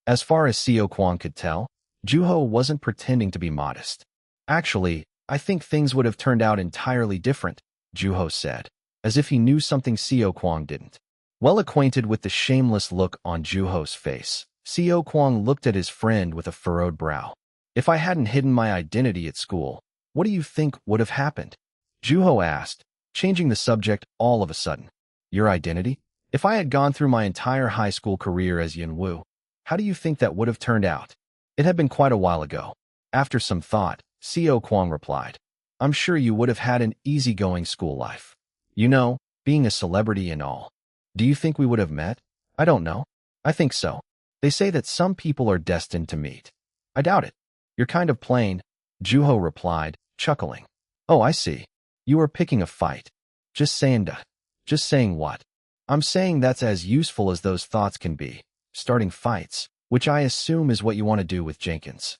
As far as Seo Kwang could tell, Joo-ho wasn't pretending to be modest. "Actually, I think things would have turned out entirely different," Joo-ho said, as if he knew something Seo Kwang didn't. Well acquainted with the shameless look on Joo-ho's face, Seo Kwang looked at his friend with a furrowed brow. "If I hadn't hidden my identity at school, what do you think would have happened?" Joo-ho asked, changing the subject all of a sudden. "Your identity? If I had gone through my entire high school career as Yun-Woo, how do you think that would have turned out?" It had been quite a while ago. After some thought, Seo Kwang replied, "I'm sure you would have had an easygoing school life. You know, being a celebrity and all. Do you think we would have met? I don't know. I think so. They say that some people are destined to meet. I doubt it. You're kind of plain," Joo-ho replied, chuckling. "Oh, I see. You are picking a fight. Just saying that. Just saying what? I'm saying that's as useful as those thoughts can be. Starting fights, which I assume is what you want to do with Jenkins."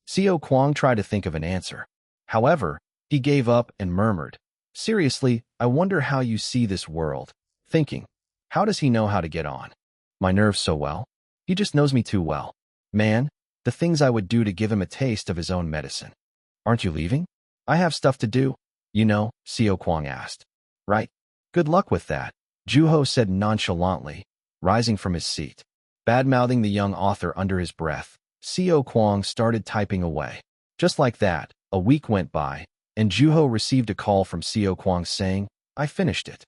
Seo Kwang tried to think of an answer. However, he gave up and murmured, "Seriously, I wonder how you see this world." Thinking, how does he know how to get on my nerves so well? He just knows me too well. Man, the things I would do to give him a taste of his own medicine. "Aren't you leaving?" "I have stuff to do, you know," Seo Kwang asked. "Right. Good luck with that," Joo-ho said nonchalantly, rising from his seat. Bad-mouthing the young author under his breath, Seo Kwang started typing away. Just like that, a week went by, and Joo-ho received a call from Seo Kwang saying, "I finished it."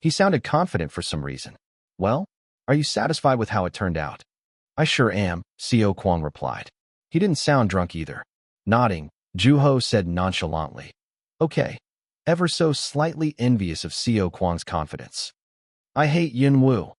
He sounded confident for some reason. "Well, are you satisfied with how it turned out?" "I sure am," Seo Kwang replied. He didn't sound drunk either. Nodding, Joo-ho said nonchalantly, "Okay," ever so slightly envious of Seo Kwang's confidence. "I hate Yun-Woo."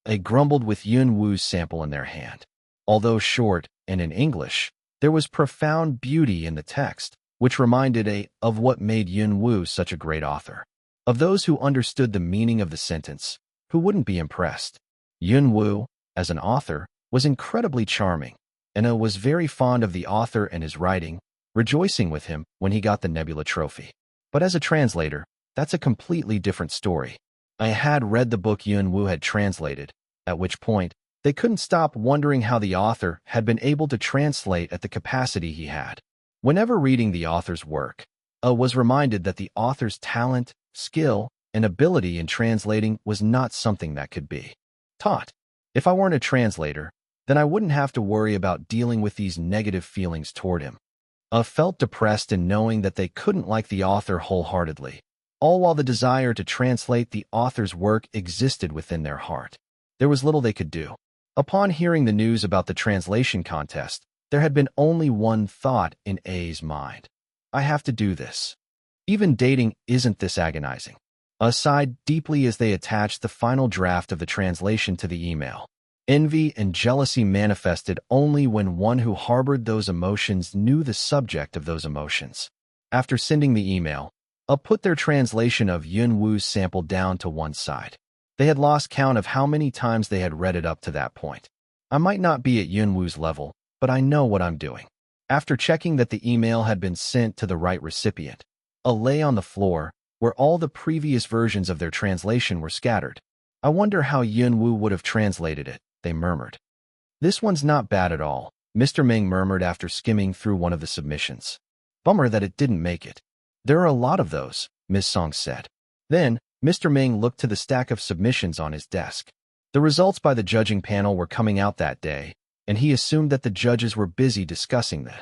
They grumbled with Yun-Woo's sample in their hand. Although short and in English, there was profound beauty in the text, which reminded of what made Yun-Woo such a great author. Of those who understood the meaning of the sentence, who wouldn't be impressed? Yun-Woo, as an author, was incredibly charming, and was very fond of the author and his writing, rejoicing with him when he got the Nebula Trophy. But as a translator, that's a completely different story. I had read the book Yun-Woo had translated, at which point, they couldn't stop wondering how the author had been able to translate at the capacity he had. Whenever reading the author's work, I was reminded that the author's talent, skill, and ability in translating was not something that could be taught. If I weren't a translator, then I wouldn't have to worry about dealing with these negative feelings toward him. I felt depressed in knowing that they couldn't like the author wholeheartedly, all while the desire to translate the author's work existed within their heart. There was little they could do. Upon hearing the news about the translation contest, there had been only one thought in A's mind. I have to do this. Even dating isn't this agonizing. I sighed deeply as they attached the final draft of the translation to the email. Envy and jealousy manifested only when one who harbored those emotions knew the subject of those emotions. After sending the email, I put their translation of Yun-Woo's sample down to one side. They had lost count of how many times they had read it up to that point. I might not be at Yun-Woo's level, but I know what I'm doing. After checking that the email had been sent to the right recipient, I lay on the floor, where all the previous versions of their translation were scattered. "I wonder how Yun-Woo would have translated it," they murmured. "This one's not bad at all," Mr. Ming murmured after skimming through one of the submissions. "Bummer that it didn't make it." "There are a lot of those," Ms. Song said. Then, Mr. Ming looked to the stack of submissions on his desk. The results by the judging panel were coming out that day, and he assumed that the judges were busy discussing the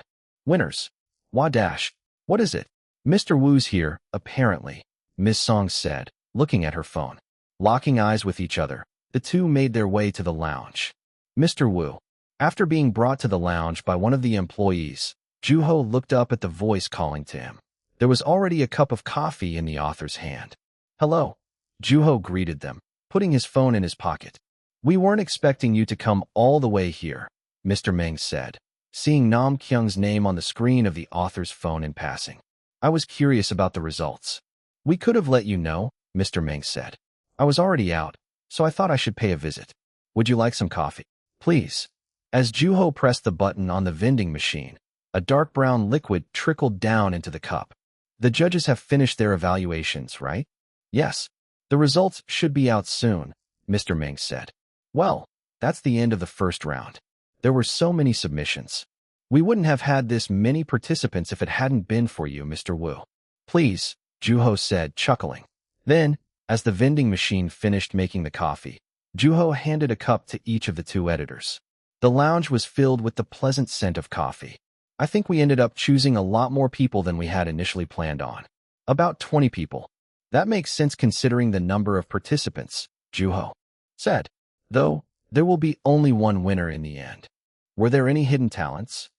winners. Wadash, what is it? Mr. Wu's here, apparently, Miss Song said, looking at her phone. Locking eyes with each other, the two made their way to the lounge. Mr. Wu. After being brought to the lounge by one of the employees, Juho looked up at the voice calling to him. There was already a cup of coffee in the author's hand. Hello. Juho greeted them, putting his phone in his pocket. We weren't expecting you to come all the way here, Mr. Meng said, seeing Nam Kyung's name on the screen of the author's phone in passing. I was curious about the results. We could have let you know, Mr. Meng said. I was already out, so I thought I should pay a visit. Would you like some coffee? Please. As Juho pressed the button on the vending machine, a dark brown liquid trickled down into the cup. The judges have finished their evaluations, right? Yes. The results should be out soon, Mr. Meng said. Well, that's the end of the first round. There were so many submissions. We wouldn't have had this many participants if it hadn't been for you, Mr. Wu. Please, Juho said, chuckling. Then, as the vending machine finished making the coffee, Juho handed a cup to each of the two editors. The lounge was filled with the pleasant scent of coffee. I think we ended up choosing a lot more people than we had initially planned on. About 20 people. That makes sense considering the number of participants, Juho said. Though, there will be only one winner in the end. Were there any hidden talents?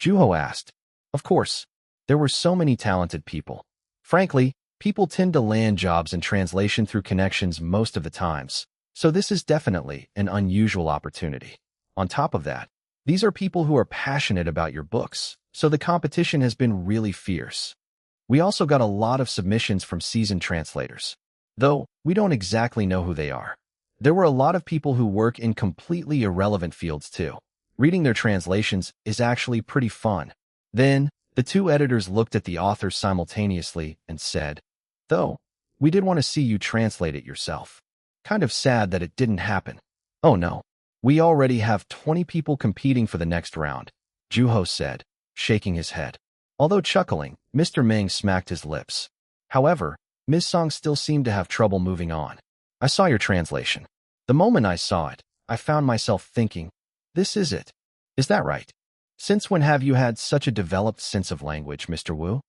Juho asked. Of course. There were so many talented people. Frankly, people tend to land jobs in translation through connections most of the times, so this is definitely an unusual opportunity. On top of that, these are people who are passionate about your books, so the competition has been really fierce. We also got a lot of submissions from seasoned translators, though we don't exactly know who they are. There were a lot of people who work in completely irrelevant fields too. Reading their translations is actually pretty fun. Then, the two editors looked at the authors simultaneously and said, though, we did want to see you translate it yourself. Kind of sad that it didn't happen. Oh no. We already have 20 people competing for the next round, Juho said, shaking his head. Although chuckling, Mr. Meng smacked his lips. However, Ms. Song still seemed to have trouble moving on. I saw your translation. The moment I saw it, I found myself thinking, this is it. Is that right? Since when have you had such a developed sense of language, Mr. Wu?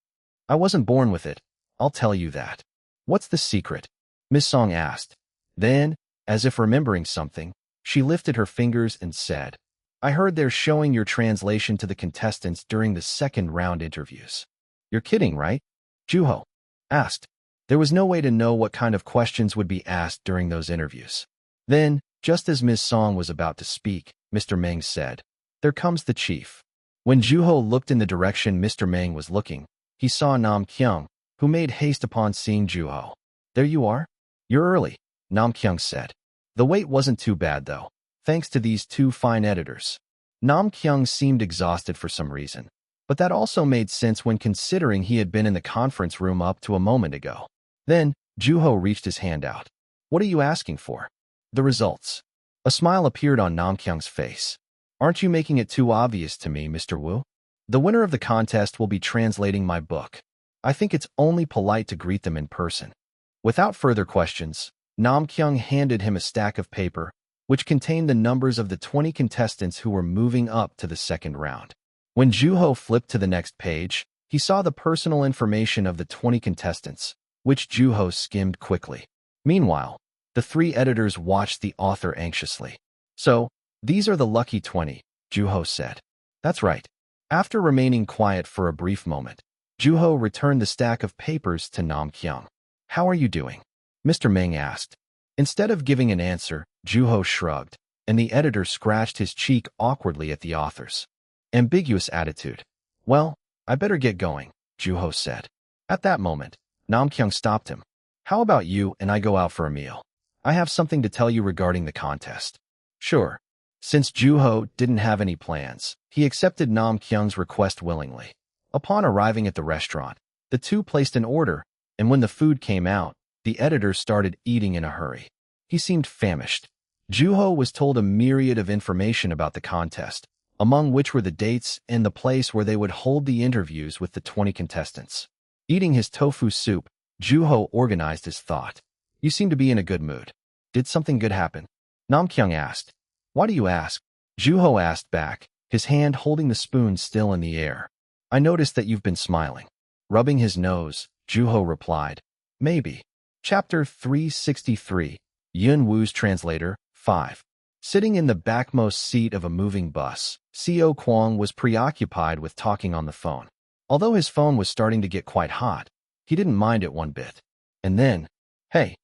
I wasn't born with it, I'll tell you that. What's the secret? Ms. Song asked. Then, as if remembering something, she lifted her fingers and said, I heard they're showing your translation to the contestants during the second round interviews. You're kidding, right? Juho asked. There was no way to know what kind of questions would be asked during those interviews. Then, just as Ms. Song was about to speak, Mr. Meng said, there comes the chief. When Juho looked in the direction Mr. Meng was looking, he saw Nam Kyung, who made haste upon seeing Juho. There you are? You're early, Nam Kyung said. The wait wasn't too bad, though, thanks to these two fine editors. Nam Kyung seemed exhausted for some reason, but that also made sense when considering he had been in the conference room up to a moment ago. Then, Juho reached his hand out. What are you asking for? The results. A smile appeared on Nam Kyung's face. Aren't you making it too obvious to me, Mr. Wu? The winner of the contest will be translating my book. I think it's only polite to greet them in person. Without further questions, Nam Kyung handed him a stack of paper, which contained the numbers of the 20 contestants who were moving up to the second round. When Juho flipped to the next page, he saw the personal information of the 20 contestants, which Juho skimmed quickly. Meanwhile, the three editors watched the author anxiously. So, these are the lucky 20, Juho said. That's right. After remaining quiet for a brief moment, Juho returned the stack of papers to Nam Kyung. How are you doing? Mr. Meng asked. Instead of giving an answer, Juho shrugged, and the editor scratched his cheek awkwardly at the author's ambiguous attitude. Well, I better get going, Juho said. At that moment, Nam Kyung stopped him. How about you and I go out for a meal? I have something to tell you regarding the contest. Sure. Since Juho didn't have any plans, he accepted Nam Kyung's request willingly. Upon arriving at the restaurant, the two placed an order, and when the food came out, the editor started eating in a hurry. He seemed famished. Juho was told a myriad of information about the contest, among which were the dates and the place where they would hold the interviews with the 20 contestants. Eating his tofu soup, Juho organized his thought. You seem to be in a good mood. Did something good happen? Namkyung asked. Why do you ask? Juho asked back, his hand holding the spoon still in the air. I noticed that you've been smiling. Rubbing his nose, Juho replied. Maybe. Chapter 363. Yun Wu's Translator, 5. Sitting in the backmost seat of a moving bus, Seo Kwang was preoccupied with talking on the phone. Although his phone was starting to get quite hot, he didn't mind it one bit. And then, hey,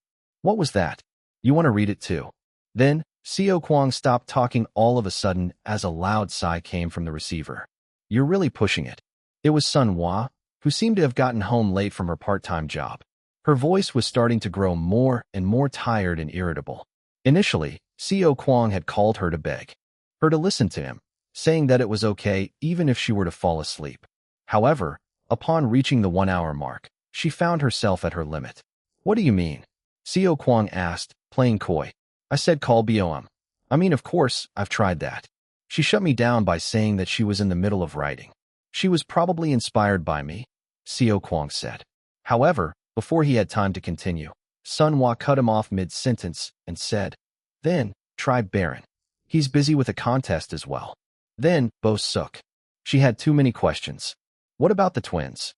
what was that? You want to read it too? Then, Seo Kwang stopped talking all of a sudden as a loud sigh came from the receiver. You're really pushing it. It was Sun Hua, who seemed to have gotten home late from her part-time job. Her voice was starting to grow more and more tired and irritable. Initially, Seo Kwang had called her to beg her to listen to him, saying that it was okay even if she were to fall asleep. However, upon reaching the 1-hour mark, she found herself at her limit. What do you mean? Seo Kwang asked, playing coy. I said call BOM. I mean, of course, I've tried that. She shut me down by saying that she was in the middle of writing. She was probably inspired by me, Seo Kwang said. However, before he had time to continue, Sun Hua cut him off mid-sentence and said, Then, try Baron. He's busy with a contest as well. Then, Bo Suk. She had too many questions. What about the twins?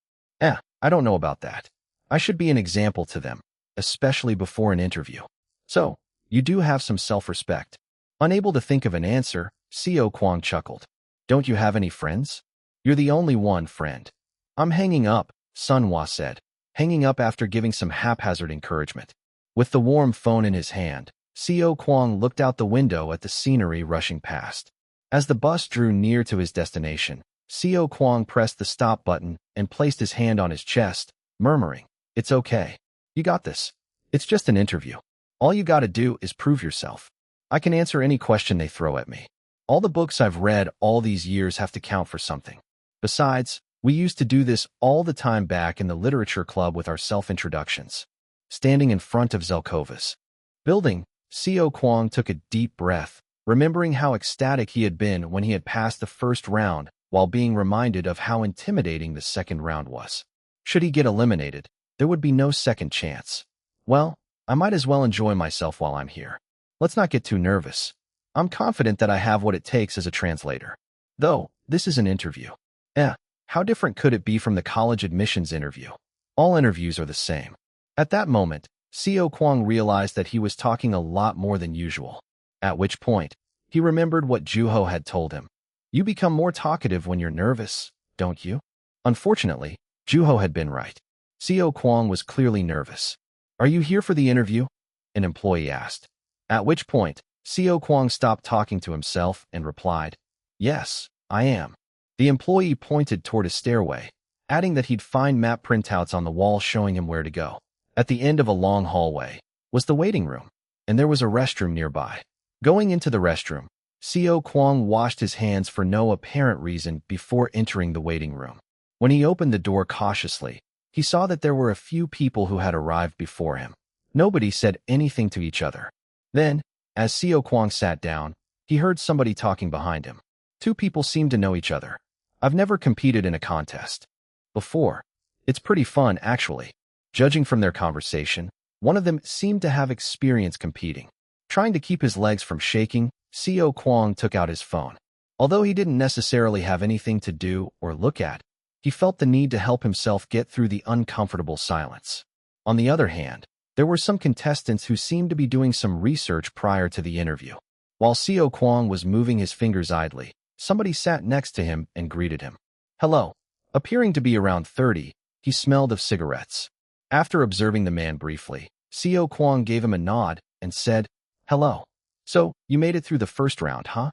I don't know about that. I should be an example to them, especially before an interview. So, you do have some self-respect. Unable to think of an answer, Seo Kwang chuckled. Don't you have any friends? You're the only one, friend. I'm hanging up, Sun Hua said, hanging up after giving some haphazard encouragement. With the warm phone in his hand, Seo Kwang looked out the window at the scenery rushing past. As the bus drew near to his destination, Seo Kwang pressed the stop button and placed his hand on his chest, murmuring, It's okay. You got this. It's just an interview. All you gotta do is prove yourself. I can answer any question they throw at me. All the books I've read all these years have to count for something. Besides, we used to do this all the time back in the literature club with our self-introductions. Standing in front of Zelkova's building, Seo Kwang took a deep breath, remembering how ecstatic he had been when he had passed the first round, while being reminded of how intimidating the second round was. Should he get eliminated, there would be no second chance. Well, I might as well enjoy myself while I'm here. Let's not get too nervous. I'm confident that I have what it takes as a translator. Though, this is an interview. How different could it be from the college admissions interview? All interviews are the same. At that moment, Seo Kwang realized that he was talking a lot more than usual. At which point, he remembered what Juho had told him. You become more talkative when you're nervous, don't you? Unfortunately, Juho had been right. Seo Kwang was clearly nervous. Are you here for the interview? An employee asked. At which point, Seo Kwang stopped talking to himself and replied, Yes, I am. The employee pointed toward a stairway, adding that he'd find map printouts on the wall showing him where to go. At the end of a long hallway was the waiting room, and there was a restroom nearby. Going into the restroom, Seo Kwang washed his hands for no apparent reason before entering the waiting room. When he opened the door cautiously, he saw that there were a few people who had arrived before him. Nobody said anything to each other. Then, as Seo Kwang sat down, he heard somebody talking behind him. Two people seemed to know each other. I've never competed in a contest before. It's pretty fun, actually. Judging from their conversation, one of them seemed to have experience competing. Trying to keep his legs from shaking, Seo Kwang took out his phone. Although he didn't necessarily have anything to do or look at, he felt the need to help himself get through the uncomfortable silence. On the other hand, there were some contestants who seemed to be doing some research prior to the interview. While Seo Kwang was moving his fingers idly, somebody sat next to him and greeted him. Hello. Appearing to be around 30, he smelled of cigarettes. After observing the man briefly, Seo Kwang gave him a nod and said, Hello. So, you made it through the first round, huh?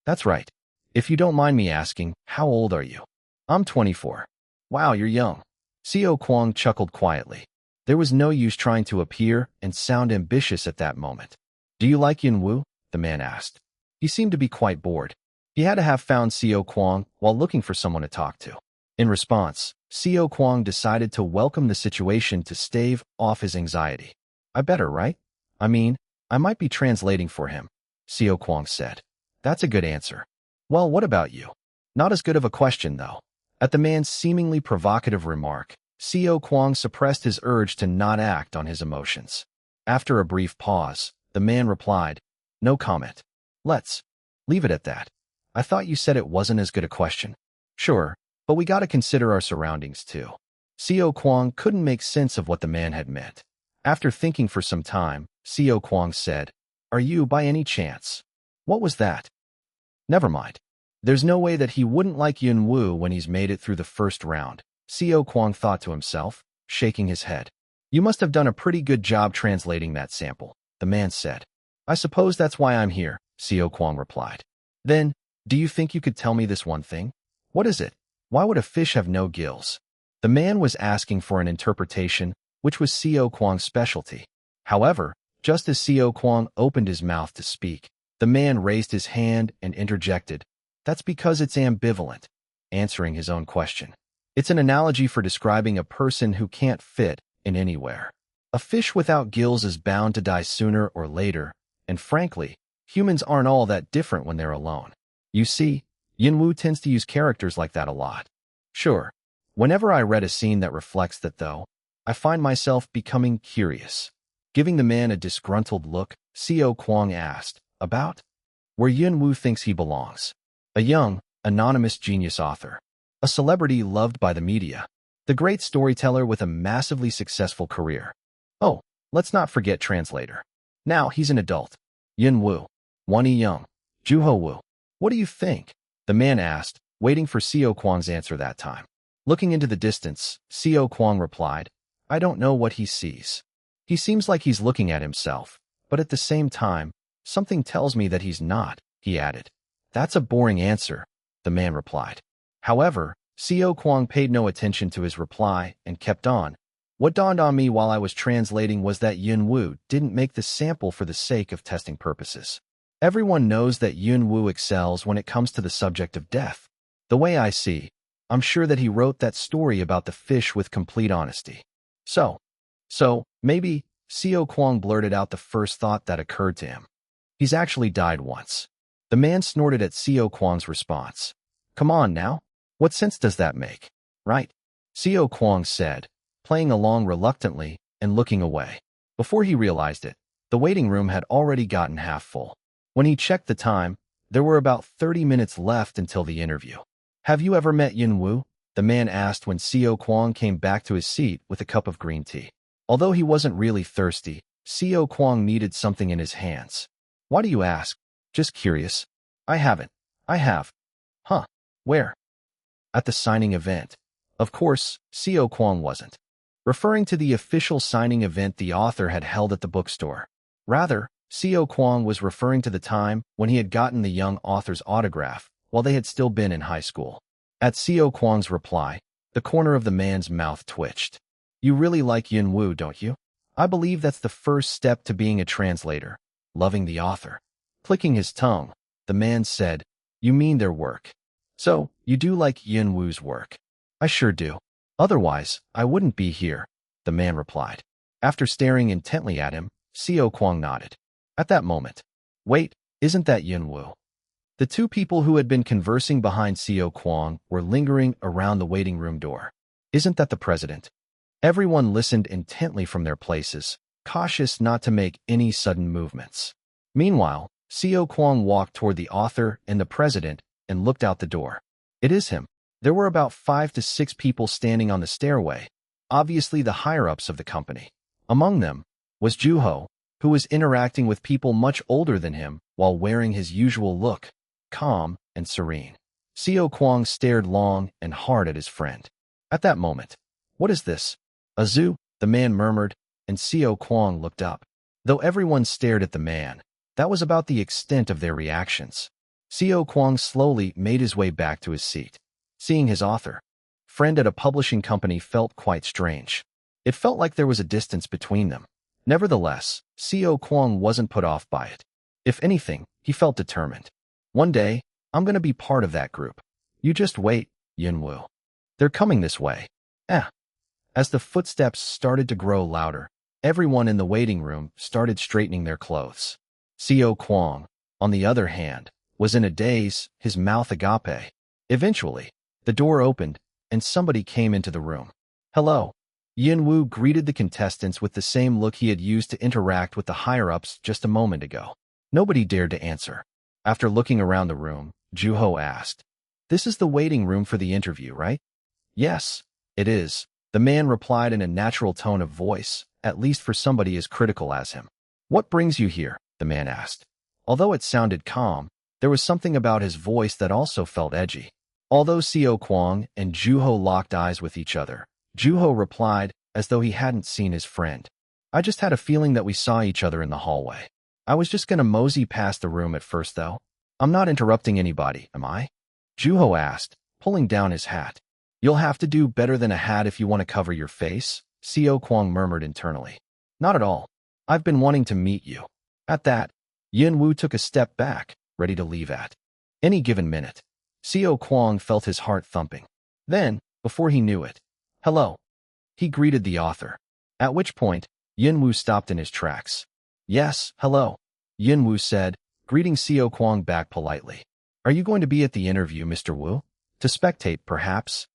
That's right. If you don't mind me asking, how old are you? I'm 24. Wow, you're young. Seo Kwang chuckled quietly. There was no use trying to appear and sound ambitious at that moment. Do you like Yun Wu? The man asked. He seemed to be quite bored. He had to have found Seo Kwang while looking for someone to talk to. In response, Seo Kwang decided to welcome the situation to stave off his anxiety. I better, right? I mean, I might be translating for him, Seo Kwang said. That's a good answer. Well, what about you? Not as good of a question, though. At the man's seemingly provocative remark, Xiao Kuang suppressed his urge to not act on his emotions. After a brief pause, the man replied, "No comment. Let's leave it at that. I thought you said it wasn't as good a question." "Sure, but we gotta consider our surroundings too." Xiao Kuang couldn't make sense of what the man had meant. After thinking for some time, Xiao Kuang said, "Are you by any chance?" "What was that?" "Never mind. There's no way that he wouldn't like Yun Wu when he's made it through the first round," Xiao Kuang thought to himself, shaking his head. "You must have done a pretty good job translating that sample," the man said. "I suppose that's why I'm here," Xiao Kuang replied. "Then, do you think you could tell me this one thing? What is it? Why would a fish have no gills?" The man was asking for an interpretation, which was Xiao Kuang's specialty. However, just as Xiao Kuang opened his mouth to speak, the man raised his hand and interjected, "That's because it's ambivalent," answering his own question. It's an analogy for describing a person who can't fit in anywhere. A fish without gills is bound to die sooner or later, and frankly, humans aren't all that different when they're alone. You see, Yin Wu tends to use characters like that a lot. Sure, whenever I read a scene that reflects that though, I find myself becoming curious. Giving the man a disgruntled look, Xiao Kuang asked, "About where Yun Wu thinks he belongs." A young, anonymous genius author. A celebrity loved by the media. The great storyteller with a massively successful career. Oh, let's not forget translator. Now he's an adult. Yun Wu. Wani Young. Juho Wu. "What do you think?" the man asked, waiting for Xiao Kuang's answer that time. Looking into the distance, Xiao Kuang replied, "I don't know what he sees. He seems like he's looking at himself, but at the same time, something tells me that he's not," he added. "That's a boring answer," the man replied. However, Xiao Kuang paid no attention to his reply and kept on. "What dawned on me while I was translating was that Yun Wu didn't make the sample for the sake of testing purposes. Everyone knows that Yun Wu excels when it comes to the subject of death. The way I see, I'm sure that he wrote that story about the fish with complete honesty. So, maybe," Xiao Kuang blurted out the first thought that occurred to him. "He's actually died once." The man snorted at Xiao Kuang's response. "Come on now. What sense does that make? Right?" Xiao Kuang said, playing along reluctantly and looking away. Before he realized it, the waiting room had already gotten half full. When he checked the time, there were about 30 minutes left until the interview. "Have you ever met Yun Wu?" the man asked when Xiao Kuang came back to his seat with a cup of green tea. Although he wasn't really thirsty, Xiao Kuang needed something in his hands. "Why do you ask?" "Just curious." "I haven't." "I have." "Huh. Where?" "At the signing event." Of course, Xiao Kuang wasn't referring to the official signing event the author had held at the bookstore. Rather, Xiao Kuang was referring to the time when he had gotten the young author's autograph while they had still been in high school. At Xiao Kuang's reply, the corner of the man's mouth twitched. "You really like Yun Wu, don't you?" "I believe that's the first step to being a translator, loving the author." Clicking his tongue, the man said, "You mean their work. So, you do like Yun Wu's work?" "I sure do. Otherwise, I wouldn't be here," the man replied. After staring intently at him, Xiao Kuang nodded. At that moment, "Wait, isn't that Yun Wu?" The two people who had been conversing behind Xiao Kuang were lingering around the waiting room door. "Isn't that the president?" Everyone listened intently from their places, cautious not to make any sudden movements. Meanwhile, Xiao Kuang walked toward the author and the president and looked out the door. "It is him." There were about 5 to 6 people standing on the stairway, obviously the higher-ups of the company. Among them was Juho, who was interacting with people much older than him while wearing his usual look, calm and serene. Xiao Kuang stared long and hard at his friend. At that moment, "What is this? A zoo?" the man murmured, and Xiao Kuang looked up. Though everyone stared at the man, that was about the extent of their reactions. Xiao Kuang slowly made his way back to his seat. Seeing his author friend at a publishing company felt quite strange. It felt like there was a distance between them. Nevertheless, Xiao Kuang wasn't put off by it. If anything, he felt determined. "One day, I'm going to be part of that group. You just wait, Yun Wu. They're coming this way." As the footsteps started to grow louder, everyone in the waiting room started straightening their clothes. Xiao Kuang, on the other hand, was in a daze, his mouth agape. Eventually, the door opened, and somebody came into the room. Hello. Yin Wu greeted the contestants with the same look he had used to interact with the higher-ups just a moment ago. Nobody dared to answer. After looking around the room, Juho asked, "This is the waiting room for the interview, right?" "Yes, it is," the man replied in a natural tone of voice, at least for somebody as critical as him. "What brings you here?" the man asked. Although it sounded calm, there was something about his voice that also felt edgy. Although Xiao Kuang and Juho locked eyes with each other, Juho replied as though he hadn't seen his friend. "I just had a feeling that we saw each other in the hallway. I was just gonna mosey past the room at first, though. I'm not interrupting anybody, am I?" Juho asked, pulling down his hat. "You'll have to do better than a hat if you want to cover your face," Xiao Kuang murmured internally. "Not at all. I've been wanting to meet you." At that, Yin Wu took a step back, ready to leave at any given minute. Xiao Kuang felt his heart thumping. Then, before he knew it, "Hello," he greeted the author. At which point, Yin Wu stopped in his tracks. "Yes, hello," Yin Wu said, greeting Xiao Kuang back politely. "Are you going to be at the interview, Mr. Wu? To spectate, perhaps?"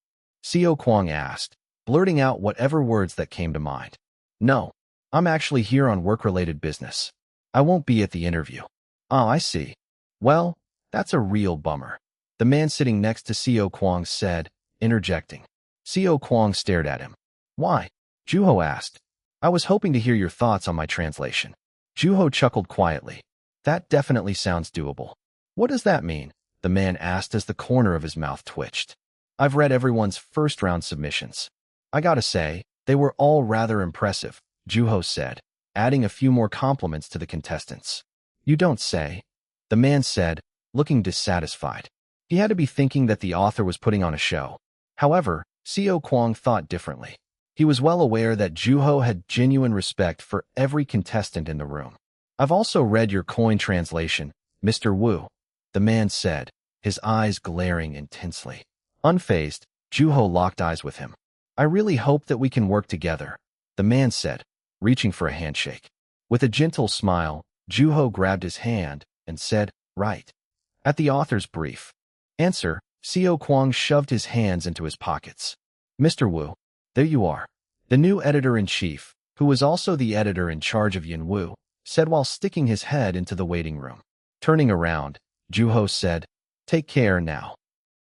Xiao Kuang asked, blurting out whatever words that came to mind. "No, I'm actually here on work-related business. I won't be at the interview." "Oh, I see. Well, that's a real bummer," the man sitting next to Xiao Kuang said, interjecting. Xiao Kuang stared at him. "Why?" Juho asked. "I was hoping to hear your thoughts on my translation." Juho chuckled quietly. "That definitely sounds doable." "What does that mean?" the man asked as the corner of his mouth twitched. "I've read everyone's first-round submissions. I gotta say, they were all rather impressive," Juho said, adding a few more compliments to the contestants. "You don't say," the man said, looking dissatisfied. He had to be thinking that the author was putting on a show. However, Xiao Kuang thought differently. He was well aware that Juho had genuine respect for every contestant in the room. "I've also read your coin translation, Mr. Wu," the man said, his eyes glaring intensely. Unfazed, Juho locked eyes with him. "I really hope that we can work together," the man said, reaching for a handshake. With a gentle smile, Juho grabbed his hand and said, "Right." At the author's brief answer, Xiao Kuang shoved his hands into his pockets. "Mr. Wu, there you are." The new editor-in-chief, who was also the editor in charge of Yin Wu, said while sticking his head into the waiting room. Turning around, Juho said, "Take care now."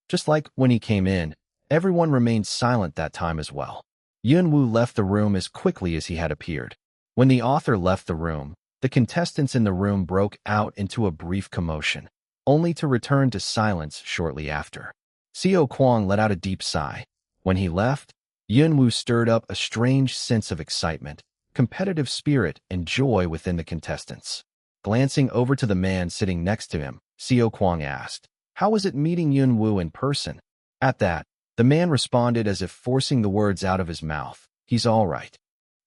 Just like when he came in, everyone remained silent that time as well. Yin Wu left the room as quickly as he had appeared. When the author left the room, the contestants in the room broke out into a brief commotion, only to return to silence shortly after. Xiao Kuang let out a deep sigh. When he left, Yin Wu stirred up a strange sense of excitement, competitive spirit, and joy within the contestants. Glancing over to the man sitting next to him, Xiao Kuang asked, "How was it meeting Yin Wu in person?" At that, the man responded as if forcing the words out of his mouth, "He's all right."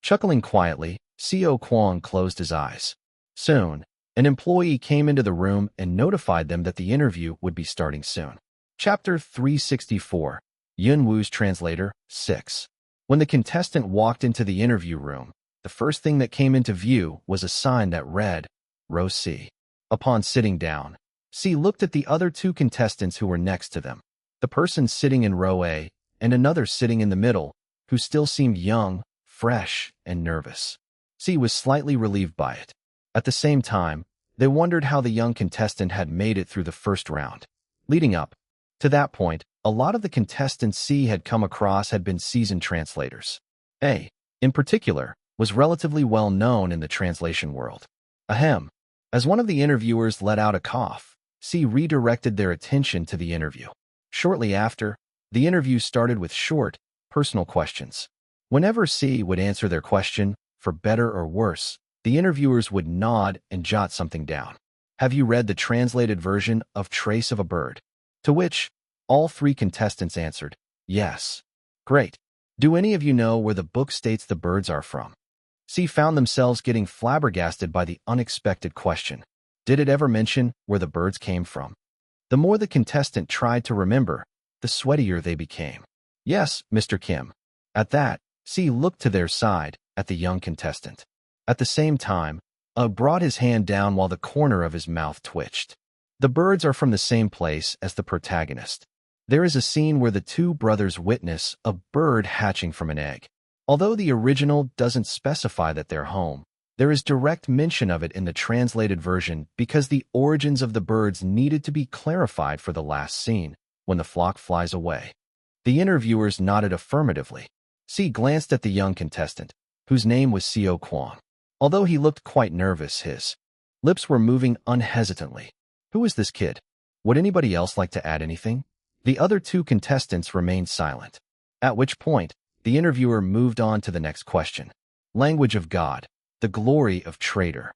Chuckling quietly, Xiao Kuang closed his eyes. Soon, an employee came into the room and notified them that the interview would be starting soon. Chapter 364, Yin Wu's Translator, 6. When the contestant walked into the interview room, the first thing that came into view was a sign that read, Row C. Upon sitting down, C looked at the other two contestants who were next to them, the person sitting in row A and another sitting in the middle, who still seemed young, fresh, and nervous. C was slightly relieved by it. At the same time, they wondered how the young contestant had made it through the first round. Leading up to that point, a lot of the contestants C had come across had been seasoned translators. A, in particular, was relatively well known in the translation world. Ahem. As one of the interviewers let out a cough, C redirected their attention to the interview. Shortly after, the interview started with short, personal questions. Whenever C would answer their question, for better or worse, the interviewers would nod and jot something down. "Have you read the translated version of Trace of a Bird?" To which, all three contestants answered, "Yes." "Great. Do any of you know where the book states the birds are from?" C found themselves getting flabbergasted by the unexpected question. Did it ever mention where the birds came from? The more the contestant tried to remember, the sweatier they became. "Yes, Mr. Kim." At that, C looked to their side, at the young contestant. At the same time, brought his hand down while the corner of his mouth twitched. "The birds are from the same place as the protagonist." There is a scene where the two brothers witness a bird hatching from an egg. Although the original doesn't specify that they're home, there is direct mention of it in the translated version because the origins of the birds needed to be clarified for the last scene, when the flock flies away. The interviewers nodded affirmatively. C glanced at the young contestant, whose name was Seo Kwong. Although he looked quite nervous, his lips were moving unhesitantly. Who is this kid? Would anybody else like to add anything? The other two contestants remained silent, at which point the interviewer moved on to the next question. Language of God, the glory of traitor.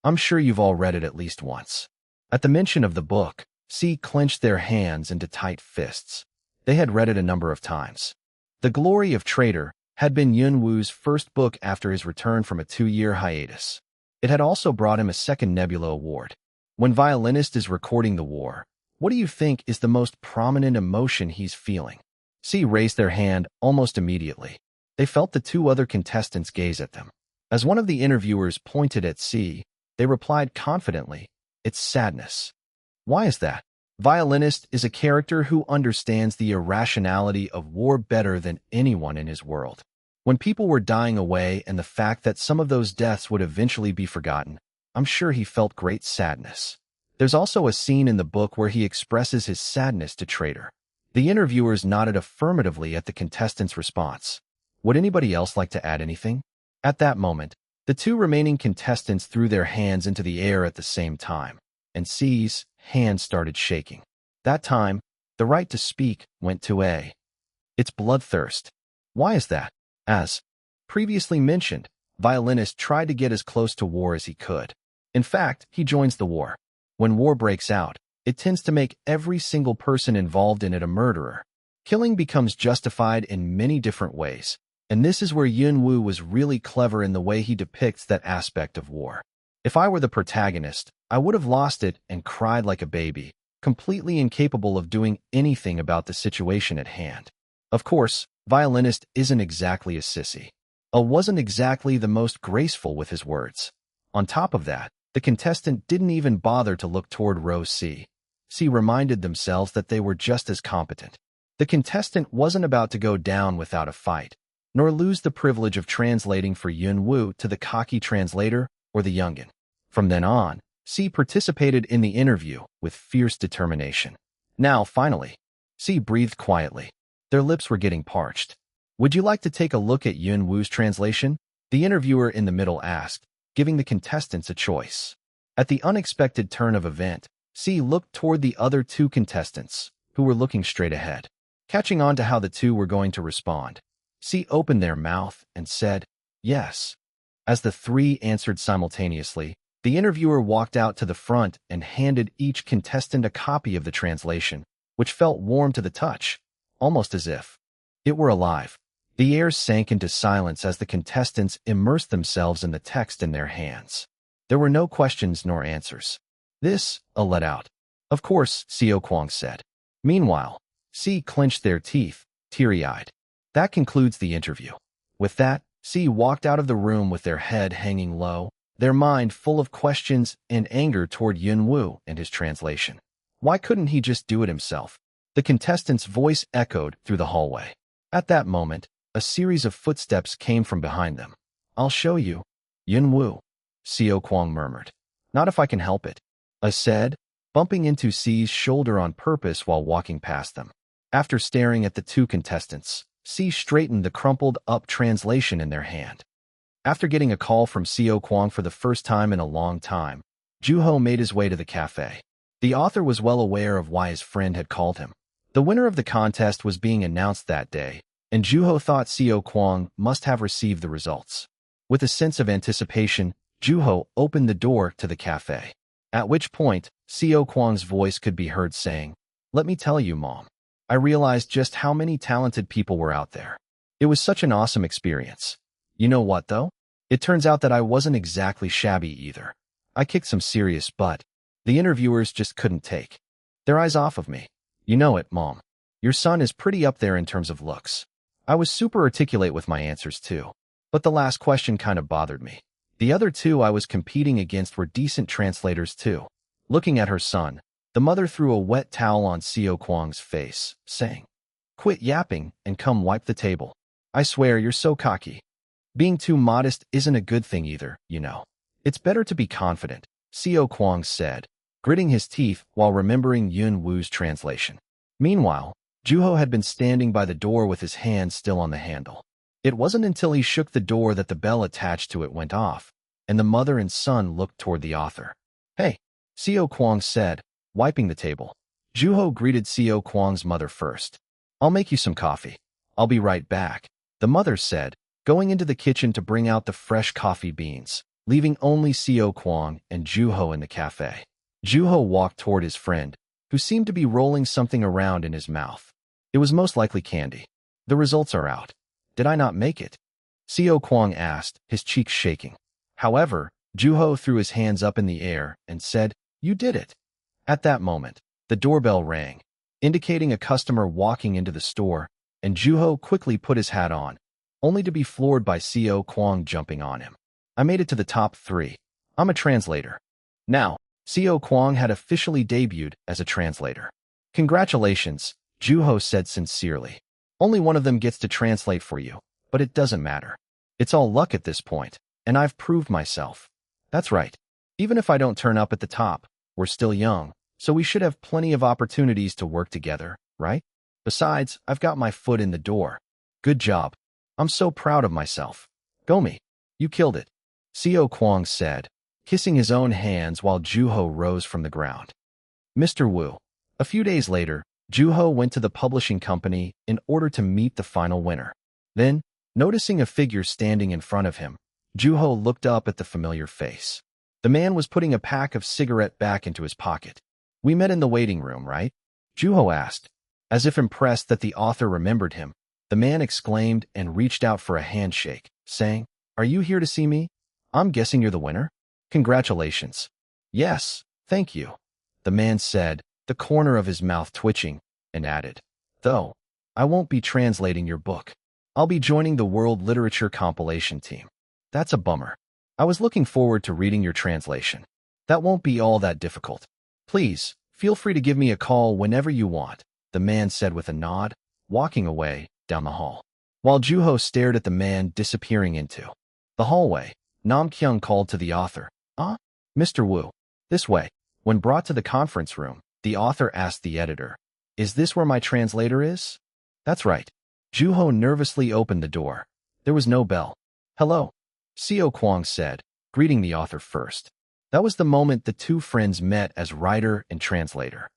I'm sure you've all read it at least once. At the mention of the book, C clenched their hands into tight fists. They had read it a number of times. The Glory of Traitor had been Yun Wu's first book after his return from a 2-year hiatus. It had also brought him a second Nebula Award. When violinist is recording the war, what do you think is the most prominent emotion he's feeling? C raised their hand almost immediately. They felt the two other contestants gaze at them. As one of the interviewers pointed at C, they replied confidently, "It's sadness." Why is that? Violinist is a character who understands the irrationality of war better than anyone in his world. When people were dying away and the fact that some of those deaths would eventually be forgotten, I'm sure he felt great sadness. There's also a scene in the book where he expresses his sadness to Traitor. The interviewers nodded affirmatively at the contestant's response. Would anybody else like to add anything? At that moment, the two remaining contestants threw their hands into the air at the same time, and C's hand started shaking. That time, the right to speak went to A. It's bloodthirst. Why is that? As previously mentioned, violinist tried to get as close to war as he could. In fact, he joins the war. When war breaks out, it tends to make every single person involved in it a murderer. Killing becomes justified in many different ways, and this is where Yun Wu was really clever in the way he depicts that aspect of war. If I were the protagonist, I would have lost it and cried like a baby, completely incapable of doing anything about the situation at hand. Of course, violinist isn't exactly a sissy. Wasn't exactly the most graceful with his words. On top of that, the contestant didn't even bother to look toward row C. C reminded themselves that they were just as competent. The contestant wasn't about to go down without a fight, nor lose the privilege of translating for Yun Wu to the cocky translator or the youngin. From then on, C participated in the interview with fierce determination. Now, finally, C breathed quietly. Their lips were getting parched. Would you like to take a look at Yun Wu's translation? The interviewer in the middle asked, giving the contestants a choice. At the unexpected turn of event, C looked toward the other two contestants, who were looking straight ahead. Catching on to how the two were going to respond, C opened their mouth and said, "Yes." As the three answered simultaneously, the interviewer walked out to the front and handed each contestant a copy of the translation, which felt warm to the touch, almost as if it were alive. The air sank into silence as the contestants immersed themselves in the text in their hands. There were no questions nor answers. "This," A let out. "Of course," Seo Kwong said. Meanwhile, C clenched their teeth, teary-eyed. That concludes the interview. With that, C walked out of the room with their head hanging low, their mind full of questions and anger toward Yun Wu and his translation. Why couldn't he just do it himself? The contestant's voice echoed through the hallway. At that moment, a series of footsteps came from behind them. "I'll show you." "Yun Wu," Seo Kwong murmured. "Not if I can help it," A said, bumping into C's shoulder on purpose while walking past them. After staring at the two contestants, C straightened the crumpled-up translation in their hand. After getting a call from Seo Kwong for the first time in a long time, Juho made his way to the cafe. The author was well aware of why his friend had called him. The winner of the contest was being announced that day, and Juho thought Seo Kwong must have received the results. With a sense of anticipation, Juho opened the door to the cafe. At which point, Seo Kwong's voice could be heard saying, "Let me tell you, Mom. I realized just how many talented people were out there. It was such an awesome experience. You know what, though? It turns out that I wasn't exactly shabby either. I kicked some serious butt. The interviewers just couldn't take their eyes off of me. You know it, Mom. Your son is pretty up there in terms of looks. I was super articulate with my answers, too. But the last question kind of bothered me. The other two I was competing against were decent translators, too." Looking at her son, The mother threw a wet towel on Seo Kwang's face, saying, "Quit yapping and come wipe the table. I swear you're so cocky. Being too modest isn't a good thing either, you know. It's better to be confident," Seo Kwang said, gritting his teeth while remembering Yun Wu's translation. Meanwhile, Juho had been standing by the door with his hand still on the handle. It wasn't until he shook the door that the bell attached to it went off, and the mother and son looked toward the author. "Hey," Seo Kwang said, wiping the table. Juho greeted Seo Kwang's mother first. "I'll make you some coffee. I'll be right back," the mother said, going into the kitchen to bring out the fresh coffee beans, leaving only Seo Kwang and Juho in the cafe. Juho walked toward his friend, who seemed to be rolling something around in his mouth. It was most likely candy. "The results are out. Did I not make it?" Seo Kwang asked, his cheeks shaking. However, Juho threw his hands up in the air and said, "You did it." At that moment, the doorbell rang, indicating a customer walking into the store, and Juho quickly put his hat on, only to be floored by Seo Kwang jumping on him. "I made it to the top 3. I'm a translator." Now, Seo Kwang had officially debuted as a translator. "Congratulations," Juho said sincerely. "Only one of them gets to translate for you, but it doesn't matter. It's all luck at this point, and I've proved myself." "That's right. Even if I don't turn up at the top, we're still young, so we should have plenty of opportunities to work together, right? Besides, I've got my foot in the door. Good job. I'm so proud of myself. Go me. You killed it," Seo Kwang said, kissing his own hands while Juho rose from the ground. Mr. Wu. A few days later, Juho went to the publishing company in order to meet the final winner. Then, noticing a figure standing in front of him, Juho looked up at the familiar face. The man was putting a pack of cigarette back into his pocket. "We met in the waiting room, right?" Juho asked. As if impressed that the author remembered him, the man exclaimed and reached out for a handshake, saying, "Are you here to see me? I'm guessing you're the winner? Congratulations." "Yes, thank you," the man said, the corner of his mouth twitching, and added, "Though, I won't be translating your book. I'll be joining the World Literature Compilation team." "That's a bummer. I was looking forward to reading your translation." "That won't be all that difficult. Please, feel free to give me a call whenever you want," the man said with a nod, walking away down the hall. While Juho stared at the man disappearing into the hallway, Nam Kyung called to the author. Mr. Wu, this way." When brought to the conference room, the author asked the editor, "Is this where my translator is?" "That's right." Juho nervously opened the door. There was no bell. "Hello," Seo Kwang said, greeting the author first. That was the moment the two friends met as writer and translator.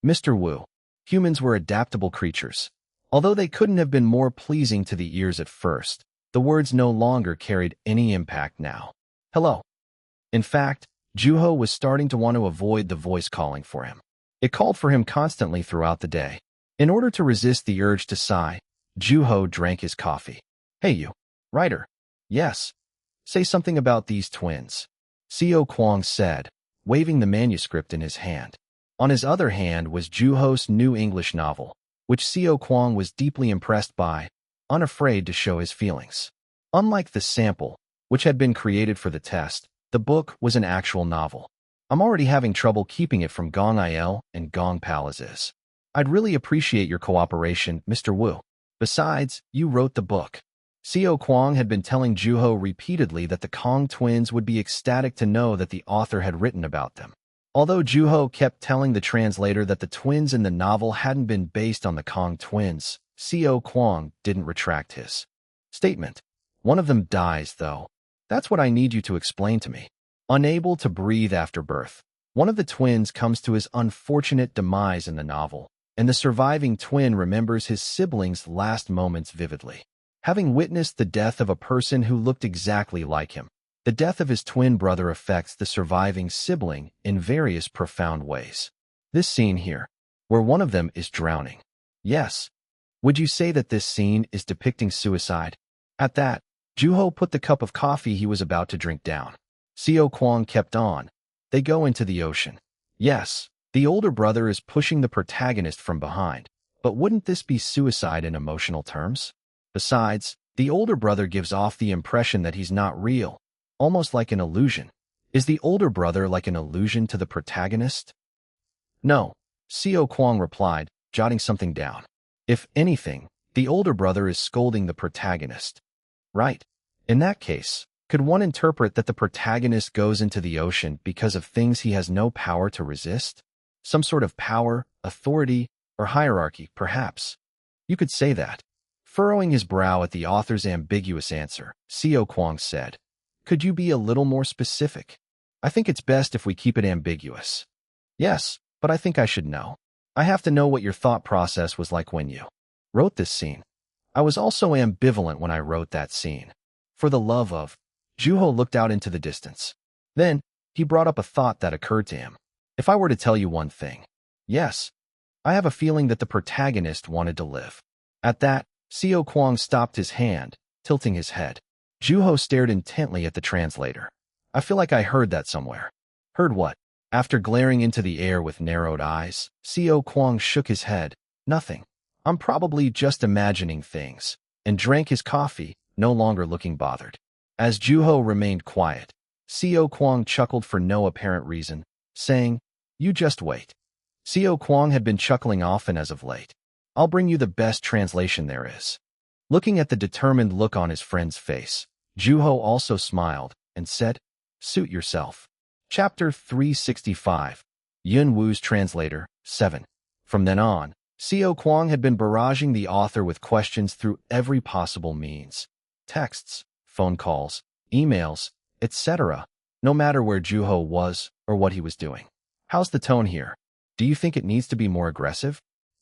"Mr. Wu, humans were adaptable creatures. Although they couldn't have been more pleasing to the ears at first, the words no longer carried any impact now. Hello." In fact, Juho was starting to want to avoid the voice calling for him. It called for him constantly throughout the day. In order to resist the urge to sigh, Juho drank his coffee. "Hey you, writer." "Yes." "Say something about these twins," Seo Kwang said, waving the manuscript in his hand. On his other hand was Juho's new English novel, which Seo Kwang was deeply impressed by, unafraid to show his feelings. Unlike the sample, which had been created for the test, the book was an actual novel. "I'm already having trouble keeping it from Gong Il and Gong Pal as is. I'd really appreciate your cooperation, Mr. Wu. Besides, you wrote the book." Seo Kwang had been telling Juho repeatedly that the Kong twins would be ecstatic to know that the author had written about them. Although Juho kept telling the translator that the twins in the novel hadn't been based on the Kong twins, Seo Kwang didn't retract his statement. "One of them dies, though. That's what I need you to explain to me." Unable to breathe after birth, one of the twins comes to his unfortunate demise in the novel, and the surviving twin remembers his sibling's last moments vividly. Having witnessed the death of a person who looked exactly like him, the death of his twin brother affects the surviving sibling in various profound ways. This scene here, where one of them is drowning. Yes. Would you say that this scene is depicting suicide? At that, Juho put the cup of coffee he was about to drink down. Seo Kwang kept on. "They go into the ocean." Yes, the older brother is pushing the protagonist from behind, but wouldn't this be suicide in emotional terms? Besides, the older brother gives off the impression that he's not real, almost like an illusion. Is the older brother like an illusion to the protagonist? No, Xiao Kuang replied, jotting something down. If anything, the older brother is scolding the protagonist. Right. In that case, could one interpret that the protagonist goes into the ocean because of things he has no power to resist? Some sort of power, authority, or hierarchy, perhaps. You could say that. Furrowing his brow at the author's ambiguous answer, Xiao Kuang said, "Could you be a little more specific? I think it's best if we keep it ambiguous." "Yes, but I think I should know. I have to know what your thought process was like when you wrote this scene." "I was also ambivalent when I wrote that scene. For the love of..." Juho looked out into the distance. Then, he brought up a thought that occurred to him. "If I were to tell you one thing..." "Yes. I have a feeling that the protagonist wanted to live." At that, Xiao Kuang stopped his hand, tilting his head. Juho stared intently at the translator. "I feel like I heard that somewhere." "Heard what?" After glaring into the air with narrowed eyes, Xiao Kuang shook his head. "Nothing. I'm probably just imagining things," and drank his coffee, no longer looking bothered. As Juho remained quiet, Xiao Kuang chuckled for no apparent reason, saying, "You just wait." Xiao Kuang had been chuckling often as of late. "I'll bring you the best translation there is." Looking at the determined look on his friend's face, Juho also smiled and said, "Suit yourself." Chapter 365, Yun Wu's Translator, 7. From then on, Xiao Kuang had been barraging the author with questions through every possible means. Texts, phone calls, emails, etc., no matter where Juho was or what he was doing. "How's the tone here? Do you think it needs to be more aggressive?"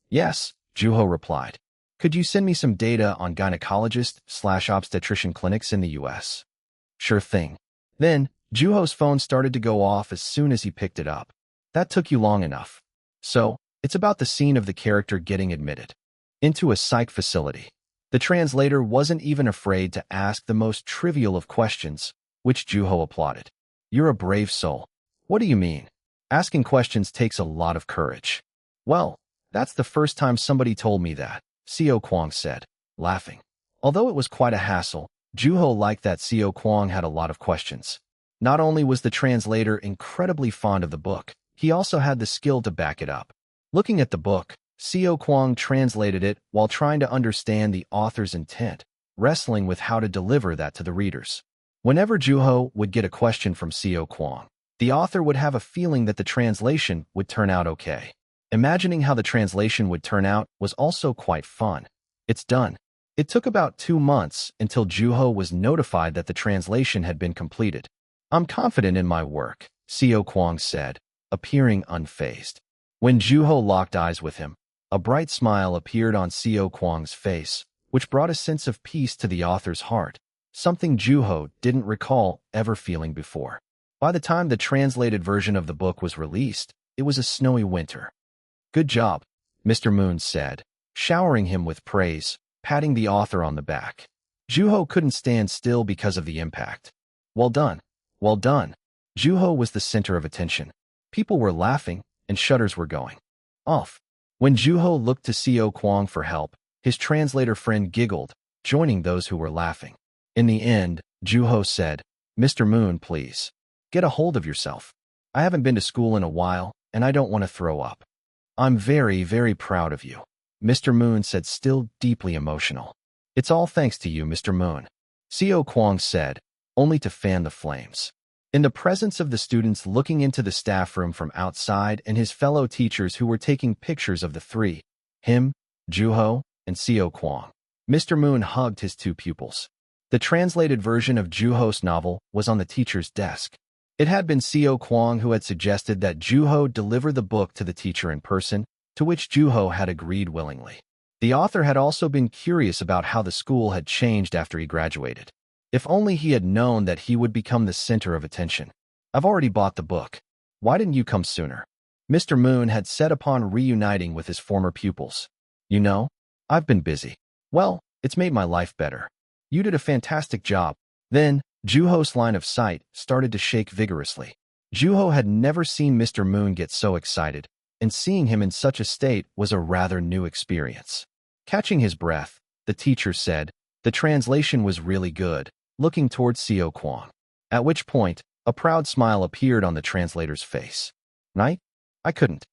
"Yes," Juho replied. "Could you send me some data on gynecologist/obstetrician clinics in the US?" "Sure thing." Then, Juho's phone started to go off as soon as he picked it up. "That took you long enough. So, it's about the scene of the character getting admitted into a psych facility." The translator wasn't even afraid to ask the most trivial of questions, which Juho applauded. "You're a brave soul." "What do you mean?" "Asking questions takes a lot of courage." "Well, that's the first time somebody told me that," Xiao Kuang said, laughing. Although it was quite a hassle, Juho liked that Xiao Kuang had a lot of questions. Not only was the translator incredibly fond of the book, he also had the skill to back it up. Looking at the book, Xiao Kuang translated it while trying to understand the author's intent, wrestling with how to deliver that to the readers. Whenever Juho would get a question from Xiao Kuang, the author would have a feeling that the translation would turn out okay. Imagining how the translation would turn out was also quite fun. "It's done." It took about 2 months until Juho was notified that the translation had been completed. "I'm confident in my work," Xiao Kuang said, appearing unfazed. When Juho locked eyes with him, a bright smile appeared on Xiao Kuang's face, which brought a sense of peace to the author's heart, something Juho didn't recall ever feeling before. By the time the translated version of the book was released, it was a snowy winter. "Good job," Mr. Moon said, showering him with praise, patting the author on the back. Juho couldn't stand still because of the impact. "Well done. Well done." Juho was the center of attention. People were laughing, and shutters were going off. When Juho looked to Xiao Kuang for help, his translator friend giggled, joining those who were laughing. In the end, Juho said, "Mr. Moon, please. Get a hold of yourself. I haven't been to school in a while, and I don't want to throw up." "I'm very, very proud of you," Mr. Moon said, still deeply emotional. "It's all thanks to you, Mr. Moon," Xiao Kuang said, only to fan the flames. In the presence of the students looking into the staff room from outside and his fellow teachers who were taking pictures of the three, him, Juho, and Xiao Kuang, Mr. Moon hugged his 2 pupils. The translated version of Juho's novel was on the teacher's desk. It had been Xiao Kuang who had suggested that Juho deliver the book to the teacher in person, to which Juho had agreed willingly. The author had also been curious about how the school had changed after he graduated. If only he had known that he would become the center of attention. "I've already bought the book. Why didn't you come sooner?" Mr. Moon had said upon reuniting with his former pupils. "You know, I've been busy." "Well, it's made my life better. You did a fantastic job." Then, Juho's line of sight started to shake vigorously. Juho had never seen Mr. Moon get so excited, and seeing him in such a state was a rather new experience. Catching his breath, the teacher said, "The translation was really good," looking towards Xiao Kuang. At which point, a proud smile appeared on the translator's face. "Right? I couldn't."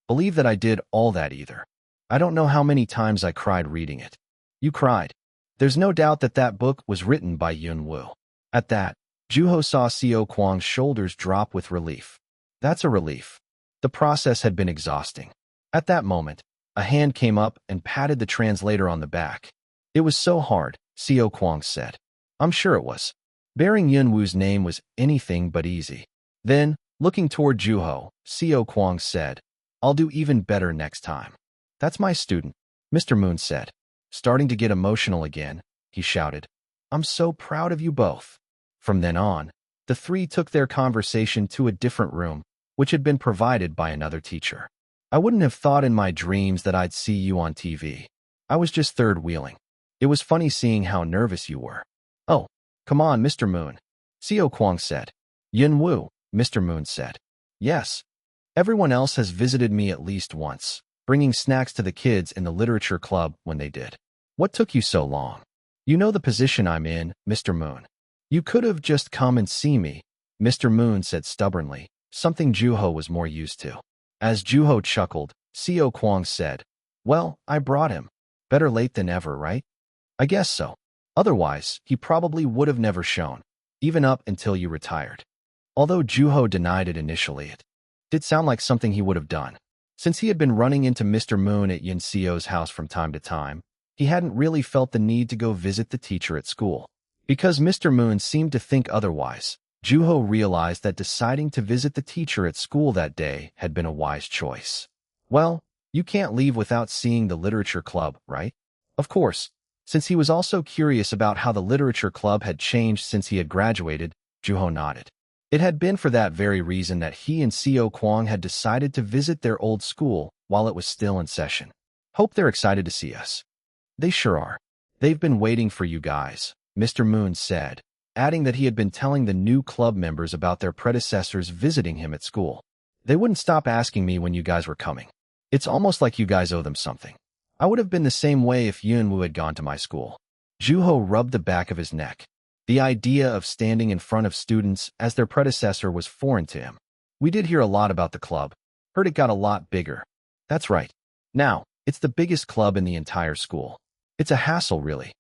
believe that I did all that either. I don't know how many times I cried reading it. You cried. There's no doubt that that book was written by Yun Woo. At that, Juho saw Seo Kwang's shoulders drop with relief. That's a relief. The process had been exhausting. At that moment, a hand came up and patted the translator on the back. It was so hard, Seo Kwang said. I'm sure it was. Bearing Yun Woo's name was anything but easy. Then, looking toward Juho, Seo Kwang said, I'll do even better next time. That's my student, Mr. Moon said. Starting to get emotional again, he shouted. I'm so proud of you both. From then on, the three took their conversation to a different room, which had been provided by another teacher. I wouldn't have thought in my dreams that I'd see you on TV. I was just third-wheeling. It was funny seeing how nervous you were. Oh, come on, Mr. Moon, Seo Kwang said. Yun Woo, Mr. Moon said. Yes. Everyone else has visited me at least once, bringing snacks to the kids in the literature club when they did. What took you so long? You know the position I'm in, Mr. Moon. You could have just come and see me, Mr. Moon said stubbornly, something Juho was more used to. As Juho chuckled, Seo Kwang said, Well, I brought him. Better late than ever, right? I guess so. Otherwise, he probably would have never shown, even up until you retired. Although Juho denied it initially, it did sound like something he would have done. Since he had been running into Mr. Moon at Yin Seo's house from time to time, he hadn't really felt the need to go visit the teacher at school. Because Mr. Moon seemed to think otherwise, Juho realized that deciding to visit the teacher at school that day had been a wise choice. Well, you can't leave without seeing the literature club, right? Of course. Since he was also curious about how the literature club had changed since he had graduated, Juho nodded. It had been for that very reason that he and Seo Kwang had decided to visit their old school while it was still in session. Hope they're excited to see us. They sure are. They've been waiting for you guys, Mr. Moon said, adding that he had been telling the new club members about their predecessors visiting him at school. They wouldn't stop asking me when you guys were coming. It's almost like you guys owe them something. I would have been the same way if Yun Woo had gone to my school. Juho rubbed the back of his neck. The idea of standing in front of students as their predecessor was foreign to him. We did hear a lot about the club. Heard it got a lot bigger. That's right. Now, it's the biggest club in the entire school. It's a hassle, really.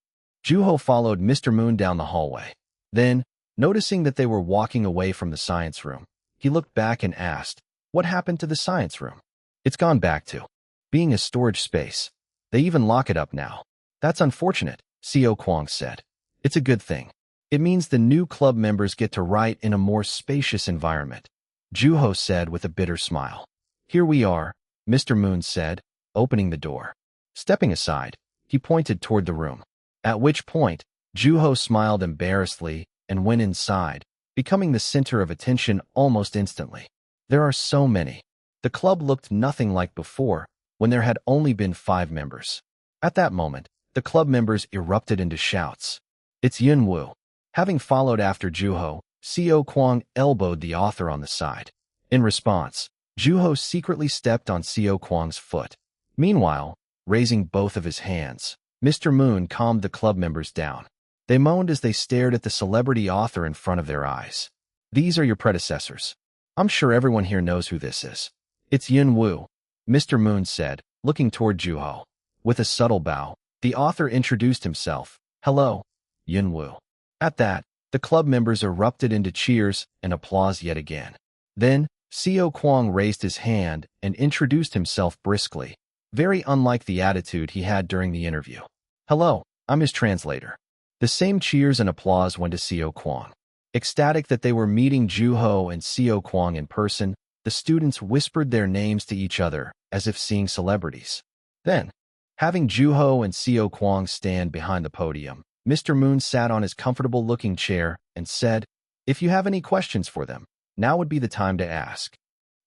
Juho followed Mr. Moon down the hallway. Then, noticing that they were walking away from the science room, he looked back and asked, What happened to the science room? It's gone back to being a storage space. They even lock it up now. That's unfortunate, Seo Kwang said. It's a good thing. It means the new club members get to write in a more spacious environment, Juho said with a bitter smile. Here we are, Mr. Moon said, opening the door. Stepping aside, he pointed toward the room. At which point, Juho smiled embarrassedly and went inside, becoming the center of attention almost instantly. There are so many. The club looked nothing like before, when there had only been 5 members. At that moment, the club members erupted into shouts. It's Yun Woo. Having followed after Juho, Seo Kwang elbowed the author on the side. In response, Juho secretly stepped on Seo Kwang's foot. Meanwhile, raising both of his hands, Mr. Moon calmed the club members down. They moaned as they stared at the celebrity author in front of their eyes. These are your predecessors. I'm sure everyone here knows who this is. It's Yun Woo, Mr. Moon said, looking toward Juho. With a subtle bow, the author introduced himself. Hello, Yun Woo. At that, the club members erupted into cheers and applause yet again. Then, Seo Kwang raised his hand and introduced himself briskly, very unlike the attitude he had during the interview. Hello, I'm his translator. The same cheers and applause went to Seo Kwang. Ecstatic that they were meeting Juho and Seo Kwang in person, the students whispered their names to each other as if seeing celebrities. Then, having Juho and Seo Kwang stand behind the podium, Mr. Moon sat on his comfortable-looking chair and said, If you have any questions for them, now would be the time to ask.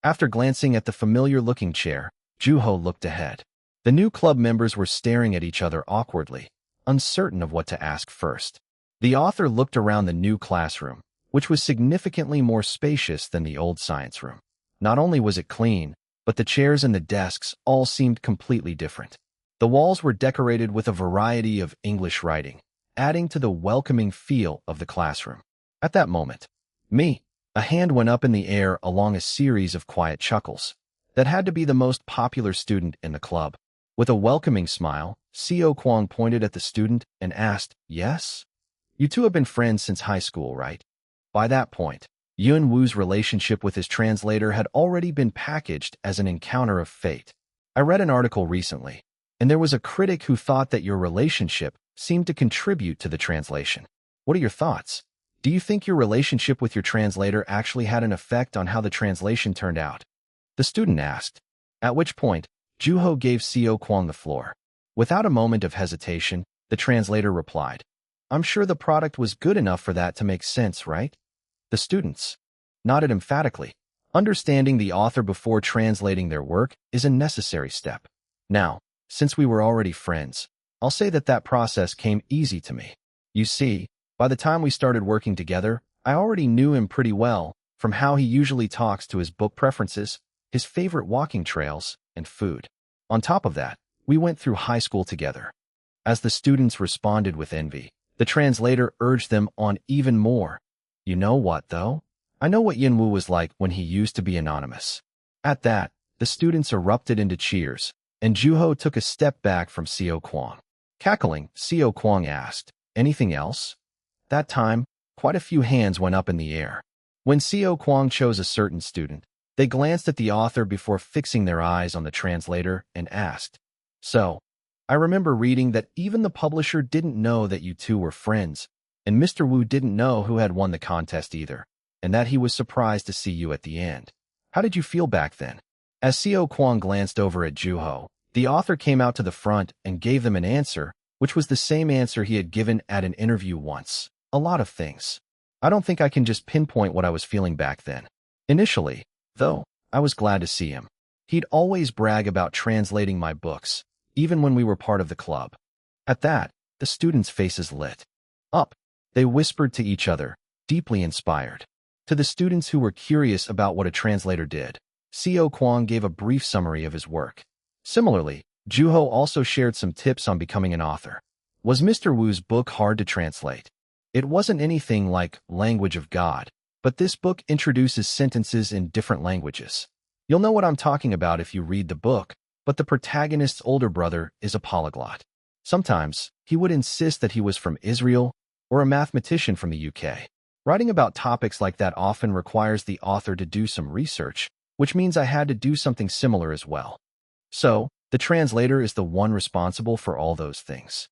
After glancing at the familiar-looking chair, Juho looked ahead. The new club members were staring at each other awkwardly, uncertain of what to ask first. The author looked around the new classroom, which was significantly more spacious than the old science room. Not only was it clean, but the chairs and the desks all seemed completely different. The walls were decorated with a variety of English writing, adding to the welcoming feel of the classroom. At that moment, a hand went up in the air along a series of quiet chuckles. That had to be the most popular student in the club. With a welcoming smile, Seo Kwang pointed at the student and asked, "Yes? You two have been friends since high school, right?" By that point, Yun Wu's relationship with his translator had already been packaged as an encounter of fate. I read an article recently, and there was a critic who thought that your relationship seemed to contribute to the translation. What are your thoughts? Do you think your relationship with your translator actually had an effect on how the translation turned out? The student asked, at which point, Juho gave Seo Kwang the floor. Without a moment of hesitation, the translator replied, "I'm sure the product was good enough for that to make sense, right?" The students nodded emphatically. Understanding the author before translating their work is a necessary step. Now, since we were already friends, I'll say that process came easy to me. You see, by the time we started working together, I already knew him pretty well, from how he usually talks to his book preferences, his favorite walking trails, and food. On top of that, we went through high school together. As the students responded with envy, the translator urged them on even more. You know what, though? I know what Yunwoo was like when he used to be anonymous. At that, the students erupted into cheers, and Juho took a step back from Seo Kwang. Cackling, Seo Kwang asked, "Anything else?" That time, quite a few hands went up in the air. When Seo Kwang chose a certain student, they glanced at the author before fixing their eyes on the translator and asked, "So, I remember reading that even the publisher didn't know that you two were friends, and Mr. Wu didn't know who had won the contest either, and that he was surprised to see you at the end. How did you feel back then?" As Seo Kwang glanced over at Juho, the author came out to the front and gave them an answer, which was the same answer he had given at an interview once. A lot of things. I don't think I can just pinpoint what I was feeling back then. Initially, though, I was glad to see him. He'd always brag about translating my books, even when we were part of the club. At that, the students' faces lit up. They whispered to each other, deeply inspired. To the students who were curious about what a translator did, Seo Kwang gave a brief summary of his work. Similarly, Juho also shared some tips on becoming an author. Was Mr. Wu's book hard to translate? It wasn't anything like Language of God, but this book introduces sentences in different languages. You'll know what I'm talking about if you read the book, but the protagonist's older brother is a polyglot. Sometimes, he would insist that he was from Israel or a mathematician from the UK. Writing about topics like that often requires the author to do some research, which means I had to do something similar as well. So, the translator is the one responsible for all those things.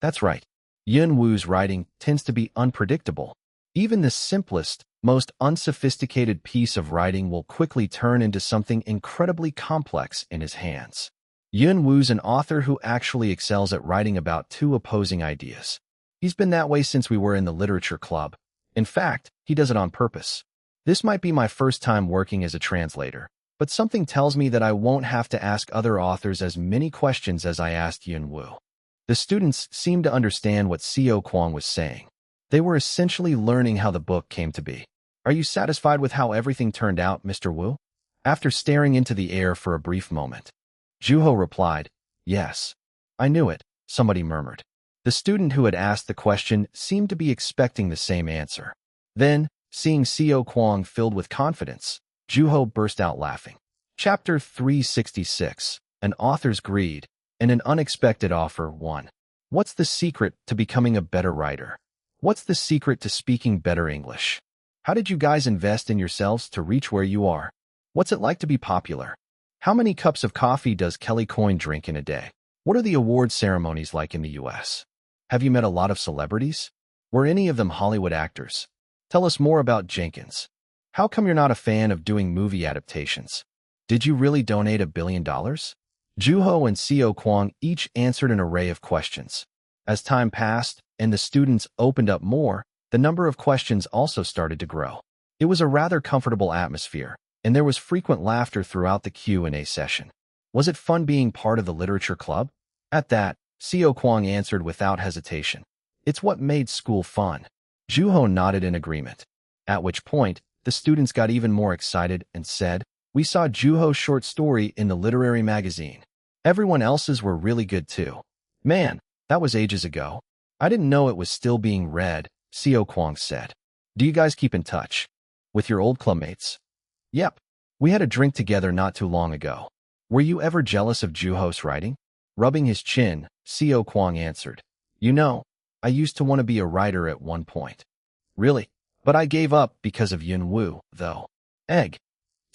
That's right. Yun Wu's writing tends to be unpredictable. Even the simplest, most unsophisticated piece of writing will quickly turn into something incredibly complex in his hands. Yun Wu's an author who actually excels at writing about two opposing ideas. He's been that way since we were in the literature club. In fact, he does it on purpose. This might be my first time working as a translator, but something tells me that I won't have to ask other authors as many questions as I asked Yun Wu. The students seemed to understand what Seo Kwang was saying. They were essentially learning how the book came to be. Are you satisfied with how everything turned out, Mr. Wu? After staring into the air for a brief moment, Juho replied, "Yes. I knew it," somebody murmured. The student who had asked the question seemed to be expecting the same answer. Then, seeing Seo Kwang filled with confidence, Juho burst out laughing. Chapter 366, An Author's Greed, and an Unexpected Offer 1. What's the secret to becoming a better writer? What's the secret to speaking better English? How did you guys invest in yourselves to reach where you are? What's it like to be popular? How many cups of coffee does Kelly Coyne drink in a day? What are the award ceremonies like in the US? Have you met a lot of celebrities? Were any of them Hollywood actors? Tell us more about Jenkins. How come you're not a fan of doing movie adaptations? Did you really donate $1 billion? Juho and Seo Kwang each answered an array of questions. As time passed and the students opened up more, the number of questions also started to grow. It was a rather comfortable atmosphere, and there was frequent laughter throughout the Q&A session. Was it fun being part of the literature club? At that, Seo Kwang answered without hesitation. It's what made school fun. Juho nodded in agreement, at which point, the students got even more excited and said, "We saw Juho's short story in the literary magazine. Everyone else's were really good too." "Man, that was ages ago. I didn't know it was still being read," Seo Kwang said. "Do you guys keep in touch with your old clubmates?" "Yep. We had a drink together not too long ago. Were you ever jealous of Juho's writing? Rubbing his chin, Seo Kwang answered. You know, I used to want to be a writer at one point. Really? But I gave up because of Yun Woo, though. Egg.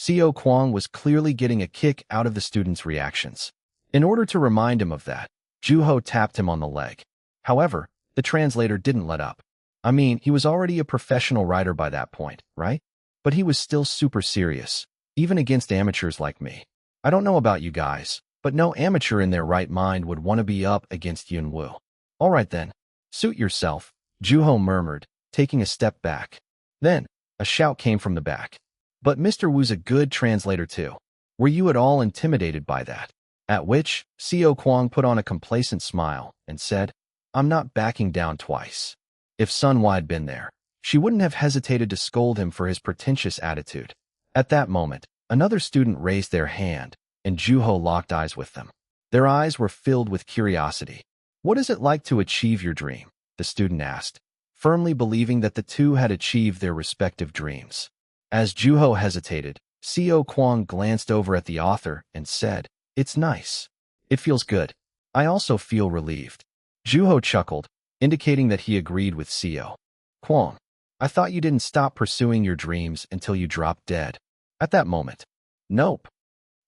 Seo Kwang was clearly getting a kick out of the student's reactions. In order to remind him of that, Juho tapped him on the leg. However, the translator didn't let up. I mean, he was already a professional writer by that point, right? But he was still super serious, even against amateurs like me. I don't know about you guys, but no amateur in their right mind would want to be up against Yun Woo. All right then, suit yourself, Juho murmured, taking a step back. Then, a shout came from the back. But Mr. Woo's a good translator too. Were you at all intimidated by that? At which, Seo Kwang put on a complacent smile and said, I'm not backing down twice. If Sunhwa had been there, she wouldn't have hesitated to scold him for his pretentious attitude. At that moment, another student raised their hand, and Juho locked eyes with them. Their eyes were filled with curiosity. What is it like to achieve your dream? The student asked, firmly believing that the two had achieved their respective dreams. As Juho hesitated, Seo Kwang glanced over at the author and said, It's nice. It feels good. I also feel relieved. Juho chuckled, indicating that he agreed with Seo. Kwang, I thought you didn't stop pursuing your dreams until you dropped dead. At that moment. Nope.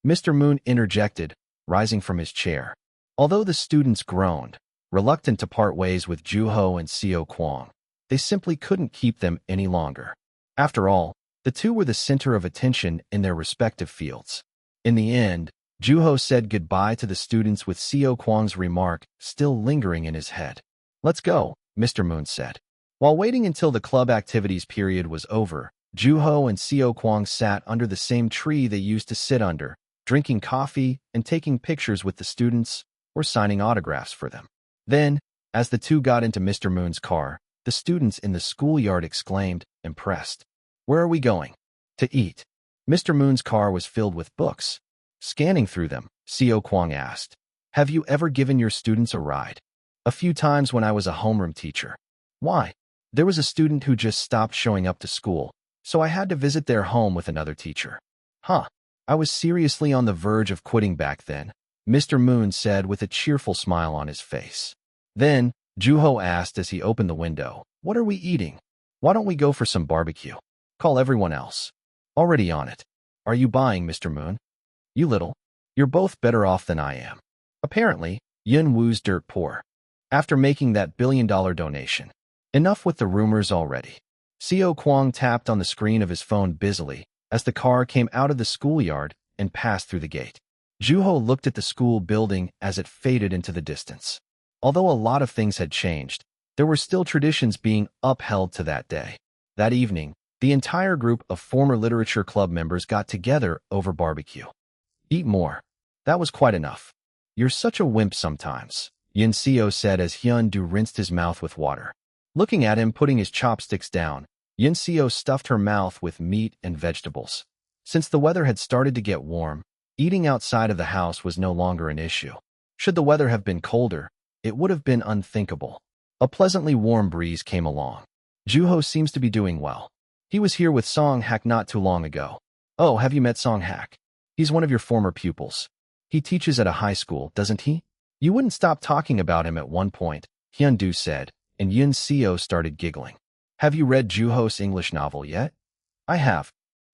Mr. Moon interjected, rising from his chair. Although the students groaned, reluctant to part ways with Juho and Seo Kwang, they simply couldn't keep them any longer. After all, the two were the center of attention in their respective fields. In the end, Juho said goodbye to the students with Seo Kwang's remark still lingering in his head. Let's go, Mr. Moon said. While waiting until the club activities period was over, Juho and Seo Kwang sat under the same tree they used to sit under, drinking coffee and taking pictures with the students or signing autographs for them. Then, as the two got into Mr. Moon's car, the students in the schoolyard exclaimed, impressed. Where are we going? To eat. Mr. Moon's car was filled with books. Scanning through them, Seo Kwang asked, Have you ever given your students a ride? A few times when I was a homeroom teacher. Why? There was a student who just stopped showing up to school, so I had to visit their home with another teacher. Huh. I was seriously on the verge of quitting back then, Mr. Moon said with a cheerful smile on his face. Then, Juho asked as he opened the window, What are we eating? Why don't we go for some barbecue? Call everyone else. Already on it. Are you buying, Mr. Moon? You little. You're both better off than I am. Apparently, Yun Woo's dirt poor. After making that billion-dollar donation. Enough with the rumors already. Seo Kwang tapped on the screen of his phone busily as the car came out of the schoolyard and passed through the gate. Juho looked at the school building as it faded into the distance. Although a lot of things had changed, there were still traditions being upheld to that day. That evening, the entire group of former literature club members got together over barbecue. Eat more. That was quite enough. You're such a wimp sometimes, Yin Seo said as Hyun-do rinsed his mouth with water. Looking at him putting his chopsticks down, Yin Seo stuffed her mouth with meat and vegetables. Since the weather had started to get warm, eating outside of the house was no longer an issue. Should the weather have been colder, it would have been unthinkable. A pleasantly warm breeze came along. Juho seems to be doing well. He was here with Song Hak not too long ago. Oh, have you met Song Hak? He's one of your former pupils. He teaches at a high school, doesn't he? You wouldn't stop talking about him at one point, Hyun-do said, and Yin Seo started giggling. Have you read Juho's English novel yet? I have.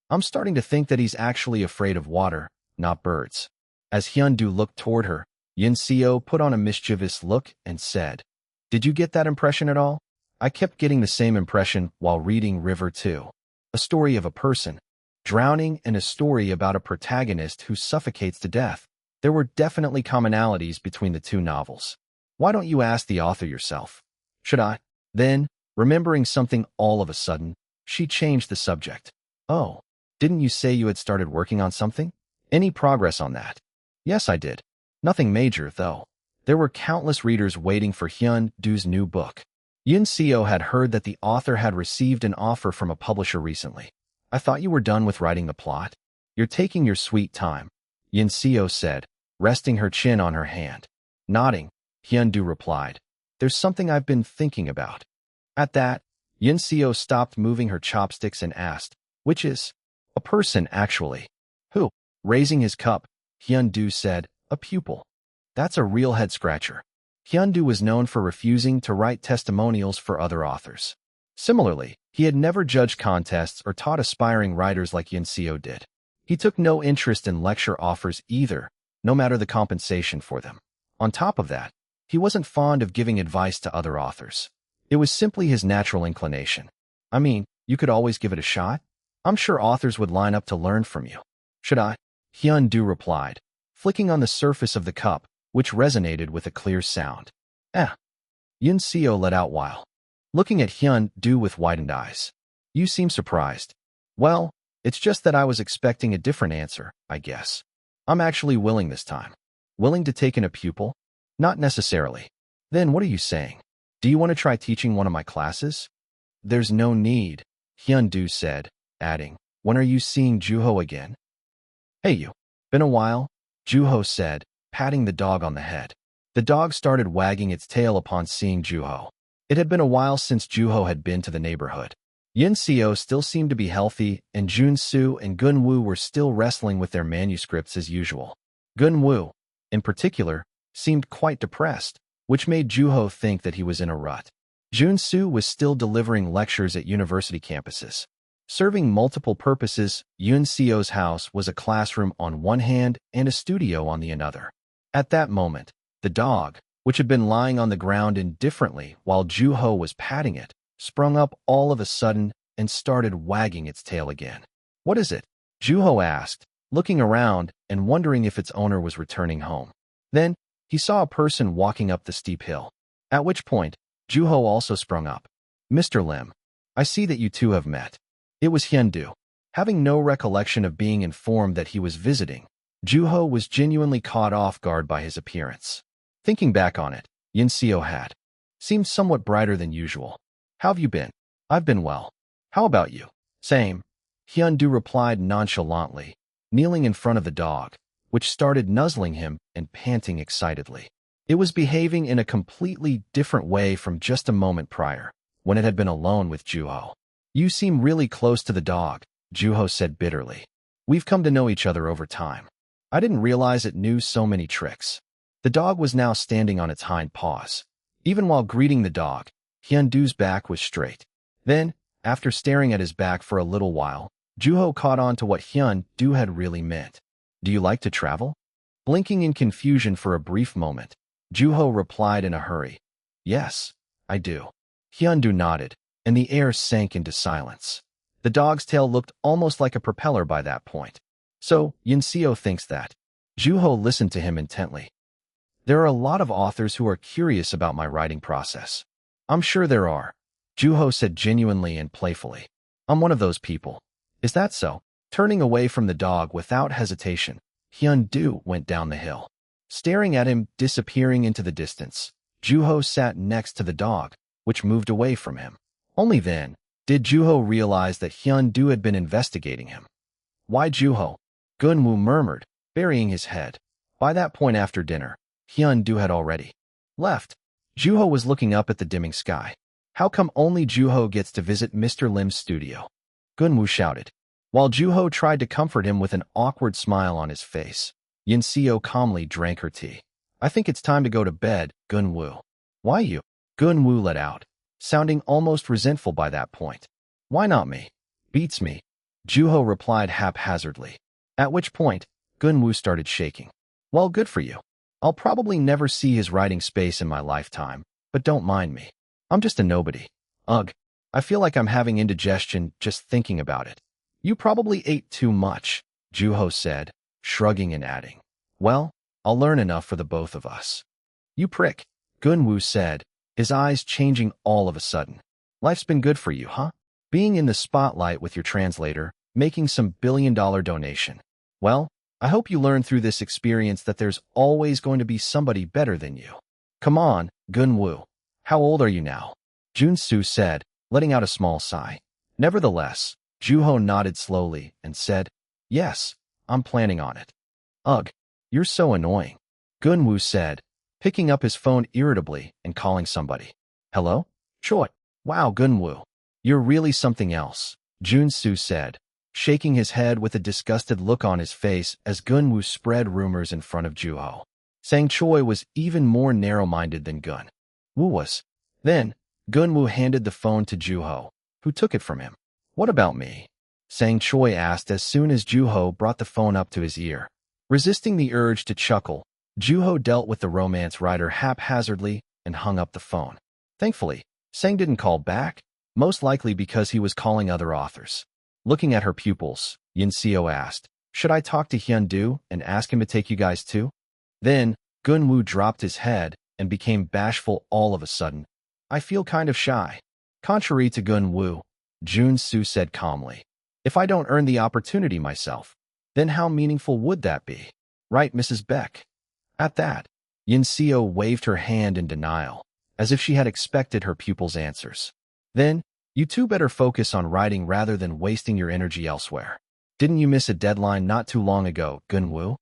I'm starting to think that he's actually afraid of water, not birds. As Hyun-do looked toward her, Yin Seo put on a mischievous look and said, Did you get that impression at all? I kept getting the same impression while reading River 2. A story of a person drowning and a story about a protagonist who suffocates to death. There were definitely commonalities between the two novels. Why don't you ask the author yourself? Should I? Then, remembering something all of a sudden, she changed the subject. Oh, didn't you say you had started working on something? Any progress on that? Yes, I did. Nothing major, though. There were countless readers waiting for Hyun-do's new book. Yin Seo had heard that the author had received an offer from a publisher recently. I thought you were done with writing the plot. You're taking your sweet time, Yin Seo said, resting her chin on her hand. Nodding, Hyun-do replied. There's something I've been thinking about. At that, Yin Seo stopped moving her chopsticks and asked, Which is? A person, actually. Who? Raising his cup, Hyun-do said, a pupil. That's a real head-scratcher. Hyun-do was known for refusing to write testimonials for other authors. Similarly, he had never judged contests or taught aspiring writers like Yun-seo did. He took no interest in lecture offers either, no matter the compensation for them. On top of that, he wasn't fond of giving advice to other authors. It was simply his natural inclination. I mean, you could always give it a shot. I'm sure authors would line up to learn from you. Should I? Hyun-do replied, flicking on the surface of the cup, which resonated with a clear sound. Yun-seo let out while looking at Hyun-do with widened eyes. You seem surprised. Well, it's just that I was expecting a different answer, I guess. I'm actually willing this time. Willing to take in a pupil? Not necessarily. Then what are you saying? Do you want to try teaching one of my classes? There's no need, Hyun-do said, adding, when are you seeing Juho again? Hey you. Been a while, Juho said, patting the dog on the head. The dog started wagging its tail upon seeing Juho. It had been a while since Juho had been to the neighborhood. Yun-seo still seemed to be healthy, and Jun-soo and Gun-woo were still wrestling with their manuscripts as usual. Gun-woo, in particular, seemed quite depressed, which made Juho think that he was in a rut. Jun-soo was still delivering lectures at university campuses. Serving multiple purposes, Yun-seo's house was a classroom on one hand and a studio on the other. At that moment, the dog, which had been lying on the ground indifferently while Juho was patting it, sprung up all of a sudden and started wagging its tail again. What is it? Juho asked, looking around and wondering if its owner was returning home. Then, he saw a person walking up the steep hill. At which point, Juho also sprung up. Mr. Lim, I see that you two have met. It was Hyun-do. Having no recollection of being informed that he was visiting, Juho was genuinely caught off guard by his appearance. Thinking back on it, Yun-seo had seemed somewhat brighter than usual. How have you been? I've been well. How about you? Same. Hyun-do replied nonchalantly, kneeling in front of the dog, which started nuzzling him and panting excitedly. It was behaving in a completely different way from just a moment prior, when it had been alone with Juho. You seem really close to the dog, Juho said bitterly. We've come to know each other over time. I didn't realize it knew so many tricks. The dog was now standing on its hind paws. Even while greeting the dog, Hyun-do's back was straight. Then, after staring at his back for a little while, Juho caught on to what Hyun-do had really meant. Do you like to travel? Blinking in confusion for a brief moment, Juho replied in a hurry. Yes, I do. Hyun-do nodded, and the air sank into silence. The dog's tail looked almost like a propeller by that point. So, Yun-seo thinks that. Juho listened to him intently. There are a lot of authors who are curious about my writing process. I'm sure there are, Juho said genuinely and playfully. I'm one of those people. Is that so? Turning away from the dog without hesitation, Hyun-do went down the hill. Staring at him disappearing into the distance, Juho sat next to the dog, which moved away from him. Only then did Juho realize that Hyun-do had been investigating him. Why Juho? Gun-woo murmured, burying his head. By that point after dinner, Hyun-do had already left. Juho was looking up at the dimming sky. How come only Juho gets to visit Mr. Lim's studio? Gun-woo shouted. While Juho tried to comfort him with an awkward smile on his face, Yun-seo calmly drank her tea. I think it's time to go to bed, Gun-woo. Why you? Gun-woo let out, sounding almost resentful by that point. Why not me? Beats me, Juho replied haphazardly. At which point, Gun-woo started shaking. Well, good for you. I'll probably never see his writing space in my lifetime, but don't mind me. I'm just a nobody. Ugh, I feel like I'm having indigestion just thinking about it. You probably ate too much, Juho said, shrugging and adding. Well, I'll learn enough for the both of us. You prick, Gun-woo said, his eyes changing all of a sudden. Life's been good for you, huh? Being in the spotlight with your translator, making some billion-dollar donation. Well, I hope you learn through this experience that there's always going to be somebody better than you. Come on, Gun-woo. How old are you now? Jun-soo said, letting out a small sigh. Nevertheless, Juho nodded slowly and said, Yes, I'm planning on it. Ugh, you're so annoying, Gun-woo said, picking up his phone irritably and calling somebody. Hello? Choi. Wow, Gun-woo. You're really something else, Jun-soo said, shaking his head with a disgusted look on his face as Gunwoo spread rumors in front of Juho. Sang Choi was even more narrow-minded than Gun Woo was. Then, Gunwoo handed the phone to Juho, who took it from him. What about me? Sang Choi asked as soon as Juho brought the phone up to his ear. Resisting the urge to chuckle, Juho dealt with the romance writer haphazardly and hung up the phone. Thankfully, Sang didn't call back, most likely because he was calling other authors. Looking at her pupils, Yin Seo asked, "Should I talk to Hyun-do and ask him to take you guys too?" Then, Gunwoo dropped his head and became bashful all of a sudden. "I feel kind of shy." Contrary to Gunwoo, Jun-soo said calmly, "If I don't earn the opportunity myself, then how meaningful would that be? Right, Mrs. Beck?" At that, Yin Seo waved her hand in denial, as if she had expected her pupil's answers. "Then, you two better focus on writing rather than wasting your energy elsewhere. Didn't you miss a deadline not too long ago, Gunwoo?"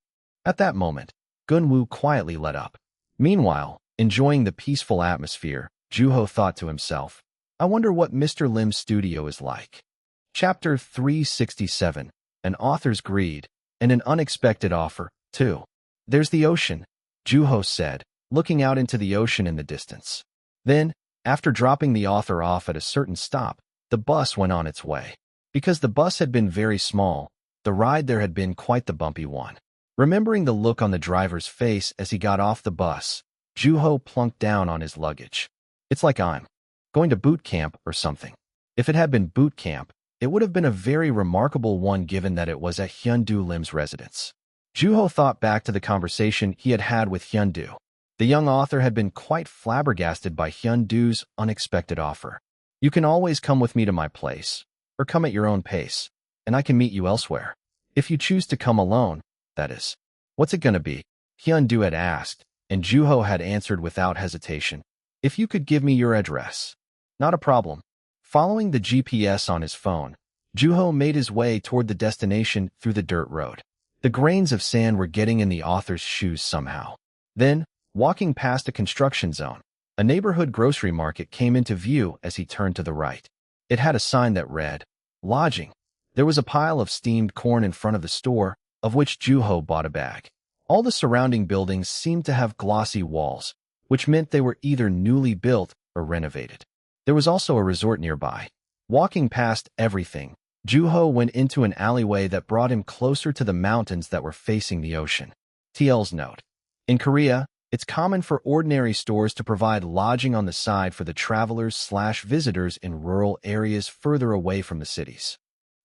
At that moment, Gunwoo quietly let up. Meanwhile, enjoying the peaceful atmosphere, Juho thought to himself, "I wonder what Mr. Lim's studio is like." Chapter 367, An Author's Greed, and an Unexpected Offer, 2. "There's the ocean," Juho said, looking out into the ocean in the distance. Then, after dropping the author off at a certain stop, the bus went on its way. Because the bus had been very small, the ride there had been quite the bumpy one. Remembering the look on the driver's face as he got off the bus, Juho plunked down on his luggage. "It's like I'm going to boot camp or something." If it had been boot camp, it would have been a very remarkable one given that it was at Hyun-do Lim's residence. Juho thought back to the conversation he had had with Hyun-do. The young author had been quite flabbergasted by Hyun-do's unexpected offer. "You can always come with me to my place, or come at your own pace, and I can meet you elsewhere. If you choose to come alone, that is." "What's it gonna be?" Hyun-do had asked, and Juho had answered without hesitation. "If you could give me your address." "Not a problem." Following the GPS on his phone, Juho made his way toward the destination through the dirt road. The grains of sand were getting in the author's shoes somehow. Then, walking past a construction zone, a neighborhood grocery market came into view as he turned to the right. It had a sign that read, "Lodging." There was a pile of steamed corn in front of the store, of which Juho bought a bag. All the surrounding buildings seemed to have glossy walls, which meant they were either newly built or renovated. There was also a resort nearby. Walking past everything, Juho went into an alleyway that brought him closer to the mountains that were facing the ocean. TL's note. In Korea, it's common for ordinary stores to provide lodging on the side for the travelers/visitors in rural areas further away from the cities.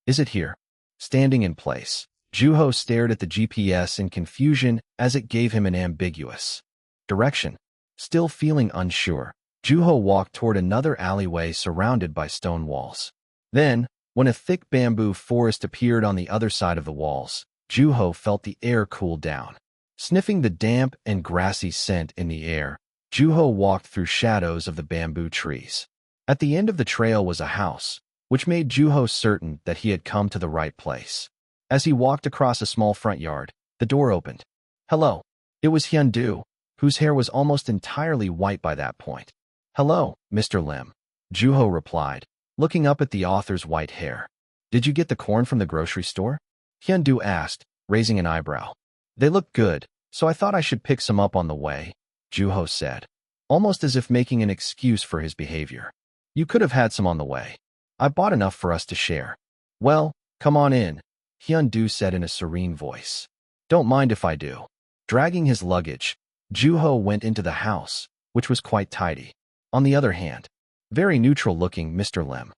Is it here? Standing in place, Juho stared at the GPS in confusion as it gave him an ambiguous direction. Still feeling unsure, Juho walked toward another alleyway surrounded by stone walls. Then, when a thick bamboo forest appeared on the other side of the walls, Juho felt the air cool down. Sniffing the damp and grassy scent in the air, Juho walked through shadows of the bamboo trees. At the end of the trail was a house, which made Juho certain that he had come to the right place. As he walked across a small front yard, the door opened. "Hello." It was Hyun-do, whose hair was almost entirely white by that point. "Hello, Mr. Lim," Juho replied, looking up at the author's white hair. "Did you get the corn from the grocery store?" Hyun-do asked, raising an eyebrow. "They look good, so I thought I should pick some up on the way," Juho said, almost as if making an excuse for his behavior. "You could have had some on the way. I bought enough for us to share." "Well, come on in," Hyun-do said in a serene voice. "Don't mind if I do." Dragging his luggage, Juho went into the house, which was quite tidy. On the other hand, very neutral-looking Mr. Lim.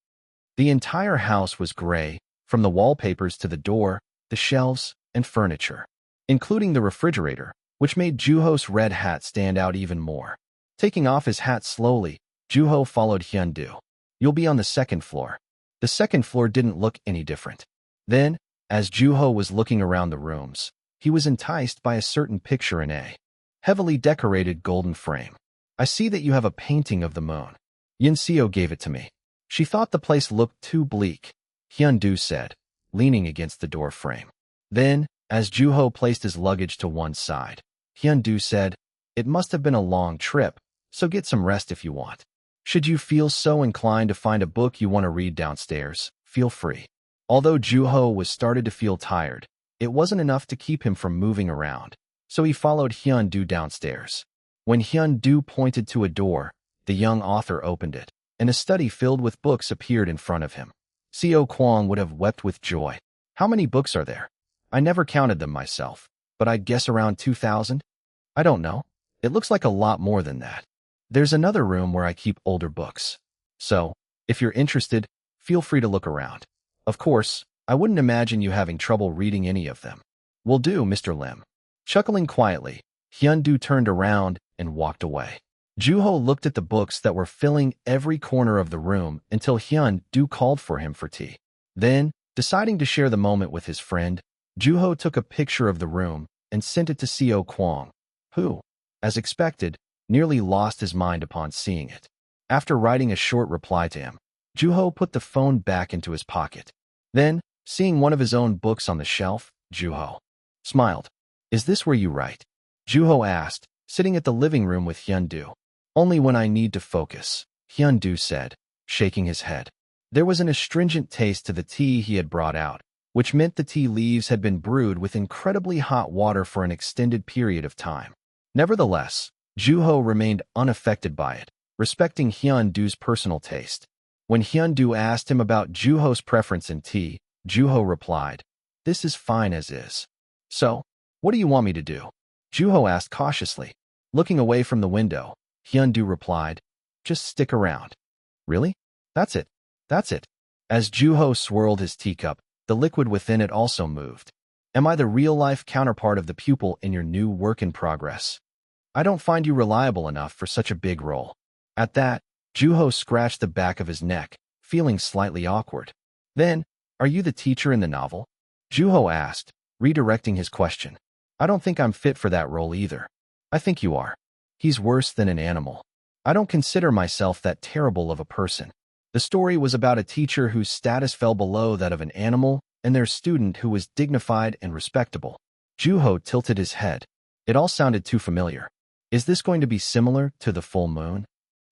The entire house was gray, from the wallpapers to the door, the shelves, and furniture, including the refrigerator, which made Juho's red hat stand out even more. Taking off his hat slowly, Juho followed Hyun-do. "You'll be on the second floor." The second floor didn't look any different. Then, as Juho was looking around the rooms, he was enticed by a certain picture in a heavily decorated golden frame. "I see that you have a painting of the moon." Yin Seo gave it to me. "She thought the place looked too bleak," Hyun-do said, leaning against the door frame. Then, as Juho placed his luggage to one side, Hyun-do said, "It must have been a long trip, so get some rest if you want. Should you feel so inclined to find a book you want to read downstairs, feel free." Although Juho was started to feel tired, it wasn't enough to keep him from moving around, so he followed Hyun-do downstairs. When Hyun-do pointed to a door, the young author opened it, and a study filled with books appeared in front of him. Seo Kwang would have wept with joy. How many books are there? I never counted them myself, but I'd guess around 2,000? I don't know. It looks like a lot more than that. There's another room where I keep older books. So, if you're interested, feel free to look around. Of course, I wouldn't imagine you having trouble reading any of them. Will do, Mr. Lim. Chuckling quietly, Hyun-do turned around and walked away. Juho looked at the books that were filling every corner of the room until Hyun-do called for him for tea. Then, deciding to share the moment with his friend, Juho took a picture of the room and sent it to Seo Kwang, who, as expected, nearly lost his mind upon seeing it. After writing a short reply to him, Juho put the phone back into his pocket. Then, seeing one of his own books on the shelf, Juho smiled. Is this where you write? Juho asked, sitting at the living room with Hyun-do. Only when I need to focus, Hyun-do said, shaking his head. There was an astringent taste to the tea he had brought out, which meant the tea leaves had been brewed with incredibly hot water for an extended period of time. Nevertheless, Juho remained unaffected by it, respecting Hyun-do's personal taste. When Hyun-do asked him about Juho's preference in tea, Juho replied, "This is fine as is." So, what do you want me to do? Juho asked cautiously. Looking away from the window, Hyun-do replied, "Just stick around." Really? That's it. That's it. As Juho swirled his teacup, the liquid within it also moved. Am I the real-life counterpart of the pupil in your new work in progress? I don't find you reliable enough for such a big role. At that, Juho scratched the back of his neck, feeling slightly awkward. Then, are you the teacher in the novel? Juho asked, redirecting his question. I don't think I'm fit for that role either. I think you are. He's worse than an animal. I don't consider myself that terrible of a person. The story was about a teacher whose status fell below that of an animal and their student who was dignified and respectable. Juho tilted his head. It all sounded too familiar. Is this going to be similar to The Full Moon?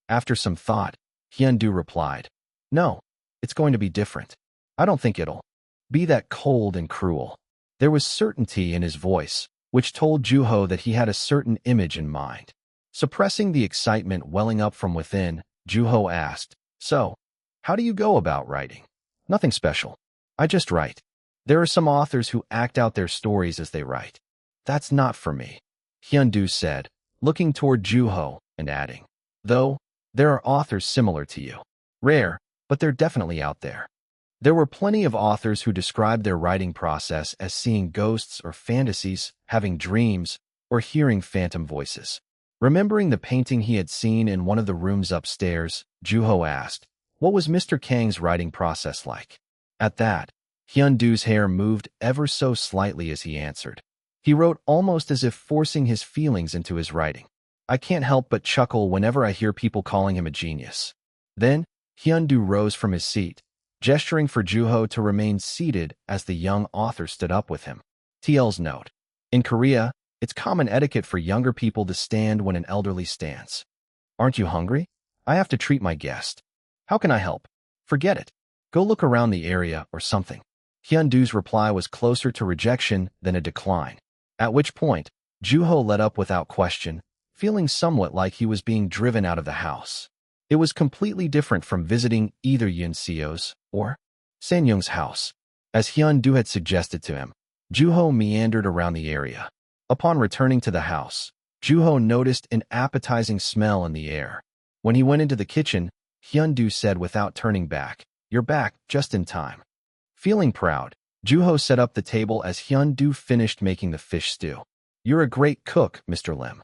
After some thought, Hyun-do replied, No, it's going to be different. I don't think it'll be that cold and cruel. There was certainty in his voice, which told Juho that he had a certain image in mind. Suppressing the excitement welling up from within, Juho asked, So, how do you go about writing? Nothing special. I just write. There are some authors who act out their stories as they write. That's not for me, Hyun-do said, looking toward Juho and adding, Though, there are authors similar to you. Rare, but they're definitely out there. There were plenty of authors who described their writing process as seeing ghosts or fantasies, having dreams, or hearing phantom voices. Remembering the painting he had seen in one of the rooms upstairs, Juho asked, What was Mr. Kang's writing process like? At that, Hyun-do's hair moved ever so slightly as he answered. He wrote almost as if forcing his feelings into his writing. I can't help but chuckle whenever I hear people calling him a genius. Then, Hyun-do rose from his seat, gesturing for Juho to remain seated as the young author stood up with him. TL's note. In Korea, it's common etiquette for younger people to stand when an elderly stands. Aren't you hungry? I have to treat my guest. How can I help? Forget it. Go look around the area or something. Hyun-do's reply was closer to rejection than a decline. At which point, Juho let up without question, feeling somewhat like he was being driven out of the house. It was completely different from visiting either Yoon Seo's or San-young's house. As Hyun-do had suggested to him, Juho meandered around the area. Upon returning to the house, Juho noticed an appetizing smell in the air. When he went into the kitchen, Hyun-do said without turning back, You're back, just in time. Feeling proud, Juho set up the table as Hyun-do finished making the fish stew. You're a great cook, Mr. Lim.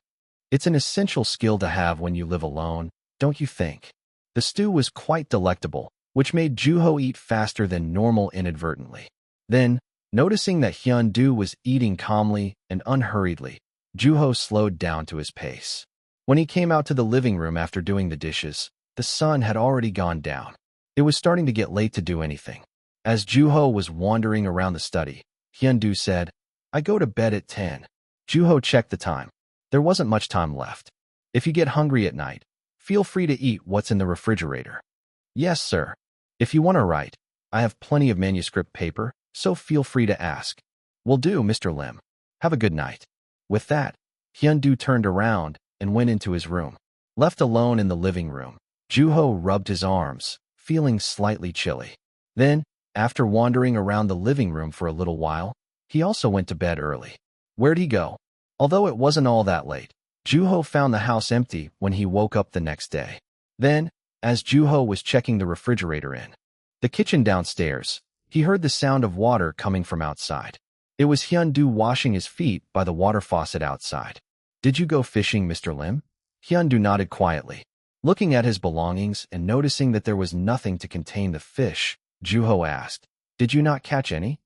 It's an essential skill to have when you live alone, don't you think? The stew was quite delectable, which made Juho eat faster than normal inadvertently. Then, noticing that Hyun-do was eating calmly and unhurriedly, Juho slowed down to his pace. When he came out to the living room after doing the dishes, the sun had already gone down. It was starting to get late to do anything. As Juho was wandering around the study, Hyun-do said, I go to bed at 10. Juho checked the time. There wasn't much time left. If you get hungry at night, feel free to eat what's in the refrigerator. Yes, sir. If you want to write, I have plenty of manuscript paper, so feel free to ask. Will do, Mr. Lim. Have a good night. With that, Hyun-do turned around and went into his room. Left alone in the living room, Joo-ho rubbed his arms, feeling slightly chilly. Then, after wandering around the living room for a little while, he also went to bed early. Where'd he go? Although it wasn't all that late, Joo-ho found the house empty when he woke up the next day. Then, as Joo-ho was checking the refrigerator in the kitchen downstairs, he heard the sound of water coming from outside. It was Hyun-do washing his feet by the water faucet outside. Did you go fishing, Mr. Lim? Hyun-do nodded quietly. Looking at his belongings and noticing that there was nothing to contain the fish, Joo-ho asked, Did you not catch any?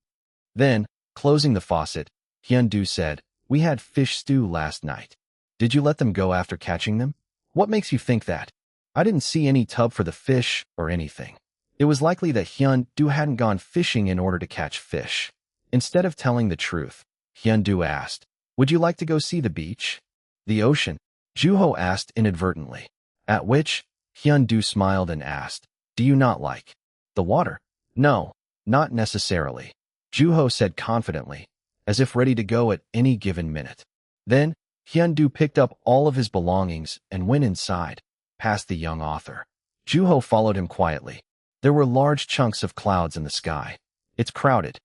Then, closing the faucet, Hyun-do said, We had fish stew last night. Did you let them go after catching them? What makes you think that? I didn't see any tub for the fish or anything. It was likely that Hyun-do hadn't gone fishing in order to catch fish. Instead of telling the truth, Hyun-do asked, Would you like to go see the beach? The ocean? Joo-ho asked inadvertently. At which, Hyun-do smiled and asked, Do you not like the water? No, not necessarily, Joo-ho said confidently, as if ready to go at any given minute. Then, Hyun-do picked up all of his belongings and went inside, past the young author. Joo-ho followed him quietly. There were large chunks of clouds in the sky. It's crowded.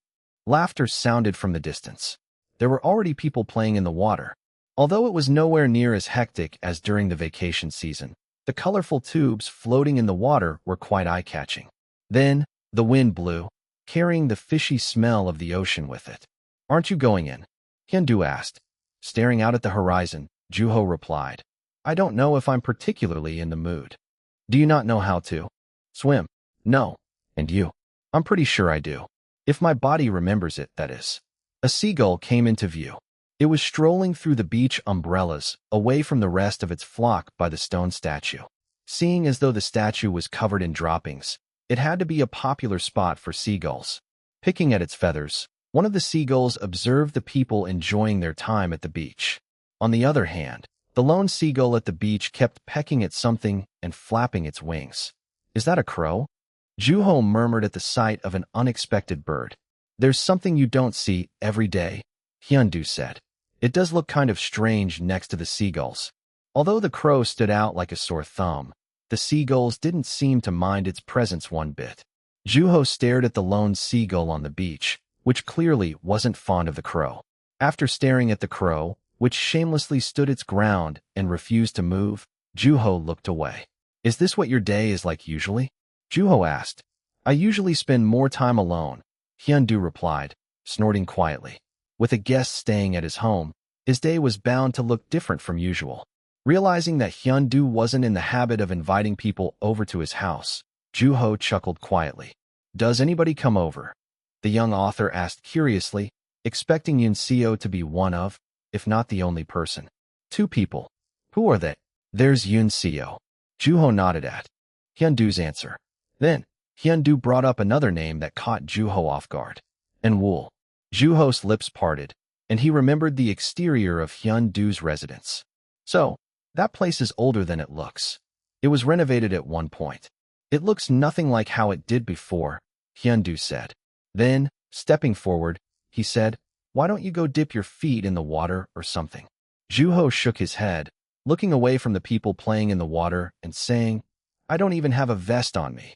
Laughter sounded from the distance. There were already people playing in the water. Although it was nowhere near as hectic as during the vacation season, the colorful tubes floating in the water were quite eye-catching. Then, the wind blew, carrying the fishy smell of the ocean with it. Aren't you going in? Hyun-do asked. Staring out at the horizon, Joo-ho replied, I don't know if I'm particularly in the mood. Do you not know how to swim? No. And you? I'm pretty sure I do. If my body remembers it, that is. A seagull came into view. It was strolling through the beach umbrellas, away from the rest of its flock by the stone statue. Seeing as though the statue was covered in droppings, it had to be a popular spot for seagulls. Picking at its feathers, one of the seagulls observed the people enjoying their time at the beach. On the other hand, the lone seagull at the beach kept pecking at something and flapping its wings. Is that a crow? Joo-ho murmured at the sight of an unexpected bird. There's something you don't see every day, Hyun-do said. It does look kind of strange next to the seagulls. Although the crow stood out like a sore thumb, the seagulls didn't seem to mind its presence one bit. Joo-ho stared at the lone seagull on the beach, which clearly wasn't fond of the crow. After staring at the crow, which shamelessly stood its ground and refused to move, Joo-ho looked away. Is this what your day is like usually? Joo-ho asked. I usually spend more time alone, Hyun-do replied, snorting quietly. With a guest staying at his home, his day was bound to look different from usual. Realizing that Hyun-do wasn't in the habit of inviting people over to his house, Joo-ho chuckled quietly. Does anybody come over? The young author asked curiously, expecting Yoon-seo to be one of, if not the only person. 2 people. Who are they? There's Yoon-seo. Joo-ho nodded at Hyun-do's answer. Then, Hyun-do brought up another name that caught Joo-ho off guard. And Wool. Joo-ho's lips parted, and he remembered the exterior of Hyun-do's residence. So, that place is older than it looks. It was renovated at one point. It looks nothing like how it did before, Hyun-do said. Then, stepping forward, he said, Why don't you go dip your feet in the water or something? Joo-ho shook his head, looking away from the people playing in the water and saying, I don't even have a vest on me.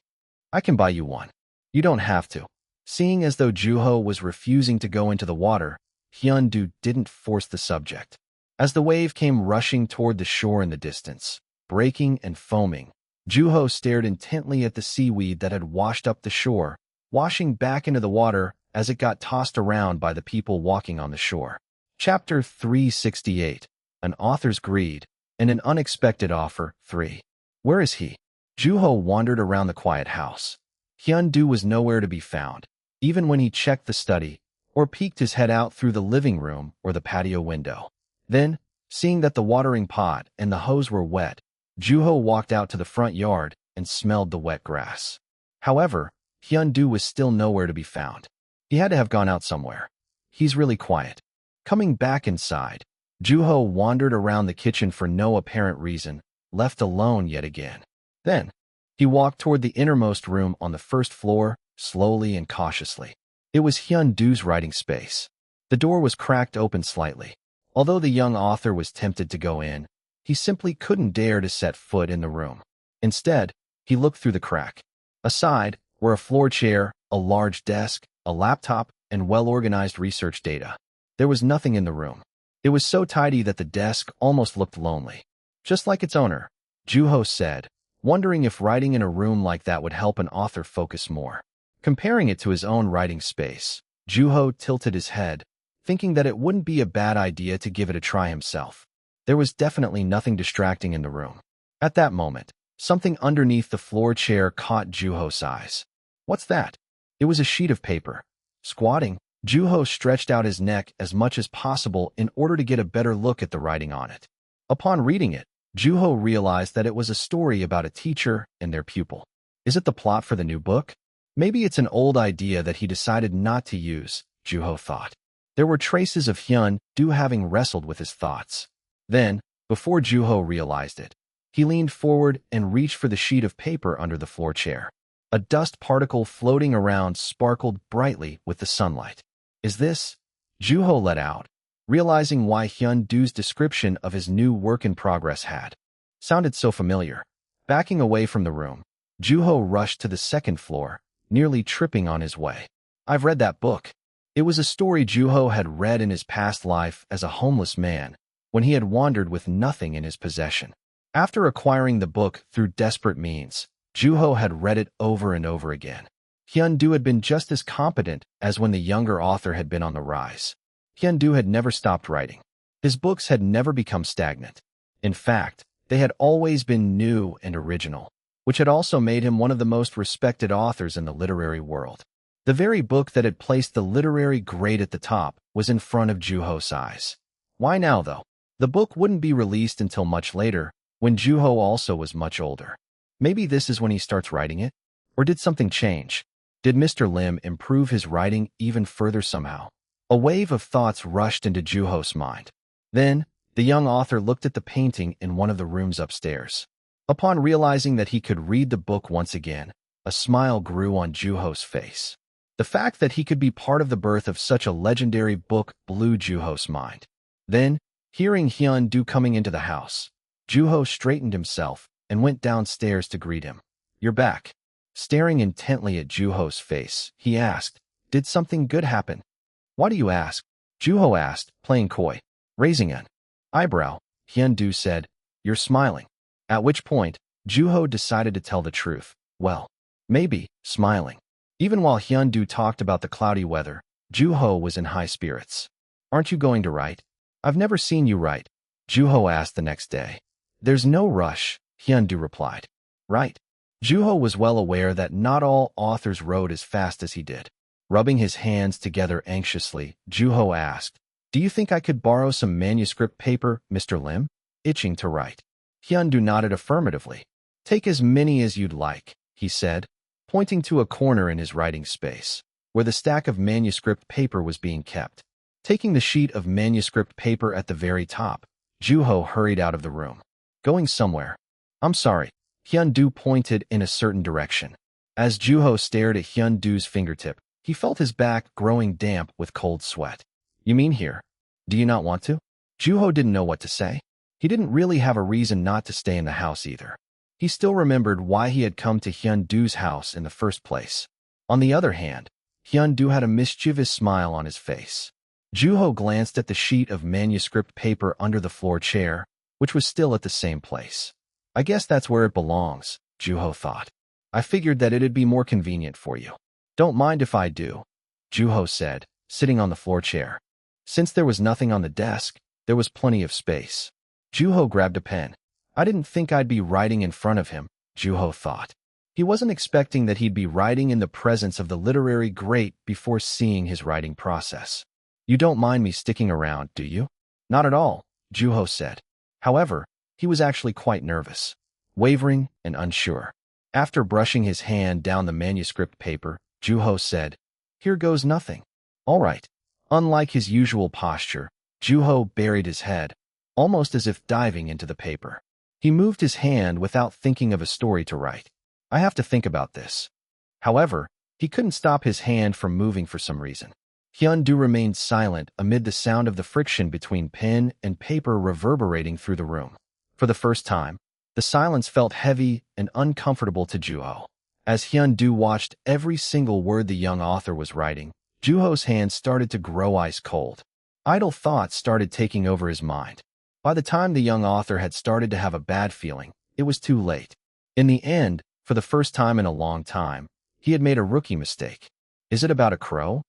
I can buy you one. You don't have to. Seeing as though Joo-ho was refusing to go into the water, Hyun-do didn't force the subject. As the wave came rushing toward the shore in the distance, breaking and foaming, Joo-ho stared intently at the seaweed that had washed up the shore, washing back into the water as it got tossed around by the people walking on the shore. Chapter 368, An Author's Greed, and an Unexpected Offer 3. Where is he? Joo-ho wandered around the quiet house. Hyun-do was nowhere to be found, even when he checked the study or peeked his head out through the living room or the patio window. Then, seeing that the watering pot and the hose were wet, Joo-ho walked out to the front yard and smelled the wet grass. However, Hyun-do was still nowhere to be found. He had to have gone out somewhere. He's really quiet. Coming back inside, Joo-ho wandered around the kitchen for no apparent reason, left alone yet again. Then, he walked toward the innermost room on the first floor, slowly and cautiously. It was Hyun-Doo's writing space. The door was cracked open slightly. Although the young author was tempted to go in, he simply couldn't dare to set foot in the room. Instead, he looked through the crack. Aside were a floor chair, a large desk, a laptop, and well-organized research data. There was nothing in the room. It was so tidy that the desk almost looked lonely. Just like its owner, Juho said, wondering if writing in a room like that would help an author focus more. Comparing it to his own writing space, Juho tilted his head, thinking that it wouldn't be a bad idea to give it a try himself. There was definitely nothing distracting in the room. At that moment, something underneath the floor chair caught Juho's eyes. What's that? It was a sheet of paper. Squatting, Juho stretched out his neck as much as possible in order to get a better look at the writing on it. Upon reading it, Juho realized that it was a story about a teacher and their pupil. Is it the plot for the new book? Maybe it's an old idea that he decided not to use, Juho thought. There were traces of Hyun-Doo having wrestled with his thoughts. Then, before Juho realized it, he leaned forward and reached for the sheet of paper under the floor chair. A dust particle floating around sparkled brightly with the sunlight. Is this? Juho let out, realizing why Hyun-Doo's description of his new work in progress had sounded so familiar. Backing away from the room, Juho rushed to the second floor, nearly tripping on his way. I've read that book. It was a story Juho had read in his past life as a homeless man, when he had wandered with nothing in his possession. After acquiring the book through desperate means, Juho had read it over and over again. Hyun-Doo had been just as competent as when the younger author had been on the rise. Hyun-Doo had never stopped writing. His books had never become stagnant. In fact, they had always been new and original, which had also made him one of the most respected authors in the literary world. The very book that had placed the literary grade at the top was in front of Juho's eyes. Why now, though? The book wouldn't be released until much later, when Juho also was much older. Maybe this is when he starts writing it? Or did something change? Did Mr. Lim improve his writing even further somehow? A wave of thoughts rushed into Juho's mind. Then, the young author looked at the painting in one of the rooms upstairs. Upon realizing that he could read the book once again, a smile grew on Juho's face. The fact that he could be part of the birth of such a legendary book blew Juho's mind. Then, hearing Hyun-Doo coming into the house, Juho straightened himself and went downstairs to greet him. You're back. Staring intently at Juho's face, he asked, did something good happen? Why do you ask? Juho asked, playing coy. Raising an eyebrow, Hyun-Doo said, you're smiling. At which point, Juho decided to tell the truth. Well, maybe, smiling. Even while Hyun-Doo talked about the cloudy weather, Juho was in high spirits. Aren't you going to write? I've never seen you write, Juho asked the next day. There's no rush, Hyun-Doo replied. Right. Juho was well aware that not all authors wrote as fast as he did. Rubbing his hands together anxiously, Juho asked, do you think I could borrow some manuscript paper, Mr. Lim? Itching to write. Hyun-Doo nodded affirmatively. Take as many as you'd like, he said, pointing to a corner in his writing space, where the stack of manuscript paper was being kept. Taking the sheet of manuscript paper at the very top, Juho hurried out of the room. Going somewhere. I'm sorry. Hyun-Doo pointed in a certain direction. As Juho stared at Hyun-Doo's fingertip, he felt his back growing damp with cold sweat. You mean here? Do you not want to? Juho didn't know what to say. He didn't really have a reason not to stay in the house either. He still remembered why he had come to Hyun-Doo's house in the first place. On the other hand, Hyun-Doo had a mischievous smile on his face. Juho glanced at the sheet of manuscript paper under the floor chair, which was still at the same place. I guess that's where it belongs, Juho thought. I figured that it'd be more convenient for you. Don't mind if I do, Juho said, sitting on the floor chair. Since there was nothing on the desk, there was plenty of space. Juho grabbed a pen. I didn't think I'd be writing in front of him, Juho thought. He wasn't expecting that he'd be writing in the presence of the literary great before seeing his writing process. You don't mind me sticking around, do you? Not at all, Juho said. However, he was actually quite nervous, wavering and unsure. After brushing his hand down the manuscript paper, Juho said, Here goes nothing. All right. Unlike his usual posture, Juho buried his head, almost as if diving into the paper. He moved his hand without thinking of a story to write. I have to think about this. However, He couldn't stop his hand from moving for some reason. Hyun-do remained silent amid the sound of the friction between pen and paper reverberating through the room. For the first time, the silence felt heavy and uncomfortable to Juho. As Hyun-do watched every single word the young author was writing, Juho's hands started to grow ice cold. Idle thoughts started taking over his mind. By the time the young author had started to have a bad feeling, it was too late. In the end, for the first time in a long time, he had made a rookie mistake. Is it about a crow?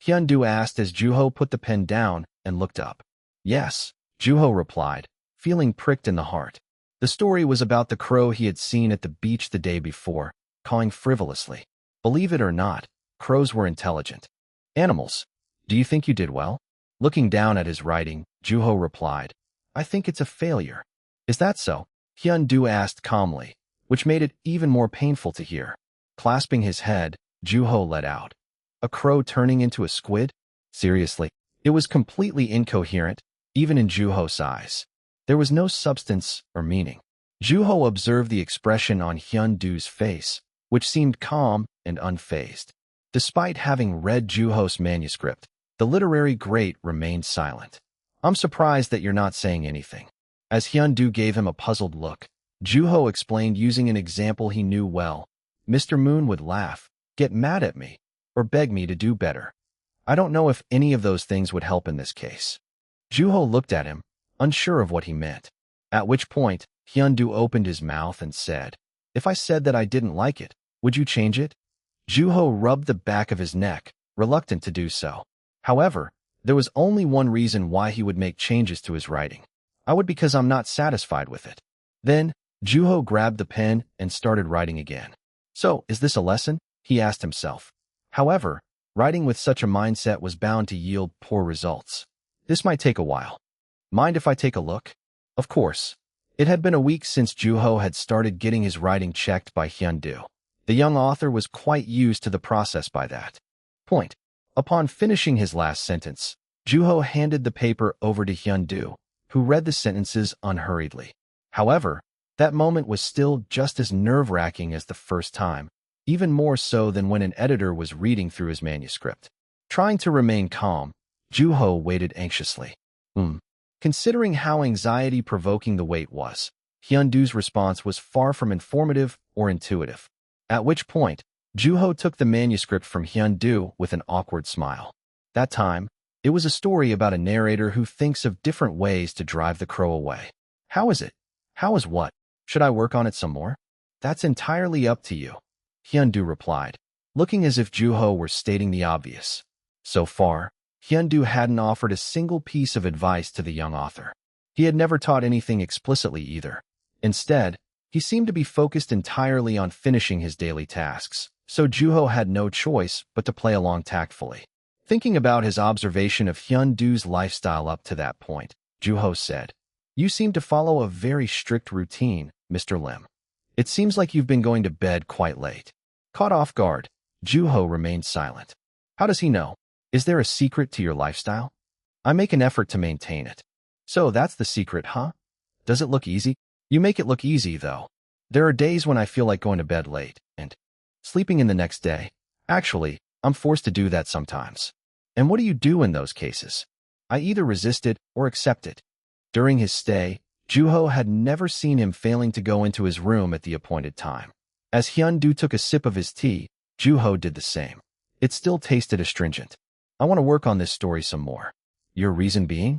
Hyun-do asked as Juho put the pen down and looked up. Yes, Juho replied, feeling pricked in the heart. The story was about the crow he had seen at the beach the day before, cawing frivolously. Believe it or not, crows were intelligent animals. Do you think you did well? Looking down at his writing, Juho replied, I think it's a failure. Is that so? Hyun-do asked calmly, which made it even more painful to hear. Clasping his head, Juho let out. A crow turning into a squid? Seriously, it was completely incoherent, even in Juho's eyes. There was no substance or meaning. Juho observed the expression on Hyun-do's face, which seemed calm and unfazed. Despite having read Juho's manuscript, the literary great remained silent. I'm surprised that you're not saying anything. As Hyun-do gave him a puzzled look, Juho explained using an example he knew well. Mr. Moon would laugh, get mad at me, or beg me to do better. I don't know if any of those things would help in this case. Juho looked at him, unsure of what he meant. At which point, Hyun-do opened his mouth and said, If I said that I didn't like it, would you change it? Juho rubbed the back of his neck, reluctant to do so. However, there was only one reason why he would make changes to his writing. I would because I'm not satisfied with it. Then, Juho grabbed the pen and started writing again. So, is this a lesson? He asked himself. However, writing with such a mindset was bound to yield poor results. This might take a while. Mind if I take a look? Of course. It had been a week since Juho had started getting his writing checked by Hyun-do. The young author was quite used to the process by that point. Upon finishing his last sentence, Juho handed the paper over to Hyun-do, who read the sentences unhurriedly. However, that moment was still just as nerve-wracking as the first time, even more so than when an editor was reading through his manuscript. Trying to remain calm, Juho waited anxiously. Considering how anxiety-provoking the wait was, Hyun-do's response was far from informative or intuitive. At which point, Juho took the manuscript from Hyun-do with an awkward smile. That time, it was a story about a narrator who thinks of different ways to drive the crow away. How is it? How is what? Should I work on it some more? That's entirely up to you, Hyun-do replied, looking as if Juho were stating the obvious. So far, Hyun-do hadn't offered a single piece of advice to the young author. He had never taught anything explicitly either. Instead, he seemed to be focused entirely on finishing his daily tasks, so Juho had no choice but to play along tactfully. Thinking about his observation of Hyun-do's lifestyle up to that point, Juho said, You seem to follow a very strict routine, Mr. Lim. It seems like you've been going to bed quite late. Caught off guard, Juho remained silent. How does he know? Is there a secret to your lifestyle? I make an effort to maintain it. So that's the secret, huh? Does it look easy? You make it look easy, though. There are days when I feel like going to bed late and sleeping in the next day. Actually, I'm forced to do that sometimes. And what do you do in those cases? I either resist it or accept it. During his stay, Juho had never seen him failing to go into his room at the appointed time. As Hyun-do took a sip of his tea, Juho did the same. It still tasted astringent. I want to work on this story some more. Your reason being?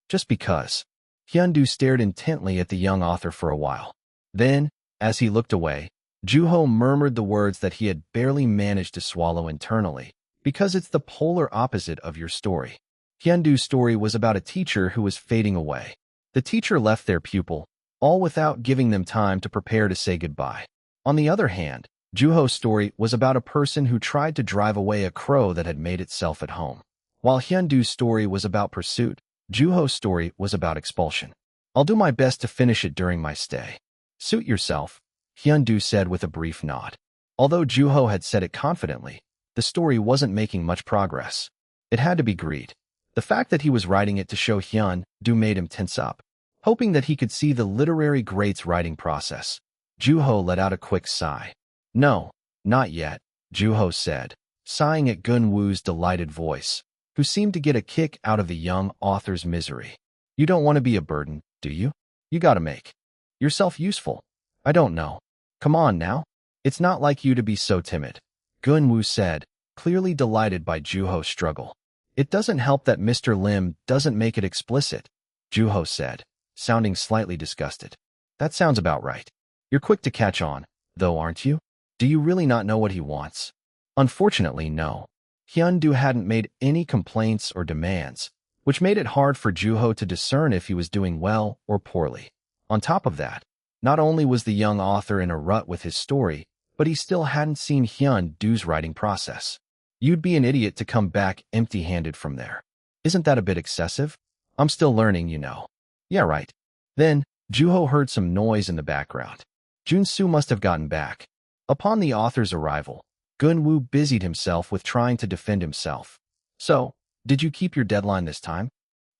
Just because. Hyun-do stared intently at the young author for a while. Then, as he looked away, Juho murmured the words that he had barely managed to swallow internally. Because it's the polar opposite of your story. Hyun-do's story was about a teacher who was fading away. The teacher left their pupil, all without giving them time to prepare to say goodbye. On the other hand, Juho's story was about a person who tried to drive away a crow that had made itself at home. While Hyun-do's story was about pursuit, Juho's story was about expulsion. I'll do my best to finish it during my stay. Suit yourself, Hyun-do said with a brief nod. Although Juho had said it confidently, the story wasn't making much progress. It had to be greed. The fact that he was writing it to show Hyun-do made him tense up. Hoping that he could see the literary great's writing process, Juho let out a quick sigh. No, not yet. Juho said, sighing at Gunwoo's delighted voice, who seemed to get a kick out of the young author's misery. You don't want to be a burden, do you? You gotta make yourself useful. I don't know. Come on now. It's not like you to be so timid, Gunwoo said, clearly delighted by Juho's struggle. It doesn't help that Mr. Lim doesn't make it explicit, Juho said, sounding slightly disgusted. That sounds about right. You're quick to catch on, though, aren't you? Do you really not know what he wants? Unfortunately, no. Hyun-do hadn't made any complaints or demands, which made it hard for Juho to discern if he was doing well or poorly. On top of that, not only was the young author in a rut with his story, but he still hadn't seen Hyun-do's writing process. You'd be an idiot to come back empty-handed from there. Isn't that a bit excessive? I'm still learning, you know. Yeah, right. Then, Juho heard some noise in the background. Junsu must have gotten back. Upon the author's arrival, Gunwoo busied himself with trying to defend himself. So, did you keep your deadline this time?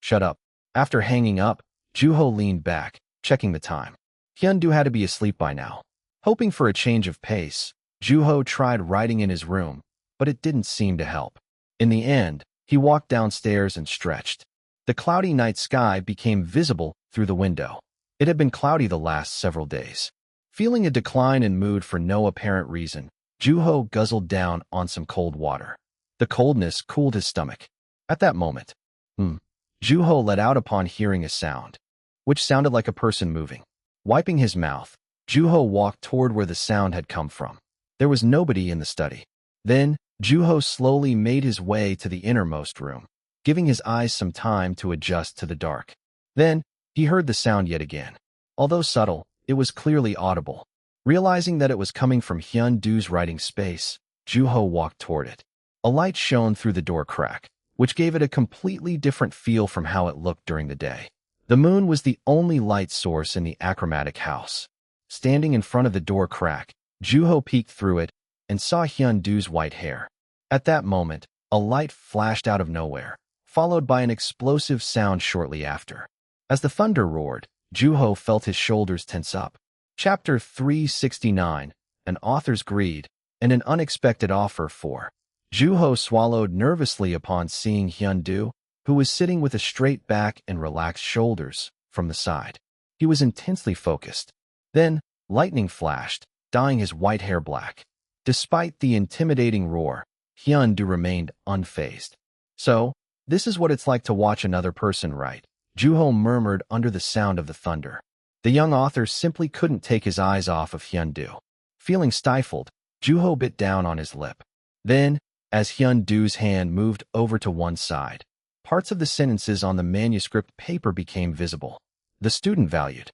Shut up. After hanging up, Juho leaned back, checking the time. Hyun-do had to be asleep by now. Hoping for a change of pace, Juho tried writing in his room, but it didn't seem to help. In the end, he walked downstairs and stretched. The cloudy night sky became visible through the window. It had been cloudy the last several days. Feeling a decline in mood for no apparent reason, Juho guzzled down on some cold water. The coldness cooled his stomach. At that moment, Juho let out upon hearing a sound, which sounded like a person moving. Wiping his mouth, Juho walked toward where the sound had come from. There was nobody in the study. Then, Juho slowly made his way to the innermost room, giving his eyes some time to adjust to the dark. Then, he heard the sound yet again. Although subtle, it was clearly audible. Realizing that it was coming from Hyun-do's writing space, Juho walked toward it. A light shone through the door crack, which gave it a completely different feel from how it looked during the day. The moon was the only light source in the achromatic house. Standing in front of the door crack, Juho peeked through it and saw Hyun-do's white hair. At that moment, a light flashed out of nowhere, followed by an explosive sound shortly after. As the thunder roared, Juho felt his shoulders tense up. Chapter 369, An Author's Greed, and an Unexpected Offer for. Juho swallowed nervously upon seeing Hyun-do, who was sitting with a straight back and relaxed shoulders, from the side. He was intensely focused. Then, lightning flashed, dyeing his white hair black. Despite the intimidating roar, Hyun-do remained unfazed. So, this is what it's like to watch another person write, Juho murmured under the sound of the thunder. The young author simply couldn't take his eyes off of Hyun-do. Feeling stifled, Juho bit down on his lip. Then, as Hyun-do's hand moved over to one side, parts of the sentences on the manuscript paper became visible. The student valued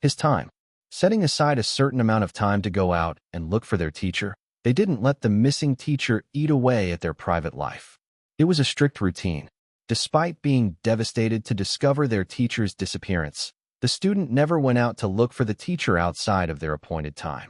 his time. Setting aside a certain amount of time to go out and look for their teacher, they didn't let the missing teacher eat away at their private life. It was a strict routine. Despite being devastated to discover their teacher's disappearance, the student never went out to look for the teacher outside of their appointed time.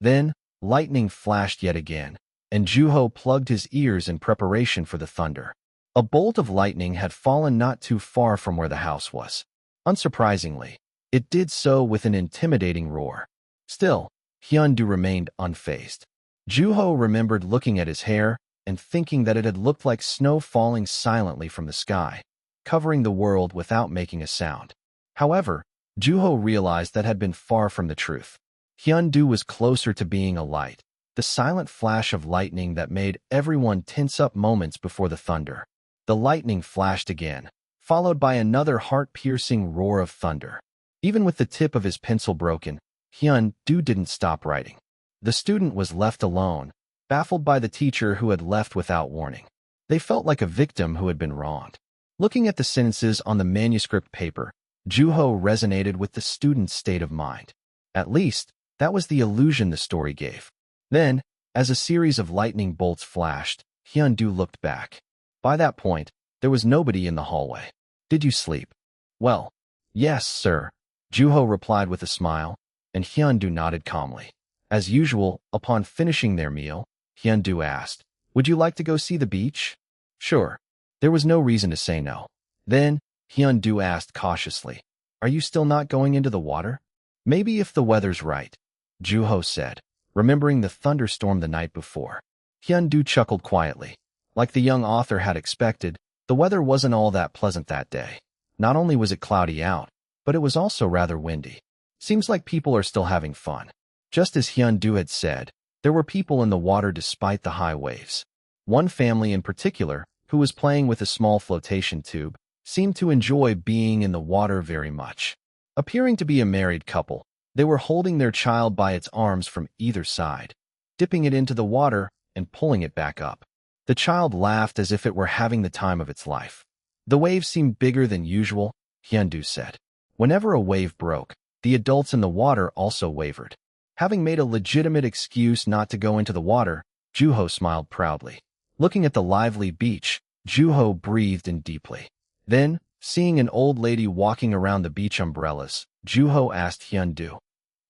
Then, lightning flashed yet again, and Juho plugged his ears in preparation for the thunder. A bolt of lightning had fallen not too far from where the house was. Unsurprisingly, it did so with an intimidating roar. Still, Hyun-do remained unfazed. Juho remembered looking at his hair and thinking that it had looked like snow falling silently from the sky, covering the world without making a sound. However, Juho realized that had been far from the truth. Hyun-do was closer to being a light, the silent flash of lightning that made everyone tense up moments before the thunder. The lightning flashed again, followed by another heart-piercing roar of thunder. Even with the tip of his pencil broken, Hyun-do didn't stop writing. The student was left alone, baffled by the teacher who had left without warning. They felt like a victim who had been wronged. Looking at the sentences on the manuscript paper, Juho resonated with the student's state of mind. At least, that was the illusion the story gave. Then, as a series of lightning bolts flashed, Hyun-do looked back. By that point, there was nobody in the hallway. Did you sleep? Well, yes, sir, Juho replied with a smile, and Hyun-do nodded calmly. As usual, upon finishing their meal, Hyun-do asked, "Would you like to go see the beach?" Sure. There was no reason to say no. Then, Hyun-do asked cautiously, "Are you still not going into the water?" "Maybe if the weather's right," Juho said, remembering the thunderstorm the night before. Hyun-du chuckled quietly. Like the young author had expected, the weather wasn't all that pleasant that day. Not only was it cloudy out, but it was also rather windy. Seems like people are still having fun. Just as Hyun-du had said, there were people in the water despite the high waves. One family in particular, who was playing with a small flotation tube, seemed to enjoy being in the water very much. Appearing to be a married couple, they were holding their child by its arms from either side, dipping it into the water and pulling it back up. The child laughed as if it were having the time of its life. The waves seemed bigger than usual, Hyun-du said. Whenever a wave broke, the adults in the water also wavered. Having made a legitimate excuse not to go into the water, Joo-ho smiled proudly. Looking at the lively beach, Joo-ho breathed in deeply. Then, seeing an old lady walking around the beach umbrellas, Joo-ho asked Hyun-du,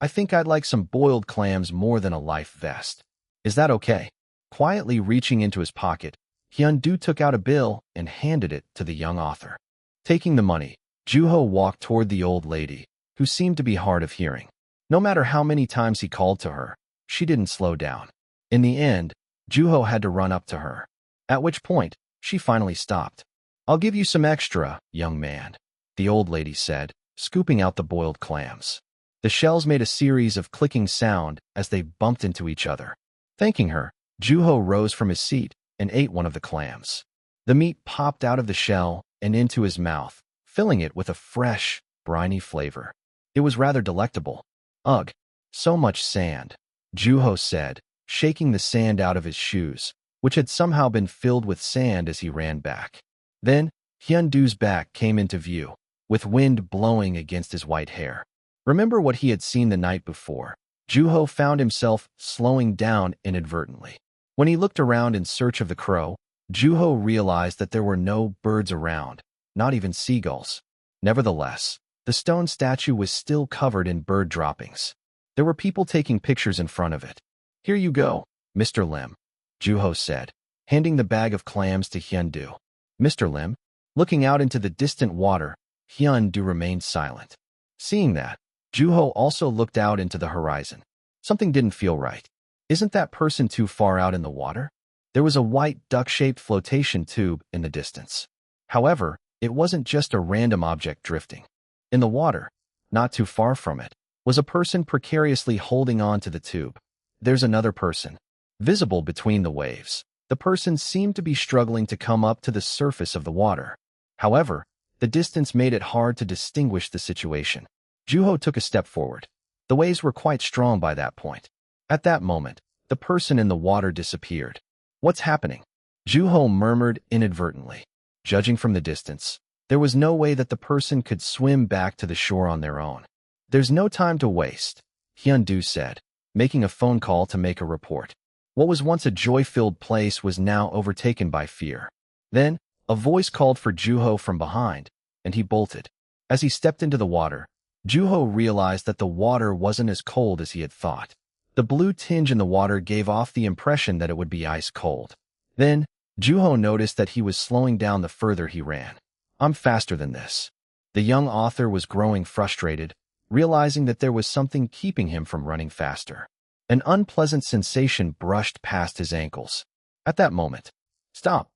"I think I'd like some boiled clams more than a life vest. Is that okay?" Quietly reaching into his pocket, Hyun-du took out a bill and handed it to the young author. Taking the money, Joo-ho walked toward the old lady, who seemed to be hard of hearing. No matter how many times he called to her, she didn't slow down. In the end, Joo-ho had to run up to her, at which point, she finally stopped. "I'll give you some extra, young man," the old lady said, scooping out the boiled clams. The shells made a series of clicking sound as they bumped into each other. Thanking her, Joo-ho rose from his seat and ate one of the clams. The meat popped out of the shell and into his mouth, filling it with a fresh, briny flavor. It was rather delectable. "Ugh, so much sand," Joo-ho said, shaking the sand out of his shoes, which had somehow been filled with sand as he ran back. Then, Hyun-du's back came into view, with wind blowing against his white hair. Remember what he had seen the night before. Joo-ho found himself slowing down inadvertently. When he looked around in search of the crow, Joo-ho realized that there were no birds around, not even seagulls. Nevertheless, the stone statue was still covered in bird droppings. There were people taking pictures in front of it. "Here you go, Mr. Lim," Joo-ho said, handing the bag of clams to Hyun-du. "Mr. Lim?" Looking out into the distant water, Hyun-du remained silent. Seeing that, Joo-ho also looked out into the horizon. Something didn't feel right. Isn't that person too far out in the water? There was a white duck-shaped flotation tube in the distance. However, it wasn't just a random object drifting. In the water, not too far from it, was a person precariously holding on to the tube. There's another person, visible between the waves. The person seemed to be struggling to come up to the surface of the water. However, the distance made it hard to distinguish the situation. Joo-ho took a step forward. The waves were quite strong by that point. At that moment, the person in the water disappeared. "What's happening?" Joo-ho murmured inadvertently. Judging from the distance, there was no way that the person could swim back to the shore on their own. "There's no time to waste," Hyun-du said, making a phone call to make a report. What was once a joy-filled place was now overtaken by fear. Then, a voice called for Joo-ho from behind, and he bolted. As he stepped into the water, Joo-ho realized that the water wasn't as cold as he had thought. The blue tinge in the water gave off the impression that it would be ice cold. Then, Joo-ho noticed that he was slowing down the further he ran. "I'm faster than this." The young author was growing frustrated, realizing that there was something keeping him from running faster. An unpleasant sensation brushed past his ankles. At that moment, "Stop!"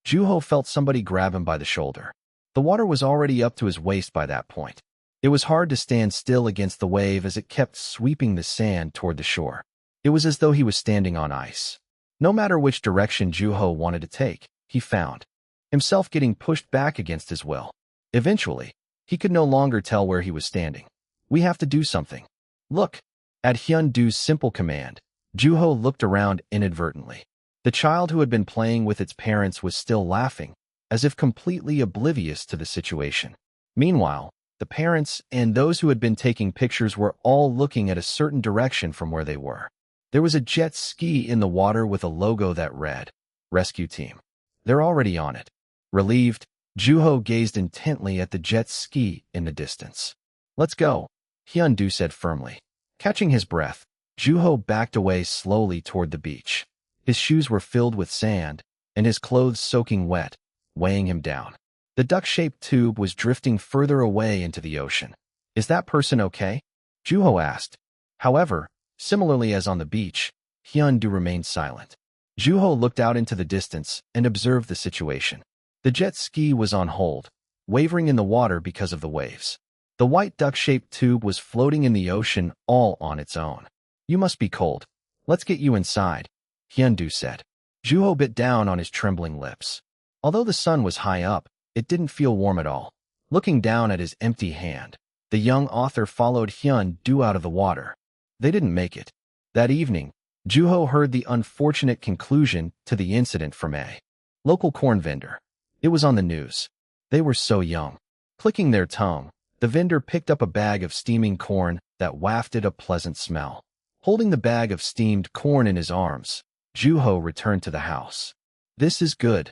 Joo-ho felt somebody grab him by the shoulder. The water was already up to his waist by that point. It was hard to stand still against the wave as it kept sweeping the sand toward the shore. It was as though he was standing on ice. No matter which direction Joo-ho wanted to take, he found himself getting pushed back against his will. Eventually, he could no longer tell where he was standing. "We have to do something. Look!" At Hyun-du's simple command, Joo-ho looked around inadvertently. The child who had been playing with its parents was still laughing, as if completely oblivious to the situation. Meanwhile, the parents and those who had been taking pictures were all looking at a certain direction from where they were. There was a jet ski in the water with a logo that read, "Rescue Team." They're already on it. Relieved, Joo-ho gazed intently at the jet ski in the distance. "Let's go," Hyun-du said firmly. Catching his breath, Joo-ho backed away slowly toward the beach. His shoes were filled with sand, and his clothes soaking wet, weighing him down. The duck-shaped tube was drifting further away into the ocean. "Is that person okay?" Joo-ho asked. However, similarly as on the beach, Hyun-du remained silent. Juho looked out into the distance and observed the situation. The jet ski was on hold, wavering in the water because of the waves. The white duck-shaped tube was floating in the ocean all on its own. You must be cold. Let's get you inside, Hyundu said. Juho bit down on his trembling lips. Although the sun was high up, it didn't feel warm at all. Looking down at his empty hand, the young author followed Hyundu out of the water. They didn't make it. That evening, Juho heard the unfortunate conclusion to the incident from a local corn vendor. It was on the news. They were so young. Clicking their tongue, the vendor picked up a bag of steaming corn that wafted a pleasant smell. Holding the bag of steamed corn in his arms, Juho returned to the house. This is good,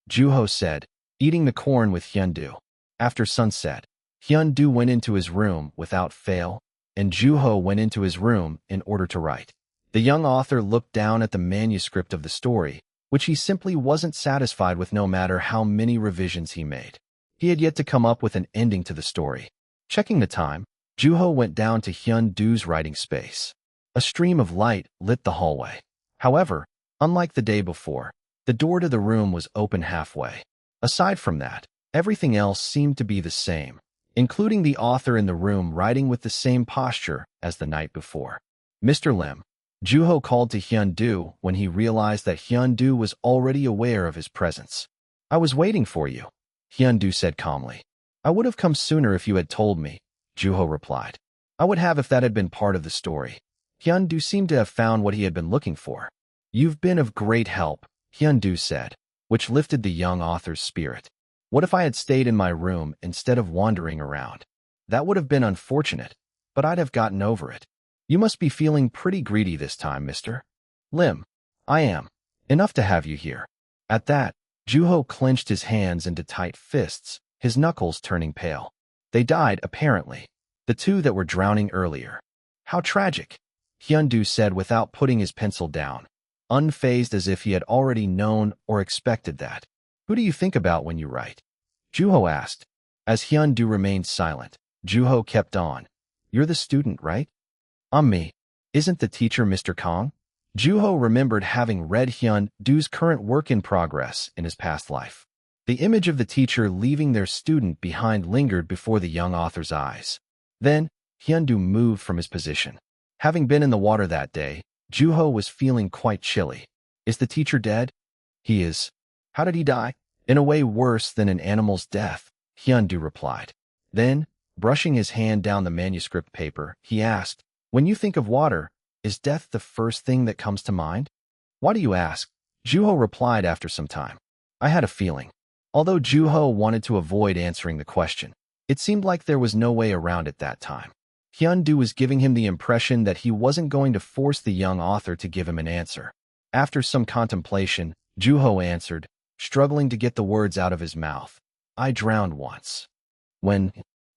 Juho said, eating the corn with Hyundu. After sunset, Hyundu went into his room without fail, and Juho went into his room in order to write. The young author looked down at the manuscript of the story, which he simply wasn't satisfied with no matter how many revisions he made. He had yet to come up with an ending to the story. Checking the time, Juho went down to Hyundu's writing space. A stream of light lit the hallway. However, unlike the day before, the door to the room was open halfway. Aside from that, everything else seemed to be the same, including the author in the room writing with the same posture as the night before. Mr. Lim, Juho called to Hyundu when he realized that Hyundu was already aware of his presence. I was waiting for you, Hyundu said calmly. I would have come sooner if you had told me, Juho replied. I would have if that had been part of the story. Hyundu seemed to have found what he had been looking for. You've been of great help, Hyundu said, which lifted the young author's spirit. What if I had stayed in my room instead of wandering around? That would have been unfortunate, but I'd have gotten over it. You must be feeling pretty greedy this time, Mr. Lim. I am. Enough to have you here. At that, Juho clenched his hands into tight fists, his knuckles turning pale. They died, apparently. The two that were drowning earlier. How tragic, Hyundu said without putting his pencil down, unfazed as if he had already known or expected that. Who do you think about when you write? Juho asked. As Hyundu remained silent, Juho kept on. You're the student, right? I'm me. Isn't the teacher Mr. Kong? Juho remembered having read Hyundu's current work in progress in his past life. The image of the teacher leaving their student behind lingered before the young author's eyes. Then, Hyundu moved from his position. Having been in the water that day, Juho was feeling quite chilly. Is the teacher dead? He is. How did he die? In a way worse than an animal's death, Hyundu replied. Then, brushing his hand down the manuscript paper, he asked, when you think of water, is death the first thing that comes to mind? Why do you ask? Juho replied after some time. I had a feeling. Although Juho wanted to avoid answering the question, it seemed like there was no way around it that time. Hyundu was giving him the impression that he wasn't going to force the young author to give him an answer. After some contemplation, Juho answered, struggling to get the words out of his mouth. I drowned once. When?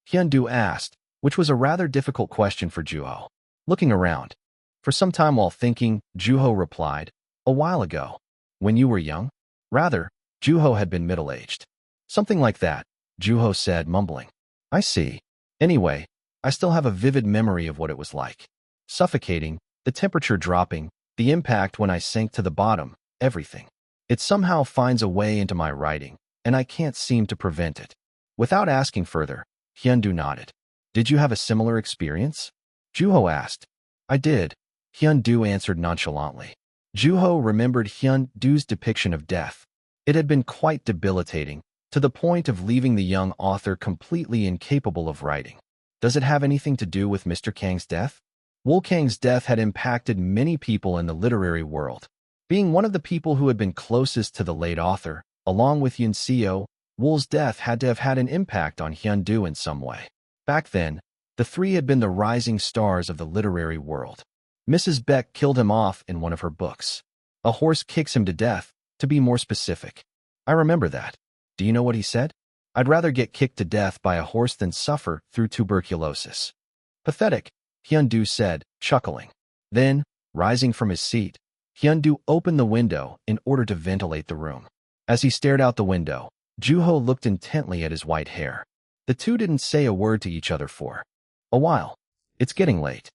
Hyundu asked, which was a rather difficult question for Juho. Looking around. For some time while thinking, Juho replied, a while ago. When you were young? Rather, Juho had been middle-aged. Something like that, Juho said, mumbling. I see. Anyway, I still have a vivid memory of what it was like. Suffocating, the temperature dropping, the impact when I sank to the bottom, everything. It somehow finds a way into my writing, and I can't seem to prevent it. Without asking further, Hyundu nodded. Did you have a similar experience? Juho asked. I did, Hyundu answered nonchalantly. Juho remembered Hyundu's depiction of death. It had been quite debilitating, to the point of leaving the young author completely incapable of writing. Does it have anything to do with Mr. Kang's death? Woo Kang's death had impacted many people in the literary world. Being one of the people who had been closest to the late author, along with Yoon Seo, Woo's death had to have had an impact on Hyundu in some way. Back then, the three had been the rising stars of the literary world. Mrs. Beck killed him off in one of her books. A horse kicks him to death, to be more specific. I remember that. Do you know what he said? I'd rather get kicked to death by a horse than suffer through tuberculosis. Pathetic, Hyundu said, chuckling. Then, rising from his seat, Hyundu opened the window in order to ventilate the room. As he stared out the window, Juho looked intently at his white hair. The two didn't say a word to each other for a while. It's getting late.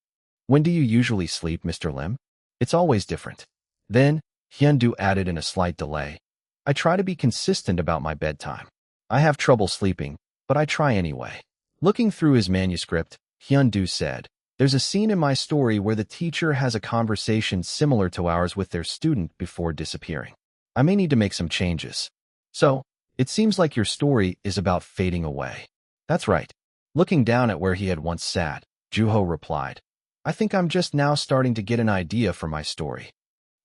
When do you usually sleep, Mr. Lim? It's always different. Then, Hyundu added in a slight delay. I try to be consistent about my bedtime. I have trouble sleeping, but I try anyway. Looking through his manuscript, Hyundu said, there's a scene in my story where the teacher has a conversation similar to ours with their student before disappearing. I may need to make some changes. So, it seems like your story is about fading away. That's right. Looking down at where he had once sat, Juho replied, I think I'm just now starting to get an idea for my story.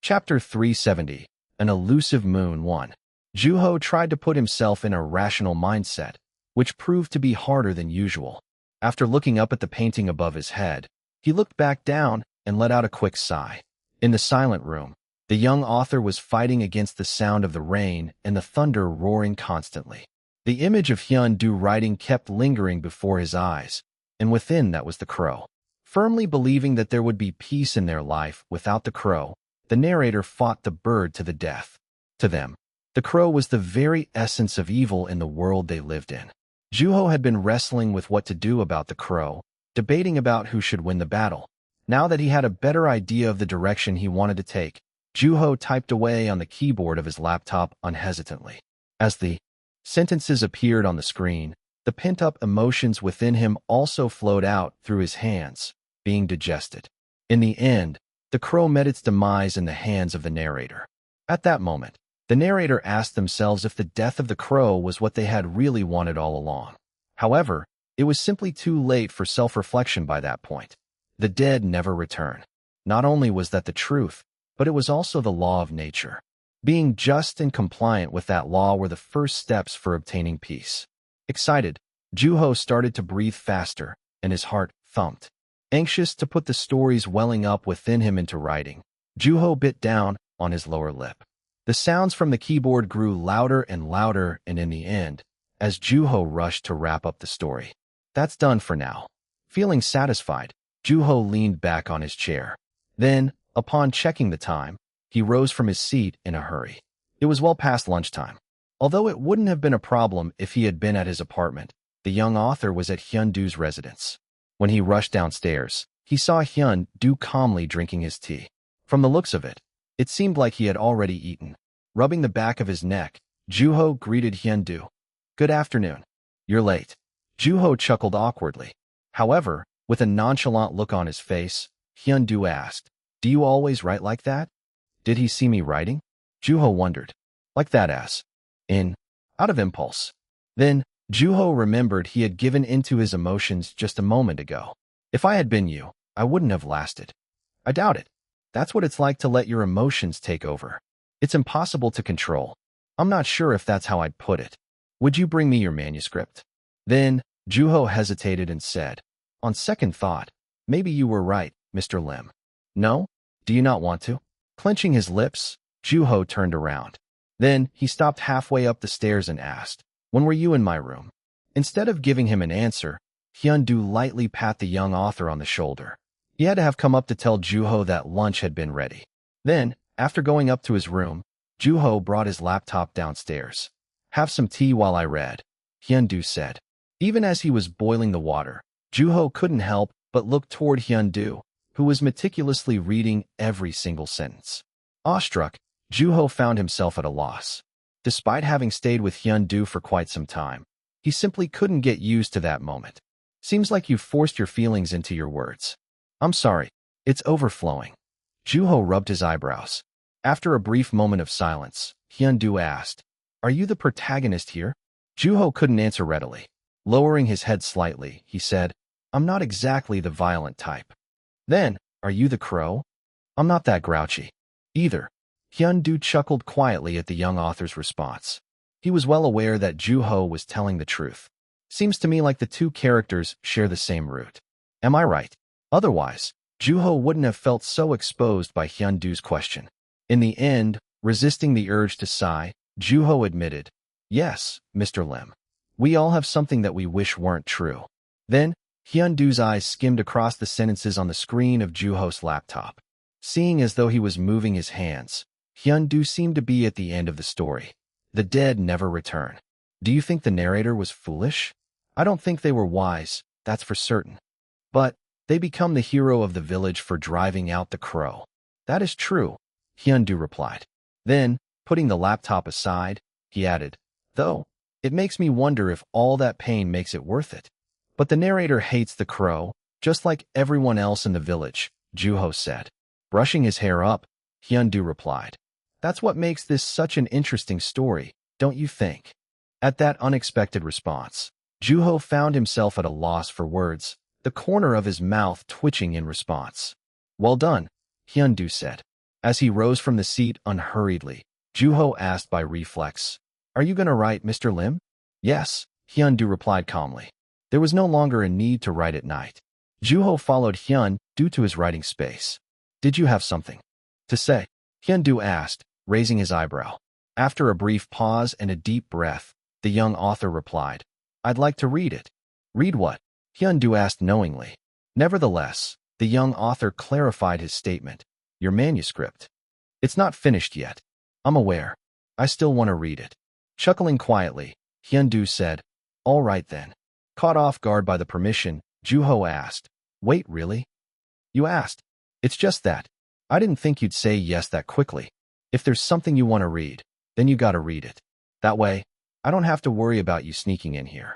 Chapter 370, An Elusive Moon 1. Juho tried to put himself in a rational mindset, which proved to be harder than usual. After looking up at the painting above his head, he looked back down and let out a quick sigh. In the silent room, the young author was fighting against the sound of the rain and the thunder roaring constantly. The image of Hyun-do writing kept lingering before his eyes, and within that was the crow. Firmly believing that there would be peace in their life without the crow, the narrator fought the bird to the death. To them, the crow was the very essence of evil in the world they lived in. Juho had been wrestling with what to do about the crow, debating about who should win the battle. Now that he had a better idea of the direction he wanted to take, Juho typed away on the keyboard of his laptop unhesitantly. As the sentences appeared on the screen, the pent-up emotions within him also flowed out through his hands, being digested. In the end, the crow met its demise in the hands of the narrator. At that moment, the narrator asked themselves if the death of the crow was what they had really wanted all along. However, it was simply too late for self-reflection by that point. The dead never return. Not only was that the truth, but it was also the law of nature. Being just and compliant with that law were the first steps for obtaining peace. Excited, Juho started to breathe faster, and his heart thumped. Anxious to put the stories welling up within him into writing, Juho bit down on his lower lip. The sounds from the keyboard grew louder and louder, and in the end, as Juho rushed to wrap up the story. That's done for now. Feeling satisfied, Juho leaned back on his chair. Then, upon checking the time, he rose from his seat in a hurry. It was well past lunchtime. Although it wouldn't have been a problem if he had been at his apartment, the young author was at Hyun-do's residence. When he rushed downstairs, he saw Hyun-do calmly drinking his tea. From the looks of it, it seemed like he had already eaten. Rubbing the back of his neck, Juho greeted Hyun-do. Good afternoon. You're late. Juho chuckled awkwardly. However, with a nonchalant look on his face, Hyun-do asked, Do you always write like that? Did he see me writing? Juho wondered. Like that as? Out of impulse. Then, Juho remembered he had given into his emotions just a moment ago. If I had been you, I wouldn't have lasted. I doubt it. That's what it's like to let your emotions take over. It's impossible to control. I'm not sure if that's how I'd put it. Would you bring me your manuscript? Then, Juho hesitated and said, On second thought, maybe you were right, Mr. Lim. No? Do you not want to? Clenching his lips, Juho turned around. Then, he stopped halfway up the stairs and asked, When were you in my room? Instead of giving him an answer, Hyun-do lightly pat the young author on the shoulder. He had to have come up to tell Juho that lunch had been ready. Then, after going up to his room, Juho brought his laptop downstairs. Have some tea while I read, Hyun-do said. Even as he was boiling the water, Juho couldn't help but look toward Hyun-do, who was meticulously reading every single sentence. Awestruck, Juho found himself at a loss. Despite having stayed with Hyun-do for quite some time, he simply couldn't get used to that moment. Seems like you've forced your feelings into your words. I'm sorry, it's overflowing. Juho rubbed his eyebrows. After a brief moment of silence, Hyun-do asked, Are you the protagonist here? Juho couldn't answer readily. Lowering his head slightly, he said, I'm not exactly the violent type. Then, are you the crow? I'm not that grouchy. Either. Hyun-do chuckled quietly at the young author's response. He was well aware that Juho was telling the truth. Seems to me like the two characters share the same root. Am I right? Otherwise, Juho wouldn't have felt so exposed by Hyun-do's question. In the end, resisting the urge to sigh, Juho admitted, Yes, Mr. Lim. We all have something that we wish weren't true. Then, Hyun-do's eyes skimmed across the sentences on the screen of Juho's laptop. Seeing as though he was moving his hands, Hyun-do seemed to be at the end of the story. The dead never return. Do you think the narrator was foolish? I don't think they were wise, that's for certain. But, they become the hero of the village for driving out the crow. That is true, Hyun-do replied. Then, putting the laptop aside, he added, though, it makes me wonder if all that pain makes it worth it. But the narrator hates the crow, just like everyone else in the village, Juho said. Brushing his hair up, Hyundu replied, that's what makes this such an interesting story, don't you think? At that unexpected response, Juho found himself at a loss for words, the corner of his mouth twitching in response. Well done, Hyundu said. As he rose from the seat unhurriedly, Juho asked by reflex, are you going to write Mr. Lim? Yes, Hyundu replied calmly. There was no longer a need to write at night. Juho followed Hyun due to his writing space. Did you have something to say? Hyundu asked, raising his eyebrow. After a brief pause and a deep breath, the young author replied, I'd like to read it. Read what? Hyundu asked knowingly. Nevertheless, the young author clarified his statement. Your manuscript. It's not finished yet. I'm aware. I still want to read it. Chuckling quietly, Hyundu said, all right then. Caught off guard by the permission, Juho asked, wait, really? You asked. It's just that. I didn't think you'd say yes that quickly. If there's something you want to read, then you gotta read it. That way, I don't have to worry about you sneaking in here.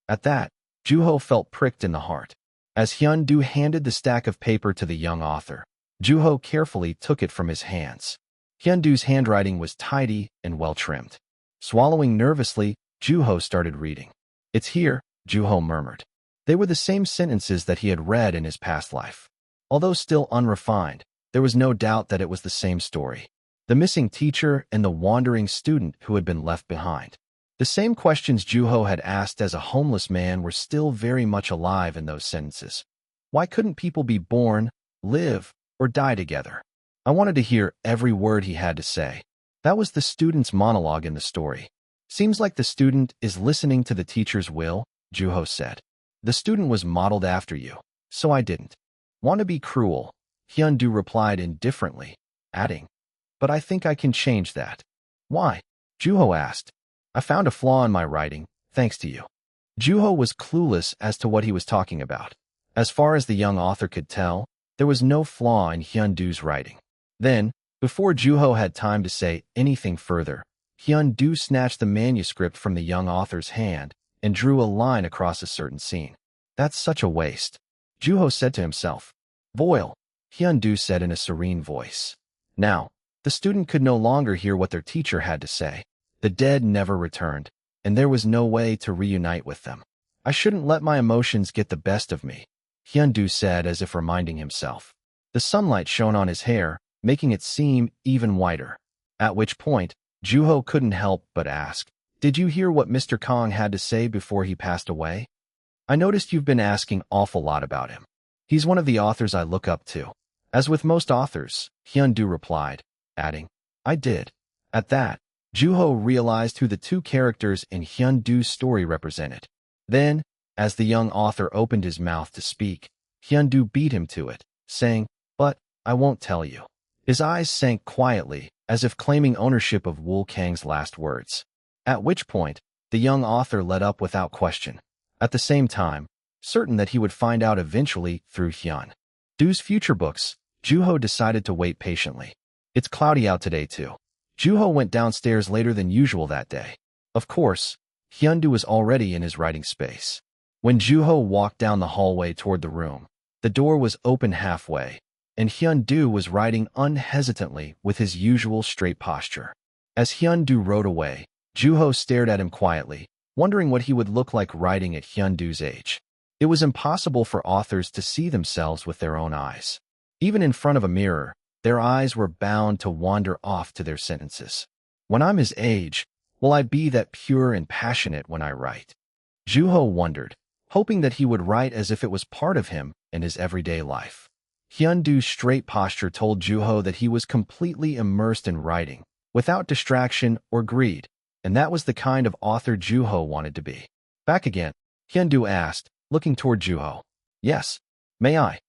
At that, Juho felt pricked in the heart. As Hyundu handed the stack of paper to the young author, Juho carefully took it from his hands. Hyundu's handwriting was tidy and well-trimmed. Swallowing nervously, Juho started reading. It's here, Juho murmured. They were the same sentences that he had read in his past life. Although still unrefined, there was no doubt that it was the same story. The missing teacher and the wandering student who had been left behind. The same questions Juho had asked as a homeless man were still very much alive in those sentences. Why couldn't people be born, live, or die together? I wanted to hear every word he had to say. That was the student's monologue in the story. Seems like the student is listening to the teacher's will, Juho said. The student was modeled after you, so I didn't want to be cruel, Hyundu replied indifferently, adding, but I think I can change that. Why? Juho asked. I found a flaw in my writing, thanks to you. Juho was clueless as to what he was talking about. As far as the young author could tell, there was no flaw in Hyundu's writing. Then, before Juho had time to say anything further, Hyundu snatched the manuscript from the young author's hand and drew a line across a certain scene. That's such a waste, Juho said to himself. Boil, Hyundu said in a serene voice. Now, the student could no longer hear what their teacher had to say. The dead never returned, and there was no way to reunite with them. I shouldn't let my emotions get the best of me, Hyundu said as if reminding himself. The sunlight shone on his hair, making it seem even whiter. At which point, Juho couldn't help but ask, did you hear what Mr. Kong had to say before he passed away? I noticed you've been asking awful lot about him. He's one of the authors I look up to. As with most authors, Hyundu replied, adding, I did. At that, Juho realized who the two characters in Hyundu's story represented. Then, as the young author opened his mouth to speak, Hyundu beat him to it, saying, but, I won't tell you. His eyes sank quietly, as if claiming ownership of Wool Kang's last words. At which point, the young author let up without question. At the same time, certain that he would find out eventually through Hyundu's future books, Juho decided to wait patiently. It's cloudy out today too. Juho went downstairs later than usual that day. Of course, Hyundu was already in his writing space. When Juho walked down the hallway toward the room, the door was open halfway, and Hyundu was writing unhesitantly with his usual straight posture. As Hyundu wrote away, Juho stared at him quietly, wondering what he would look like writing at Hyundu's age. It was impossible for authors to see themselves with their own eyes. Even in front of a mirror, their eyes were bound to wander off to their sentences. When I'm his age, will I be that pure and passionate when I write? Juho wondered, hoping that he would write as if it was part of him and his everyday life. Hyundu's straight posture told Juho that he was completely immersed in writing, without distraction or greed, and that was the kind of author Juho wanted to be. Back again, Hyundu asked, looking toward Juho. Yes, may I?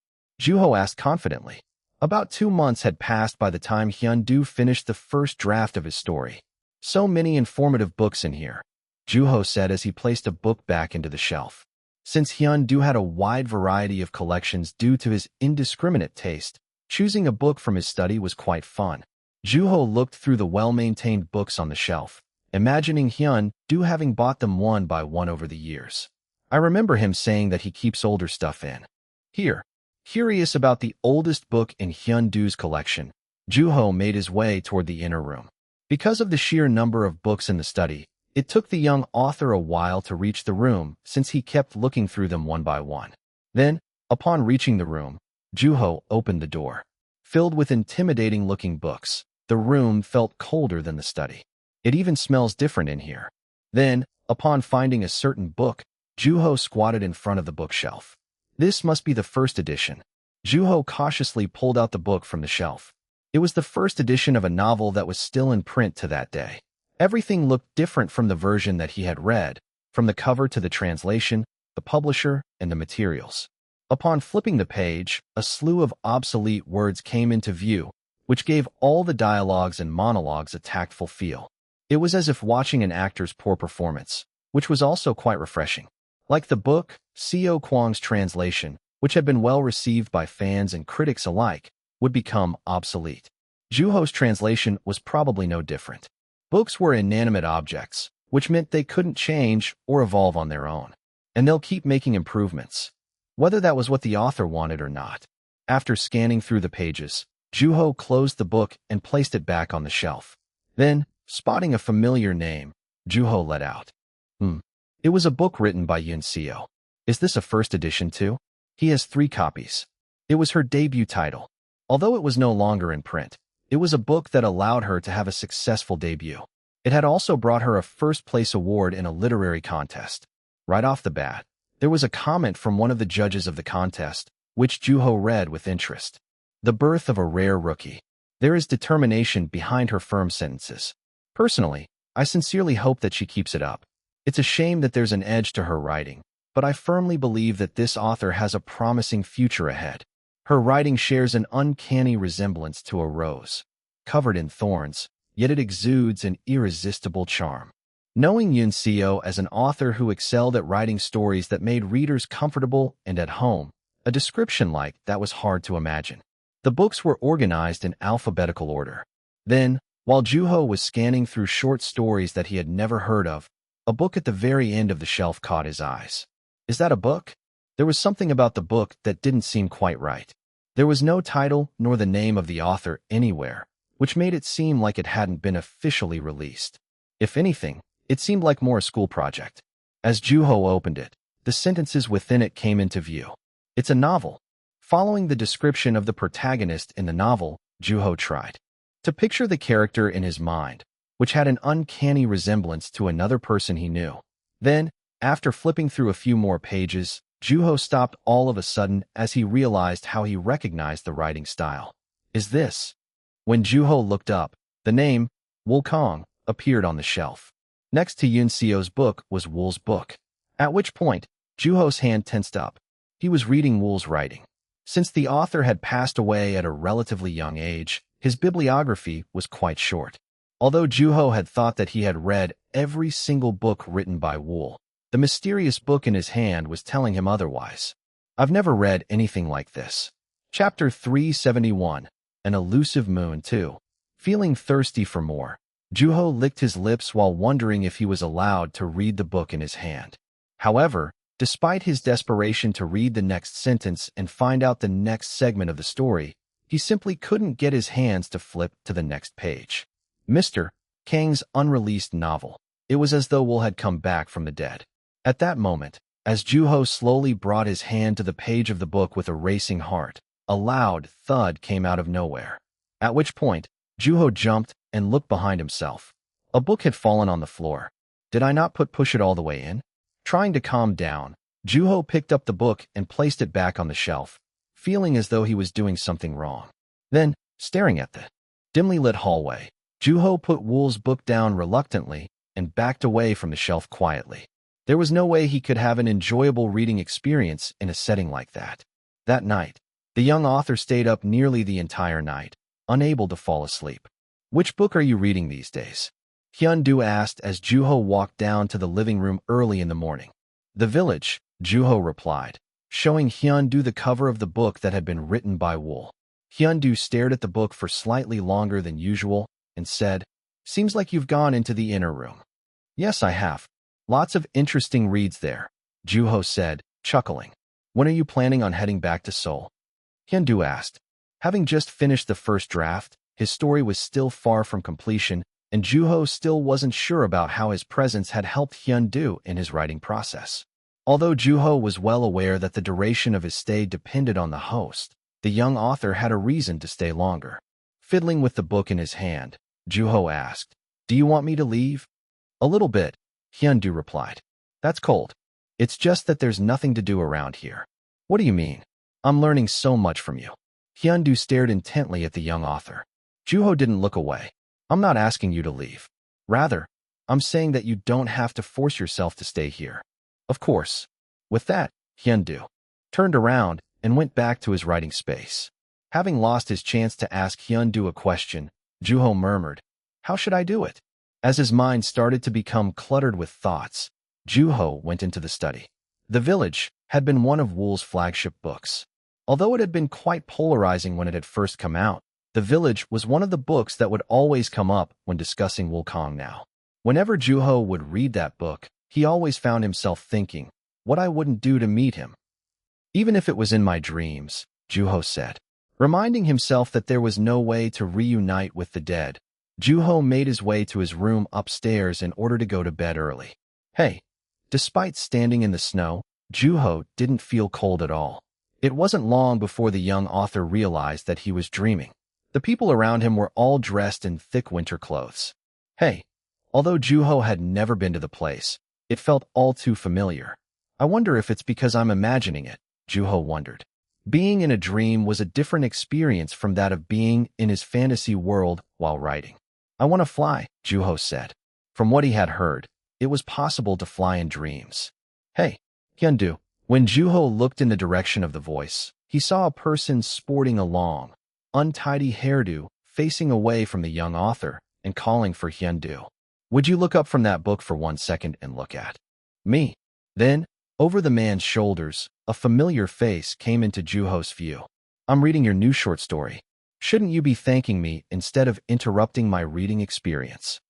Juho asked confidently. About 2 months had passed by the time Hyundu finished the first draft of his story. So many informative books in here, Juho said as he placed a book back into the shelf. Since Hyundu had a wide variety of collections due to his indiscriminate taste, choosing a book from his study was quite fun. Juho looked through the well-maintained books on the shelf, imagining Hyun-do having bought them one by one over the years. I remember him saying that he keeps older stuff in here. Curious about the oldest book in Hyun-do's collection, Juho made his way toward the inner room. Because of the sheer number of books in the study, it took the young author a while to reach the room since he kept looking through them one by one. Then, upon reaching the room, Juho opened the door. Filled with intimidating-looking books, the room felt colder than the study. It even smells different in here. Then, upon finding a certain book, Juho squatted in front of the bookshelf. This must be the first edition. Juho cautiously pulled out the book from the shelf. It was the first edition of a novel that was still in print to that day. Everything looked different from the version that he had read, from the cover to the translation, the publisher, and the materials. Upon flipping the page, a slew of obsolete words came into view, which gave all the dialogues and monologues a tactful feel. It was as if watching an actor's poor performance, which was also quite refreshing. Like the book, Seo Kwang's translation, which had been well received by fans and critics alike, would become obsolete. Juho's translation was probably no different. Books were inanimate objects, which meant they couldn't change or evolve on their own. And they'll keep making improvements, whether that was what the author wanted or not. After scanning through the pages, Juho closed the book and placed it back on the shelf. Then, spotting a familiar name, Juho let out. It was a book written by Yoon Seo. Is this a first edition too? He has 3 copies. It was her debut title. Although it was no longer in print, it was a book that allowed her to have a successful debut. It had also brought her a first-place award in a literary contest. Right off the bat, there was a comment from one of the judges of the contest, which Juho read with interest. The birth of a rare rookie. There is determination behind her firm sentences. Personally, I sincerely hope that she keeps it up. It's a shame that there's an edge to her writing, but I firmly believe that this author has a promising future ahead. Her writing shares an uncanny resemblance to a rose, covered in thorns, yet it exudes an irresistible charm. Knowing Yoon Seo as an author who excelled at writing stories that made readers comfortable and at home, a description like that was hard to imagine. The books were organized in alphabetical order. Then, while Juho was scanning through short stories that he had never heard of, a book at the very end of the shelf caught his eyes. Is that a book? There was something about the book that didn't seem quite right. There was no title nor the name of the author anywhere, which made it seem like it hadn't been officially released. If anything, it seemed like more a school project. As Juho opened it, the sentences within it came into view. It's a novel. Following the description of the protagonist in the novel, Juho tried to picture the character in his mind, which had an uncanny resemblance to another person he knew. Then, after flipping through a few more pages, Juho stopped all of a sudden as he realized how he recognized the writing style. Is this? When Juho looked up, the name, Woo-kong, appeared on the shelf. Next to Yoon Seo's book was Wool's book. At which point, Juho's hand tensed up. He was reading Wool's writing. Since the author had passed away at a relatively young age, his bibliography was quite short. Although Juho had thought that he had read every single book written by Wool, the mysterious book in his hand was telling him otherwise. I've never read anything like this. Chapter 371, An Elusive Moon 2. Feeling thirsty for more, Juho licked his lips while wondering if he was allowed to read the book in his hand. However, despite his desperation to read the next sentence and find out the next segment of the story, he simply couldn't get his hands to flip to the next page. Mr. Kang's unreleased novel. It was as though Wool had come back from the dead. At that moment, as Juho slowly brought his hand to the page of the book with a racing heart, a loud thud came out of nowhere. At which point, Juho jumped and looked behind himself. A book had fallen on the floor. Did I not push it all the way in? Trying to calm down, Juho picked up the book and placed it back on the shelf, feeling as though he was doing something wrong. Then, staring at the dimly lit hallway, Juho put Wool's book down reluctantly and backed away from the shelf quietly. There was no way he could have an enjoyable reading experience in a setting like that. That night, the young author stayed up nearly the entire night, unable to fall asleep. Which book are you reading these days? Hyun-do asked as Juho walked down to the living room early in the morning. The Village, Juho replied, showing Hyun-do the cover of the book that had been written by Wool. Hyundu stared at the book for slightly longer than usual and said, "Seems like you've gone into the inner room." "Yes, I have. Lots of interesting reads there," Juho said, chuckling. "When are you planning on heading back to Seoul?" Hyundu asked. Having just finished the first draft, his story was still far from completion, and Juho still wasn't sure about how his presence had helped Hyundu in his writing process. Although Juho was well aware that the duration of his stay depended on the host, the young author had a reason to stay longer. Fiddling with the book in his hand, Juho asked, "Do you want me to leave?" "A little bit," Hyundu replied. "That's cold. It's just that there's nothing to do around here." "What do you mean? I'm learning so much from you." Hyundu stared intently at the young author. Juho didn't look away. "I'm not asking you to leave. Rather, I'm saying that you don't have to force yourself to stay here." "Of course." With that, Hyundu turned around and went back to his writing space. Having lost his chance to ask Hyundu a question, Juho murmured, "How should I do it?" As his mind started to become cluttered with thoughts, Juho went into the study. The Village had been one of Wool's flagship books. Although it had been quite polarizing when it had first come out, The Village was one of the books that would always come up when discussing Wukong now. Whenever Juho would read that book, he always found himself thinking, "What I wouldn't do to meet him." "Even if it was in my dreams," Juho said. Reminding himself that there was no way to reunite with the dead, Juho made his way to his room upstairs in order to go to bed early. Hey! Despite standing in the snow, Juho didn't feel cold at all. It wasn't long before the young author realized that he was dreaming. The people around him were all dressed in thick winter clothes. Hey! Although Juho had never been to the place, it felt all too familiar. "I wonder if it's because I'm imagining it," Juho wondered. Being in a dream was a different experience from that of being in his fantasy world while writing. "I want to fly," Juho said. From what he had heard, it was possible to fly in dreams. "Hey, Hyundu." When Juho looked in the direction of the voice, he saw a person sporting a long, untidy hairdo facing away from the young author and calling for Hyundu. "Would you look up from that book for 1 second and look at me?" Then, over the man's shoulders, a familiar face came into Juho's view. "I'm reading your new short story. Shouldn't you be thanking me instead of interrupting my reading experience?"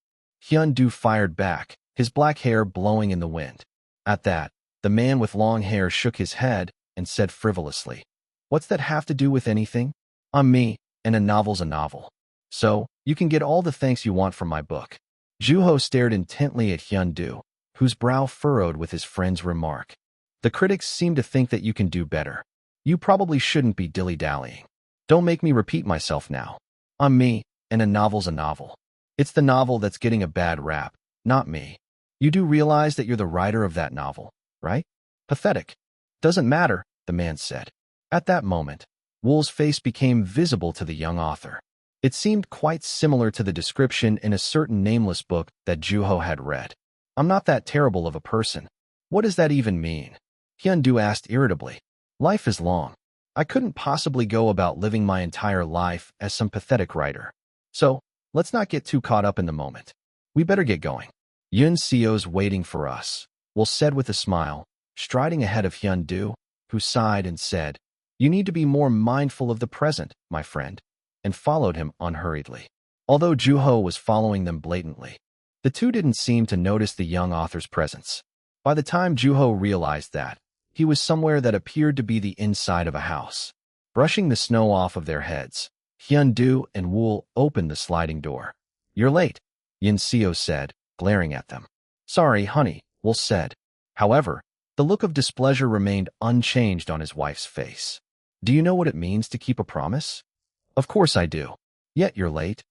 Hyundu fired back, his black hair blowing in the wind. At that, the man with long hair shook his head and said frivolously, "What's that have to do with anything? I'm me, and a novel's a novel. So, you can get all the thanks you want from my book." Juho stared intently at Hyundu, whose brow furrowed with his friend's remark. "The critics seem to think that you can do better. You probably shouldn't be dilly-dallying. Don't make me repeat myself now. I'm me, and a novel's a novel. It's the novel that's getting a bad rap, not me. You do realize that you're the writer of that novel, right?" "Pathetic." "Doesn't matter," the man said. At that moment, Wool's face became visible to the young author. It seemed quite similar to the description in a certain nameless book that Juho had read. "I'm not that terrible of a person." "What does that even mean?" Hyundu asked irritably. "Life is long. I couldn't possibly go about living my entire life as some pathetic writer. So, let's not get too caught up in the moment. We better get going. Yun Seo's waiting for us," Wool said with a smile, striding ahead of Hyundu, who sighed and said, "You need to be more mindful of the present, my friend," and followed him unhurriedly. Although Juho was following them blatantly, the two didn't seem to notice the young author's presence. By the time Juho realized that, he was somewhere that appeared to be the inside of a house. Brushing the snow off of their heads, Hyundu and Wool opened the sliding door. "You're late," Yun Seo said, glaring at them. "Sorry, honey," Wool said. However, the look of displeasure remained unchanged on his wife's face. "Do you know what it means to keep a promise?" "Of course I do. Yet you're late."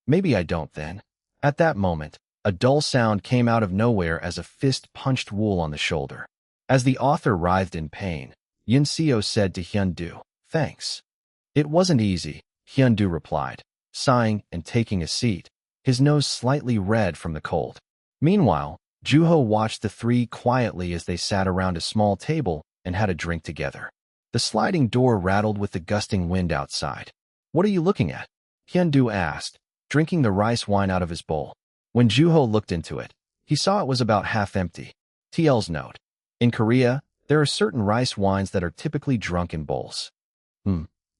Maybe I don't then." At that moment, a dull sound came out of nowhere as a fist punched Wool on the shoulder. As the author writhed in pain, Yun Seo said to Hyundu, "Thanks." "It wasn't easy," Hyundu replied, sighing and taking a seat, his nose slightly red from the cold. Meanwhile, Juho watched the three quietly as they sat around a small table and had a drink together. The sliding door rattled with the gusting wind outside. "What are you looking at?" Hyundu asked, drinking the rice wine out of his bowl. When Juho looked into it, he saw it was about half empty. TL's note. In Korea, there are certain rice wines that are typically drunk in bowls.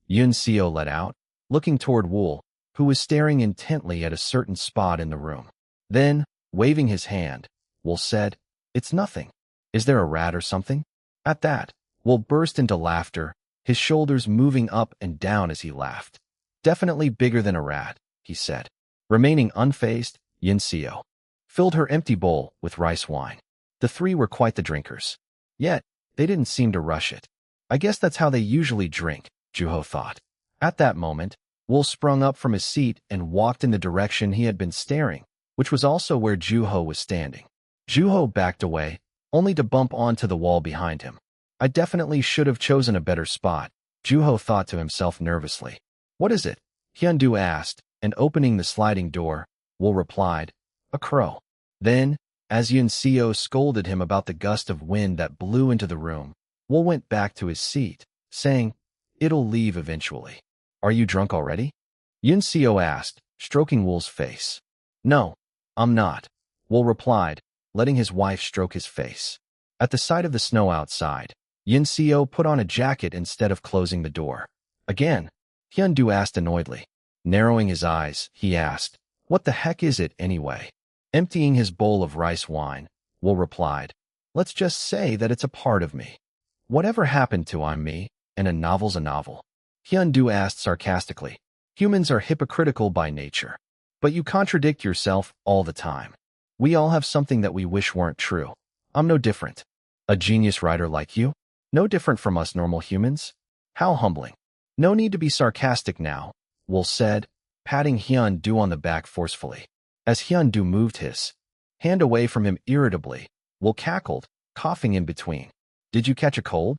Yun-seo let out, looking toward Wool, who was staring intently at a certain spot in the room. Then, waving his hand, Wool said, "It's nothing. Is there a rat or something?" At that, Wool burst into laughter, his shoulders moving up and down as he laughed. "Definitely bigger than a rat," he said. Remaining unfazed, Yun-seo filled her empty bowl with rice wine. The three were quite the drinkers. Yet, they didn't seem to rush it. I guess that's how they usually drink, Juho thought. At that moment, Wool sprung up from his seat and walked in the direction he had been staring, which was also where Juho was standing. Juho backed away, only to bump onto the wall behind him. I definitely should have chosen a better spot, Juho thought to himself nervously. "What is it?" Hyundu asked, and opening the sliding door, Wool replied, "A crow." Then, as Yun-seo scolded him about the gust of wind that blew into the room, Wool went back to his seat, saying, "It'll leave eventually." "Are you drunk already?" Yun-seo asked, stroking Wool's face. "No, I'm not," Wool replied, letting his wife stroke his face. At the sight of the snow outside, Yun-seo put on a jacket instead of closing the door. "Again?" Hyundu asked annoyedly. Narrowing his eyes, he asked, "What the heck is it anyway?" Emptying his bowl of rice wine, Wool replied, "Let's just say that it's a part of me. Whatever happened to I'm me, and a novel's a novel?" Hyundu asked sarcastically. "Humans are hypocritical by nature. But you contradict yourself all the time. We all have something that we wish weren't true. I'm no different. A genius writer like you? No different from us normal humans? How humbling." "No need to be sarcastic now," Wool said, patting Hyundu on the back forcefully. As Hyundu moved his hand away from him irritably, Wool cackled, coughing in between. "Did you catch a cold?"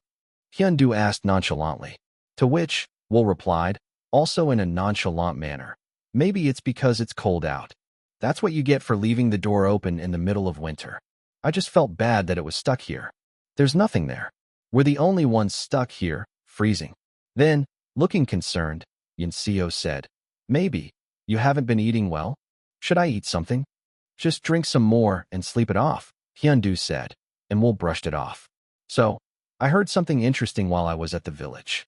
Hyundu asked nonchalantly. To which, Wool replied, also in a nonchalant manner, "Maybe it's because it's cold out. That's what you get for leaving the door open in the middle of winter. I just felt bad that it was stuck here. There's nothing there. We're the only ones stuck here, freezing." Then, looking concerned, Yun-seo said, "Maybe you haven't been eating well? Should I eat something?" "Just drink some more and sleep it off," Hyundu said, and Wool brushed it off. "So, I heard something interesting while I was at the village."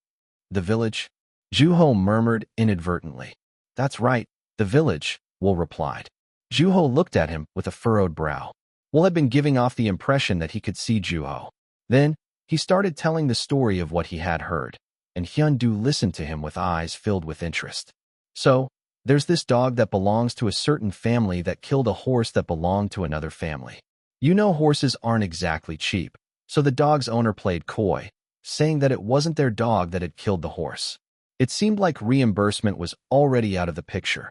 "The village?" Juho murmured inadvertently. "That's right, the village," Wool replied. Juho looked at him with a furrowed brow. Wool had been giving off the impression that he could see Juho. Then, he started telling the story of what he had heard, and Hyundu listened to him with eyes filled with interest. "So, there's this dog that belongs to a certain family that killed a horse that belonged to another family. You know horses aren't exactly cheap, so the dog's owner played coy, saying that it wasn't their dog that had killed the horse. It seemed like reimbursement was already out of the picture.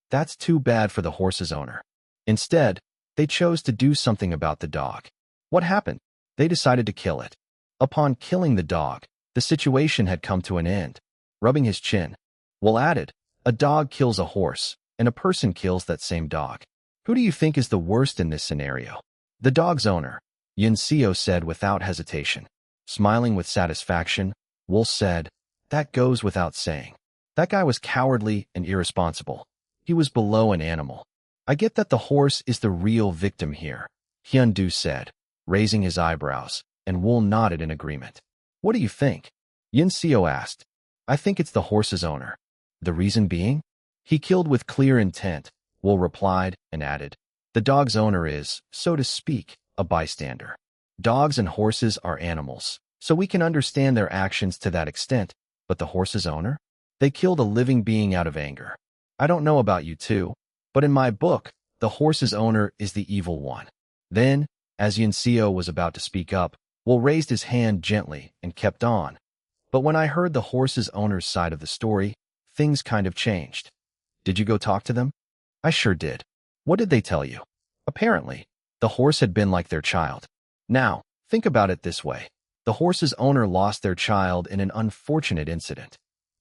That's too bad for the horse's owner. Instead, they chose to do something about the dog. What happened? They decided to kill it. Upon killing the dog, the situation had come to an end." Rubbing his chin, Wool added, "A dog kills a horse, and a person kills that same dog. Who do you think is the worst in this scenario?" "The dog's owner," Yun-seo said without hesitation. Smiling with satisfaction, Wool said, "That goes without saying. That guy was cowardly and irresponsible. He was below an animal. I get that the horse is the real victim here," Hyundu said, raising his eyebrows, and Wool nodded in agreement. "What do you think?" Yun-seo asked. "I think it's the horse's owner." "The reason being?" "He killed with clear intent," Wool replied and added, "The dog's owner is, so to speak, a bystander. Dogs and horses are animals, so we can understand their actions to that extent, but the horse's owner? They killed a living being out of anger. I don't know about you two, but in my book, the horse's owner is the evil one." Then, as Yun-seo was about to speak up, Wool raised his hand gently and kept on. "But when I heard the horse's owner's side of the story, things kind of changed." "Did you go talk to them?" "I sure did." "What did they tell you?" "Apparently, the horse had been like their child. Now, think about it this way. The horse's owner lost their child in an unfortunate incident."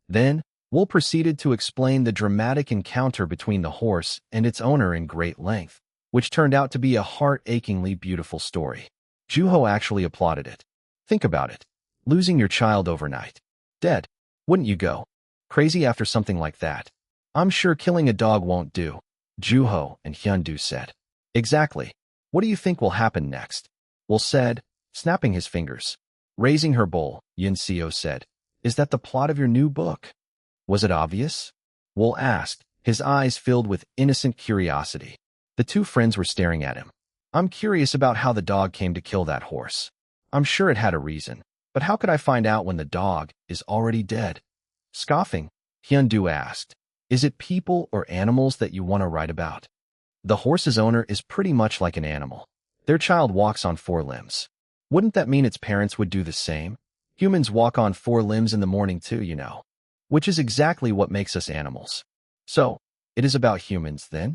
Then, Wool proceeded to explain the dramatic encounter between the horse and its owner in great length, which turned out to be a heart-achingly beautiful story. Juho actually applauded it. "Think about it. Losing your child overnight. Dead. Wouldn't you go crazy after something like that?" "I'm sure killing a dog won't do," Juho and Hyundu said. "Exactly. What do you think will happen next?" Wool said, snapping his fingers. Raising her bowl, Yun-seo said, Is that the plot of your new book? Was it obvious? Wool asked, his eyes filled with innocent curiosity. The two friends were staring at him. I'm curious about how the dog came to kill that horse. I'm sure it had a reason, but how could I find out when the dog is already dead? Scoffing, Hyundu asked, is it people or animals that you want to write about? The horse's owner is pretty much like an animal. Their child walks on 4 limbs. Wouldn't that mean its parents would do the same? Humans walk on 4 limbs in the morning too, you know. Which is exactly what makes us animals. So, it is about humans, then?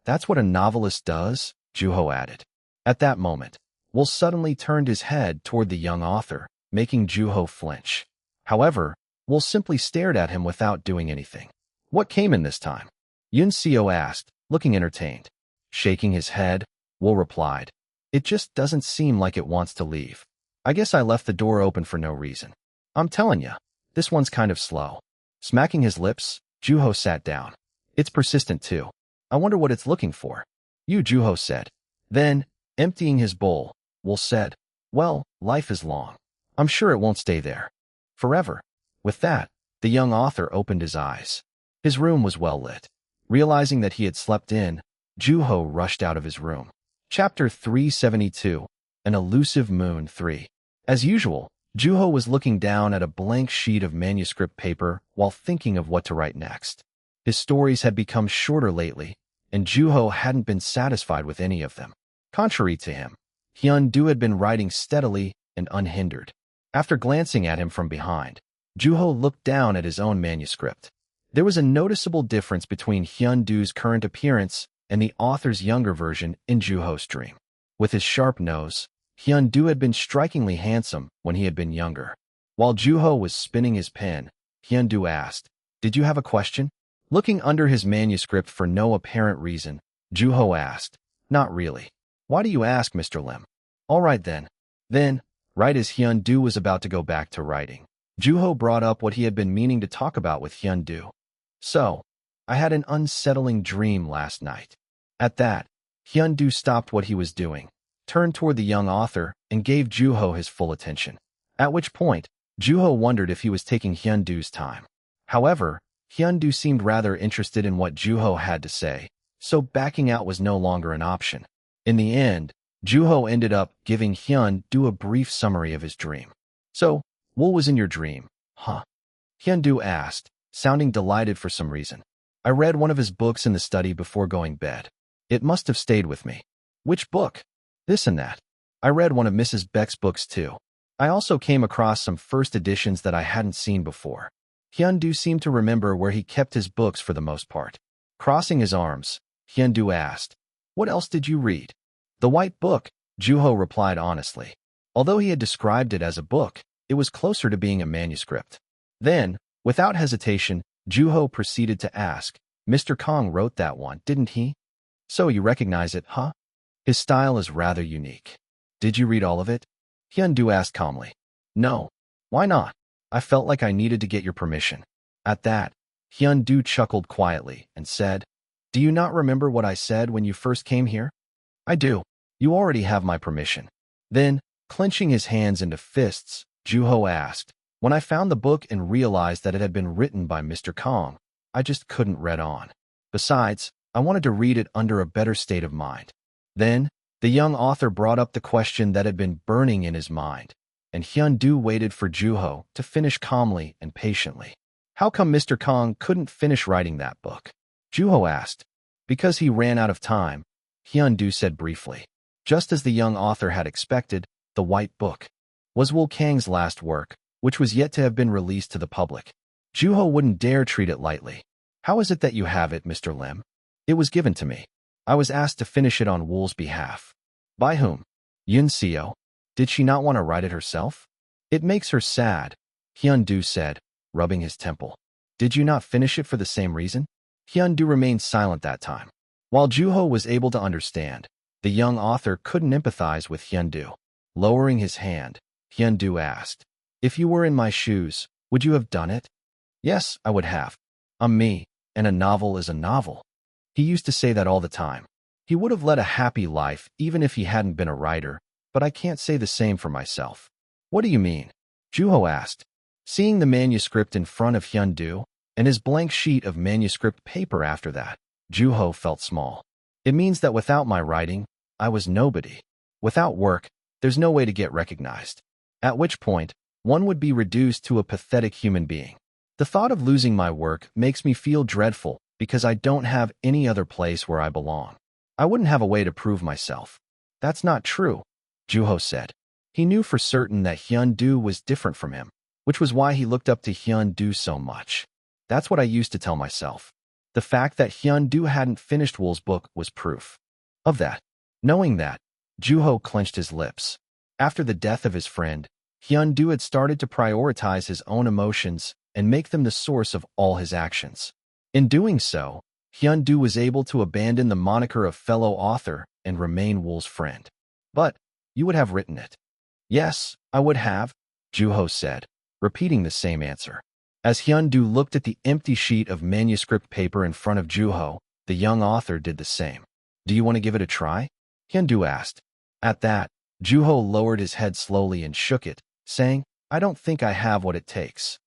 That's what a novelist does, Juho added. At that moment, Wool suddenly turned his head toward the young author, making Juho flinch. However, Wool simply stared at him without doing anything. What came in this time? Yun Seo asked, looking entertained. Shaking his head, Wool replied, it just doesn't seem like it wants to leave. I guess I left the door open for no reason. I'm telling ya, this one's kind of slow. Smacking his lips, Juho sat down. It's persistent too. I wonder what it's looking for. You, Juho said. Then, emptying his bowl, Wool said, well, life is long. I'm sure it won't stay there forever. With that, the young author opened his eyes. His room was well lit. Realizing that he had slept in, Juho rushed out of his room. Chapter 372, An Elusive Moon 3. As usual, Juho was looking down at a blank sheet of manuscript paper while thinking of what to write next. His stories had become shorter lately, and Juho hadn't been satisfied with any of them. Contrary to him, Hyun-do had been writing steadily and unhindered. After glancing at him from behind, Juho looked down at his own manuscript. There was a noticeable difference between Hyun-do's current appearance and the author's younger version in Juho's dream. With his sharp nose, Hyun-do had been strikingly handsome when he had been younger. While Juho was spinning his pen, Hyun-do asked, did you have a question? Looking under his manuscript for no apparent reason, Juho asked, not really. Why do you ask, Mr. Lim? All right then. Then, right as Hyun-do was about to go back to writing, Juho brought up what he had been meaning to talk about with Hyun-do. So, I had an unsettling dream last night. At that, Hyun-do stopped what he was doing, turned toward the young author, and gave Juho his full attention. At which point, Juho wondered if he was taking Hyun-do's time. However, Hyun-do seemed rather interested in what Juho had to say, so backing out was no longer an option. In the end, Juho ended up giving Hyun-do a brief summary of his dream. So, what was in your dream, huh? Hyun-do asked, sounding delighted for some reason. I read one of his books in the study before going bed. It must have stayed with me. Which book? This and that. I read one of Mrs. Beck's books too. I also came across some first editions that I hadn't seen before. Hyun-do seemed to remember where he kept his books for the most part. Crossing his arms, Hyun-do asked, what else did you read? The White Book, Juho replied honestly. Although he had described it as a book, it was closer to being a manuscript. Then, without hesitation, Juho proceeded to ask, Mr. Kong wrote that one, didn't he? So you recognize it, huh? His style is rather unique. Did you read all of it? Hyun-do asked calmly. No. Why not? I felt like I needed to get your permission. At that, Hyun-do chuckled quietly and said, do you not remember what I said when you first came here? I do. You already have my permission. Then, clenching his hands into fists, Juho asked, when I found the book and realized that it had been written by Mr. Kong, I just couldn't read on. Besides, I wanted to read it under a better state of mind. Then, the young author brought up the question that had been burning in his mind, and Hyun-do waited for Juho to finish calmly and patiently. How come Mr. Kong couldn't finish writing that book? Juho asked. Because he ran out of time, Hyun-do said briefly. Just as the young author had expected, The White Book was Wool Kang's last work, which was yet to have been released to the public. Juho wouldn't dare treat it lightly. How is it that you have it, Mr. Lim? It was given to me. I was asked to finish it on Wool's behalf. By whom? Yun Seo. Did she not want to write it herself? It makes her sad, Hyun-do said, rubbing his temple. Did you not finish it for the same reason? Hyun-do remained silent that time. While Juho was able to understand, the young author couldn't empathize with Hyun-do. Lowering his hand, Hyun-do asked, if you were in my shoes, would you have done it? Yes, I would have. I'm me, and a novel is a novel. He used to say that all the time. He would have led a happy life even if he hadn't been a writer, but I can't say the same for myself. What do you mean? Juho asked. Seeing the manuscript in front of Hyun-do, and his blank sheet of manuscript paper after that, Joo-ho felt small. It means that without my writing, I was nobody. Without work, there's no way to get recognized. At which point, one would be reduced to a pathetic human being. The thought of losing my work makes me feel dreadful because I don't have any other place where I belong. I wouldn't have a way to prove myself. That's not true, Joo-ho said. He knew for certain that Hyun-do was different from him, which was why he looked up to Hyun-do so much. That's what I used to tell myself. The fact that Hyun-do hadn't finished Wool's book was proof of that. Knowing that, Joo-ho clenched his lips. After the death of his friend, Hyun-do had started to prioritize his own emotions and make them the source of all his actions. In doing so, Hyun-do was able to abandon the moniker of fellow author and remain Wool's friend. But you would have written it. Yes, I would have, Joo-ho said, repeating the same answer. As Hyun-do looked at the empty sheet of manuscript paper in front of Joo-ho, the young author did the same. Do you want to give it a try? Hyun-do asked. At that, Joo-ho lowered his head slowly and shook it, saying, I don't think I have what it takes.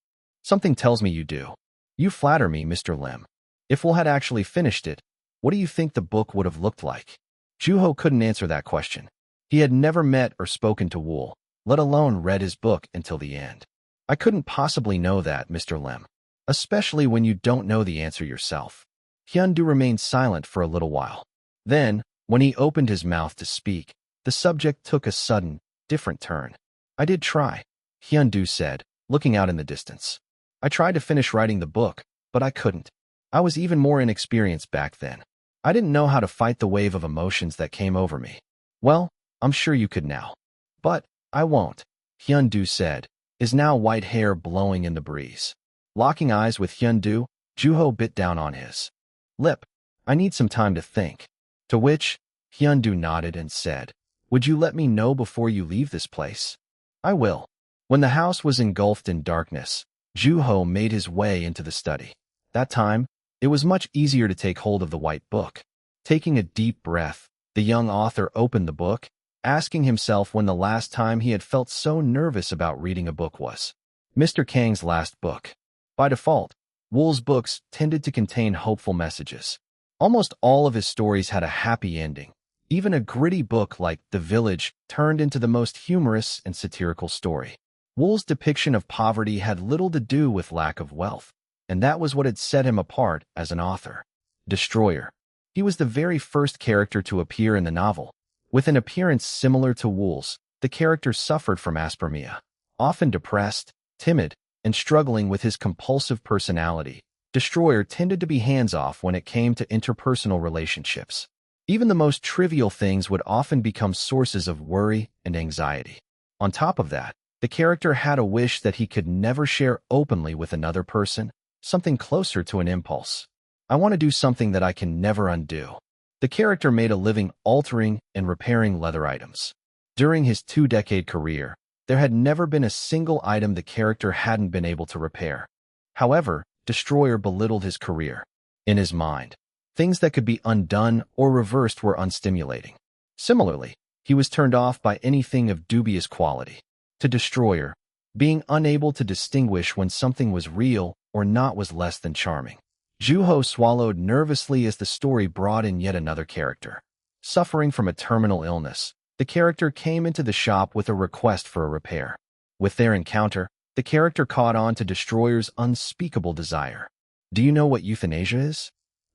Something tells me you do. You flatter me, Mr. Lim. If Wool had actually finished it, what do you think the book would have looked like? Joo-ho couldn't answer that question. He had never met or spoken to Wool, let alone read his book until the end. I couldn't possibly know that, Mr. Lim, especially when you don't know the answer yourself. Hyun-do remained silent for a little while. Then, when he opened his mouth to speak, the subject took a sudden, different turn. I did try, Hyun-do said, looking out in the distance. I tried to finish writing the book, but I couldn't. I was even more inexperienced back then. I didn't know how to fight the wave of emotions that came over me. Well, I'm sure you could now. But I won't, Hyun-do said, his now white hair blowing in the breeze. Locking eyes with Hyun-do, Joo-ho bit down on his lip. I need some time to think. To which, Hyun-do nodded and said, Would you let me know before you leave this place? I will. When the house was engulfed in darkness, Joo-ho made his way into the study. That time, it was much easier to take hold of the white book. Taking a deep breath, the young author opened the book, asking himself when the last time he had felt so nervous about reading a book was. Mr. Kang's last book. By default, Wool's books tended to contain hopeful messages. Almost all of his stories had a happy ending. Even a gritty book like The Village turned into the most humorous and satirical story. Wool's depiction of poverty had little to do with lack of wealth, and that was what had set him apart as an author. Destroyer. He was the very first character to appear in the novel. With an appearance similar to Wool's, the character suffered from aspermia. Often depressed, timid, and struggling with his compulsive personality, Destroyer tended to be hands-off when it came to interpersonal relationships. Even the most trivial things would often become sources of worry and anxiety. On top of that, the character had a wish that he could never share openly with another person, something closer to an impulse. I want to do something that I can never undo. The character made a living altering and repairing leather items. During his 2-decade career, there had never been a single item the character hadn't been able to repair. However, Destroyer belittled his career. In his mind, things that could be undone or reversed were unstimulating. Similarly, he was turned off by anything of dubious quality. To Destroyer, being unable to distinguish when something was real or not was less than charming. Joo-ho swallowed nervously as the story brought in yet another character. Suffering from a terminal illness, the character came into the shop with a request for a repair. With their encounter, the character caught on to Destroyer's unspeakable desire. Do you know what euthanasia is?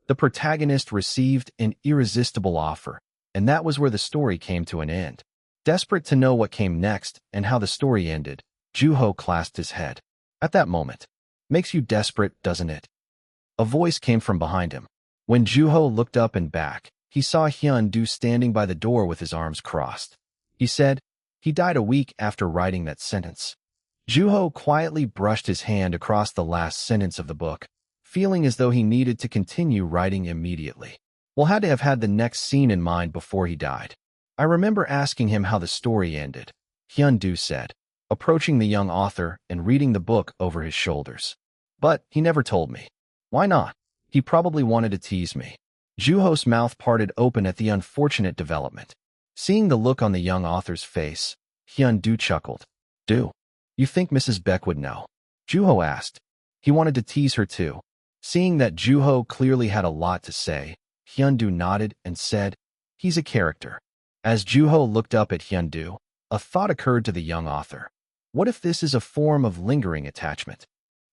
The protagonist received an irresistible offer, and that was where the story came to an end. Desperate to know what came next and how the story ended, Joo-ho clasped his head. At that moment, makes you desperate, doesn't it? A voice came from behind him. When Joo-ho looked up and back, he saw Hyun-do standing by the door with his arms crossed. He said, he died a week after writing that sentence. Joo-ho quietly brushed his hand across the last sentence of the book, feeling as though he needed to continue writing immediately. Wool had to have had the next scene in mind before he died. I remember asking him how the story ended, Hyun-do said, approaching the young author and reading the book over his shoulders. But he never told me. Why not? He probably wanted to tease me. Joo-ho's mouth parted open at the unfortunate development. Seeing the look on the young author's face, Hyun-do chuckled. Do you think Mrs. Beck would know? Juho asked. He wanted to tease her too. Seeing that Juho clearly had a lot to say, Hyundu nodded and said, "He's a character." As Juho looked up at Hyundu, a thought occurred to the young author. What if this is a form of lingering attachment?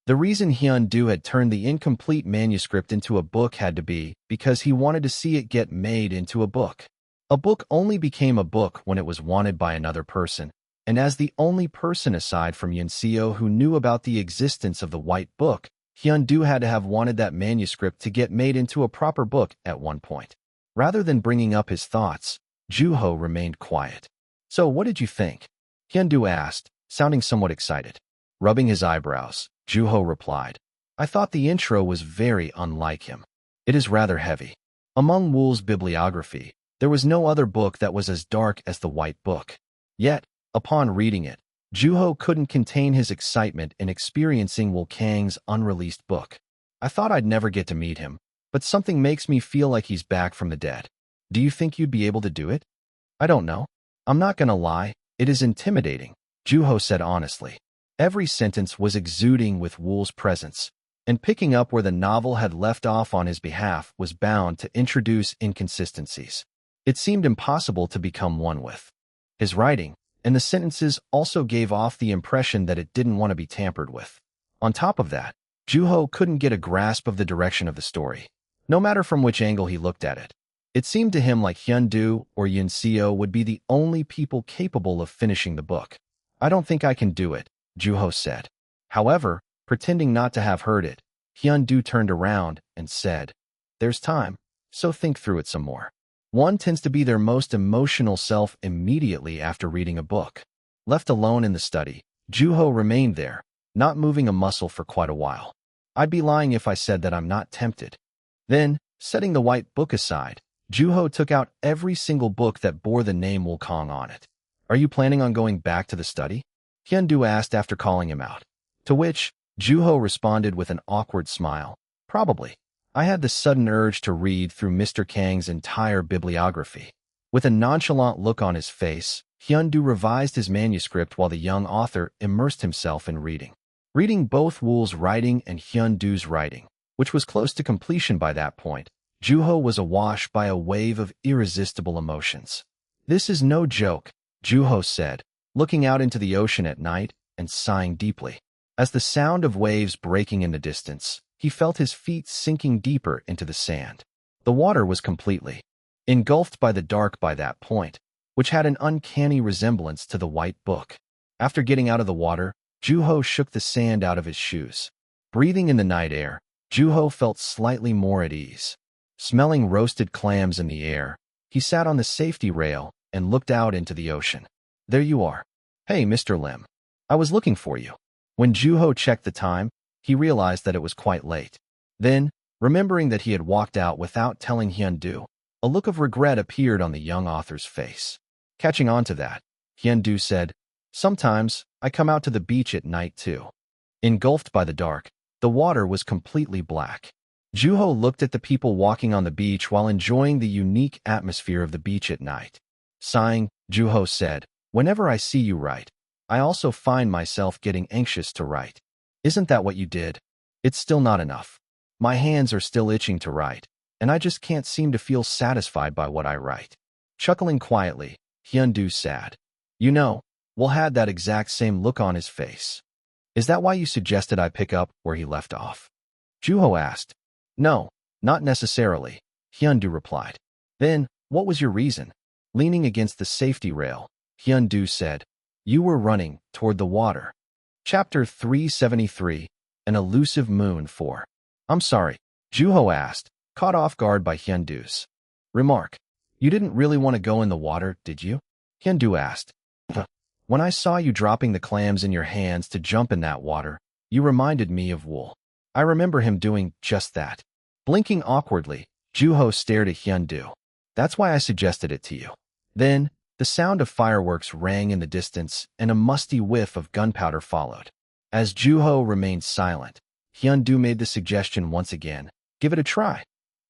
The reason Hyundu had turned the incomplete manuscript into a book had to be because he wanted to see it get made into a book. A book only became a book when it was wanted by another person, and as the only person aside from Yunseo who knew about the existence of the White Book, Hyundu had to have wanted that manuscript to get made into a proper book at one point. Rather than bringing up his thoughts, Juho remained quiet. "So what did you think?" Hyundu asked, sounding somewhat excited. Rubbing his eyebrows, Juho replied, "I thought the intro was very unlike him. It is rather heavy." Among Wool's bibliography, there was no other book that was as dark as the White Book. Yet, upon reading it, Juho couldn't contain his excitement in experiencing Wool Kang's unreleased book. "I thought I'd never get to meet him, but something makes me feel like he's back from the dead. Do you think you'd be able to do it?" "I don't know. I'm not gonna lie, it is intimidating," Juho said honestly. Every sentence was exuding with Wool's presence, and picking up where the novel had left off on his behalf was bound to introduce inconsistencies. It seemed impossible to become one with his writing, and the sentences also gave off the impression that it didn't want to be tampered with. On top of that, Juho couldn't get a grasp of the direction of the story, no matter from which angle he looked at it. It seemed to him like Hyundu or Yunseo would be the only people capable of finishing the book. "I don't think I can do it," Juho said. However, pretending not to have heard it, Hyundu turned around and said, "There's time, so think through it some more." One tends to be their most emotional self immediately after reading a book. Left alone in the study, Juho remained there, not moving a muscle for quite a while. "I'd be lying if I said that I'm not tempted." Then, setting the White Book aside, Juho took out every single book that bore the name Wukong on it. "Are you planning on going back to the study?" Hyundu asked after calling him out. To which, Juho responded with an awkward smile. "Probably. I had the sudden urge to read through Mr. Kang's entire bibliography." With a nonchalant look on his face, Hyundu revised his manuscript while the young author immersed himself in reading. Reading both Wool's writing and Hyundu's writing, which was close to completion by that point, Juho was awash by a wave of irresistible emotions. "This is no joke," Juho said, looking out into the ocean at night and sighing deeply. As the sound of waves breaking in the distance, he felt his feet sinking deeper into the sand. The water was completely engulfed by the dark by that point, which had an uncanny resemblance to the White Book. After getting out of the water, Juho shook the sand out of his shoes. Breathing in the night air, Juho felt slightly more at ease. Smelling roasted clams in the air, he sat on the safety rail and looked out into the ocean. "There you are. Hey, Mr. Lim. I was looking for you." When Juho checked the time, he realized that it was quite late. Then, remembering that he had walked out without telling Hyundu, a look of regret appeared on the young author's face. Catching on to that, Hyundu said, "Sometimes, I come out to the beach at night too." Engulfed by the dark, the water was completely black. Juho looked at the people walking on the beach while enjoying the unique atmosphere of the beach at night. Sighing, Juho said, "Whenever I see you write, I also find myself getting anxious to write." "Isn't that what you did?" "It's still not enough. My hands are still itching to write, and I just can't seem to feel satisfied by what I write." Chuckling quietly, Hyundu said, "You know, Will had that exact same look on his face." "Is that why you suggested I pick up where he left off?" Juho asked. "No, not necessarily," Hyundu replied. "Then, what was your reason?" Leaning against the safety rail, Hyundu said, "You were running toward the water." Chapter 373, An Elusive Moon 4. "I'm sorry," Juho asked, caught off guard by Hyundu's remark. "You didn't really want to go in the water, did you?" Hyundu asked. "When I saw you dropping the clams in your hands to jump in that water, you reminded me of Wool. I remember him doing just that." Blinking awkwardly, Juho stared at Hyundu. "That's why I suggested it to you." Then, the sound of fireworks rang in the distance and a musty whiff of gunpowder followed. As Juho remained silent, Hyundu made the suggestion once again, "Give it a try."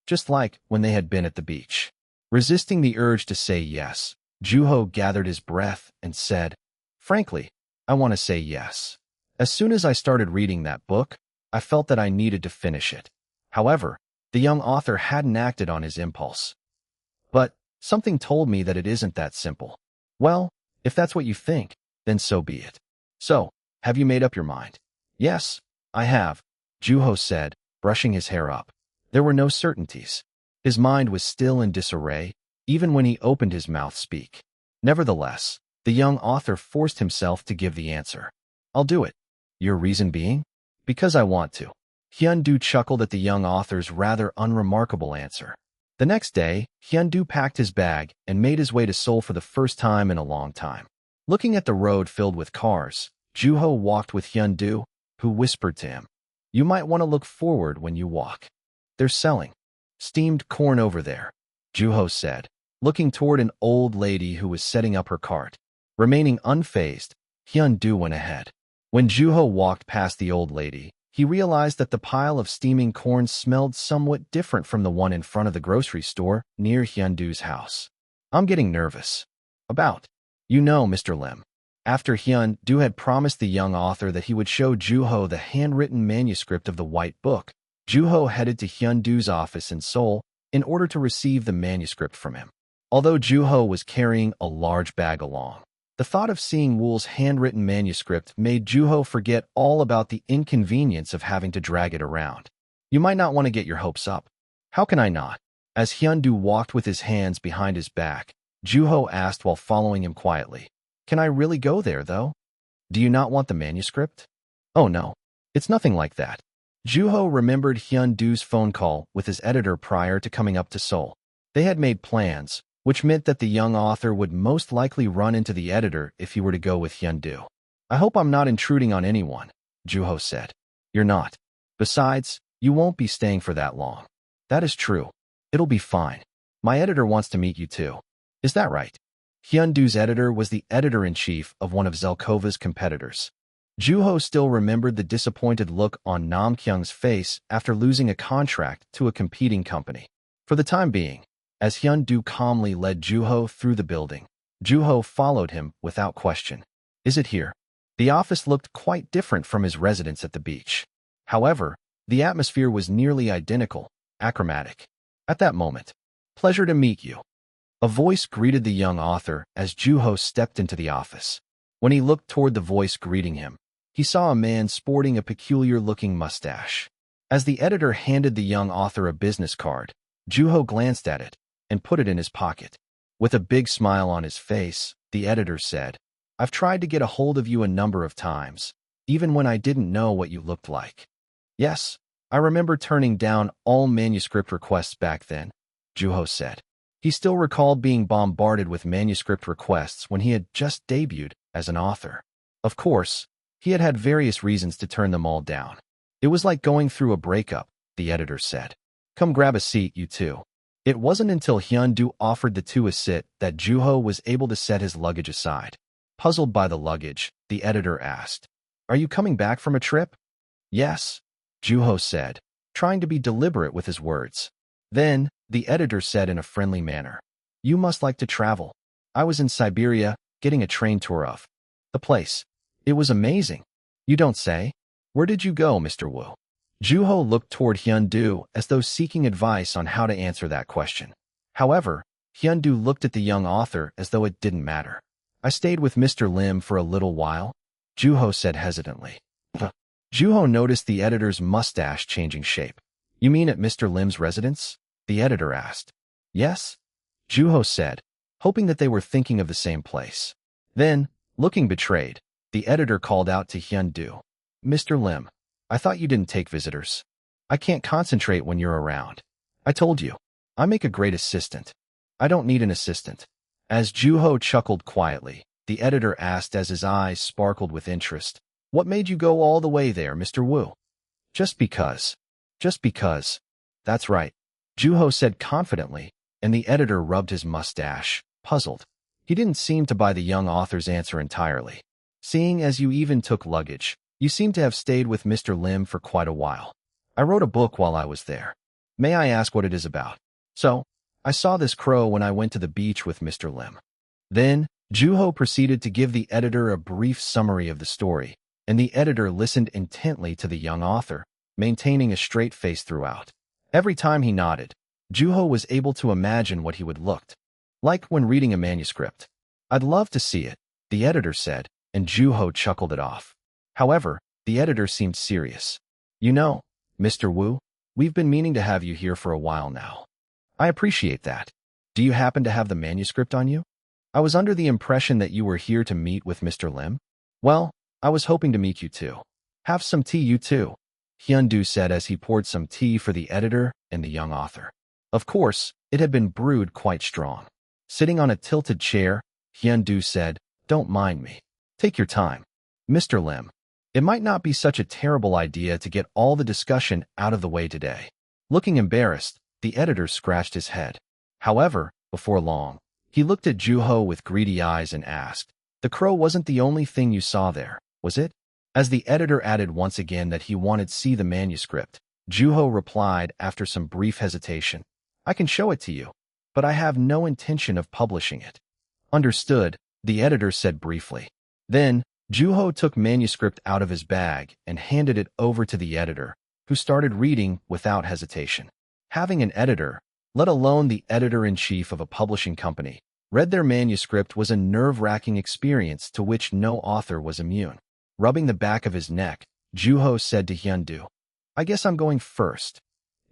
Just like when they had been at the beach. Resisting the urge to say yes, Juho gathered his breath and said, "Frankly, I want to say yes." As soon as I started reading that book, I felt that I needed to finish it. However, the young author hadn't acted on his impulse. But something told me that it isn't that simple. Well, if that's what you think, then so be it. So, have you made up your mind? Yes, I have, Juho said, brushing his hair up. There were no certainties. His mind was still in disarray, even when he opened his mouth to speak. Nevertheless, the young author forced himself to give the answer. I'll do it. Your reason being? Because I want to. Hyun-do chuckled at the young author's rather unremarkable answer. The next day, Hyun-do packed his bag and made his way to Seoul for the first time in a long time. Looking at the road filled with cars, Juho walked with Hyun-do, who whispered to him, "You might want to look forward when you walk. They're selling steamed corn over there," Juho said, looking toward an old lady who was setting up her cart. Remaining unfazed, Hyun-do went ahead. When Juho walked past the old lady, he realized that the pile of steaming corn smelled somewhat different from the one in front of the grocery store near Hyun-do's house. "I'm getting nervous." "About?" "You know, Mr. Lim." After Hyun-do had promised the young author that he would show Juho the handwritten manuscript of the White Book, Juho headed to Hyun-do's office in Seoul in order to receive the manuscript from him. Although Juho was carrying a large bag along, the thought of seeing Wool's handwritten manuscript made Juho forget all about the inconvenience of having to drag it around. "You might not want to get your hopes up." "How can I not?" As Hyun-do walked with his hands behind his back, Juho asked while following him quietly. "Can I really go there, though? Do you not want the manuscript?" "Oh no, it's nothing like that." Juho remembered Hyun-do's phone call with his editor prior to coming up to Seoul. They had made plans, which meant that the young author would most likely run into the editor if he were to go with Hyun-do. "I hope I'm not intruding on anyone," Juho said. "You're not. Besides, you won't be staying for that long." "That is true. It'll be fine. My editor wants to meet you too." "Is that right?" Hyun-do's editor was the editor-in-chief of one of Zelkova's competitors. Juho still remembered the disappointed look on Nam Kyung's face after losing a contract to a competing company. For the time being, as Hyun-do calmly led Juho through the building, Juho followed him without question. "Is it here?" The office looked quite different from his residence at the beach. However, the atmosphere was nearly identical, achromatic. At that moment, "Pleasure to meet you." A voice greeted the young author as Juho stepped into the office. When he looked toward the voice greeting him, he saw a man sporting a peculiar-looking mustache. As the editor handed the young author a business card, Juho glanced at it and put it in his pocket. With a big smile on his face, the editor said, "I've tried to get a hold of you a number of times, even when I didn't know what you looked like." "Yes, I remember turning down all manuscript requests back then," Juho said. He still recalled being bombarded with manuscript requests when he had just debuted as an author. Of course, he had had various reasons to turn them all down. "It was like going through a breakup," the editor said. "Come grab a seat, you two." It wasn't until Hyun-do offered the two a sit that Juho was able to set his luggage aside. Puzzled by the luggage, the editor asked, "Are you coming back from a trip?" "Yes," Juho said, trying to be deliberate with his words. Then, the editor said in a friendly manner, "You must like to travel. I was in Siberia, getting a train tour of the place. It was amazing." "You don't say? Where did you go, Mr. Wu?" Juho looked toward Hyun-do as though seeking advice on how to answer that question. However, Hyun-do looked at the young author as though it didn't matter. "I stayed with Mr. Lim for a little while," Juho said hesitantly. Juho noticed the editor's mustache changing shape. "You mean at Mr. Lim's residence?" the editor asked. "Yes," Juho said, hoping that they were thinking of the same place. Then, looking betrayed, the editor called out to Hyun-do, "Mr. Lim, I thought you didn't take visitors. I can't concentrate when you're around. I told you, I make a great assistant. I don't need an assistant." As Juho chuckled quietly, the editor asked as his eyes sparkled with interest, "What made you go all the way there, Mr. Wu?" Just because. Just because. That's right," Juho said confidently, and the editor rubbed his mustache, puzzled. He didn't seem to buy the young author's answer entirely. "Seeing as you even took luggage, you seem to have stayed with Mr. Lim for quite a while. I wrote a book while I was there. May I ask what it is about?" "So, I saw this crow when I went to the beach with Mr. Lim." Then, Juho proceeded to give the editor a brief summary of the story, and the editor listened intently to the young author, maintaining a straight face throughout. Every time he nodded, Juho was able to imagine what he would look like when reading a manuscript. "I'd love to see it," the editor said, and Juho chuckled it off. However, the editor seemed serious. "You know, Mr. Wu, we've been meaning to have you here for a while now. I appreciate that. Do you happen to have the manuscript on you? I was under the impression that you were here to meet with Mr. Lim. Well, I was hoping to meet you too. Have some tea, you too," Hyundu said as he poured some tea for the editor and the young author. Of course, it had been brewed quite strong. Sitting on a tilted chair, Hyundu said, "Don't mind me. Take your time. Mr. Lim, it might not be such a terrible idea to get all the discussion out of the way today." Looking embarrassed, the editor scratched his head. However, before long, he looked at Juho with greedy eyes and asked, "The crow wasn't the only thing you saw there, was it?" As the editor added once again that he wanted to see the manuscript, Juho replied after some brief hesitation, "I can show it to you, but I have no intention of publishing it." "Understood," the editor said briefly. Then, Juho took manuscript out of his bag and handed it over to the editor, who started reading without hesitation. Having an editor, let alone the editor-in-chief of a publishing company, read their manuscript was a nerve-wracking experience to which no author was immune. Rubbing the back of his neck, Juho said to Hyundu, "I guess I'm going first."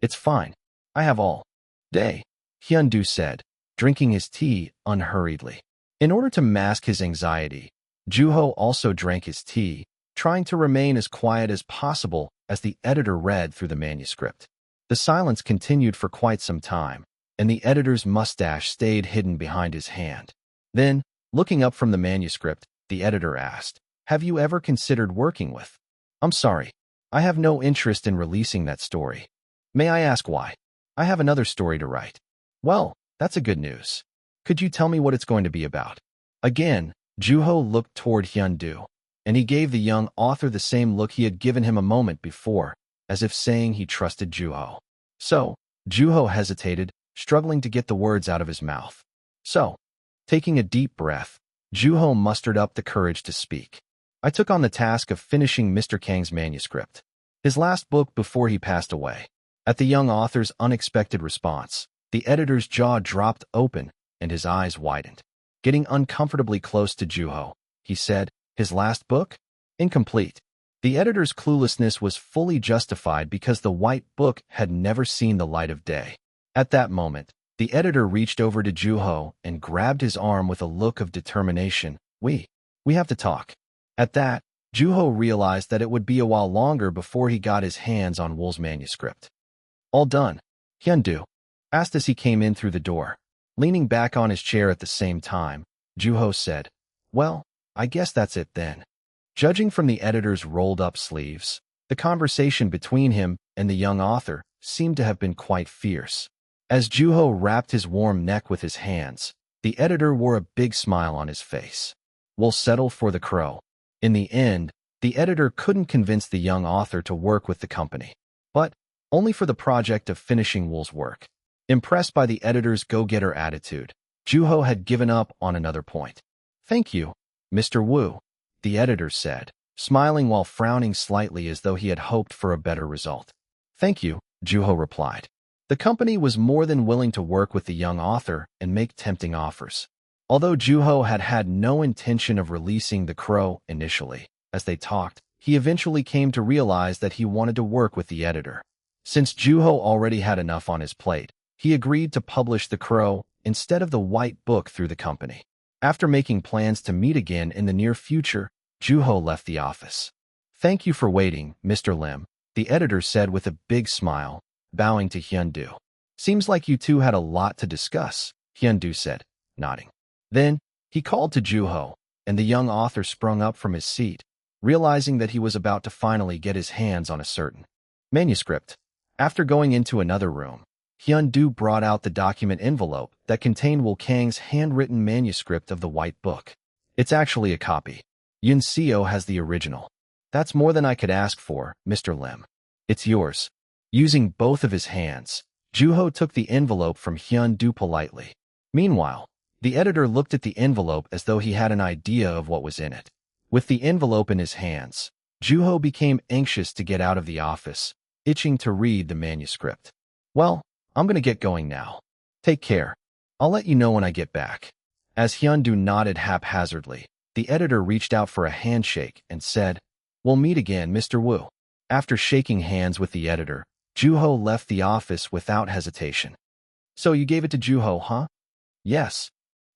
"It's fine. I have all day," Hyundu said, drinking his tea unhurriedly. In order to mask his anxiety, Juho also drank his tea, trying to remain as quiet as possible as the editor read through the manuscript. The silence continued for quite some time, and the editor's mustache stayed hidden behind his hand. Then, looking up from the manuscript, the editor asked, "Have you ever considered working with?" "I'm sorry. I have no interest in releasing that story." "May I ask why?" "I have another story to write." "Well, that's a good news. Could you tell me what it's going to be about?" Again, Juho looked toward Hyundu, and he gave the young author the same look he had given him a moment before, as if saying he trusted Juho. So, Juho hesitated, struggling to get the words out of his mouth. Taking a deep breath, Juho mustered up the courage to speak. "I took on the task of finishing Mr. Kang's manuscript, his last book before he passed away." At the young author's unexpected response, the editor's jaw dropped open and his eyes widened. Getting uncomfortably close to Juho, he said, "His last book? Incomplete." The editor's cluelessness was fully justified because the white book had never seen the light of day. At that moment, the editor reached over to Juho and grabbed his arm with a look of determination. We have to talk." At that, Juho realized that it would be a while longer before he got his hands on Wool's manuscript. "All done?" Hyundu asked as he came in through the door. Leaning back on his chair at the same time, Juho said, "Well, I guess that's it then." Judging from the editor's rolled-up sleeves, the conversation between him and the young author seemed to have been quite fierce. As Juho wrapped his warm neck with his hands, the editor wore a big smile on his face. "We'll settle for the crow." In the end, the editor couldn't convince the young author to work with the company, but only for the project of finishing Wool's work. Impressed by the editor's go-getter attitude, Juho had given up on another point. "Thank you, Mr. Wu," the editor said, smiling while frowning slightly as though he had hoped for a better result. "Thank you," Juho replied. The company was more than willing to work with the young author and make tempting offers. Although Juho had had no intention of releasing The Crow initially, as they talked, he eventually came to realize that he wanted to work with the editor. Since Juho already had enough on his plate, he agreed to publish The Crow instead of the white book through the company. After making plans to meet again in the near future, Juho left the office. "Thank you for waiting, Mr. Lim," the editor said with a big smile, bowing to Hyundu. "Seems like you two had a lot to discuss," Hyundu said, nodding. Then, he called to Juho, and the young author sprung up from his seat, realizing that he was about to finally get his hands on a certain manuscript. After going into another room, Hyundu brought out the document envelope that contained Woo Kang's handwritten manuscript of the White Book. "It's actually a copy. Yun Seo has the original." "That's more than I could ask for, Mr. Lim. It's yours." Using both of his hands, Juho took the envelope from Hyundu politely. Meanwhile, the editor looked at the envelope as though he had an idea of what was in it. With the envelope in his hands, Juho became anxious to get out of the office, itching to read the manuscript. Well, I'm gonna get going now. Take care. I'll let you know when I get back. As Hyundu nodded haphazardly, the editor reached out for a handshake and said, "We'll meet again, Mr. Wu." After shaking hands with the editor, Juho left the office without hesitation. "So you gave it to Juho, huh?" "Yes."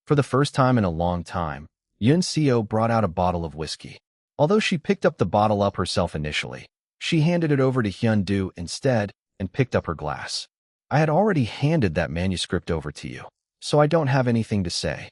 For the first time in a long time, Yun Seo brought out a bottle of whiskey. Although she picked up the bottle up herself initially, she handed it over to Hyundu instead and picked up her glass. "I had already handed that manuscript over to you, so I don't have anything to say."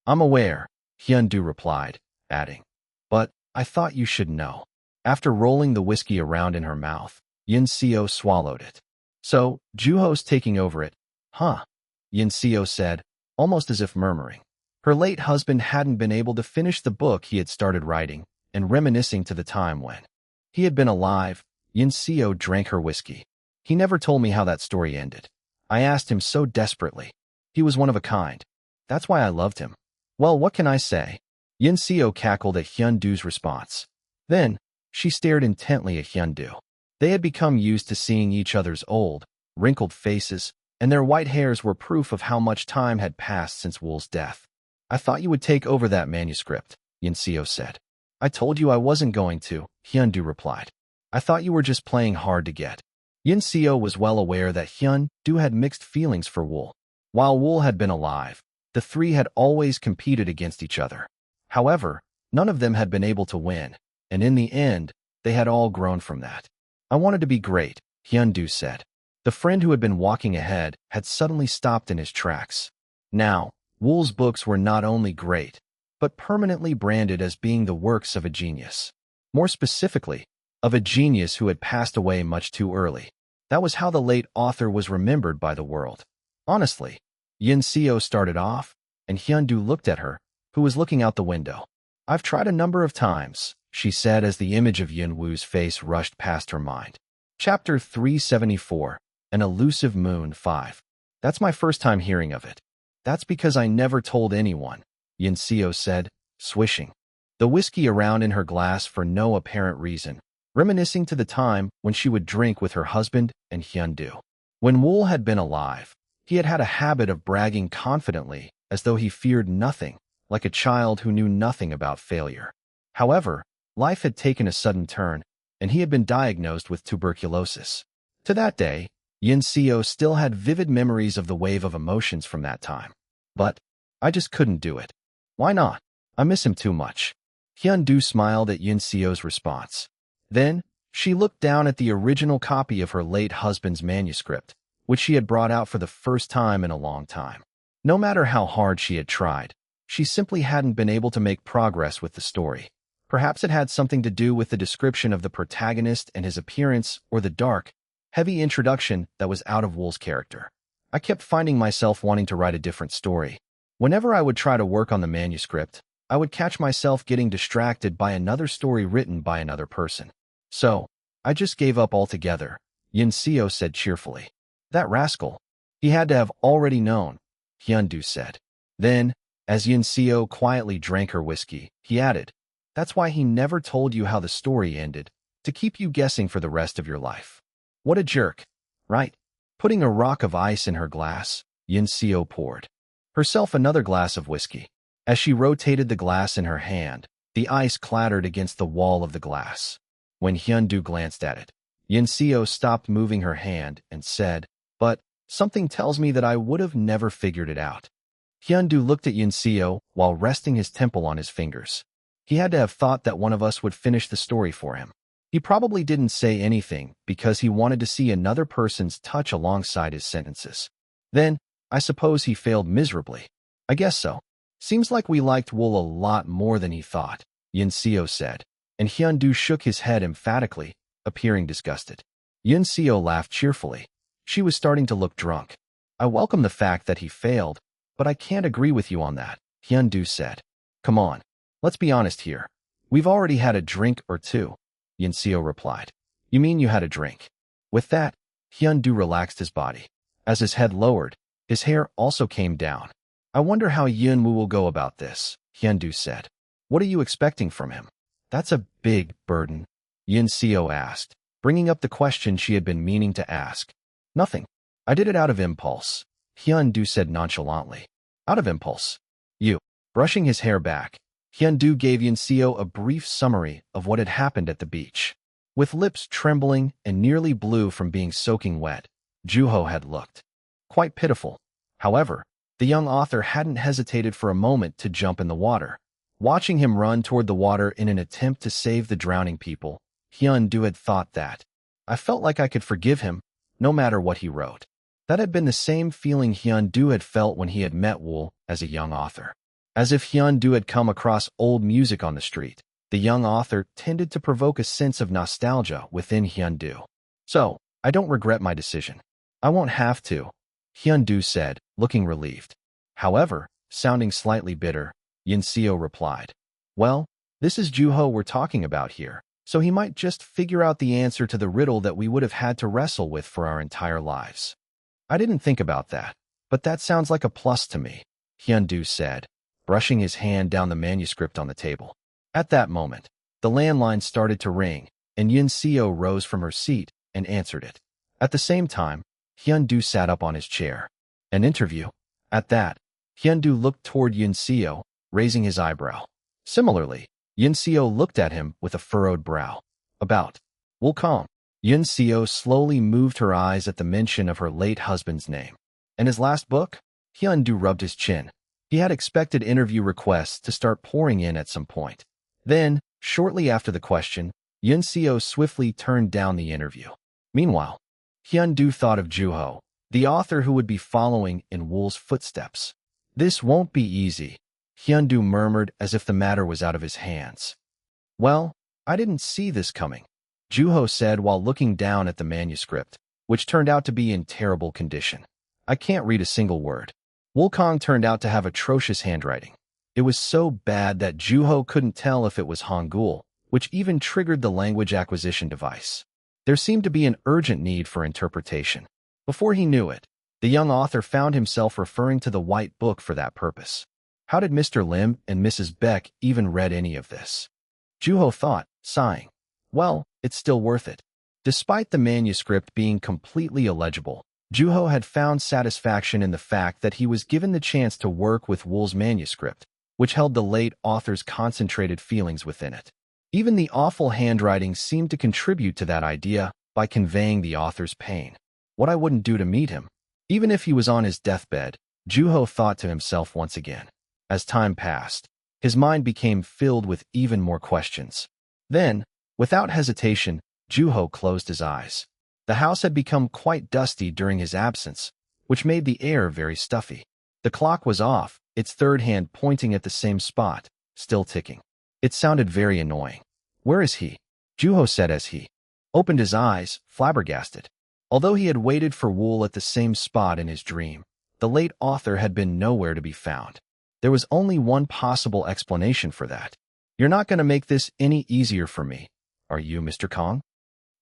"I'm aware," Hyundu replied, adding, "But I thought you should know." After rolling the whiskey around in her mouth, Yun Seo swallowed it. "So, Juho's taking over it, huh?" Yun Seo said, almost as if murmuring. Her late husband hadn't been able to finish the book he had started writing, and reminiscing to the time when he had been alive, Yun Seo drank her whiskey. "He never told me how that story ended. I asked him so desperately. He was one of a kind. That's why I loved him." "Well, what can I say?" Yun Seo cackled at Hyundu's response. Then, she stared intently at Hyundu. They had become used to seeing each other's old, wrinkled faces, and their white hairs were proof of how much time had passed since Wool's death. "I thought you would take over that manuscript," Yun Seo said. "I told you I wasn't going to," Hyundu replied. "I thought you were just playing hard to get." Yun Seo was well aware that Hyundu had mixed feelings for Wool. While Wool had been alive, the three had always competed against each other. However, none of them had been able to win, and in the end, they had all grown from that. "I wanted to be great," Hyundu said. The friend who had been walking ahead had suddenly stopped in his tracks. Now, Wool's books were not only great, but permanently branded as being the works of a genius. More specifically, of a genius who had passed away much too early. That was how the late author was remembered by the world. Honestly, Yun Seo started off, and Hyundu looked at her, who was looking out the window. "I've tried a number of times," she said as the image of Yun Wu's face rushed past her mind. Chapter 374, An Elusive Moon 5. "That's my first time hearing of it." "That's because I never told anyone," Yun Seo said, swishing the whiskey around in her glass for no apparent reason, reminiscing to the time when she would drink with her husband and Hyundu. When Wool had been alive, he had had a habit of bragging confidently as though he feared nothing, like a child who knew nothing about failure. However, life had taken a sudden turn, and he had been diagnosed with tuberculosis. To that day, Yun Seo still had vivid memories of the wave of emotions from that time. "But I just couldn't do it." "Why not?" "I miss him too much." Hyundu smiled at Yun Seo's response. Then, she looked down at the original copy of her late husband's manuscript, which she had brought out for the first time in a long time. No matter how hard she had tried, she simply hadn't been able to make progress with the story. Perhaps it had something to do with the description of the protagonist and his appearance, or the dark, heavy introduction that was out of Wool's character. I kept finding myself wanting to write a different story. Whenever I would try to work on the manuscript, I would catch myself getting distracted by another story written by another person. "So, I just gave up altogether," Yun Seo said cheerfully. "That rascal. He had to have already known," Hyundu said. Then, as Yun Seo quietly drank her whiskey, he added, "That's why he never told you how the story ended, to keep you guessing for the rest of your life." What a jerk, right? Putting a rock of ice in her glass, Yun Seo poured herself another glass of whiskey. As she rotated the glass in her hand, the ice clattered against the wall of the glass. When Hyundu glanced at it, Yun Seo stopped moving her hand and said, "But something tells me that I would have never figured it out." Hyundu looked at Yun Seo while resting his temple on his fingers. He had to have thought that one of us would finish the story for him. He probably didn't say anything because he wanted to see another person's touch alongside his sentences. Then, I suppose he failed miserably. "I guess so. Seems like we liked Wool a lot more than he thought," Yun Seo said, and Hyundu shook his head emphatically, appearing disgusted. Yun Seo laughed cheerfully. She was starting to look drunk. "I welcome the fact that he failed, but I can't agree with you on that," Hyundu said. "Come on, let's be honest here. We've already had a drink or two," Yun Seo replied. "You mean you had a drink?" With that, Hyundu relaxed his body. As his head lowered, his hair also came down. "I wonder how Yun Wu will go about this," Hyundu said. "What are you expecting from him?" "That's a big burden." Yin Seo asked, bringing up the question she had been meaning to ask. Nothing. I did it out of impulse, Hyun-du said nonchalantly. Out of impulse? You. Brushing his hair back, Hyun-du gave Yin Seo a brief summary of what had happened at the beach. With lips trembling and nearly blue from being soaking wet, Juho had looked quite pitiful. However, the young author hadn't hesitated for a moment to jump in the water. Watching him run toward the water in an attempt to save the drowning people, Hyun-du had thought that. I felt like I could forgive him, no matter what he wrote. That had been the same feeling Hyun-du had felt when he had met Wool as a young author. As if Hyun-du had come across old music on the street, the young author tended to provoke a sense of nostalgia within Hyun-du. So, I don't regret my decision. I won't have to, Hyun-du said, looking relieved. However, sounding slightly bitter, Yin Seo replied, well, this is Juho we're talking about here, so he might just figure out the answer to the riddle that we would have had to wrestle with for our entire lives. I didn't think about that, but that sounds like a plus to me, Hyun-du said, brushing his hand down the manuscript on the table. At that moment, the landline started to ring, and Yin Seo rose from her seat and answered it. At the same time, Hyun-du sat up on his chair. An interview? At that, Hyun-du looked toward Yin Seo, raising his eyebrow. Similarly, Yin Seo looked at him with a furrowed brow. About Wukong. Yin Seo slowly moved her eyes at the mention of her late husband's name. And his last book? Hyun-du rubbed his chin. He had expected interview requests to start pouring in at some point. Then, shortly after the question, Yin Seo swiftly turned down the interview. Meanwhile, Hyun-du thought of Juho, the author who would be following in Wool's footsteps. This won't be easy, Hyun-du murmured as if the matter was out of his hands. Well, I didn't see this coming, Juho said while looking down at the manuscript, which turned out to be in terrible condition. I can't read a single word. Wukong turned out to have atrocious handwriting. It was so bad that Juho couldn't tell if it was Hangul, which even triggered the language acquisition device. There seemed to be an urgent need for interpretation. Before he knew it, the young author found himself referring to the White Book for that purpose. How did Mr. Lim and Mrs. Beck even read any of this? Juho thought, sighing. Well, it's still worth it. Despite the manuscript being completely illegible, Juho had found satisfaction in the fact that he was given the chance to work with Wool's manuscript, which held the late author's concentrated feelings within it. Even the awful handwriting seemed to contribute to that idea by conveying the author's pain. What I wouldn't do to meet him. Even if he was on his deathbed, Juho thought to himself once again. As time passed, his mind became filled with even more questions. Then, without hesitation, Juho closed his eyes. The house had become quite dusty during his absence, which made the air very stuffy. The clock was off, its third hand pointing at the same spot, still ticking. It sounded very annoying. Where is he? Juho said as he opened his eyes, flabbergasted. Although he had waited for Wool at the same spot in his dream, the late author had been nowhere to be found. There was only one possible explanation for that. You're not going to make this any easier for me, are you, Mr. Kong?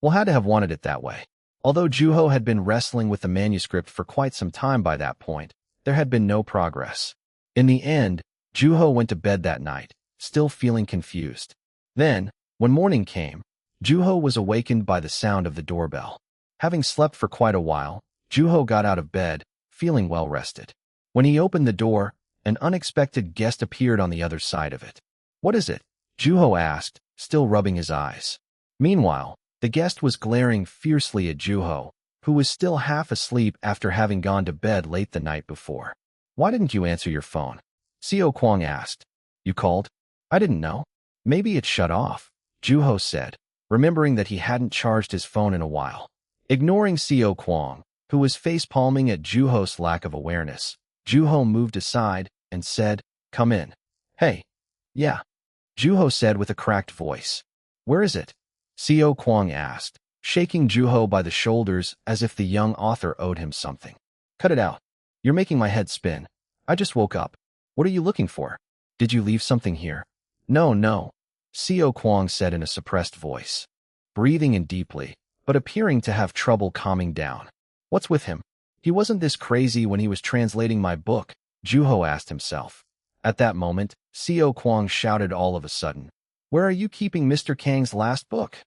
Wool had to have wanted it that way. Although Juho had been wrestling with the manuscript for quite some time by that point, there had been no progress. In the end, Juho went to bed that night, still feeling confused. Then, when morning came, Juho was awakened by the sound of the doorbell. Having slept for quite a while, Juho got out of bed, feeling well rested. When he opened the door, an unexpected guest appeared on the other side of it. What is it? Juho asked, still rubbing his eyes. Meanwhile, the guest was glaring fiercely at Juho, who was still half asleep after having gone to bed late the night before. Why didn't you answer your phone? Seo Kwang asked. You called? I didn't know. Maybe it shut off, Juho said, remembering that he hadn't charged his phone in a while. Ignoring Seo Kwang, who was face-palming at Juho's lack of awareness, Juho moved aside and said, Come in. Hey. Yeah. Juho said with a cracked voice. Where is it? Seo Kwang asked, shaking Juho by the shoulders as if the young author owed him something. Cut it out. You're making my head spin. I just woke up. What are you looking for? Did you leave something here? No, Seo Kwang said in a suppressed voice, breathing in deeply, but appearing to have trouble calming down. What's with him? He wasn't this crazy when he was translating my book, Juho asked himself. At that moment, Seo Kwang shouted all of a sudden, Where are you keeping Mr. Kang's last book?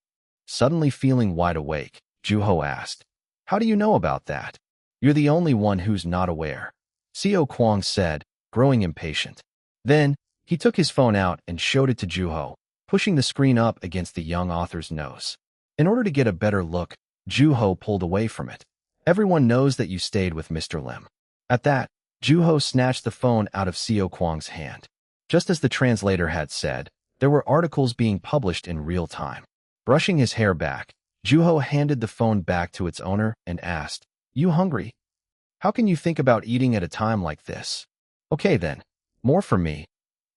Suddenly feeling wide awake, Juho asked, "How do you know about that?" "You're the only one who's not aware," Seo Kwang said, growing impatient. Then, he took his phone out and showed it to Juho, pushing the screen up against the young author's nose. In order to get a better look, Juho pulled away from it. "Everyone knows that you stayed with Mr. Lim." At that, Juho snatched the phone out of Seo Kwang's hand. Just as the translator had said, there were articles being published in real time. Brushing his hair back, Juho handed the phone back to its owner and asked, "You hungry? How can you think about eating at a time like this?" "Okay then, more for me,"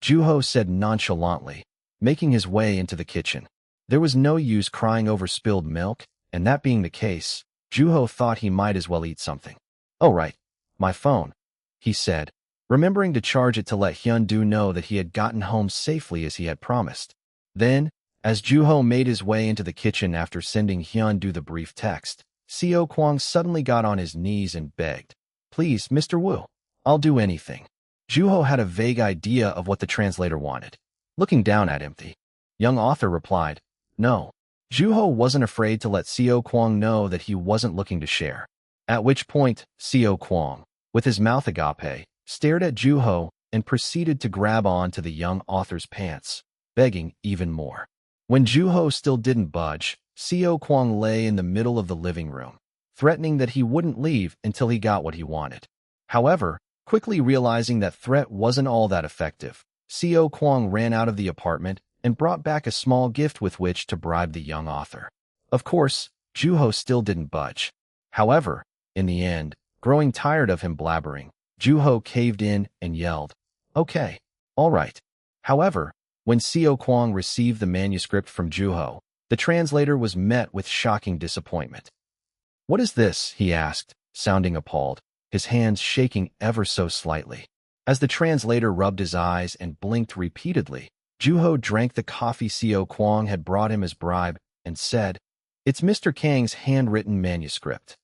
Juho said nonchalantly, making his way into the kitchen. There was no use crying over spilled milk, and that being the case, Juho thought he might as well eat something. "Oh right, my phone," he said, remembering to charge it to let Hyun-do know that he had gotten home safely as he had promised. Then, as Juho made his way into the kitchen after sending Hyun-do the brief text, Seo Kwang suddenly got on his knees and begged, "Please, Mr. Woo, I'll do anything." Juho had a vague idea of what the translator wanted. Looking down at him, the young author replied, "No." Juho wasn't afraid to let Seo Kwang know that he wasn't looking to share. At which point, Seo Kwang, with his mouth agape, stared at Juho and proceeded to grab on to the young author's pants, begging even more. When Juho still didn't budge, Seo Kwang lay in the middle of the living room, threatening that he wouldn't leave until he got what he wanted. However, quickly realizing that threat wasn't all that effective, Seo Kwang ran out of the apartment and brought back a small gift with which to bribe the young author. Of course, Juho still didn't budge. However, in the end, growing tired of him blabbering, Juho caved in and yelled, "Okay, all right." However, when Seo Kwang received the manuscript from Juho, the translator was met with shocking disappointment. "What is this?" he asked, sounding appalled, his hands shaking ever so slightly. As the translator rubbed his eyes and blinked repeatedly, Juho drank the coffee Seo Kwang had brought him as bribe and said, "It's Mr. Kang's handwritten manuscript.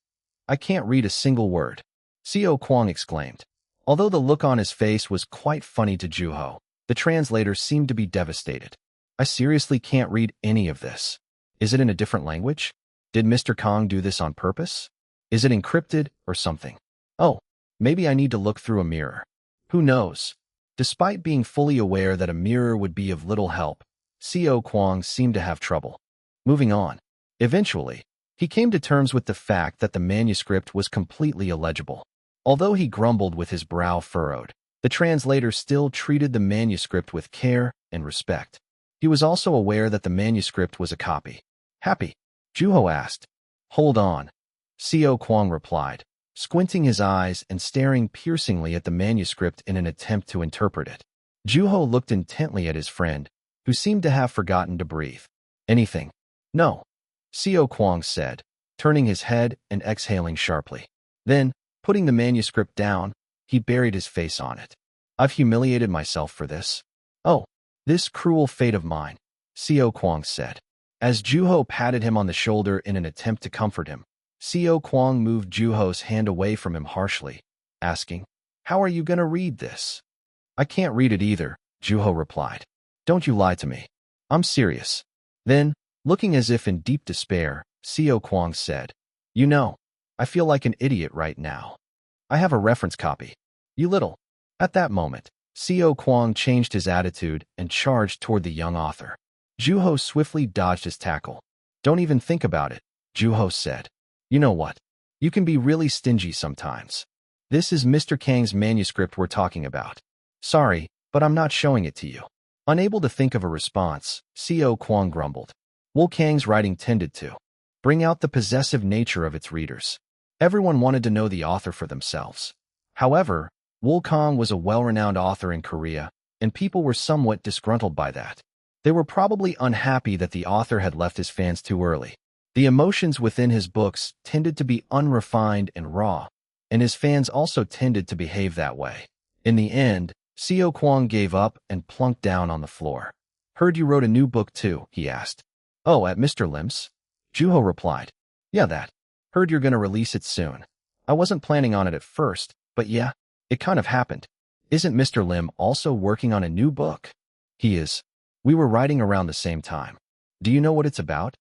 I can't read a single word," Seo Kwang exclaimed. Although the look on his face was quite funny to Juho, the translator seemed to be devastated. "I seriously can't read any of this. Is it in a different language? Did Mr. Kang do this on purpose? Is it encrypted or something? Oh, maybe I need to look through a mirror. Who knows?" Despite being fully aware that a mirror would be of little help, Seo Kwang seemed to have trouble. Moving on. Eventually, he came to terms with the fact that the manuscript was completely illegible. Although he grumbled with his brow furrowed, the translator still treated the manuscript with care and respect. He was also aware that the manuscript was a copy. "Happy?" Juho asked. "Hold on," Seo Kwang replied, squinting his eyes and staring piercingly at the manuscript in an attempt to interpret it. Juho looked intently at his friend, who seemed to have forgotten to breathe. "Anything?" "No," Seo Kwang said, turning his head and exhaling sharply. Then, putting the manuscript down, he buried his face on it. "I've humiliated myself for this. Oh, this cruel fate of mine," Seo Kwang said. As Juho patted him on the shoulder in an attempt to comfort him, Seo Kwang moved Juho's hand away from him harshly, asking, "How are you going to read this?" "I can't read it either," Juho replied. "Don't you lie to me. I'm serious." Then, looking as if in deep despair, Seo Kwang said, "You know, I feel like an idiot right now. I have a reference copy. You little." At that moment, Seo Kwang changed his attitude and charged toward the young author. Juho swiftly dodged his tackle. "Don't even think about it," Juho said. "You know what? You can be really stingy sometimes. This is Mr. Kang's manuscript we're talking about. Sorry, but I'm not showing it to you." Unable to think of a response, Seo Kwang grumbled. Woo Kang's writing tended to bring out the possessive nature of its readers. Everyone wanted to know the author for themselves. However, Woo Kang was a well-renowned author in Korea, and people were somewhat disgruntled by that. They were probably unhappy that the author had left his fans too early. The emotions within his books tended to be unrefined and raw, and his fans also tended to behave that way. In the end, Seo Kwang gave up and plunked down on the floor. "Heard you wrote a new book too," he asked. "Oh, at Mr. Lim's?" Juho replied. "Yeah, that. Heard you're gonna release it soon. I wasn't planning on it at first, but yeah, it kind of happened." "Isn't Mr. Lim also working on a new book?" "He is. We were writing around the same time. Do you know what it's about?"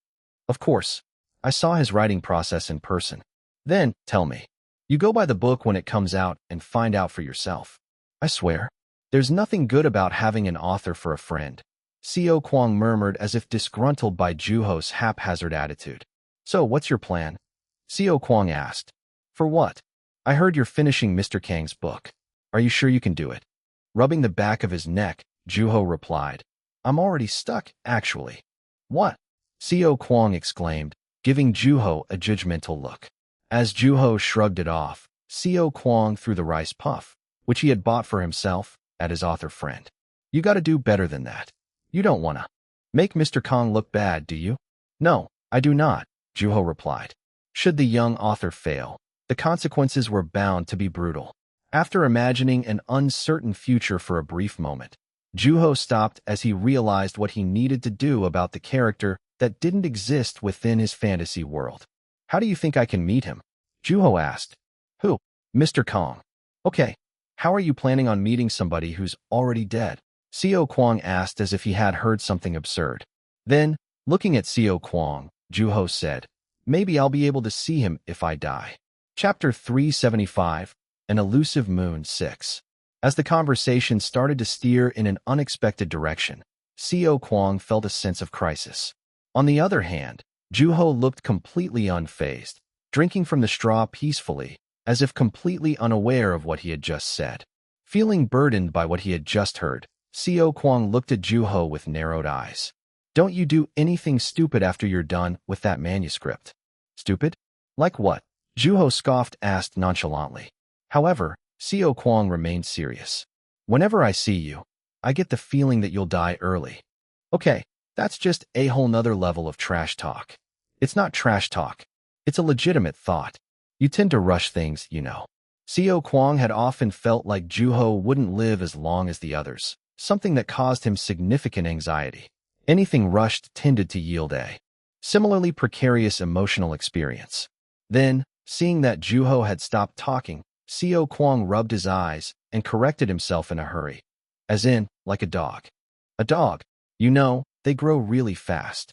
Of course. I saw his writing process in person. Then, tell me. You go by the book when it comes out and find out for yourself. I swear. There's nothing good about having an author for a friend. Seo Kwang murmured as if disgruntled by Juho's haphazard attitude. So, what's your plan? Seo Kwang asked. For what? I heard you're finishing Mr. Kang's book. Are you sure you can do it? Rubbing the back of his neck, Juho replied. I'm already stuck, actually. What? Seo Kwang exclaimed, giving Juho a judgmental look. As Juho shrugged it off, Seo Kwang threw the rice puff, which he had bought for himself, at his author friend. You gotta do better than that. You don't wanna make Mr. Kang look bad, do you? No, I do not, Juho replied. Should the young author fail, the consequences were bound to be brutal. After imagining an uncertain future for a brief moment, Juho stopped as he realized what he needed to do about the character that didn't exist within his fantasy world. How do you think I can meet him? Juho asked. Who? Mr. Kang. Okay. How are you planning on meeting somebody who's already dead? Seo Kwang asked as if he had heard something absurd. Then, looking at Seo Kwang, Juho said, Maybe I'll be able to see him if I die. Chapter 375, An Elusive Moon 6. As the conversation started to steer in an unexpected direction, Seo Kwang felt a sense of crisis. On the other hand, Juho looked completely unfazed, drinking from the straw peacefully, as if completely unaware of what he had just said. Feeling burdened by what he had just heard, Seo Kwang looked at Juho with narrowed eyes. Don't you do anything stupid after you're done with that manuscript. Stupid? Like what? Juho scoffed asked nonchalantly. However, Seo Kwang remained serious. Whenever I see you, I get the feeling that you'll die early. Okay, that's just a whole nother level of trash talk. It's not trash talk. It's a legitimate thought. You tend to rush things, you know. Seo Kwang had often felt like Juho wouldn't live as long as the others, something that caused him significant anxiety. Anything rushed tended to yield a similarly precarious emotional experience. Then, seeing that Juho had stopped talking, Seo Kwang rubbed his eyes and corrected himself in a hurry. As in, like a dog. A dog. You know, they grow really fast.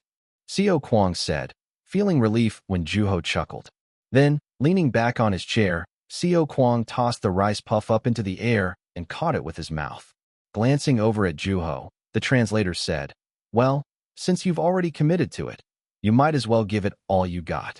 Seo Kwang said, feeling relief when Juho chuckled. Then, leaning back on his chair, Seo Kwang tossed the rice puff up into the air and caught it with his mouth. Glancing over at Juho, the translator said, Well, since you've already committed to it, you might as well give it all you got.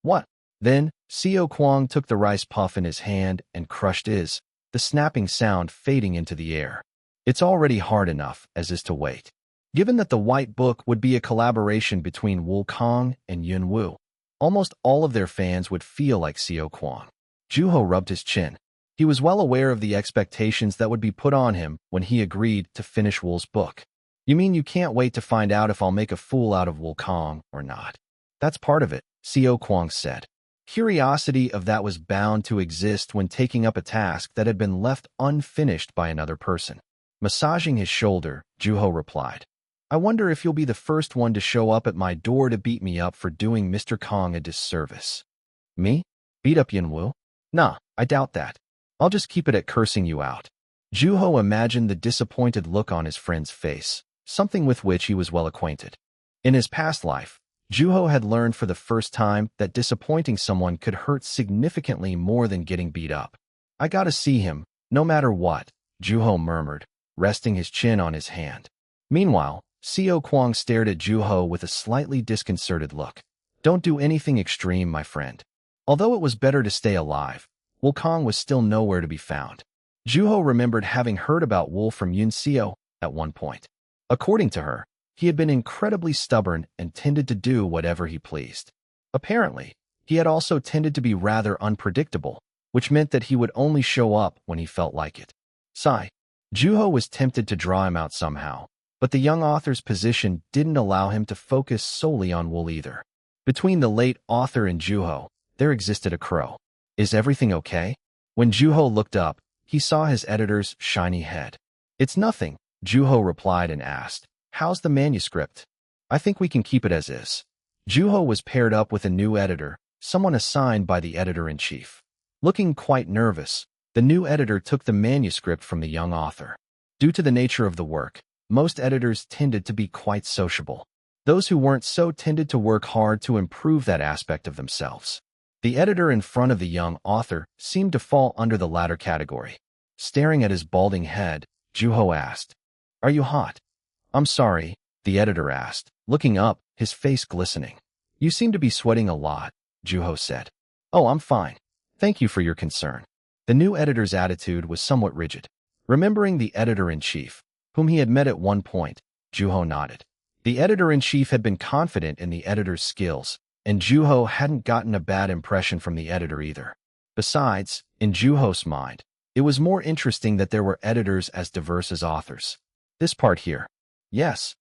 What? Then, Seo Kwang took the rice puff in his hand and crushed his, the snapping sound fading into the air. It's already hard enough as is to wait. Given that the White Book would be a collaboration between Wukong and Yunwu, almost all of their fans would feel like Seo Kwang. Juho rubbed his chin. He was well aware of the expectations that would be put on him when he agreed to finish Wu's book. You mean you can't wait to find out if I'll make a fool out of Wukong or not? That's part of it, Seo Kwang said. Curiosity of that was bound to exist when taking up a task that had been left unfinished by another person. Massaging his shoulder, Juho replied, I wonder if you'll be the first one to show up at my door to beat me up for doing Mr. Kang a disservice. Me? Beat up Yunwu? Nah, I doubt that. I'll just keep it at cursing you out. Juho imagined the disappointed look on his friend's face, something with which he was well acquainted. In his past life, Juho had learned for the first time that disappointing someone could hurt significantly more than getting beat up. I gotta see him, no matter what, Juho murmured, resting his chin on his hand. Meanwhile, Seo Kwang stared at Juho with a slightly disconcerted look. Don't do anything extreme, my friend. Although it was better to stay alive, Wukong was still nowhere to be found. Juho remembered having heard about Wu from Yun Seo at one point. According to her, he had been incredibly stubborn and tended to do whatever he pleased. Apparently, he had also tended to be rather unpredictable, which meant that he would only show up when he felt like it. Sigh. Juho was tempted to draw him out somehow, but the young author's position didn't allow him to focus solely on Wu either. Between the late author and Juho, there existed a crow. Is everything okay? When Juho looked up, he saw his editor's shiny head. It's nothing, Juho replied and asked, How's the manuscript? I think we can keep it as is. Juho was paired up with a new editor, someone assigned by the editor-in-chief. Looking quite nervous, the new editor took the manuscript from the young author. Due to the nature of the work, most editors tended to be quite sociable. Those who weren't so tended to work hard to improve that aspect of themselves. The editor in front of the young author seemed to fall under the latter category. Staring at his balding head, Juho asked, "Are you hot?" "I'm sorry," the editor asked, looking up, his face glistening. "You seem to be sweating a lot," Juho said. "Oh, I'm fine. Thank you for your concern." The new editor's attitude was somewhat rigid. Remembering the editor-in-chief, whom he had met at one point, Juho nodded. The editor-in-chief had been confident in the editor's skills, and Juho hadn't gotten a bad impression from the editor either. Besides, in Juho's mind, it was more interesting that there were editors as diverse as authors. "This part here." "Yes,"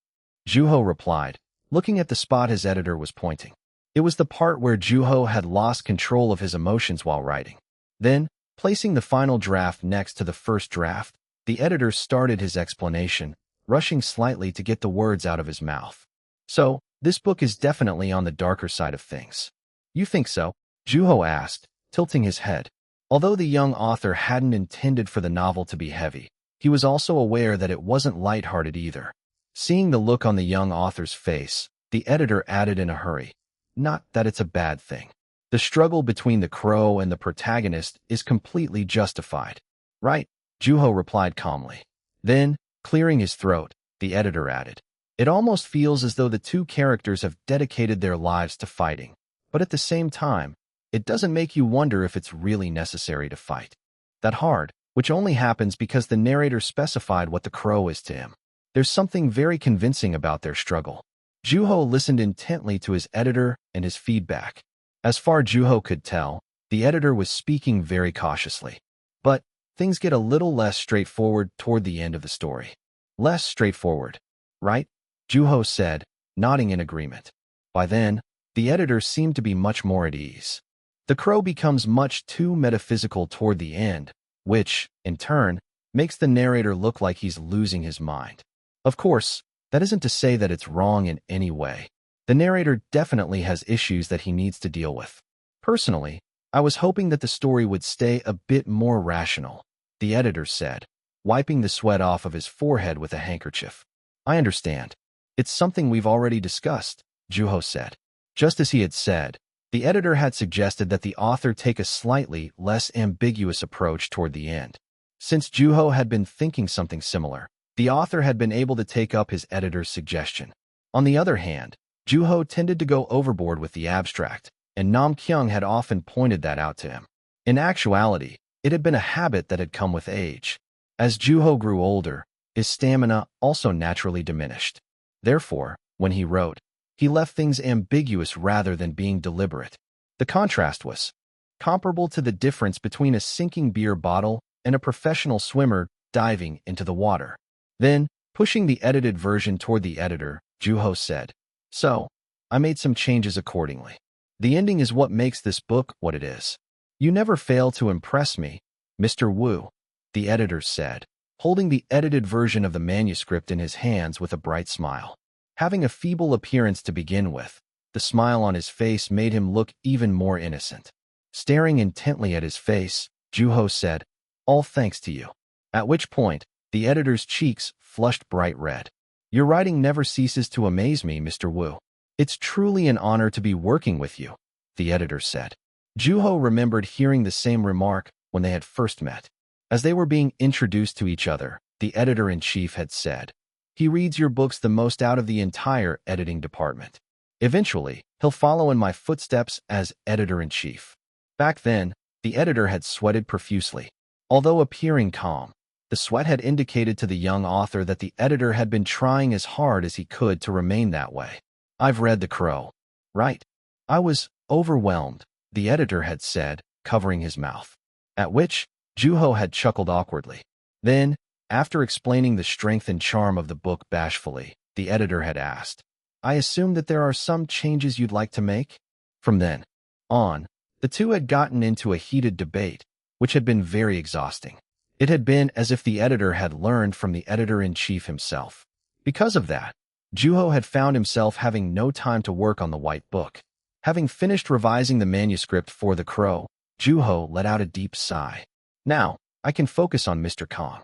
Juho replied, looking at the spot his editor was pointing. It was the part where Juho had lost control of his emotions while writing. Then, placing the final draft next to the first draft, the editor started his explanation, rushing slightly to get the words out of his mouth. "So, this book is definitely on the darker side of things." "You think so?" Juho asked, tilting his head. Although the young author hadn't intended for the novel to be heavy, he was also aware that it wasn't lighthearted either. Seeing the look on the young author's face, the editor added in a hurry, "Not that it's a bad thing. The struggle between the crow and the protagonist is completely justified." "Right," Juho replied calmly. Then, clearing his throat, the editor added, "It almost feels as though the two characters have dedicated their lives to fighting, but at the same time, it doesn't make you wonder if it's really necessary to fight that hard, which only happens because the narrator specified what the crow is to him. There's something very convincing about their struggle." Juho listened intently to his editor and his feedback. As far as Juho could tell, the editor was speaking very cautiously. But things get a little less straightforward toward the end of the story. "Less straightforward, right?" Juho said, nodding in agreement. By then, the editor seemed to be much more at ease. The crow becomes much too metaphysical toward the end, which, in turn, makes the narrator look like he's losing his mind. Of course, that isn't to say that it's wrong in any way. The narrator definitely has issues that he needs to deal with. Personally, I was hoping that the story would stay a bit more rational, the editor said, wiping the sweat off of his forehead with a handkerchief. "I understand. It's something we've already discussed," Juho said. Just as he had said, the editor had suggested that the author take a slightly less ambiguous approach toward the end. Since Juho had been thinking something similar, the author had been able to take up his editor's suggestion. On the other hand, Juho tended to go overboard with the abstract, and Nam Kyung had often pointed that out to him. In actuality, it had been a habit that had come with age. As Juho grew older, his stamina also naturally diminished. Therefore, when he wrote, he left things ambiguous rather than being deliberate. The contrast was comparable to the difference between a sinking beer bottle and a professional swimmer diving into the water. Then, pushing the edited version toward the editor, Juho said, "So, I made some changes accordingly. The ending is what makes this book what it is." "You never fail to impress me, Mr. Wu," the editor said, holding the edited version of the manuscript in his hands with a bright smile. Having a feeble appearance to begin with, the smile on his face made him look even more innocent. Staring intently at his face, Juho said, "All thanks to you." At which point, the editor's cheeks flushed bright red. "Your writing never ceases to amaze me, Mr. Wu. It's truly an honor to be working with you," the editor said. Juho remembered hearing the same remark when they had first met. As they were being introduced to each other, the editor-in-chief had said, "He reads your books the most out of the entire editing department. Eventually, he'll follow in my footsteps as editor-in-chief." Back then, the editor had sweated profusely. Although appearing calm, the sweat had indicated to the young author that the editor had been trying as hard as he could to remain that way. "I've read The Crow, right?" "I was overwhelmed," the editor had said, covering his mouth. At which, Juho had chuckled awkwardly. Then, after explaining the strength and charm of the book bashfully, the editor had asked, "I assume that there are some changes you'd like to make?" From then on, the two had gotten into a heated debate, which had been very exhausting. It had been as if the editor had learned from the editor-in-chief himself. Because of that, Juho had found himself having no time to work on the white book. Having finished revising the manuscript for The Crow, Juho let out a deep sigh. "Now, I can focus on Mr. Kang."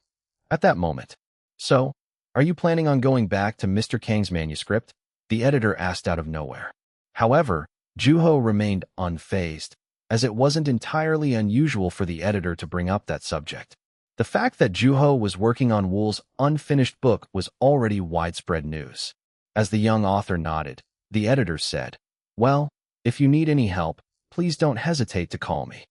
At that moment. "So, are you planning on going back to Mr. Kang's manuscript?" the editor asked out of nowhere. However, Juho remained unfazed, as it wasn't entirely unusual for the editor to bring up that subject. The fact that Juho was working on Wool's unfinished book was already widespread news. As the young author nodded, the editor said, "Well, if you need any help, please don't hesitate to call me.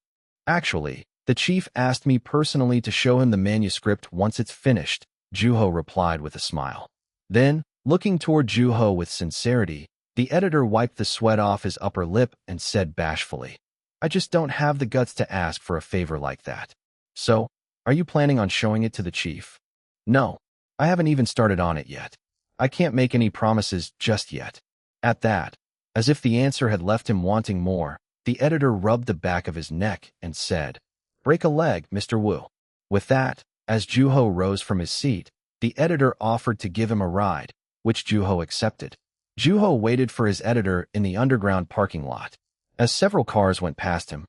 Actually, the chief asked me personally to show him the manuscript once it's finished," Juho replied with a smile. Then, looking toward Juho with sincerity, the editor wiped the sweat off his upper lip and said bashfully, "I just don't have the guts to ask for a favor like that. So, are you planning on showing it to the chief?" "No, I haven't even started on it yet. I can't make any promises just yet." At that, as if the answer had left him wanting more, the editor rubbed the back of his neck and said, "Break a leg, Mr. Wu." With that, as Juho rose from his seat, the editor offered to give him a ride, which Juho accepted. Juho waited for his editor in the underground parking lot. As several cars went past him,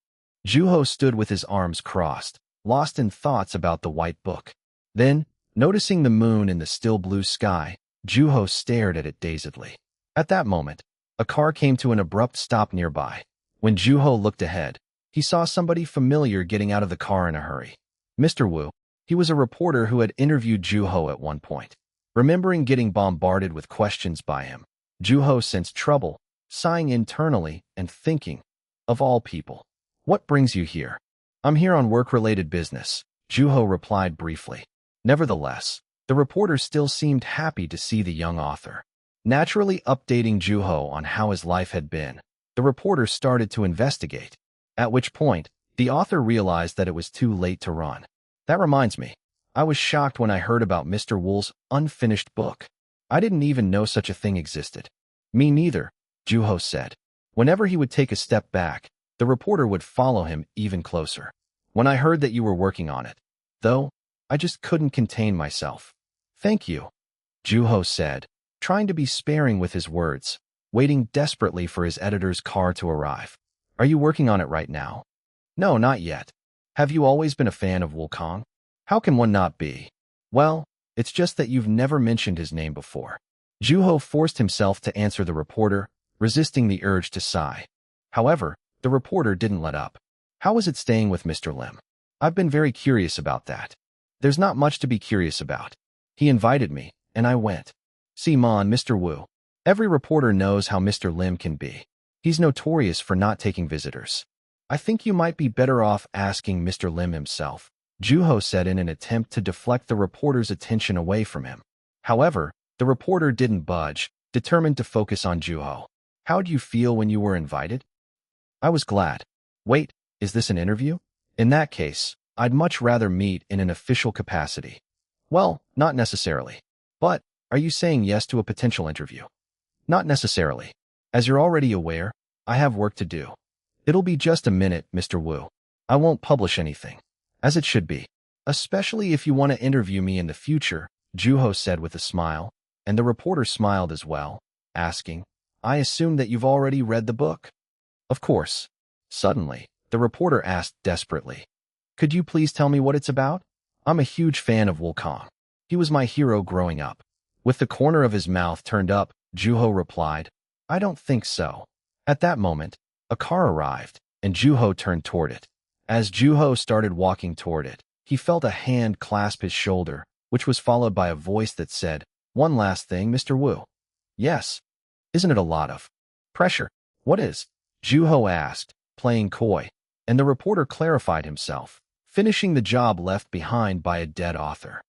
Juho stood with his arms crossed, lost in thoughts about the white book. Then, noticing the moon in the still blue sky, Juho stared at it dazedly. At that moment, a car came to an abrupt stop nearby. When Juho looked ahead, he saw somebody familiar getting out of the car in a hurry. Mr. Wu. He was a reporter who had interviewed Juho at one point. Remembering getting bombarded with questions by him, Juho sensed trouble, sighing internally and thinking, of all people, "What brings you here?" "I'm here on work-related business," Juho replied briefly. Nevertheless, the reporter still seemed happy to see the young author. Naturally updating Juho on how his life had been, the reporter started to investigate, at which point, the author realized that it was too late to run. "That reminds me, I was shocked when I heard about Mr. Wool's unfinished book. I didn't even know such a thing existed." "Me neither," Juho said. Whenever he would take a step back, the reporter would follow him even closer. "When I heard that you were working on it, though, I just couldn't contain myself." "Thank you," Juho said, trying to be sparing with his words, waiting desperately for his editor's car to arrive. "Are you working on it right now?" "No, not yet. Have you always been a fan of Wukong?" "How can one not be?" "Well, it's just that you've never mentioned his name before." Juho forced himself to answer the reporter, resisting the urge to sigh. However, the reporter didn't let up. "How is it staying with Mr. Lim?" "I've been very curious about that." "There's not much to be curious about. He invited me, and I went." "See, Mr. Wu. Every reporter knows how Mr. Lim can be. He's notorious for not taking visitors. I think you might be better off asking Mr. Lim himself," Juho said in an attempt to deflect the reporter's attention away from him. However, the reporter didn't budge, determined to focus on Juho. "How do you feel when you were invited?" "I was glad." "Wait, is this an interview?" "In that case, I'd much rather meet in an official capacity." "Well, not necessarily. But, are you saying yes to a potential interview?" "Not necessarily. As you're already aware, I have work to do." "It'll be just a minute, Mr. Wu. I won't publish anything." "As it should be. Especially if you want to interview me in the future," Juho said with a smile, and the reporter smiled as well, asking, "I assume that you've already read the book?" "Of course." Suddenly, the reporter asked desperately, "Could you please tell me what it's about? I'm a huge fan of Wukong. He was my hero growing up." With the corner of his mouth turned up, Juho replied, "I don't think so." At that moment, a car arrived, and Juho turned toward it. As Juho started walking toward it, he felt a hand clasp his shoulder, which was followed by a voice that said, "One last thing, Mr. Wu." "Yes. Isn't it a lot of pressure?" "What is?" Juho asked, playing coy, and the reporter clarified himself, finishing the job left behind by a dead author.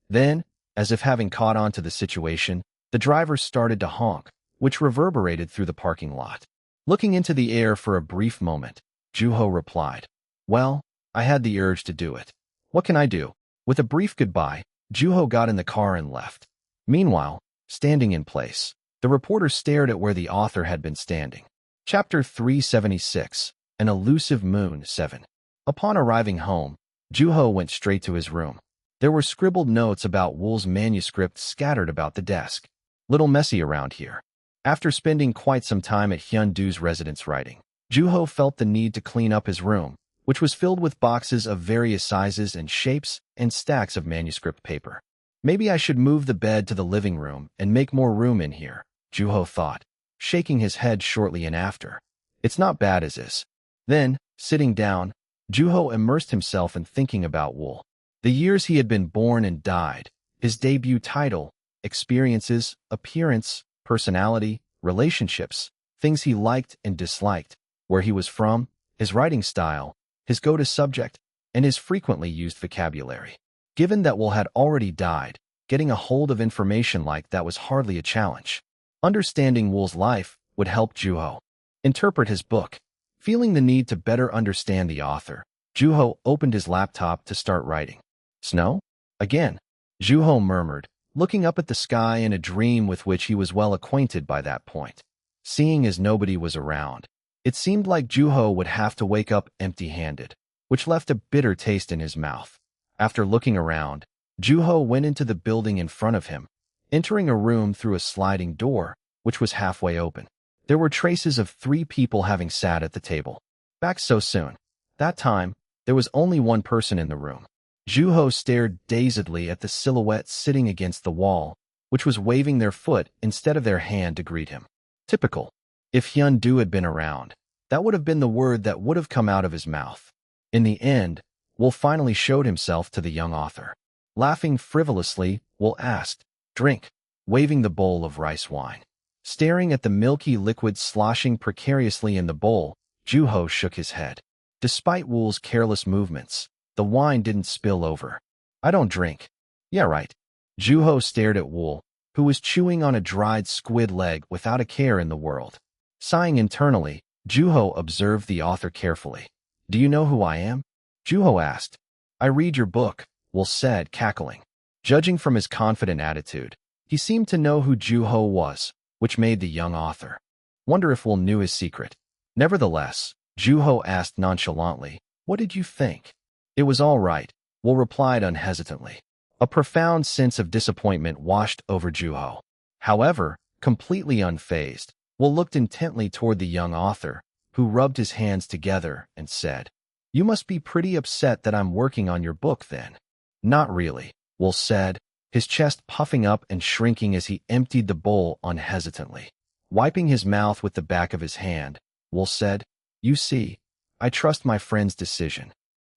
Then, as if having caught on to the situation, the driver started to honk, which reverberated through the parking lot. Looking into the air for a brief moment, Juho replied, "Well, I had the urge to do it. What can I do?" With a brief goodbye, Juho got in the car and left. Meanwhile, standing in place, the reporter stared at where the author had been standing. Chapter 376, An Elusive Moon 7. Upon arriving home, Juho went straight to his room. There were scribbled notes about Wool's manuscript scattered about the desk. Little messy around here. After spending quite some time at Hyun-doo's residence writing, Juho felt the need to clean up his room, which was filled with boxes of various sizes and shapes and stacks of manuscript paper. "Maybe I should move the bed to the living room and make more room in here," Juho thought, shaking his head shortly in after. It's not bad as is. Then, sitting down, Juho immersed himself in thinking about Wool. The years he had been born and died, his debut title, experiences, appearance, personality, relationships, things he liked and disliked, where he was from, his writing style, his go-to subject, and his frequently used vocabulary. Given that Wool had already died, getting a hold of information like that was hardly a challenge. Understanding Wool's life would help Juho interpret his book. Feeling the need to better understand the author, Juho opened his laptop to start writing. Snow? Again, Juho murmured, looking up at the sky in a dream with which he was well acquainted by that point. Seeing as nobody was around, it seemed like Juho would have to wake up empty-handed, which left a bitter taste in his mouth. After looking around, Juho went into the building in front of him, entering a room through a sliding door, which was halfway open. There were traces of 3 people having sat at the table. Back so soon. That time, there was only one person in the room. Juho stared dazedly at the silhouette sitting against the wall, which was waving their foot instead of their hand to greet him. Typical. If Hyun-do had been around, that would have been the word that would have come out of his mouth. In the end, Wool finally showed himself to the young author. Laughing frivolously, Wool asked, "Drink," waving the bowl of rice wine. Staring at the milky liquid sloshing precariously in the bowl, Juho shook his head. Despite Wool's careless movements, the wine didn't spill over. "I don't drink." "Yeah, right." Juho stared at Wool, who was chewing on a dried squid leg without a care in the world. Sighing internally, Juho observed the author carefully. "Do you know who I am?" Juho asked. "I read your book," Wool said, cackling. Judging from his confident attitude, he seemed to know who Juho was, which made the young author wonder if Wool knew his secret. Nevertheless, Juho asked nonchalantly, "What did you think?" "It was all right," Wool replied unhesitantly. A profound sense of disappointment washed over Juho. However, completely unfazed, Wool looked intently toward the young author, who rubbed his hands together and said, "You must be pretty upset that I'm working on your book then." "Not really," Wool said, his chest puffing up and shrinking as he emptied the bowl unhesitantly. Wiping his mouth with the back of his hand, Wool said, "You see, I trust my friend's decision.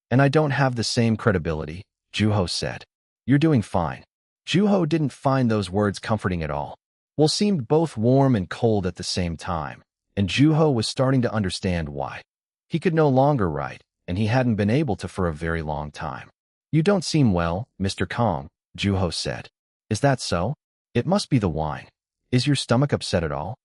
And I don't have the same credibility," Juho said. "You're doing fine." Juho didn't find those words comforting at all. Wool seemed both warm and cold at the same time, and Juho was starting to understand why. He could no longer write, and he hadn't been able to for a very long time. "You don't seem well, Mr. Kong," Juho said. "Is that so? It must be the wine. Is your stomach upset at all?"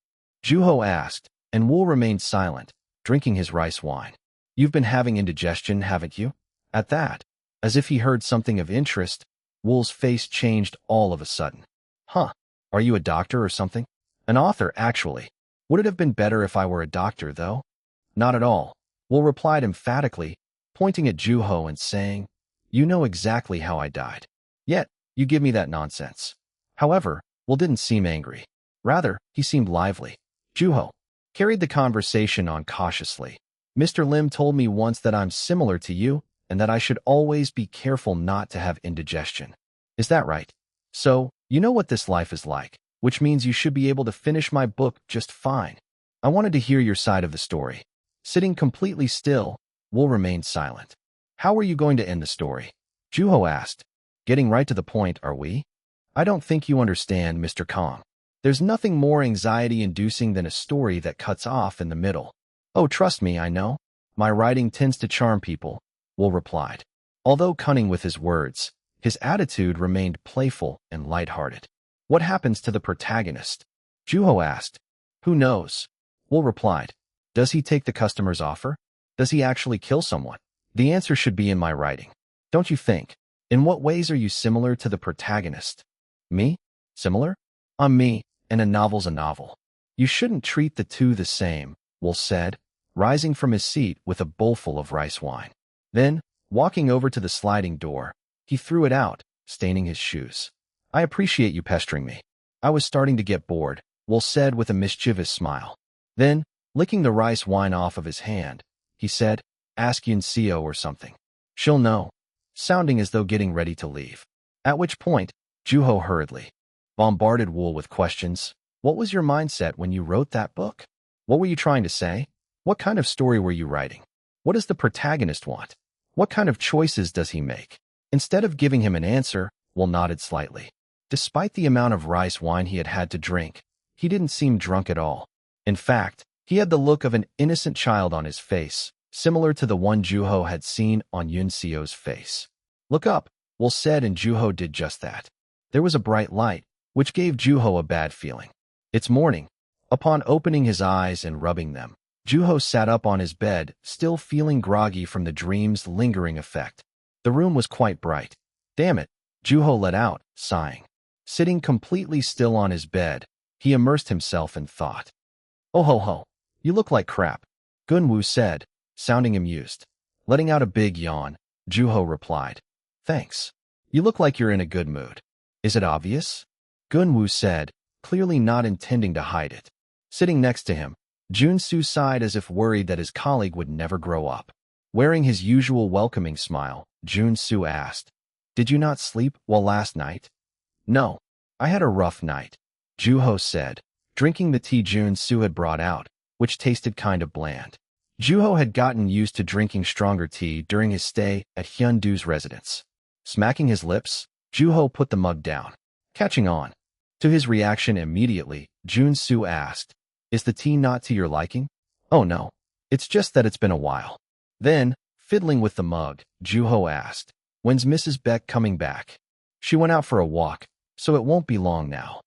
Juho asked, and Wool remained silent, drinking his rice wine. "You've been having indigestion, haven't you?" At that, as if he heard something of interest, Wool's face changed all of a sudden. "Huh, are you a doctor or something?" "An author, actually. Would it have been better if I were a doctor, though?" "Not at all," Wool replied emphatically, pointing at Juho and saying, "You know exactly how I died. Yet, you give me that nonsense." However, Wool didn't seem angry. Rather, he seemed lively. Juho carried the conversation on cautiously. "Mr. Lim told me once that I'm similar to you and that I should always be careful not to have indigestion. Is that right? So, you know what this life is like, which means you should be able to finish my book just fine." I wanted to hear your side of the story. Sitting completely still, Wool remained silent. "How are you going to end the story?" Juho asked. "Getting right to the point, are we?" "I don't think you understand, Mr. Kong. There's nothing more anxiety-inducing than a story that cuts off in the middle." "Oh, trust me, I know. My writing tends to charm people," Wool replied. Although cunning with his words, his attitude remained playful and lighthearted. "What happens to the protagonist?" Juho asked. "Who knows?" Wool replied. "Does he take the customer's offer? Does he actually kill someone? The answer should be in my writing. Don't you think? In what ways are you similar to the protagonist?" "Me? Similar? I'm me, and a novel's a novel. You shouldn't treat the two the same," Wool said, rising from his seat with a bowlful of rice wine. Then, walking over to the sliding door, he threw it out, staining his shoes. "I appreciate you pestering me. I was starting to get bored," Wool said with a mischievous smile. Then, licking the rice wine off of his hand, he said, "Ask Yun-seo or something. She'll know," sounding as though getting ready to leave. At which point, Juho hurriedly bombarded Wool with questions. What was your mindset when you wrote that book? What were you trying to say? What kind of story were you writing? What does the protagonist want? What kind of choices does he make? Instead of giving him an answer, Will nodded slightly. Despite the amount of rice wine he had had to drink, he didn't seem drunk at all. In fact, he had the look of an innocent child on his face, similar to the one Juho had seen on Yunseo's face. Look up, Will said, and Juho did just that. There was a bright light, which gave Juho a bad feeling. It's morning. Upon opening his eyes and rubbing them, Juho sat up on his bed, still feeling groggy from the dream's lingering effect. The room was quite bright. Damn it, Juho let out, sighing. Sitting completely still on his bed, he immersed himself in thought. Oh ho ho, you look like crap, Gunwoo said, sounding amused. Letting out a big yawn, Juho replied. Thanks. You look like you're in a good mood. Is it obvious? Gunwoo said, clearly not intending to hide it. Sitting next to him, Junsu sighed as if worried that his colleague would never grow up. Wearing his usual welcoming smile, Junsu asked, Did you not sleep well last night? No, I had a rough night, Juho said, drinking the tea Junsu had brought out, which tasted kind of bland. Juho had gotten used to drinking stronger tea during his stay at Hyundu's residence. Smacking his lips, Juho put the mug down. Catching on. To his reaction immediately, Junsu asked, Is the tea not to your liking? Oh no, it's just that it's been a while. Then, fiddling with the mug, Juho asked, When's Mrs. Beck coming back? She went out for a walk, so it won't be long now.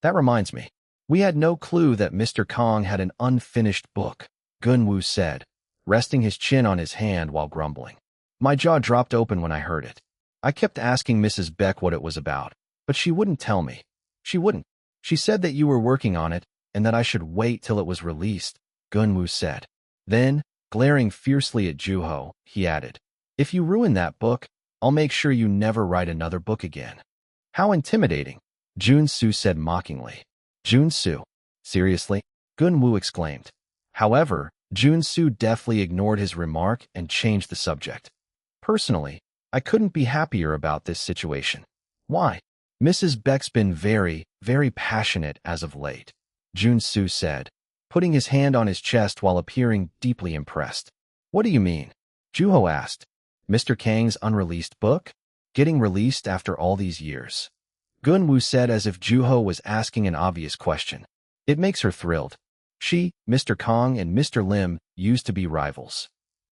That reminds me, we had no clue that Mr. Kong had an unfinished book, Gunwoo said, resting his chin on his hand while grumbling. My jaw dropped open when I heard it. I kept asking Mrs. Beck what it was about, but she wouldn't tell me. She wouldn't. She said that you were working on it and that I should wait till it was released, Gunwoo said. Then, glaring fiercely at Juho, he added, If you ruin that book, I'll make sure you never write another book again. How intimidating, Junsu said mockingly. Junsu? Seriously? Gunwoo exclaimed. However, Junsu deftly ignored his remark and changed the subject. Personally, I couldn't be happier about this situation. Why? Mrs. Beck's been very, very passionate as of late, Junsu said, putting his hand on his chest while appearing deeply impressed. What do you mean? Juho asked. Mr. Kang's unreleased book? Getting released after all these years? Gunwoo said as if Juho was asking an obvious question. It makes her thrilled. She, Mr. Kong, and Mr. Lim used to be rivals.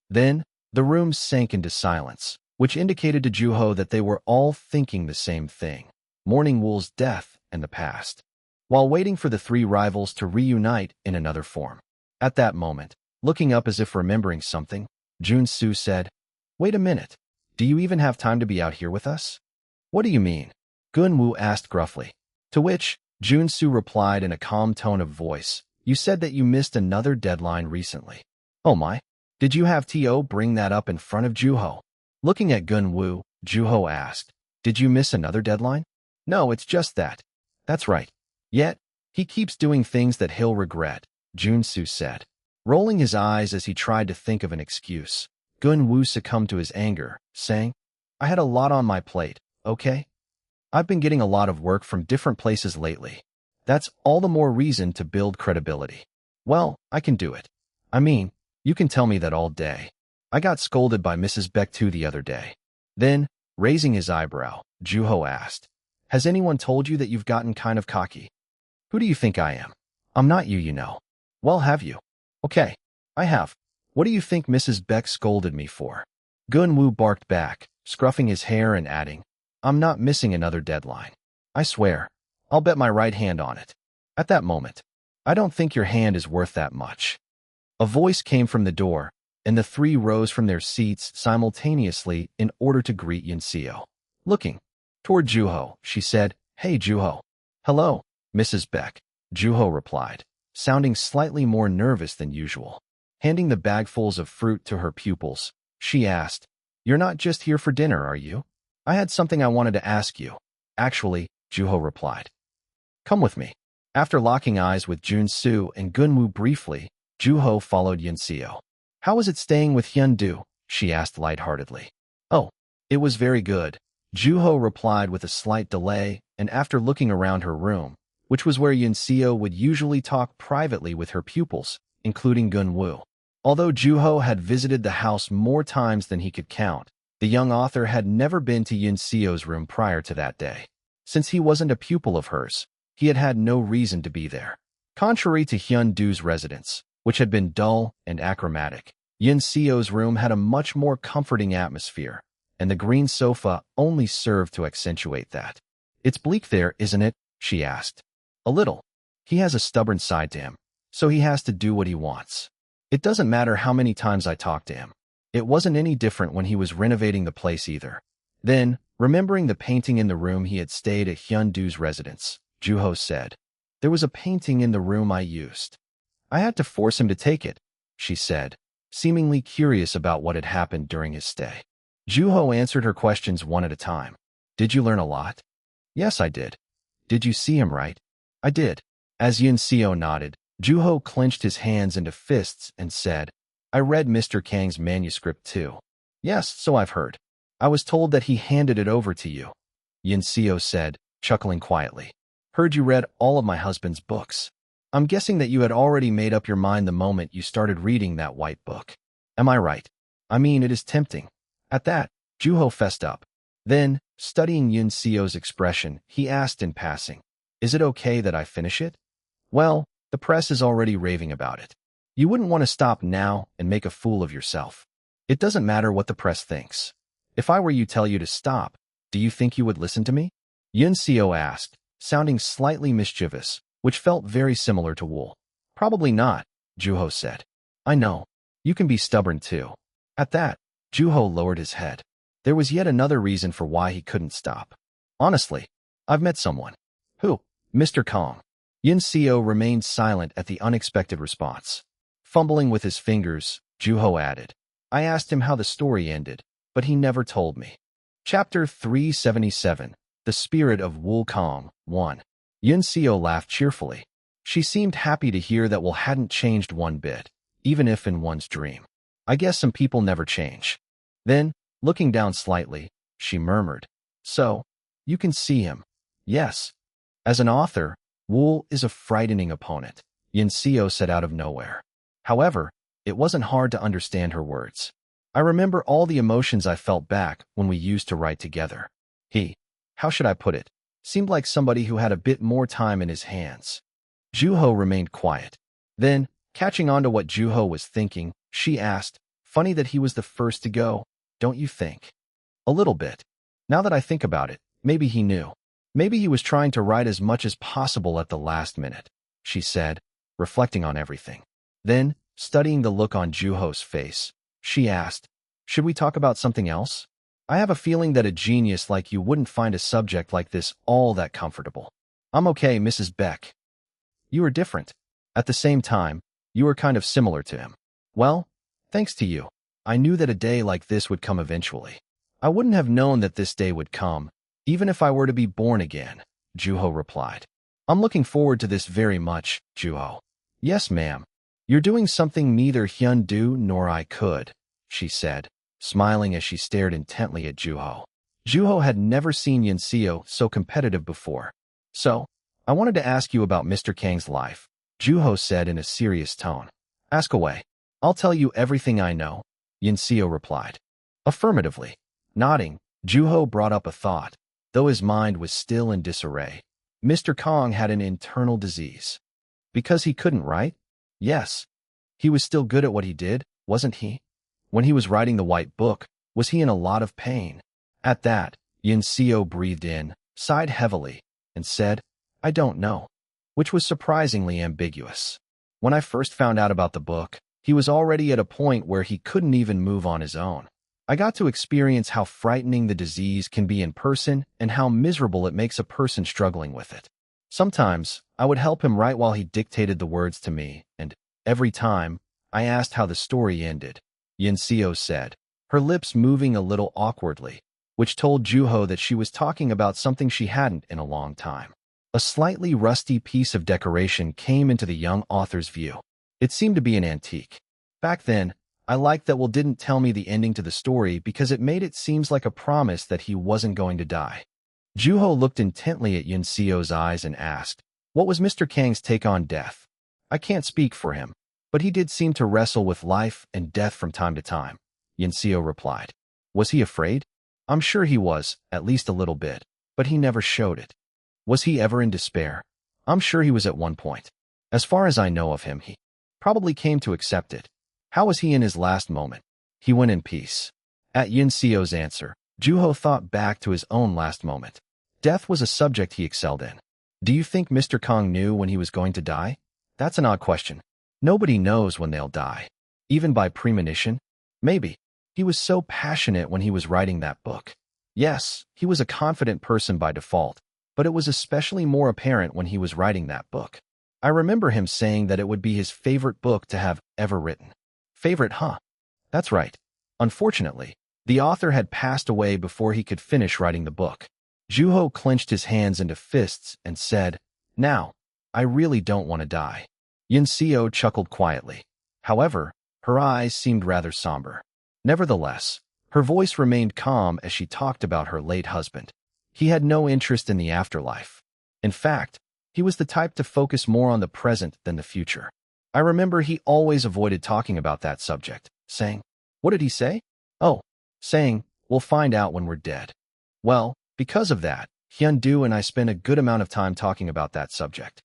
Then, the room sank into silence, which indicated to Juho that they were all thinking the same thing, mourning Wool's death and the past, while waiting for the three rivals to reunite in another form. At that moment, looking up as if remembering something, Junsu said, Wait a minute, do you even have time to be out here with us? What do you mean? Gunwoo asked gruffly. To which, Junsu replied in a calm tone of voice, You said that you missed another deadline recently. Oh my, did you have T.O. bring that up in front of Juho? Looking at Gunwoo, Juho asked, Did you miss another deadline? No, it's just that. That's right. Yet, he keeps doing things that he'll regret, Junsu said. Rolling his eyes as he tried to think of an excuse, Gunwoo succumbed to his anger, saying, I had a lot on my plate, okay? I've been getting a lot of work from different places lately. That's all the more reason to build credibility. Well, I can do it. I mean, you can tell me that all day. I got scolded by Mrs. Beck too the other day. Then, raising his eyebrow, Juho asked, Has anyone told you that you've gotten kind of cocky? Who do you think I am? I'm not you, you know. Well, have you? Okay, I have. What do you think Mrs. Beck scolded me for? Gunwoo barked back, scruffing his hair and adding, I'm not missing another deadline. I swear. I'll bet my right hand on it. At that moment, I don't think your hand is worth that much. A voice came from the door, and the three rose from their seats simultaneously in order to greet Yunseo. Looking toward Juho, she said, Hey Juho. Hello, Mrs. Beck, Juho replied, sounding slightly more nervous than usual. Handing the bagfuls of fruit to her pupils, she asked, You're not just here for dinner, are you? I had something I wanted to ask you. Actually, Juho replied. Come with me. After locking eyes with Junsu and Gunwoo briefly, Juho followed Yunseo. How was it staying with Hyundu? She asked lightheartedly. Oh, it was very good, Juho replied with a slight delay, and after looking around her room, which was where Yunseo would usually talk privately with her pupils, including Gunwoo. Although Juho had visited the house more times than he could count, the young author had never been to Yunseo's room prior to that day. Since he wasn't a pupil of hers, he had had no reason to be there. Contrary to Hyun-doo's residence, which had been dull and achromatic, Yunseo's room had a much more comforting atmosphere, and the green sofa only served to accentuate that. "It's bleak there, isn't it?" she asked. "A little. He has a stubborn side to him, so he has to do what he wants. It doesn't matter how many times I talk to him. It wasn't any different when he was renovating the place either." Then, remembering the painting in the room he had stayed at Hyun-doo's residence, Juho said, "There was a painting in the room I used. I had to force him to take it," she said, seemingly curious about what had happened during his stay. Juho answered her questions one at a time. "Did you learn a lot?" "Yes, I did." "Did you see him right?" "I did." As Yunseo nodded, Juho clenched his hands into fists and said, "I read Mr. Kang's manuscript too." "Yes, so I've heard. I was told that he handed it over to you," Yunseo said, chuckling quietly. "Heard you read all of my husband's books. I'm guessing that you had already made up your mind the moment you started reading that white book. Am I right? I mean, it is tempting." At that, Juho fessed up. Then, studying Yunseo's expression, he asked in passing, "Is it okay that I finish it?" "Well, the press is already raving about it. You wouldn't want to stop now and make a fool of yourself. It doesn't matter what the press thinks. If I were you tell you to stop, do you think you would listen to me?" Yunseo asked, sounding slightly mischievous, which felt very similar to Wool. "Probably not," Juho said. "I know. You can be stubborn too." At that, Juho lowered his head. There was yet another reason for why he couldn't stop. "Honestly, I've met someone." "Who?" "Mr. Kong." Yunseo remained silent at the unexpected response. Fumbling with his fingers, Juho added, "I asked him how the story ended, but he never told me." Chapter 377, The Spirit of Wukong, 1. Yunseo laughed cheerfully. She seemed happy to hear that Will hadn't changed one bit, even if in one's dream. "I guess some people never change." Then, looking down slightly, she murmured, "So, you can see him." "Yes." "As an author, Wool is a frightening opponent," Yunseo said out of nowhere. However, it wasn't hard to understand her words. "I remember all the emotions I felt back when we used to write together. He, how should I put it, seemed like somebody who had a bit more time in his hands." Juho remained quiet. Then, catching on to what Juho was thinking, she asked, "Funny that he was the first to go, don't you think?" "A little bit. Now that I think about it, maybe he knew. Maybe he was trying to write as much as possible at the last minute," she said, reflecting on everything. Then, studying the look on Juho's face, she asked, "Should we talk about something else? I have a feeling that a genius like you wouldn't find a subject like this all that comfortable." "I'm okay, Mrs. Beck." "You are different. At the same time, you are kind of similar to him." "Well, thanks to you. I knew that a day like this would come eventually. I wouldn't have known that this day would come, even if I were to be born again," Juho replied. "I'm looking forward to this very much, Juho." "Yes, ma'am. You're doing something neither Hyun-doo nor I could," she said, smiling as she stared intently at Juho. Juho had never seen Yunseo so competitive before. "So, I wanted to ask you about Mr. Kang's life," Juho said in a serious tone. "Ask away. I'll tell you everything I know," Yunseo replied. Affirmatively. Nodding, Juho brought up a thought, though his mind was still in disarray. Mr. Kong had an internal disease. Because he couldn't write? Yes. He was still good at what he did, wasn't he? When he was writing the white book, was he in a lot of pain? At that, Yunseo breathed in, sighed heavily, and said, "I don't know," which was surprisingly ambiguous. "When I first found out about the book, he was already at a point where he couldn't even move on his own. I got to experience how frightening the disease can be in person and how miserable it makes a person struggling with it. Sometimes, I would help him write while he dictated the words to me, and every time, I asked how the story ended," Yunseo said, her lips moving a little awkwardly, which told Juho that she was talking about something she hadn't in a long time. A slightly rusty piece of decoration came into the young author's view. It seemed to be an antique. "Back then, I liked that Will didn't tell me the ending to the story because it made it seem like a promise that he wasn't going to die." Juho looked intently at Yunseo's eyes and asked, What was Mr. Kang's take on death? I can't speak for him, but he did seem to wrestle with life and death from time to time, Yinseo replied. Was he afraid? I'm sure he was, at least a little bit, but he never showed it. Was he ever in despair? I'm sure he was at one point. As far as I know of him, he probably came to accept it. How was he in his last moment? He went in peace. At Yinseo's answer, Juho thought back to his own last moment. Death was a subject he excelled in. Do you think Mr. Kang knew when he was going to die? That's an odd question. Nobody knows when they'll die. Even by premonition? Maybe. He was so passionate when he was writing that book. Yes, he was a confident person by default, but it was especially more apparent when he was writing that book. I remember him saying that it would be his favorite book to have ever written. Favorite, huh? That's right. Unfortunately, the author had passed away before he could finish writing the book. Juho clenched his hands into fists and said, "Now, I really don't want to die." Yinseo chuckled quietly. However, her eyes seemed rather somber. Nevertheless, her voice remained calm as she talked about her late husband. He had no interest in the afterlife. In fact, he was the type to focus more on the present than the future. I remember he always avoided talking about that subject, saying, "What did he say?" "Oh, saying, we'll find out when we're dead." Well, because of that, Hyun-do and I spent a good amount of time talking about that subject.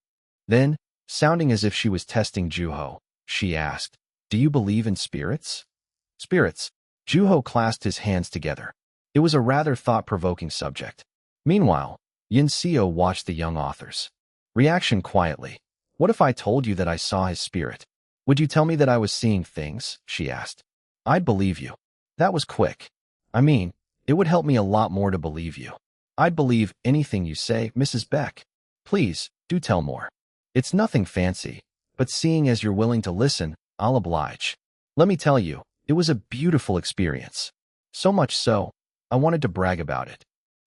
Then, sounding as if she was testing Juho, she asked, "Do you believe in spirits?" Spirits. Juho clasped his hands together. It was a rather thought-provoking subject. Meanwhile, Yinseo watched the young author's reaction quietly. "What if I told you that I saw his spirit? Would you tell me that I was seeing things?" she asked. "I'd believe you." That was quick. I mean, it would help me a lot more to believe you. "I'd believe anything you say, Mrs. Beck. Please, do tell more. It's nothing fancy, but seeing as you're willing to listen, I'll oblige. Let me tell you, it was a beautiful experience. So much so, I wanted to brag about it."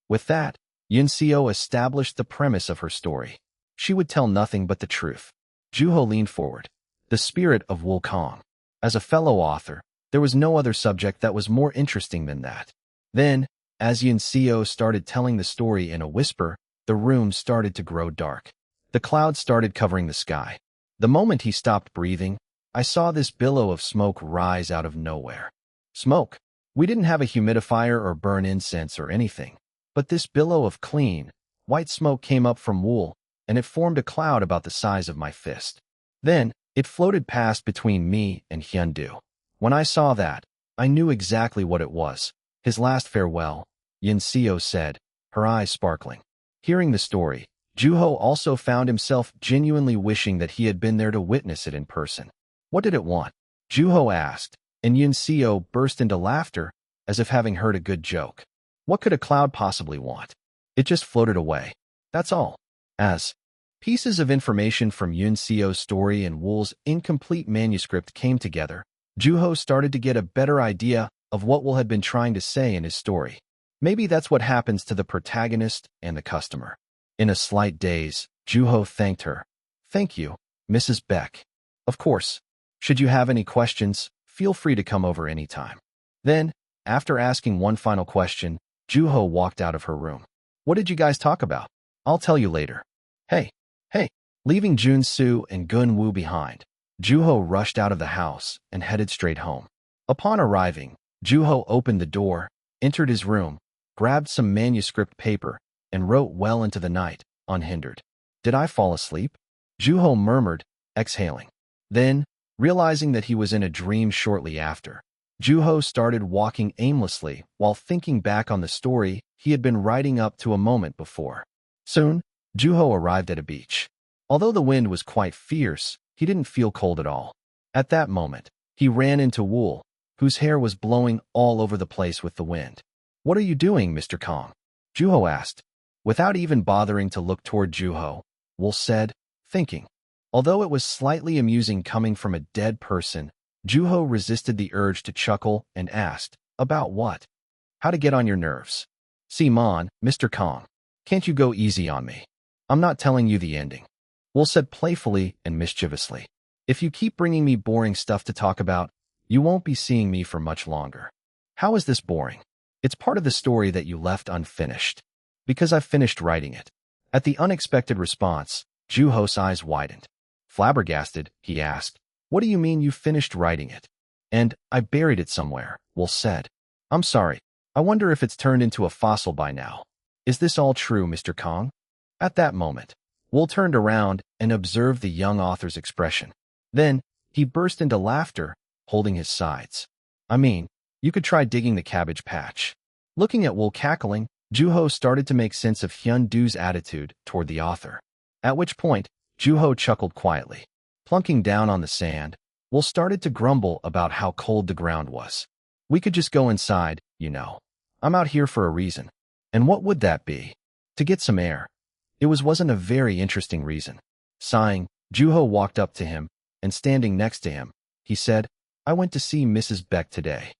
With that, Yinseo established the premise of her story. She would tell nothing but the truth. Juho leaned forward. The spirit of Wukong. As a fellow author, there was no other subject that was more interesting than that. Then, as Yinseo started telling the story in a whisper, the room started to grow dark. The clouds started covering the sky. The moment he stopped breathing, I saw this billow of smoke rise out of nowhere. Smoke. We didn't have a humidifier or burn incense or anything, but this billow of clean, white smoke came up from Wool, and it formed a cloud about the size of my fist. Then, it floated past between me and Hyun-do. When I saw that, I knew exactly what it was. His last farewell, Yinseo said, her eyes sparkling. Hearing the story, Juho also found himself genuinely wishing that he had been there to witness it in person. "What did it want?" Juho asked, and Yinseo burst into laughter, as if having heard a good joke. What could a cloud possibly want? It just floated away. That's all. As pieces of information from Yunseo's story and Wool's incomplete manuscript came together, Juho started to get a better idea of what Wool had been trying to say in his story. Maybe that's what happens to the protagonist and the customer. In a slight daze, Juho thanked her. "Thank you, Mrs. Beck. Of course, should you have any questions, feel free to come over anytime." Then, after asking one final question, Juho walked out of her room. "What did you guys talk about? I'll tell you later." Hey. Leaving Jun-soo and Gun-woo behind, Juho rushed out of the house and headed straight home. Upon arriving, Juho opened the door, entered his room, grabbed some manuscript paper, and wrote well into the night, unhindered. "Did I fall asleep?" Juho murmured, exhaling. Then, realizing that he was in a dream shortly after, Juho started walking aimlessly while thinking back on the story he had been writing up to a moment before. Soon, Juho arrived at a beach. Although the wind was quite fierce, he didn't feel cold at all. At that moment, he ran into Wool, whose hair was blowing all over the place with the wind. "What are you doing, Mr. Kang?" Juho asked. Without even bothering to look toward Juho, Wool said, thinking. Although it was slightly amusing coming from a dead person, Juho resisted the urge to chuckle and asked, "About what?" "How to get on your nerves." "See, Mr. Kang, can't you go easy on me? I'm not telling you the ending." Wool said playfully and mischievously. "If you keep bringing me boring stuff to talk about, you won't be seeing me for much longer." "How is this boring?" "It's part of the story that you left unfinished." "Because I've finished writing it." At the unexpected response, Juho's eyes widened. Flabbergasted, he asked, "What do you mean you finished writing it?" "And I buried it somewhere," Wool said. "I'm sorry. I wonder if it's turned into a fossil by now. Is this all true, Mr. Kong?" At that moment, Wool turned around and observed the young author's expression. Then, he burst into laughter, holding his sides. "I mean, you could try digging the cabbage patch." Looking at Wool cackling, Juho started to make sense of Hyun Doo's attitude toward the author. At which point, Juho chuckled quietly. Plunking down on the sand, Wool started to grumble about how cold the ground was. "We could just go inside, you know. I'm out here for a reason." "And what would that be?" "To get some air." It wasn't a very interesting reason. Sighing, Juho walked up to him, and standing next to him, he said, "I went to see Mrs. Beck today."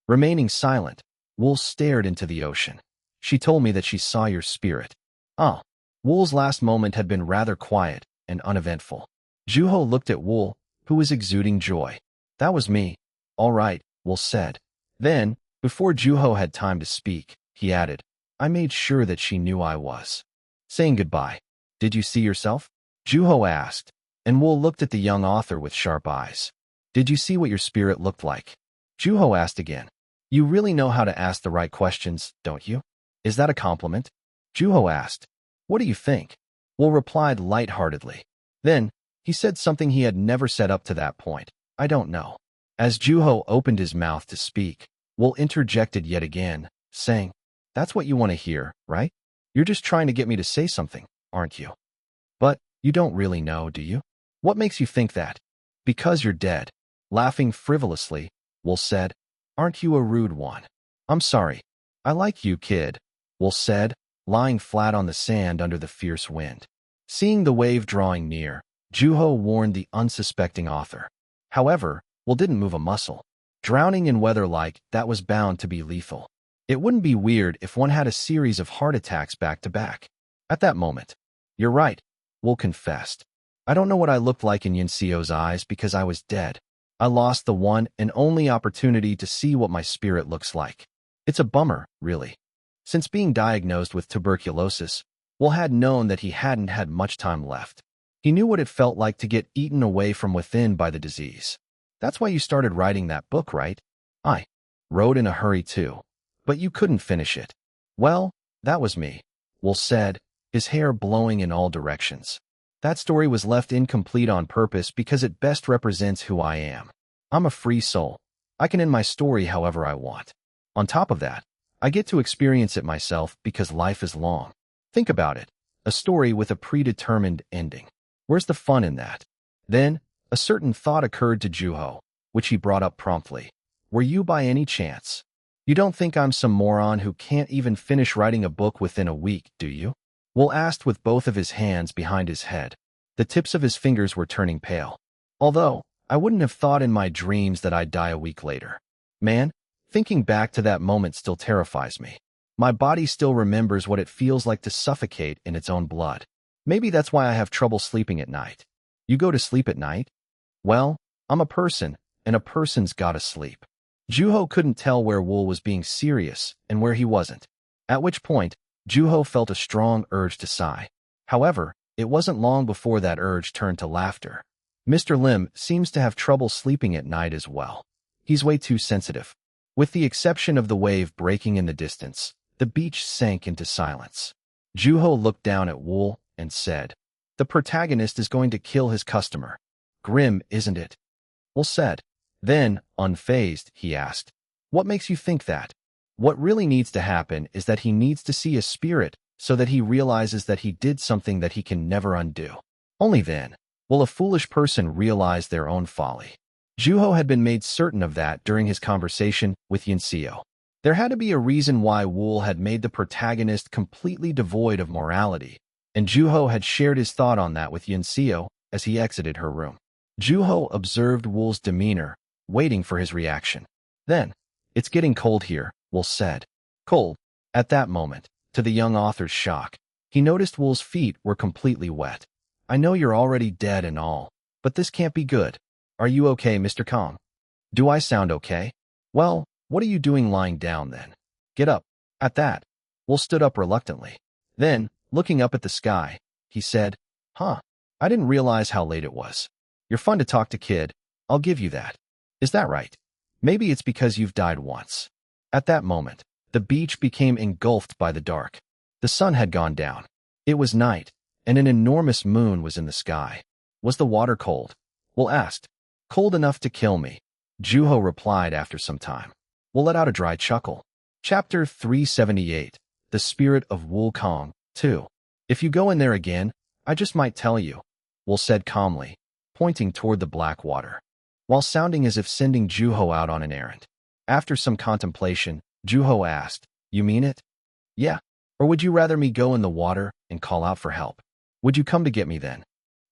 Remaining silent, Wool stared into the ocean. "She told me that she saw your spirit." "Oh." Wool's last moment had been rather quiet and uneventful. Juho looked at Wool, who was exuding joy. "That was me." "All right," Wool said. Then, before Juho had time to speak, he added, "I made sure that she knew I was." Saying goodbye. "Did you see yourself?" Juho asked, and Wool looked at the young author with sharp eyes. "Did you see what your spirit looked like?" Juho asked again. "You really know how to ask the right questions, don't you? Is that a compliment?" Juho asked. "What do you think?" Wool replied lightheartedly. Then, he said something he had never said up to that point. "I don't know." As Juho opened his mouth to speak, Wool interjected yet again, saying, "That's what you want to hear, right? You're just trying to get me to say something, aren't you? But you don't really know, do you? What makes you think that?" "Because you're dead." Laughing frivolously, Wool said, "Aren't you a rude one?" "I'm sorry. I like you, kid," Wool said, lying flat on the sand under the fierce wind. Seeing the wave drawing near, Juho warned the unsuspecting author. However, Wool didn't move a muscle. Drowning in weather like that was bound to be lethal. It wouldn't be weird if one had a series of heart attacks back to back. At that moment, "You're right," Wool confessed. "I don't know what I looked like in Yunseo's eyes because I was dead. I lost the one and only opportunity to see what my spirit looks like. It's a bummer, really." Since being diagnosed with tuberculosis, Wool had known that he hadn't had much time left. He knew what it felt like to get eaten away from within by the disease. "That's why you started writing that book, right?" "I wrote in a hurry too. But you couldn't finish it." "Well, that was me," Wool said, his hair blowing in all directions. "That story was left incomplete on purpose because it best represents who I am. I'm a free soul. I can end my story however I want. On top of that, I get to experience it myself because life is long. Think about it. A story with a predetermined ending. Where's the fun in that?" Then, a certain thought occurred to Juho, which he brought up promptly. "Were you by any chance? You don't think I'm some moron who can't even finish writing a book within a week, do you?" Wool asked with both of his hands behind his head. The tips of his fingers were turning pale. "Although, I wouldn't have thought in my dreams that I'd die a week later. Man, thinking back to that moment still terrifies me. My body still remembers what it feels like to suffocate in its own blood. Maybe that's why I have trouble sleeping at night." "You go to sleep at night?" "Well, I'm a person, and a person's gotta sleep." Juho couldn't tell where Wool was being serious and where he wasn't. At which point, Juho felt a strong urge to sigh. However, it wasn't long before that urge turned to laughter. "Mr. Lim seems to have trouble sleeping at night as well. He's way too sensitive." With the exception of the wave breaking in the distance, the beach sank into silence. Juho looked down at Wool and said, "The protagonist is going to kill his customer. Grim, isn't it?" Wool said. Then, unfazed, he asked, "What makes you think that?" "What really needs to happen is that he needs to see a spirit so that he realizes that he did something that he can never undo. Only then will a foolish person realize their own folly." Juho had been made certain of that during his conversation with Yunseo. There had to be a reason why Wool had made the protagonist completely devoid of morality, and Juho had shared his thought on that with Yunseo as he exited her room. Juho observed Wool's demeanor, waiting for his reaction. Then, "It's getting cold here," Wool said. "Cold?" At that moment, to the young author's shock, he noticed Wool's feet were completely wet. "I know you're already dead and all, but this can't be good. Are you okay, Mr. Kong?" "Do I sound okay?" "Well, what are you doing lying down then? Get up." At that, Wool stood up reluctantly. Then, looking up at the sky, he said, "Huh, I didn't realize how late it was. You're fun to talk to, kid. I'll give you that. Is that right? Maybe it's because you've died once. At that moment, the beach became engulfed by the dark. The sun had gone down. It was night, and an enormous moon was in the sky. Was the water cold? Will asked. Cold enough to kill me. Juho replied after some time. Will let out a dry chuckle. Chapter 378. The Spirit of Wukong, 2. If you go in there again, I just might tell you, Will said calmly, pointing toward the black water, while sounding as if sending Juho out on an errand. After some contemplation, Juho asked, You mean it? Yeah. Or would you rather me go in the water and call out for help? Would you come to get me then?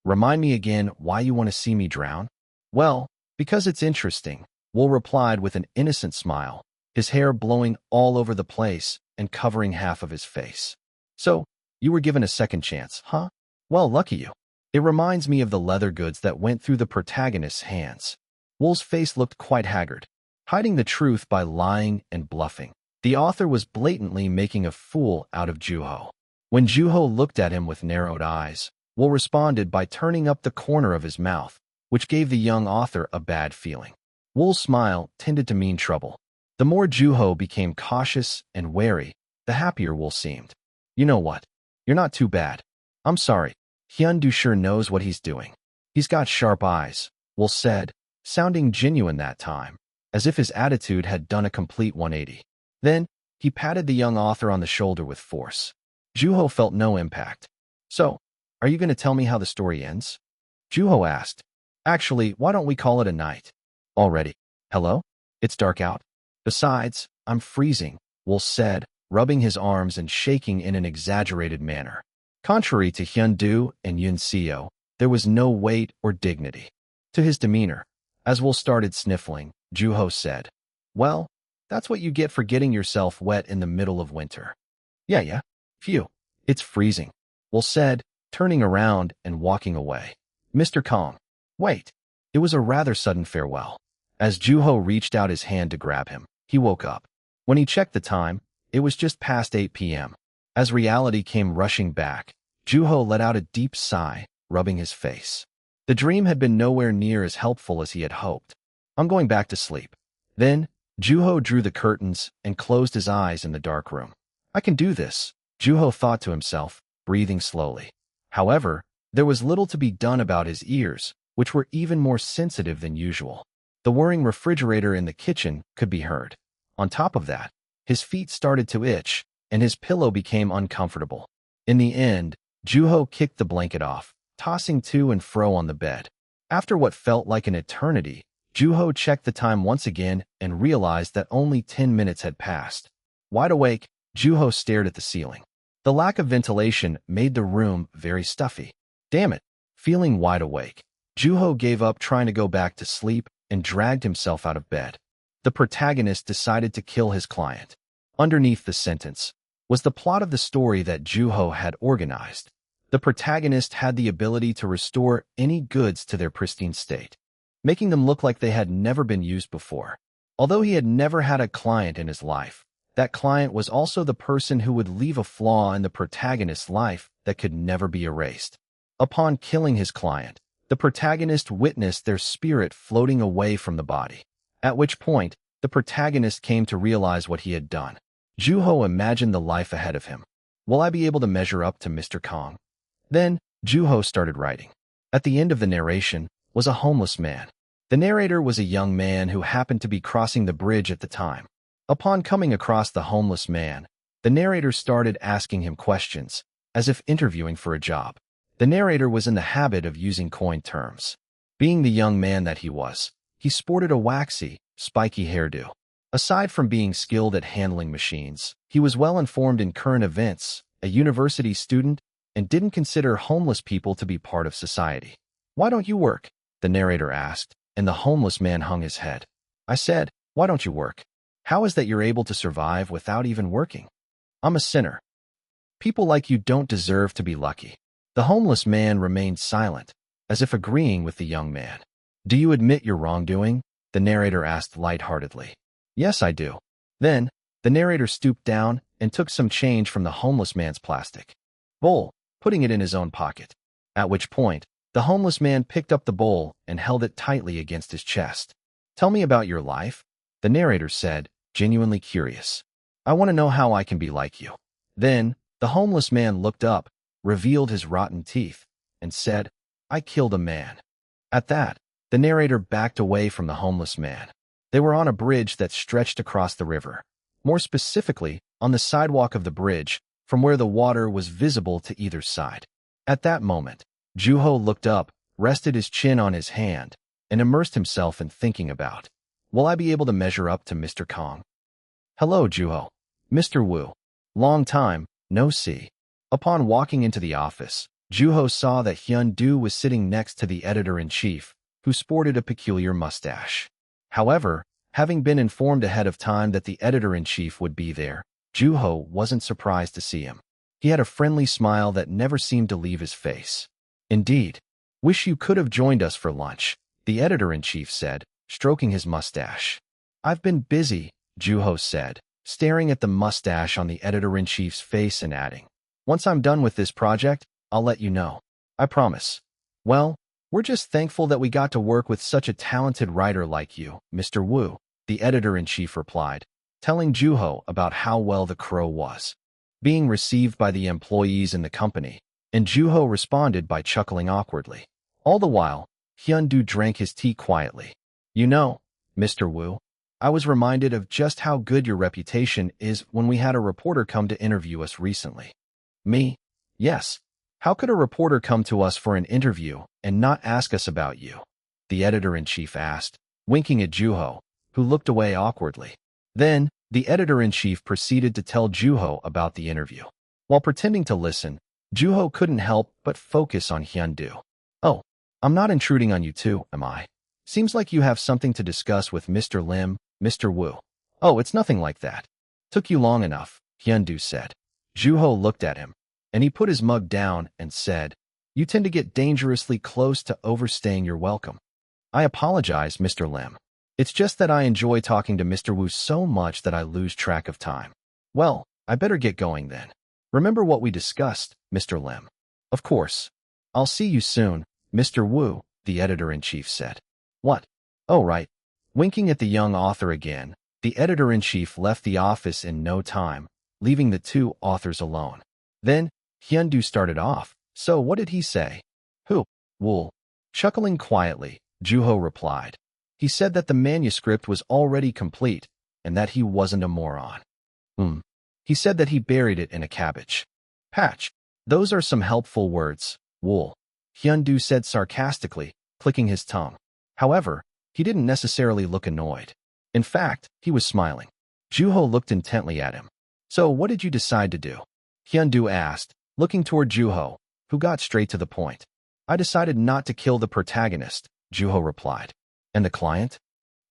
Remind me again why you want to see me drown? Well, because it's interesting, Will replied with an innocent smile, his hair blowing all over the place and covering half of his face. So, you were given a second chance, huh? Well, lucky you. It reminds me of the leather goods that went through the protagonist's hands. Will's face looked quite haggard, hiding the truth by lying and bluffing. The author was blatantly making a fool out of Juho. When Juho looked at him with narrowed eyes, Will responded by turning up the corner of his mouth, which gave the young author a bad feeling. Will's smile tended to mean trouble. The more Juho became cautious and wary, the happier Will seemed. You know what? You're not too bad. I'm sorry. Hyun-do sure knows what he's doing. He's got sharp eyes, Will said, sounding genuine that time, as if his attitude had done a complete 180. Then, he patted the young author on the shoulder with force. Juho felt no impact. So, are you going to tell me how the story ends? Juho asked. Actually, why don't we call it a night? Already. Hello? It's dark out. Besides, I'm freezing, Will said, rubbing his arms and shaking in an exaggerated manner. Contrary to Hyun-do and Yun-seo, there was no weight or dignity to his demeanor. As Will started sniffling, Juho said, Well, that's what you get for getting yourself wet in the middle of winter. Yeah. Phew. It's freezing, Will said, turning around and walking away. Mr. Kong. Wait. It was a rather sudden farewell. As Juho reached out his hand to grab him, he woke up. When he checked the time, it was just past 8 p.m. As reality came rushing back, Juho let out a deep sigh, rubbing his face. The dream had been nowhere near as helpful as he had hoped. I'm going back to sleep. Then, Juho drew the curtains and closed his eyes in the dark room. I can do this, Juho thought to himself, breathing slowly. However, there was little to be done about his ears, which were even more sensitive than usual. The whirring refrigerator in the kitchen could be heard. On top of that, his feet started to itch, and his pillow became uncomfortable. In the end, Juho kicked the blanket off, tossing to and fro on the bed. After what felt like an eternity, Juho checked the time once again and realized that only 10 minutes had passed. Wide awake, Juho stared at the ceiling. The lack of ventilation made the room very stuffy. Damn it! Feeling wide awake, Juho gave up trying to go back to sleep and dragged himself out of bed. The protagonist decided to kill his client. Underneath the sentence was the plot of the story that Juho had organized. The protagonist had the ability to restore any goods to their pristine state, making them look like they had never been used before. Although he had never had a client in his life, that client was also the person who would leave a flaw in the protagonist's life that could never be erased. Upon killing his client, the protagonist witnessed their spirit floating away from the body, at which point the protagonist came to realize what he had done. Juho imagined the life ahead of him. Will I be able to measure up to Mr. Kong? Then, Juho started writing. At the end of the narration was a homeless man. The narrator was a young man who happened to be crossing the bridge at the time. Upon coming across the homeless man, the narrator started asking him questions, as if interviewing for a job. The narrator was in the habit of using coined terms. Being the young man that he was, he sported a waxy, spiky hairdo. Aside from being skilled at handling machines, he was well informed in current events, a university student, and didn't consider homeless people to be part of society. Why don't you work? The narrator asked, and the homeless man hung his head. I said, why don't you work? How is that you're able to survive without even working? I'm a sinner. People like you don't deserve to be lucky. The homeless man remained silent, as if agreeing with the young man. Do you admit your wrongdoing? The narrator asked lightheartedly. Yes, I do. Then, the narrator stooped down and took some change from the homeless man's plastic bowl, putting it in his own pocket. At which point, The homeless man picked up the bowl and held it tightly against his chest. Tell me about your life, the narrator said, genuinely curious. I want to know how I can be like you. Then, the homeless man looked up, revealed his rotten teeth, and said, I killed a man. At that, the narrator backed away from the homeless man. They were on a bridge that stretched across the river. More specifically, on the sidewalk of the bridge, from where the water was visible to either side. At that moment, Juho looked up, rested his chin on his hand, and immersed himself in thinking about, will I be able to measure up to Mr. Kong? Hello, Juho. Mr. Wu. Long time, no see. Upon walking into the office, Juho saw that Hyun-do was sitting next to the editor-in-chief, who sported a peculiar mustache. However, having been informed ahead of time that the editor-in-chief would be there, Juho wasn't surprised to see him. He had a friendly smile that never seemed to leave his face. Indeed. Wish you could have joined us for lunch, the editor-in-chief said, stroking his mustache. I've been busy, Juho said, staring at the mustache on the editor-in-chief's face and adding, once I'm done with this project, I'll let you know. I promise. Well, we're just thankful that we got to work with such a talented writer like you, Mr. Wu, the editor-in-chief replied, telling Juho about how well The Crow was being received by the employees in the company, and Juho responded by chuckling awkwardly. All the while, Hyun-do drank his tea quietly. You know, Mr. Wu, I was reminded of just how good your reputation is when we had a reporter come to interview us recently. Me? Yes. How could a reporter come to us for an interview and not ask us about you? The editor-in-chief asked, winking at Juho, who looked away awkwardly. Then, the editor-in-chief proceeded to tell Juho about the interview. While pretending to listen, Juho couldn't help but focus on Hyun-do. Oh, I'm not intruding on you too, am I? Seems like you have something to discuss with Mr. Lim, Mr. Wu. Oh, it's nothing like that. Took you long enough, Hyun-do said. Juho looked at him, and he put his mug down and said, you tend to get dangerously close to overstaying your welcome. I apologize, Mr. Lim. It's just that I enjoy talking to Mr. Wu so much that I lose track of time. Well, I better get going then. Remember what we discussed, Mr. Lim? Of course. I'll see you soon, Mr. Wu, the editor-in-chief said. What? Oh, right. Winking at the young author again, the editor-in-chief left the office in no time, leaving the two authors alone. Then, Hyun-do started off. So what did he say? Who? Wu. Chuckling quietly, Juho replied. He said that the manuscript was already complete, and that he wasn't a moron. He said that he buried it in a cabbage patch. Those are some helpful words, Wu. Hyun-do said sarcastically, clicking his tongue. However, he didn't necessarily look annoyed. In fact, he was smiling. Juho looked intently at him. So what did you decide to do? Hyun-do asked, looking toward Juho, who got straight to the point. I decided not to kill the protagonist, Juho replied. And the client?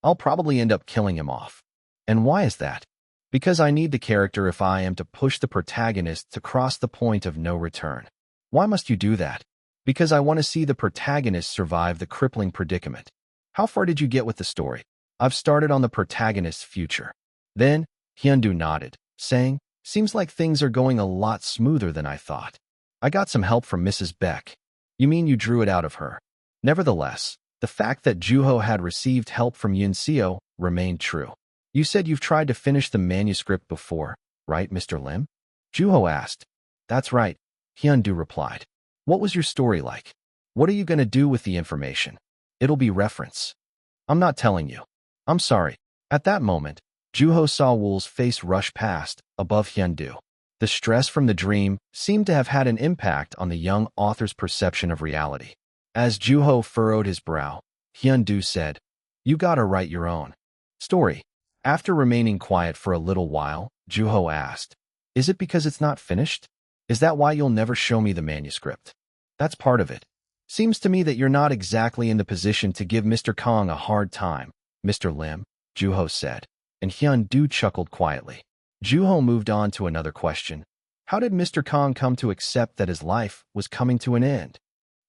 I'll probably end up killing him off. And why is that? Because I need the character if I am to push the protagonist to cross the point of no return. Why must you do that? Because I want to see the protagonist survive the crippling predicament. How far did you get with the story? I've started on the protagonist's future. Then, Hyun-do nodded, saying, seems like things are going a lot smoother than I thought. I got some help from Mrs. Beck. You mean you drew it out of her? Nevertheless, the fact that Juho had received help from Yun-seo remained true. You said you've tried to finish the manuscript before, right, Mr. Lim? Juho asked. That's right, Hyun-do replied. What was your story like? What are you going to do with the information? It'll be reference. I'm not telling you. I'm sorry. At that moment, Juho saw Wu's face rush past, above Hyun-do. The stress from the dream seemed to have had an impact on the young author's perception of reality. As Juho furrowed his brow, Hyun-do said, you gotta write your own story. After remaining quiet for a little while, Juho asked, is it because it's not finished? Is that why you'll never show me the manuscript? That's part of it. Seems to me that you're not exactly in the position to give Mr. Kong a hard time, Mr. Lim, Juho said, and Hyun-do chuckled quietly. Juho moved on to another question. How did Mr. Kong come to accept that his life was coming to an end?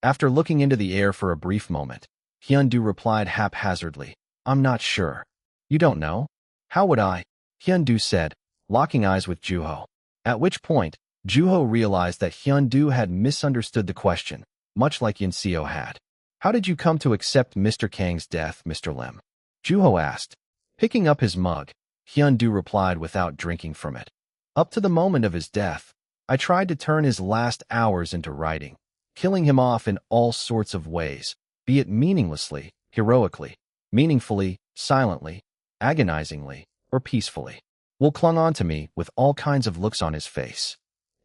After looking into the air for a brief moment, Hyun-do replied haphazardly, I'm not sure. You don't know? How would I? Hyun-do said, locking eyes with Juho. At which point, Juho realized that Hyun-do had misunderstood the question, much like Yin Seo had. How did you come to accept Mr. Kang's death, Mr. Lim? Juho asked. Picking up his mug, Hyun-du replied without drinking from it. Up to the moment of his death, I tried to turn his last hours into writing, killing him off in all sorts of ways, be it meaninglessly, heroically, meaningfully, silently, agonizingly, or peacefully. Will clung on to me with all kinds of looks on his face.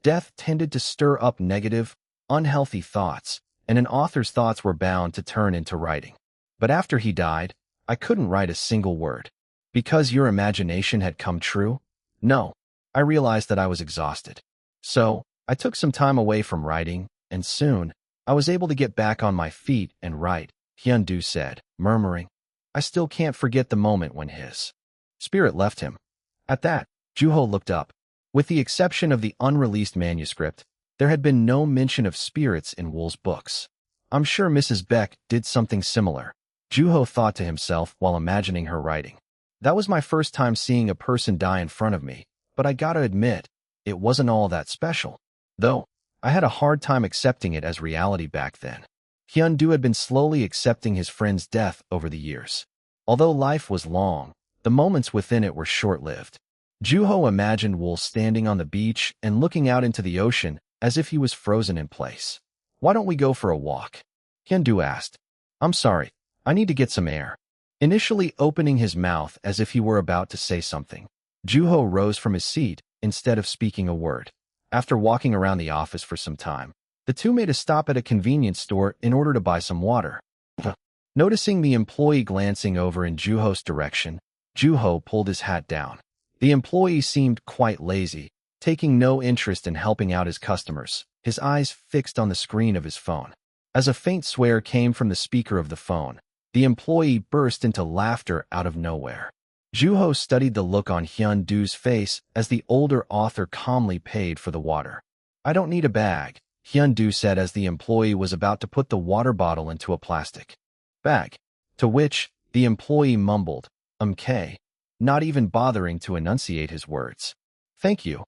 Death tended to stir up negative, unhealthy thoughts, and an author's thoughts were bound to turn into writing. But after he died, I couldn't write a single word. Because your imagination had come true? No, I realized that I was exhausted. So, I took some time away from writing, and soon, I was able to get back on my feet and write, Hyun-du said, murmuring. I still can't forget the moment when his spirit left him. At that, Juho looked up. With the exception of the unreleased manuscript, there had been no mention of spirits in Wool's books. I'm sure Mrs. Beck did something similar, Juho thought to himself while imagining her writing. That was my first time seeing a person die in front of me, but I gotta admit, it wasn't all that special. Though, I had a hard time accepting it as reality back then. Hyun-du had been slowly accepting his friend's death over the years. Although life was long, the moments within it were short-lived. Juho imagined Wool standing on the beach and looking out into the ocean as if he was frozen in place. Why don't we go for a walk? Hyun-du asked. I'm sorry, I need to get some air. Initially opening his mouth as if he were about to say something, Juho rose from his seat instead of speaking a word. After walking around the office for some time, the two made a stop at a convenience store in order to buy some water. Noticing the employee glancing over in Juho's direction, Juho pulled his hat down. The employee seemed quite lazy, taking no interest in helping out his customers, his eyes fixed on the screen of his phone. As a faint swear came from the speaker of the phone, the employee burst into laughter out of nowhere. Juho studied the look on Hyun-du's face as the older author calmly paid for the water. I don't need a bag, Hyun-du said as the employee was about to put the water bottle into a plastic bag. To which, the employee mumbled, okay, not even bothering to enunciate his words. Thank you,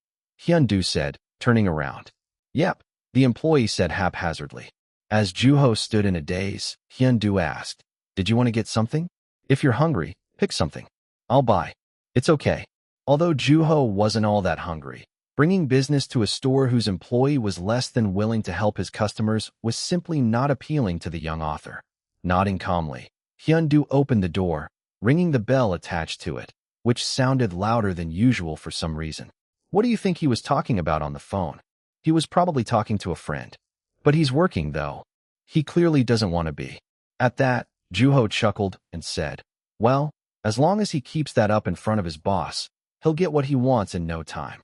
Hyun-du said, turning around. Yep, the employee said haphazardly. As Juho stood in a daze, Hyun-du asked, did you want to get something? If you're hungry, pick something. I'll buy. It's okay. Although Juho wasn't all that hungry, bringing business to a store whose employee was less than willing to help his customers was simply not appealing to the young author. Nodding calmly, Hyun-du opened the door, ringing the bell attached to it, which sounded louder than usual for some reason. What do you think he was talking about on the phone? He was probably talking to a friend. But he's working, though. He clearly doesn't want to be. At that, Juho chuckled and said, well, as long as he keeps that up in front of his boss, he'll get what he wants in no time.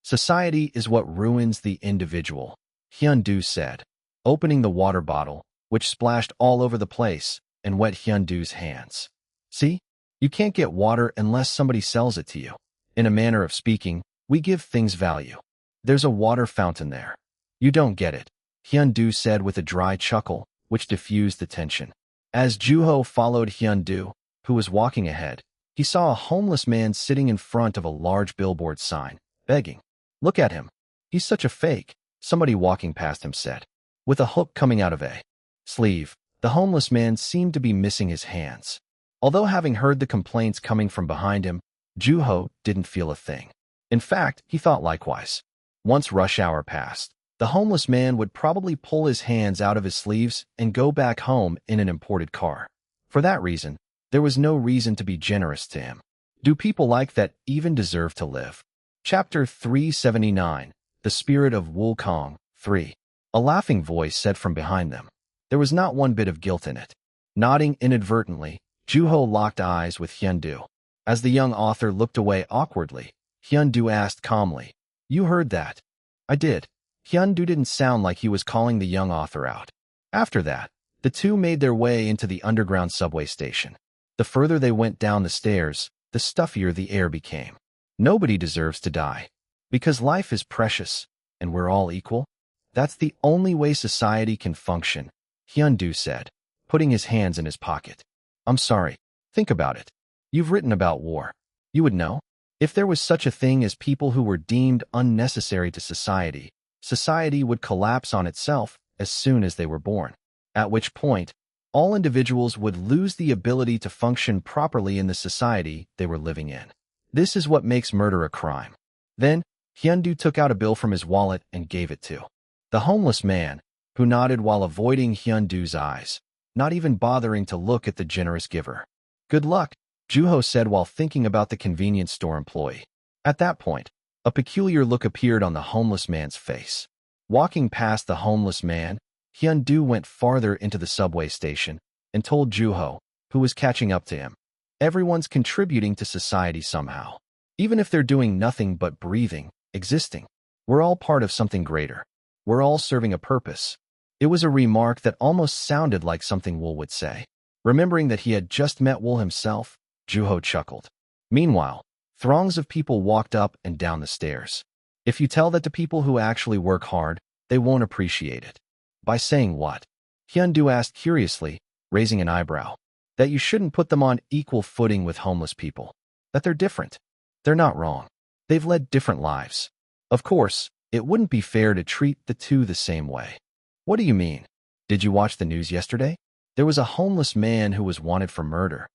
Society is what ruins the individual, Hyun-du said, opening the water bottle, which splashed all over the place and wet Hyun-du's hands. See? You can't get water unless somebody sells it to you. In a manner of speaking, we give things value. There's a water fountain there. You don't get it, Hyun-du said with a dry chuckle, which diffused the tension. As Juho followed Hyun-du, who was walking ahead, he saw a homeless man sitting in front of a large billboard sign, begging. Look at him. He's such a fake, somebody walking past him said. With a hook coming out of a sleeve, the homeless man seemed to be missing his hands. Although having heard the complaints coming from behind him, Juho didn't feel a thing. In fact, he thought likewise. Once rush hour passed, the homeless man would probably pull his hands out of his sleeves and go back home in an imported car. For that reason, there was no reason to be generous to him. Do people like that even deserve to live? Chapter 379, The Spirit of Wukong, 3. A laughing voice said from behind them. There was not one bit of guilt in it. Nodding inadvertently, Juho locked eyes with Hyun-du. As the young author looked away awkwardly, Hyun-du asked calmly, You heard that? I did. Hyun-du didn't sound like he was calling the young author out. After that, the two made their way into the underground subway station. The further they went down the stairs, the stuffier the air became. Nobody deserves to die. Because life is precious, and we're all equal. That's the only way society can function, Hyun-du said, putting his hands in his pocket. I'm sorry. Think about it. You've written about war. You would know. If there was such a thing as people who were deemed unnecessary to society, society would collapse on itself as soon as they were born, at which point all individuals would lose the ability to function properly in the society they were living in. This is what makes murder a crime. Then, Hyundu took out a bill from his wallet and gave it to the homeless man, who nodded while avoiding Hyundu's eyes, not even bothering to look at the generous giver. "Good luck," Juho said while thinking about the convenience store employee. At that point, a peculiar look appeared on the homeless man's face. Walking past the homeless man, Hyundu went farther into the subway station and told Juho, who was catching up to him, "Everyone's contributing to society somehow. Even if they're doing nothing but breathing, existing. We're all part of something greater. We're all serving a purpose." It was a remark that almost sounded like something Wool would say. Remembering that he had just met Wool himself, Juho chuckled. Meanwhile, throngs of people walked up and down the stairs. If you tell that to people who actually work hard, they won't appreciate it. By saying what? Hyundu asked curiously, raising an eyebrow. That you shouldn't put them on equal footing with homeless people. That they're different. They're not wrong. They've led different lives. Of course, it wouldn't be fair to treat the two the same way. What do you mean? Did you watch the news yesterday? There was a homeless man who was wanted for murder.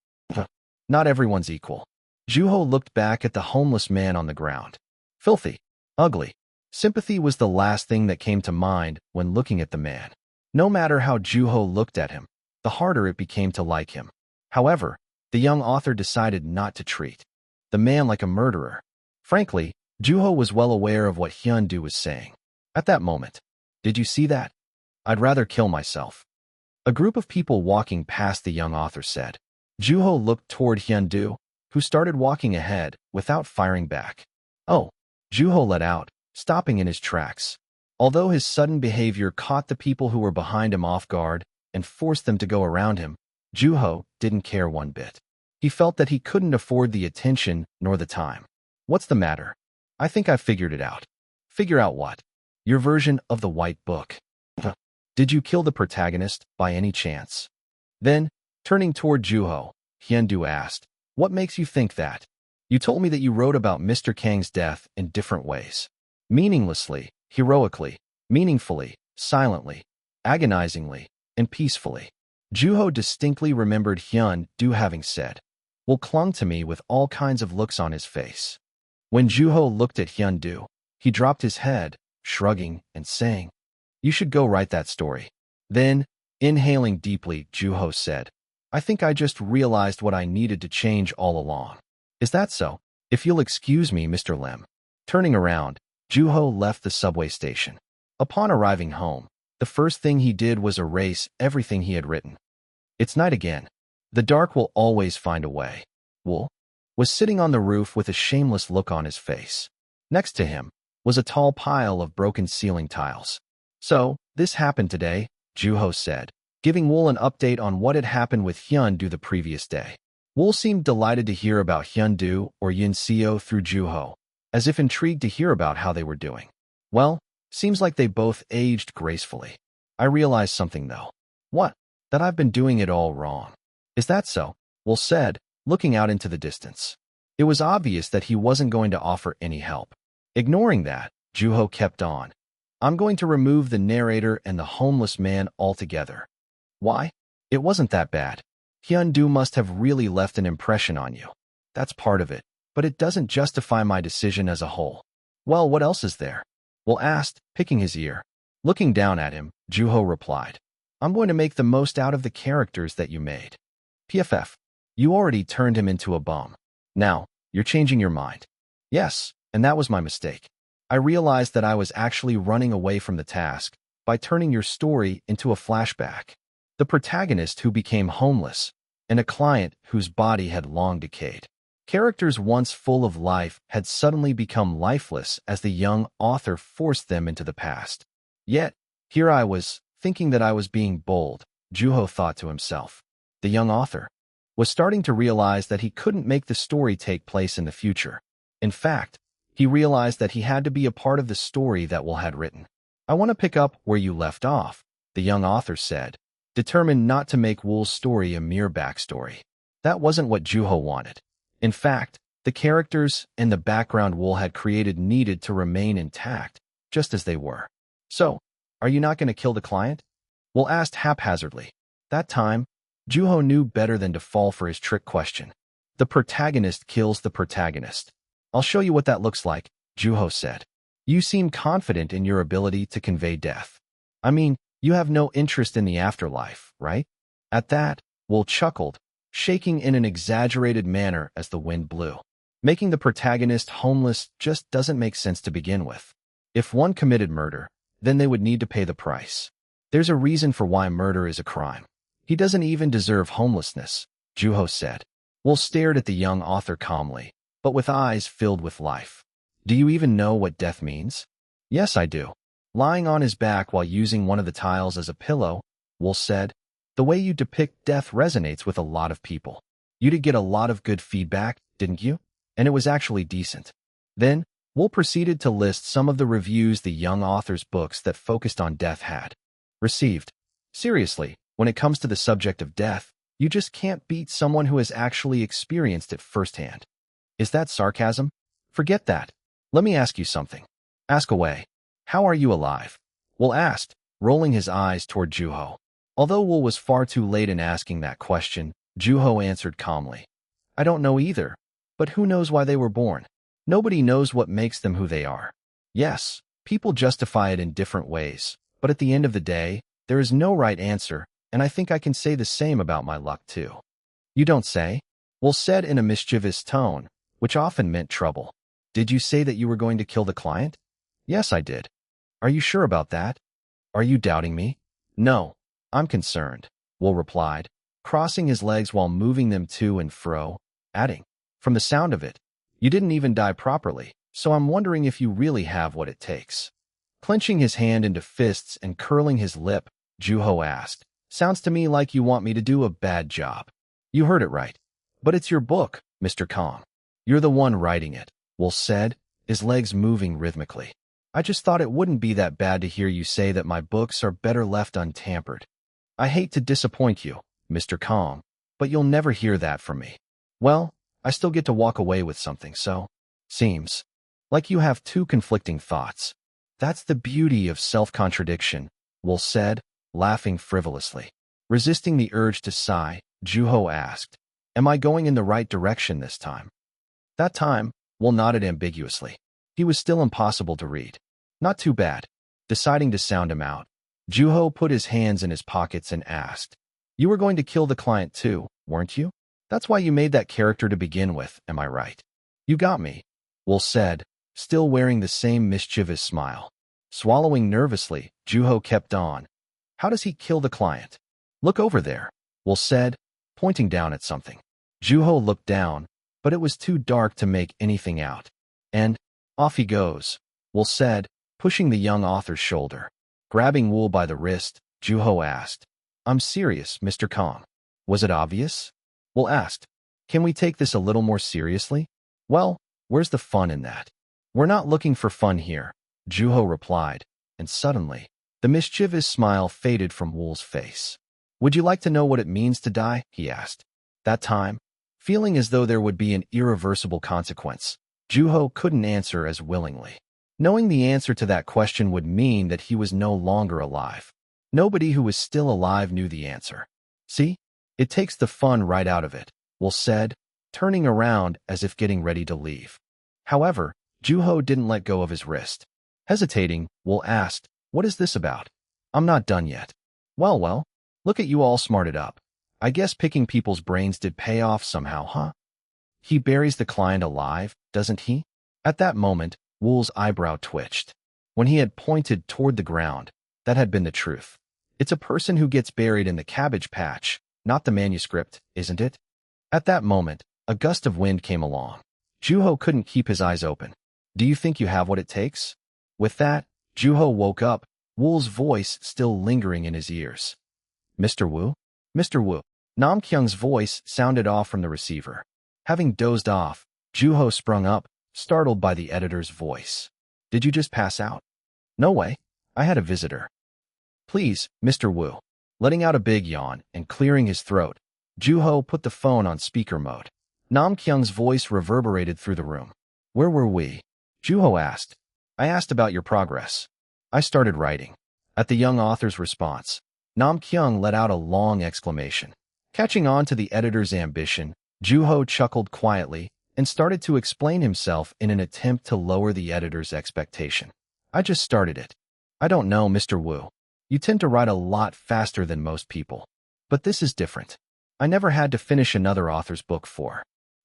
Not everyone's equal. Juho looked back at the homeless man on the ground. Filthy. Ugly. Sympathy was the last thing that came to mind when looking at the man. No matter how Juho looked at him, the harder it became to like him. However, the young author decided not to treat the man like a murderer. Frankly, Juho was well aware of what Hyundu was saying. At that moment, "Did you see that? I'd rather kill myself." A group of people walking past the young author said. Juho looked toward Hyundu, who started walking ahead without firing back. "Oh," Juho let out, stopping in his tracks. Although his sudden behavior caught the people who were behind him off guard and forced them to go around him, Juho didn't care one bit. He felt that he couldn't afford the attention nor the time. "What's the matter? I think I figured it out." "Figure out what?" "Your version of the White Book." "Did you kill the protagonist by any chance?" Then, turning toward Juho, Hyundu asked, "What makes you think that? You told me that you wrote about Mr. Kang's death in different ways. Meaninglessly, heroically, meaningfully, silently, agonizingly, and peacefully." Juho distinctly remembered Hyundu having said, "Will clung to me with all kinds of looks on his face." When Juho looked at Hyundu, he dropped his head, shrugging and saying, "You should go write that story." Then, inhaling deeply, Juho said, "I think I just realized what I needed to change all along." "Is that so? If you'll excuse me, Mr. Lim." Turning around, Juho left the subway station. Upon arriving home, the first thing he did was erase everything he had written. It's night again. The dark will always find a way. Wool was sitting on the roof with a shameless look on his face. Next to him was a tall pile of broken ceiling tiles. "So, this happened today," Juho said, giving Wool an update on what had happened with Hyundu the previous day. Wool seemed delighted to hear about Hyundu or Yunseo through Juho, as if intrigued to hear about how they were doing. "Well, seems like they both aged gracefully. I realized something though." "What?" "That I've been doing it all wrong." "Is that so?" Wool said, looking out into the distance. It was obvious that he wasn't going to offer any help. Ignoring that, Juho kept on. "I'm going to remove the narrator and the homeless man altogether." "Why?" "It wasn't that bad. Hyundu must have really left an impression on you. That's part of it, but it doesn't justify my decision as a whole." "Well, what else is there?" Will asked, picking his ear. Looking down at him, Juho replied, "I'm going to make the most out of the characters that you made." "PFF, you already turned him into a bum. Now, you're changing your mind." "Yes, and that was my mistake. I realized that I was actually running away from the task by turning your story into a flashback. The protagonist who became homeless, and a client whose body had long decayed. Characters once full of life had suddenly become lifeless as the young author forced them into the past. Yet, here I was, thinking that I was being bold," Juho thought to himself. The young author was starting to realize that he couldn't make the story take place in the future. In fact, he realized that he had to be a part of the story that Will had written. "I want to pick up where you left off," the young author said, determined not to make Wool's story a mere backstory. That wasn't what Juho wanted. In fact, the characters and the background Wool had created needed to remain intact, just as they were. "So, Are you not going to kill the client? Will asked haphazardly. That time, Juho knew better than to fall for his trick question. The protagonist kills the protagonist. I'll show you what that looks like, Juho said. You seem confident in your ability to convey death. I mean, you have no interest in the afterlife, right? At that, Will chuckled, shaking in an exaggerated manner as the wind blew. Making the protagonist homeless just doesn't make sense to begin with. If one committed murder, then they would need to pay the price. There's a reason for why murder is a crime. He doesn't even deserve homelessness, Juho said. Will stared at the young author calmly, but with eyes filled with life. Do you even know what death means? Yes, I do. Lying on his back while using one of the tiles as a pillow, Will said, the way you depict death resonates with a lot of people. You did get a lot of good feedback, didn't you? And it was actually decent. Then, Will proceeded to list some of the reviews the young author's books that focused on death had received. Seriously, when it comes to the subject of death, you just can't beat someone who has actually experienced it firsthand. Is that sarcasm? Forget that. Let me ask you something. Ask away. How are you alive? Will asked, rolling his eyes toward Juho. Although Will was far too late in asking that question, Juho answered calmly. I don't know either, but who knows why they were born? Nobody knows what makes them who they are. Yes, people justify it in different ways, but at the end of the day, there is no right answer, and I think I can say the same about my luck too. You don't say? Will said in a mischievous tone, which often meant trouble. Did you say that you were going to kill the client? Yes, I did. Are you sure about that? Are you doubting me? No, I'm concerned, Will replied, crossing his legs while moving them to and fro, adding, from the sound of it, you didn't even die properly, so I'm wondering if you really have what it takes. Clenching his hand into fists and curling his lip, Juho asked, sounds to me like you want me to do a bad job. You heard it right. But it's your book, Mr. Kong. You're the one writing it, Will said, his legs moving rhythmically. I just thought it wouldn't be that bad to hear you say that my books are better left untampered. I hate to disappoint you, Mr. Kong, but you'll never hear that from me. Well, I still get to walk away with something, so seems like you have two conflicting thoughts. That's the beauty of self-contradiction, Will said, laughing frivolously. Resisting the urge to sigh, Juho asked, am I going in the right direction this time? That time, Will nodded ambiguously. He was still impossible to read. Not too bad. Deciding to sound him out, Juho put his hands in his pockets and asked, you were going to kill the client too, weren't you? That's why you made that character to begin with, am I right? You got me, Will said, still wearing the same mischievous smile. Swallowing nervously, Juho kept on. How does he kill the client? Look over there, Will said, pointing down at something. Juho looked down, but it was too dark to make anything out. And off he goes, Will said, pushing the young author's shoulder. Grabbing Will by the wrist, Juho asked, I'm serious, Mr. Kong. Was it obvious? Will asked, can we take this a little more seriously? Well, where's the fun in that? We're not looking for fun here, Juho replied, and suddenly, the mischievous smile faded from Will's face. Would you like to know what it means to die? He asked. That time, feeling as though there would be an irreversible consequence, Juho couldn't answer as willingly. Knowing the answer to that question would mean that he was no longer alive. Nobody who was still alive knew the answer. See? It takes the fun right out of it, Will said, turning around as if getting ready to leave. However, Juho didn't let go of his wrist. Hesitating, Will asked, what is this about? I'm not done yet. Well, look at you all smarted up. I guess picking people's brains did pay off somehow, huh? He buries the client alive, doesn't he? At that moment, Will's eyebrow twitched. When he had pointed toward the ground, that had been the truth. It's a person who gets buried in the cabbage patch, not the manuscript, isn't it? At that moment, a gust of wind came along. Juho couldn't keep his eyes open. Do you think you have what it takes? With that, Juho woke up, Will's voice still lingering in his ears. Mr. Wu? Mr. Wu. Nam Kyung's voice sounded off from the receiver. Having dozed off, Juho sprung up, startled by the editor's voice. Did you just pass out? No way. I had a visitor. Please, Mr. Wu. Letting out a big yawn and clearing his throat, Juho put the phone on speaker mode. Nam Kyung's voice reverberated through the room. Where were we? Juho asked. I asked about your progress. I started writing. At the young author's response, Nam Kyung let out a long exclamation. Catching on to the editor's ambition, Juho chuckled quietly and started to explain himself in an attempt to lower the editor's expectation. I just started it. I don't know, Mr. Wu. You tend to write a lot faster than most people. But this is different. I never had to finish another author's book for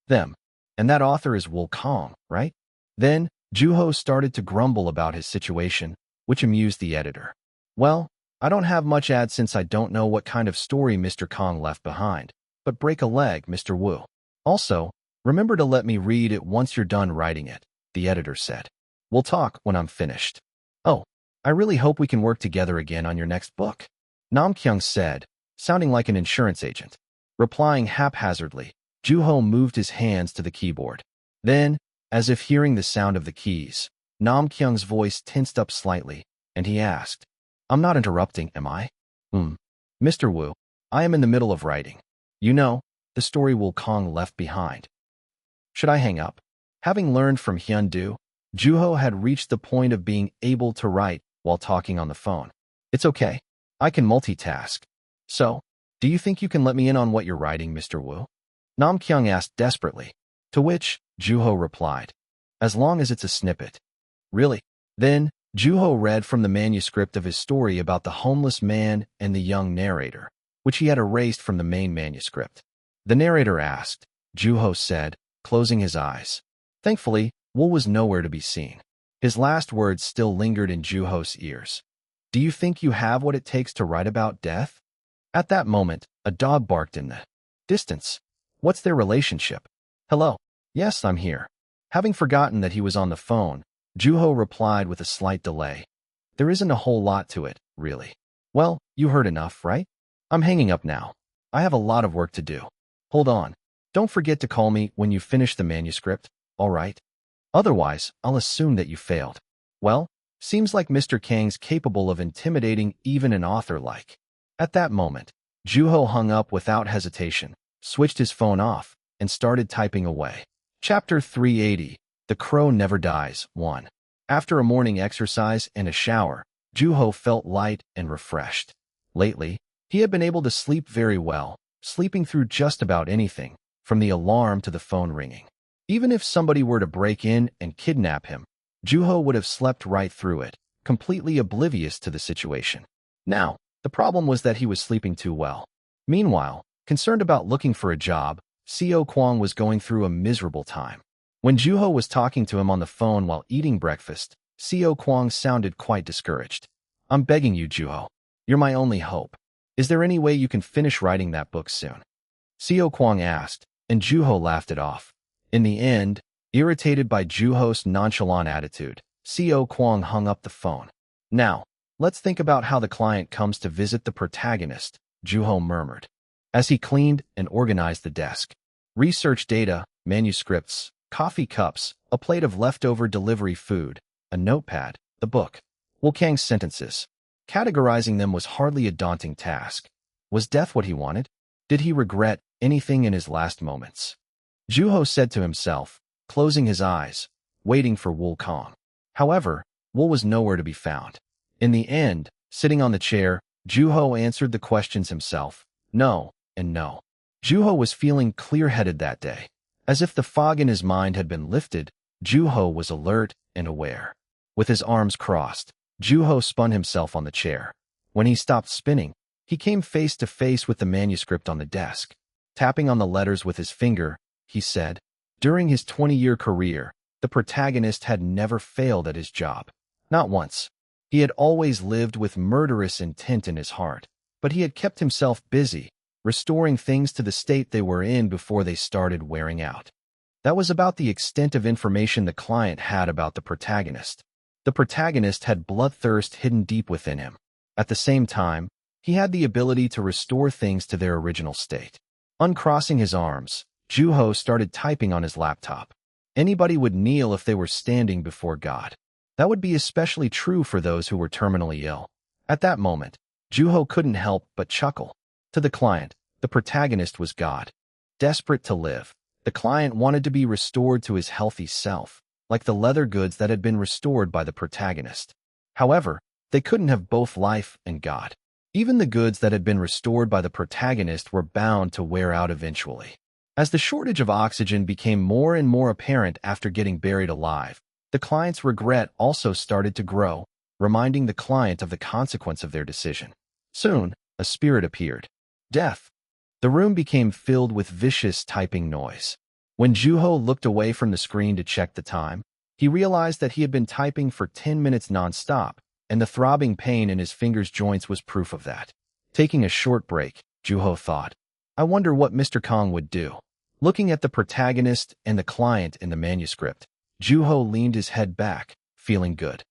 them. And that author is Wu Kong, right? Then, Juho started to grumble about his situation, which amused the editor. Well, I don't have much ad since I don't know what kind of story Mr. Kong left behind, but break a leg, Mr. Wu. Also, remember to let me read it once you're done writing it, the editor said. We'll talk when I'm finished. Oh, I really hope we can work together again on your next book, Nam Kyung said, sounding like an insurance agent. Replying haphazardly, Juho moved his hands to the keyboard. Then, as if hearing the sound of the keys, Nam Kyung's voice tensed up slightly, and he asked, I'm not interrupting, am I? Mr. Wu, I am in the middle of writing. You know, the story Wu Kong left behind. Should I hang up? Having learned from Hyun-do, Juho had reached the point of being able to write while talking on the phone. It's okay. I can multitask. So, do you think you can let me in on what you're writing, Mr. Wu? Nam Kyung asked desperately, to which Juho replied, as long as it's a snippet. Really? Then, Juho read from the manuscript of his story about the homeless man and the young narrator, which he had erased from the main manuscript. The narrator asked, Juho said, closing his eyes. Thankfully, Wu was nowhere to be seen. His last words still lingered in Juho's ears. Do you think you have what it takes to write about death? At that moment, a dog barked in the distance. What's their relationship? Hello. Yes, I'm here. Having forgotten that he was on the phone, Juho replied with a slight delay. There isn't a whole lot to it, really. Well, you heard enough, right? I'm hanging up now. I have a lot of work to do. Hold on. Don't forget to call me when you finish the manuscript, all right? Otherwise, I'll assume that you failed. Well, seems like Mr. Kang's capable of intimidating even an author like. At that moment, Juho hung up without hesitation, switched his phone off, and started typing away. Chapter 380, The Crow Never Dies, 1. After a morning exercise and a shower, Juho felt light and refreshed. Lately, he had been able to sleep very well, sleeping through just about anything, from the alarm to the phone ringing. Even if somebody were to break in and kidnap him, Juho would have slept right through it, completely oblivious to the situation. Now, the problem was that he was sleeping too well. Meanwhile, concerned about looking for a job, Seo Kwang was going through a miserable time. When Juho was talking to him on the phone while eating breakfast, Seo Kwang sounded quite discouraged. I'm begging you, Juho. You're my only hope. Is there any way you can finish writing that book soon? Seo Kwang asked, and Juho laughed it off. In the end, irritated by Juho's nonchalant attitude, Seo Kwang hung up the phone. Now, let's think about how the client comes to visit the protagonist, Juho murmured, as he cleaned and organized the desk. Research data, manuscripts, coffee cups, a plate of leftover delivery food, a notepad, the book. Wu Kang's sentences. Categorizing them was hardly a daunting task. Was death what he wanted? Did he regret anything in his last moments? Juho said to himself, closing his eyes, waiting for Wu Kong. However, Wu was nowhere to be found. In the end, sitting on the chair, Juho answered the questions himself, no and no. Juho was feeling clear-headed that day. As if the fog in his mind had been lifted, Juho was alert and aware. With his arms crossed, Juho spun himself on the chair. When he stopped spinning, he came face to face with the manuscript on the desk. Tapping on the letters with his finger, he said, during his 20-year career, the protagonist had never failed at his job. Not once. He had always lived with murderous intent in his heart, but he had kept himself busy, restoring things to the state they were in before they started wearing out. That was about the extent of information the client had about the protagonist. The protagonist had bloodthirst hidden deep within him. At the same time, he had the ability to restore things to their original state. Uncrossing his arms, Juho started typing on his laptop. Anybody would kneel if they were standing before God. That would be especially true for those who were terminally ill. At that moment, Juho couldn't help but chuckle. To the client, the protagonist was God. Desperate to live, the client wanted to be restored to his healthy self, like the leather goods that had been restored by the protagonist. However, They couldn't have both life and God. Even the goods that had been restored by the protagonist were bound to wear out eventually. As the shortage of oxygen became more and more apparent after getting buried alive, the client's regret also started to grow, reminding the client of the consequence of their decision. Soon, a spirit appeared. Death. The room became filled with vicious typing noise. When Juho looked away from the screen to check the time, he realized that he had been typing for 10 minutes non-stop, and the throbbing pain in his fingers' joints was proof of that. Taking a short break, Juho thought, I wonder what Mr. Kong would do. Looking at the protagonist and the client in the manuscript, Juho leaned his head back, feeling good.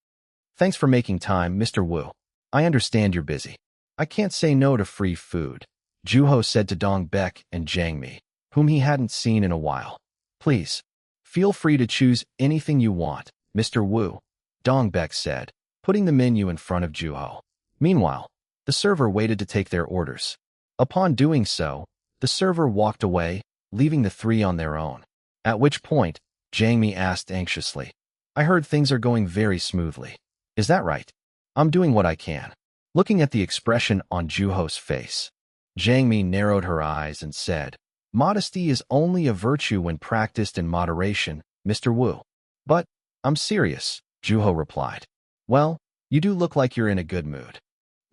Thanks for making time, Mr. Wu. I understand you're busy. I can't say no to free food, Juho said to Dong Baek and Jiang Mi, whom he hadn't seen in a while. Please, feel free to choose anything you want, Mr. Wu, Dong Baek said, putting the menu in front of Juho. Meanwhile, the server waited to take their orders. Upon doing so, the server walked away, leaving the three on their own. At which point, Jiang Mi asked anxiously, I heard things are going very smoothly. Is that right? I'm doing what I can. Looking at the expression on Juho's face, Jiang Mi narrowed her eyes and said, Modesty is only a virtue when practiced in moderation, Mr. Wu. But, I'm serious, Juho replied. Well, you do look like you're in a good mood.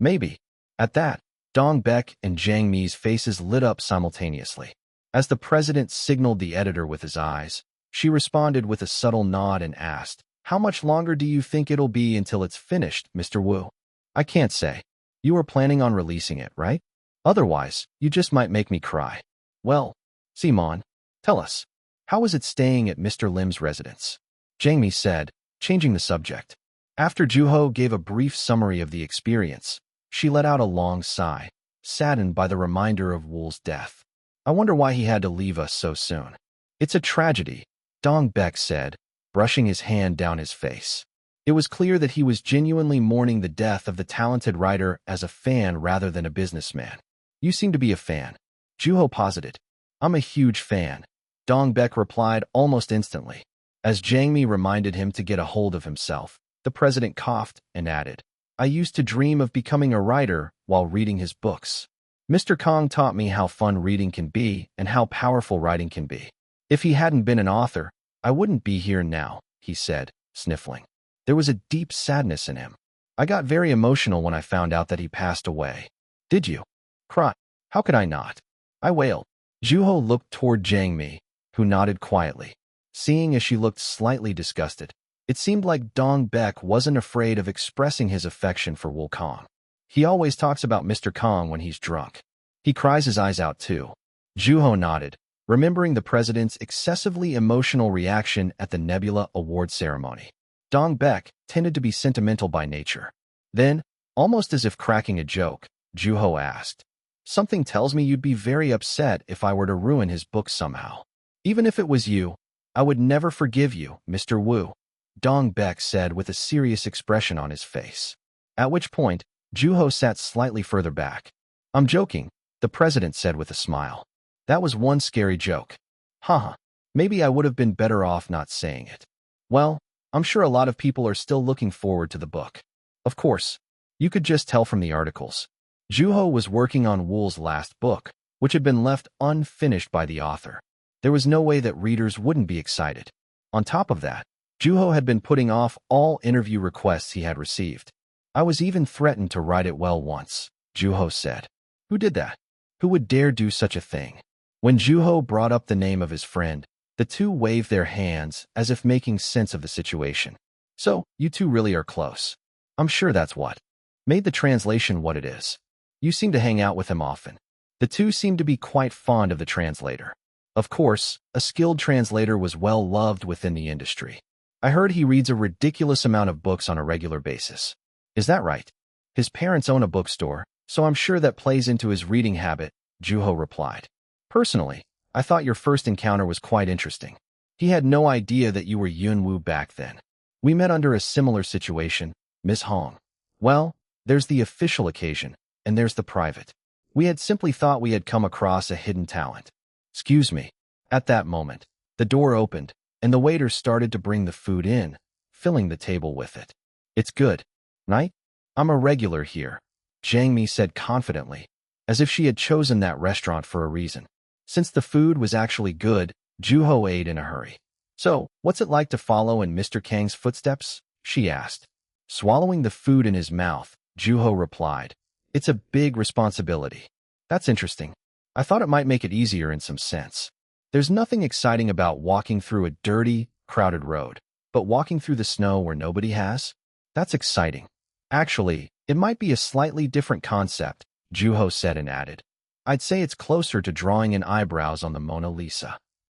Maybe. At that, Dong Baek and Jiang Mi's faces lit up simultaneously. As the president signaled the editor with his eyes, she responded with a subtle nod and asked, How much longer do you think it'll be until it's finished, Mr. Wu? I can't say. You are planning on releasing it, right? Otherwise, you just might make me cry. Well, Simon, tell us, how is it staying at Mr. Lim's residence? Jiang Mi said, changing the subject. After Juho gave a brief summary of the experience, she let out a long sigh, saddened by the reminder of Wu's death. I wonder why he had to leave us so soon. It's a tragedy, Dong Baek said, brushing his hand down his face. It was clear that he was genuinely mourning the death of the talented writer as a fan rather than a businessman. You seem to be a fan, Juho posited. I'm a huge fan, Dong Baek replied almost instantly. As Jiang Mi reminded him to get a hold of himself, the president coughed and added, I used to dream of becoming a writer while reading his books. Mr. Kong taught me how fun reading can be and how powerful writing can be. If he hadn't been an author, I wouldn't be here now, he said, sniffling. There was a deep sadness in him. I got very emotional when I found out that he passed away. Did you? Cry. How could I not? I wailed. Juho looked toward Jiang Mi, who nodded quietly. Seeing as she looked slightly disgusted, it seemed like Dong Baek wasn't afraid of expressing his affection for Wu Kong. He always talks about Mr. Kong when he's drunk. He cries his eyes out too. Juho nodded, remembering the president's excessively emotional reaction at the Nebula Award ceremony. Dong Baek tended to be sentimental by nature. Then, almost as if cracking a joke, Juho asked, Something tells me you'd be very upset if I were to ruin his book somehow. Even if it was you, I would never forgive you, Mr. Wu, Dong Baek said with a serious expression on his face. At which point, Juho sat slightly further back. I'm joking, the president said with a smile. That was one scary joke. Haha, maybe I would have been better off not saying it. Well, I'm sure a lot of people are still looking forward to the book. Of course, you could just tell from the articles. Juho was working on Wu's last book, which had been left unfinished by the author. There was no way that readers wouldn't be excited. On top of that, Juho had been putting off all interview requests he had received. I was even threatened to write it well once, Juho said. Who did that? Who would dare do such a thing? When Juho brought up the name of his friend, the two waved their hands as if making sense of the situation. So, you two really are close. I'm sure that's what made the translation what it is. You seem to hang out with him often. The two seemed to be quite fond of the translator. Of course, a skilled translator was well loved within the industry. I heard he reads a ridiculous amount of books on a regular basis. Is that right? His parents own a bookstore, so I'm sure that plays into his reading habit, Juho replied. Personally, I thought your first encounter was quite interesting. He had no idea that you were Yun Wu back then. We met under a similar situation, Miss Hong. Well, there's the official occasion, and there's the private. We had simply thought we had come across a hidden talent. Excuse me. At that moment, the door opened, and the waiter started to bring the food in, filling the table with it. It's good. Right? I'm a regular here, Jiang Mi said confidently, as if she had chosen that restaurant for a reason. Since the food was actually good, Juho ate in a hurry. So, what's it like to follow in Mr. Kang's footsteps? She asked. Swallowing the food in his mouth, Juho replied, It's a big responsibility. That's interesting. I thought it might make it easier in some sense. There's nothing exciting about walking through a dirty, crowded road, but walking through the snow where nobody has? That's exciting. Actually, it might be a slightly different concept, Juho said and added. I'd say it's closer to drawing in eyebrows on the Mona Lisa.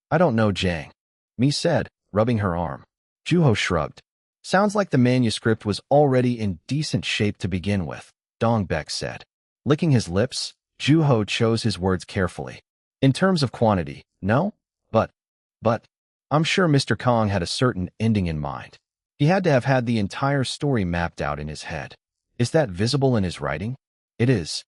I don't know, Jiang Mi said, rubbing her arm. Juho shrugged. Sounds like the manuscript was already in decent shape to begin with, Dongbek said. Licking his lips, Juho chose his words carefully. In terms of quantity, no? But, I'm sure Mr. Kong had a certain ending in mind. He had to have had the entire story mapped out in his head. Is that visible in his writing? It is.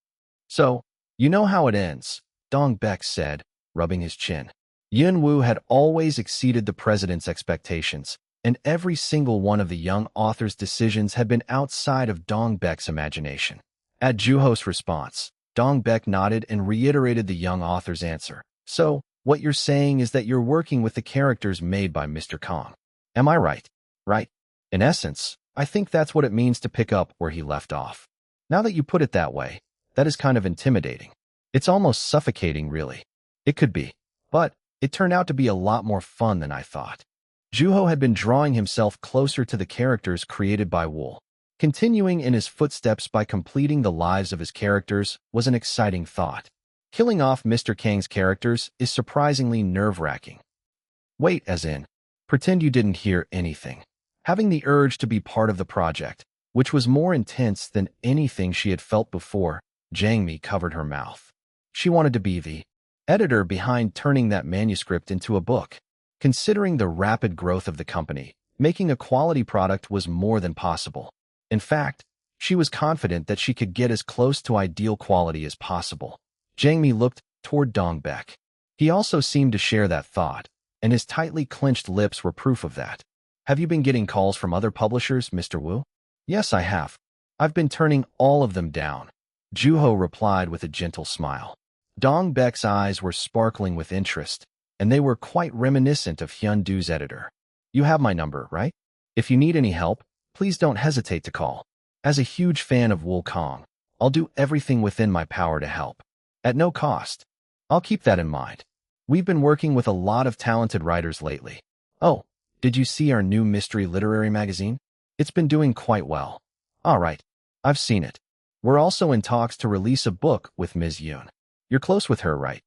So, you know how it ends, Dongbek said, rubbing his chin. Yun Wu had always exceeded the president's expectations, and every single one of the young author's decisions had been outside of Dongbek's imagination. At Juho's response, Dongbek nodded and reiterated the young author's answer. So, what you're saying is that you're working with the characters made by Mr. Kong. Am I right? Right. In essence, I think that's what it means to pick up where he left off. Now that you put it that way, that is kind of intimidating. It's almost suffocating, really. It could be. But it turned out to be a lot more fun than I thought. Juho had been drawing himself closer to the characters created by Wu. Continuing in his footsteps by completing the lives of his characters was an exciting thought. Killing off Mr. Kang's characters is surprisingly nerve-wracking. Wait, as in, pretend you didn't hear anything. Having the urge to be part of the project, which was more intense than anything she had felt before, Jiang Mi covered her mouth. She wanted to be the editor behind turning that manuscript into a book. Considering the rapid growth of the company, making a quality product was more than possible. In fact, she was confident that she could get as close to ideal quality as possible. Jiang Mi looked toward Dongbek. He also seemed to share that thought, and his tightly clenched lips were proof of that. Have you been getting calls from other publishers, Mr. Wu? Yes, I have. I've been turning all of them down, Juho replied with a gentle smile. Dongbek's eyes were sparkling with interest, and they were quite reminiscent of Hyun Du's editor. You have my number, right? If you need any help, please don't hesitate to call. As a huge fan of Wu Kong, I'll do everything within my power to help. At no cost. I'll keep that in mind. We've been working with a lot of talented writers lately. Oh, did you see our new mystery literary magazine? It's been doing quite well. All right, I've seen it. We're also in talks to release a book with Ms. Yoon. You're close with her, right?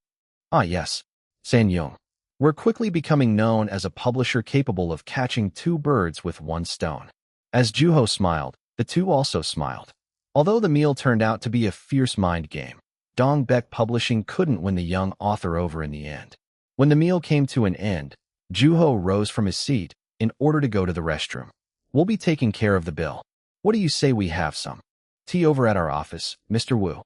Ah, yes. San Young. We're quickly becoming known as a publisher capable of catching two birds with one stone. As Juho smiled, the two also smiled. Although the meal turned out to be a fierce mind game, Dongbek Publishing couldn't win the young author over in the end. When the meal came to an end, Juho rose from his seat in order to go to the restroom. We'll be taking care of the bill. What do you say we have some tea over at our office, Mr. Wu?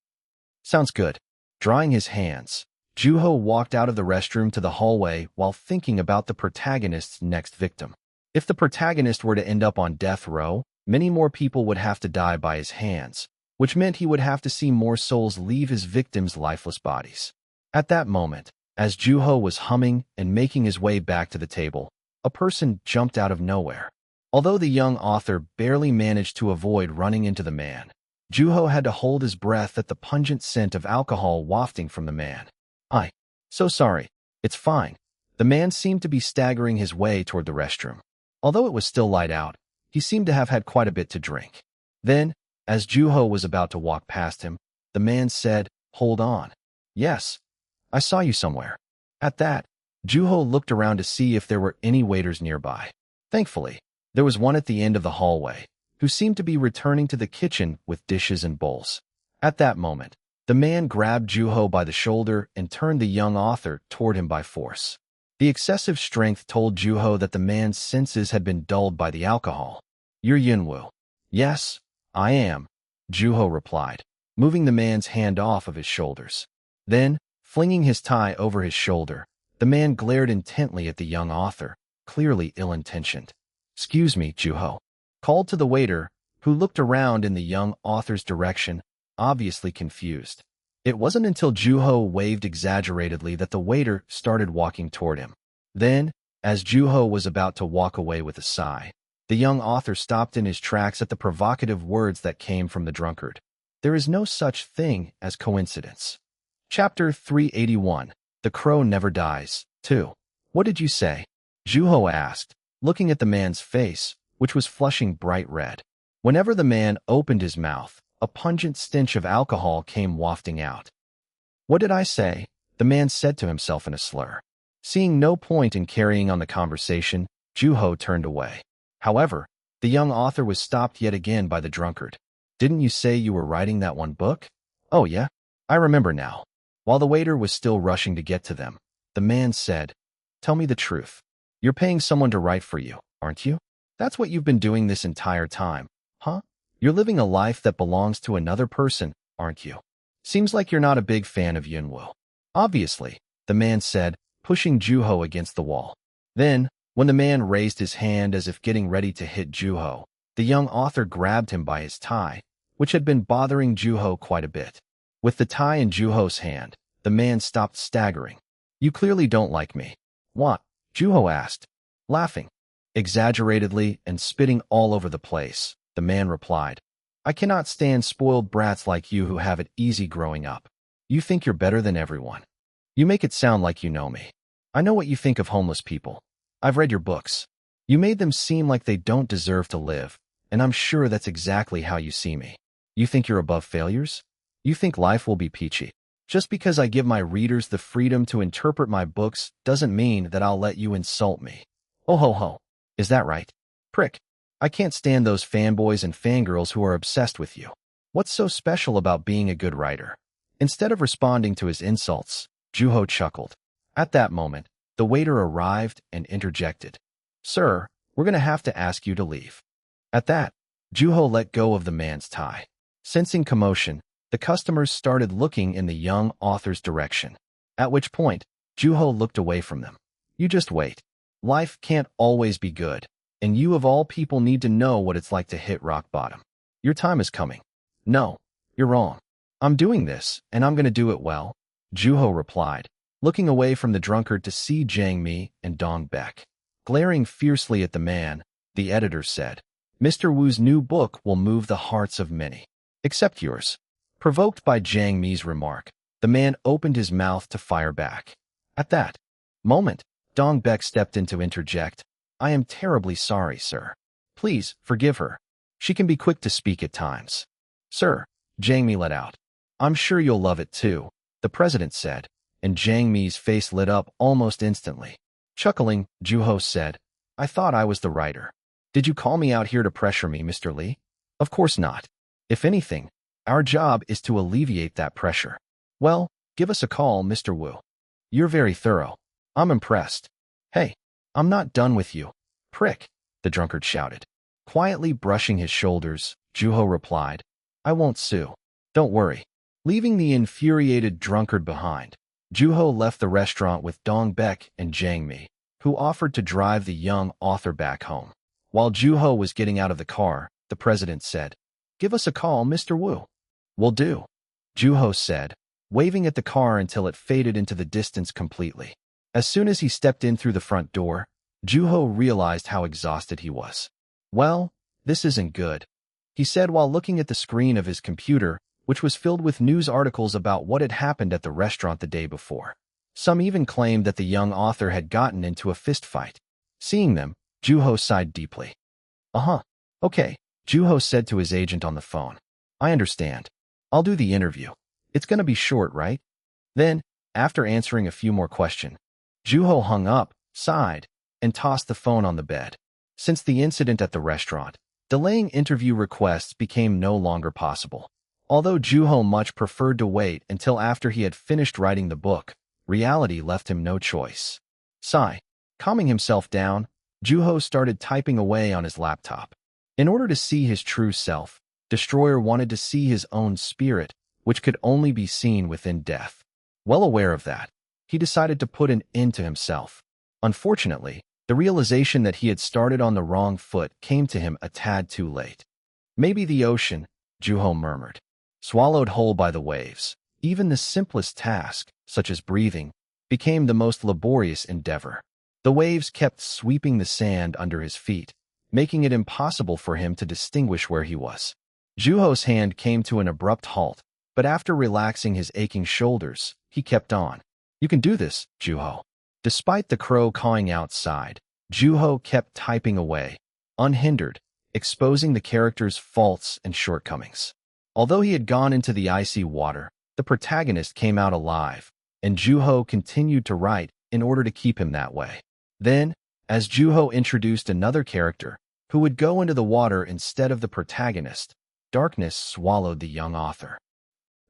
Sounds good. Drying his hands, Juho walked out of the restroom to the hallway while thinking about the protagonist's next victim. If the protagonist were to end up on death row, many more people would have to die by his hands, which meant he would have to see more souls leave his victims' lifeless bodies. At that moment, as Juho was humming and making his way back to the table, a person jumped out of nowhere. Although the young author barely managed to avoid running into the man, Juho had to hold his breath at the pungent scent of alcohol wafting from the man. So sorry. It's fine. The man seemed to be staggering his way toward the restroom. Although it was still light out, he seemed to have had quite a bit to drink. Then, as Juho was about to walk past him, the man said, Hold on. Yes, I saw you somewhere. At that, Juho looked around to see if there were any waiters nearby. Thankfully, there was one at the end of the hallway, who seemed to be returning to the kitchen with dishes and bowls. At that moment, the man grabbed Juho by the shoulder and turned the young author toward him by force. The excessive strength told Juho that the man's senses had been dulled by the alcohol. You're Yunwoo. Yes, I am, Juho replied, moving the man's hand off of his shoulders. Then, flinging his tie over his shoulder, the man glared intently at the young author, clearly ill-intentioned. Excuse me, Juho. Called to the waiter, who looked around in the young author's direction, obviously confused. It wasn't until Juho waved exaggeratedly that the waiter started walking toward him. Then, as Juho was about to walk away with a sigh, the young author stopped in his tracks at the provocative words that came from the drunkard. There is no such thing as coincidence. Chapter 381. The Crow Never Dies. 2. What did you say? Juho asked, looking at the man's face, which was flushing bright red. Whenever the man opened his mouth, a pungent stench of alcohol came wafting out. What did I say? The man said to himself in a slur. Seeing no point in carrying on the conversation, Juho turned away. However, the young author was stopped yet again by the drunkard. Didn't you say you were writing that one book? Oh yeah, I remember now. While the waiter was still rushing to get to them, the man said, Tell me the truth. You're paying someone to write for you, aren't you? That's what you've been doing this entire time, huh? You're living a life that belongs to another person, aren't you? Seems like you're not a big fan of Yunwoo. Obviously, the man said, pushing Juho against the wall. Then, when the man raised his hand as if getting ready to hit Juho, the young author grabbed him by his tie, which had been bothering Juho quite a bit. With the tie in Juho's hand, the man stopped staggering. You clearly don't like me. What? Juho asked, laughing. Exaggeratedly and spitting all over the place, the man replied. I cannot stand spoiled brats like you who have it easy growing up. You think you're better than everyone. You make it sound like you know me. I know what you think of homeless people. I've read your books. You made them seem like they don't deserve to live, and I'm sure that's exactly how you see me. You think you're above failures? You think life will be peachy. Just because I give my readers the freedom to interpret my books doesn't mean that I'll let you insult me. Oh ho ho. Is that right? Prick. I can't stand those fanboys and fangirls who are obsessed with you. What's so special about being a good writer? Instead of responding to his insults, Juho chuckled. At that moment, the waiter arrived and interjected. Sir, we're going to have to ask you to leave. At that, Juho let go of the man's tie. Sensing commotion, the customers started looking in the young author's direction. At which point, Juho looked away from them. You just wait. Life can't always be good, and you of all people need to know what it's like to hit rock bottom. Your time is coming. No, you're wrong. I'm doing this, and I'm going to do it well, Juho replied, looking away from the drunkard to see Jiang Mi and Dong Beck. Glaring fiercely at the man, the editor said, Mr. Wu's new book will move the hearts of many, except yours. Provoked by Jiang Mi's remark, the man opened his mouth to fire back. At that moment, Dong Beck stepped in to interject. I am terribly sorry, sir. Please, forgive her. She can be quick to speak at times. Sir, Jiang Mi let out. I'm sure you'll love it too, the president said, and Jiang Mi's face lit up almost instantly. Chuckling, Juho said, I thought I was the writer. Did you call me out here to pressure me, Mr. Lee? Of course not. If anything, our job is to alleviate that pressure. Well, give us a call, Mr. Wu. You're very thorough. I'm impressed. Hey, I'm not done with you. Prick, the drunkard shouted. Quietly brushing his shoulders, Juho replied, I won't sue. Don't worry. Leaving the infuriated drunkard behind, Juho left the restaurant with Dong Beck and Jiang Mi, who offered to drive the young author back home. While Juho was getting out of the car, the president said, Give us a call, Mr. Wu. Will do, Juho said, waving at the car until it faded into the distance completely. As soon as he stepped in through the front door, Juho realized how exhausted he was. Well, this isn't good, he said while looking at the screen of his computer, which was filled with news articles about what had happened at the restaurant the day before. Some even claimed that the young author had gotten into a fist fight. Seeing them, Juho sighed deeply. Okay, Juho said to his agent on the phone. I understand. I'll do the interview. It's going to be short, right? Then, after answering a few more questions, Juho hung up, sighed, and tossed the phone on the bed. Since the incident at the restaurant, delaying interview requests became no longer possible. Although Juho much preferred to wait until after he had finished writing the book, reality left him no choice. Calming himself down, Juho started typing away on his laptop. In order to see his true self, Destroyer wanted to see his own spirit, which could only be seen within death. Well aware of that, he decided to put an end to himself. Unfortunately, the realization that he had started on the wrong foot came to him a tad too late. Maybe the ocean, Juho murmured. Swallowed whole by the waves. Even the simplest task, such as breathing, became the most laborious endeavor. The waves kept sweeping the sand under his feet, making it impossible for him to distinguish where he was. Juho's hand came to an abrupt halt, but after relaxing his aching shoulders, he kept on. You can do this, Juho. Despite the crow cawing outside, Juho kept typing away, unhindered, exposing the character's faults and shortcomings. Although he had gone into the icy water, the protagonist came out alive, and Juho continued to write in order to keep him that way. Then, as Juho introduced another character, who would go into the water instead of the protagonist, darkness swallowed the young author.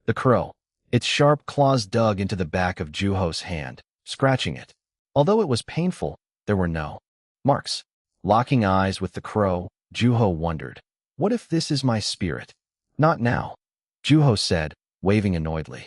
The crow. Its sharp claws dug into the back of Juho's hand, scratching it. Although it was painful, there were no marks. Locking eyes with the crow, Juho wondered, what if this is my spirit? Not now, Juho said, waving annoyedly.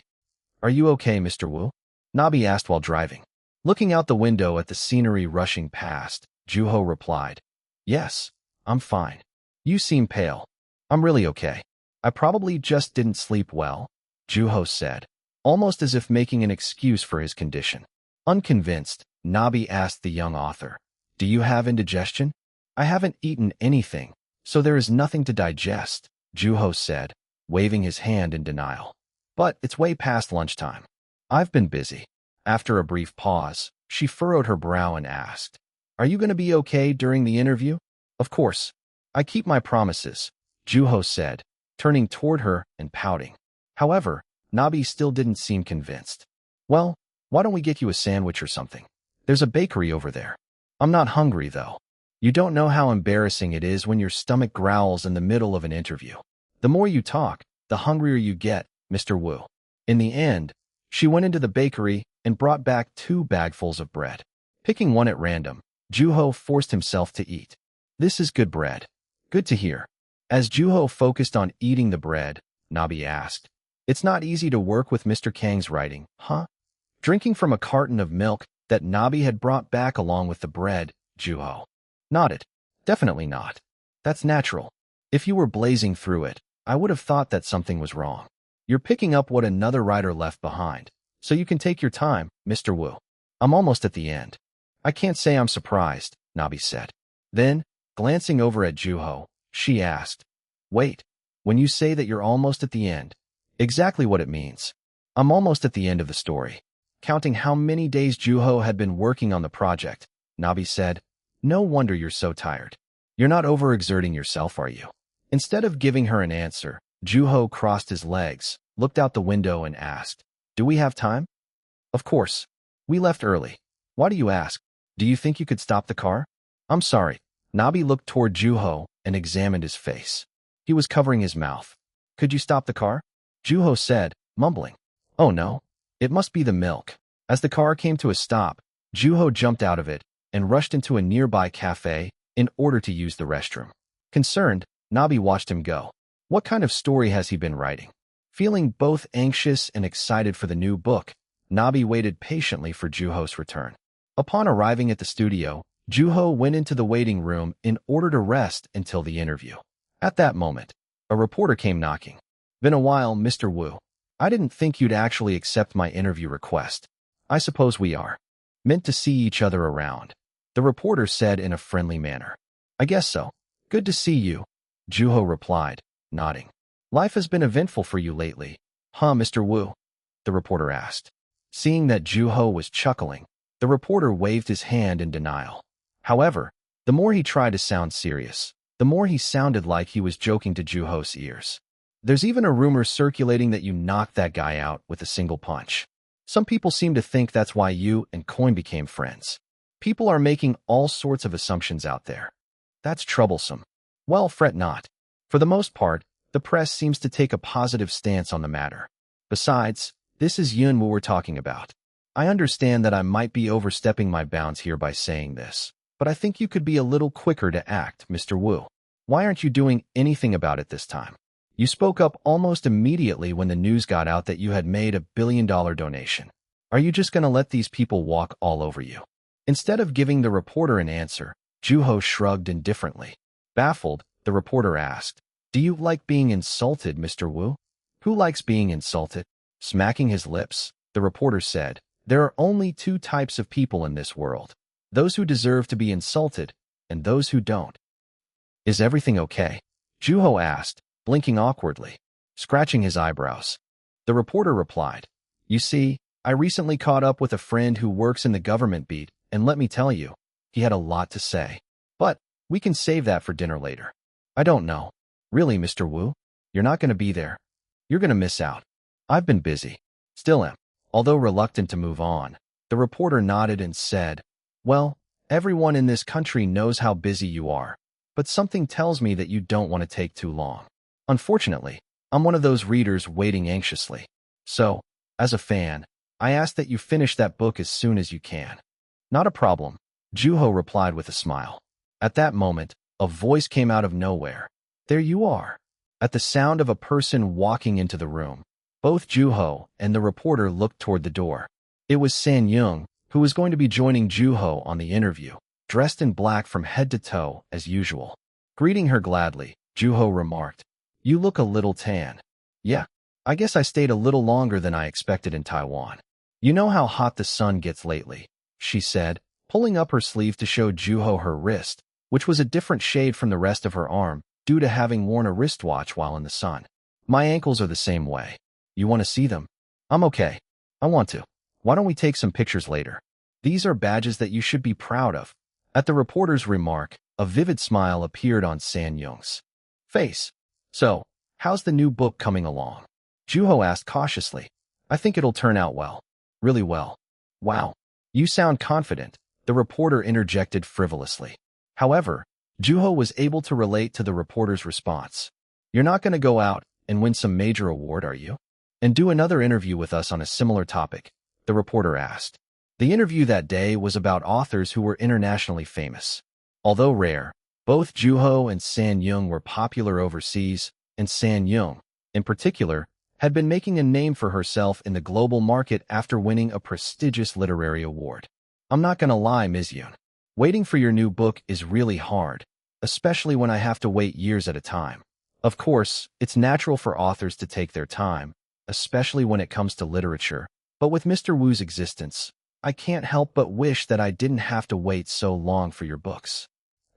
Are you okay, Mr. Wu? Nabi asked while driving. Looking out the window at the scenery rushing past, Juho replied, Yes, I'm fine. You seem pale. I'm really okay. I probably just didn't sleep well, Juho said, almost as if making an excuse for his condition. Unconvinced, Nabi asked the young author, Do you have indigestion? I haven't eaten anything, so there is nothing to digest, Juho said, waving his hand in denial. But it's way past lunchtime. I've been busy. After a brief pause, she furrowed her brow and asked, Are you going to be okay during the interview? Of course. I keep my promises, Juho said, turning toward her and pouting. However, Nabi still didn't seem convinced. Well, why don't we get you a sandwich or something? There's a bakery over there. I'm not hungry, though. You don't know how embarrassing it is when your stomach growls in the middle of an interview. The more you talk, the hungrier you get, Mr. Wu. In the end, she went into the bakery and brought back 2 bagfuls of bread. Picking one at random, Juho forced himself to eat. This is good bread. Good to hear. As Juho focused on eating the bread, Nabi asked, It's not easy to work with Mr. Kang's writing, huh? Drinking from a carton of milk that Nabi had brought back along with the bread, Juho nodded. Definitely not. That's natural. If you were blazing through it, I would have thought that something was wrong. You're picking up what another writer left behind, so you can take your time, Mr. Wu. I'm almost at the end. I can't say I'm surprised, Nabi said. Then, glancing over at Juho, she asked, Wait, when you say that you're almost at the end, exactly what it means. I'm almost at the end of the story. Counting how many days Juho had been working on the project, Nabi said, No wonder you're so tired. You're not overexerting yourself, are you? Instead of giving her an answer, Juho crossed his legs, looked out the window and asked, Do we have time? Of course. We left early. Why do you ask? Do you think you could stop the car? I'm sorry. Nabi looked toward Juho and examined his face. He was covering his mouth. Could you stop the car? Juho said, mumbling. Oh no. It must be the milk. As the car came to a stop, Juho jumped out of it and rushed into a nearby cafe in order to use the restroom. Concerned, Nabi watched him go. What kind of story has he been writing? Feeling both anxious and excited for the new book, Nabi waited patiently for Juho's return. Upon arriving at the studio, Juho went into the waiting room in order to rest until the interview. At that moment, a reporter came knocking. Been a while, Mr. Wu. I didn't think you'd actually accept my interview request. I suppose we are meant to see each other around, the reporter said in a friendly manner. I guess so. Good to see you, Juho replied, nodding. Life has been eventful for you lately, huh, Mr. Wu? The reporter asked. Seeing that Juho was chuckling, the reporter waved his hand in denial. However, the more he tried to sound serious, the more he sounded like he was joking to Juho's ears. There's even a rumor circulating that you knocked that guy out with a single punch. Some people seem to think that's why you and Coin became friends. People are making all sorts of assumptions out there. That's troublesome. Well, fret not. For the most part, the press seems to take a positive stance on the matter. Besides, this is Yun Wu we're talking about. I understand that I might be overstepping my bounds here by saying this, but I think you could be a little quicker to act, Mr. Wu. Why aren't you doing anything about it this time? You spoke up almost immediately when the news got out that you had made a $1 billion donation. Are you just going to let these people walk all over you? Instead of giving the reporter an answer, Juho shrugged indifferently. Baffled, the reporter asked, Do you like being insulted, Mr. Wu? Who likes being insulted? Smacking his lips, the reporter said, there are only two types of people in this world. Those who deserve to be insulted, and those who don't. Is everything okay? Juho asked, blinking awkwardly, scratching his eyebrows. The reporter replied, you see, I recently caught up with a friend who works in the government beat, and let me tell you, he had a lot to say. But we can save that for dinner later. I don't know. Really, Mr. Wu? You're not going to be there. You're going to miss out. I've been busy. Still am. Although reluctant to move on, the reporter nodded and said, well, everyone in this country knows how busy you are, but something tells me that you don't want to take too long. Unfortunately, I'm one of those readers waiting anxiously. So, as a fan, I ask that you finish that book as soon as you can. Not a problem, Juho replied with a smile. At that moment, a voice came out of nowhere. There you are. At the sound of a person walking into the room, both Juho and the reporter looked toward the door. It was San Yung, who was going to be joining Juho on the interview, dressed in black from head to toe as usual. Greeting her gladly, Juho remarked, you look a little tan. Yeah, I guess I stayed a little longer than I expected in Taiwan. You know how hot the sun gets lately, she said, pulling up her sleeve to show Juho her wrist, which was a different shade from the rest of her arm due to having worn a wristwatch while in the sun. My ankles are the same way. You want to see them? I'm okay. I want to. Why don't we take some pictures later? These are badges that you should be proud of. At the reporter's remark, a vivid smile appeared on San Yung's face. So, how's the new book coming along? Juho asked cautiously. I think it'll turn out well. Really well. Wow. You sound confident, the reporter interjected frivolously. However, Juho was able to relate to the reporter's response. You're not going to go out and win some major award, are you? And do another interview with us on a similar topic, the reporter asked. The interview that day was about authors who were internationally famous. Although rare, both Juho and San Yung were popular overseas, and San Yung, in particular, had been making a name for herself in the global market after winning a prestigious literary award. I'm not going to lie, Ms. Yun. Waiting for your new book is really hard, especially when I have to wait years at a time. Of course, it's natural for authors to take their time, especially when it comes to literature, but with Mr. Wu's existence, I can't help but wish that I didn't have to wait so long for your books.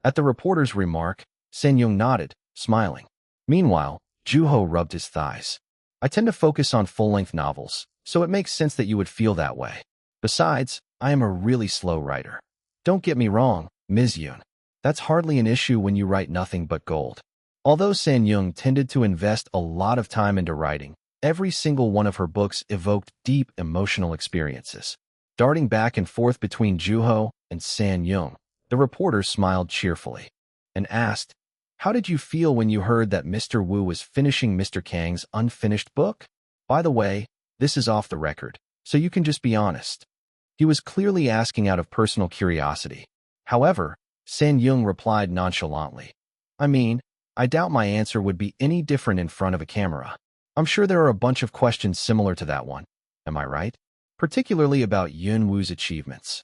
At the reporter's remark, San Yung nodded, smiling. Meanwhile, Juho rubbed his thighs. I tend to focus on full-length novels, so it makes sense that you would feel that way. Besides, I am a really slow writer. Don't get me wrong, Ms. Yun. That's hardly an issue when you write nothing but gold. Although San Yung tended to invest a lot of time into writing, every single one of her books evoked deep emotional experiences. Darting back and forth between Juho and San Yung, the reporter smiled cheerfully and asked, how did you feel when you heard that Mr. Wu was finishing Mr. Kang's unfinished book? By the way, this is off the record, so you can just be honest. He was clearly asking out of personal curiosity. However, San Yung replied nonchalantly, I mean, I doubt my answer would be any different in front of a camera. I'm sure there are a bunch of questions similar to that one. Am I right? Particularly about Yun Wu's achievements.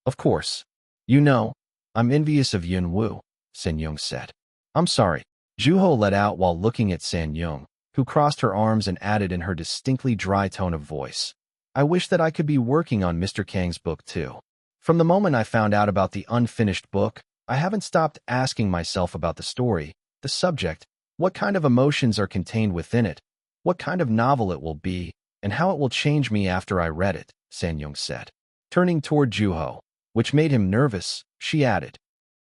Of course. You know, I'm envious of Yun Wu, San Yung said. I'm sorry, Juho let out while looking at San Yung, who crossed her arms and added in her distinctly dry tone of voice. I wish that I could be working on Mr. Kang's book too. From the moment I found out about the unfinished book, I haven't stopped asking myself about the story, the subject, what kind of emotions are contained within it, what kind of novel it will be, and how it will change me after I read it, San Yung said. Turning toward Juho, which made him nervous, she added,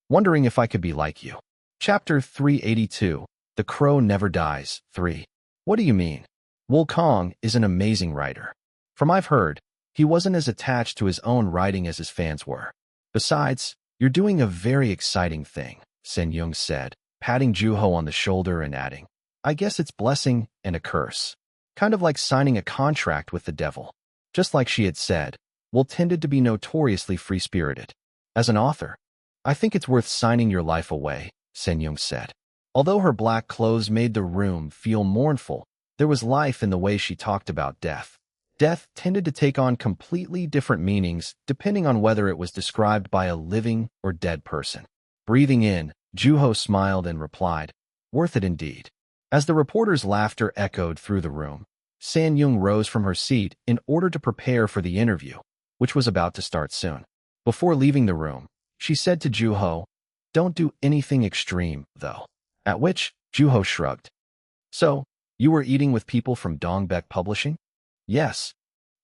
wondering if I could be like you. Chapter 382, The Crow Never Dies, 3. What do you mean? Wu Kong is an amazing writer. From I've heard, he wasn't as attached to his own writing as his fans were. Besides, you're doing a very exciting thing, San Yung said, patting Juho on the shoulder and adding, I guess it's blessing and a curse. Kind of like signing a contract with the devil. Just like she had said, Wu tended to be notoriously free-spirited. As an author, I think it's worth signing your life away, San Yung said. Although her black clothes made the room feel mournful, there was life in the way she talked about death. Death tended to take on completely different meanings depending on whether it was described by a living or dead person. Breathing in, Juho smiled and replied, worth it indeed. As the reporter's laughter echoed through the room, San-Yung rose from her seat in order to prepare for the interview, which was about to start soon. Before leaving the room, she said to Juho, "Don't do anything extreme, though." At which, Juho shrugged. "So, you were eating with people from Dongbek Publishing?" "Yes."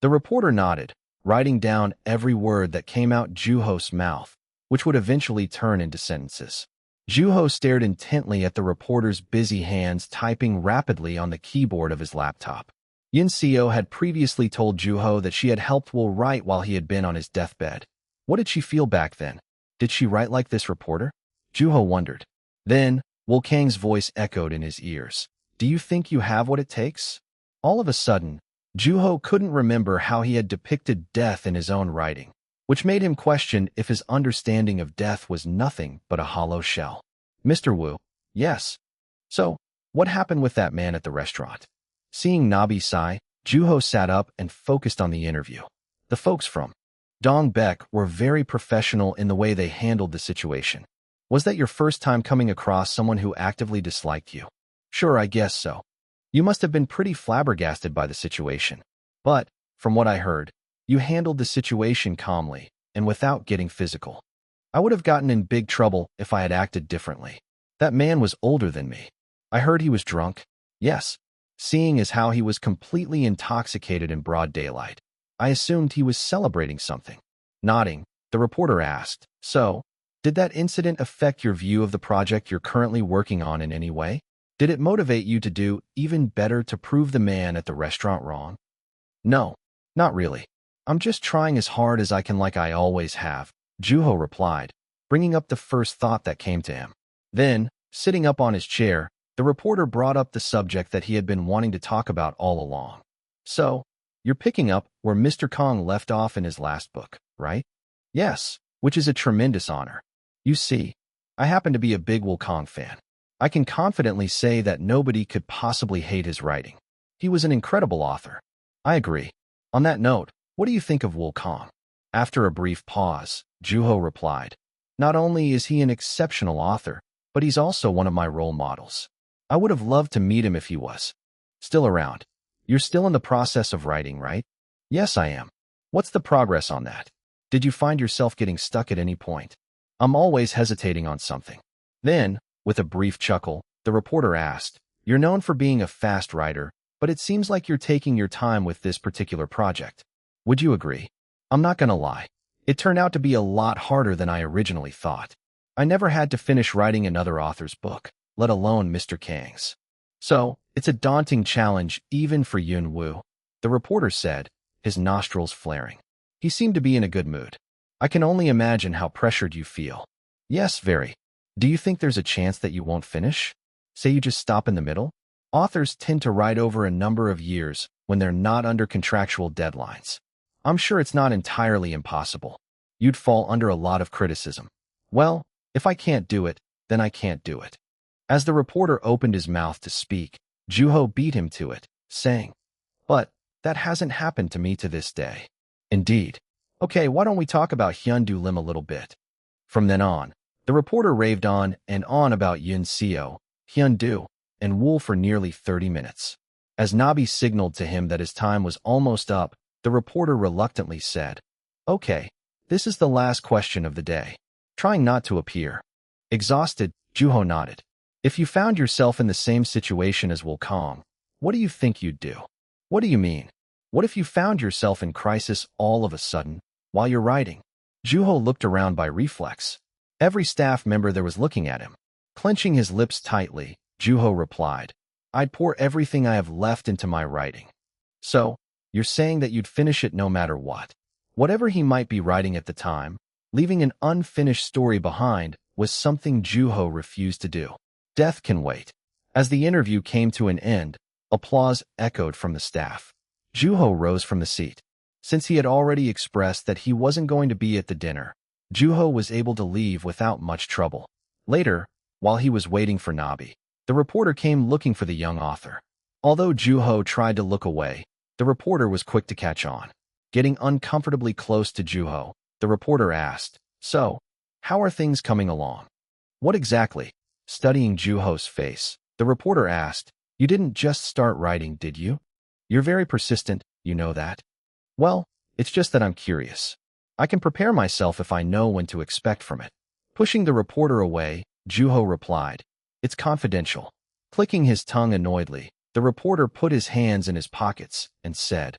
The reporter nodded, writing down every word that came out Juho's mouth, which would eventually turn into sentences. Juho stared intently at the reporter's busy hands typing rapidly on the keyboard of his laptop. Yin-seo had previously told Juho that she had helped Will write while he had been on his deathbed. What did she feel back then? Did she write like this reporter? Juho wondered. Then, Will Kang's voice echoed in his ears. "Do you think you have what it takes?" All of a sudden, Juho couldn't remember how he had depicted death in his own writing, which made him question if his understanding of death was nothing but a hollow shell. "Mr. Wu." "Yes." "So, what happened with that man at the restaurant?" Seeing Nabi sigh, Juho sat up and focused on the interview. The folks from Dongbek were very professional in the way they handled the situation. "Was that your first time coming across someone who actively disliked you?" "Sure, I guess so." "You must have been pretty flabbergasted by the situation. But, from what I heard, you handled the situation calmly and without getting physical." "I would have gotten in big trouble if I had acted differently. That man was older than me. I heard he was drunk." "Yes." Seeing as how he was completely intoxicated in broad daylight, I assumed he was celebrating something. Nodding, the reporter asked, "So, did that incident affect your view of the project you're currently working on in any way? Did it motivate you to do even better to prove the man at the restaurant wrong?" "No, not really. I'm just trying as hard as I can like I always have," Juho replied, bringing up the first thought that came to him. Then, sitting up on his chair, the reporter brought up the subject that he had been wanting to talk about all along. "So, you're picking up where Mr. Kong left off in his last book, right?" "Yes, which is a tremendous honor. You see, I happen to be a big Will Kong fan. I can confidently say that nobody could possibly hate his writing. He was an incredible author." "I agree. On that note, what do you think of Will Kong?" After a brief pause, Juho replied, "Not only is he an exceptional author, but he's also one of my role models. I would have loved to meet him if he was still around." "You're still in the process of writing, right?" "Yes, I am." "What's the progress on that? Did you find yourself getting stuck at any point?" "I'm always hesitating on something." Then, with a brief chuckle, the reporter asked, "You're known for being a fast writer, but it seems like you're taking your time with this particular project. Would you agree?" "I'm not gonna lie. It turned out to be a lot harder than I originally thought. I never had to finish writing another author's book, let alone Mr. Kang's. So, it's a daunting challenge even for Yun Wu," the reporter said, his nostrils flaring. He seemed to be in a good mood. "I can only imagine how pressured you feel." "Yes, very. Do you think there's a chance that you won't finish? Say you just stop in the middle?" "Authors tend to write over a number of years when they're not under contractual deadlines. I'm sure it's not entirely impossible. You'd fall under a lot of criticism." "Well, if I can't do it, then I can't do it." As the reporter opened his mouth to speak, Juho beat him to it, saying, "But that hasn't happened to me to this day." "Indeed. Okay, why don't we talk about Hyundu Lim a little bit?" From then on, the reporter raved on and on about Yin-seo, Hyundu, and Wool for nearly 30 minutes. As Nabi signaled to him that his time was almost up, the reporter reluctantly said, "Okay, this is the last question of the day," trying not to appear exhausted. Juho nodded. "If you found yourself in the same situation as Will Kong, what do you think you'd do?" "What do you mean? What if you found yourself in crisis all of a sudden, while you're writing?" Juho looked around by reflex. Every staff member there was looking at him. Clenching his lips tightly, Juho replied, "I'd pour everything I have left into my writing." "So, you're saying that you'd finish it no matter what?" Whatever he might be writing at the time, leaving an unfinished story behind was something Juho refused to do. Death can wait. As the interview came to an end, applause echoed from the staff. Juho rose from the seat. Since he had already expressed that he wasn't going to be at the dinner, Juho was able to leave without much trouble. Later, while he was waiting for Nabi, the reporter came looking for the young author. Although Juho tried to look away, the reporter was quick to catch on. Getting uncomfortably close to Juho, the reporter asked, "So, how are things coming along?" "What exactly?" Studying Juho's face, The reporter asked. You didn't just start writing, did you? You're very persistent, you know that. Well, it's just that I'm curious. I can prepare myself if I know when to expect from it. Pushing the reporter away, Juho replied, It's confidential. Clicking his tongue annoyedly, the reporter put his hands in his pockets and said,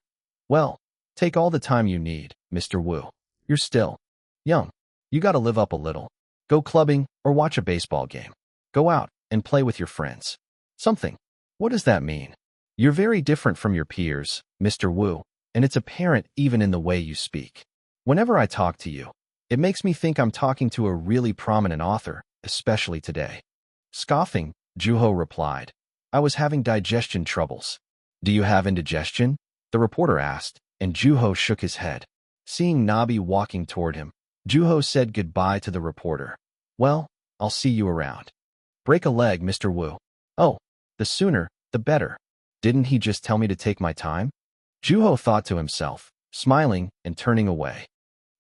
Well, take all the time you need, Mr. Wu. You're still young. You gotta live up a little. Go clubbing or watch a baseball game. Go out and play with your friends. Something. What does that mean? You're very different from your peers, Mr. Wu, and it's apparent even in the way you speak. Whenever I talk to you, it makes me think I'm talking to a really prominent author, especially today. Scoffing, Juho replied, I was having digestion troubles. Do you have indigestion? The reporter asked, and Juho shook his head. Seeing Nabi walking toward him, Juho said goodbye to the reporter. Well, I'll see you around. Break a leg, Mr. Wu. Oh, the sooner, the better. Didn't he just tell me to take my time? Juho thought to himself, smiling and turning away.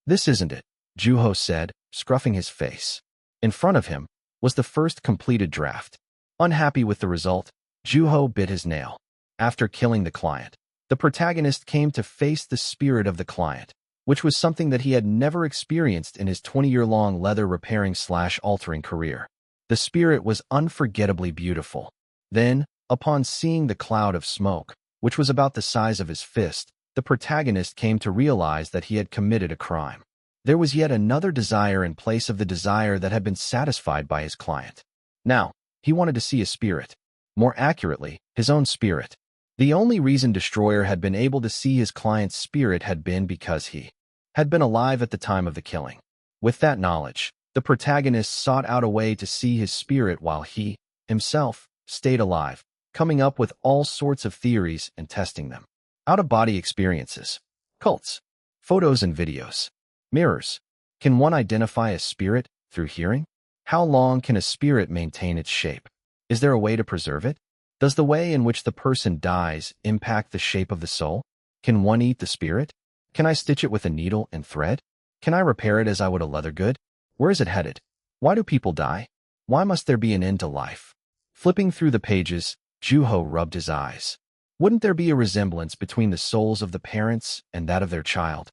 This isn't it, Juho said, scruffing his face. In front of him was the first completed draft. Unhappy with the result, Juho bit his nail. After killing the client, the protagonist came to face the spirit of the client, which was something that he had never experienced in his 20-year-long leather repairing/altering career. The spirit was unforgettably beautiful. Then, upon seeing the cloud of smoke, which was about the size of his fist, the protagonist came to realize that he had committed a crime. There was yet another desire in place of the desire that had been satisfied by his client. Now, he wanted to see a spirit. More accurately, his own spirit. The only reason Destroyer had been able to see his client's spirit had been because he had been alive at the time of the killing. With that knowledge, the protagonist sought out a way to see his spirit while he, himself, stayed alive, coming up with all sorts of theories and testing them. Out-of-body experiences, cults, photos and videos, mirrors. Can one identify a spirit through hearing? How long can a spirit maintain its shape? Is there a way to preserve it? Does the way in which the person dies impact the shape of the soul? Can one eat the spirit? Can I stitch it with a needle and thread? Can I repair it as I would a leather good? Where is it headed? Why do people die? Why must there be an end to life? Flipping through the pages, Juho rubbed his eyes. Wouldn't there be a resemblance between the souls of the parents and that of their child?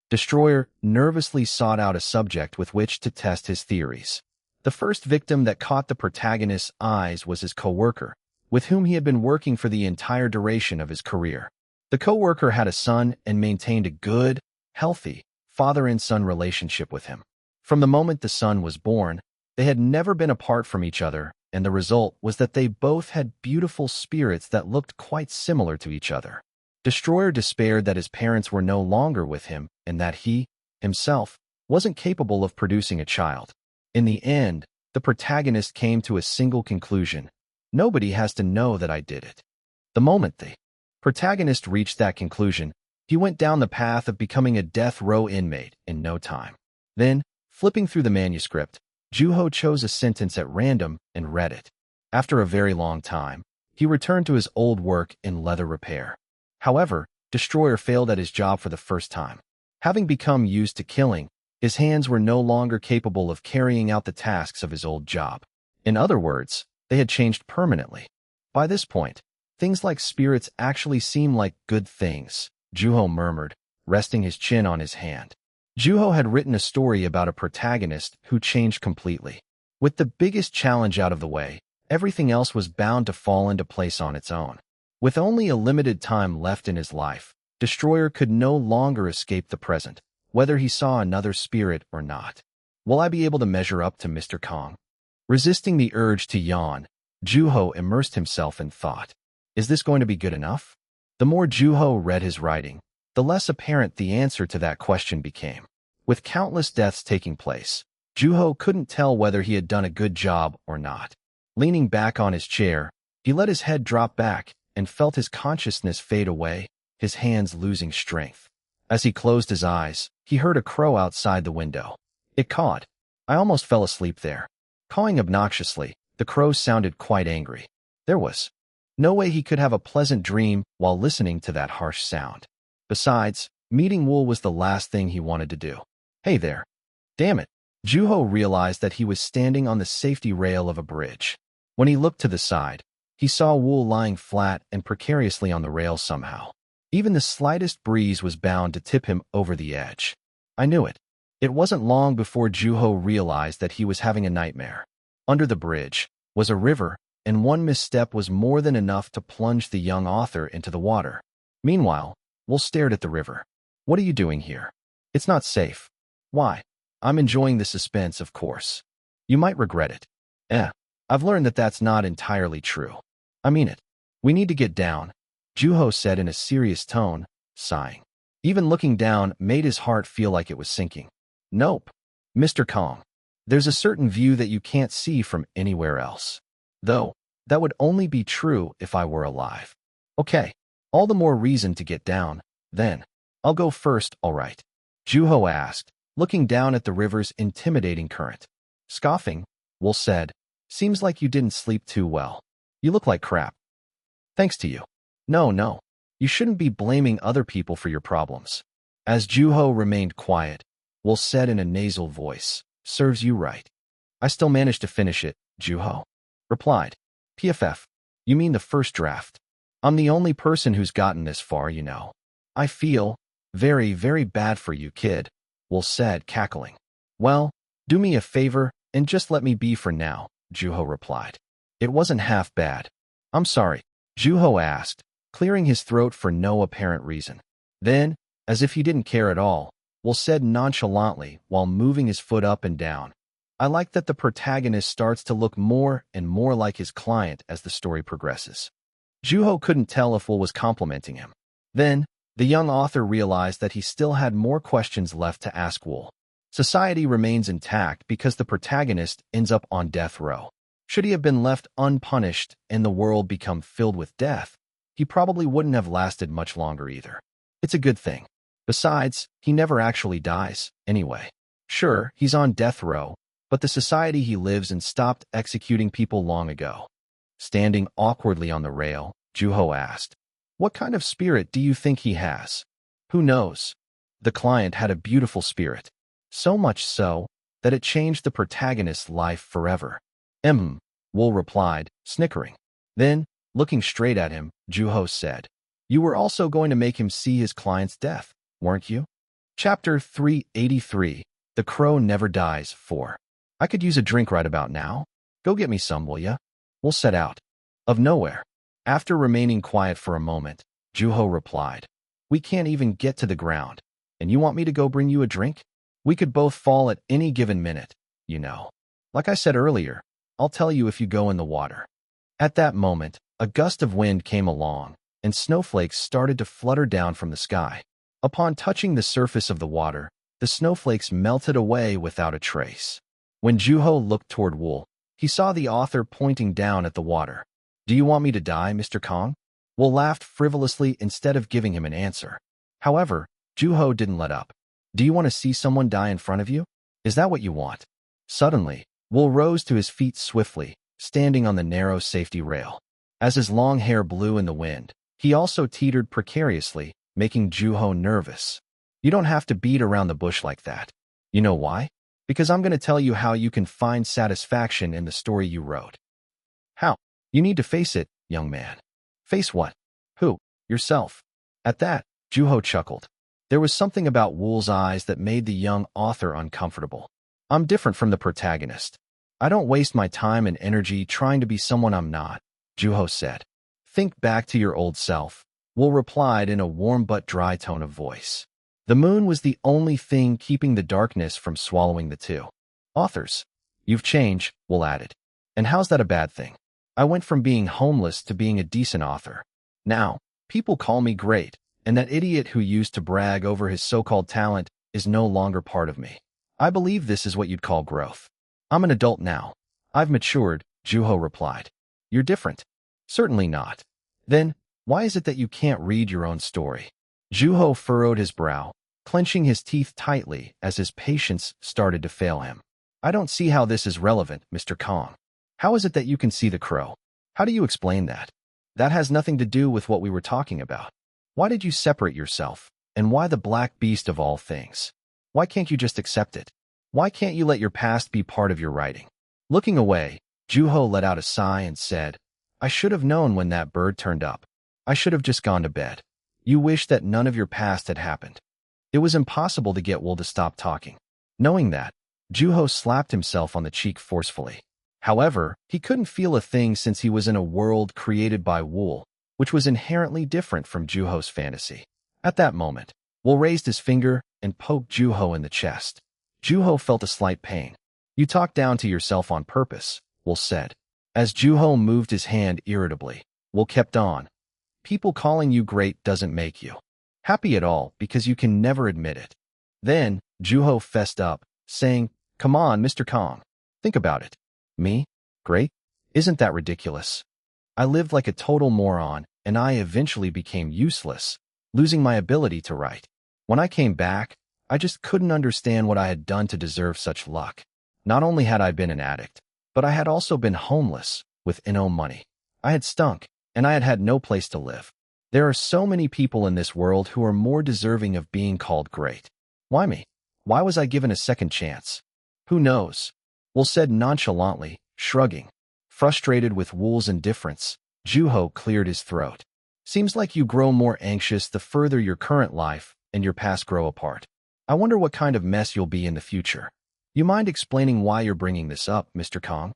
Destroyer nervously sought out a subject with which to test his theories. The first victim that caught the protagonist's eyes was his co-worker, with whom he had been working for the entire duration of his career. The co-worker had a son and maintained a good, healthy, father and son relationship with him. From the moment the son was born, they had never been apart from each other, and the result was that they both had beautiful spirits that looked quite similar to each other. Destroyer despaired that his parents were no longer with him and that he, himself, wasn't capable of producing a child. In the end, the protagonist came to a single conclusion. Nobody has to know that I did it. The moment the protagonist reached that conclusion, he went down the path of becoming a death row inmate in no time. Then, flipping through the manuscript, Juho chose a sentence at random and read it. After a very long time, he returned to his old work in leather repair. However, Destroyer failed at his job for the first time. Having become used to killing, his hands were no longer capable of carrying out the tasks of his old job. In other words, they had changed permanently. By this point, things like spirits actually seem like good things, Juho murmured, resting his chin on his hand. Juho had written a story about a protagonist who changed completely. With the biggest challenge out of the way, everything else was bound to fall into place on its own. With only a limited time left in his life, Destroyer could no longer escape the present, whether he saw another spirit or not. Will I be able to measure up to Mr. Kong? Resisting the urge to yawn, Juho immersed himself in thought. Is this going to be good enough? The more Juho read his writing, the less apparent the answer to that question became. With countless deaths taking place, Juho couldn't tell whether he had done a good job or not. Leaning back on his chair, he let his head drop back and felt his consciousness fade away, his hands losing strength. As he closed his eyes, he heard a crow outside the window. It cawed. I almost fell asleep there. Cawing obnoxiously, the crow sounded quite angry. There was no way he could have a pleasant dream while listening to that harsh sound. Besides, meeting Wool was the last thing he wanted to do. Hey there. Damn it. Juho realized that he was standing on the safety rail of a bridge. When he looked to the side, He saw Wool lying flat and precariously on the rail somehow. Even the slightest breeze was bound to tip him over the edge. I knew it. It wasn't long before Juho realized that he was having a nightmare. Under the bridge was a river, and one misstep was more than enough to plunge the young author into the water. Meanwhile, Wool stared at the river. What are you doing here? It's not safe. Why? I'm enjoying the suspense, of course. You might regret it. I've learned that that's not entirely true. I mean it. We need to get down, Juho said in a serious tone, sighing. Even looking down made his heart feel like it was sinking. Nope, Mr. Kong. There's a certain view that you can't see from anywhere else. Though, that would only be true if I were alive. Okay, all the more reason to get down, then. I'll go first, all right? Juho asked, looking down at the river's intimidating current. Scoffing, Wool said, seems like you didn't sleep too well. You look like crap. Thanks to you. No. You shouldn't be blaming other people for your problems. As Juho remained quiet, Wool said in a nasal voice, serves you right. I still managed to finish it, Juho replied. PFF, you mean the first draft? I'm the only person who's gotten this far, you know. I feel very, very bad for you, kid, Wool said, cackling. Well, do me a favor and just let me be for now, Juho replied. It wasn't half bad. I'm sorry, Juho asked, clearing his throat for no apparent reason. Then, as if he didn't care at all, Wool said nonchalantly while moving his foot up and down. I like that the protagonist starts to look more and more like his client as the story progresses. Juho couldn't tell if Wool was complimenting him. Then, the young author realized that he still had more questions left to ask Wool. Society remains intact because the protagonist ends up on death row. Should he have been left unpunished and the world become filled with death, he probably wouldn't have lasted much longer either. It's a good thing. Besides, he never actually dies, anyway. Sure, he's on death row, but the society he lives in stopped executing people long ago. Standing awkwardly on the rail, Juho asked, what kind of spirit do you think he has? Who knows? The client had a beautiful spirit. So much so that it changed the protagonist's life forever. Wool replied, snickering. Then, looking straight at him, Juho said, you were also going to make him see his client's death, weren't you? Chapter 383, The Crow Never Dies 4. I could use a drink right about now. Go get me some, will ya? Wool set out. Of nowhere. After remaining quiet for a moment, Juho replied, we can't even get to the ground, and you want me to go bring you a drink? We could both fall at any given minute, you know. Like I said earlier, I'll tell you if you go in the water. At that moment, a gust of wind came along, and snowflakes started to flutter down from the sky. Upon touching the surface of the water, the snowflakes melted away without a trace. When Juho looked toward Wool, he saw the author pointing down at the water. Do you want me to die, Mr. Kong? Wool laughed frivolously instead of giving him an answer. However, Juho didn't let up. Do you want to see someone die in front of you? Is that what you want? Suddenly, Wool rose to his feet swiftly, standing on the narrow safety rail. As his long hair blew in the wind, he also teetered precariously, making Juho nervous. You don't have to beat around the bush like that. You know why? Because I'm going to tell you how you can find satisfaction in the story you wrote. How? You need to face it, young man. Face what? Who? Yourself. At that, Juho chuckled. There was something about Wool's eyes that made the young author uncomfortable. I'm different from the protagonist. I don't waste my time and energy trying to be someone I'm not, Juho said. Think back to your old self, Wool replied in a warm but dry tone of voice. The moon was the only thing keeping the darkness from swallowing the two. Authors. You've changed, Wool added. And how's that a bad thing? I went from being homeless to being a decent author. Now, people call me great, and that idiot who used to brag over his so-called talent is no longer part of me. I believe this is what you'd call growth. I'm an adult now. I've matured, Juho replied. You're different. Certainly not. Then, why is it that you can't read your own story? Juho furrowed his brow, clenching his teeth tightly as his patience started to fail him. I don't see how this is relevant, Mr. Kong. How is it that you can see the crow? How do you explain that? That has nothing to do with what we were talking about. Why did you separate yourself? And why the black beast of all things? Why can't you just accept it? Why can't you let your past be part of your writing? Looking away, Juho let out a sigh and said, I should have known when that bird turned up. I should have just gone to bed. You wish that none of your past had happened. It was impossible to get Wool to stop talking. Knowing that, Juho slapped himself on the cheek forcefully. However, he couldn't feel a thing since he was in a world created by Wool, which was inherently different from Juho's fantasy. At that moment, Wool raised his finger and poked Juho in the chest. Juho felt a slight pain. You talked down to yourself on purpose, Wool said. As Juho moved his hand irritably, Wool kept on. People calling you great doesn't make you happy at all because you can never admit it. Then, Juho fessed up, saying, "Come on, Mr. Kong. Think about it. Me? Great? Isn't that ridiculous? I lived like a total moron, and I eventually became useless, losing my ability to write. When I came back, I just couldn't understand what I had done to deserve such luck. Not only had I been an addict, but I had also been homeless, with no money. I had stunk, and I had had no place to live. There are so many people in this world who are more deserving of being called great. Why me? Why was I given a second chance? Who knows?" Wool said nonchalantly, shrugging. Frustrated with Wool's indifference, Juho cleared his throat. "Seems like you grow more anxious the further your current life and your past grow apart. I wonder what kind of mess you'll be in the future. You mind explaining why you're bringing this up, Mr. Kong?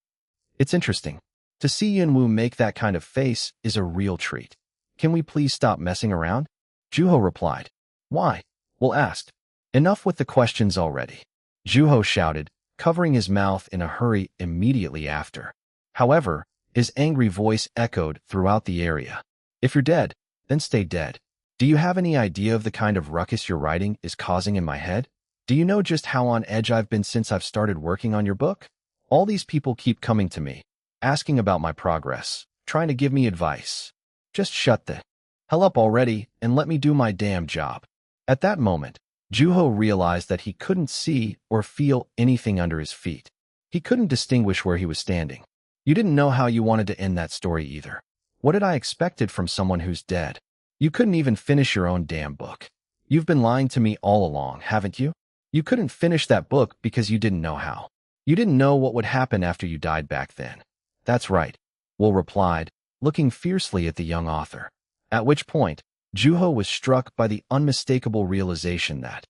It's interesting. To see Yunwoo make that kind of face is a real treat. Can we please stop messing around?" Juho replied. "Why?" Wool asked. "Enough with the questions already," Juho shouted, covering his mouth in a hurry immediately after. However, his angry voice echoed throughout the area. "If you're dead, then stay dead. Do you have any idea of the kind of ruckus your writing is causing in my head? Do you know just how on edge I've been since I've started working on your book? All these people keep coming to me, asking about my progress, trying to give me advice. Just shut the hell up already and let me do my damn job." At that moment, Juho realized that he couldn't see or feel anything under his feet. He couldn't distinguish where he was standing. "You didn't know how you wanted to end that story either. What did I expected from someone who's dead? You couldn't even finish your own damn book. You've been lying to me all along, haven't you? You couldn't finish that book because you didn't know how. You didn't know what would happen after you died back then." "That's right," Wool replied, looking fiercely at the young author. At which point, Juho was struck by the unmistakable realization that,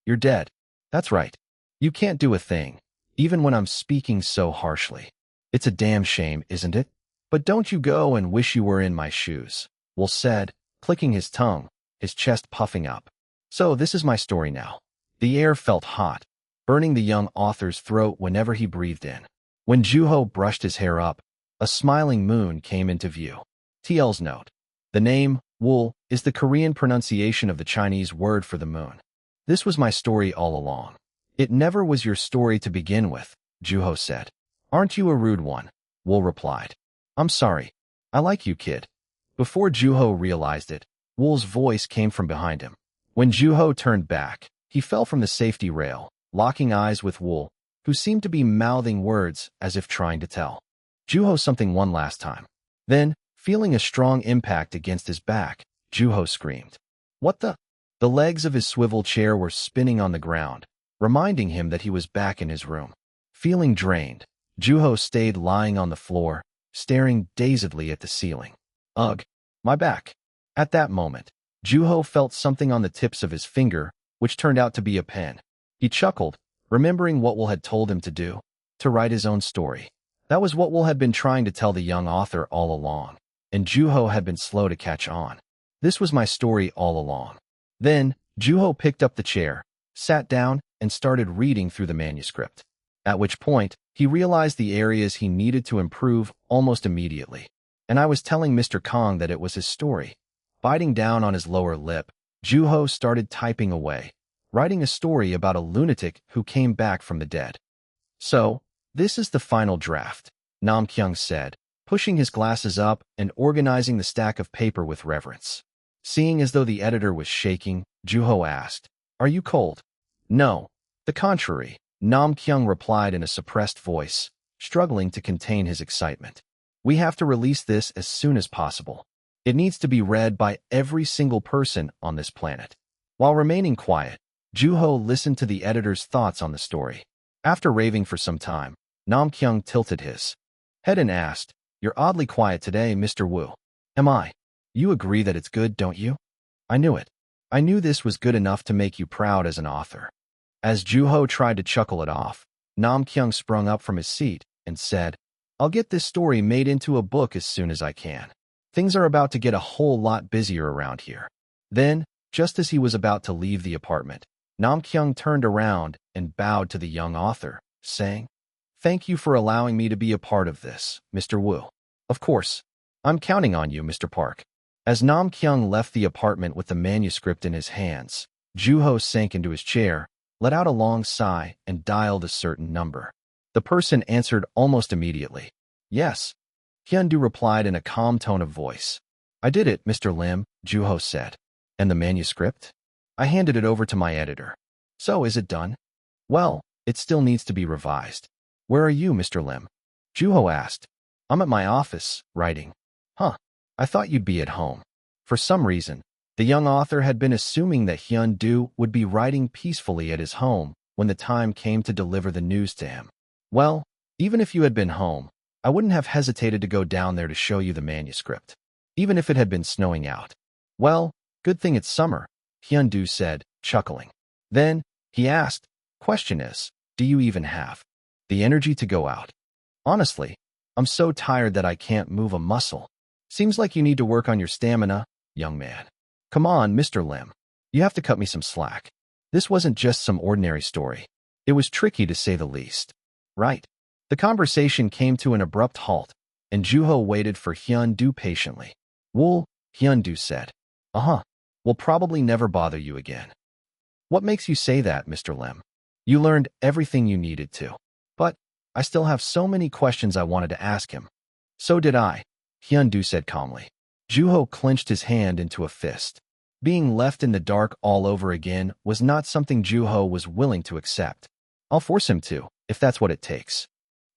"You're dead. That's right. You can't do a thing, even when I'm speaking so harshly. It's a damn shame, isn't it? But don't you go and wish you were in my shoes," Wool said, clicking his tongue, his chest puffing up. "So this is my story now." The air felt hot, burning the young author's throat whenever he breathed in. When Juho brushed his hair up, a smiling moon came into view. TL's note. The name, Wool, is the Korean pronunciation of the Chinese word for the moon. "This was my story all along." "It never was your story to begin with," Juho said. "Aren't you a rude one?" Wool replied. "I'm sorry. I like you, kid." Before Juho realized it, Wool's voice came from behind him. When Juho turned back, he fell from the safety rail, locking eyes with Wool, who seemed to be mouthing words as if trying to tell Juho something one last time. Then, feeling a strong impact against his back, Juho screamed. "What the?" The legs of his swivel chair were spinning on the ground, reminding him that he was back in his room. Feeling drained, Juho stayed lying on the floor, staring dazedly at the ceiling. "Ugh, my back." At that moment, Juho felt something on the tips of his finger, which turned out to be a pen. He chuckled, remembering what Wool had told him to do, to write his own story. That was what Wool had been trying to tell the young author all along, and Juho had been slow to catch on. This was my story all along. Then, Juho picked up the chair, sat down, and started reading through the manuscript. At which point, he realized the areas he needed to improve almost immediately. And I was telling Mr. Kong that it was his story. Biting down on his lower lip, Juho started typing away, writing a story about a lunatic who came back from the dead. "So, this is the final draft," Nam Kyung said, pushing his glasses up and organizing the stack of paper with reverence. Seeing as though the editor was shaking, Juho asked, "Are you cold?" "No. The contrary," Nam Kyung replied in a suppressed voice, struggling to contain his excitement. "We have to release this as soon as possible. It needs to be read by every single person on this planet." While remaining quiet, Juho listened to the editor's thoughts on the story. After raving for some time, Nam Kyung tilted his head and asked, You're oddly quiet today, Mr. Wu. Am I? You agree that it's good, don't you? I knew it. I knew this was good enough to make you proud as an author. As Juho tried to chuckle it off, Nam Kyung sprung up from his seat and said, I'll get this story made into a book as soon as I can. Things are about to get a whole lot busier around here. Then, just as he was about to leave the apartment, Nam Kyung turned around and bowed to the young author, saying, Thank you for allowing me to be a part of this, Mr. Wu. Of course. I'm counting on you, Mr. Park. As Nam Kyung left the apartment with the manuscript in his hands, Juho sank into his chair, let out a long sigh, and dialed a certain number. The person answered almost immediately. Yes. Hyundu replied in a calm tone of voice. I did it, Mr. Lim, Juho said. And the manuscript? I handed it over to my editor. So is it done? Well, it still needs to be revised. Where are you, Mr. Lim? Juho asked. I'm at my office, writing. Huh. I thought you'd be at home. For some reason, the young author had been assuming that Hyundu would be writing peacefully at his home when the time came to deliver the news to him. Well, even if you had been home, I wouldn't have hesitated to go down there to show you the manuscript, even if it had been snowing out. Well, good thing it's summer, Hyundu said, chuckling. Then, he asked, question is, do you even have the energy to go out? Honestly, I'm so tired that I can't move a muscle. Seems like you need to work on your stamina, young man. Come on, Mr. Lim. You have to cut me some slack. This wasn't just some ordinary story. It was tricky to say the least. Right. The conversation came to an abrupt halt, and Juho waited for Hyundu patiently. Wool, Hyundu said. Uh-huh. We'll probably never bother you again. What makes you say that, Mr. Lim? You learned everything you needed to. But I still have so many questions I wanted to ask him. So did I, Hyundu said calmly. Juho clenched his hand into a fist. Being left in the dark all over again was not something Juho was willing to accept. I'll force him to, if that's what it takes.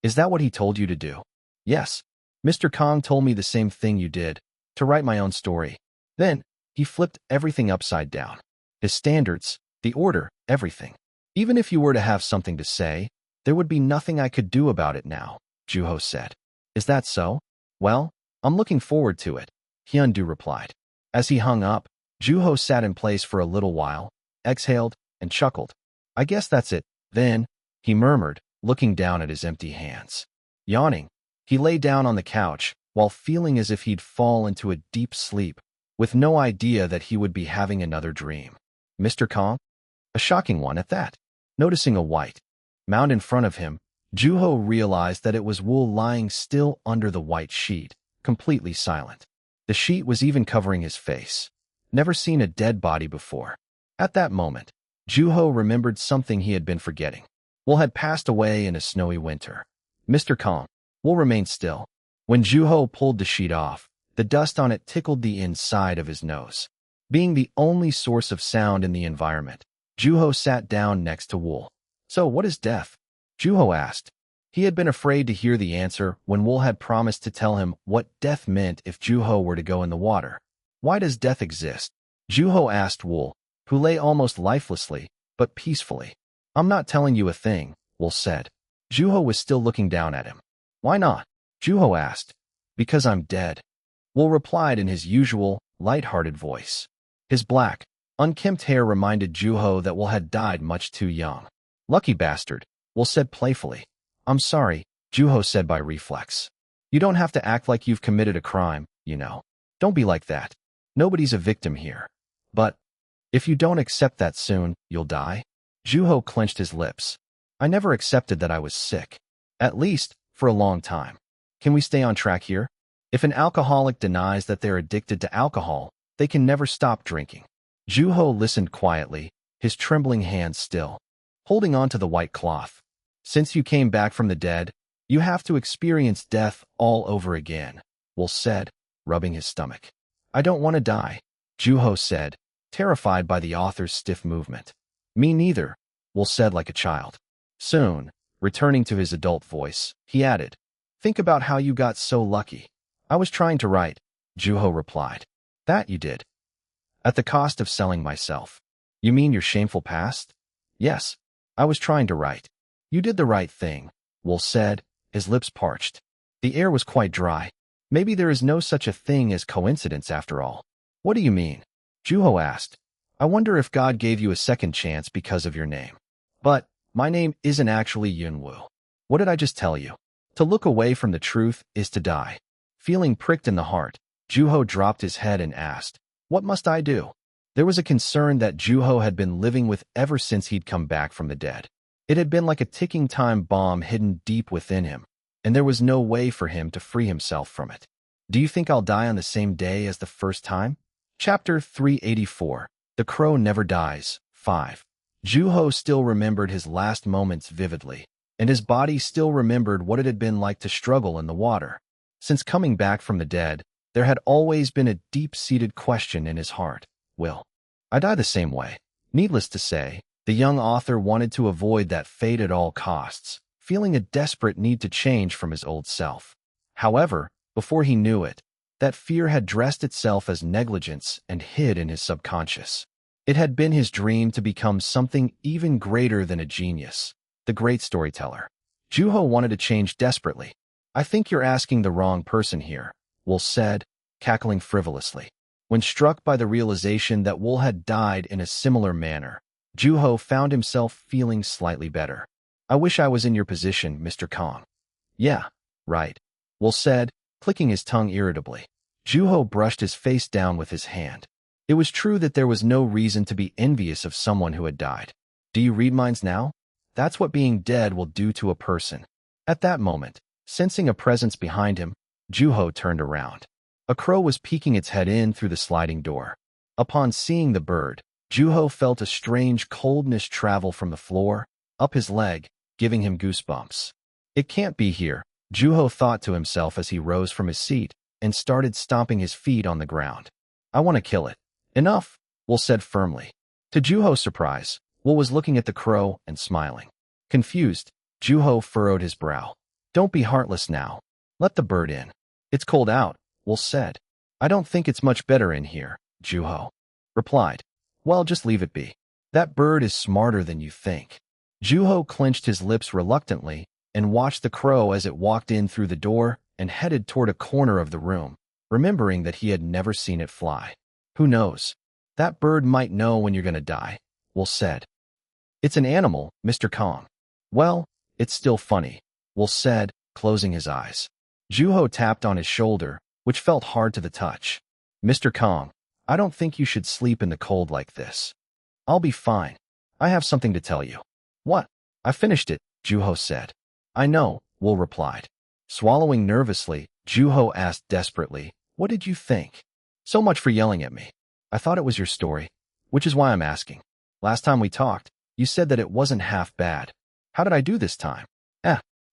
Is that what he told you to do? Yes. Mr. Kong told me the same thing you did, to write my own story. Then, he flipped everything upside down. His standards, the order, everything. Even if you were to have something to say, there would be nothing I could do about it now, Juho said. Is that so? Well, I'm looking forward to it, Hyundu replied. As he hung up, Juho sat in place for a little while, exhaled, and chuckled. I guess that's it, then, he murmured, looking down at his empty hands. Yawning, he lay down on the couch, while feeling as if he'd fall into a deep sleep, with no idea that he would be having another dream. Mr. Kong? A shocking one at that. Noticing a white mound in front of him, Juho realized that it was Wool lying still under the white sheet, completely silent. The sheet was even covering his face. Never seen a dead body before. At that moment, Juho remembered something he had been forgetting. Wool had passed away in a snowy winter. Mr. Kong, Wool remained still. When Juho pulled the sheet off, the dust on it tickled the inside of his nose. Being the only source of sound in the environment, Juho sat down next to Wool. So what is death? Juho asked. He had been afraid to hear the answer when Wool had promised to tell him what death meant if Juho were to go in the water. Why does death exist? Juho asked Wool, who lay almost lifelessly, but peacefully. I'm not telling you a thing, Wool said. Juho was still looking down at him. Why not? Juho asked. Because I'm dead. Wool replied in his usual, light-hearted voice. His black, unkempt hair reminded Juho that Wool had died much too young. Lucky bastard, Wool said playfully. I'm sorry, Juho said by reflex. You don't have to act like you've committed a crime, you know. Don't be like that. Nobody's a victim here. But, if you don't accept that soon, you'll die? Juho clenched his lips. I never accepted that I was sick. At least, for a long time. Can we stay on track here? If an alcoholic denies that they're addicted to alcohol, they can never stop drinking. Juho listened quietly, his trembling hands still, holding on to the white cloth. Since you came back from the dead, you have to experience death all over again, Wool said, rubbing his stomach. I don't want to die, Juho said, terrified by the author's stiff movement. Me neither, Wool said like a child. Soon, returning to his adult voice, he added, think about how you got so lucky. I was trying to write, Juho replied. That you did. At the cost of selling myself. You mean your shameful past? Yes, I was trying to write. You did the right thing, Wool said, his lips parched. The air was quite dry. Maybe there is no such a thing as coincidence after all. What do you mean? Juho asked. I wonder if God gave you a second chance because of your name. But my name isn't actually Yunwoo. What did I just tell you? To look away from the truth is to die. Feeling pricked in the heart, Juho dropped his head and asked, What must I do? There was a concern that Juho had been living with ever since he'd come back from the dead. It had been like a ticking time bomb hidden deep within him, and there was no way for him to free himself from it. Do you think I'll die on the same day as the first time? Chapter 384. The Crow Never Dies. 5. Juho still remembered his last moments vividly, and his body still remembered what it had been like to struggle in the water. Since coming back from the dead, there had always been a deep-seated question in his heart. Will I die the same way? Needless to say, the young author wanted to avoid that fate at all costs, feeling a desperate need to change from his old self. However, before he knew it, that fear had dressed itself as negligence and hid in his subconscious. It had been his dream to become something even greater than a genius, the great storyteller. Juho wanted to change desperately. I think you're asking the wrong person here, Will said, cackling frivolously. When struck by the realization that Will had died in a similar manner, Juho found himself feeling slightly better. I wish I was in your position, Mr. Kong. Yeah, right, Will said, clicking his tongue irritably. Juho brushed his face down with his hand. It was true that there was no reason to be envious of someone who had died. Do you read minds now? That's what being dead will do to a person. At that moment, sensing a presence behind him, Juho turned around. A crow was peeking its head in through the sliding door. Upon seeing the bird, Juho felt a strange coldness travel from the floor, up his leg, giving him goosebumps. It can't be here, Juho thought to himself as he rose from his seat and started stomping his feet on the ground. I want to kill it. Enough, Will said firmly. To Juho's surprise, Will was looking at the crow and smiling. Confused, Juho furrowed his brow. Don't be heartless now. Let the bird in. It's cold out, Will said. I don't think it's much better in here, Juho replied. Well, just leave it be. That bird is smarter than you think. Juho clenched his lips reluctantly and watched the crow as it walked in through the door and headed toward a corner of the room, remembering that he had never seen it fly. Who knows? That bird might know when you're going to die, Will said. It's an animal, Mr. Kong. Well, it's still funny, Will said, closing his eyes. Juho tapped on his shoulder, which felt hard to the touch. Mr. Kong, I don't think you should sleep in the cold like this. I'll be fine. I have something to tell you. What? I finished it, Juho said. I know, Will replied. Swallowing nervously, Juho asked desperately, What did you think? So much for yelling at me. I thought it was your story, which is why I'm asking. Last time we talked, you said that it wasn't half bad. How did I do this time?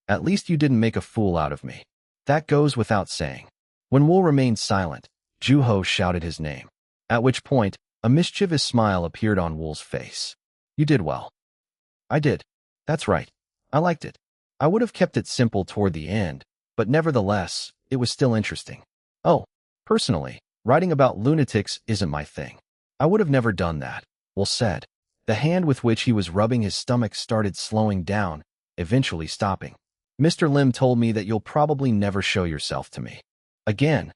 At least you didn't make a fool out of me. That goes without saying. When Will remained silent, Juho shouted his name, at which point a mischievous smile appeared on Will's face. You did well. I did. That's right. I liked it. I would have kept it simple toward the end, but nevertheless, it was still interesting. Oh, personally, writing about lunatics isn't my thing. I would have never done that, Will said. The hand with which he was rubbing his stomach started slowing down, eventually stopping. Mr. Lim told me that you'll probably never show yourself to me. Again.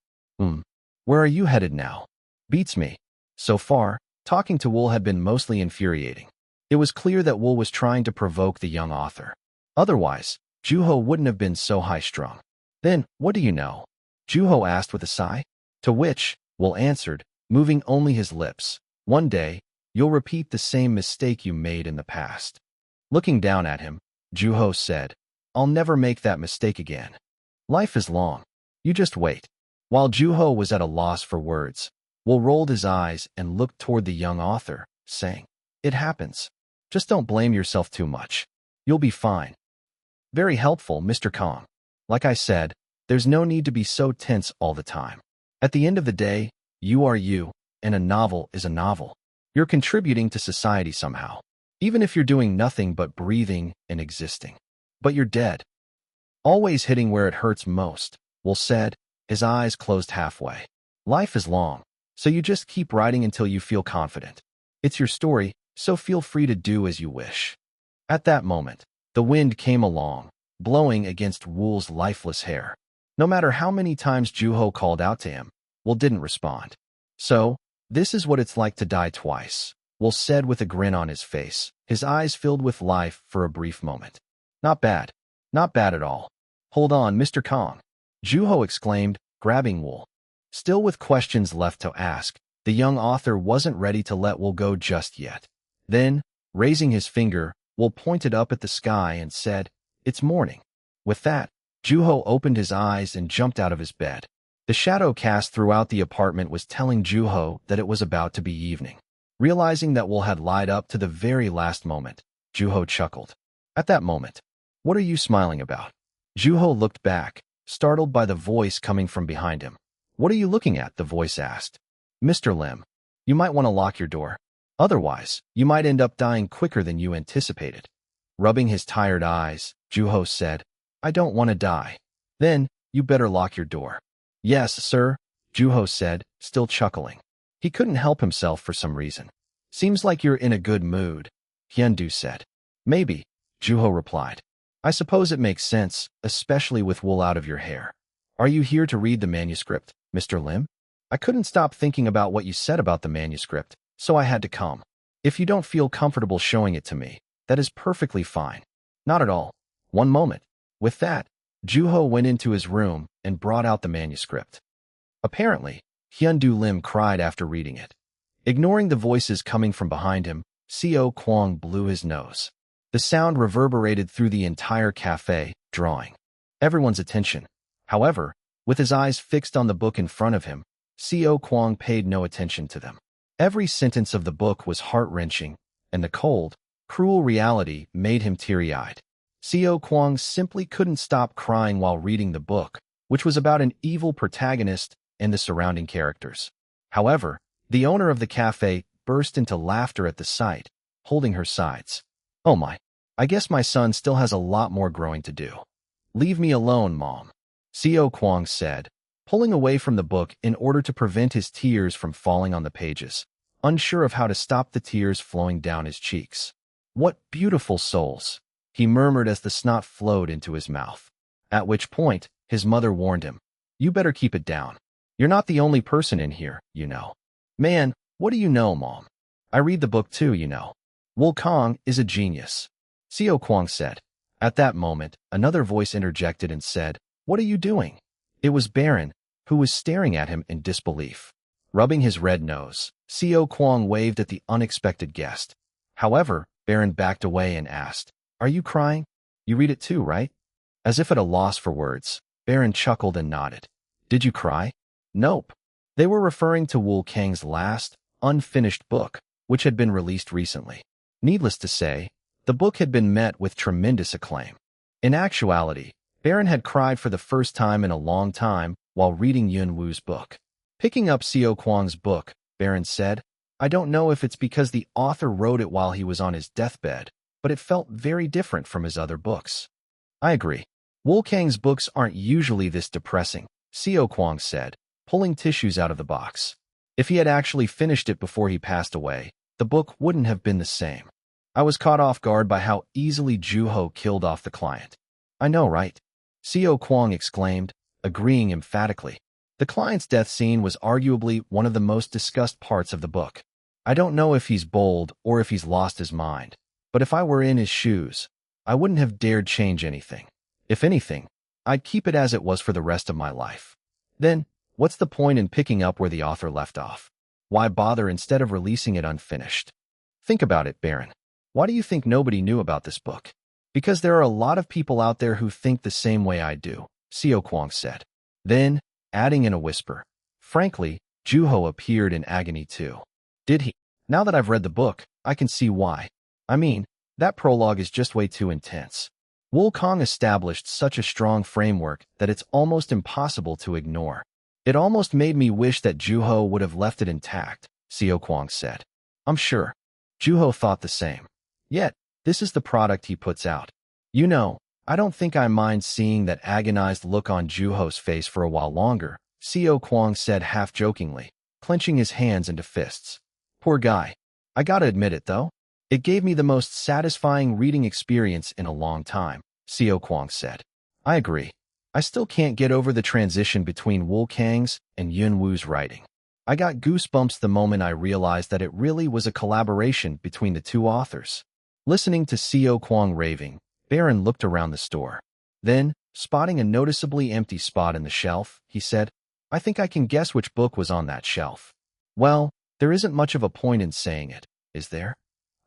Where are you headed now? Beats me. So far, talking to Will had been mostly infuriating. It was clear that Will was trying to provoke the young author. Otherwise, Juho wouldn't have been so high-strung. Then, what do you know? Juho asked with a sigh. To which, Will answered, moving only his lips. One day, you'll repeat the same mistake you made in the past. Looking down at him, Juho said, I'll never make that mistake again. Life is long. You just wait. While Juho was at a loss for words, Will rolled his eyes and looked toward the young author, saying, It happens. Just don't blame yourself too much. You'll be fine. Very helpful, Mr. Kong. Like I said, there's no need to be so tense all the time. At the end of the day, you are you, and a novel is a novel. You're contributing to society somehow, even if you're doing nothing but breathing and existing. But you're dead. Always hitting where it hurts most, Will said, his eyes closed halfway. Life is long, so you just keep writing until you feel confident. It's your story, so feel free to do as you wish. At that moment, the wind came along, blowing against Wool's lifeless hair. No matter how many times Juho called out to him, Will didn't respond. So, this is what it's like to die twice, Will said with a grin on his face, his eyes filled with life for a brief moment. Not bad. Not bad at all. Hold on, Mr. Kong, Juho exclaimed, grabbing Will. Still with questions left to ask, the young author wasn't ready to let Will go just yet. Then, raising his finger, Will pointed up at the sky and said, "It's morning." With that, Juho opened his eyes and jumped out of his bed. The shadow cast throughout the apartment was telling Juho that it was about to be evening. Realizing that Will had lied up to the very last moment, Juho chuckled. At that moment, "What are you smiling about?" Juho looked back, startled by the voice coming from behind him. "What are you looking at?" the voice asked. "Mr. Lim, you might want to lock your door. Otherwise, you might end up dying quicker than you anticipated." Rubbing his tired eyes, Juho said, "I don't want to die." "Then, you better lock your door." "Yes, sir," Juho said, still chuckling. He couldn't help himself for some reason. "Seems like you're in a good mood," Hyundu said. "Maybe," Juho replied. "I suppose it makes sense, especially with wool out of your hair. Are you here to read the manuscript, Mr. Lim?" "I couldn't stop thinking about what you said about the manuscript, so I had to come. If you don't feel comfortable showing it to me, that is perfectly fine." "Not at all. One moment." With that, Juho went into his room and brought out the manuscript. Apparently, Hyundu Lim cried after reading it. Ignoring the voices coming from behind him, Co Kwong blew his nose. The sound reverberated through the entire cafe, drawing everyone's attention. However, with his eyes fixed on the book in front of him, Co Kwong paid no attention to them. Every sentence of the book was heart-wrenching, and the cold, cruel reality made him teary-eyed. Co Kwong simply couldn't stop crying while reading the book, which was about an evil protagonist and the surrounding characters. However, the owner of the cafe burst into laughter at the sight, holding her sides. "Oh my, I guess my son still has a lot more growing to do." "Leave me alone, Mom," Co Kwong said, pulling away from the book in order to prevent his tears from falling on the pages, unsure of how to stop the tears flowing down his cheeks. "What beautiful souls," he murmured as the snot flowed into his mouth. At which point, his mother warned him, "You better keep it down. You're not the only person in here, you know." "Man, what do you know, Mom? I read the book too, you know." "Will Kong is a genius," Co Kwong said. At that moment, another voice interjected and said, "What are you doing?" It was Baron, who was staring at him in disbelief. Rubbing his red nose, Co Kwong waved at the unexpected guest. However, Baron backed away and asked, "Are you crying? You read it too, right?" As if at a loss for words, Baron chuckled and nodded. "Did you cry?" "Nope." They were referring to Wu Kang's last, unfinished book, which had been released recently. Needless to say, the book had been met with tremendous acclaim. In actuality, Baron had cried for the first time in a long time while reading Yun Wu's book. Picking up Co Kwong's book, Baron said, "I don't know if it's because the author wrote it while he was on his deathbed, but it felt very different from his other books." "I agree. Wu Kang's books aren't usually this depressing," Co Kwong said, pulling tissues out of the box. If he had actually finished it before he passed away, the book wouldn't have been the same. "I was caught off guard by how easily Juho killed off the client." "I know, right?" Co Kwong exclaimed, agreeing emphatically. The client's death scene was arguably one of the most discussed parts of the book. "I don't know if he's bold or if he's lost his mind, but if I were in his shoes, I wouldn't have dared change anything. If anything, I'd keep it as it was for the rest of my life." "Then, what's the point in picking up where the author left off? Why bother instead of releasing it unfinished?" "Think about it, Baron. Why do you think nobody knew about this book?" "Because there are a lot of people out there who think the same way I do," Co Kwong said. Then, adding in a whisper, "Frankly, Juho appeared in agony too." "Did he? Now that I've read the book, I can see why. I mean, that prologue is just way too intense. Wu Kang established such a strong framework that it's almost impossible to ignore. It almost made me wish that Juho would have left it intact," Co Kwong said. "I'm sure Juho thought the same. Yet, this is the product he puts out. You know, I don't think I mind seeing that agonized look on Juho's face for a while longer," Co Kwong said half-jokingly, clenching his hands into fists. "Poor guy. I gotta admit it, though. It gave me the most satisfying reading experience in a long time," Co Kwong said. "I agree. I still can't get over the transition between Wu Kang's and Yun Wu's writing. I got goosebumps the moment I realized that it really was a collaboration between the two authors. Listening to Xiao Kuang raving, Baron looked around the store. Then, spotting a noticeably empty spot in the shelf, he said, I think I can guess which book was on that shelf. Well, there isn't much of a point in saying it, is there?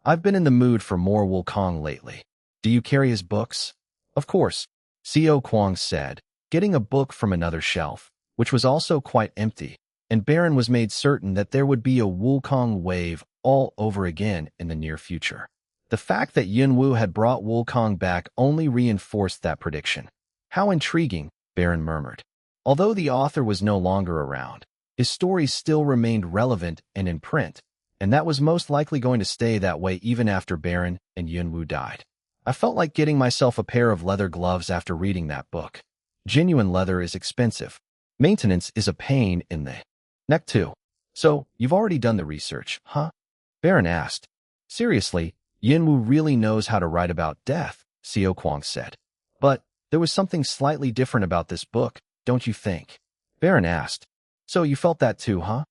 I've been in the mood for more Wukong lately. Do you carry his books? Of course, Xiao Kuang said, getting a book from another shelf, which was also quite empty, and Baron was made certain that there would be a Wukong wave all over again in the near future. The fact that Yun Wu had brought Wukong back only reinforced that prediction. How intriguing, Baron murmured. Although the author was no longer around, his stories still remained relevant and in print, and that was most likely going to stay that way even after Baron and Yun Wu died. I felt like getting myself a pair of leather gloves after reading that book. Genuine leather is expensive. Maintenance is a pain in the neck too. So, you've already done the research, huh? Baron asked. Seriously, Yun Wu really knows how to write about death, Xiao Kuang said. But there was something slightly different about this book, don't you think? Baron asked. So you felt that too, huh?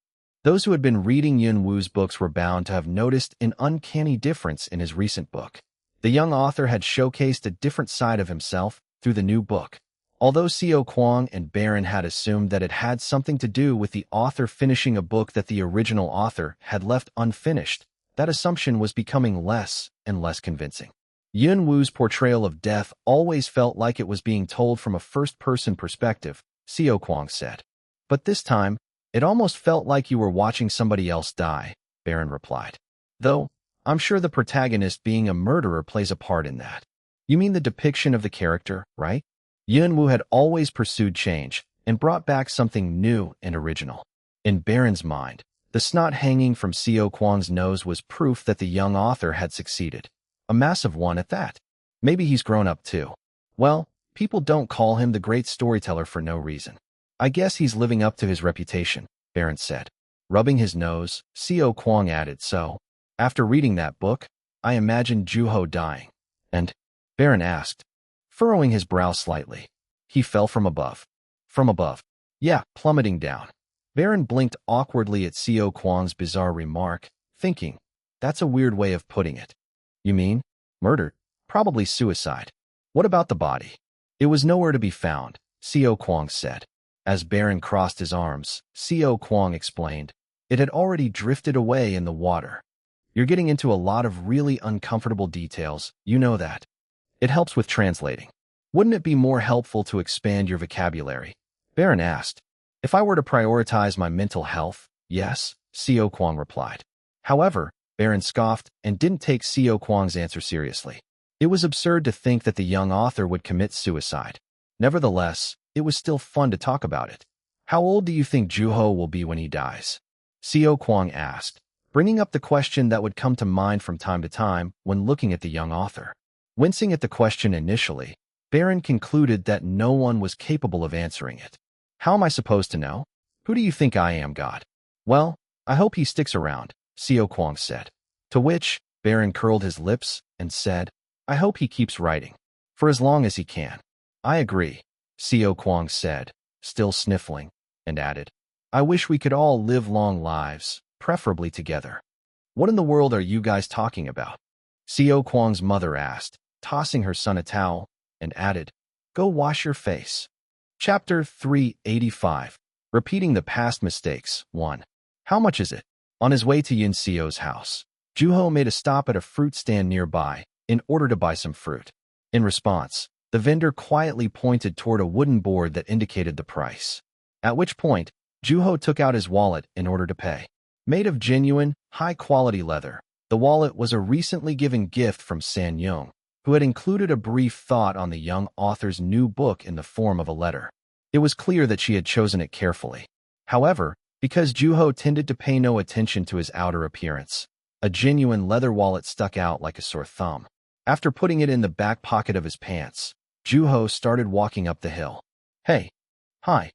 Those who had been reading Yun Wu's books were bound to have noticed an uncanny difference in his recent book. The young author had showcased a different side of himself through the new book. Although Xiao Kuang and Baron had assumed that it had something to do with the author finishing a book that the original author had left unfinished, that assumption was becoming less and less convincing. Yun Wu's portrayal of death always felt like it was being told from a first-person perspective, Xiao Kuang said. But this time, it almost felt like you were watching somebody else die, Baron replied. Though, I'm sure the protagonist being a murderer plays a part in that. You mean the depiction of the character, right? Yun Wu had always pursued change and brought back something new and original. In Baron's mind, the snot hanging from Xiao Kuang's nose was proof that the young author had succeeded. A massive one at that. Maybe he's grown up too. Well, people don't call him the great storyteller for no reason. I guess he's living up to his reputation, Baron said. Rubbing his nose, Xiao Kuang added, so, after reading that book, I imagined Juho dying. And? Baron asked, furrowing his brow slightly. He fell from above. From above. Yeah, plummeting down. Baron blinked awkwardly at Xiao Kuang's bizarre remark, thinking, that's a weird way of putting it. You mean? Murdered? Probably suicide. What about the body? It was nowhere to be found, Xiao Kuang said. As Baron crossed his arms, Xiao Kuang explained, it had already drifted away in the water. You're getting into a lot of really uncomfortable details, you know that. It helps with translating. Wouldn't it be more helpful to expand your vocabulary? Baron asked. If I were to prioritize my mental health, yes, Xiao Kuang replied. However, Baron scoffed and didn't take Xiao Kuang's answer seriously. It was absurd to think that the young author would commit suicide. Nevertheless, it was still fun to talk about it. How old do you think Juho will be when he dies? Xiao Kuang asked, bringing up the question that would come to mind from time to time when looking at the young author. Wincing at the question initially, Baron concluded that no one was capable of answering it. How am I supposed to know? Who do you think I am, God? Well, I hope he sticks around, Xiao Kuang said. To which, Baron curled his lips and said, I hope he keeps writing. For as long as he can. I agree, Xiao Kuang said, still sniffling, and added, I wish we could all live long lives, preferably together. What in the world are you guys talking about? Xiao Kuang's mother asked, tossing her son a towel, and added, go wash your face. Chapter 385. Repeating the past mistakes. 1. How much is it? On his way to Yin Xiao's house, Juho made a stop at a fruit stand nearby in order to buy some fruit. In response, the vendor quietly pointed toward a wooden board that indicated the price. At which point, Juho took out his wallet in order to pay. Made of genuine, high-quality leather, the wallet was a recently given gift from San Yung, who had included a brief thought on the young author's new book in the form of a letter. It was clear that she had chosen it carefully. However, because Juho tended to pay no attention to his outer appearance, a genuine leather wallet stuck out like a sore thumb. After putting it in the back pocket of his pants, Juho started walking up the hill. Hey. Hi.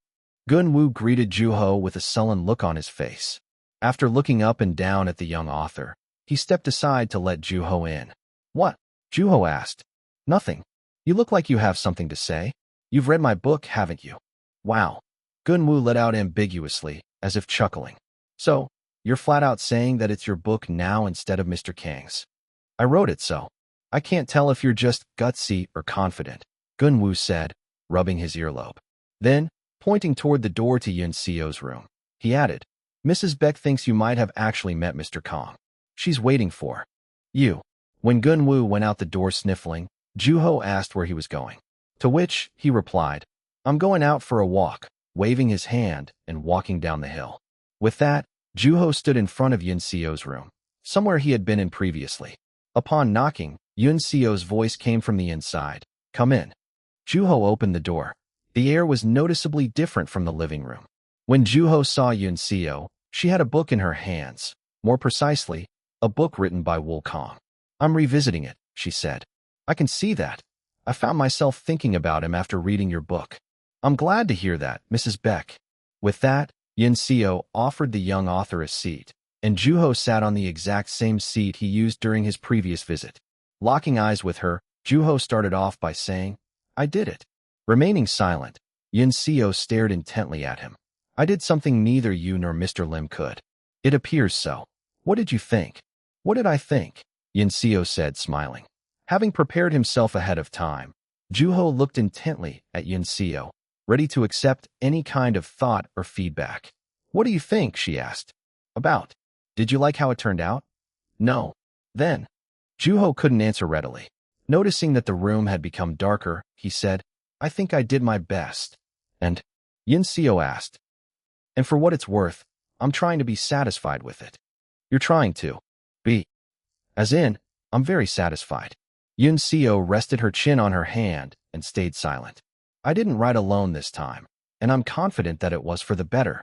Gun Wu greeted Juho with a sullen look on his face. After looking up and down at the young author, he stepped aside to let Juho in. What? Juho asked. Nothing. You look like you have something to say. You've read my book, haven't you? Wow. Gunwoo let out ambiguously, as if chuckling. So, you're flat out saying that it's your book now instead of Mr. Kang's. I wrote it so. I can't tell if you're just gutsy or confident, Gunwoo said, rubbing his earlobe. Then, pointing toward the door to Yun Seo's room, he added, Mrs. Beck thinks you might have actually met Mr. Kong. She's waiting for you. When Gunwoo went out the door sniffling, Juho asked where he was going. To which, he replied, I'm going out for a walk, waving his hand and walking down the hill. With that, Juho stood in front of Yun Seo's room, somewhere he had been in previously. Upon knocking, Yun Seo's voice came from the inside. Come in. Juho opened the door. The air was noticeably different from the living room. When Juho saw Yun Seo, she had a book in her hands. More precisely, a book written by Wool Kong. I'm revisiting it, she said. I can see that. I found myself thinking about him after reading your book. I'm glad to hear that, Mrs. Beck. With that, Yun Seo offered the young author a seat, and Juho sat on the exact same seat he used during his previous visit. Locking eyes with her, Juho started off by saying, I did it. Remaining silent, Yun Seo stared intently at him. I did something neither you nor Mr. Lim could. It appears so. What did you think? What did I think? Yun Seo said, smiling. Having prepared himself ahead of time, Juho looked intently at Yun Seo, ready to accept any kind of thought or feedback. What do you think? She asked. About. Did you like how it turned out? No. Then. Juho couldn't answer readily. Noticing that the room had become darker, he said, I think I did my best. And? Yun Seo asked. And for what it's worth, I'm trying to be satisfied with it. You're trying to be. As in, I'm very satisfied. Yun Seo rested her chin on her hand and stayed silent. I didn't write alone this time, and I'm confident that it was for the better.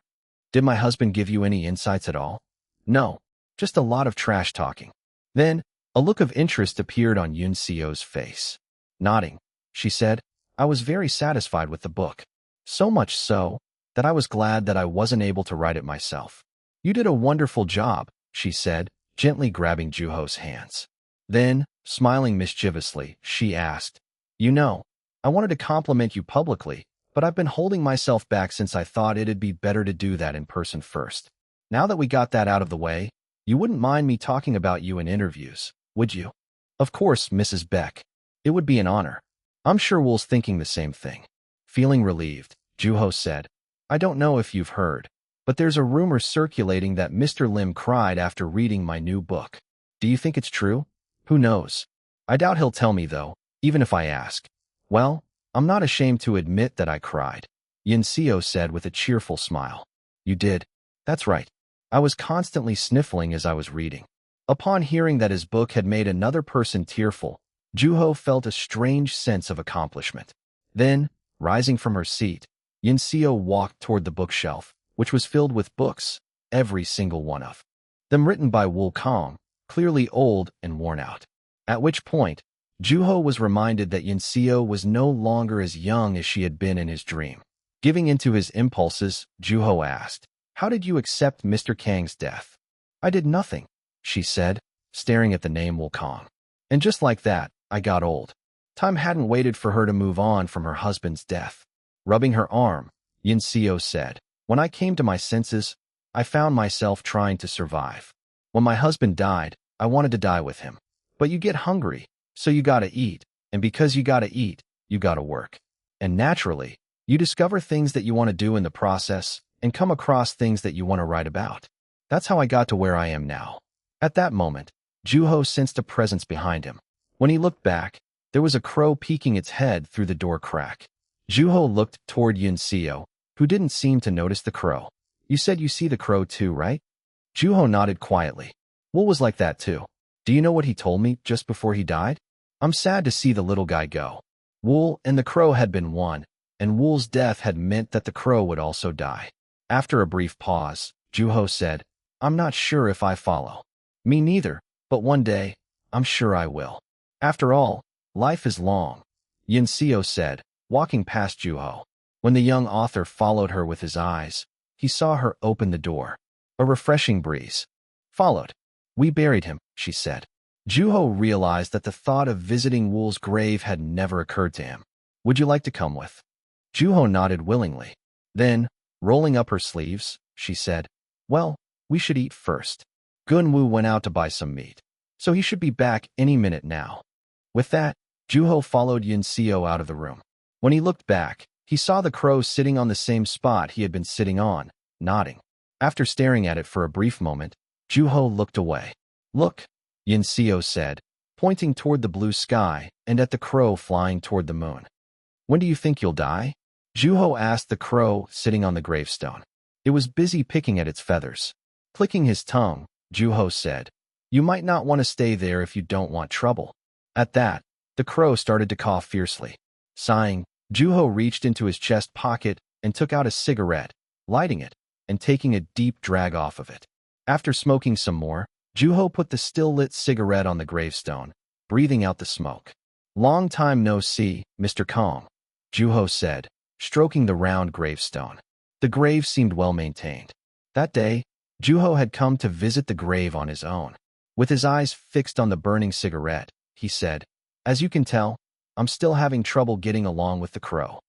Did my husband give you any insights at all? No, just a lot of trash talking. Then, a look of interest appeared on Yun Seo's face. Nodding, she said, I was very satisfied with the book. So much so, that I was glad that I wasn't able to write it myself. You did a wonderful job, she said, gently grabbing Juho's hands. Then, smiling mischievously, she asked, You know, I wanted to compliment you publicly, but I've been holding myself back since I thought it'd be better to do that in person first. Now that we got that out of the way, you wouldn't mind me talking about you in interviews, would you? Of course, Mrs. Beck. It would be an honor. I'm sure Wool's thinking the same thing. Feeling relieved, Juho said, I don't know if you've heard, but there's a rumor circulating that Mr. Lim cried after reading my new book. Do you think it's true? Who knows? I doubt he'll tell me, though, even if I ask. Well, I'm not ashamed to admit that I cried, Yun Seo said with a cheerful smile. You did? That's right. I was constantly sniffling as I was reading. Upon hearing that his book had made another person tearful, Juho felt a strange sense of accomplishment. Then, rising from her seat, Yun Seo walked toward the bookshelf, which was filled with books, every single one of them written by Wool Kong, clearly old and worn out. At which point, Juho was reminded that Yun Seo was no longer as young as she had been in his dream. Giving into his impulses, Juho asked, How did you accept Mr. Kang's death? I did nothing, she said, staring at the name Wool Kong. And just like that, I got old. Time hadn't waited for her to move on from her husband's death. Rubbing her arm, Yun Seo said, When I came to my senses, I found myself trying to survive. When my husband died, I wanted to die with him. But you get hungry, so you gotta eat, and because you gotta eat, you gotta work. And naturally, you discover things that you want to do in the process and come across things that you want to write about. That's how I got to where I am now. At that moment, Juho sensed a presence behind him. When he looked back, there was a crow peeking its head through the door crack. Juho looked toward Yun Seo, who didn't seem to notice the crow. You said you see the crow too, right? Juho nodded quietly. Wool was like that too. Do you know what he told me just before he died? I'm sad to see the little guy go. Wool and the crow had been one, and Wool's death had meant that the crow would also die. After a brief pause, Juho said, I'm not sure if I follow. Me neither, but one day, I'm sure I will. After all, life is long, Yun Seo said, walking past Juho. When the young author followed her with his eyes, he saw her open the door. A refreshing breeze followed. We buried him, she said. Juho realized that the thought of visiting Wool's grave had never occurred to him. Would you like to come with Juho nodded willingly. Then, rolling up her sleeves, she said, "Well, we should eat first. Gunwoo went out to buy some meat, so he should be back any minute now." With that, Juho followed Yunseo out of the room. When he looked back, he saw the crow sitting on the same spot he had been sitting on, nodding. After staring at it for a brief moment, Juho looked away. "Look," Yunseo said, pointing toward the blue sky and at the crow flying toward the moon. "When do you think you'll die?" Juho asked the crow sitting on the gravestone. It was busy picking at its feathers. Clicking his tongue, Juho said, "You might not want to stay there if you don't want trouble." At that, the crow started to cough fiercely. Sighing, Juho reached into his chest pocket and took out a cigarette, lighting it, and taking a deep drag off of it. After smoking some more, Juho put the still-lit cigarette on the gravestone, breathing out the smoke. "Long time no see, Mr. Kong," Juho said, stroking the round gravestone. The grave seemed well-maintained. That day, Juho had come to visit the grave on his own. With his eyes fixed on the burning cigarette, he said, "As you can tell, I'm still having trouble getting along with the crow."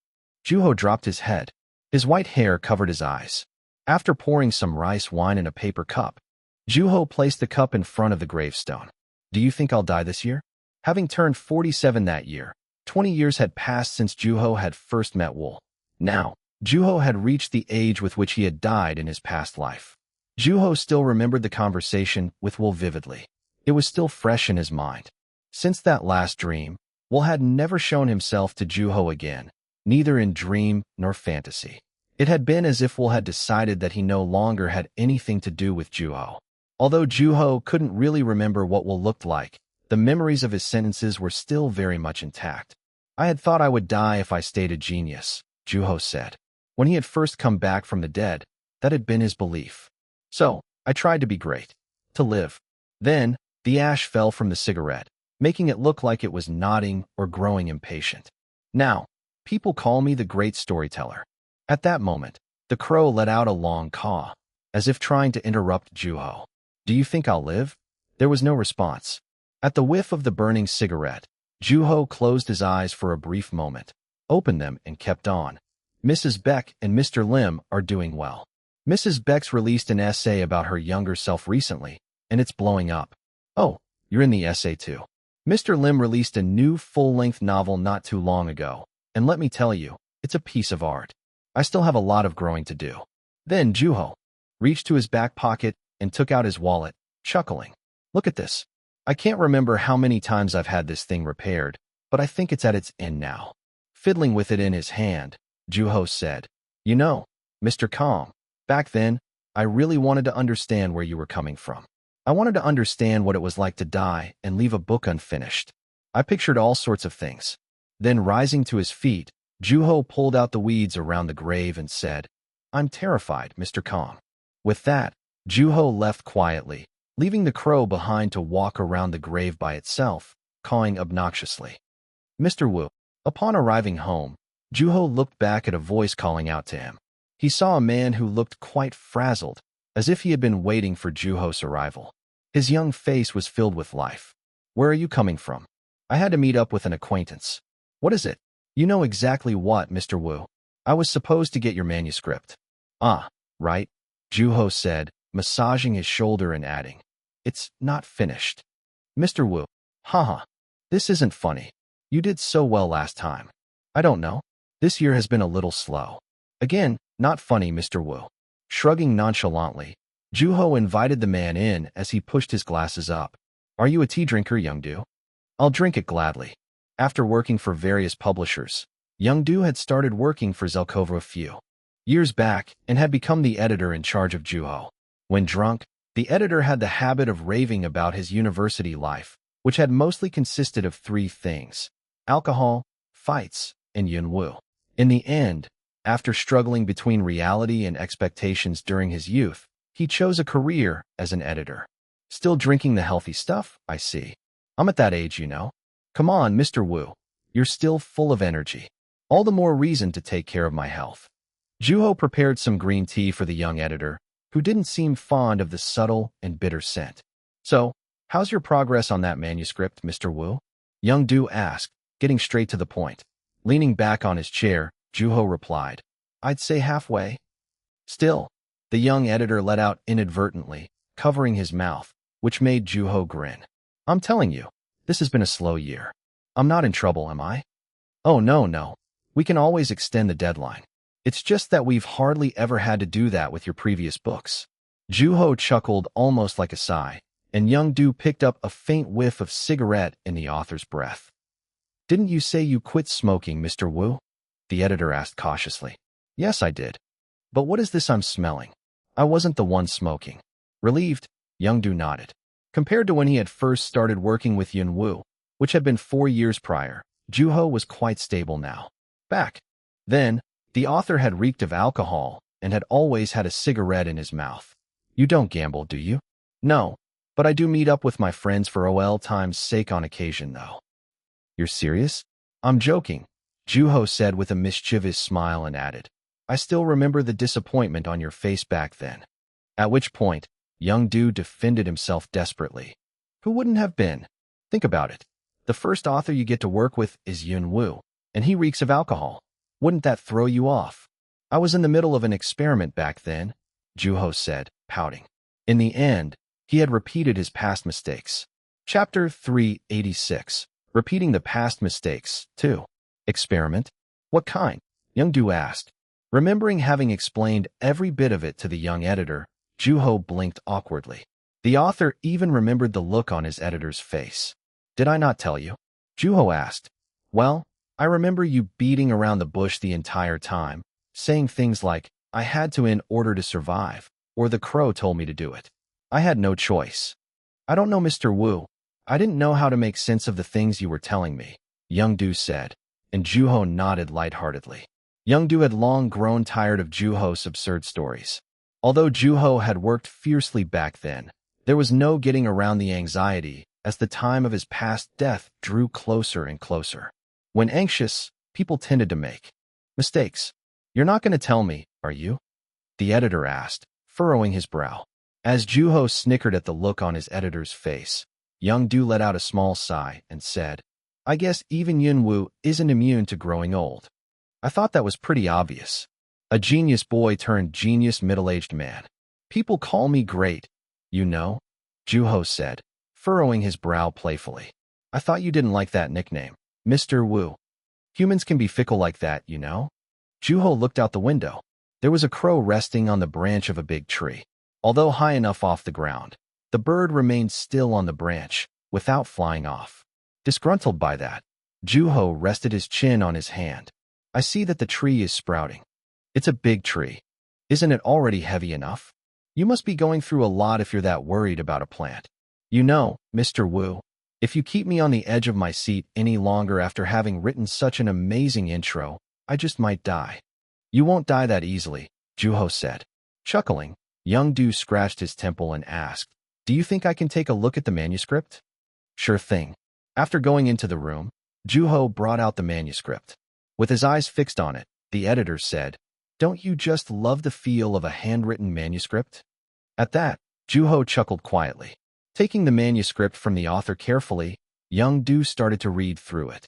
Juho dropped his head. His white hair covered his eyes. After pouring some rice wine in a paper cup, Juho placed the cup in front of the gravestone. "Do you think I'll die this year?" Having turned 47 that year, 20 years had passed since Juho had first met Wool. Now, Juho had reached the age with which he had died in his past life. Juho still remembered the conversation with Wool vividly. It was still fresh in his mind. Since that last dream, Wool had never shown himself to Juho again, neither in dream nor fantasy. It had been as if Wool had decided that he no longer had anything to do with Juho. Although Juho couldn't really remember what Wool looked like, the memories of his sentences were still very much intact. "I had thought I would die if I stayed a genius," Juho said. When he had first come back from the dead, that had been his belief. "So, I tried to be great, to live." Then, the ash fell from the cigarette, making it look like it was nodding or growing impatient. "Now, people call me the great storyteller." At that moment, the crow let out a long caw, as if trying to interrupt Juho. "Do you think I'll live?" There was no response. At the whiff of the burning cigarette, Juho closed his eyes for a brief moment, opened them and kept on. "Mrs. Beck and Mr. Lim are doing well. Mrs. Beck's released an essay about her younger self recently, and it's blowing up." "Oh, you're in the essay too." "Mr. Lim released a new full-length novel not too long ago, and let me tell you, it's a piece of art. I still have a lot of growing to do." Then Juho reached to his back pocket and took out his wallet, chuckling. "Look at this. I can't remember how many times I've had this thing repaired, but I think it's at its end now." Fiddling with it in his hand, Juho said, "You know, Mr. Kong, back then, I really wanted to understand where you were coming from. I wanted to understand what it was like to die and leave a book unfinished. I pictured all sorts of things." Then rising to his feet, Juho pulled out the weeds around the grave and said, "I'm terrified, Mr. Kong." With that, Juho left quietly, leaving the crow behind to walk around the grave by itself, cawing obnoxiously. Mr. Wu. Upon arriving home, Juho looked back at a voice calling out to him. He saw a man who looked quite frazzled, as if he had been waiting for Juho's arrival. His young face was filled with life. "Where are you coming from?" "I had to meet up with an acquaintance." "What is it?" "You know exactly what, Mr. Wu. I was supposed to get your manuscript." "Ah, right," Juho said, massaging his shoulder and adding, "It's not finished." Mr. Wu. "Haha. This isn't funny. You did so well last time." "I don't know. This year has been a little slow." Again, not funny, Mr. Wu. Shrugging nonchalantly, Juho invited the man in as he pushed his glasses up. "Are you a tea drinker, Youngdu?" "I'll drink it gladly." After working for various publishers, Youngdu had started working for Zelkova a few years back and had become the editor in charge of Juho. When drunk, the editor had the habit of raving about his university life, which had mostly consisted of three things: alcohol, fights, and Yunwu. In the end, after struggling between reality and expectations during his youth, he chose a career as an editor. "Still drinking the healthy stuff, I see. I'm at that age, you know. Come on, Mr. Wu. You're still full of energy. All the more reason to take care of my health." Juho prepared some green tea for the young editor, who didn't seem fond of the subtle and bitter scent. "So, how's your progress on that manuscript, Mr. Wu?" Young Du asked, getting straight to the point. Leaning back on his chair, Juho replied. I'd say halfway. Still, the young editor let out inadvertently, covering his mouth, which made Juho grin. I'm telling you, this has been a slow year. I'm not in trouble, am I? Oh, no. We can always extend the deadline. It's just that we've hardly ever had to do that with your previous books. Juho chuckled almost like a sigh, and Young-do picked up a faint whiff of cigarette in the author's breath. Didn't you say you quit smoking, Mr. Wu? The editor asked cautiously. Yes, I did. But what is this I'm smelling? I wasn't the one smoking. Relieved, Young-do nodded. Compared to when he had first started working with Yun-woo, which had been 4 years prior, Juho was quite stable now. Back then, the author had reeked of alcohol and had always had a cigarette in his mouth. You don't gamble, do you? No, but I do meet up with my friends for old time's sake on occasion, though. You're serious? I'm joking, Juho said with a mischievous smile and added, I still remember the disappointment on your face back then. At which point, Young-do defended himself desperately. Who wouldn't have been? Think about it. The first author you get to work with is Yun-woo, and he reeks of alcohol. Wouldn't that throw you off? I was in the middle of an experiment back then, Juho said, pouting. In the end, he had repeated his past mistakes. Chapter 386. Repeating the past mistakes, too. Experiment? What kind? Young-do asked. Remembering having explained every bit of it to the young editor, Juho blinked awkwardly. The author even remembered the look on his editor's face. Did I not tell you? Juho asked. Well, I remember you beating around the bush the entire time, saying things like, I had to in order to survive, or the crow told me to do it. I had no choice. I don't know, Mr. Wu. I didn't know how to make sense of the things you were telling me, Young-do said, and Juho nodded lightheartedly. Young-do had long grown tired of Juho's absurd stories. Although Juho had worked fiercely back then, there was no getting around the anxiety as the time of his past death drew closer and closer. When anxious, people tended to make mistakes. You're not going to tell me, are you? The editor asked, furrowing his brow. As Juho snickered at the look on his editor's face, Young-do let out a small sigh and said, I guess even Yun-woo isn't immune to growing old. I thought that was pretty obvious. A genius boy turned genius middle-aged man. People call me great, you know, Juho said, furrowing his brow playfully. I thought you didn't like that nickname, Mr. Wu. Humans can be fickle like that, you know? Juho looked out the window. There was a crow resting on the branch of a big tree. Although high enough off the ground, the bird remained still on the branch, without flying off. Disgruntled by that, Juho rested his chin on his hand. I see that the tree is sprouting. It's a big tree. Isn't it already heavy enough? You must be going through a lot if you're that worried about a plant. You know, Mr. Wu, if you keep me on the edge of my seat any longer after having written such an amazing intro, I just might die. You won't die that easily, Juho said. Chuckling, Young-do scratched his temple and asked, Do you think I can take a look at the manuscript? Sure thing. After going into the room, Juho brought out the manuscript. With his eyes fixed on it, the editor said, Don't you just love the feel of a handwritten manuscript? At that, Juho chuckled quietly. Taking the manuscript from the author carefully, Young-do started to read through it.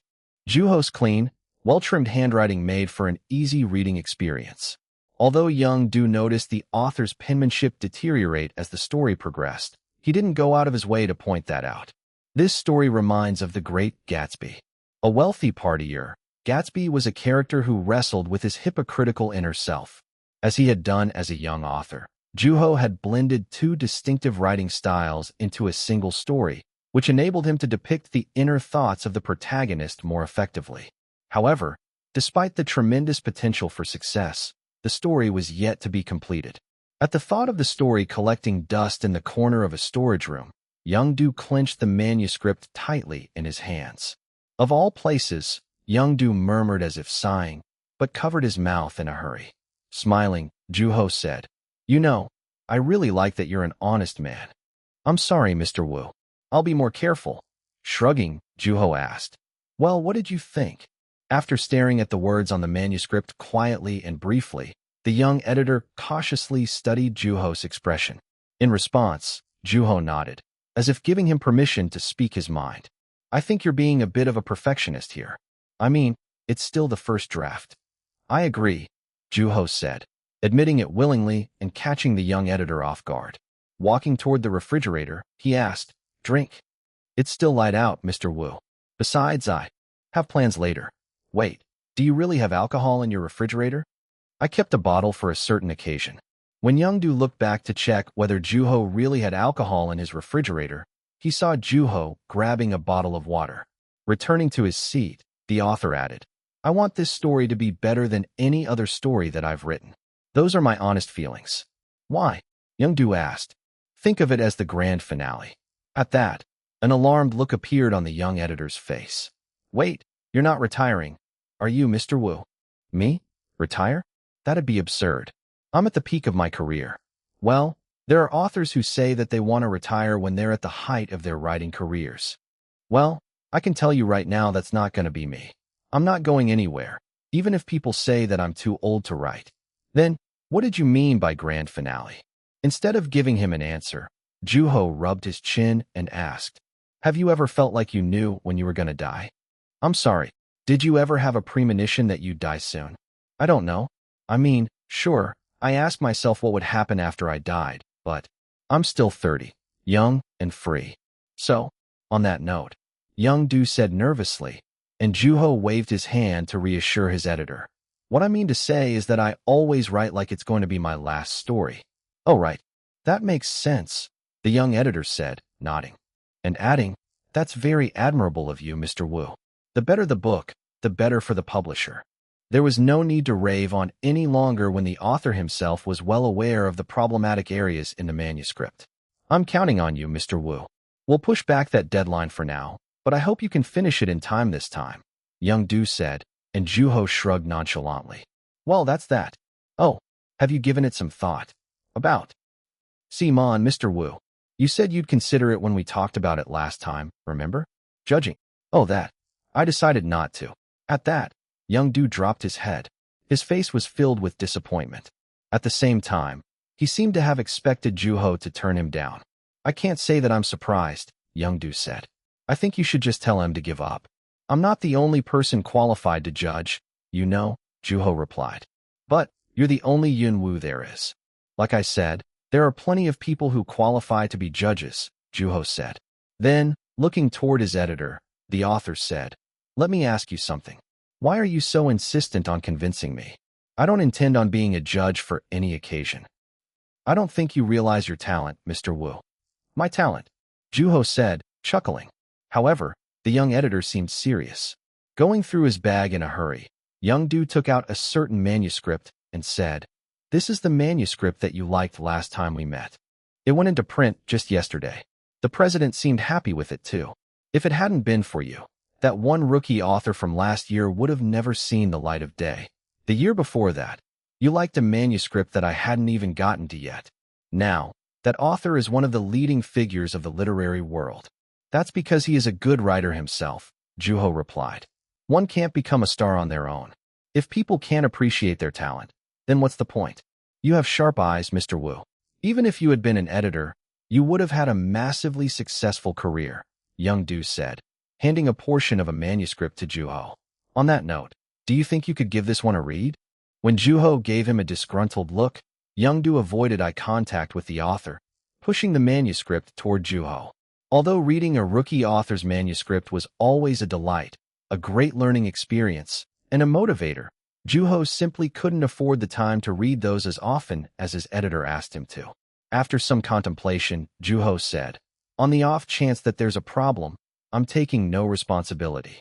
Juho's clean, well-trimmed handwriting made for an easy reading experience. Although Young-do noticed the author's penmanship deteriorate as the story progressed, he didn't go out of his way to point that out. This story reminds of The Great Gatsby. A wealthy partier, Gatsby was a character who wrestled with his hypocritical inner self. As he had done as a young author, Juho had blended two distinctive writing styles into a single story, which enabled him to depict the inner thoughts of the protagonist more effectively. However, despite the tremendous potential for success, the story was yet to be completed. At the thought of the story collecting dust in the corner of a storage room, Young-do clenched the manuscript tightly in his hands. Of all places, Young-do murmured as if sighing, but covered his mouth in a hurry. Smiling, Juho said, You know, I really like that you're an honest man. I'm sorry, Mr. Wu. I'll be more careful. Shrugging, Juho asked, Well, what did you think? After staring at the words on the manuscript quietly and briefly, the young editor cautiously studied Juho's expression. In response, Juho nodded, as if giving him permission to speak his mind. I think you're being a bit of a perfectionist here. I mean, it's still the first draft. I agree, Juho said, admitting it willingly and catching the young editor off guard. Walking toward the refrigerator, he asked, "Drink?" "It's still light out, Mr. Wu. Besides, I have plans later." "Wait, do you really have alcohol in your refrigerator?" "I kept a bottle for a certain occasion." When Youngdu looked back to check whether Juho really had alcohol in his refrigerator, he saw Juho grabbing a bottle of water. Returning to his seat, the author added, "I want this story to be better than any other story that I've written. Those are my honest feelings." "Why?" Youngdu asked. "Think of it as the grand finale." At that, an alarmed look appeared on the young editor's face. "Wait, you're not retiring, are you, Mr. Wu?" "Me? Retire? That'd be absurd. I'm at the peak of my career." "Well, there are authors who say that they want to retire when they're at the height of their writing careers. Well, I can tell you right now that's not going to be me. I'm not going anywhere, even if people say that I'm too old to write." "Then, what did you mean by grand finale?" Instead of giving him an answer, Juho rubbed his chin and asked, "Have you ever felt like you knew when you were going to die?" "I'm sorry, did you ever have a premonition that you'd die soon?" "I don't know. I mean, sure, I asked myself what would happen after I died, but I'm still 30, young and free." "So, on that note," Youngdu said nervously, and Juho waved his hand to reassure his editor. "What I mean to say is that I always write like it's going to be my last story." "Oh, right. That makes sense," the young editor said, nodding. And adding, "That's very admirable of you, Mr. Wu. The better the book, the better for the publisher." There was no need to rave on any longer when the author himself was well aware of the problematic areas in the manuscript. "I'm counting on you, Mr. Wu. We'll push back that deadline for now, but I hope you can finish it in time this time," Youngdu said, and Juho shrugged nonchalantly. "Well, that's that. Oh, have you given it some thought?" "About?" "Simon, Mr. Wu. You said you'd consider it when we talked about it last time, remember? Judging." "Oh, that. I decided not to." At that, Youngdu dropped his head. His face was filled with disappointment. At the same time, he seemed to have expected Juho to turn him down. "I can't say that I'm surprised," Youngdu said. "I think you should just tell him to give up." "I'm not the only person qualified to judge, you know," Juho replied. "But you're the only Yunwu there is." "Like I said, there are plenty of people who qualify to be judges," Juho said. Then, looking toward his editor, the author said, "Let me ask you something. Why are you so insistent on convincing me? I don't intend on being a judge for any occasion." "I don't think you realize your talent, Mr. Wu." "My talent," Juho said, chuckling. However, the young editor seemed serious. Going through his bag in a hurry, Youngdu took out a certain manuscript and said, "This is the manuscript that you liked last time we met. It went into print just yesterday. The president seemed happy with it too. If it hadn't been for you, that one rookie author from last year would have never seen the light of day. The year before that, you liked a manuscript that I hadn't even gotten to yet. Now, that author is one of the leading figures of the literary world." "That's because he is a good writer himself," Juho replied. "One can't become a star on their own. If people can't appreciate their talent, then what's the point?" "You have sharp eyes, Mr. Wu. Even if you had been an editor, you would have had a massively successful career," Youngdu said, handing a portion of a manuscript to Juho. "On that note, do you think you could give this one a read?" When Juho gave him a disgruntled look, Youngdu avoided eye contact with the author, pushing the manuscript toward Juho. Although reading a rookie author's manuscript was always a delight, a great learning experience, and a motivator, Juho simply couldn't afford the time to read those as often as his editor asked him to. After some contemplation, Juho said, "On the off chance that there's a problem, I'm taking no responsibility.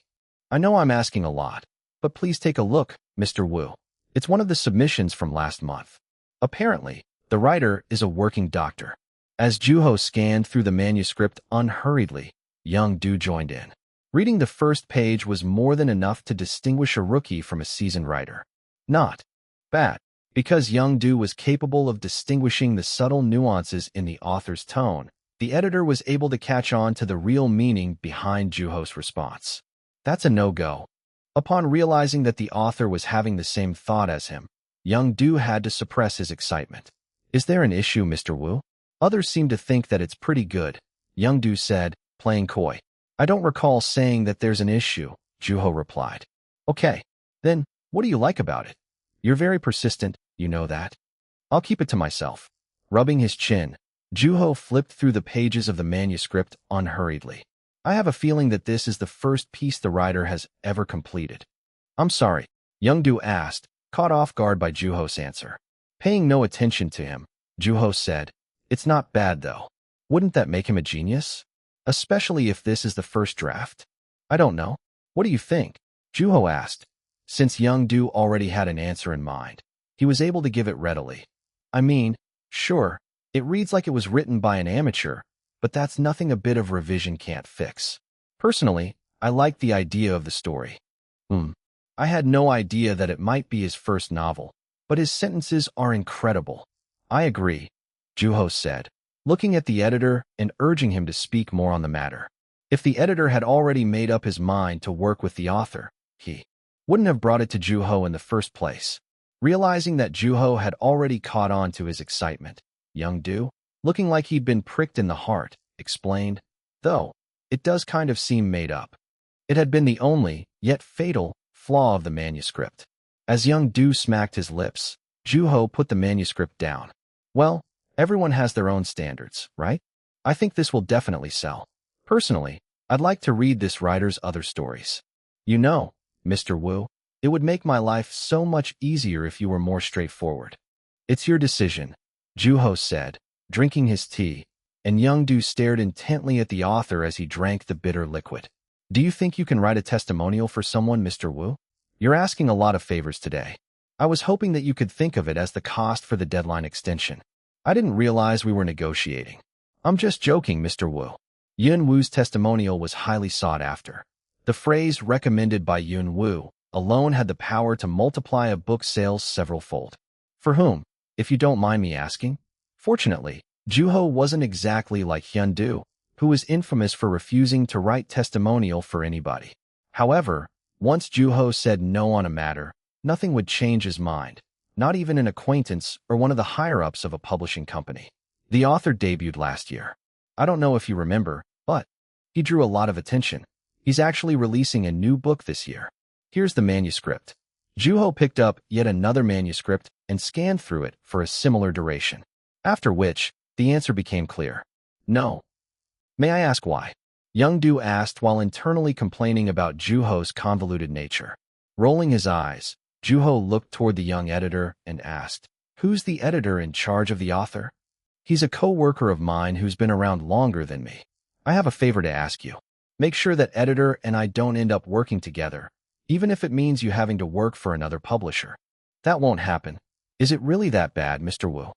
I know I'm asking a lot, but please take a look, Mr. Wu. It's one of the submissions from last month." Apparently, the writer is a working doctor. As Juho scanned through the manuscript unhurriedly, Youngdu joined in. Reading the first page was more than enough to distinguish a rookie from a seasoned writer. Not bad, because Youngdu was capable of distinguishing the subtle nuances in the author's tone. The editor was able to catch on to the real meaning behind Juho's response. "That's a no-go." Upon realizing that the author was having the same thought as him, Youngdu had to suppress his excitement. "Is there an issue, Mr. Wu?" "Others seem to think that it's pretty good," Youngdu said, playing coy. "I don't recall saying that there's an issue," Juho replied. "Okay, then, what do you like about it?" You're very persistent, you know that. I'll keep it to myself. Rubbing his chin, Juho flipped through the pages of the manuscript unhurriedly. I have a feeling that this is the first piece the writer has ever completed. I'm sorry, Youngdu asked, caught off guard by Juho's answer. Paying no attention to him, Juho said, "It's not bad, though. Wouldn't that make him a genius? Especially if this is the first draft?" "I don't know. What do you think?" Juho asked. Since Youngdu already had an answer in mind, he was able to give it readily. "I mean, sure, it reads like it was written by an amateur, but that's nothing a bit of revision can't fix. Personally, I like the idea of the story." I had no idea that it might be his first novel, but his sentences are incredible." "I agree," Juho said, looking at the editor and urging him to speak more on the matter. If the editor had already made up his mind to work with the author, he wouldn't have brought it to Juho in the first place. Realizing that Juho had already caught on to his excitement, Youngdu, looking like he'd been pricked in the heart, explained, "Though, it does kind of seem made up." It had been the only, yet fatal, flaw of the manuscript. As Youngdu smacked his lips, Juho put the manuscript down. "Well, everyone has their own standards, right? I think this will definitely sell. Personally, I'd like to read this writer's other stories. You know, Mr. Wu, it would make my life so much easier if you were more straightforward." "It's your decision," Juho said, drinking his tea, and Youngdu stared intently at the author as he drank the bitter liquid. "Do you think you can write a testimonial for someone, Mr. Wu? You're asking a lot of favors today. I was hoping that you could think of it as the cost for the deadline extension. I didn't realize we were negotiating." "I'm just joking, Mr. Wu." Yun Wu's testimonial was highly sought after. The phrase recommended by Yun Wu alone had the power to multiply a book's sales several-fold. For whom, if you don't mind me asking? Fortunately, Juho wasn't exactly like Hyun-do, who was infamous for refusing to write testimonial for anybody. However, once Juho said no on a matter, nothing would change his mind, not even an acquaintance or one of the higher-ups of a publishing company. The author debuted last year. I don't know if you remember, but he drew a lot of attention. He's actually releasing a new book this year. Here's the manuscript. Juho picked up yet another manuscript and scanned through it for a similar duration. After which, the answer became clear. "No." "May I ask why?" Youngdu asked while internally complaining about Juho's convoluted nature. Rolling his eyes, Juho looked toward the young editor and asked, "Who's the editor in charge of the author?" "He's a co-worker of mine who's been around longer than me. I have a favor to ask you. Make sure that editor and I don't end up working together, even if it means you having to work for another publisher." "That won't happen. Is it really that bad, Mr. Wu?"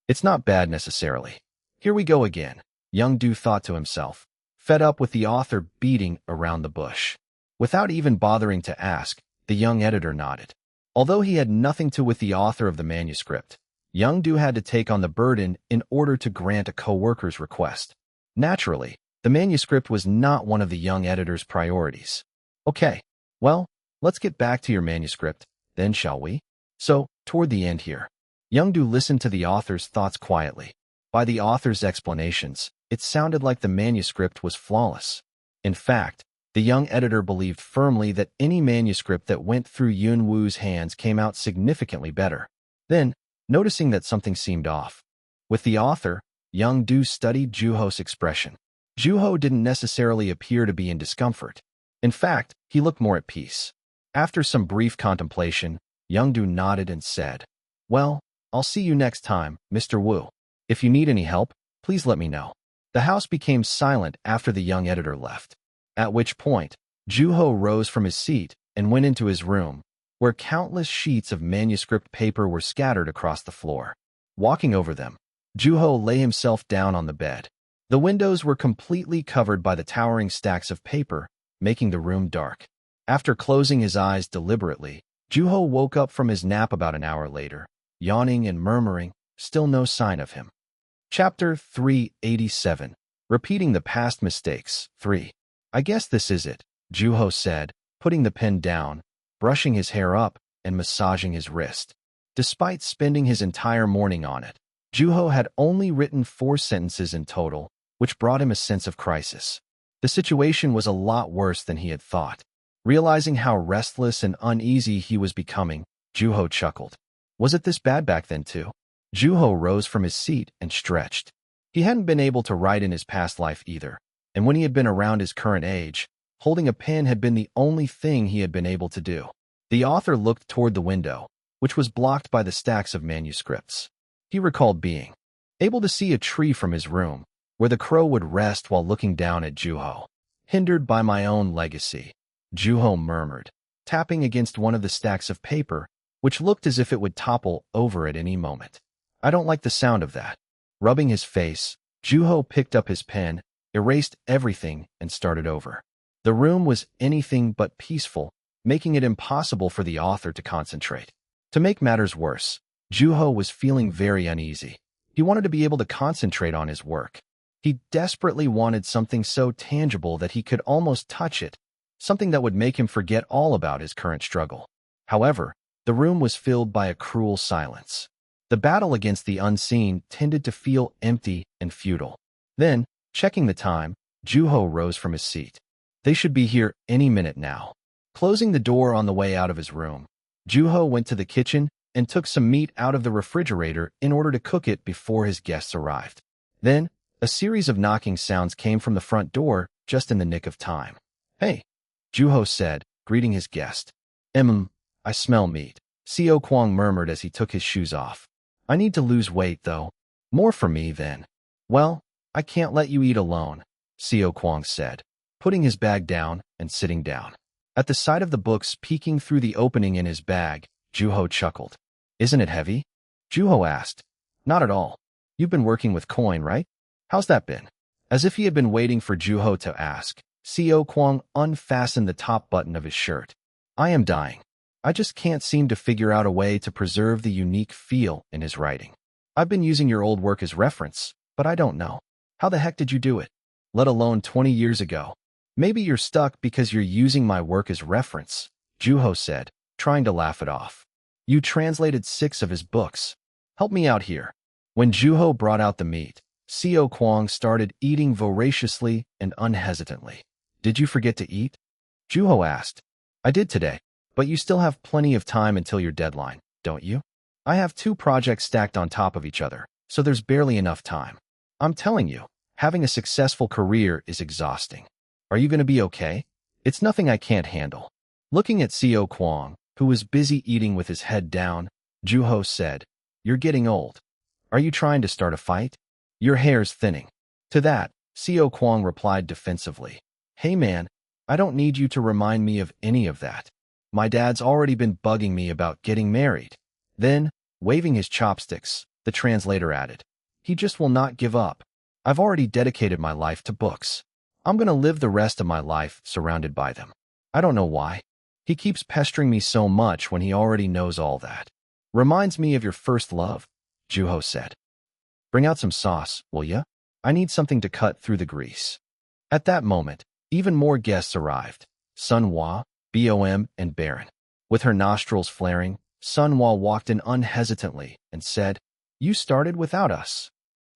"It's not bad necessarily. Here we go again," Youngdu thought to himself, fed up with the author beating around the bush. Without even bothering to ask, the young editor nodded. Although he had nothing to do with the author of the manuscript, Youngdu had to take on the burden in order to grant a co-worker's request. Naturally, the manuscript was not one of the young editor's priorities. "Okay, well, let's get back to your manuscript, then, shall we?" So, toward the end here, Youngdu listened to the author's thoughts quietly. By the author's explanations, it sounded like the manuscript was flawless. In fact, the young editor believed firmly that any manuscript that went through Yun Wu's hands came out significantly better. Then, noticing that something seemed off with the author, Youngdu studied Juho's expression. Juho didn't necessarily appear to be in discomfort. In fact, he looked more at peace. After some brief contemplation, Youngdu nodded and said, "Well, I'll see you next time, Mr. Wu. If you need any help, please let me know." The house became silent after the young editor left, at which point, Juho rose from his seat and went into his room, where countless sheets of manuscript paper were scattered across the floor. Walking over them, Juho lay himself down on the bed. The windows were completely covered by the towering stacks of paper, making the room dark. After closing his eyes deliberately, Juho woke up from his nap about an hour later, yawning and murmuring, still no sign of him. Chapter 387. Repeating the Past Mistakes. 3. "I guess this is it," Juho said, putting the pen down, brushing his hair up, and massaging his wrist. Despite spending his entire morning on it, Juho had only written 4 sentences in total, which brought him a sense of crisis. The situation was a lot worse than he had thought. Realizing how restless and uneasy he was becoming, Juho chuckled. Was it this bad back then too? Juho rose from his seat and stretched. He hadn't been able to write in his past life either, and when he had been around his current age, holding a pen had been the only thing he had been able to do. The author looked toward the window, which was blocked by the stacks of manuscripts. He recalled being able to see a tree from his room, where the crow would rest while looking down at Juho. Hindered by my own legacy, Juho murmured, tapping against one of the stacks of paper, which looked as if it would topple over at any moment. I don't like the sound of that. Rubbing his face, Juho picked up his pen, erased everything, and started over. The room was anything but peaceful, making it impossible for the author to concentrate. To make matters worse, Juho was feeling very uneasy. He wanted to be able to concentrate on his work. He desperately wanted something so tangible that he could almost touch it, something that would make him forget all about his current struggle. However, the room was filled by a cruel silence. The battle against the unseen tended to feel empty and futile. Then, checking the time, Juho rose from his seat. They should be here any minute now. Closing the door on the way out of his room, Juho went to the kitchen and took some meat out of the refrigerator in order to cook it before his guests arrived. Then, a series of knocking sounds came from the front door just in the nick of time. Hey, Juho said, greeting his guest. I smell meat, Seo Kwang murmured as he took his shoes off. I need to lose weight, though. More for me, then. Well, I can't let you eat alone, Seo Kwang said, putting his bag down and sitting down. At the sight of the books peeking through the opening in his bag, Juho chuckled. Isn't it heavy? Juho asked. Not at all. You've been working with coin, right? How's that been? As if he had been waiting for Juho to ask, Seo Kwang unfastened the top button of his shirt. I am dying. I just can't seem to figure out a way to preserve the unique feel in his writing. I've been using your old work as reference, but I don't know. How the heck did you do it? Let alone 20 years ago. Maybe you're stuck because you're using my work as reference, Juho said, trying to laugh it off. You translated 6 of his books. Help me out here. When Juho brought out the meat, Seo Kwang started eating voraciously and unhesitantly. Did you forget to eat? Juho asked. I did today, but you still have plenty of time until your deadline, don't you? I have 2 projects stacked on top of each other, so there's barely enough time. I'm telling you, having a successful career is exhausting. Are you going to be okay? It's nothing I can't handle. Looking at Seo Kwang, who was busy eating with his head down, Juho said, You're getting old. Are you trying to start a fight? Your hair's thinning. To that, Seo Kwang replied defensively. Hey man, I don't need you to remind me of any of that. My dad's already been bugging me about getting married. Then, waving his chopsticks, the translator added, He just will not give up. I've already dedicated my life to books. I'm going to live the rest of my life surrounded by them. I don't know why. He keeps pestering me so much when he already knows all that. Reminds me of your first love, Juho said. Bring out some sauce, will ya? I need something to cut through the grease. At that moment, even more guests arrived. Sunhwa, Bom, and Baron. With her nostrils flaring, Sunhwa walked in unhesitantly and said, You started without us.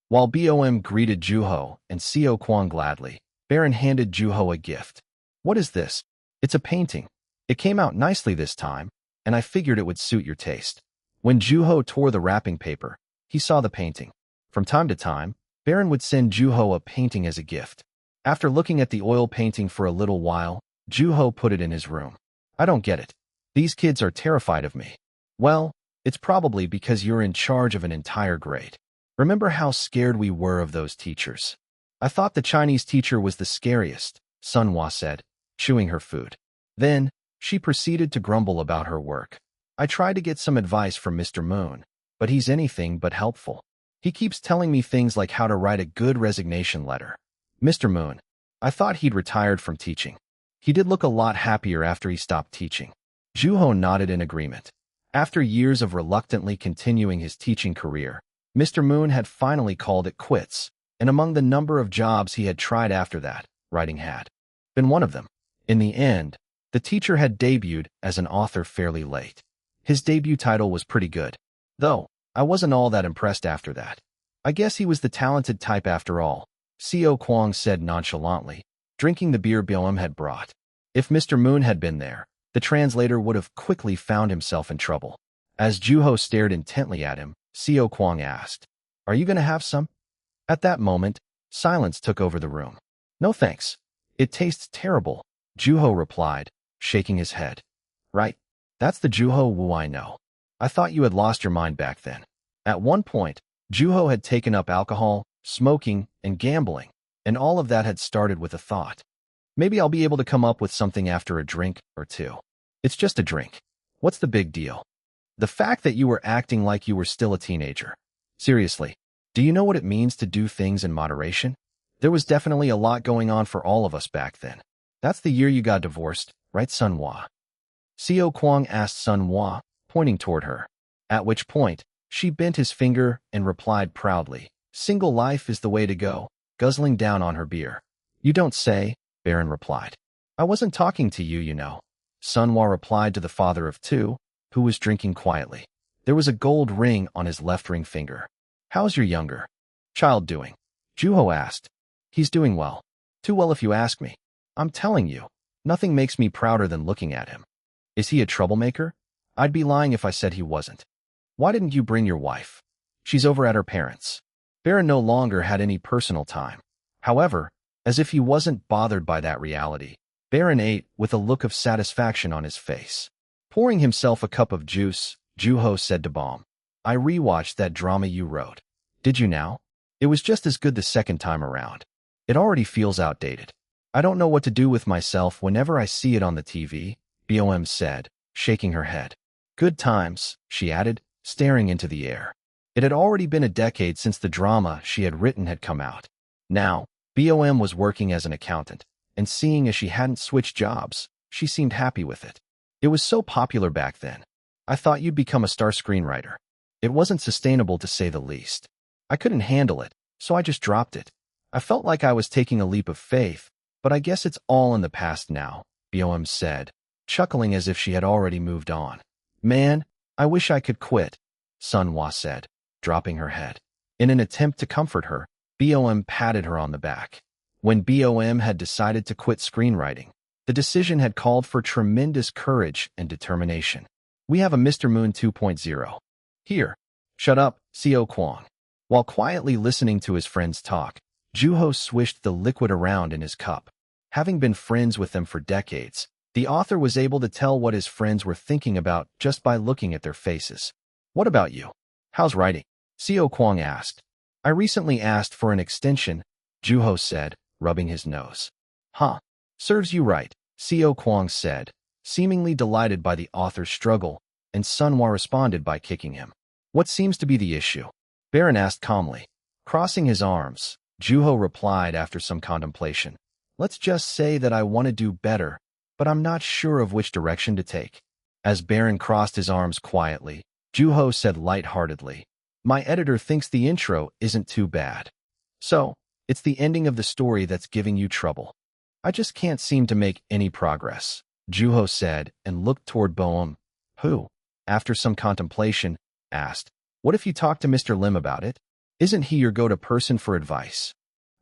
While Bom greeted Juho and Seo Kwang gladly, Baron handed Juho a gift. What is this? It's a painting. It came out nicely this time, and I figured it would suit your taste. When Juho tore the wrapping paper, he saw the painting. From time to time, Baron would send Juho a painting as a gift. After looking at the oil painting for a little while, Juho put it in his room. I don't get it. These kids are terrified of me. Well, it's probably because you're in charge of an entire grade. Remember how scared we were of those teachers? I thought the Chinese teacher was the scariest, Sunhwa said, chewing her food. Then, she proceeded to grumble about her work. I tried to get some advice from Mr. Moon, but he's anything but helpful. He keeps telling me things like how to write a good resignation letter. Mr. Moon, I thought he'd retired from teaching. He did look a lot happier after he stopped teaching. Juho nodded in agreement. After years of reluctantly continuing his teaching career, Mr. Moon had finally called it quits, and among the number of jobs he had tried after that, writing had been one of them. In the end, the teacher had debuted as an author fairly late. His debut title was pretty good, though I wasn't all that impressed after that. I guess he was the talented type after all, Seo Kwang said nonchalantly, drinking the beer Bom had brought. If Mr. Moon had been there, the translator would have quickly found himself in trouble. As Juho stared intently at him, Seo Kwang asked, "Are you going to have some?" At that moment, silence took over the room. "No thanks. It tastes terrible," Juho replied, shaking his head. "Right. That's the Juho Wu I know. I thought you had lost your mind back then." At one point, Juho had taken up alcohol, smoking, and gambling, and all of that had started with a thought. Maybe I'll be able to come up with something after a drink or two. It's just a drink. What's the big deal? The fact that you were acting like you were still a teenager. Seriously, do you know what it means to do things in moderation? There was definitely a lot going on for all of us back then. That's the year you got divorced, right, Sunhwa? Seo Kwang asked Sunhwa, pointing toward her. At which point, she bent his finger and replied proudly, "Single life is the way to go," guzzling down on her beer. "You don't say," Baron replied. "I wasn't talking to you, you know." Sunhwa replied to the father of two, who was drinking quietly. There was a gold ring on his left ring finger. "How's your younger child doing?" Juho asked. "He's doing well. Too well if you ask me. I'm telling you, nothing makes me prouder than looking at him." "Is he a troublemaker?" "I'd be lying if I said he wasn't." "Why didn't you bring your wife?" "She's over at her parents'." Baron no longer had any personal time. However, as if he wasn't bothered by that reality, Baron ate with a look of satisfaction on his face. Pouring himself a cup of juice, Juho said to Baum, "I rewatched that drama you wrote." "Did you now?" "It was just as good the second time around. It already feels outdated. I don't know what to do with myself whenever I see it on the TV," Bom said, shaking her head. "Good times," she added, staring into the air. It had already been a decade since the drama she had written had come out. Now, Bom was working as an accountant, and seeing as she hadn't switched jobs, she seemed happy with it. "It was so popular back then. I thought you'd become a star screenwriter. It wasn't sustainable to say the least. I couldn't handle it, so I just dropped it. I felt like I was taking a leap of faith, but I guess it's all in the past now," Bom said, chuckling as if she had already moved on. "Man, I wish I could quit," Sunhwa said, dropping her head. In an attempt to comfort her, Bom patted her on the back. When Bom had decided to quit screenwriting, the decision had called for tremendous courage and determination. "We have a Mr. Moon 2.0. Here." "Shut up, Seo Kwang." While quietly listening to his friends talk, Juho swished the liquid around in his cup. Having been friends with them for decades, the author was able to tell what his friends were thinking about just by looking at their faces. "What about you? How's writing?" Seo Kwang asked. "I recently asked for an extension," Juho said, rubbing his nose. "Huh. Serves you right," Seo Kwang said, seemingly delighted by the author's struggle, and Sunhwa responded by kicking him. "What seems to be the issue?" Baron asked calmly. Crossing his arms, Juho replied after some contemplation. "Let's just say that I want to do better, but I'm not sure of which direction to take." As Baron crossed his arms quietly, Juho said lightheartedly, "My editor thinks the intro isn't too bad. So, it's the ending of the story that's giving you trouble." "I just can't seem to make any progress," Juho said and looked toward Boehm, who, after some contemplation, asked, "What if you talk to Mr. Lim about it? Isn't he your go-to person for advice?"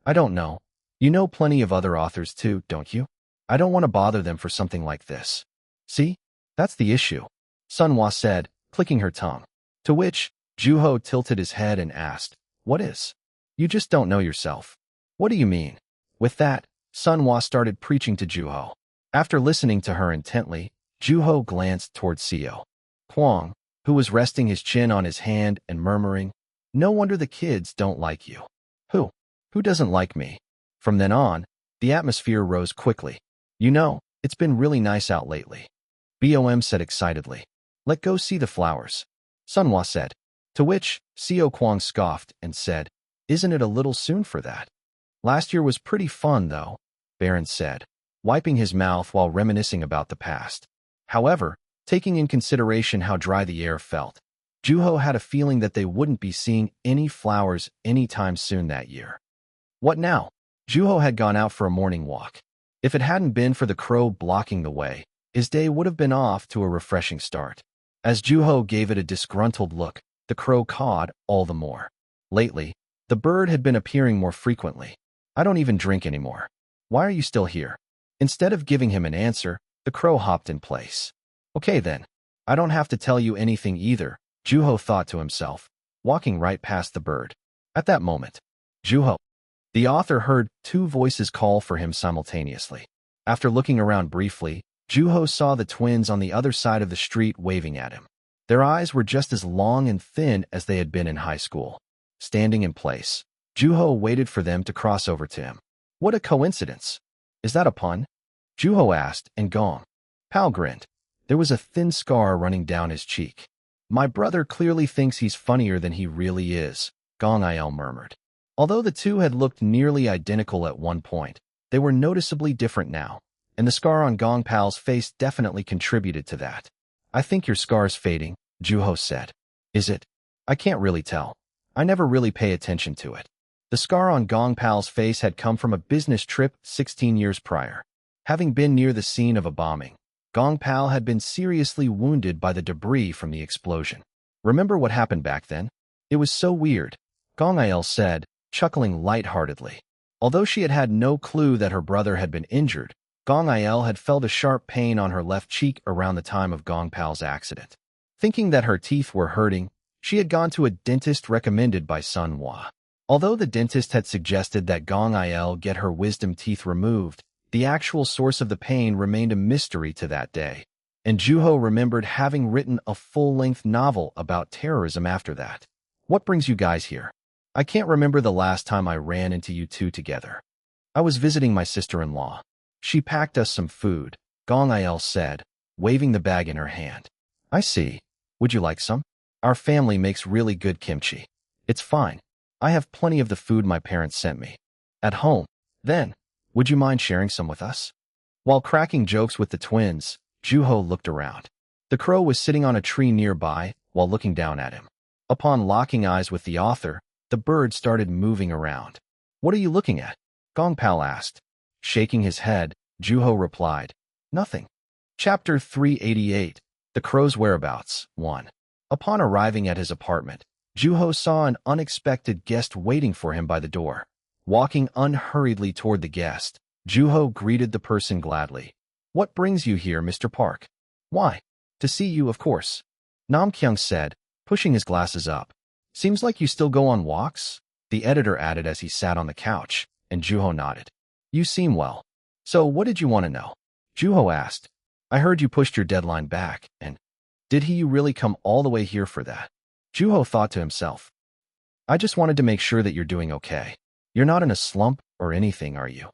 "I don't know. You know plenty of other authors too, don't you? I don't want to bother them for something like this." "See? That's the issue," Sunhwa said, clicking her tongue. To which, Juho tilted his head and asked, "What is?" "You just don't know yourself." "What do you mean?" With that, Sunhwa started preaching to Juho. After listening to her intently, Juho glanced toward Seo Kwang, who was resting his chin on his hand and murmuring, "No wonder the kids don't like you." Who? Who doesn't like me?" From then on, the atmosphere rose quickly. "You know, it's been really nice out lately," Bom said excitedly. "Let go see the flowers," Sunhwa said. To which, Seo Kwang scoffed and said, "Isn't it a little soon for that?" "Last year was pretty fun, though," Baron said, wiping his mouth while reminiscing about the past. However, taking in consideration how dry the air felt, Juho had a feeling that they wouldn't be seeing any flowers anytime soon that year. What now? Juho had gone out for a morning walk. If it hadn't been for the crow blocking the way, his day would have been off to a refreshing start. As Juho gave it a disgruntled look, the crow cawed all the more. Lately, the bird had been appearing more frequently. "I don't even drink anymore. Why are you still here?" Instead of giving him an answer, the crow hopped in place. "Okay then. I don't have to tell you anything either, Juho thought to himself, walking right past the bird. At that moment, Juho, the author, heard two voices call for him simultaneously. After looking around briefly, Juho saw the twins on the other side of the street waving at him. Their eyes were just as long and thin as they had been in high school. Standing in place, Juho waited for them to cross over to him. What a coincidence. Is that a pun? Juho asked, and Gong Pao grinned. There was a thin scar running down his cheek. My brother clearly thinks he's funnier than he really is, Gong Il murmured. Although the two had looked nearly identical at one point, they were noticeably different now, and the scar on Gong Pao's face definitely contributed to that. I think your scar's fading, Juho said. Is it? I can't really tell. I never really pay attention to it. The scar on Gong Pao's face had come from a business trip 16 years prior. Having been near the scene of a bombing, Gong Pao had been seriously wounded by the debris from the explosion. Remember what happened back then? It was so weird, Gong Il said, chuckling lightheartedly. Although she had had no clue that her brother had been injured, Gong Il had felt a sharp pain on her left cheek around the time of Gong Pao's accident. Thinking that her teeth were hurting, she had gone to a dentist recommended by Sun Hua. Although the dentist had suggested that Gong Il get her wisdom teeth removed, the actual source of the pain remained a mystery to that day, and Juho remembered having written a full-length novel about terrorism after that. What brings you guys here? I can't remember the last time I ran into you two together. I was visiting my sister-in-law. She packed us some food, Gong Il said, waving the bag in her hand. I see. Would you like some? Our family makes really good kimchi. It's fine. I have plenty of the food my parents sent me. At home. Then, would you mind sharing some with us? While cracking jokes with the twins, Juho looked around. The crow was sitting on a tree nearby while looking down at him. Upon locking eyes with the author, the bird started moving around. What are you looking at? Gong Pao asked. Shaking his head, Juho replied, Nothing. Chapter 388, The Crow's Whereabouts, 1. Upon arriving at his apartment, Juho saw an unexpected guest waiting for him by the door. Walking unhurriedly toward the guest, Juho greeted the person gladly. What brings you here, Mr. Park? Why? To see you, of course. Nam Kyung said, pushing his glasses up. Seems like you still go on walks? The editor added as he sat on the couch, and Juho nodded. You seem well. So what did you want to know? Juho asked. I heard you pushed your deadline back, and did you really come all the way here for that? Juho thought to himself. I just wanted to make sure that you're doing okay. You're not in a slump or anything, are you?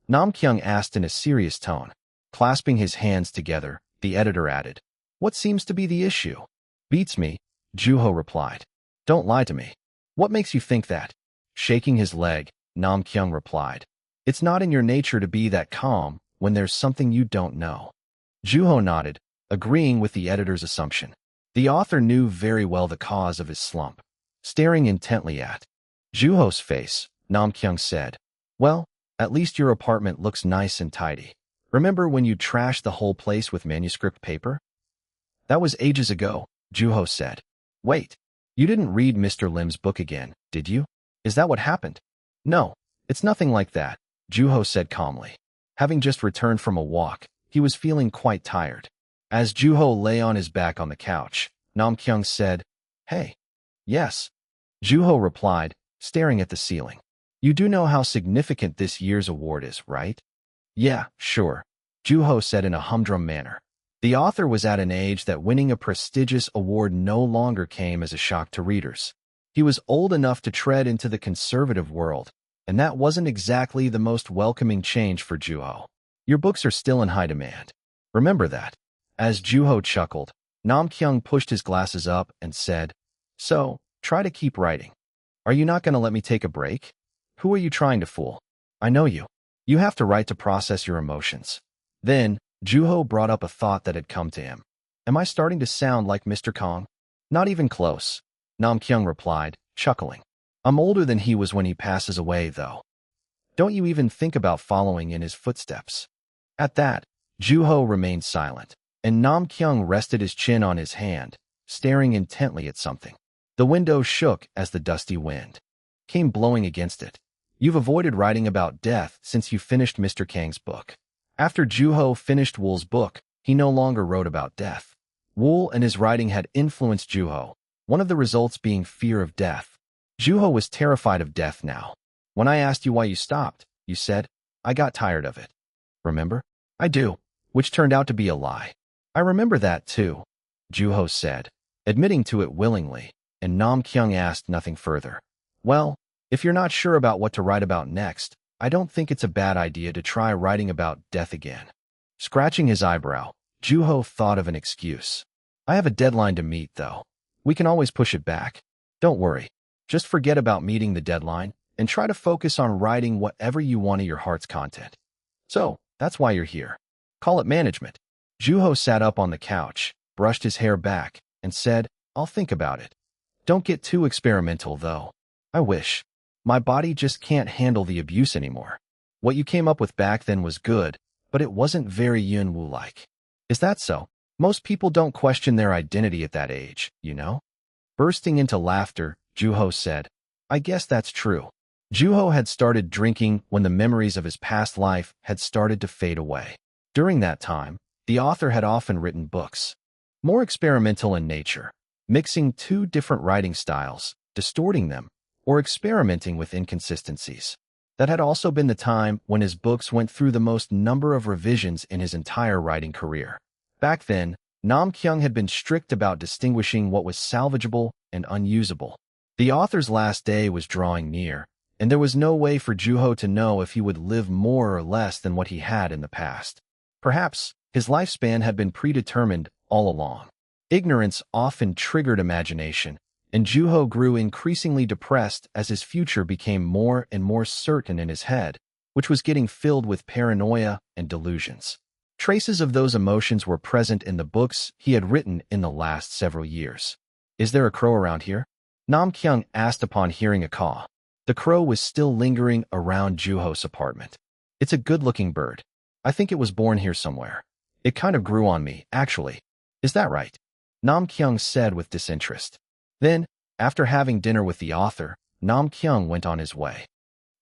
Nam Kyung asked in a serious tone. Clasping his hands together, the editor added. What seems to be the issue? Beats me, Juho replied. Don't lie to me. What makes you think that? Shaking his leg, Nam Kyung replied. It's not in your nature to be that calm when there's something you don't know. Juho nodded, agreeing with the editor's assumption. The author knew very well the cause of his slump. Staring intently at Juho's face, Nam Kyung said, Well, at least your apartment looks nice and tidy. Remember when you trashed the whole place with manuscript paper? That was ages ago, Juho said. Wait, you didn't read Mr. Lim's book again, did you? Is that what happened? No, it's nothing like that, Juho said calmly. Having just returned from a walk, he was feeling quite tired. As Juho lay on his back on the couch, Nam Kyung said, Hey. Yes. Juho replied, staring at the ceiling. You do know how significant this year's award is, right? Yeah, sure, Juho said in a humdrum manner. The author was at an age that winning a prestigious award no longer came as a shock to readers. He was old enough to tread into the conservative world, and that wasn't exactly the most welcoming change for Juho. Your books are still in high demand. Remember that. As Juho chuckled, Nam Kyung pushed his glasses up and said, So, try to keep writing. Are you not going to let me take a break? Who are you trying to fool? I know you. You have to write to process your emotions. Then, Juho brought up a thought that had come to him. Am I starting to sound like Mr. Kong? Not even close, Nam Kyung replied, chuckling. I'm older than he was when he passes away, though. Don't you even think about following in his footsteps. At that, Juho remained silent, and Nam Kyung rested his chin on his hand, staring intently at something. The window shook as the dusty wind came blowing against it. You've avoided writing about death since you finished Mr. Kang's book. After Juho finished Wool's book, he no longer wrote about death. Wool and his writing had influenced Juho, one of the results being fear of death. Juho was terrified of death now. When I asked you why you stopped, you said, I got tired of it. Remember? I do, which turned out to be a lie. I remember that too, Juho said, admitting to it willingly, and Nam Kyung asked nothing further. Well, if you're not sure about what to write about next, I don't think it's a bad idea to try writing about death again. Scratching his eyebrow, Juho thought of an excuse. I have a deadline to meet, though. We can always push it back. Don't worry. Just forget about meeting the deadline and try to focus on writing whatever you want of your heart's content. So, that's why you're here. Call it management. Juho sat up on the couch, brushed his hair back, and said, I'll think about it. Don't get too experimental, though. I wish. My body just can't handle the abuse anymore. What you came up with back then was good, but it wasn't very Yunwoo-like. Is that so? Most people don't question their identity at that age, you know? Bursting into laughter, Juho said, I guess that's true. Juho had started drinking when the memories of his past life had started to fade away. During that time, the author had often written books, more experimental in nature, mixing two different writing styles, distorting them, or experimenting with inconsistencies. That had also been the time when his books went through the most number of revisions in his entire writing career. Back then, Nam Kyung had been strict about distinguishing what was salvageable and unusable. The author's last day was drawing near, and there was no way for Juho to know if he would live more or less than what he had in the past. Perhaps his lifespan had been predetermined all along. Ignorance often triggered imagination, and Juho grew increasingly depressed as his future became more and more certain in his head, which was getting filled with paranoia and delusions. Traces of those emotions were present in the books he had written in the last several years. Is there a crow around here? Nam Kyung asked upon hearing a caw. The crow was still lingering around Juho's apartment. It's a good-looking bird. I think it was born here somewhere. It kind of grew on me, actually. Is that right? Nam Kyung said with disinterest. Then, after having dinner with the author, Nam Kyung went on his way.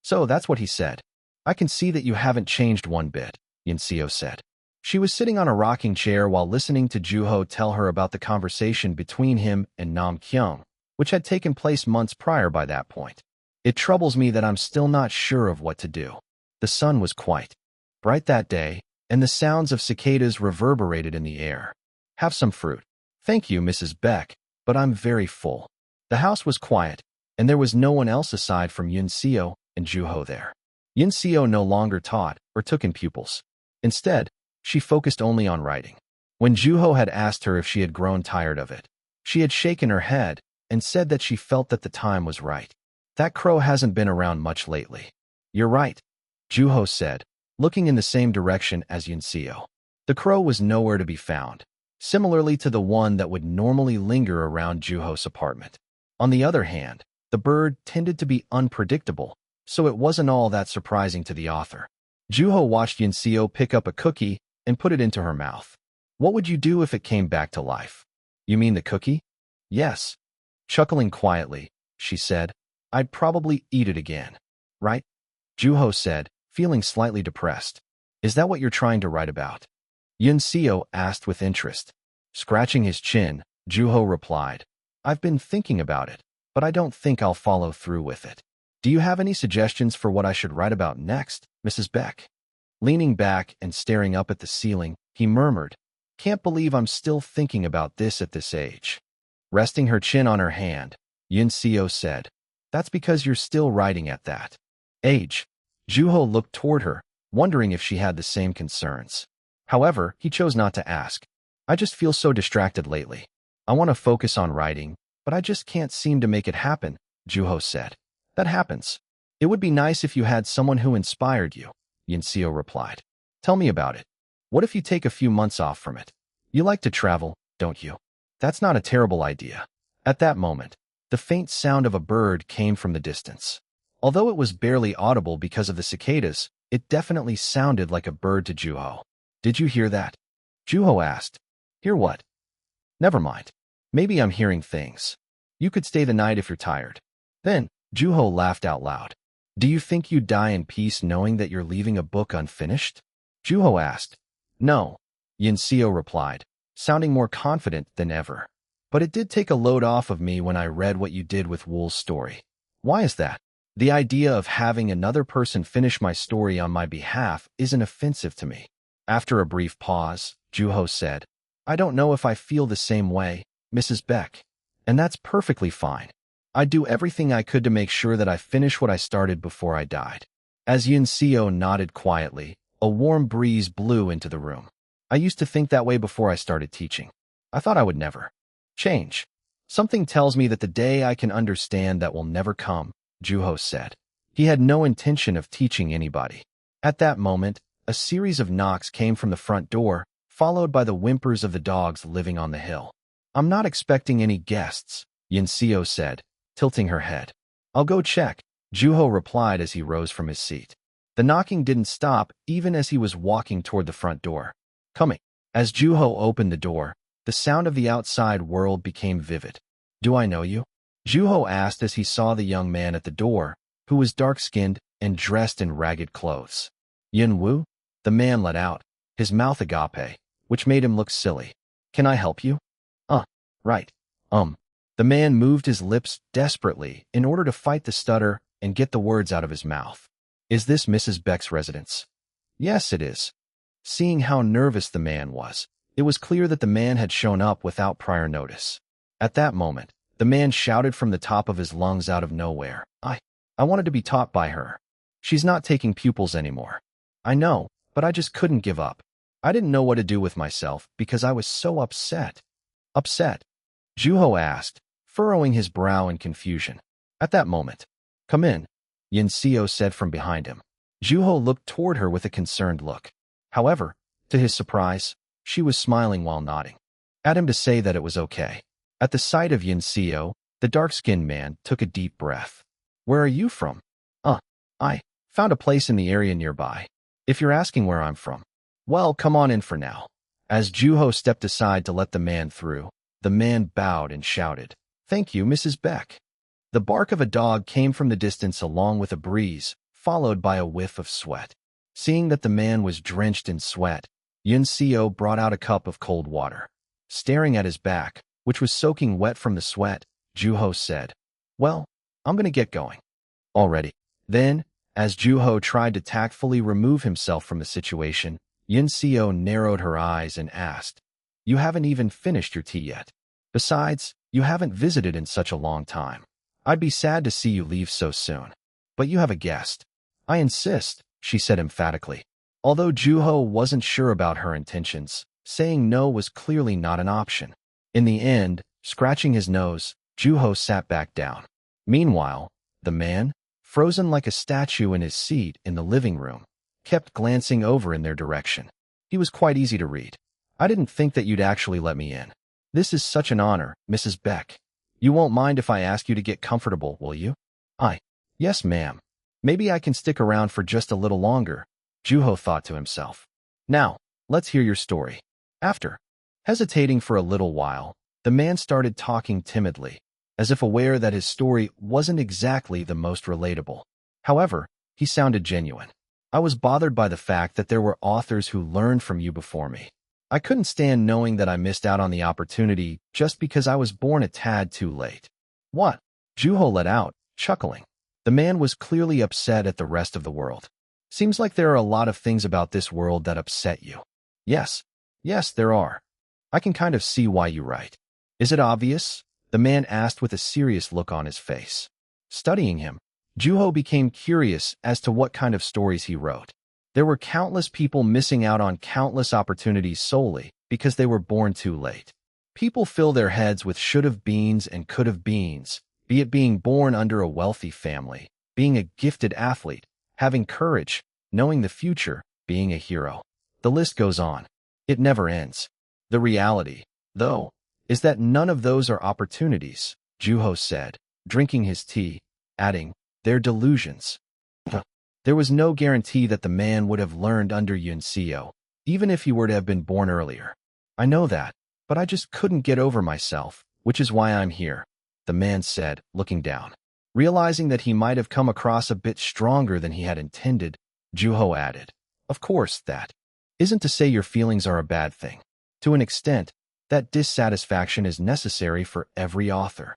So that's what he said. I can see that you haven't changed one bit, Yinseo said. She was sitting on a rocking chair while listening to Juho tell her about the conversation between him and Nam Kyung, which had taken place months prior by that point. It troubles me that I'm still not sure of what to do. The sun was quite bright that day, and the sounds of cicadas reverberated in the air. Have some fruit. Thank you, Mrs. Beck, but I'm very full. The house was quiet, and there was no one else aside from Yinseo and Juho there. Yinseo no longer taught or took in pupils. Instead, she focused only on writing. When Juho had asked her if she had grown tired of it, she had shaken her head and said that she felt that the time was right. That crow hasn't been around much lately. You're right, Juho said, looking in the same direction as Yinseo. The crow was nowhere to be found, similarly to the one that would normally linger around Juho's apartment. On the other hand, the bird tended to be unpredictable, so it wasn't all that surprising to the author. Juho watched Yinseo pick up a cookie and put it into her mouth. What would you do if it came back to life? You mean the cookie? Yes. Chuckling quietly, she said, I'd probably eat it again. Right? Juho said, feeling slightly depressed. Is that what you're trying to write about? Yinseo asked with interest. Scratching his chin, Juho replied, I've been thinking about it, but I don't think I'll follow through with it. Do you have any suggestions for what I should write about next, Mrs. Beck? Leaning back and staring up at the ceiling, he murmured, Can't believe I'm still thinking about this at this age. Resting her chin on her hand, Yinseo said, That's because you're still writing at that age. Juho looked toward her, wondering if she had the same concerns. However, he chose not to ask. I just feel so distracted lately. I want to focus on writing, but I just can't seem to make it happen, Juho said. That happens. It would be nice if you had someone who inspired you, Yinseo replied. Tell me about it. What if you take a few months off from it? You like to travel, don't you? That's not a terrible idea. At that moment, the faint sound of a bird came from the distance. Although it was barely audible because of the cicadas, it definitely sounded like a bird to Juho. Did you hear that? Juho asked. Hear what? Never mind. Maybe I'm hearing things. You could stay the night if you're tired. Then, Juho laughed out loud. Do you think you'd die in peace knowing that you're leaving a book unfinished? Juho asked. No, Yinseo replied. sounding more confident than ever. But it did take a load off of me when I read what you did with Wool's story. Why is that? The idea of having another person finish my story on my behalf isn't offensive to me. After a brief pause, Juho said, I don't know if I feel the same way, Mrs. Beck. And that's perfectly fine. I'd do everything I could to make sure that I finish what I started before I died. As Yunseo nodded quietly, a warm breeze blew into the room. I used to think that way before I started teaching. I thought I would never change. Something tells me that the day I can understand that will never come, Juho said. He had no intention of teaching anybody. At that moment, a series of knocks came from the front door, followed by the whimpers of the dogs living on the hill. I'm not expecting any guests, Yunseo said, tilting her head. I'll go check, Juho replied as he rose from his seat. The knocking didn't stop even as he was walking toward the front door. Coming. As Juho opened the door, the sound of the outside world became vivid. Do I know you? Juho asked as he saw the young man at the door, who was dark-skinned and dressed in ragged clothes. Yunwoo? The man let out, his mouth agape, which made him look silly. Can I help you? Right. The man moved his lips desperately in order to fight the stutter and get the words out of his mouth. Is this Mrs. Beck's residence? Yes, it is. Seeing how nervous the man was, it was clear that the man had shown up without prior notice. At that moment, the man shouted from the top of his lungs out of nowhere, I wanted to be taught by her. She's not taking pupils anymore. I know, but I just couldn't give up. I didn't know what to do with myself because I was so upset. Upset? Juho asked, furrowing his brow in confusion. At that moment, come in, Yunseo said from behind him. Juho looked toward her with a concerned look. However, to his surprise, she was smiling while nodding at him to say that it was okay. At the sight of Yunseo, the dark-skinned man took a deep breath. Where are you from? I found a place in the area nearby. If you're asking where I'm from, well, come on in for now. As Juho stepped aside to let the man through, the man bowed and shouted, Thank you, Mrs. Beck. The bark of a dog came from the distance along with a breeze, followed by a whiff of sweat. Seeing that the man was drenched in sweat, Yunseo brought out a cup of cold water. Staring at his back, which was soaking wet from the sweat, Juho said, Well, I'm going to get going. Already. Then, as Juho tried to tactfully remove himself from the situation, Yunseo narrowed her eyes and asked, You haven't even finished your tea yet. Besides, you haven't visited in such a long time. I'd be sad to see you leave so soon. But you have a guest. I insist, she said emphatically. Although Juho wasn't sure about her intentions, saying no was clearly not an option. In the end, scratching his nose, Juho sat back down. Meanwhile, the man, frozen like a statue in his seat in the living room, kept glancing over in their direction. He was quite easy to read. I didn't think that you'd actually let me in. This is such an honor, Mrs. Beck. You won't mind if I ask you to get comfortable, will you? Yes, ma'am. Maybe I can stick around for just a little longer, Juho thought to himself. Now, let's hear your story. After hesitating for a little while, the man started talking timidly, as if aware that his story wasn't exactly the most relatable. However, he sounded genuine. I was bothered by the fact that there were authors who learned from you before me. I couldn't stand knowing that I missed out on the opportunity just because I was born a tad too late. What? Juho let out, chuckling. The man was clearly upset at the rest of the world. Seems like there are a lot of things about this world that upset you. Yes, there are. I can kind of see why you write. Is it obvious? The man asked with a serious look on his face. Studying him, Juho became curious as to what kind of stories he wrote. There were countless people missing out on countless opportunities solely because they were born too late. People fill their heads with should-have-beens and could-have-beens, be it being born under a wealthy family, being a gifted athlete, having courage, knowing the future, being a hero. The list goes on. It never ends. The reality, though, is that none of those are opportunities, Juho said, drinking his tea, adding, They're delusions. There was no guarantee that the man would have learned under Yunseo, even if he were to have been born earlier. I know that, but I just couldn't get over myself, which is why I'm here, the man said, looking down. Realizing that he might have come across a bit stronger than he had intended, Juho added, Of course, that isn't to say your feelings are a bad thing. To an extent, That dissatisfaction is necessary for every author.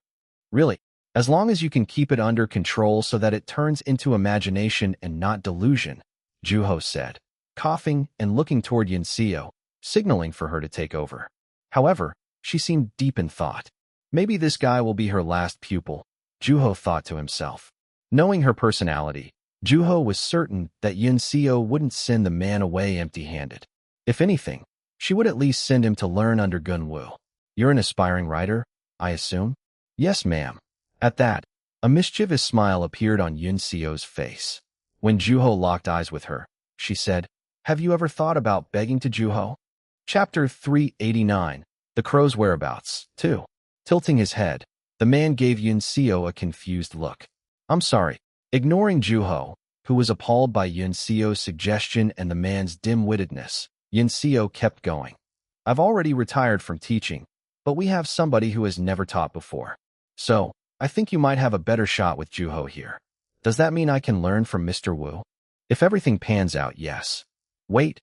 Really, as long as you can keep it under control so that it turns into imagination and not delusion, Juho said, coughing and looking toward Yunseo, signaling for her to take over. However, she seemed deep in thought. Maybe this guy will be her last pupil, Juho thought to himself. Knowing her personality, Juho was certain that Yunseo wouldn't send the man away empty-handed. If anything, she would at least send him to learn under Gunwoo. You're an aspiring writer, I assume? Yes, ma'am. At that, a mischievous smile appeared on Yunseo's face. When Juho locked eyes with her, she said, Have you ever thought about begging to Juho? Chapter 389, The Crow's Whereabouts, 2. Tilting his head, the man gave Yunseo a confused look. I'm sorry. Ignoring Juho, who was appalled by Yunseo's suggestion and the man's dim-wittedness, Yunseo kept going. I've already retired from teaching, but we have somebody who has never taught before. So, I think you might have a better shot with Juho here. Does that mean I can learn from Mr. Wu? If everything pans out, yes. Wait,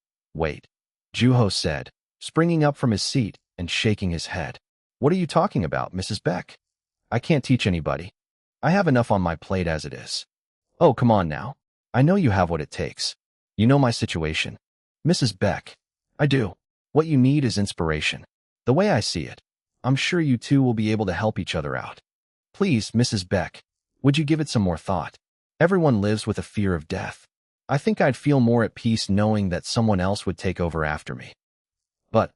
Juho said, springing up from his seat and shaking his head. What are you talking about, Mrs. Beck? I can't teach anybody. I have enough on my plate as it is. Oh, come on now. I know you have what it takes. You know my situation. Mrs. Beck, I do. What you need is inspiration. The way I see it, I'm sure you two will be able to help each other out. Please, Mrs. Beck, would you give it some more thought? Everyone lives with a fear of death. I think I'd feel more at peace knowing that someone else would take over after me. But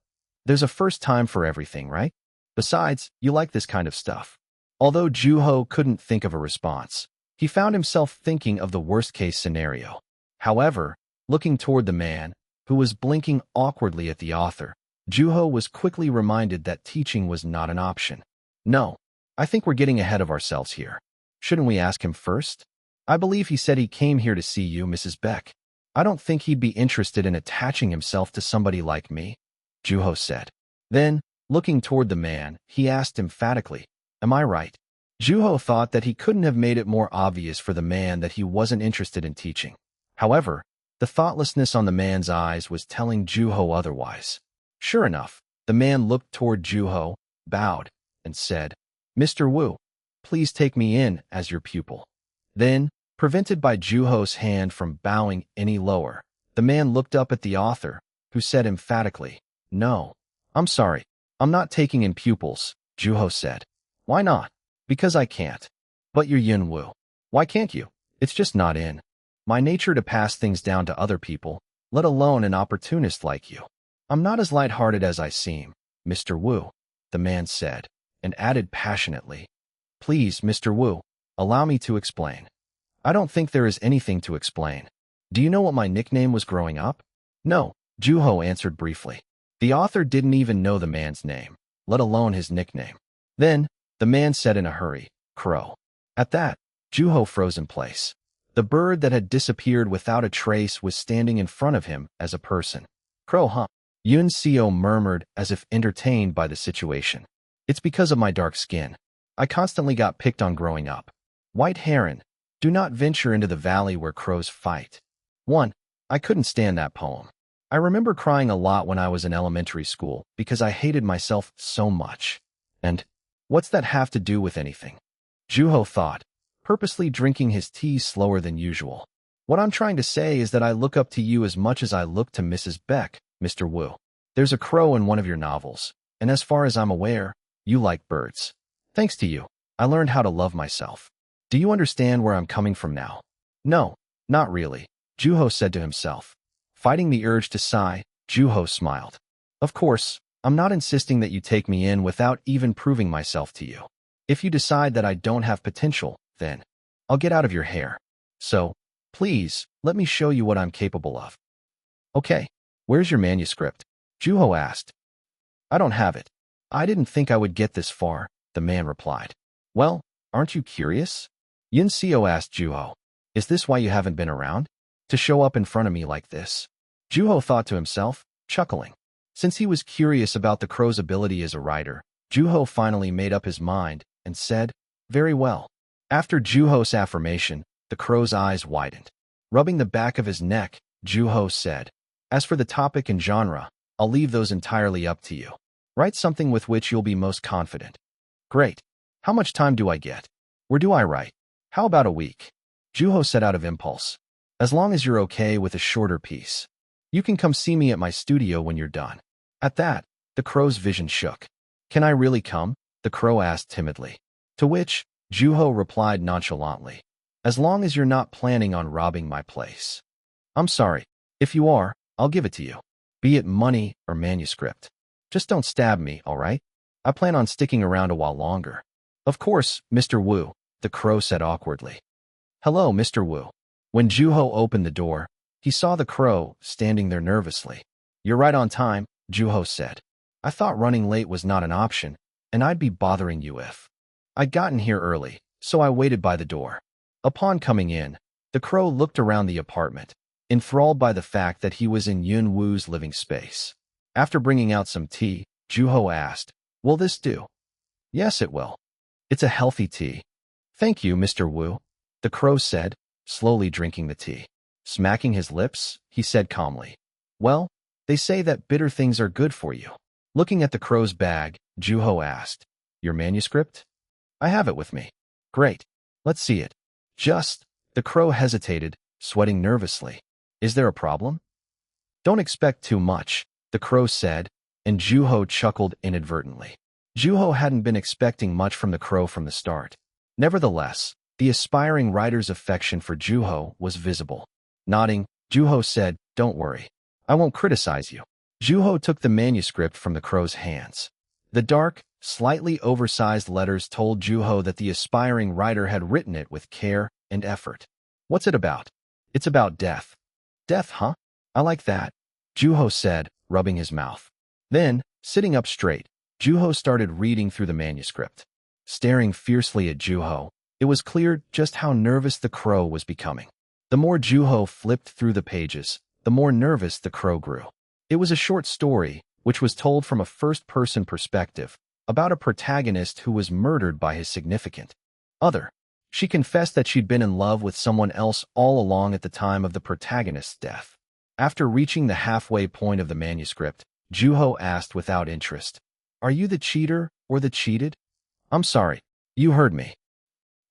there's a first time for everything, right? Besides, you like this kind of stuff. Although Juho couldn't think of a response, he found himself thinking of the worst-case scenario. However, looking toward the man, who was blinking awkwardly at the author, Juho was quickly reminded that teaching was not an option. No, I think we're getting ahead of ourselves here. Shouldn't we ask him first? I believe he said he came here to see you, Mrs. Beck. I don't think he'd be interested in attaching himself to somebody like me, Juho said. Then, looking toward the man, he asked emphatically, Am I right? Juho thought that he couldn't have made it more obvious for the man that he wasn't interested in teaching. However, the thoughtlessness on the man's eyes was telling Juho otherwise. Sure enough, the man looked toward Juho, bowed, and said, Mr. Wu, please take me in as your pupil. Then, prevented by Juho's hand from bowing any lower, the man looked up at the author, who said emphatically, No, I'm sorry, I'm not taking in pupils, Juho said. Why not? Because I can't. But you're Yunwoo. Why can't you? It's just not in my nature to pass things down to other people, let alone an opportunist like you. I'm not as light-hearted as I seem, Mr. Wu, the man said, and added passionately, Please, Mr. Wu, allow me to explain. I don't think there is anything to explain. Do you know what my nickname was growing up? No, Juho answered briefly. The author didn't even know the man's name, let alone his nickname. Then, the man said in a hurry, Crow. At that, Juho froze in place. The bird that had disappeared without a trace was standing in front of him as a person. Crow, huh? Yunseo murmured as if entertained by the situation. It's because of my dark skin. I constantly got picked on growing up. White heron, do not venture into the valley where crows fight. 1. I couldn't stand that poem. I remember crying a lot when I was in elementary school because I hated myself so much. And what's that have to do with anything? Juho thought, purposely drinking his tea slower than usual. What I'm trying to say is that I look up to you as much as I look to Mrs. Beck, Mr. Wu. There's a crow in one of your novels, and as far as I'm aware, you like birds. Thanks to you, I learned how to love myself. Do you understand where I'm coming from now? No, not really, Juho said to himself. Fighting the urge to sigh, Juho smiled. Of course, I'm not insisting that you take me in without even proving myself to you. If you decide that I don't have potential, then I'll get out of your hair. So, please, let me show you what I'm capable of. Okay, where's your manuscript? Juho asked. I don't have it. I didn't think I would get this far, the man replied. Well, aren't you curious? Yunseo asked Juho. Is this why you haven't been around? To show up in front of me like this? Juho thought to himself, chuckling. Since he was curious about the crow's ability as a writer, Juho finally made up his mind and said, Very well. After Juho's affirmation, the crow's eyes widened. Rubbing the back of his neck, Juho said, As for the topic and genre, I'll leave those entirely up to you. Write something with which you'll be most confident. Great. How much time do I get? Where do I write? How about a week? Juho said out of impulse. As long as you're okay with a shorter piece. You can come see me at my studio when you're done. At that, the crow's vision shook. Can I really come? The crow asked timidly. To which, Juho replied nonchalantly. As long as you're not planning on robbing my place. I'm sorry. If you are, I'll give it to you. Be it money or manuscript. Just don't stab me, all right? I plan on sticking around a while longer. Of course, Mr. Wu, the crow said awkwardly. Hello, Mr. Wu. When Juho opened the door, he saw the crow standing there nervously. You're right on time, Juho said. I thought running late was not an option, and I'd be bothering you if. I'd gotten here early, so I waited by the door. Upon coming in, the crow looked around the apartment, enthralled by the fact that he was in Yun Wu's living space. After bringing out some tea, Juho asked, Will this do? Yes, it will. It's a healthy tea. Thank you, Mr. Wu, the crow said, slowly drinking the tea. Smacking his lips, he said calmly, Well, they say that bitter things are good for you. Looking at the crow's bag, Juho asked, Your manuscript? I have it with me. Great. Let's see it. The crow hesitated, sweating nervously. Is there a problem? Don't expect too much, the crow said, and Juho chuckled inadvertently. Juho hadn't been expecting much from the crow from the start. Nevertheless, the aspiring writer's affection for Juho was visible. Nodding, Juho said, Don't worry. I won't criticize you. Juho took the manuscript from the crow's hands. The dark, slightly oversized letters told Juho that the aspiring writer had written it with care and effort. What's it about? It's about death. Death, huh? I like that, Juho said, rubbing his mouth. Then, sitting up straight, Juho started reading through the manuscript. Staring fiercely at Juho, it was clear just how nervous the crow was becoming. The more Juho flipped through the pages, the more nervous the crow grew. It was a short story, which was told from a first-person perspective, about a protagonist who was murdered by his significant other. She confessed that she'd been in love with someone else all along at the time of the protagonist's death. After reaching the halfway point of the manuscript, Juho asked without interest, Are you the cheater or the cheated? I'm sorry, you heard me.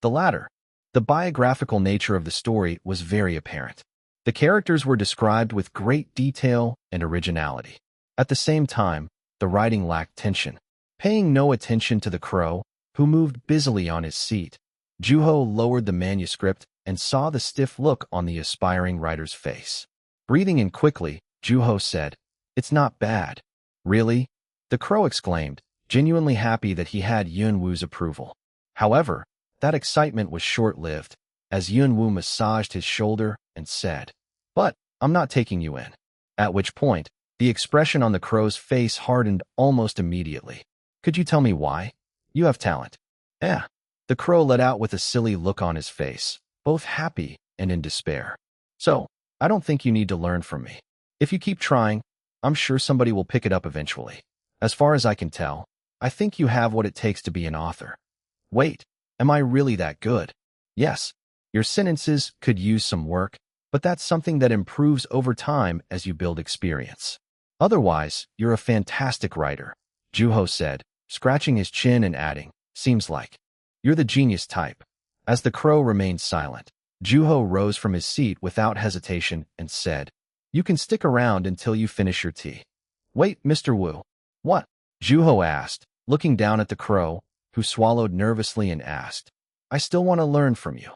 The latter. The biographical nature of the story was very apparent. The characters were described with great detail and originality. At the same time, the writing lacked tension. Paying no attention to the crow, who moved busily on his seat, Juho lowered the manuscript and saw the stiff look on the aspiring writer's face. Breathing in quickly, Juho said, It's not bad. Really? The crow exclaimed, genuinely happy that he had Yun Wu's approval. However, that excitement was short-lived, as Yun Wu massaged his shoulder and said, But I'm not taking you in. At which point, the expression on the crow's face hardened almost immediately. Could you tell me why? You have talent. The crow let out with a silly look on his face, both happy and in despair. So, I don't think you need to learn from me. If you keep trying, I'm sure somebody will pick it up eventually. As far as I can tell, I think you have what it takes to be an author. Wait, am I really that good? Yes, your sentences could use some work, but that's something that improves over time as you build experience. Otherwise, you're a fantastic writer, Juho said, scratching his chin and adding, Seems like. You're the genius type. As the crow remained silent, Juho rose from his seat without hesitation and said, You can stick around until you finish your tea. Wait, Mr. Wu. What? Juho asked, looking down at the crow, who swallowed nervously and asked, I still want to learn from you.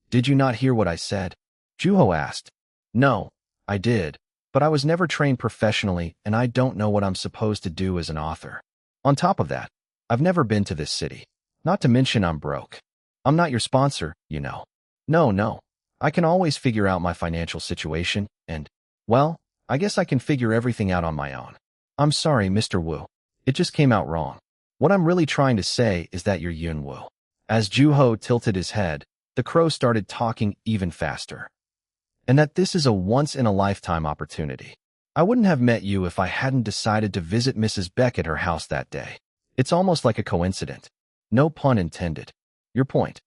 Did you not hear what I said? Juho asked. No, I did, but I was never trained professionally and I don't know what I'm supposed to do as an author. On top of that, I've never been to this city. Not to mention I'm broke. I'm not your sponsor, you know. No. I can always figure out my financial situation and, well, I guess I can figure everything out on my own. I'm sorry, Mr. Wu. It just came out wrong. What I'm really trying to say is that you're Yun Wu. As Juho tilted his head, the crow started talking even faster. And that this is a once-in-a-lifetime opportunity. I wouldn't have met you if I hadn't decided to visit Mrs. Beck at her house that day. It's almost like a coincidence. No pun intended. Your point.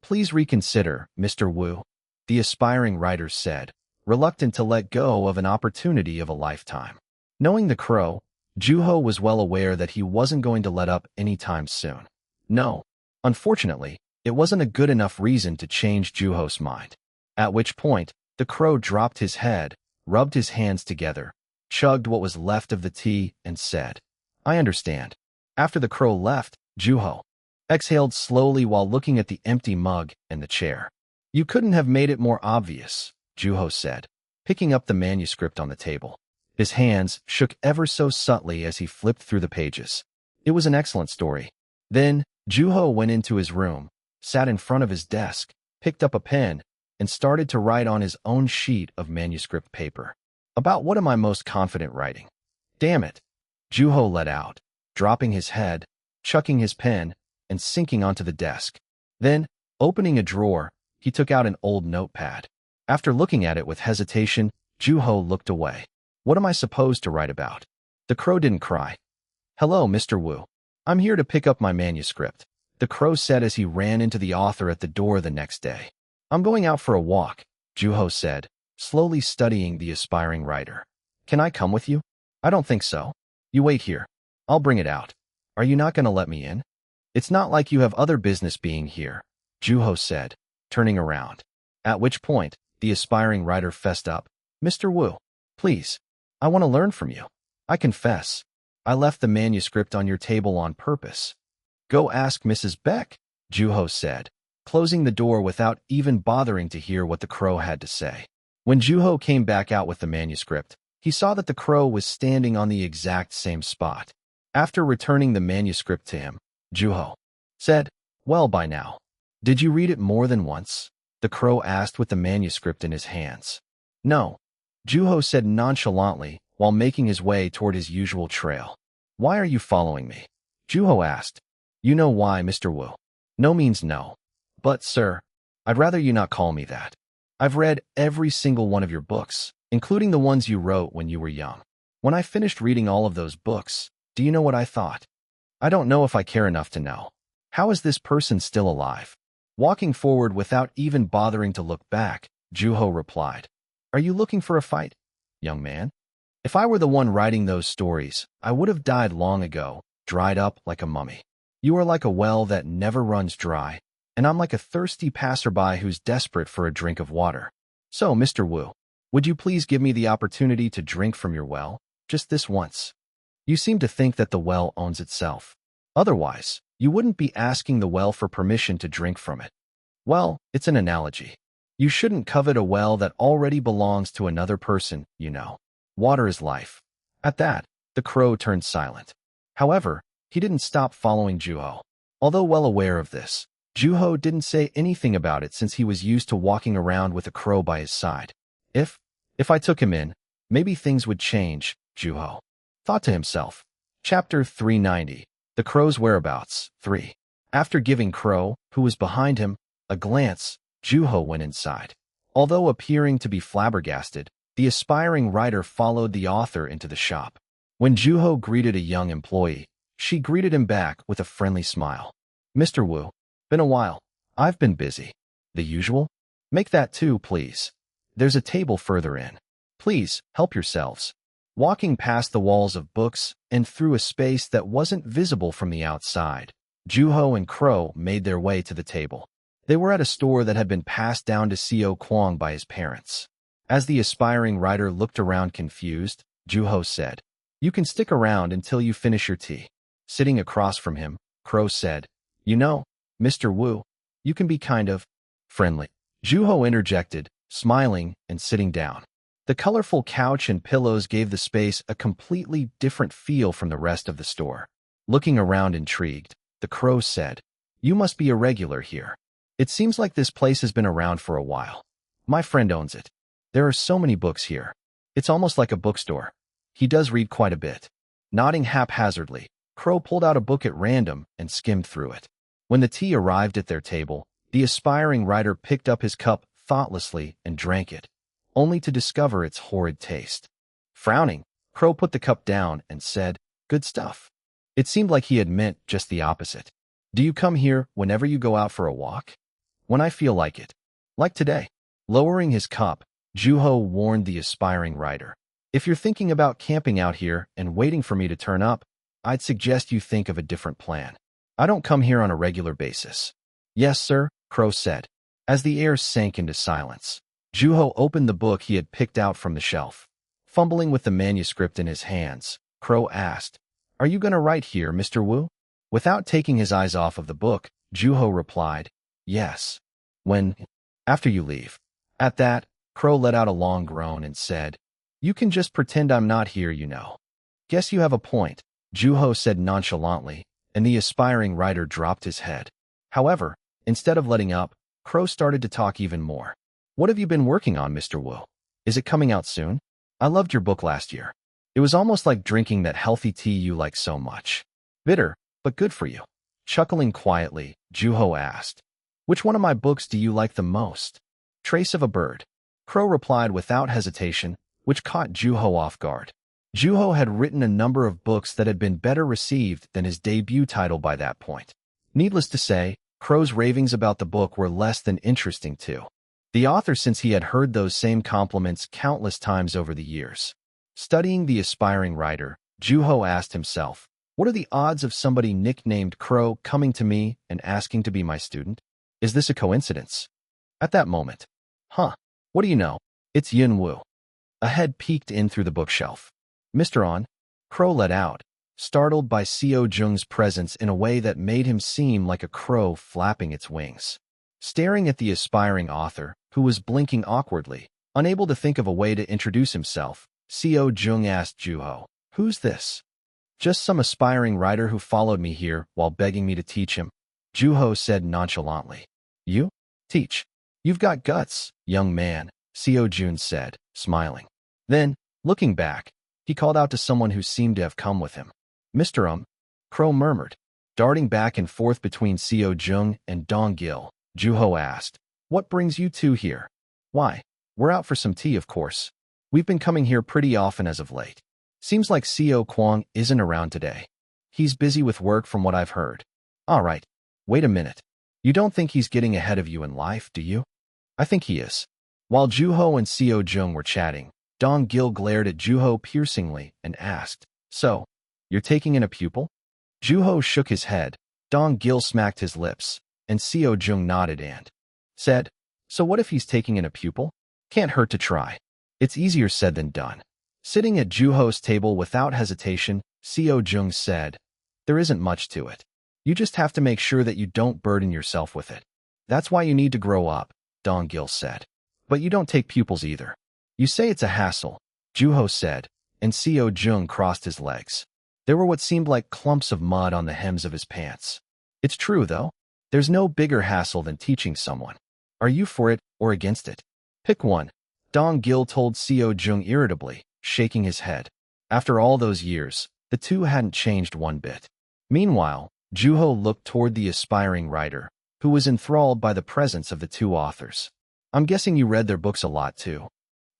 Please reconsider, Mr. Wu, the aspiring writer said, reluctant to let go of an opportunity of a lifetime. Knowing the crow, Juho was well aware that he wasn't going to let up anytime soon. No. Unfortunately, it wasn't a good enough reason to change Juho's mind. At which point, the crow dropped his head, rubbed his hands together, chugged what was left of the tea, and said, "I understand." After the crow left, Juho exhaled slowly while looking at the empty mug and the chair. "You couldn't have made it more obvious," Juho said, picking up the manuscript on the table. His hands shook ever so subtly as he flipped through the pages. It was an excellent story. Then, Juho went into his room, sat in front of his desk, picked up a pen, and started to write on his own sheet of manuscript paper. "About what am I most confident writing?" "Damn it," Juho let out, dropping his head, chucking his pen, and sinking onto the desk. Then, opening a drawer, he took out an old notepad. After looking at it with hesitation, Juho looked away. "What am I supposed to write about?" The crow didn't cry. "Hello, Mr. Wu. I'm here to pick up my manuscript," the crow said as he ran into the author at the door the next day. "I'm going out for a walk," Juho said, slowly studying the aspiring writer. "Can I come with you?" "I don't think so. You wait here. I'll bring it out." "Are you not going to let me in?" "It's not like you have other business being here," Juho said, turning around. At which point, the aspiring writer fessed up. "Mr. Wu, please, I want to learn from you. I confess, I left the manuscript on your table on purpose." "Go ask Mrs. Beck," Juho said, closing the door without even bothering to hear what the crow had to say. When Juho came back out with the manuscript, he saw that the crow was standing on the exact same spot. After returning the manuscript to him, Juho said, "Well, by now, did you read it more than once?" the crow asked with the manuscript in his hands. "No," Juho said nonchalantly while making his way toward his usual trail. "Why are you following me?" Juho asked. "You know why, Mr. Wu." "No means no. But, sir, I'd rather you not call me that. I've read every single one of your books, including the ones you wrote when you were young. When I finished reading all of those books, do you know what I thought? I don't know if I care enough to know. How is this person still alive?" Walking forward without even bothering to look back, Juho replied, "Are you looking for a fight, young man? If I were the one writing those stories, I would have died long ago, dried up like a mummy. You are like a well that never runs dry, and I'm like a thirsty passerby who's desperate for a drink of water. So, Mr. Wu, would you please give me the opportunity to drink from your well, just this once? You seem to think that the well owns itself. Otherwise, you wouldn't be asking the well for permission to drink from it. Well, it's an analogy. You shouldn't covet a well that already belongs to another person, you know. Water is life." At that, the crow turned silent. However, he didn't stop following Juho. Although well aware of this, Juho didn't say anything about it since he was used to walking around with a crow by his side. If I took him in, maybe things would change, Juho thought to himself. Chapter 390. The Crow's Whereabouts, 3. After giving Crow, who was behind him, a glance, Juho went inside. Although appearing to be flabbergasted, the aspiring writer followed the author into the shop. When Juho greeted a young employee, she greeted him back with a friendly smile. "Mr. Wu, been a while. I've been busy." "The usual? Make that too, please. There's a table further in. Please, help yourselves." Walking past the walls of books and through a space that wasn't visible from the outside, Juho and Crow made their way to the table. They were at a store that had been passed down to Seo Kwang by his parents. As the aspiring writer looked around confused, Juho said, "You can stick around until you finish your tea." Sitting across from him, Crow said, "You know, Mr. Wu, you can be kind of friendly." Juho interjected, smiling and sitting down. The colorful couch and pillows gave the space a completely different feel from the rest of the store. Looking around intrigued, the crow said, "You must be a regular here. It seems like this place has been around for a while. My friend owns it. There are so many books here. It's almost like a bookstore. He does read quite a bit." Nodding haphazardly, Crow pulled out a book at random and skimmed through it. When the tea arrived at their table, the aspiring writer picked up his cup thoughtlessly and drank it, only to discover its horrid taste. Frowning, Crow put the cup down and said, "Good stuff." It seemed like he had meant just the opposite. "Do you come here whenever you go out for a walk?" "When I feel like it. Like today." Lowering his cup, Juho warned the aspiring writer, If you're thinking about camping out here and waiting for me to turn up, I'd suggest you think of a different plan. I don't come here on a regular basis. Yes, sir, Crow said. As the air sank into silence, Juho opened the book he had picked out from the shelf. Fumbling with the manuscript in his hands, Crow asked, "Are you going to write here, Mr. Wu?" Without taking his eyes off of the book, Juho replied, "Yes. When? After you leave." At that, Crow let out a long groan and said, "You can just pretend I'm not here, you know." "Guess you have a point," Juho said nonchalantly, and the aspiring writer dropped his head. However, instead of letting up, Crow started to talk even more. "What have you been working on, Mr. Wu? Is it coming out soon? I loved your book last year. It was almost like drinking that healthy tea you like so much. Bitter, but good for you." Chuckling quietly, Juho asked, "Which one of my books do you like the most?" "Trace of a Bird," Crow replied without hesitation, which caught Juho off guard. Juho had written a number of books that had been better received than his debut title by that point. Needless to say, Crow's ravings about the book were less than interesting to the author, since he had heard those same compliments countless times over the years. Studying the aspiring writer, Juho asked himself, "What are the odds of somebody nicknamed Crow coming to me and asking to be my student? Is this a coincidence?" At that moment, what do you know? It's Yin Wu. A head peeked in through the bookshelf. "Mr. On," Crow let out, startled by Seo Jung's presence in a way that made him seem like a crow flapping its wings. Staring at the aspiring author, who was blinking awkwardly, unable to think of a way to introduce himself, Seo Jung asked Juho, "Who's this?" "Just some aspiring writer who followed me here while begging me to teach him," Juho said nonchalantly. "You? Teach? You've got guts, young man," Seo Jun said, smiling. Then, looking back, he called out to someone who seemed to have come with him. "Mr. Crow murmured. Darting back and forth between Seo Jung and Dong Gil, Juho asked, "What brings you two here?" "Why, we're out for some tea, of course. We've been coming here pretty often as of late. Seems like Seo Kwang isn't around today. He's busy with work from what I've heard." "All right, wait a minute. You don't think he's getting ahead of you in life, do you?" "I think he is." While Juho and Seo Jung were chatting, Dong Gil glared at Juho piercingly and asked, "So, you're taking in a pupil?" Juho shook his head, Dong Gil smacked his lips, and Seo Jung nodded and said, "So what if he's taking in a pupil? Can't hurt to try." "It's easier said than done." Sitting at Juho's table without hesitation, Seo Jung said, "There isn't much to it. You just have to make sure that you don't burden yourself with it. That's why you need to grow up," Dong Gil said. "But you don't take pupils either." "You say it's a hassle," Juho said, and Seo Jung crossed his legs. There were what seemed like clumps of mud on the hems of his pants. "It's true, though. There's no bigger hassle than teaching someone. Are you for it or against it?" "Pick one," Dong Gil told Seo Jung irritably, shaking his head. After all those years, the two hadn't changed one bit. Meanwhile, Juho looked toward the aspiring writer, who was enthralled by the presence of the two authors. "I'm guessing you read their books a lot, too?"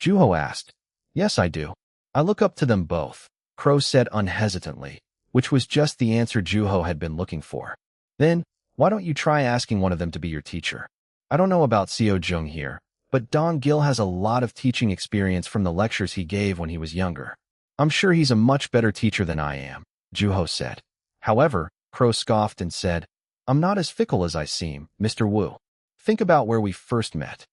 Juho asked. "Yes, I do. I look up to them both," Crow said unhesitantly, which was just the answer Juho had been looking for. "Then, why don't you try asking one of them to be your teacher?" "I don't know about Seo Jung here, but Dong Gil has a lot of teaching experience from the lectures he gave when he was younger. I'm sure he's a much better teacher than I am," Juho said. However, Crow scoffed and said, "I'm not as fickle as I seem, Mr. Wu. Think about where we first met."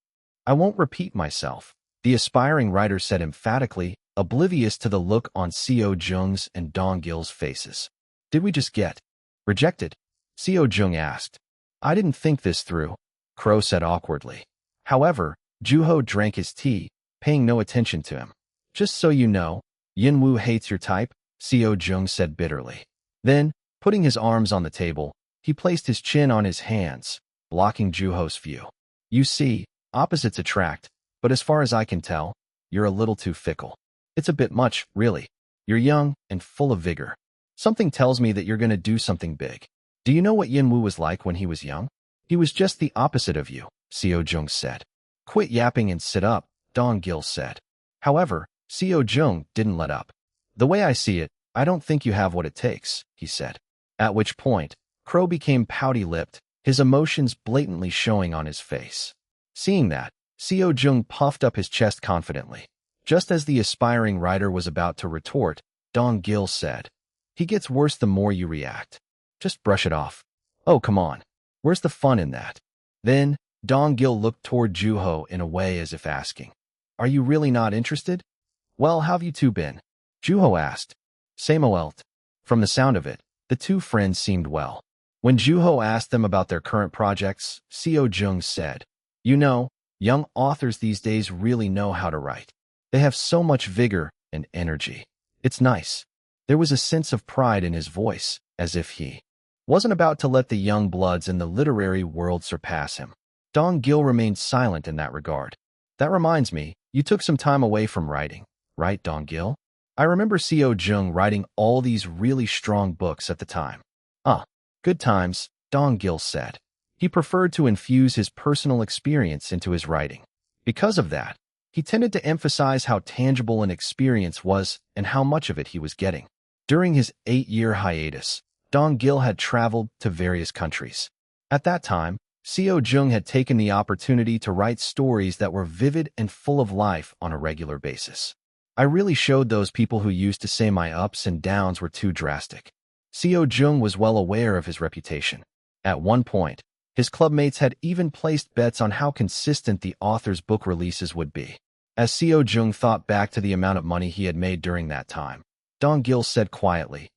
"I won't repeat myself," the aspiring writer said emphatically, oblivious to the look on Seo Jung's and Dong Gil's faces. "Did we just get rejected?" Seo Jung asked. "I didn't think this through," Crow said awkwardly. However, Juho drank his tea, paying no attention to him. "Just so you know, Yin Wu hates your type," Seo Jung said bitterly. Then, putting his arms on the table, he placed his chin on his hands, blocking Juho's view. "You see, opposites attract, but as far as I can tell, you're a little too fickle. It's a bit much, really. You're young and full of vigor. Something tells me that you're going to do something big. Do you know what Yin Wu was like when he was young?" "He was just the opposite of you," Seo Jung said. "Quit yapping and sit up," Dong Gil said. However, Seo Jung didn't let up. "The way I see it, I don't think you have what it takes," he said. At which point, Crow became pouty-lipped, his emotions blatantly showing on his face. Seeing that, Seo Jung puffed up his chest confidently. Just as the aspiring writer was about to retort, Dong Gil said, "He gets worse the more you react. Just brush it off. Oh, come on. Where's the fun in that?" Then, Dong Gil looked toward Juho in a way as if asking, "Are you really not interested?" "Well, how've you two been?" Juho asked. "Same old." From the sound of it, the two friends seemed well. When Juho asked them about their current projects, Seo Jung said, "You know, young authors these days really know how to write. They have so much vigor and energy. It's nice." There was a sense of pride in his voice, as if he wasn't about to let the young bloods in the literary world surpass him. Dong Gil remained silent in that regard. "That reminds me, you took some time away from writing, right, Dong Gil? I remember Seo Jung writing all these really strong books at the time." Good times," Dong Gil said. He preferred to infuse his personal experience into his writing. Because of that, he tended to emphasize how tangible an experience was and how much of it he was getting. During his 8-year hiatus, Dong Gil had traveled to various countries. At that time, Seo Jung had taken the opportunity to write stories that were vivid and full of life on a regular basis. "I really showed those people who used to say my ups and downs were too drastic." Seo Jung was well aware of his reputation. At one point, his clubmates had even placed bets on how consistent the author's book releases would be. As Seo Jung thought back to the amount of money he had made during that time, Dong Gil said quietly,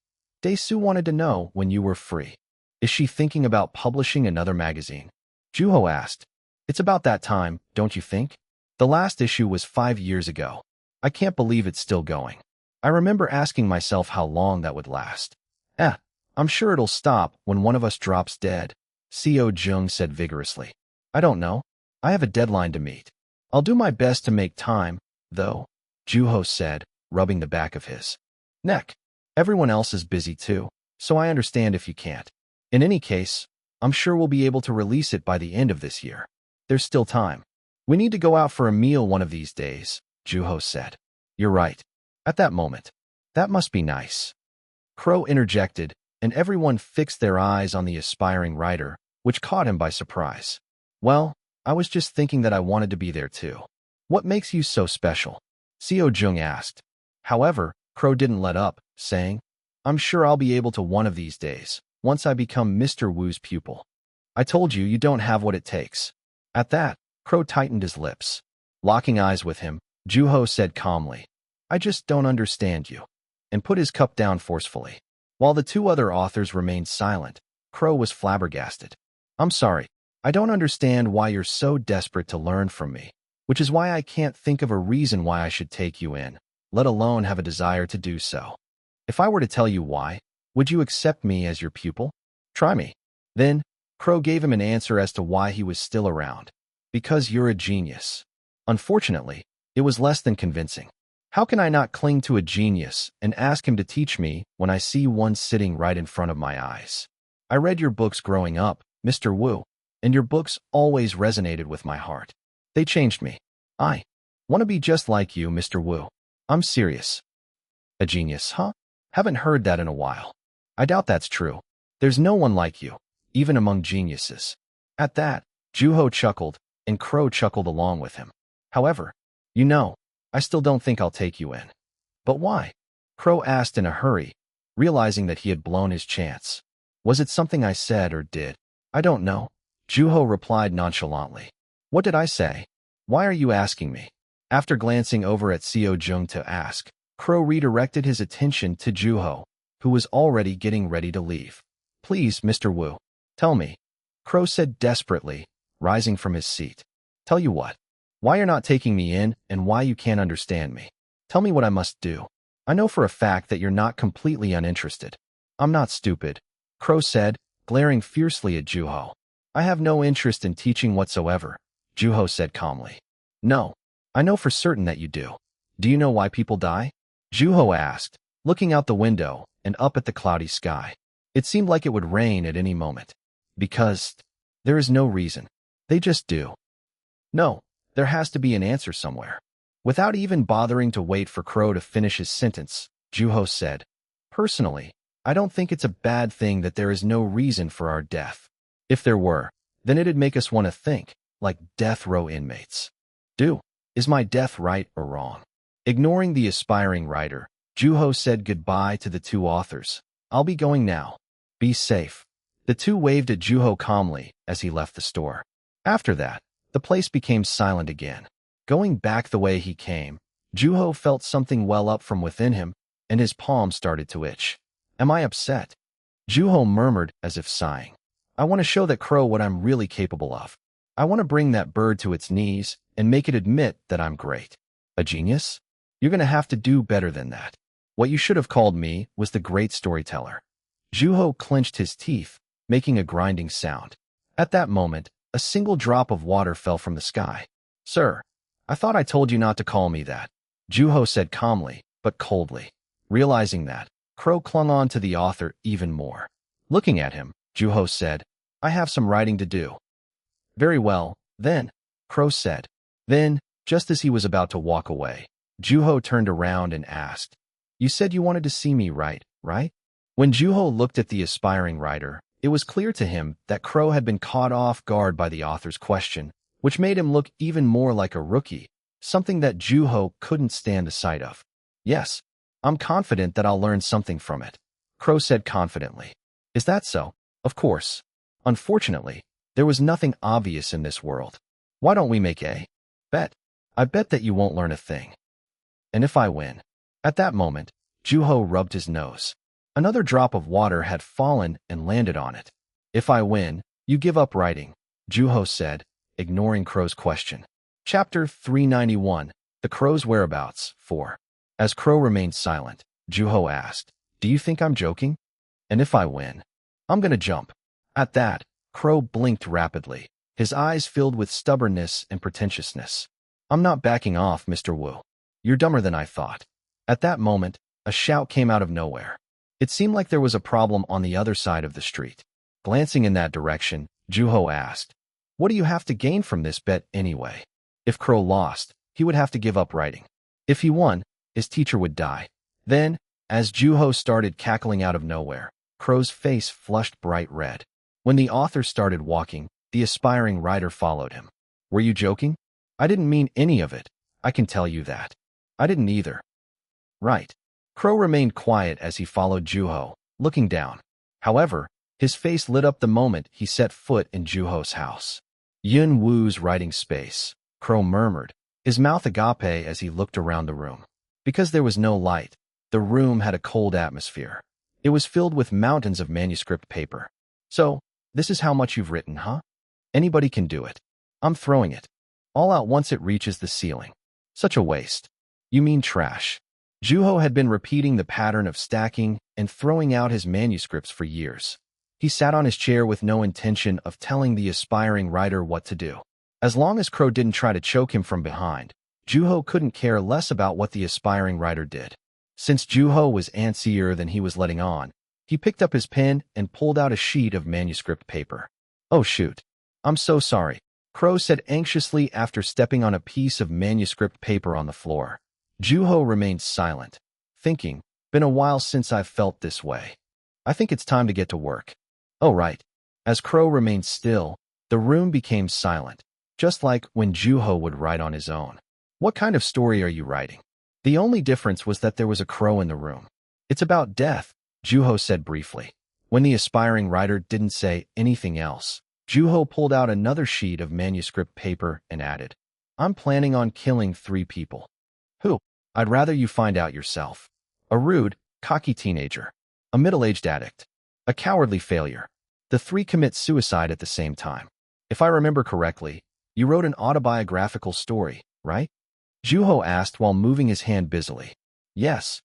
"Dae-soo wanted to know when you were free. Is she thinking about publishing another magazine?" Juho asked. "It's about that time, don't you think? The last issue was 5 years ago. I can't believe it's still going. I remember asking myself how long that would last." I'm sure it'll stop when one of us drops dead," Seo Jung said vigorously. "I don't know. I have a deadline to meet. I'll do my best to make time, though," Juho said, rubbing the back of his neck. "Everyone else is busy too, so I understand if you can't. In any case, I'm sure we'll be able to release it by the end of this year. There's still time. We need to go out for a meal one of these days," Juho said. "You're right. At that moment. That must be nice." Crow interjected, and everyone fixed their eyes on the aspiring writer, which caught him by surprise. "Well, I was just thinking that I wanted to be there too." "What makes you so special?" Seo Jung asked. However, Crow didn't let up, saying, "I'm sure I'll be able to one of these days, once I become Mr. Wu's pupil." "I told you you don't have what it takes." At that, Crow tightened his lips. Locking eyes with him, Juho said calmly, "I just don't understand you," and put his cup down forcefully. While the two other authors remained silent, Crow was flabbergasted. "I'm sorry. I don't understand why you're so desperate to learn from me, which is why I can't think of a reason why I should take you in, let alone have a desire to do so. If I were to tell you why, would you accept me as your pupil? Try me." Then, Crow gave him an answer as to why he was still around. "Because you're a genius." Unfortunately, it was less than convincing. How can I not cling to a genius and ask him to teach me when I see one sitting right in front of my eyes? "I read your books growing up, Mr. Wu, and your books always resonated with my heart. They changed me. I want to be just like you, Mr. Wu. I'm serious." "A genius, huh? Haven't heard that in a while." "I doubt that's true. There's no one like you, even among geniuses." At that, Juho chuckled, and Crow chuckled along with him. "However, you know, I still don't think I'll take you in." "But why?" Crow asked in a hurry, realizing that he had blown his chance. "Was it something I said or did?" "I don't know," Juho replied nonchalantly. "What did I say? Why are you asking me?" After glancing over at Seo Jung to ask, Crow redirected his attention to Juho, who was already getting ready to leave. "Please, Mr. Wu, tell me," Crow said desperately, rising from his seat. "Tell you what. Why you're not taking me in and why you can't understand me. Tell me what I must do. I know for a fact that you're not completely uninterested." "I'm not stupid," Crow said, glaring fiercely at Juho. "I have no interest in teaching whatsoever," Juho said calmly. "No, I know for certain that you do. Do you know why people die?" Juho asked, looking out the window and up at the cloudy sky. It seemed like it would rain at any moment. "Because there is no reason. They just do." "No. There has to be an answer somewhere." Without even bothering to wait for Crow to finish his sentence, Juho said, "Personally, I don't think it's a bad thing that there is no reason for our death. If there were, then it'd make us want to think, like death row inmates. Is my death right or wrong?" Ignoring the aspiring writer, Juho said goodbye to the two authors. I'll be going now. Be safe. The two waved at Juho calmly as he left the store. After that, the place became silent again. Going back the way he came, Juho felt something well up from within him, and his palms started to itch. Am I upset? Juho murmured as if sighing. I want to show that crow what I'm really capable of. I want to bring that bird to its knees and make it admit that I'm great. A genius? You're going to have to do better than that. What you should have called me was the great storyteller. Juho clenched his teeth, making a grinding sound. At that moment, a single drop of water fell from the sky. Sir, I thought I told you not to call me that, Juho said calmly, but coldly. Realizing that, Crow clung on to the author even more. Looking at him, Juho said, I have some writing to do. Very well, then, Crow said. Then, just as he was about to walk away, Juho turned around and asked, You said you wanted to see me, right? When Juho looked at the aspiring writer, it was clear to him that Crow had been caught off guard by the author's question, which made him look even more like a rookie, something that Juho couldn't stand the sight of. Yes, I'm confident that I'll learn something from it, Crow said confidently. Is that so? Of course. Unfortunately, there was nothing obvious in this world. Why don't we make a bet? I bet that you won't learn a thing. And if I win? At that moment, Juho rubbed his nose. Another drop of water had fallen and landed on it. If I win, you give up writing, Juho said, ignoring Crow's question. Chapter 391, The Crow's Whereabouts, 4. As Crow remained silent, Juho asked, Do you think I'm joking? And if I win, I'm gonna jump. At that, Crow blinked rapidly, his eyes filled with stubbornness and pretentiousness. I'm not backing off, Mr. Wu. You're dumber than I thought. At that moment, a shout came out of nowhere. It seemed like there was a problem on the other side of the street. Glancing in that direction, Juho asked, What do you have to gain from this bet anyway? If Crow lost, he would have to give up writing. If he won, his teacher would die. Then, as Juho started cackling out of nowhere, Crow's face flushed bright red. When the author started walking, the aspiring writer followed him. Were you joking? I didn't mean any of it. I can tell you that. I didn't either. Right. Crow remained quiet as he followed Juho, looking down. However, his face lit up the moment he set foot in Juho's house. Yun Wu's writing space, Crow murmured, his mouth agape as he looked around the room. Because there was no light, the room had a cold atmosphere. It was filled with mountains of manuscript paper. So, this is how much you've written, huh? Anybody can do it. I'm throwing it. All out once it reaches the ceiling. Such a waste. You mean trash. Juho had been repeating the pattern of stacking and throwing out his manuscripts for years. He sat on his chair with no intention of telling the aspiring writer what to do. As long as Crow didn't try to choke him from behind, Juho couldn't care less about what the aspiring writer did. Since Juho was antsier than he was letting on, he picked up his pen and pulled out a sheet of manuscript paper. Oh shoot. I'm so sorry, Crow said anxiously after stepping on a piece of manuscript paper on the floor. Juho remained silent, thinking, Been a while since I've felt this way. I think it's time to get to work. Oh right. As Crow remained still, the room became silent, just like when Juho would write on his own. What kind of story are you writing? The only difference was that there was a crow in the room. It's about death, Juho said briefly. When the aspiring writer didn't say anything else, Juho pulled out another sheet of manuscript paper and added, I'm planning on killing 3 people. Who? I'd rather you find out yourself. A rude, cocky teenager. A middle-aged addict. A cowardly failure. The 3 commit suicide at the same time. If I remember correctly, you wrote an autobiographical story, right? Juho asked while moving his hand busily. Yes.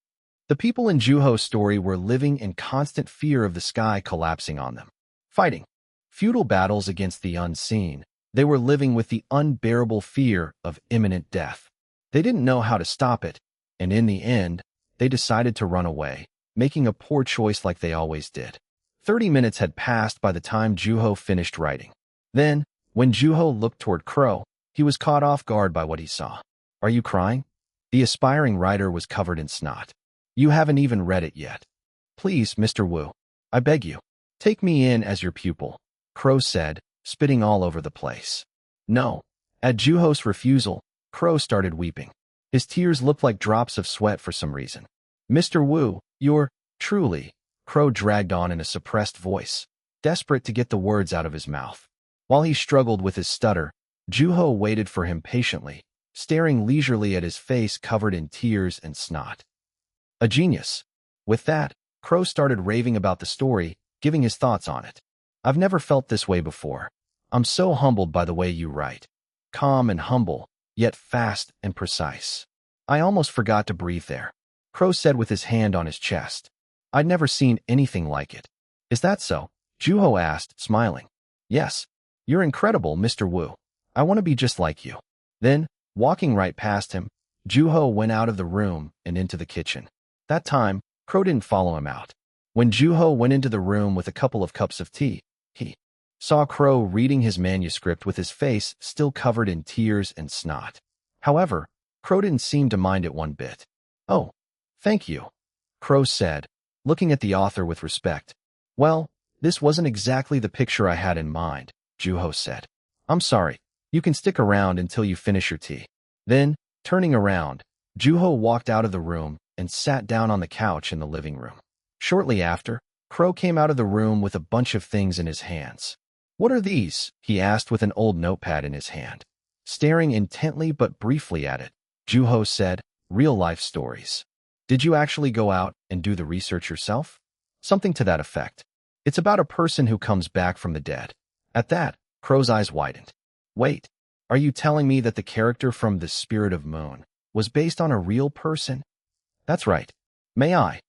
The people in Juho's story were living in constant fear of the sky collapsing on them. Fighting futile battles against the unseen, they were living with the unbearable fear of imminent death. They didn't know how to stop it, and in the end, they decided to run away, making a poor choice like they always did. 30 minutes had passed by the time Juho finished writing. Then, when Juho looked toward Crow, he was caught off guard by what he saw. Are you crying? The aspiring writer was covered in snot. You haven't even read it yet. Please, Mr. Wu, I beg you, take me in as your pupil, Crow said, spitting all over the place. No. At Juho's refusal, Crow started weeping. His tears looked like drops of sweat for some reason. Mr. Wu, you're truly, Crow dragged on in a suppressed voice, desperate to get the words out of his mouth. While he struggled with his stutter, Juho waited for him patiently, staring leisurely at his face covered in tears and snot. A genius. With that, Crow started raving about the story, giving his thoughts on it. I've never felt this way before. I'm so humbled by the way you write. Calm and humble, yet fast and precise. I almost forgot to breathe there, Crow said with his hand on his chest. I'd never seen anything like it. Is that so? Juho asked, smiling. Yes. You're incredible, Mr. Wu. I want to be just like you. Then, walking right past him, Juho went out of the room and into the kitchen. That time, Crow didn't follow him out. When Juho went into the room with a couple of cups of tea, he saw Crow reading his manuscript with his face still covered in tears and snot. However, Crow didn't seem to mind it one bit. Oh, thank you, Crow said, looking at the author with respect. Well, this wasn't exactly the picture I had in mind, Juho said. I'm sorry. You can stick around until you finish your tea. Then, turning around, Juho walked out of the room and sat down on the couch in the living room. Shortly after, Crow came out of the room with a bunch of things in his hands. What are these? He asked with an old notepad in his hand. Staring intently but briefly at it, Juho said, real-life stories. Did you actually go out and do the research yourself? Something to that effect. It's about a person who comes back from the dead. At that, Crow's eyes widened. Wait, are you telling me that the character from The Spirit of Moon was based on a real person? That's right. May I?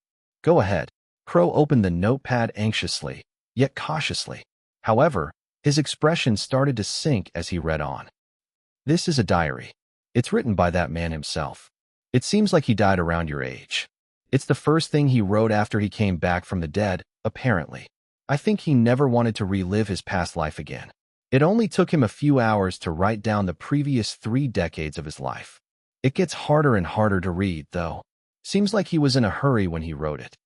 Go ahead. Crow opened the notepad anxiously, yet cautiously. However, his expression started to sink as he read on. This is a diary. It's written by that man himself. It seems like he died around your age. It's the first thing he wrote after he came back from the dead, apparently. I think he never wanted to relive his past life again. It only took him a few hours to write down the previous 3 decades of his life. It gets harder and harder to read, though. Seems like he was in a hurry when he wrote it.